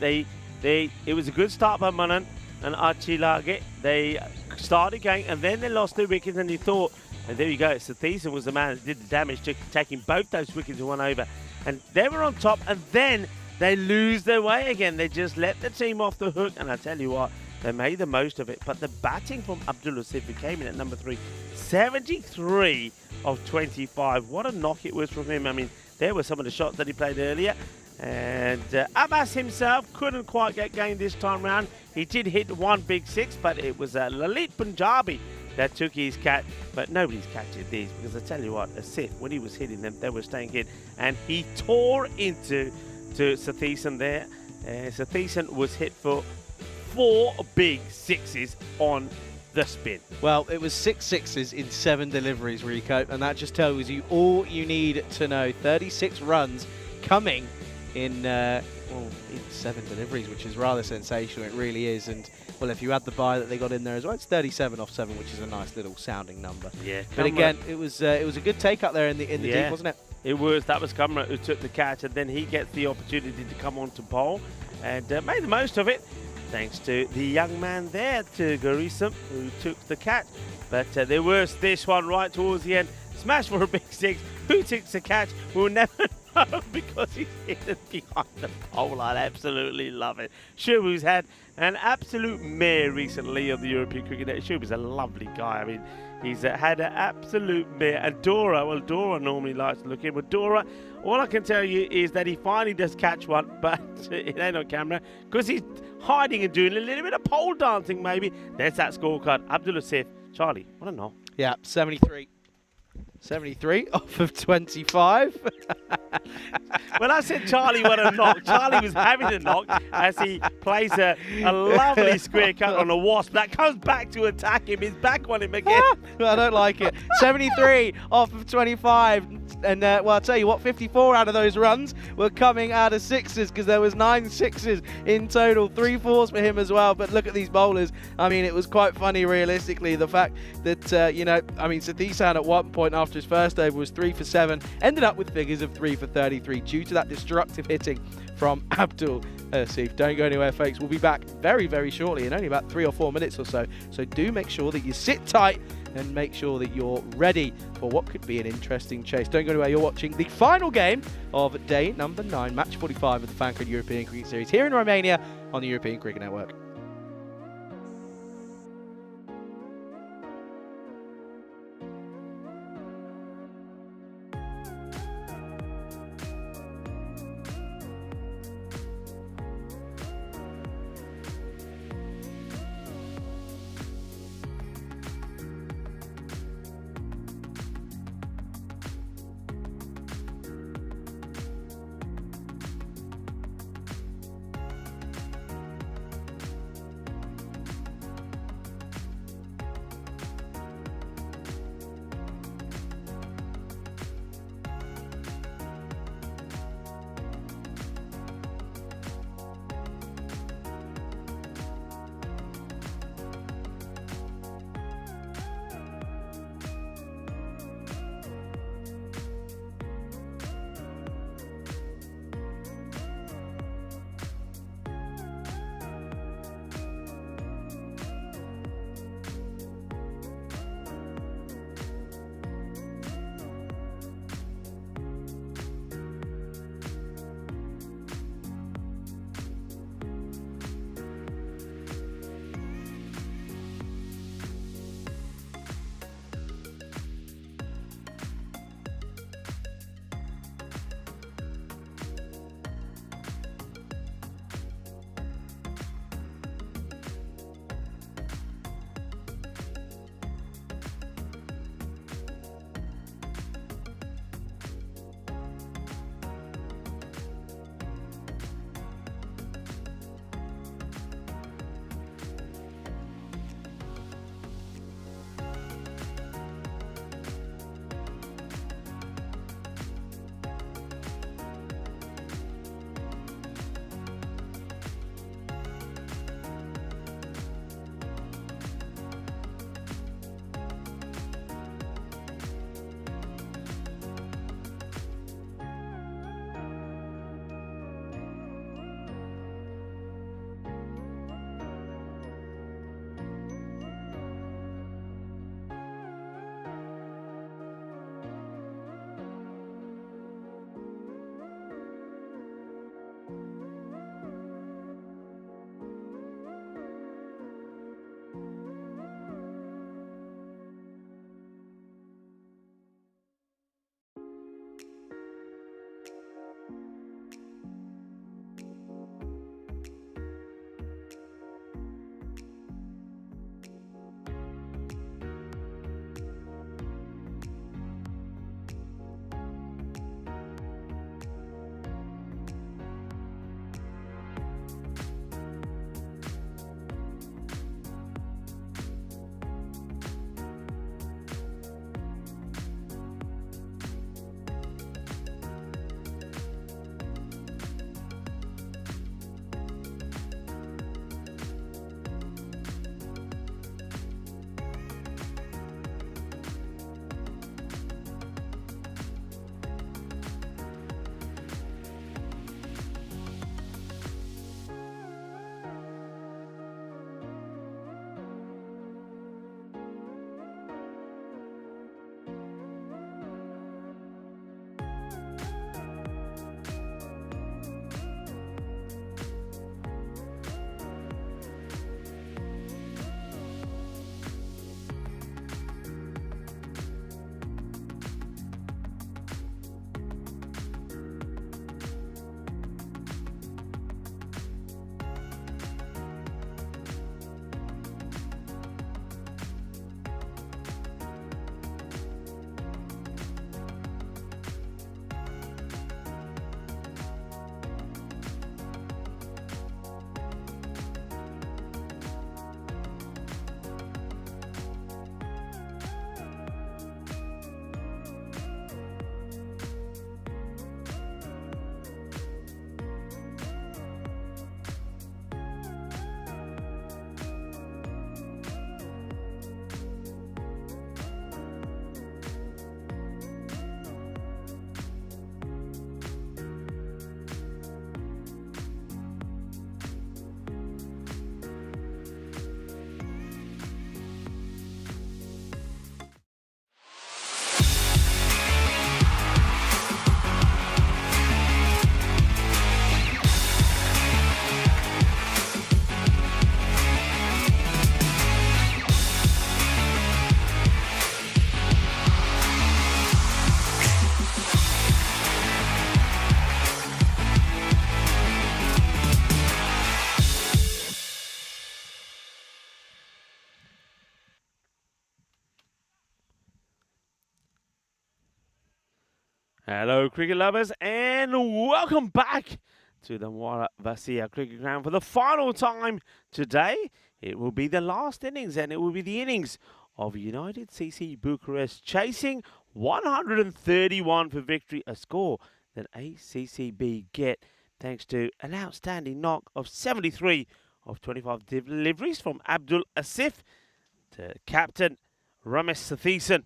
It was a good start by Manan and Archilage. They started going, and then they lost 2 wickets, and you thought, and there you go, T10 was the man that did the damage, taking both those wickets in 1 over. And they were on top, and then they lose their way again. They just let the team off the hook, and I tell you what, they made the most of it. But the batting from Abdullah Sif, who came in at number 3, 73 of 25. What a knock it was from him. I mean, there were some of the shots that he played earlier. And Abbas himself couldn't quite get going this time round. He did hit 1 big 6, but it was Lalit Punjabi that took his catch. But nobody's catching these, because I tell you what, Sif, when he was hitting them, they were staying in. And he tore into T10 there. T10 was hit for 4 big 6s on the spin. Well, it was 6 6s in 7 deliveries, Rico, and that just tells you all you need to know. 36 runs coming in 7 deliveries, which is rather sensational. It really is. And well, if you add the bye that they got in there as well, it's 37 off 7, which is a nice little sounding number. Yeah. But again, it was a good take up there in the deep, wasn't it? It was. That was Kamra who took the catch, and then he gets the opportunity to come on to bowl and made the most of it. Thanks to the young man there, to Garisam, who took the catch. But there was this one right towards the end. Smash for a big 6. Who takes the catch? We'll never know, because he's hidden behind the pole. I absolutely love it. Shubu's had an absolute mare recently of the European cricket. Shubu's a lovely guy. I mean, he's had an absolute mare. And Dora normally likes to look in. But Dora, all I can tell you is that he finally does catch one, but it ain't on camera, because he's hiding and doing a little bit of pole dancing maybe. There's that scorecard. Abdullah Sif. Charlie, what a knock. Yeah, 73. 73 off of 25. When I said Charlie, what a knock, Charlie was having a knock as he plays a lovely square cut on a wasp that comes back to attack him. He's back on him again. I don't like it. 73 off of 25. And, well, I'll tell you what, 54 out of those runs were coming out of 6s, because there was 9 6s in total. 3 4s for him as well. But look at these bowlers. I mean, it was quite funny, realistically, the fact that, T10 at one point after his first over was 3 for 7, ended up with figures of 3 for 33 due to that destructive hitting from Abdul Sif. Don't go anywhere, folks. We'll be back very, very shortly in only about 3 or 4 minutes or so. So do make sure that you sit tight and make sure that you're ready for what could be an interesting chase. Don't go anywhere. You're watching the final game of day number 9, match 45 of the FanCode European Cricket Series here in Romania on the European Cricket Network. Hello, cricket lovers, and welcome back to the Muara Vasia Cricket Ground for the final time today. It will be the last innings, and it will be the innings of United CC Bucharest chasing 131 for victory, a score that ACCB get thanks to an outstanding knock of 73 of 25 deliveries from Abdul Asif to captain Ramesh Satheesan.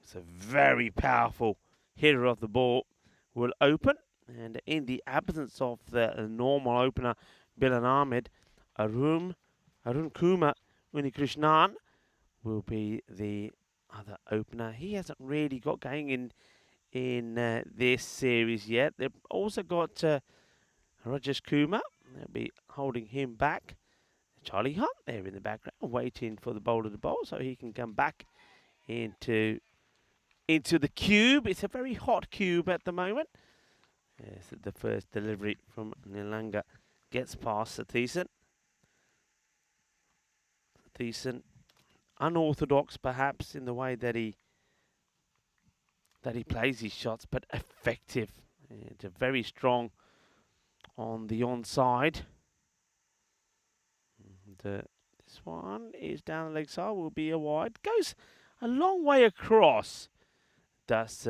It's a very powerful hitter of the ball will open, and in the absence of the normal opener Bilan Ahmed, Arun Kumar Unikrishnan will be the other opener. He hasn't really got going in this series yet. They've also got Rajesh Kumar. They'll be holding him back. Charlie Hunt there in the background, waiting for the bowler to bowl so he can come back into the cube. It's a very hot cube at the moment. Yes, the first delivery from Nilanga gets past Satheesan. Satheesan, unorthodox perhaps in the way that he plays his shots, but effective. It's very strong on the onside. And, this one is down the leg side, will be a wide. Goes a long way across, does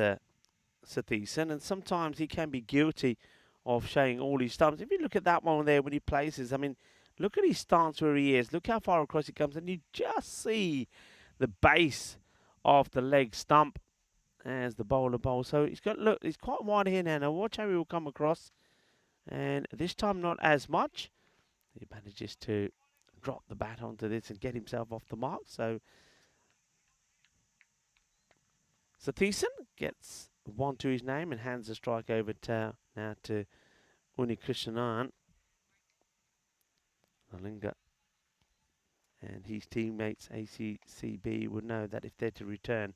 Satheesan, and sometimes he can be guilty of showing all his stumps. If you look at that one there when he places, I mean, look at his stance where he is. Look how far across he comes, and you just see the base of the leg stump as the bowler bowls. So he's got, look, he's quite wide here now. Now watch how he will come across, and this time not as much. He manages to drop the bat onto this and get himself off the mark. So Satheesan gets one to his name and hands the strike over now to Unikrishnan Nalinga. And his teammates ACCB would know that if they're to return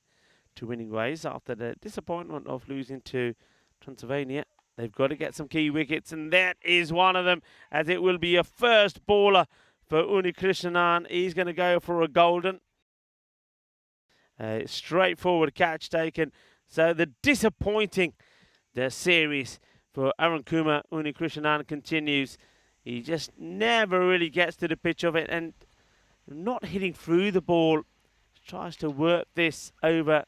to winning ways after the disappointment of losing to Transylvania, they've got to get some key wickets, and that is one of them, as it will be a first baller for Unikrishnan. He's going to go for a golden. Straightforward catch taken. So the series for Arun Kumar Unikrishnan continues. He just never really gets to the pitch of it, and not hitting through the ball. Tries to work this over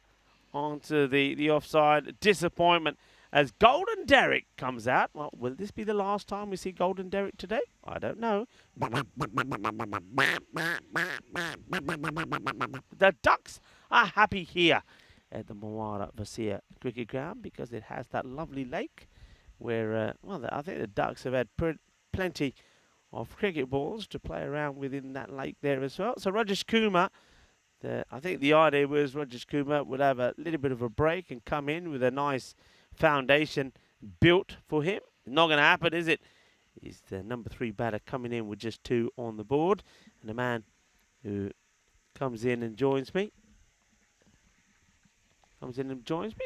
onto the offside. Disappointment as Golden Derek comes out. Well, will this be the last time we see Golden Derek today? I don't know. The Ducks are happy here at the Muara Vasia Cricket Ground because it has that lovely lake where, well, I think the Ducks have had plenty of cricket balls to play around within that lake there as well. So Rajesh Kumar, I think the idea was Rajesh Kumar would have a little bit of a break and come in with a nice foundation built for him. Not going to happen, is it? He's the number 3 batter coming in with just 2 on the board. And the man who comes in and joins me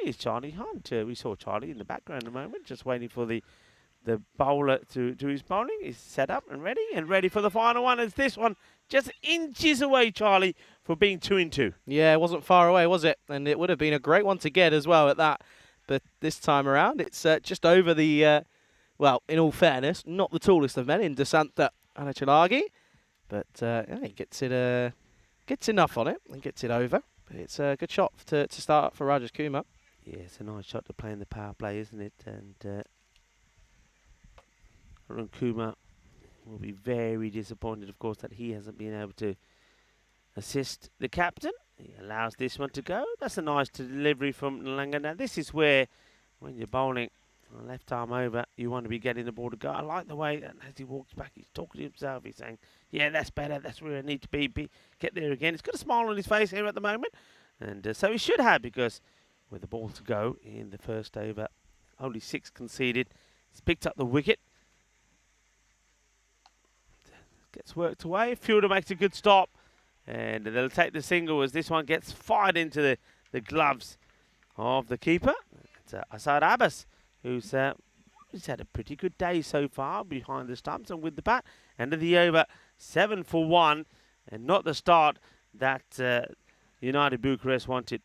is Charlie Hunt. We saw Charlie in the background a moment, just waiting for the bowler to do his bowling. He's set up and ready for the final one. As this one just inches away, Charlie, for being 2 in 2. Yeah, it wasn't far away, was it? And it would have been a great one to get as well at that. But this time around, it's just over the, well, in all fairness, not the tallest of men in Desanta Anachalagi. But yeah, he gets enough on it and gets it over. But it's a good shot to start for Rajesh Kumar. Yeah, it's a nice shot to play in the power play, isn't it? And Arun Kumar will be very disappointed, of course, that he hasn't been able to assist the captain. He allows this one to go. That's a nice delivery from Nalanga. Now, this is where, when you're bowling left arm over, you want to be getting the ball to go. I like the way that as he walks back, he's talking to himself. He's saying, yeah, that's better. That's where I need to be. Get there again. He's got a smile on his face here at the moment. And so he should have, because with the ball to go in the first over, only 6 conceded. He's picked up the wicket. Gets worked away. Fielder makes a good stop. And they'll take the single as this one gets fired into the gloves of the keeper. It's Asad Abbas, who's had a pretty good day so far behind the stumps and with the bat. End of the over, 7 for 1, and not the start that United Bucharest wanted.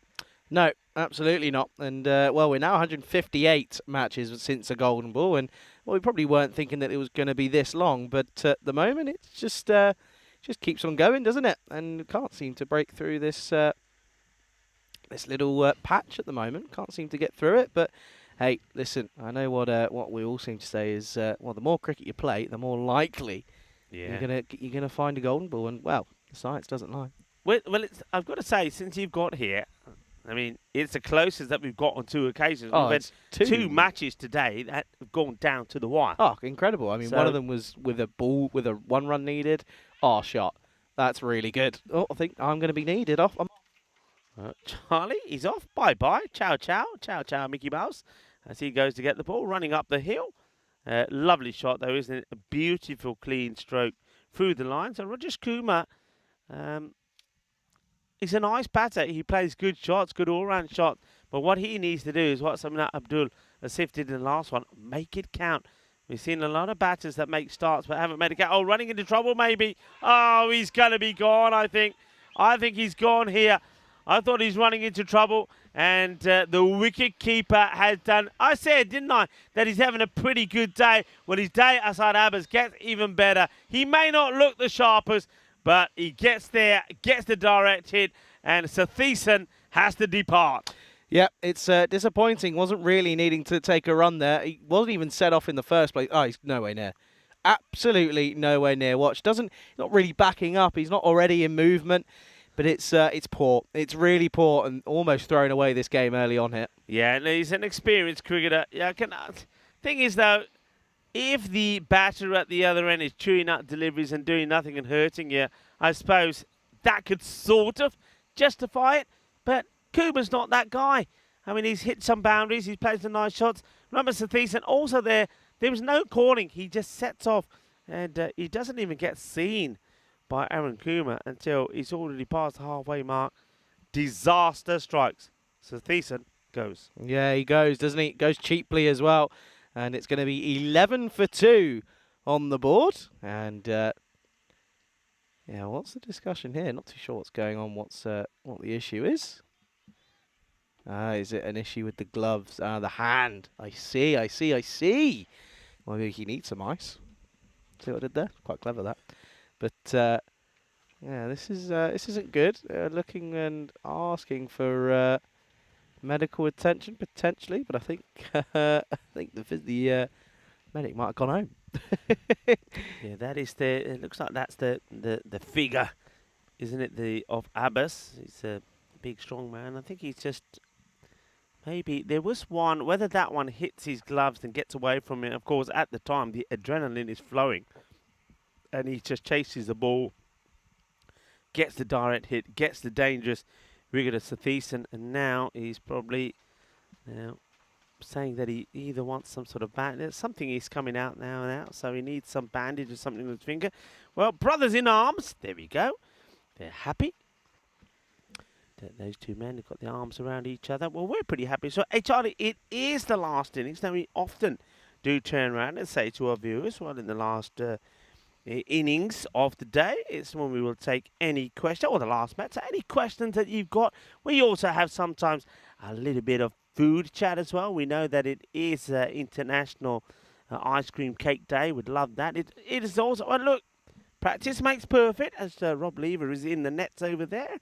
No, absolutely not. And, well, we're now 158 matches since a Golden Ball, and well, we probably weren't thinking that it was going to be this long, but at the moment it's just keeps on going, doesn't it? And can't seem to break through this this little patch at the moment. Can't seem to get through it, but hey, listen, I know what we all seem to say is, well, the more cricket you play, the more likely you're gonna find a Golden Ball, and well, the science doesn't lie. Well, I've got to say, since you've got here, I mean, it's the closest that we've got on 2 occasions. Oh, We've had it's two matches today that have gone down to the wire. Oh, incredible. I mean, one of them was with a ball, with a 1 run needed. Oh, shot. That's really good. Oh, I think I'm going to be needed off. Charlie, he's off. Bye-bye. Ciao, ciao. Ciao, ciao, Mickey Mouse. As he goes to get the ball, running up the hill. Lovely shot, though, isn't it? A beautiful, clean stroke through the line. So Rajesh Kumar, he's a nice batter. He plays good shots, good all-round shots. But what he needs to do is what Samina Abdul Asif did in the last one, make it count. We've seen a lot of batters that make starts but haven't made it count. Oh, running into trouble maybe. Oh, he's going to be gone, I think. I think he's gone here. I thought he's running into trouble, and the wicket keeper has done. I said, didn't I, that he's having a pretty good day. Well, his day Asad Abbas gets even better. He may not look the sharpest, but he gets there, gets the direct hit, and Sathiesan has to depart. Yeah, it's disappointing. Wasn't really needing to take a run there. He wasn't even set off in the first place. Oh, he's nowhere near. Absolutely nowhere near. Watch, not really backing up. He's not already in movement. But it's poor. It's really poor, and almost throwing away this game early on here. Yeah, and he's an experienced cricketer. Yeah, thing is, though, if the batter at the other end is chewing up deliveries and doing nothing and hurting you, I suppose that could sort of justify it. But Kuba's not that guy. I mean, he's hit some boundaries. He's played some nice shots. Remember Sathiesan, also there was no calling. He just sets off, and he doesn't even get seen by Aaron Kumar until he's already past the halfway mark. Disaster strikes. Sathiesan goes. Yeah, he goes, doesn't he? Goes cheaply as well. And it's going to be 11 for 2 on the board. And, yeah, what's the discussion here? Not too sure what's going on, what the issue is. Is it an issue with the gloves? The hand. I see. Well, maybe he needs some ice. See what I did there? Quite clever, that. But yeah, this isn't good. Looking and asking for medical attention potentially, but I think the medic might have gone home. Yeah, that is it looks like that's the figure, isn't it? Of Abbas. He's a big, strong man. I think he's just maybe there was one. Whether that one hits his gloves and gets away from it. Of course, at the time the adrenaline is flowing. And he just chases the ball, gets the direct hit, gets the dangerous rigor to Sathiesan, and now he's probably saying that he either wants some sort of bandage. Something is coming out now, so he needs some bandage or something on his finger. Well, brothers in arms, there we go. They're happy. Those two men have got their arms around each other. Well, we're pretty happy. So, hey, Charlie, it is the last innings. Now, we often do turn around and say to our viewers, well, in the last innings of the day, it's when we will take any question, or the last match, so any questions that you've got. We also have sometimes a little bit of food chat as well. We know that it is International Ice Cream Cake Day. We'd love that. It is also, well, look, practice makes perfect, as Rob Lever is in the nets over there,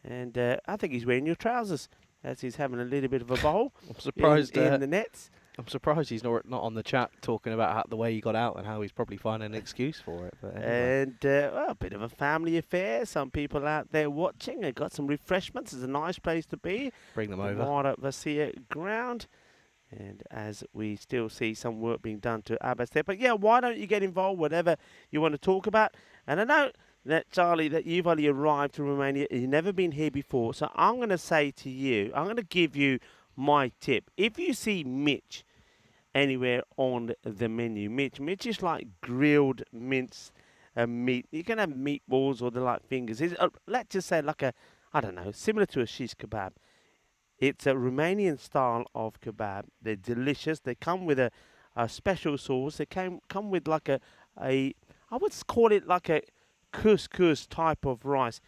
and I think he's wearing your trousers as he's having a little bit of a bowl. I'm surprised in the nets. I'm surprised he's not on the chat talking about the way he got out and how he's probably finding an excuse for it. But anyway. And well, a bit of a family affair. Some people out there watching. They've got some refreshments. It's a nice place to be. Bring them over. Wada Vasia ground. And as we still see some work being done to Abbas there. But yeah, why don't you get involved, whatever you want to talk about. And I know that, Charlie, that you've only arrived to Romania. You've never been here before. So I'm going to say to you, I'm going to give you my tip. If you see Mitch anywhere on the menu, Mitch is like grilled minced meat. You can have meatballs or the like fingers. Let's just say like I don't know, similar to a shish kebab. It's a Romanian style of kebab. They're delicious. They come with a special sauce. They come with like I would call it like a couscous type of rice.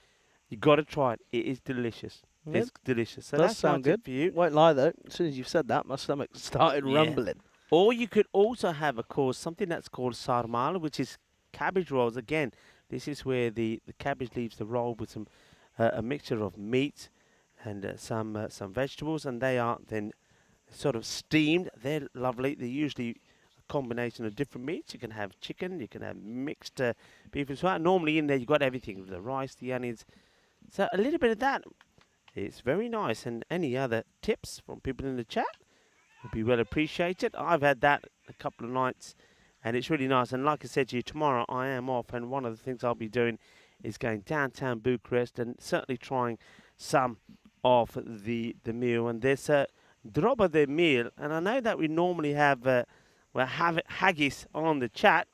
You got to try it. It is delicious. Yeah, is delicious. So does that's sound my tip good for you. Won't lie though, as soon as you've said that, my stomach started Yeah. rumbling. Or you could also have, of course, something that's called sarmale, which is cabbage rolls. Again, this is where the cabbage leaves the roll with some a mixture of meat and some vegetables, and they are then sort of steamed. They're lovely. They're usually a combination of different meats. You can have chicken, you can have mixed beef as well. Normally in there you've got everything, the rice, the onions. So a little bit of that. It's very nice. And any other tips from people in the chat would be well appreciated. I've had that a couple of nights and it's really nice. And like I said to you, tomorrow I am off, and one of the things I'll be doing is going downtown Bucharest and certainly trying some of the meal. And there's a drop of the meal, and I know that we normally have haggis on the chat,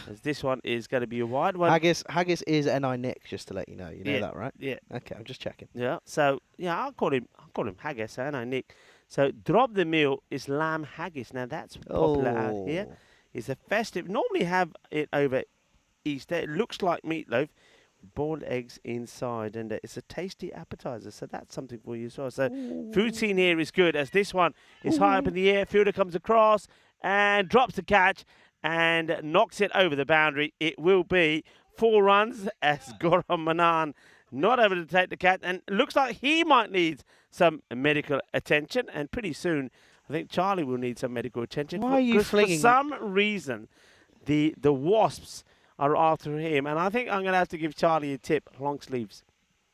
as this one is going to be a wide one. Haggis is N.I. Nick, just to let you know. You know that, right? Yeah. Okay, I'm just checking. Yeah. So yeah, I'll call him haggis. I know Nick. So drop the meal is lamb haggis. Now that's popular out here. It's a festive. Normally have it over Easter. It looks like meatloaf, with boiled eggs inside, and it's a tasty appetizer. So that's something for you as well. So food scene here is good, as this one is high up in the air. Fielder comes across and drops the catch and knocks it over the boundary. It will be 4 runs as Goran Manan not able to take the catch, and looks like he might need some medical attention, and pretty soon I think Charlie will need some medical attention. Why are you flinging? For some reason, the Wasps are after him, and I think I'm going to have to give Charlie a tip: long sleeves.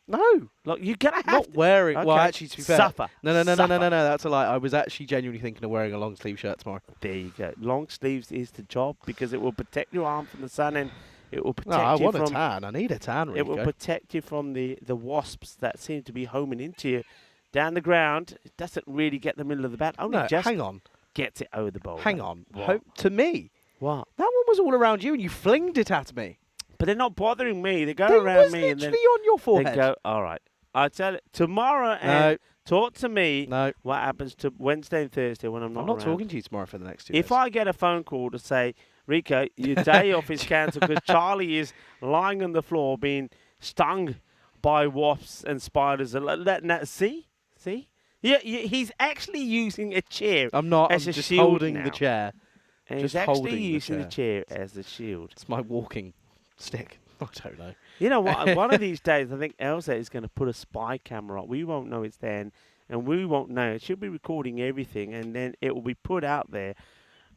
No, Look, you're going to have not to. wearing. Okay. Well, actually, to be fair, Suffer. No, Suffer. that's a lie. I was actually genuinely thinking of wearing a long sleeve shirt tomorrow. There you go. Long sleeves is the job, because it will protect your arm from the sun, and it will protect No, I you want from. a tan. I need a tan. It will protect you from the wasps that seem to be homing into you down the ground. It doesn't really get the middle of the bat. Only No, just hang on. gets it over the bowl. Hang on. What? To me, What? that one was all around you, and you flinged it at me. But they're not bothering me. They go It around was me and then literally on your they forehead. go, all right. I tell you, tomorrow and talk to me No, what happens to Wednesday and Thursday when I'm not I'm not around. talking to you tomorrow for the next 2 days. If I get a phone call to say, Rico, your day off is cancelled because Charlie is lying on the floor being stung by wasps and spiders. See? Yeah, he's actually using a chair I'm not. as I'm a just shield holding now. the chair. And just he's actually holding the using the chair. chair as a shield. It's my walking stick. I don't know. You know what? One of these days, I think Elsa is going to put a spy camera on. We won't know it's there, and we won't know. She'll be recording everything, and then it will be put out there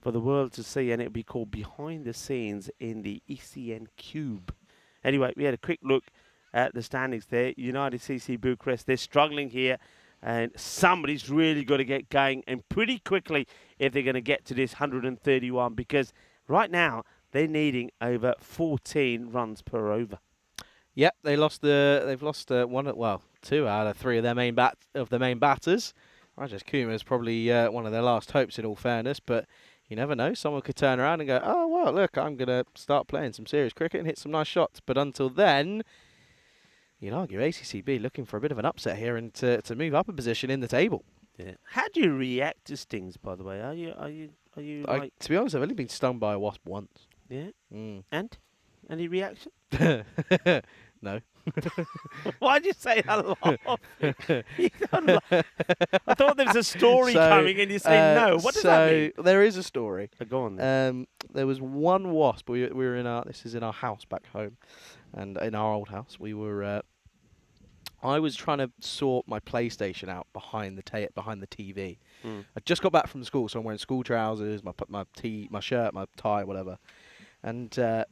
for the world to see, and it'll be called Behind the Scenes in the ECN Cube. Anyway, we had a quick look at the standings there. United CC Bucharest, they're struggling here, and somebody's really got to get going, and pretty quickly if they're going to get to this 131, because right now they're needing over 14 runs per over. Yep, they've lost two out of three of their main batters. Rajesh Kumar is probably one of their last hopes, in all fairness, but you never know. Someone could turn around and go, oh, well, look, I'm going to start playing some serious cricket and hit some nice shots. But until then, you'd argue ACCB looking for a bit of an upset here and to move up a position in the table. Yeah. How do you react to stings, by the way? Are you like... To be honest, I've only been stung by a wasp once. Yeah? Mm. And? Any reaction? No. Why'd you say that laughing? You don't laugh. I thought there was a story coming and you say no. What does that mean? There is a story. Go on then. There was one wasp. We were in this is in our house back home, and in our old house we were. I was trying to sort my PlayStation out behind the TV. I just got back from school, so I'm wearing school trousers, my shirt, my tie, whatever, and I'm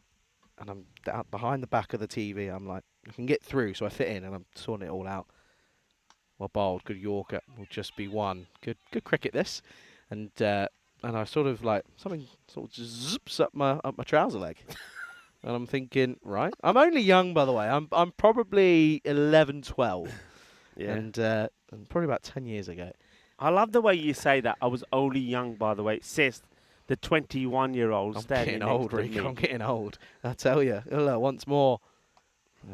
down behind the back of the TV. I'm like, I can get through, so I fit in, and I'm sorting it all out. Well bowled, good Yorker, will just be one. Good cricket this, and I sort of like something sort of just zips up my trouser leg, and I'm thinking, right, I'm only young, by the way. I'm probably 11, 12, Yeah. and probably about 10 years ago. I love the way you say that. I was only young, by the way. It says the 21-year-old I'm standing getting next old, to Rick. me. I'm getting old. I tell you. Once more.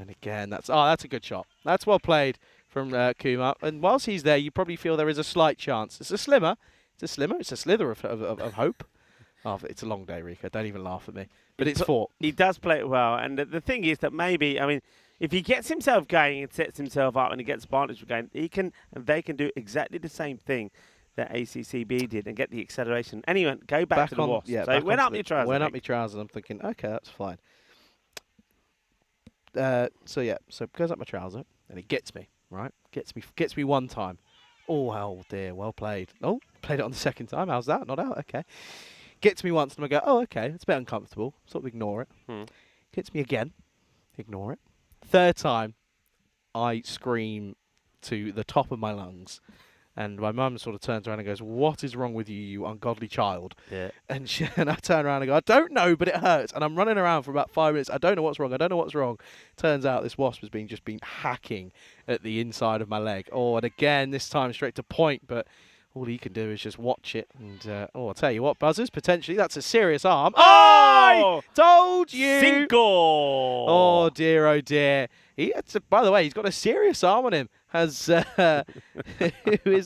And again, that's a good shot. That's well played from Kumar. And whilst he's there, you probably feel there is a slight chance. It's a slither of hope. Oh, it's a long day, Rico. Don't even laugh at me. But it's fought. He does play it well. And the thing is that maybe, I mean, if he gets himself going and sets himself up and he gets advantage for going, they can do exactly the same thing that ACCB did and get the acceleration. Anyway, go back to the wasp. Yeah, so it went up your trousers. Went up my trousers. I'm thinking, okay, that's fine. So it goes up my trouser and it gets me, right? Gets me one time. Oh dear, well played. Oh, played it on the second time. How's that? Not out. Okay. Gets me once and I go, oh, okay, it's a bit uncomfortable. Sort of ignore it. Gets me again. Ignore it. Third time, I scream to the top of my lungs. And my mum sort of turns around and goes, what is wrong with you, you ungodly child? Yeah. And I turn around and go, I don't know, but it hurts. And I'm running around for about 5 minutes. I don't know what's wrong. Turns out this wasp has just been hacking at the inside of my leg. Oh, and again, this time straight to point, but all he can do is just watch it. And, I'll tell you what, Buzzers, potentially that's a serious arm. Oh! I told you! Cinco! Oh, dear, oh, dear. By the way, he's got a serious arm on him. Who is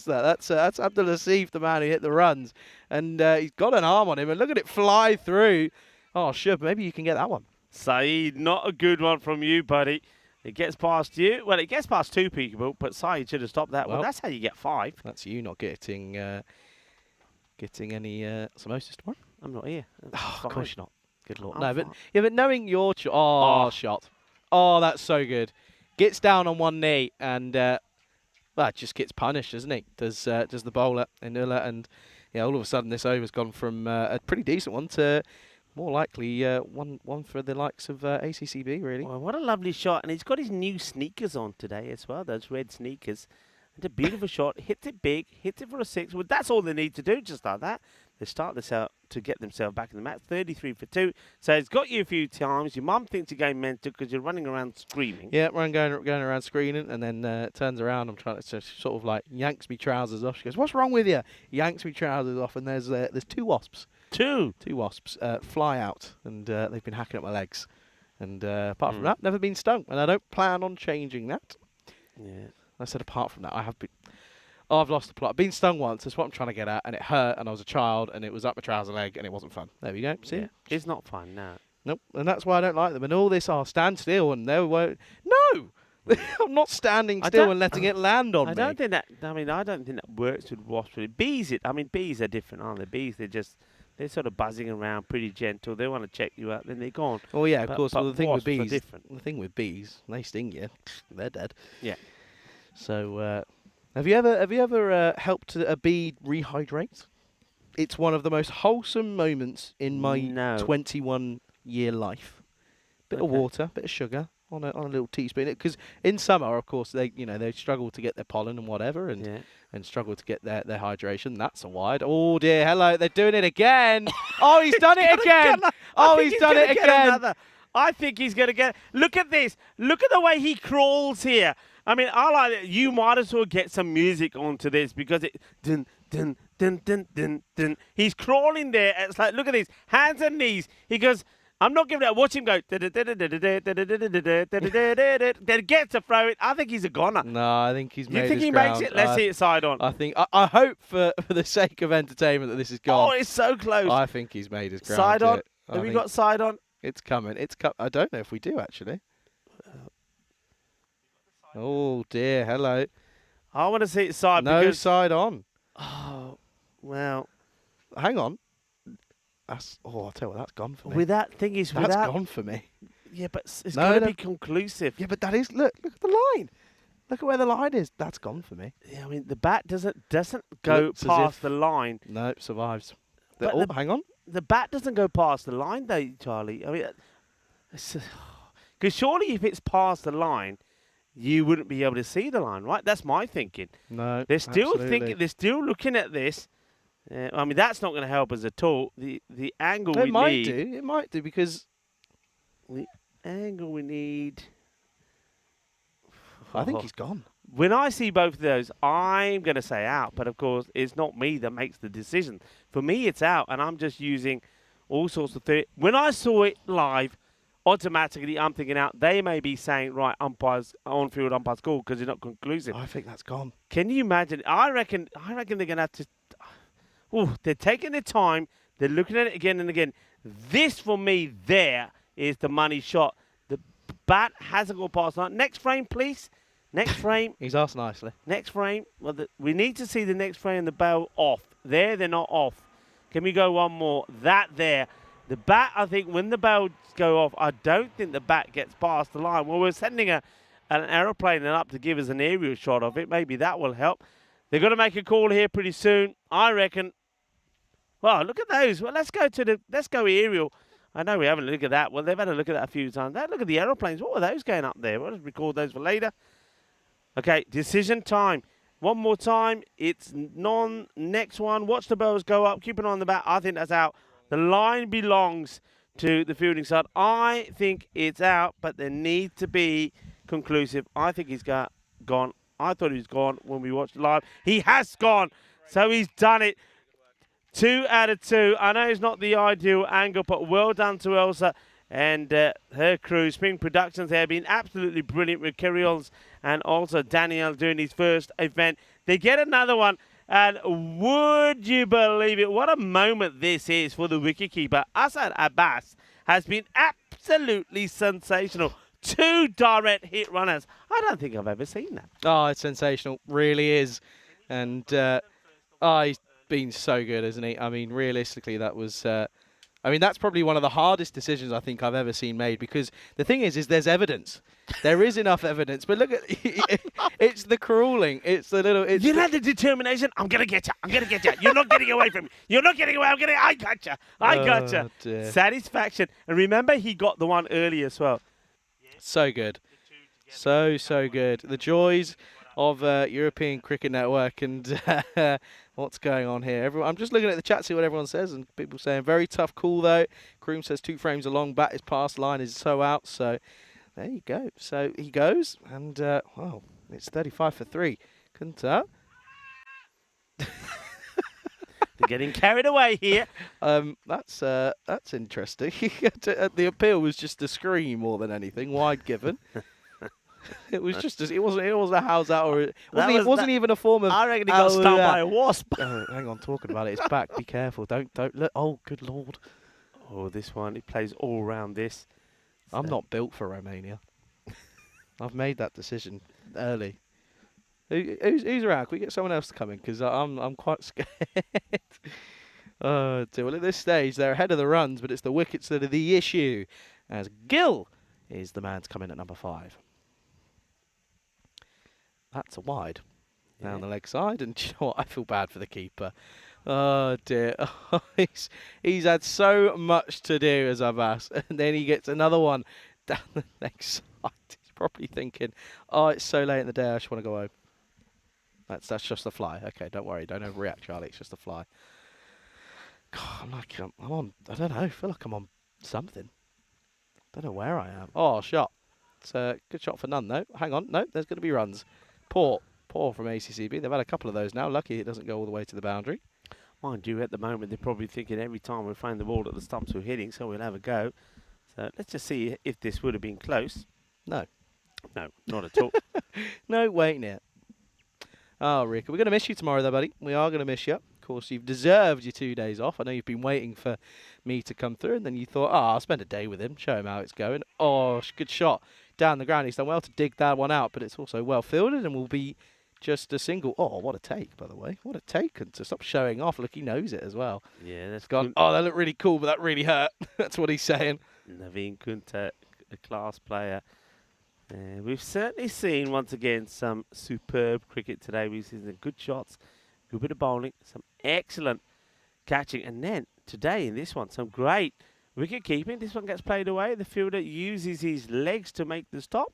that? That's Abdul Asif, the man who hit the runs. And he's got an arm on him. And look at it fly through. Oh, sure, maybe you can get that one. Saeed, not a good one from you, buddy. It gets past you. Well, it gets past 2 people, but Saeed should have stopped that one. That's how you get 5. That's you not getting any samosas tomorrow. I'm not here. Oh, of course you're not. Good lord. I'm No, fine. but knowing your shot. Oh, that's so good. Gets down on one knee and just gets punished, doesn't he? Does the bowler Inula, and all of a sudden this over's gone from a pretty decent one to more likely one for the likes of ACCB, really. Well, what a lovely shot. And he's got his new sneakers on today as well, those red sneakers. And a beautiful shot. Hits it big, hits it for a 6. Well, that's all they need to do, just like that. They start this out to get themselves back in the match. 33 for 2. So it's got you a few times. Your mum thinks you're going mental because you're running around screaming. Yeah, going around screaming, and then turns around. I'm trying to sort of like yanks me trousers off. She goes, "What's wrong with you?" Yanks me trousers off, and there's 2 wasps. Two wasps fly out, and they've been hacking at my legs. And apart from that, never been stung, and I don't plan on changing that. Yeah. I said, apart from that, I have been. Oh, I've lost the plot. I've been stung once. That's what I'm trying to get at, and it hurt, and I was a child, and it was up my trouser leg, and it wasn't fun. There we go. See, It's not fun, no. Nope, and that's why I don't like them. And all this, stand still, and they won't. No, I'm not standing still and letting it land on me. I don't think that works with wasps. Bees, bees are different, aren't they? Bees, they're sort of buzzing around, pretty gentle. They want to check you out, then they're gone. Oh yeah, of course. Well, the thing with wasps are bees, different. they sting you, they're dead. Yeah. So, have you ever helped a bee rehydrate? It's one of the most wholesome moments in my 21-year life. Bit of water, bit of sugar on a little teaspoon. Because in summer, of course, they struggle to get their pollen and whatever, and struggle to get their hydration. That's a wide. Oh dear, hello, they're doing it again. Oh, he's done it again. He's done it again. I think he's going to get. Look at this. Look at the way he crawls here. I like it. You might as well get some music onto this because it. Dun, dun, dun, dun, dun, dun. He's crawling there. It's like, look at these hands and knees. He goes, I'm not giving it. Watch him go. Then gets to throw it. I think he's a goner. No, I think he's made his You think he ground. makes it? Let's see it side on. I think. I hope for the sake of entertainment that this is gone. Oh, it's so close. I think he's made his ground. Side on. Have we got side on? It's coming. I don't know if we do actually. Oh dear, hello. I want to see it side. No side on. Oh, well. Hang on. I'll tell you what, that's gone for me. That's gone for me. Yeah, but it's got to be conclusive. Yeah, but that is, look at the line. Look at where the line is. That's gone for me. Yeah, the bat doesn't go past the line. No, it survives. Hang on. The bat doesn't go past the line, though, Charlie. Because surely if it's past the line, you wouldn't be able to see the line, right? That's my thinking. No, they're still absolutely. They're still looking at this. That's not going to help us at all. The angle we need. It might do because the angle we need. I think he's gone. When I see both of those, I'm going to say out. But, of course, it's not me that makes the decision. For me, it's out, and I'm just using all sorts of theory. When I saw it live, automatically I'm thinking out. They may be saying, right, umpires, on-field umpires call because it's not conclusive. I think that's gone. Can you imagine? I reckon they're going to have to... they're taking their time. They're looking at it again and again. This, for me, there is the money shot. The bat hasn't gone past the line. Next frame, please. Next frame. He's asked nicely. Next frame. Well, we need to see the next frame. The bell off. There, they're not off. Can we go one more? That there. The bat, I think, when the bells go off, I don't think the bat gets past the line. Well, we're sending an aeroplane up to give us an aerial shot of it. Maybe that will help. They're going to make a call here pretty soon, I reckon. Well, look at those. Well, let's go aerial. I know we haven't looked at that. Well, they've had a look at that a few times. Look at the aeroplanes. What were those going up there? We'll just record those for later. Okay, decision time. One more time. It's next one. Watch the bells go up. Keep an eye on the bat. I think that's out. The line belongs to the fielding side. I think it's out, but there needs to be conclusive. I think he's gone. I thought he was gone when we watched live. He has gone. So he's done it. 2 out of 2. I know it's not the ideal angle, but well done to Elsa and her crew. Spring Productions, they have been absolutely brilliant with Kerry-ons and also Daniel doing his first event. They get another one, and would you believe it? What a moment this is for the wicketkeeper. Asad Abbas has been absolutely sensational. 2 direct hit runners. I don't think I've ever seen that. Oh, it's sensational. Really is. And he's been so good, isn't he? I mean, realistically, that was... that's probably one of the hardest decisions I think I've ever seen made, because the thing is there's evidence. There is enough evidence, but look at it's the crawling. It's the little. You had the determination. I'm gonna get you. I'm gonna get you. You're not getting away from me. You're not getting away. I got you. I got you. Dear. Satisfaction. And remember, he got the one early as well. So good, so good. The joys of European Cricket Network and what's going on here. I'm just looking at the chat, see what everyone says, and people saying very tough call though. Kroom says 2 frames along, bat is past, line is so out. So there you go. So he goes, and wow, it's 35 for 3. Kunta. They're getting carried away here. That's interesting. The appeal was just a scream more than anything. Wide given. It was just it wasn't a how's that, or it wasn't even a form of. I reckon he got stung by a wasp. Oh, hang on, talking about it, it's back. Be careful. Don't look. Oh, good lord. Oh, this one, he plays all around this. I'm not built for Romania. I've made that decision early. Who's around? Can we get someone else to come in? Because I'm quite scared. Oh dear. Well, at this stage, they're ahead of the runs, but it's the wickets that are the issue. As Gill is the man to come in at number 5. That's a wide down the leg side, and you know what? I feel bad for the keeper. Oh dear, he's had so much to do as Abbas, and then he gets another one down the leg side. He's probably thinking, "Oh, it's so late in the day, I just want to go home." That's just a fly. Okay, don't worry, don't overreact, Charlie. It's just a fly. God, I'm on. I don't know. I feel like I'm on something. Don't know where I am. Oh, shot. It's a good shot for none though. Hang on, no, there's going to be runs. Poor from ACCB. They've had a couple of those now. Lucky it doesn't go all the way to the boundary. Mind you, at the moment, they're probably thinking every time we're throwing the ball at the stumps we're hitting, so we'll have a go. So let's just see if this would have been close. No. No, not at all. No, waiting it. Oh, Rick, we're going to miss you tomorrow, though, buddy. We are going to miss you. Of course, you've deserved your 2 days off. I know you've been waiting for me to come through, and then you thought, I'll spend a day with him, show him how it's going. Oh, good shot. Down the ground. He's done well to dig that one out, but it's also well fielded and will be just a single. Oh, what a take, by the way. What a take. And to stop showing off, look, he knows it as well. Yeah, that's gone. Oh, that looked really cool, but that really hurt. That's what he's saying. Naveen Kunta, a class player. We've certainly seen, once again, some superb cricket today. We've seen some good shots, good bit of bowling, some excellent catching. And then, today in this one, some great wicket keeping. This one gets played away. The fielder uses his legs to make the stop.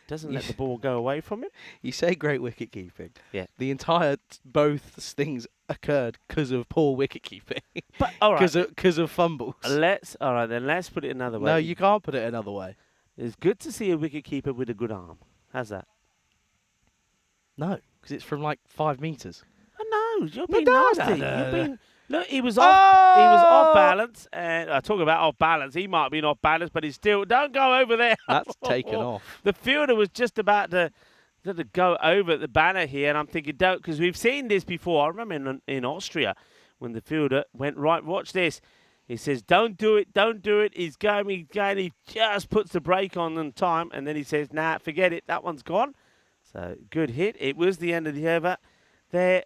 Doesn't let the ball go away from him. You say great wicket keeping. Yeah. The entire both things occurred because of poor wicket keeping. But all right. Because of fumbles. Let's put it another way. No, you can't put it another way. It's good to see a wicket keeper with a good arm. How's that? No, because it's from like 5 meters. Oh, no, you're being No. You're being. Look, he was off. He was off balance, and I talk about off balance. He might have been off balance, but he's still. Don't go over there. That's taken off. The fielder was just about to go over the banner here, and I'm thinking, don't, because we've seen this before. I remember in Austria when the fielder went right. Watch this. He says, don't do it, don't do it. He's going, he just puts the brake on in time, and then he says, nah, forget it, that one's gone. So, good hit. It was the end of the over. They're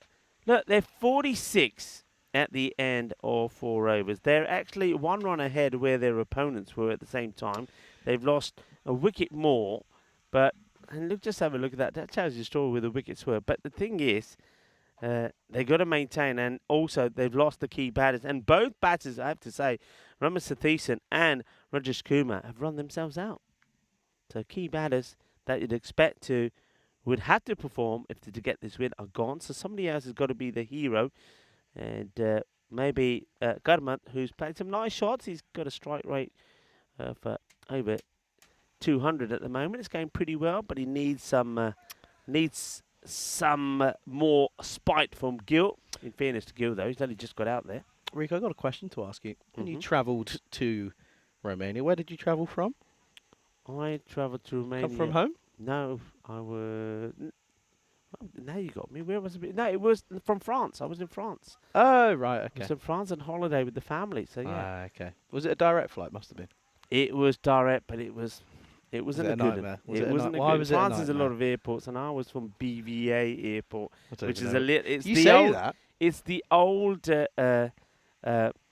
46 at the end of 4 overs. They're actually 1 run ahead where their opponents were at the same time. They've lost a wicket more, but, and look, just have a look at that. That tells you the story where the wickets were. But the thing is, they've got to maintain, and also they've lost the key batters. And both batters, I have to say, Raman Satheesan and Rajesh Kumar have run themselves out. So key batters that you'd expect would have to perform if to get this win are gone. So somebody else has got to be the hero. And maybe Garmat, who's played some nice shots. He's got a strike rate of over 200 at the moment. It's going pretty well, but he needs some more spite from Gil. In fairness to Gil, though, he's only just got out there. Rico, I've got a question to ask you. When you travelled to Romania, where did you travel from? I travelled to Romania. Come from home? No, I was... Now you got me. Where was it? No, it was from France. I was in France. Oh, right, okay. I was in France on holiday with the family, so yeah. Okay. Was it a direct flight? Must have been. It was direct, but it wasn't a good nightmare? one. It wasn't a Why good was it a France has a lot nightmare? of airports, and I was from BVA Airport, which is a little... It's the old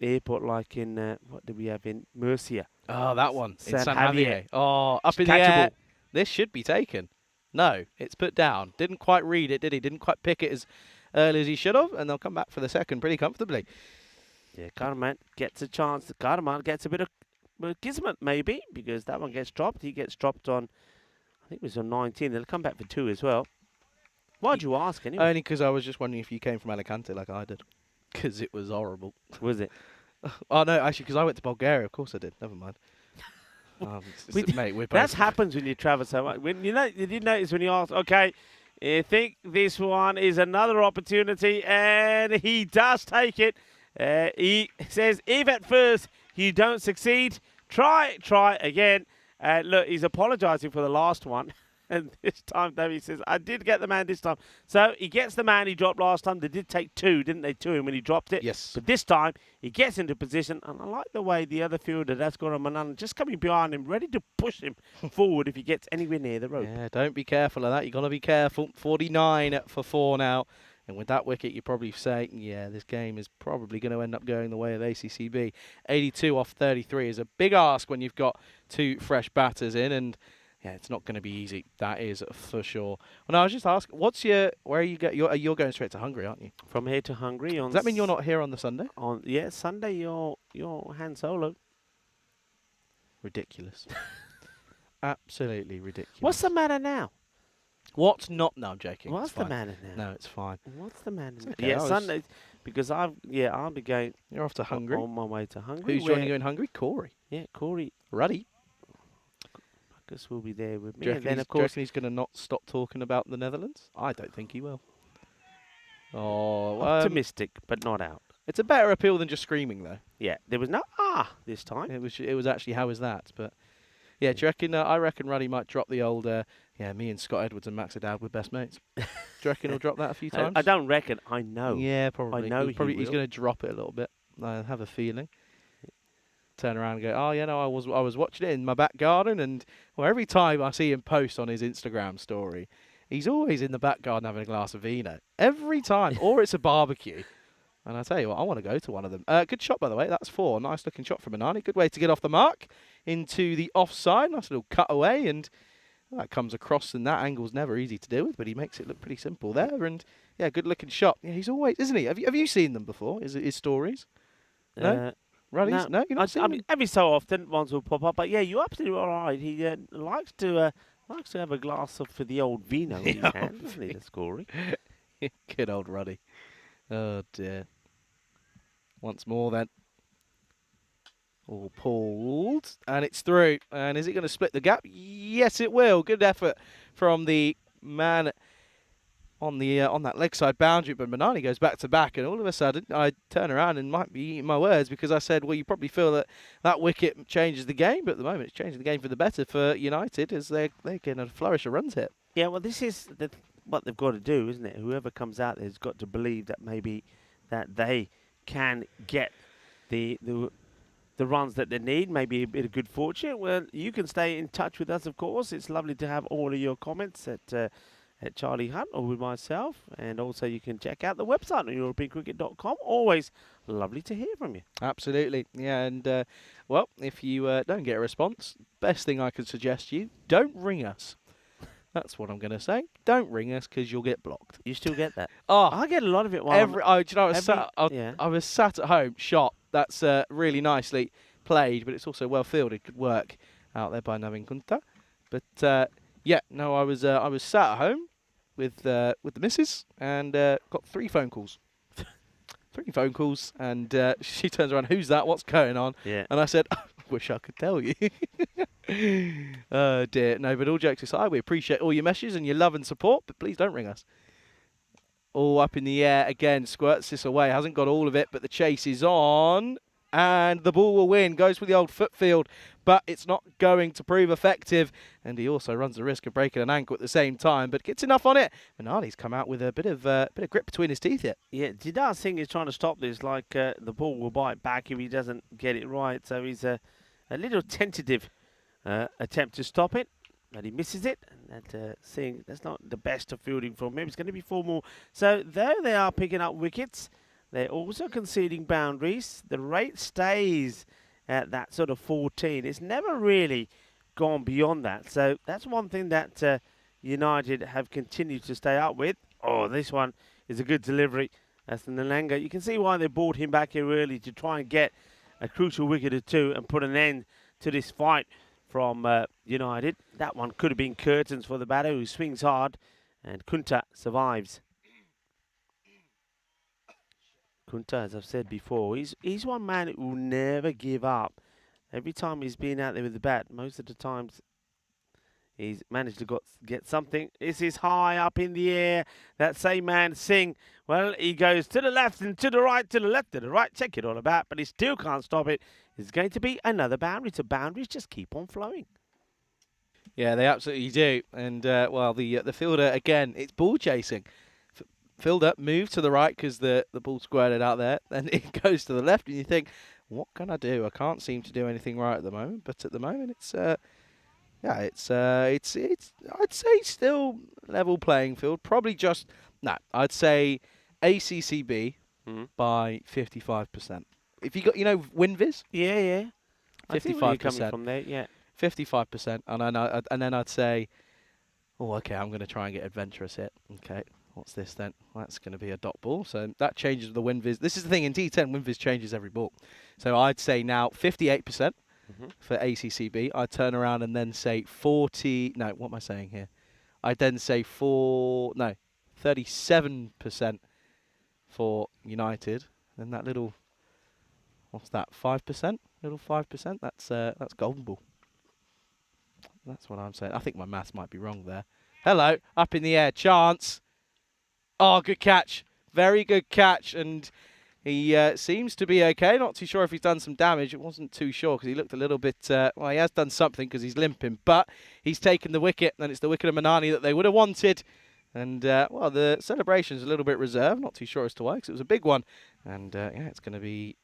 airport, like in... what do we have in Murcia? Oh, that one. In San San Javier. Javier. Oh, up in the air. This should be taken. No, it's put down. Didn't quite read it, did he? Didn't quite pick it as early as he should have, and they'll come back for the second pretty comfortably. Yeah, Garmat gets a chance. Garmat gets a bit of kismet, maybe, because that one gets dropped. He gets dropped on, I think it was on 19. They'll come back for 2 as well. Why'd you ask, anyway? Only because I was just wondering if you came from Alicante like I did. Because it was horrible. Was it? Oh, no, actually, because I went to Bulgaria. Of course I did. Never mind. Mate, we're both... That happens when you travel so much. When you did notice when you asked, okay, I think this one is another opportunity, and he does take it. He says, if at first you don't succeed, try again. Look, he's apologising for the last one. And this time, though, he says, I did get the man this time. So he gets the man he dropped last time. They did take 2, didn't they, to him when he dropped it? Yes. But this time, he gets into position. And I like the way the other fielder, that's gone on Manan, just coming behind him, ready to push him forward if he gets anywhere near the rope. Yeah, don't be careful of that. You've got to be careful. 49 for 4 now. And with that wicket, you probably say, yeah, this game is probably going to end up going the way of ACCB. 82 off 33 is a big ask when you've got 2 fresh batters in. And yeah, it's not going to be easy. That is for sure. Well, no, I was just asking, where are you you're going straight to Hungary, aren't you? From here to Hungary. Does that mean you're not here on the Sunday? Yeah, Sunday you're Han Solo. Ridiculous. Absolutely ridiculous. What's the matter now? What's not? No, I'm joking. What's the matter now? No, it's fine. What's the matter now? Okay, Yeah, Sunday, because I'll be going. You're off to Hungary. On my way to Hungary. Who's joining you in Hungary? Corey. Yeah, Corey. Ruddy. Marcus will be there with me. Do you And then, of reckon course, he's going to not stop talking about the Netherlands? I don't think he will. Oh, optimistic, but not out. It's a better appeal than just screaming, though. Yeah, there was no this time. It was actually how is that? But yeah, do you reckon? I reckon Ruddy might drop the old. Me and Scott Edwards and Max O'Dowd were best mates. Do you reckon he'll drop that a few times? I don't reckon. I know. Yeah, probably. I know he's will. going to drop it a little bit. I have a feeling. Turn around and go, oh, yeah, no, I was watching it in my back garden, and every time I see him post on his Instagram story, he's always in the back garden having a glass of vino. Every time. Or it's a barbecue. And I tell you what, I want to go to one of them. Good shot, by the way. That's 4. Nice looking shot from Anani. Good way to get off the mark into the offside. Nice little cutaway, and that comes across, and that angle's never easy to deal with, but he makes it look pretty simple there. And yeah, good looking shot. Yeah, he's always, isn't he? Have you seen them before? His stories? No. Ruddy's? No, you're not seeing them? Every so often, ones will pop up. But yeah, you're absolutely all right. He likes to have a glass for the old vino in his hand, doesn't he, the Scory? Good old Ruddy. Oh dear. Once more then. All pulled, and it's through. And is it going to split the gap? Yes, it will. Good effort from the man on that leg side boundary, but Manani goes back to back, and all of a sudden I turn around and might be eating my words, because I said, well, you probably feel that wicket changes the game, but at the moment it's changing the game for the better for United, as they're going to flourish a runs hit. Yeah, well, this is what they've got to do, isn't it? Whoever comes out there has got to believe that maybe that they can get the the runs that they need, maybe a bit of good fortune, well, you can stay in touch with us, of course. It's lovely to have all of your comments at Charlie Hunt or with myself. And also you can check out the website on EuropeanCricket.com. Always lovely to hear from you. Absolutely. Yeah, and, well, if you don't get a response, best thing I could suggest you, don't ring us. That's what I'm going to say. Don't ring us because you'll get blocked. You still get that? Oh, I get a lot of it. While do you know, I was sat at home, shot. That's really nicely played, but it's also well fielded. Good work out there by Navin Kunta. But yeah, no, I was sat at home with the missus and got 3 phone calls. 3 phone calls, and she turns around. Who's that? What's going on? Yeah. And I said, I wish I could tell you. Oh dear. No, but all jokes aside, we appreciate all your messages and your love and support, but please don't ring us. All up in the air again, squirts this away. Hasn't got all of it, but the chase is on. And the ball will win. Goes for the old foot field, but it's not going to prove effective. And he also runs the risk of breaking an ankle at the same time, but gets enough on it. Manali's come out with a bit of grip between his teeth yet. Yeah, Didar's thing is trying to stop this, like the ball will bite back if he doesn't get it right. So he's a little tentative attempt to stop it, but he misses it. And seeing that's not the best of fielding from him. It's going to be 4 more. So though they are picking up wickets, they're also conceding boundaries. The rate stays at that sort of 14. It's never really gone beyond that. So that's one thing that United have continued to stay up with. Oh, this one is a good delivery. That's the Nalanga. You can see why they brought him back here early to try and get a crucial wicket or 2 and put an end to this fight from United. That one could have been curtains for the batter who swings hard, and Kunta survives. Kunta, as I've said before, he's one man who will never give up. Every time he's been out there with the bat, most of the times he's managed to get something. This is high up in the air. That same man, Singh, well, he goes to the left and to the right, to the left, to the right. Check it all about, but he still can't stop it. It's going to be another boundary. So boundaries just keep on flowing. Yeah, they absolutely do. And, well, the fielder, again, it's ball chasing. Fielder moves to the right because the ball squirted out there. Then it goes to the left, and you think, what can I do? I can't seem to do anything right at the moment. But at the moment, it's I'd say still level playing field. Probably just I'd say ACCB by 55%. If you got WinViz, yeah, 55% from there, yeah, 55%, and then I'd say, oh, okay, I'm going to try and get adventurous here. Okay. What's this then? Well, that's going to be a dot ball. So that changes the WinViz. This is the thing, in T10, WinViz changes every ball. So I'd say now 58% for ACCB. I'd turn around and then say 40... No, what am I saying here? I'd then say 37% for United. And that little... What's that? 5%? Little 5%? That's golden ball. That's what I'm saying. I think my maths might be wrong there. Hello, up in the air, chance. Oh, good catch. Very good catch. And he seems to be okay. Not too sure if he's done some damage. It wasn't too sure because he looked a little bit... well, he has done something because he's limping. But he's taken the wicket, and it's the wicket of Manani that they would have wanted. And, well, the celebration's a little bit reserved. Not too sure as to why because it was a big one. And, yeah, it's going to be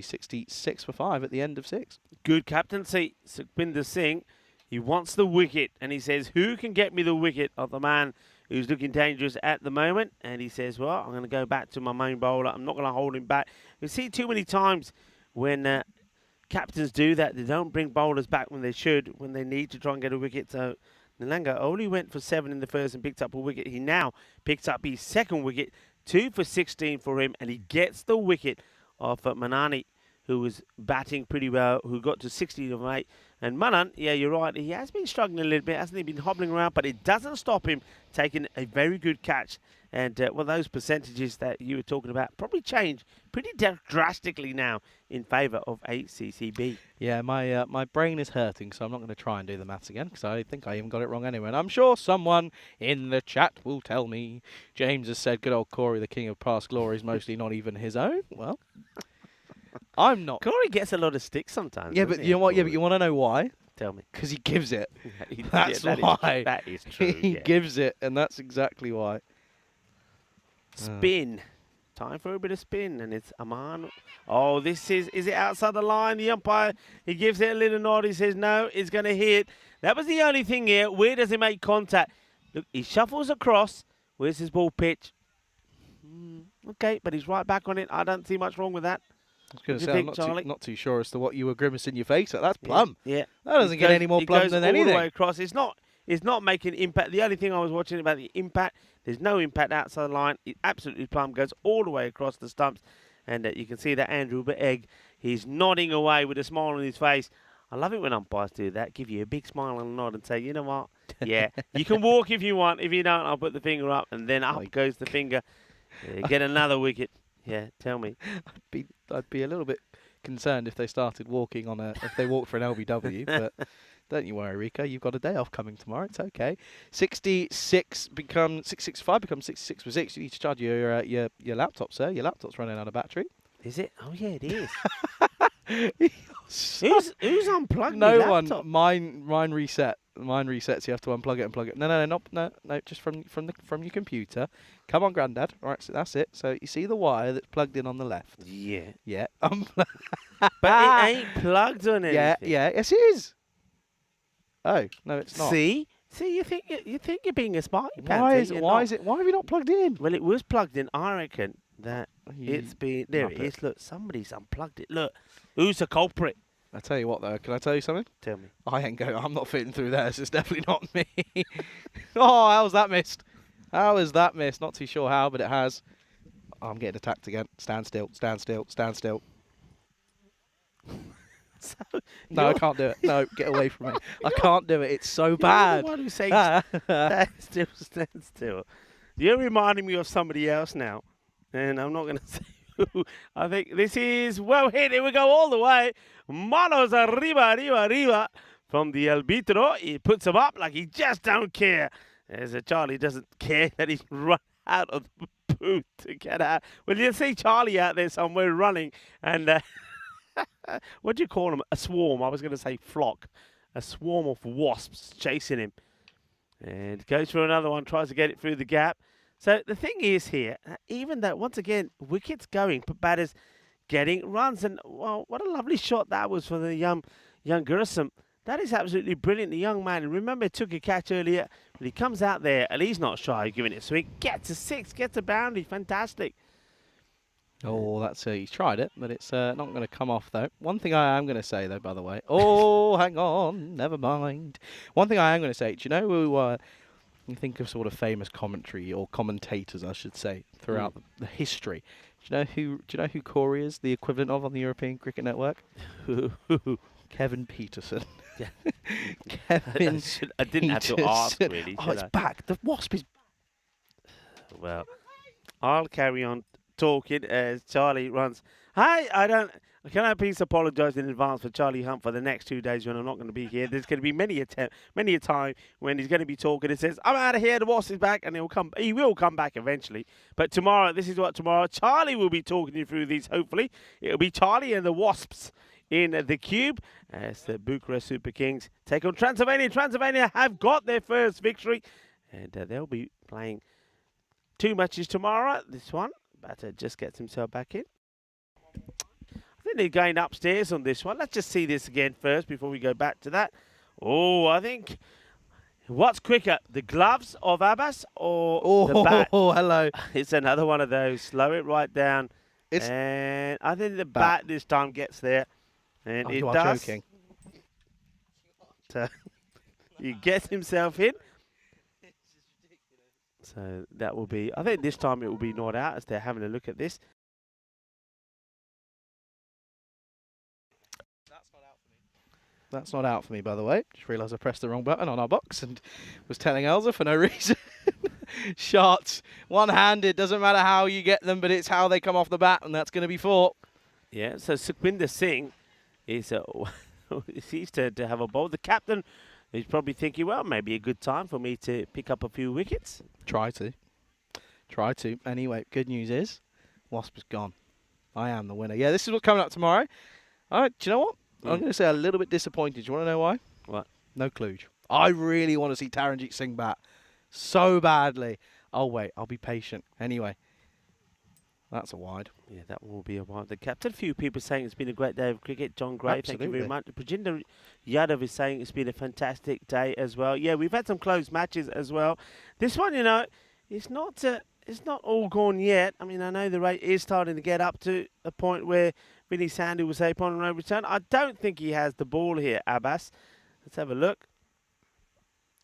66 for 5 at the end of 6. Good captaincy, Sukhbinder Singh. He wants the wicket, and he says, who can get me the wicket of the man who's looking dangerous at the moment? And he says, well, I'm going to go back to my main bowler. I'm not going to hold him back. We see too many times when captains do that. They don't bring bowlers back when they should, when they need to try and get a wicket. So Nalanga only went for 7 in the first and picked up a wicket. He now picks up his second wicket, 2 for 16 for him, and he gets the wicket of Manani, who was batting pretty well, who got to 16 of 8. And Manan, yeah, you're right, he has been struggling a little bit, hasn't he? Been hobbling around, but it doesn't stop him taking a very good catch. And, well, those percentages that you were talking about probably change pretty drastically now in favour of ACCB. Yeah, my brain is hurting, so I'm not going to try and do the maths again, because I think I even got it wrong anyway. And I'm sure someone in the chat will tell me. James has said, good old Corey, the king of past glories, mostly not even his own. Well... I'm not. Corey gets a lot of sticks sometimes. Yeah, but you know what? Yeah, but you want to know why? Tell me. Because he gives it. That's why. That is true. He gives it, and that's exactly why. Spin. time for a bit of spin, and it's Aman. Oh, is it outside the line? The umpire, he gives it a little nod. He says, no, it's going to hit. That was the only thing here. Where does he make contact? Look, he shuffles across. Where's his ball pitch? Okay, but he's right back on it. I don't see much wrong with that. I was going to say, I'm not too sure as to what you were grimacing your face at. That's plumb. Yeah. That doesn't get any more plumb than anything. All the way across. It's not making impact. The only thing I was watching about the impact, there's no impact outside the line. It absolutely plumb, goes all the way across the stumps. And you can see that Andrew Egg, he's nodding away with a smile on his face. I love it when umpires do that, give you a big smile and a nod and say, you know what, yeah, you can walk if you want. If you don't, I'll put the finger up, and then up goes the finger. Get another wicket. Yeah, tell me. I'd be a little bit concerned if they started walking if they walked for an LBW, but don't you worry, Rico. You've got a day off coming tomorrow. It's okay. 665 becomes 66 for 6. You need to charge your laptop, sir. Your laptop's running out of battery. Is it? Oh yeah, it is. Who's unplugged no your laptop? One. Mine reset. Mine resets. You have to unplug it and plug it. No. Just from your computer. Come on, Grandad. All right, so that's it. So you see the wire that's plugged in on the left. Yeah. Yeah. But it ain't plugged on anything. Yeah. Yes, it is. Oh no, it's not. See, you think you're being a smarty pants. Why have you not plugged in? Well, it was plugged in. I reckon that it's been there. It is. Look, somebody's unplugged it. Look, who's the culprit? I tell you what, though. Can I tell you something? Tell me. I'm not fitting through there. It's definitely not me. Oh, how's that missed? How is that missed? Not too sure how, but it has. Oh, I'm getting attacked again. Stand still. Stand still. Stand still. No, I can't do it. No, get away from me. I can't do it. It's so bad. You're the one who's saying stand still. You're reminding me of somebody else now, and I'm not going to say who. I think this is well hit. Here we go all the way. Manos arriba from the arbitro. He puts him up like he just don't care. As Charlie doesn't care that he's run out of the booth to get out. Well, you see Charlie out there somewhere running, and what do you call them? A swarm. I was going to say flock. A swarm of wasps chasing him. And goes for another one, tries to get it through the gap. So the thing is here, even though, once again, wickets going, but batters getting runs. And, well, what a lovely shot that was for the young Gurusam. That is absolutely brilliant. The young man, remember, took a catch earlier, but he comes out there, and he's not shy of giving it a swing. Gets a 6, gets a boundary. Fantastic. Oh, that's he's tried it, but it's not going to come off, though. One thing I am going to say, though, by the way. Oh, hang on. Never mind. One thing I am going to say, do you know who you think of sort of famous commentary, or commentators, I should say, throughout the history? Do you know who Corey is, the equivalent of on the European Cricket Network? Kevin Peterson. Yeah. Kevin I didn't have to ask, really. Oh, it's back. The wasp is... Well, I'll carry on talking as Charlie runs. Can I please apologise in advance for Charlie Hunt for the next 2 days when I'm not going to be here. There's going to be many a time when he's going to be talking and says, I'm out of here, the boss is back, and he will come back eventually. But tomorrow, Charlie will be talking you through these, hopefully. It'll be Charlie and the Wasps in the cube as the Bucharest Super Kings take on Transylvania. Transylvania have got their first victory, and they'll be playing 2 matches tomorrow. This one, batter just gets himself back in. I think they're going upstairs on this one. Let's just see this again first before we go back to that. Oh, I think, what's quicker, the gloves of Abbas or the bat? Oh, hello. It's another one of those. Slow it right down. And I think the bat this time gets there. And it does. Joking. So he gets himself in. So that will be, I think this time it will be not out as they're having a look at this. That's not out for me, by the way. Just realised I pressed the wrong button on our box and was telling Elsa for no reason. Shots, one-handed, doesn't matter how you get them, but it's how they come off the bat, and that's going to be 4. Yeah, so Sukhwinder Singh is he's to have a bowl. The captain is probably thinking, well, maybe a good time for me to pick up a few wickets. Try to. Anyway, good news is, Wasp is gone. I am the winner. Yeah, this is what's coming up tomorrow. All right, do you know what? I'm going to say a little bit disappointed. Do you want to know why? What? No kludge. I really want to see Taranjit Singh bat so badly. I'll wait. I'll be patient. Anyway. That's a wide. Yeah, that will be a while. The captain, a few people saying it's been a great day of cricket. John Gray, thank you very much. Prajinder Yadav is saying it's been a fantastic day as well. Yeah, we've had some close matches as well. This one, you know, it's not all gone yet. I mean, I know the rate is starting to get up to a point where Vinny Sandhu will say upon no return. I don't think he has the ball here, Abbas. Let's have a look.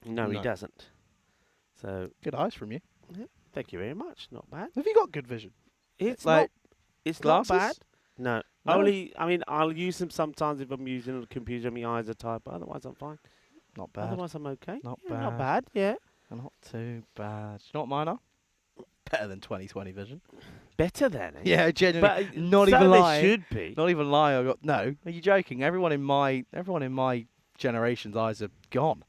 No, he doesn't. So good eyes from you. Yeah, thank you very much. Not bad. Have you got good vision? It's like not. It's glasses? not bad. No. No? Only. I mean, I'll use them sometimes if I'm using the computer. My eyes are tired, but otherwise I'm fine. Not bad. Otherwise I'm okay. Not Yeah, bad. Not bad. Yeah. Not too bad. You know what mine are? Better than 20/20 vision. Better than. Eh? Yeah, genuinely. But not so even they lying. should be. Not even lying. I got no. Are you joking? Everyone in my generation's eyes are gone.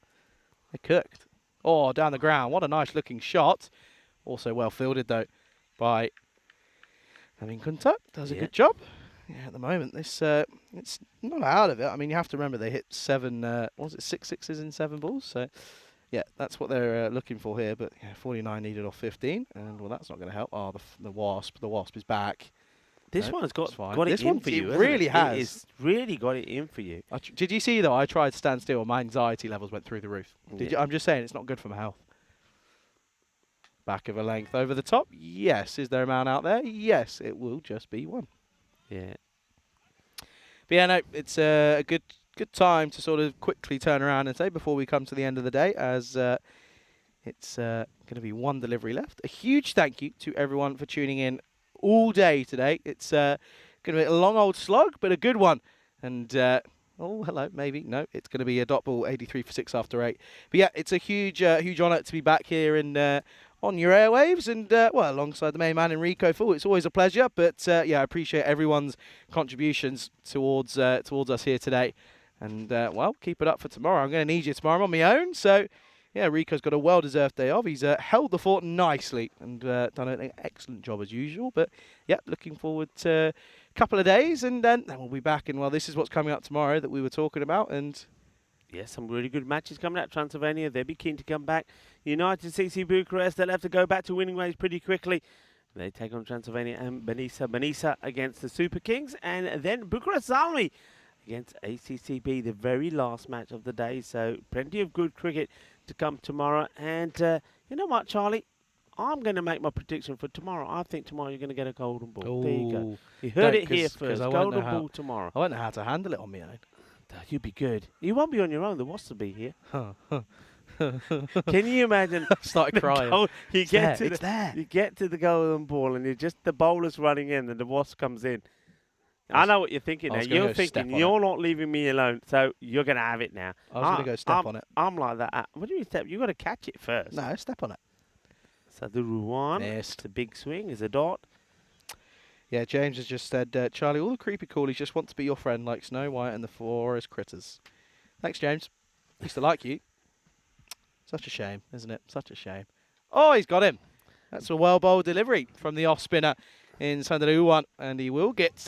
They're cooked. Oh, down the ground. What a nice looking shot. Also well fielded though by Amin Kunta. Does a good job. Yeah, at the moment this it's not out of it. I mean, you have to remember they hit 6 sixes in 7 balls. So yeah, that's what they're looking for here. But yeah, 49 needed off 15, and well, that's not going to help. Oh, the wasp is back. This No, one's it's got fine. it This in one, for it you. really hasn't it? has. It's really got it in for you. Did you see though? I tried to stand still, and my anxiety levels went through the roof. Did you? I'm just saying, it's not good for my health. Back of a length over the top. Yes. Is there a man out there? Yes. It will just be one. Yeah. But yeah, no, it's a good time to sort of quickly turn around and say before we come to the end of the day, as it's going to be one delivery left. A huge thank you to everyone for tuning in all day today. It's going to be a long old slog, but a good one. And oh, hello, maybe. No, it's going to be a dot ball 83 for 6 after 8. But yeah, it's a huge honour to be back here in on your airwaves, and well, alongside the main man Enrico Full. It's always a pleasure, but yeah, I appreciate everyone's contributions towards us here today. And well, keep it up for tomorrow. I'm going to need you tomorrow. I'm on my own, so yeah, Rico's got a well-deserved day off. He's held the fort nicely and done an excellent job as usual. But yeah, looking forward to a couple of days, and then we'll be back. And well, this is what's coming up tomorrow that we were talking about, and yeah, some really good matches coming out. Transylvania, they'll be keen to come back. United CC Bucharest, they'll have to go back to winning ways pretty quickly. They take on Transylvania and Banisa against the Super Kings. And then Bucharest Zalmi against ACCB, the very last match of the day. So plenty of good cricket to come tomorrow. And you know what, Charlie? I'm going to make my prediction for tomorrow. I think tomorrow you're going to get a golden ball. There you go. You heard it here first. Golden ball tomorrow. I won't know how to handle it on my own. You'll be good. You won't be on your own. The Wasps will be here. Can you imagine? I've started crying. You get to the golden ball, and the bowler's running in, and the Wasp comes in. I know what you're thinking now. You're thinking you're not leaving me alone, so you're going to have it now. I was going to go step on it. I'm like that. What do you mean step? You've got to catch it first. No, step on it. So the Ruan, the big swing is a dot. Yeah, James has just said, Charlie, all the creepy callies just want to be your friend like Snow White and the Forest Critters. Thanks, James. Used to like you. Such a shame, isn't it? Such a shame. Oh, he's got him. That's a well-bowled delivery from the off-spinner in Sandaruwan, and he will get,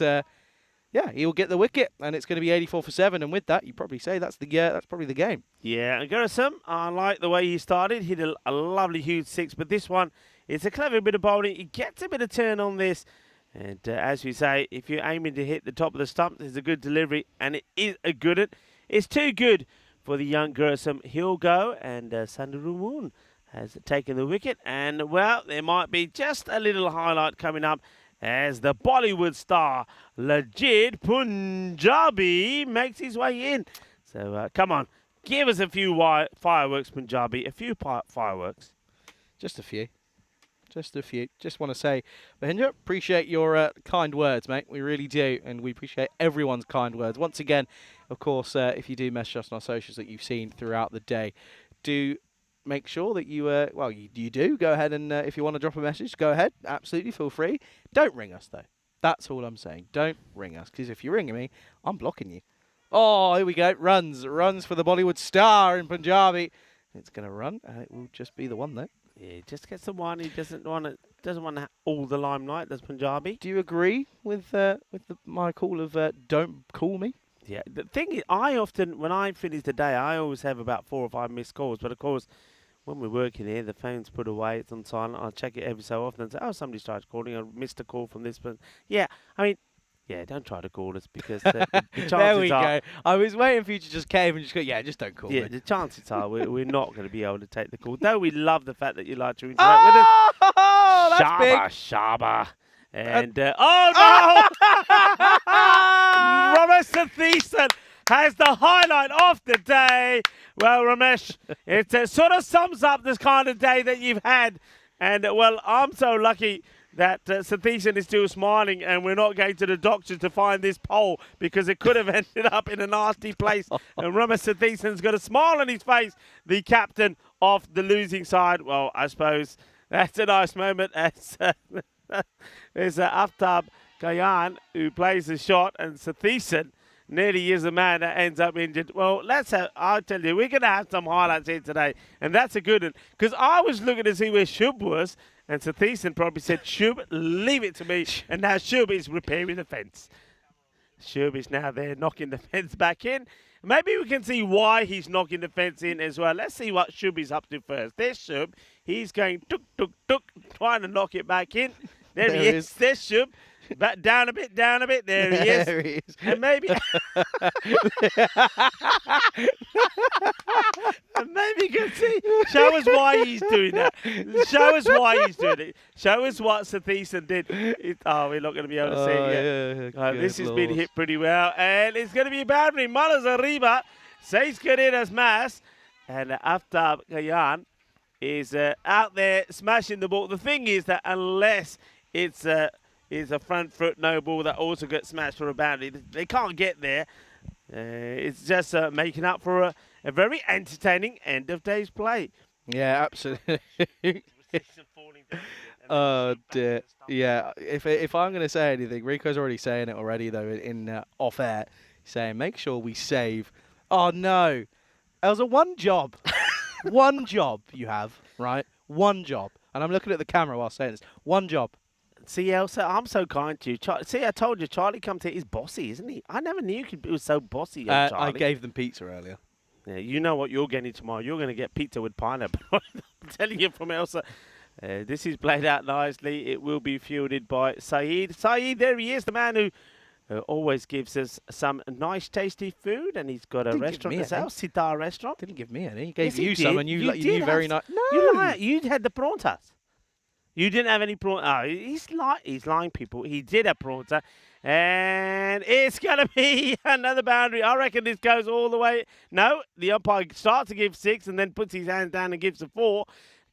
he'll get the wicket, and it's going to be 84 for 7. And with that, you probably say that's probably the game. Yeah, and Gurusam, I like the way he started. Hit a lovely huge 6, but this one, it's a clever bit of bowling. He gets a bit of turn on this. And as we say, if you're aiming to hit the top of the stump, there's a good delivery, and it is a good one. It's too good for the young Gurusam. He'll go, and Sandarumun has taken the wicket. And, well, there might be just a little highlight coming up as the Bollywood star, Lajid Punjabi, makes his way in. So, come on, give us a few fireworks, Punjabi, a few fireworks. Just a few. Just a few. Just want to say, Mahendra, appreciate your kind words, mate. We really do, and we appreciate everyone's kind words. Once again, of course, if you do message us on our socials that you've seen throughout the day, do make sure that you, you do. Go ahead and if you want to drop a message, go ahead. Absolutely, feel free. Don't ring us, though. That's all I'm saying. Don't ring us, because if you're ringing me, I'm blocking you. Oh, here we go. Runs for the Bollywood star in Punjabi. It's going to run, and it will just be the one, though. Yeah, just gets the one. He doesn't want to all the limelight. That's Punjabi. Do you agree with my call of don't call me? Yeah. The thing is, I often, when I finish the day, I always have about 4 or 5 missed calls. But of course, when we're working here, the phone's put away, it's on silent. I'll check it every so often and say, oh, somebody started calling. I missed a call from this person. Yeah, I mean, yeah, don't try to call us because the chances there we are, go. I was waiting for you to just cave and just go, yeah, just don't call yeah, me. the chances are we're not going to be able to take the call. Though we love the fact that you like to interact with us. Oh, that's big. Shaba. And, oh no! Ramesh Thiessen has the highlight of the day. Well, Ramesh, it sort of sums up this kind of day that you've had. And, well, I'm so lucky that Satheesan is still smiling and we're not going to the doctor to find this pole because it could have ended up in a nasty place. And Ramesh Satheesan's got a smile on his face, the captain of the losing side. Well, I suppose that's a nice moment as there's Aftab Kayan who plays the shot and Satheesan nearly is the man that ends up injured. Well, I'll tell you, we're going to have some highlights here today. And that's a good one. Because I was looking to see where Shub was. And Satheesan probably said, Shub, leave it to me. And now Shub is repairing the fence. Shub is now there knocking the fence back in. Maybe we can see why he's knocking the fence in as well. Let's see what Shub is up to first. There's Shub. He's going tuk, tuk, tuk, trying to knock it back in. There he is. There's Shub. Back down a bit. There he is. There he is. And maybe, and maybe you can see. Show us why he's doing that. Show us why he's doing it. Show us what Satheesan did. We're not going to be able to see it yet. Yeah, This has been hit pretty well. And it's going to be a boundary. Malas arriba. Seis carreras más. And Aftab Kayan is out there smashing the ball. The thing is that unless it's a front foot no ball that also gets smashed for a boundary, they can't get there. It's just making up for a very entertaining end of day's play. Yeah, absolutely. Oh dear. Yeah, if I'm going to say anything, Rico's already saying it already though in off air, saying make sure we save. Oh no, Elsa, one job, one job you have, right? One job, and I'm looking at the camera while saying this. One job. See, Elsa, I'm so kind to you. See, I told you, Charlie comes here. He's bossy, isn't he? I never knew he was so bossy, Charlie. I gave them pizza earlier. Yeah, you know what you're getting tomorrow. You're going to get pizza with pineapple. I'm telling you from Elsa. This is played out nicely. It will be fielded by Saeed. Saeed, there he is, the man who always gives us some nice, tasty food. And he's got a restaurant as well, Sitar Restaurant. Didn't give me any. He gave Yes, you some, and you knew very nice. No. You had the prontas. You didn't have any prawn. Oh, he's lying, people. He did have pronta. And it's going to be another boundary. I reckon this goes all the way. No, the umpire starts to give 6 and then puts his hands down and gives a 4.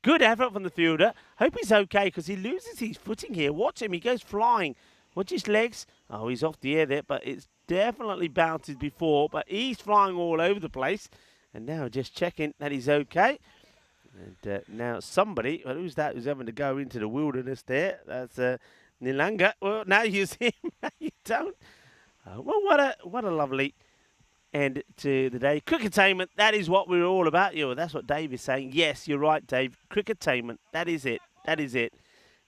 Good effort from the fielder. Hope he's okay because he loses his footing here. Watch him. He goes flying. Watch his legs. Oh, he's off the air there, but it's definitely bounces before. But he's flying all over the place. And now just checking that he's okay. And now somebody, well, who's that who's having to go into the wilderness there? That's Nilanga. Well, now you see him, now you don't. Well, what a lovely end to the day. Cricketainment, that is what we're all about. That's what Dave is saying. Yes, you're right, Dave. Cricketainment, that is it. That is it.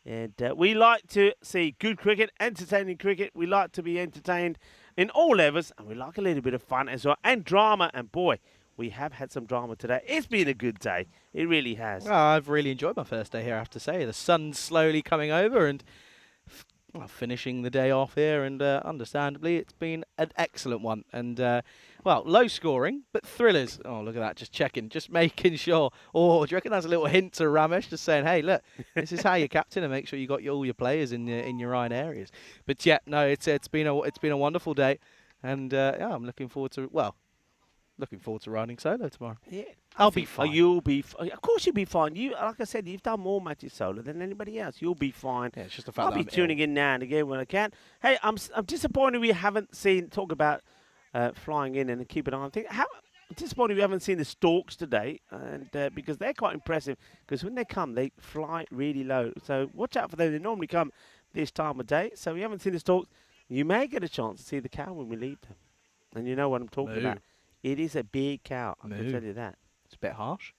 And we like to see good cricket, entertaining cricket. We like to be entertained in all levels. And we like a little bit of fun as well. And drama. And boy, we have had some drama today. It's been a good day. It really has. Well, I've really enjoyed my first day here, I have to say. The sun's slowly coming over and finishing the day off here. And understandably, it's been an excellent one. And, well, low scoring, but thrillers. Oh, look at that. Just checking, just making sure. Oh, do you reckon that's a little hint to Ramesh? Just saying, hey, look, this is how you're captain and make sure you got all your players in your own areas. But, yeah, no, it's been a wonderful day. And, yeah, I'm looking forward to, looking forward to riding solo tomorrow. Yeah, I'll be fine. You'll be. Of course, you'll be fine. Like I said, you've done more matches solo than anybody else. You'll be fine. Yeah, it's just the fact I'll that be tuning in now and again when I can. Hey, I'm disappointed we haven't seen talk about flying in and keep an eye on things. I'm disappointed we haven't seen the storks today, and because they're quite impressive. Because when they come, they fly really low. So watch out for them. They normally come this time of day. So we haven't seen the storks. You may get a chance to see the cow when we leave them, and you know what I'm talking about. It is a big cow, I can tell you that. It's a bit harsh.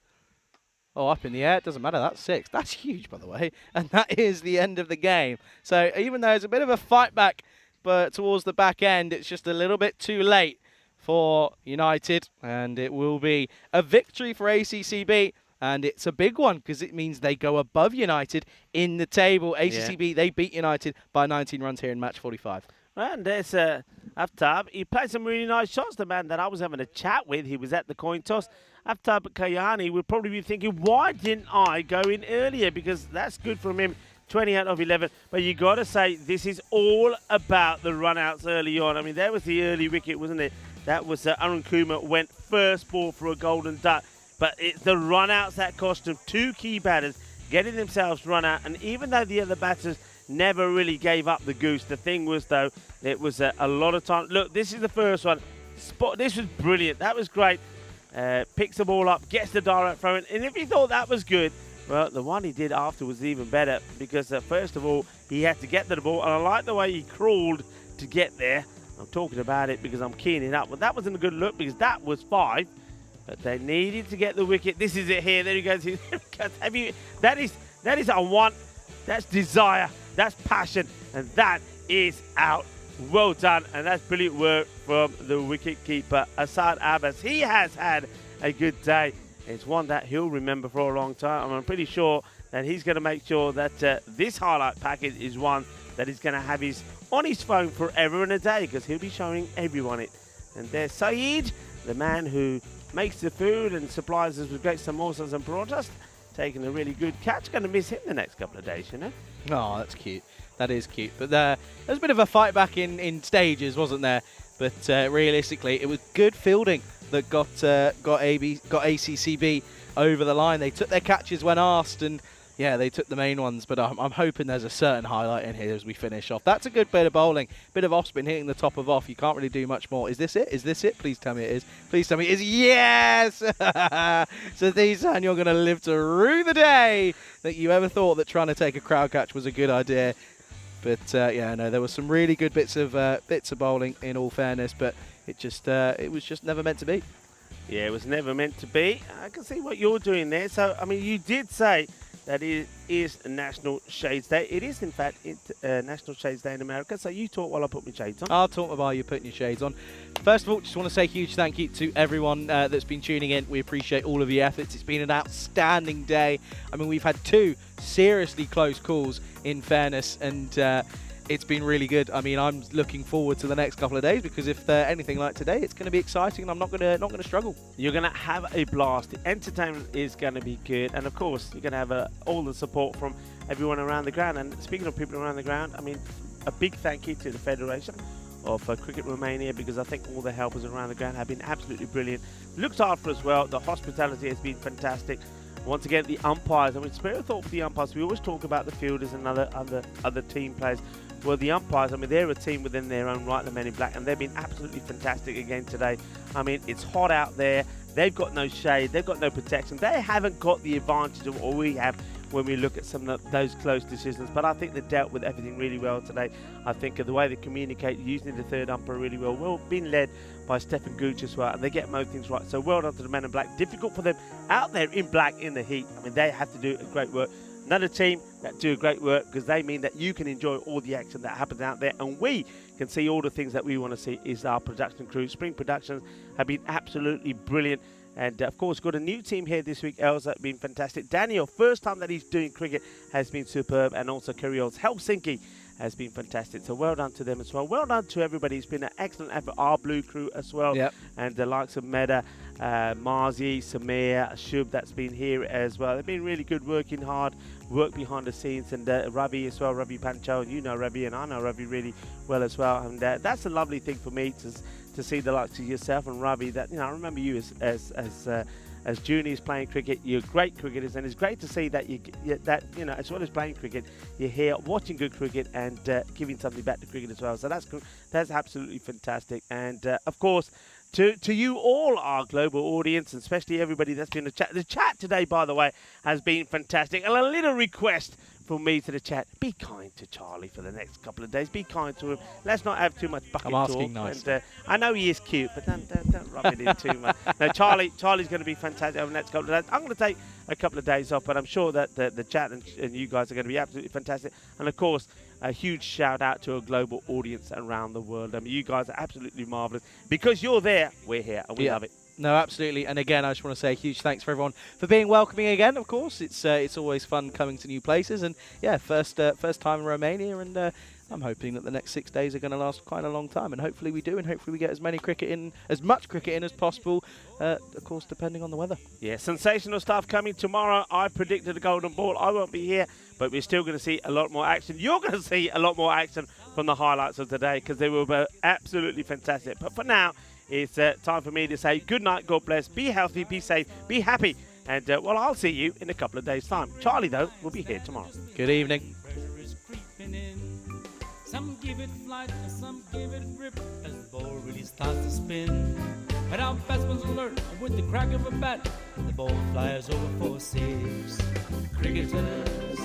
Oh, up in the air, it doesn't matter, that's 6. That's huge, by the way. And that is the end of the game. So even though it's a bit of a fight back, but towards the back end, it's just a little bit too late for United. And it will be a victory for ACCB. And it's a big one because it means they go above United in the table. ACCB, they beat United by 19 runs here in match 45. And there's Aftab. He played some really nice shots. The man that I was having a chat with, he was at the coin toss. Aftab Kayani would probably be thinking, why didn't I go in earlier? Because that's good from him. 28 of 11. But you got to say, this is all about the run-outs early on. I mean, there was the early wicket, wasn't it? That was Arun Kumar went first ball for a golden duck. But it's the run-outs that cost them. Two key batters getting themselves run out. And even though the other batters never really gave up the goose, the thing was, though, it was a lot of time. Look, this is the first one. This was brilliant. That was great. Picks the ball up, gets the direct throw in. And if you thought that was good, well, the one he did after was even better because, first of all, he had to get to the ball. And I like the way he crawled to get there. I'm talking about it because I'm keying it up. But that wasn't a good look because that was 5. But they needed to get the wicket. This is it here. There he goes. That is a want. That's desire. That's passion. And that is out. Well done. And that's brilliant work from the wicket keeper, Asad Abbas. He has had a good day. It's one that he'll remember for a long time. And I'm pretty sure that he's going to make sure that this highlight package is one that he's going to have on his phone forever and a day because he'll be showing everyone it. And there's Saeed, the man who makes the food and supplies us with great samosas and parathas, taking a really good catch. Going to miss him the next couple of days, you know. Oh, that's cute. That is cute. But there's a bit of a fight back in stages, wasn't there? But realistically, it was good fielding that got ACCB over the line. They took their catches when asked, and yeah, they took the main ones. But I'm hoping there's a certain highlight in here as we finish off. That's a good bit of bowling. Bit of off spin hitting the top of off. You can't really do much more. Is this it? Is this it? Please tell me it is. Please tell me it is. Yes! So T10, you're going to live to rue the day that you ever thought that trying to take a crowd catch was a good idea. But yeah, no, there were some really good bits of bowling in all fairness, but it was just never meant to be. Yeah, it was never meant to be. I can see what you're doing there. So, I mean, you did say that it is National Shades Day. It is, in fact, National Shades Day in America. So you talk while I put my shades on. I'll talk while you're putting your shades on. First of all, just want to say a huge thank you to everyone that's been tuning in. We appreciate all of your efforts. It's been an outstanding day. I mean, we've had 2 seriously close calls, in fairness, and it's been really good. I mean, I'm looking forward to the next couple of days because if they're anything like today, it's going to be exciting and I'm not going to struggle. You're going to have a blast. The entertainment is going to be good. And, of course, you're going to have all the support from everyone around the ground. And speaking of people around the ground, I mean, a big thank you to the Federation of Cricket Romania because I think all the helpers around the ground have been absolutely brilliant. Looked after as well. The hospitality has been fantastic. Once again, the umpires. I mean, spare a thought for the umpires. We always talk about the fielders and other team players. Well, the umpires, I mean, they're a team within their own right, the men in black, and they've been absolutely fantastic again today. I mean, it's hot out there. They've got no shade. They've got no protection. They haven't got the advantage of what we have when we look at some of those close decisions. But I think they dealt with everything really well today. I think the way they communicate, using the third umpire really well, being led by Stefan Gooch as well, and they get most things right. So well done to the men in black. Difficult for them out there in black in the heat. I mean, they have to do a great work. Another team that do great work because they mean that you can enjoy all the action that happens out there and we can see all the things that we want to see is our production crew. Spring Productions have been absolutely brilliant. And, of course, got a new team here this week. Elsa been fantastic. Daniel, first time that he's doing cricket, has been superb. And also Kerryol's Helsinki has been fantastic. So well done to them as well. Well done to everybody. It's been an excellent effort. Our Blue crew as well. Yep. And the likes of Meda, Marzi, Samir, Shub that's been here as well. They've been really good, working hard, work behind the scenes. And Ravi as well, Ravi Pancho. And you know Ravi and I know Ravi really well as well. And that's a lovely thing for me to see the likes of yourself and Ravi. That, you know, I remember you as juniors playing cricket. You're great cricketers, and it's great to see that you know, as well as playing cricket, you're here watching good cricket and giving something back to cricket as well. So that's absolutely fantastic. And of course, to you all, our global audience, and especially everybody that's been in the chat. The chat today, by the way, has been fantastic. And a little request from me to the chat: be kind to Charlie for the next couple of days. Be kind to him. Let's not have too much bucket talk. I'm asking nice. And I know he is cute, but don't rub it in too much. No, Charlie's going to be fantastic over the next couple of days. I'm going to take a couple of days off, but I'm sure that the chat and you guys are going to be absolutely fantastic. And of course, a huge shout out to a global audience around the world. I mean, you guys are absolutely marvelous. Because you're there, we're here, and we love it. No, absolutely. And again, I just want to say a huge thanks for everyone for being welcoming again. Of course, it's always fun coming to new places, and yeah, first time in Romania, and I'm hoping that the next 6 days are going to last quite a long time, and hopefully we do, and hopefully we get as much cricket in as possible. Of course, depending on the weather. Yeah, sensational stuff coming tomorrow. I predicted a golden ball. I won't be here, but we're still going to see a lot more action. You're going to see a lot more action from the highlights of today, because they will be absolutely fantastic. But for now, it's time for me to say good night, God bless, be healthy, be safe, be happy, and well, I'll see you in a couple of days' time. Charlie, though, will be here tomorrow. Good evening. Some give it flight and some give it grip as the ball really starts to spin. But our batsman's alert with the crack of a bat, the ball flies over for six. Cricketers,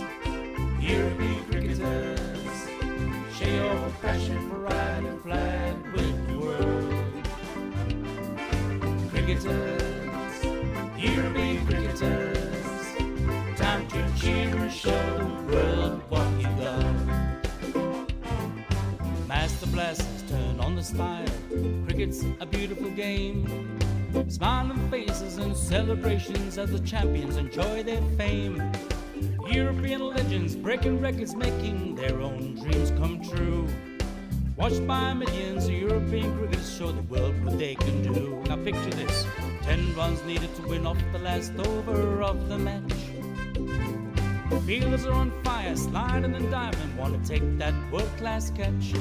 European cricketers, share your passion for riding flag with the world. Cricketers, European cricketers, time to cheer and show the world what you got. Master blasters turn on the style. Cricket's a beautiful game. Smiling faces and celebrations as the champions enjoy their fame. European legends breaking records, making their own dreams come true. Watched by millions, European cricketers show the world what they can do. Now picture this, 10 runs needed to win off the last over of the match. Fielders are on fire, sliding and diving, want to take that world-class catch.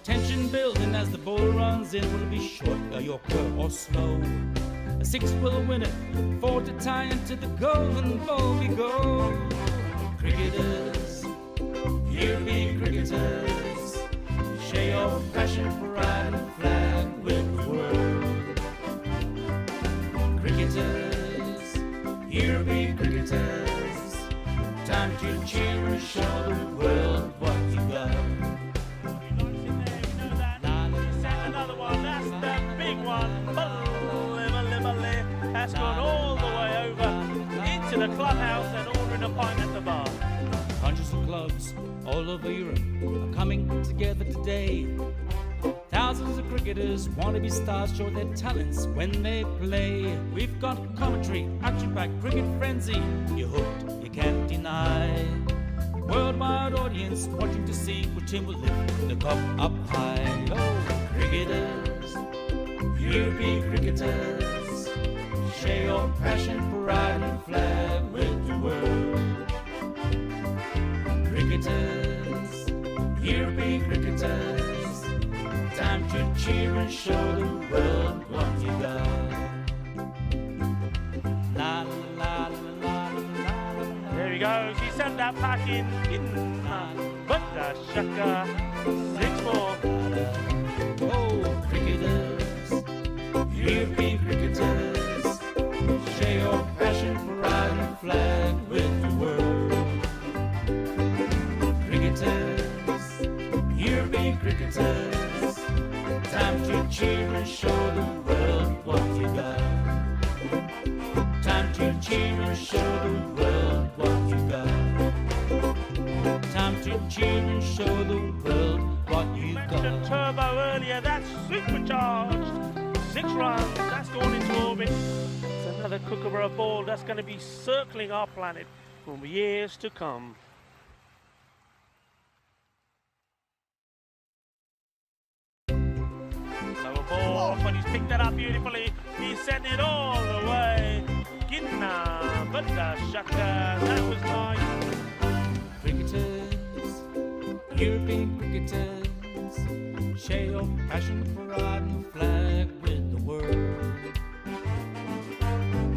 Tension building as the ball runs in. Will it be short, a yorker or slow? A 6 will win it, 4 to tie into the golden ball we go. Cricketers, European cricketers, share your passion for riding flag with the world. Cricketers, European cricketers, time to cheer and show the world what you got. That's gone all the way over into the clubhouse and ordering a pint at the bar. Hundreds of clubs all over Europe are coming together today. Thousands of cricketers want to be stars, show their talents when they play. We've got commentary, action-packed cricket frenzy. You're hooked, you can't deny. Worldwide audience watching to see which team will lift the cup up high. Oh, cricketers, European cricketers, share your passion for riding flag with the world. Cricketers, European cricketers, time to cheer and show the world what you got. La la la la la la. There we go. She sent that pack in but the shaka 6-4. Oh, cricketers, European cricketers, share your passion for riding flag with the world. Cricketers, European cricketers, time to cheer and show the world what you got. Time to cheer and show the world what you got. Time to cheer and show the world what you Mentioned got. turbo earlier. That's supercharged. 6 runs. That's gone into orbit. It's another kookaburra ball that's going to be circling our planet for years to come. Lower ball, but he's picked that up beautifully. He's sent it all the way. Gidna, but the shaka, that was nice. Cricketers, European cricketers, share your passion for riding the flag with the world.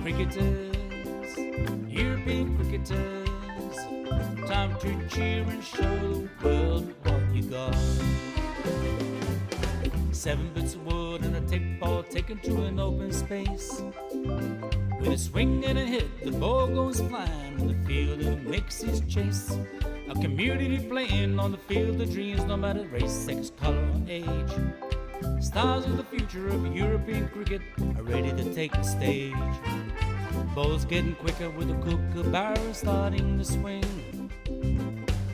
Cricketers, European cricketers, time to cheer and show the world what you got. 7 bits of wood and a tape ball taken to an open space. With a swing and a hit, the ball goes flying in the field and makes his chase. A community playing on the field of dreams, no matter race, sex, color, or age. Stars of the future of European cricket are ready to take the stage. Ball's getting quicker with the kookaburra starting to swing.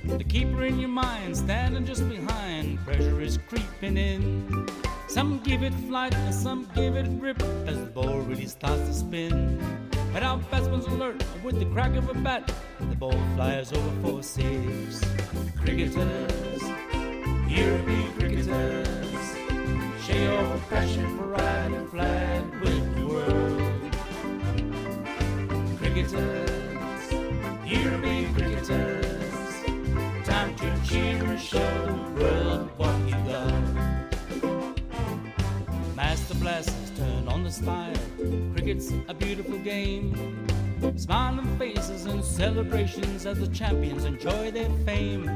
The keeper in your mind, standing just behind, pressure is creeping in. Some give it flight and some give it rip as the ball really starts to spin. But our batsman's alert with the crack of a bat, the ball flies over for six. Cricketers, European cricketers, share your passion for riding a flag with the world. Cricketers, European cricketers, time to cheer and show the world what you got. Master blasters turn on the style. Cricket's a beautiful game. Smiling faces and celebrations as the champions enjoy their fame.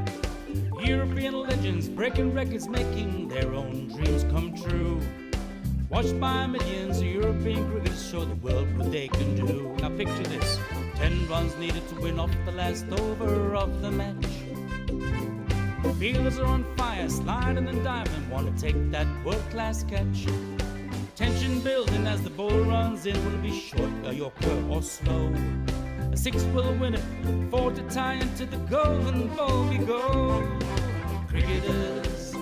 European legends breaking records, making their own dreams come true. Watched by millions, European cricketers show the world what they can do. Now picture this, 10 runs needed to win off the last over of the match. Fielders are on fire, sliding and diving, want to take that world-class catch. Tension building as the ball runs in. Will it be short, a yorker or slow? A 6 will win it, 4 to tie into the golden ball we go. Cricketers,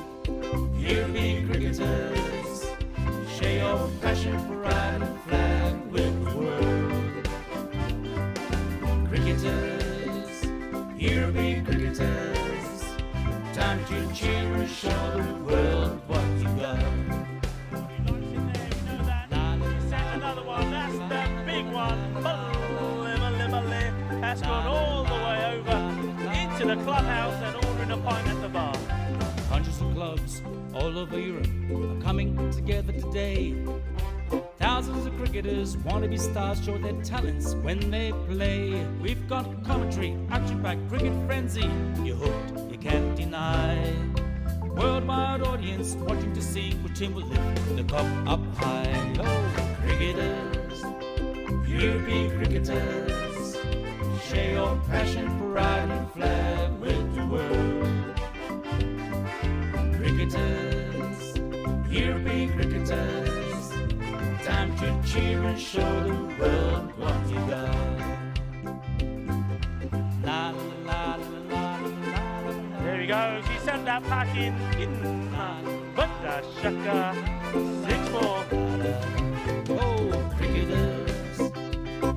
European cricketers, share your passion for riding a flag with the world. Cricketers, European cricketers, time to cheer and show the world what you got. That's gone all the way over into the clubhouse and ordering a pint at the bar. Hundreds of clubs all over Europe are coming together today. Thousands of cricketers want to be stars, show their talents when they play. We've got commentary, action-packed cricket frenzy. You're hooked, you can't deny. Worldwide audience watching to see which team will lift the cup up high. Oh, cricketers, European cricketers, share your passion for riding a flag with the world. Cricketers, European cricketers, time to cheer and show the world what you got. La la la la la la. There he goes, he sent that pack in but the shaka, 6 more. Oh, cricketers,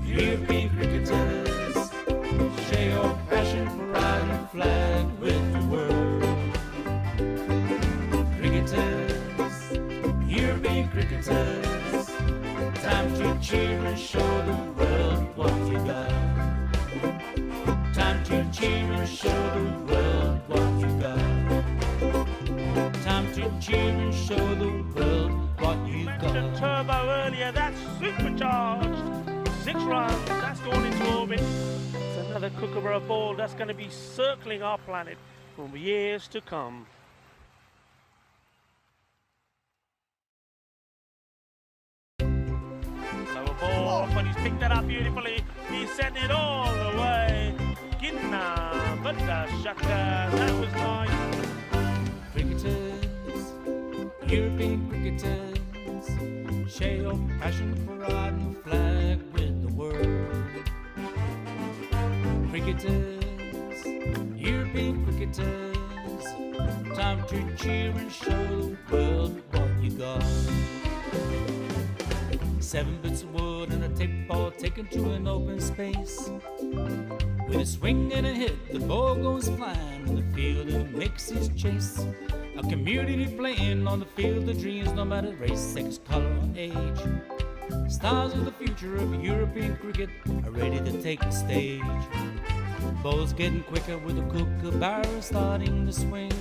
European cricketers, share your passion for riding a flag with the world. Cricketers, European cricketers, time to cheer and show the world what you got. Time to cheer and show the world what you got. Time to cheer and show the world what you Mentioned got. turbo earlier, that's supercharged. 6 runs, that's gone into orbit. It's another kookaburra ball that's going to be circling our planet for years to come. Lower ball, but he's picked that up beautifully. He sent it all the way. Ginna, but the shaka, that was nice. Cricketers, European cricketers, share your passion for riding a flag with the world. Cricketers, European cricketers, time to cheer and show the world what you got. 7 bits of wood and a tape ball taken to an open space. With a swing and a hit, the ball goes flying in the field and makes his chase. A community playing on the field of dreams, no matter race, sex, color, or age. Stars of the future of European cricket are ready to take the stage. Ball's getting quicker with the kookaburra starting to swing.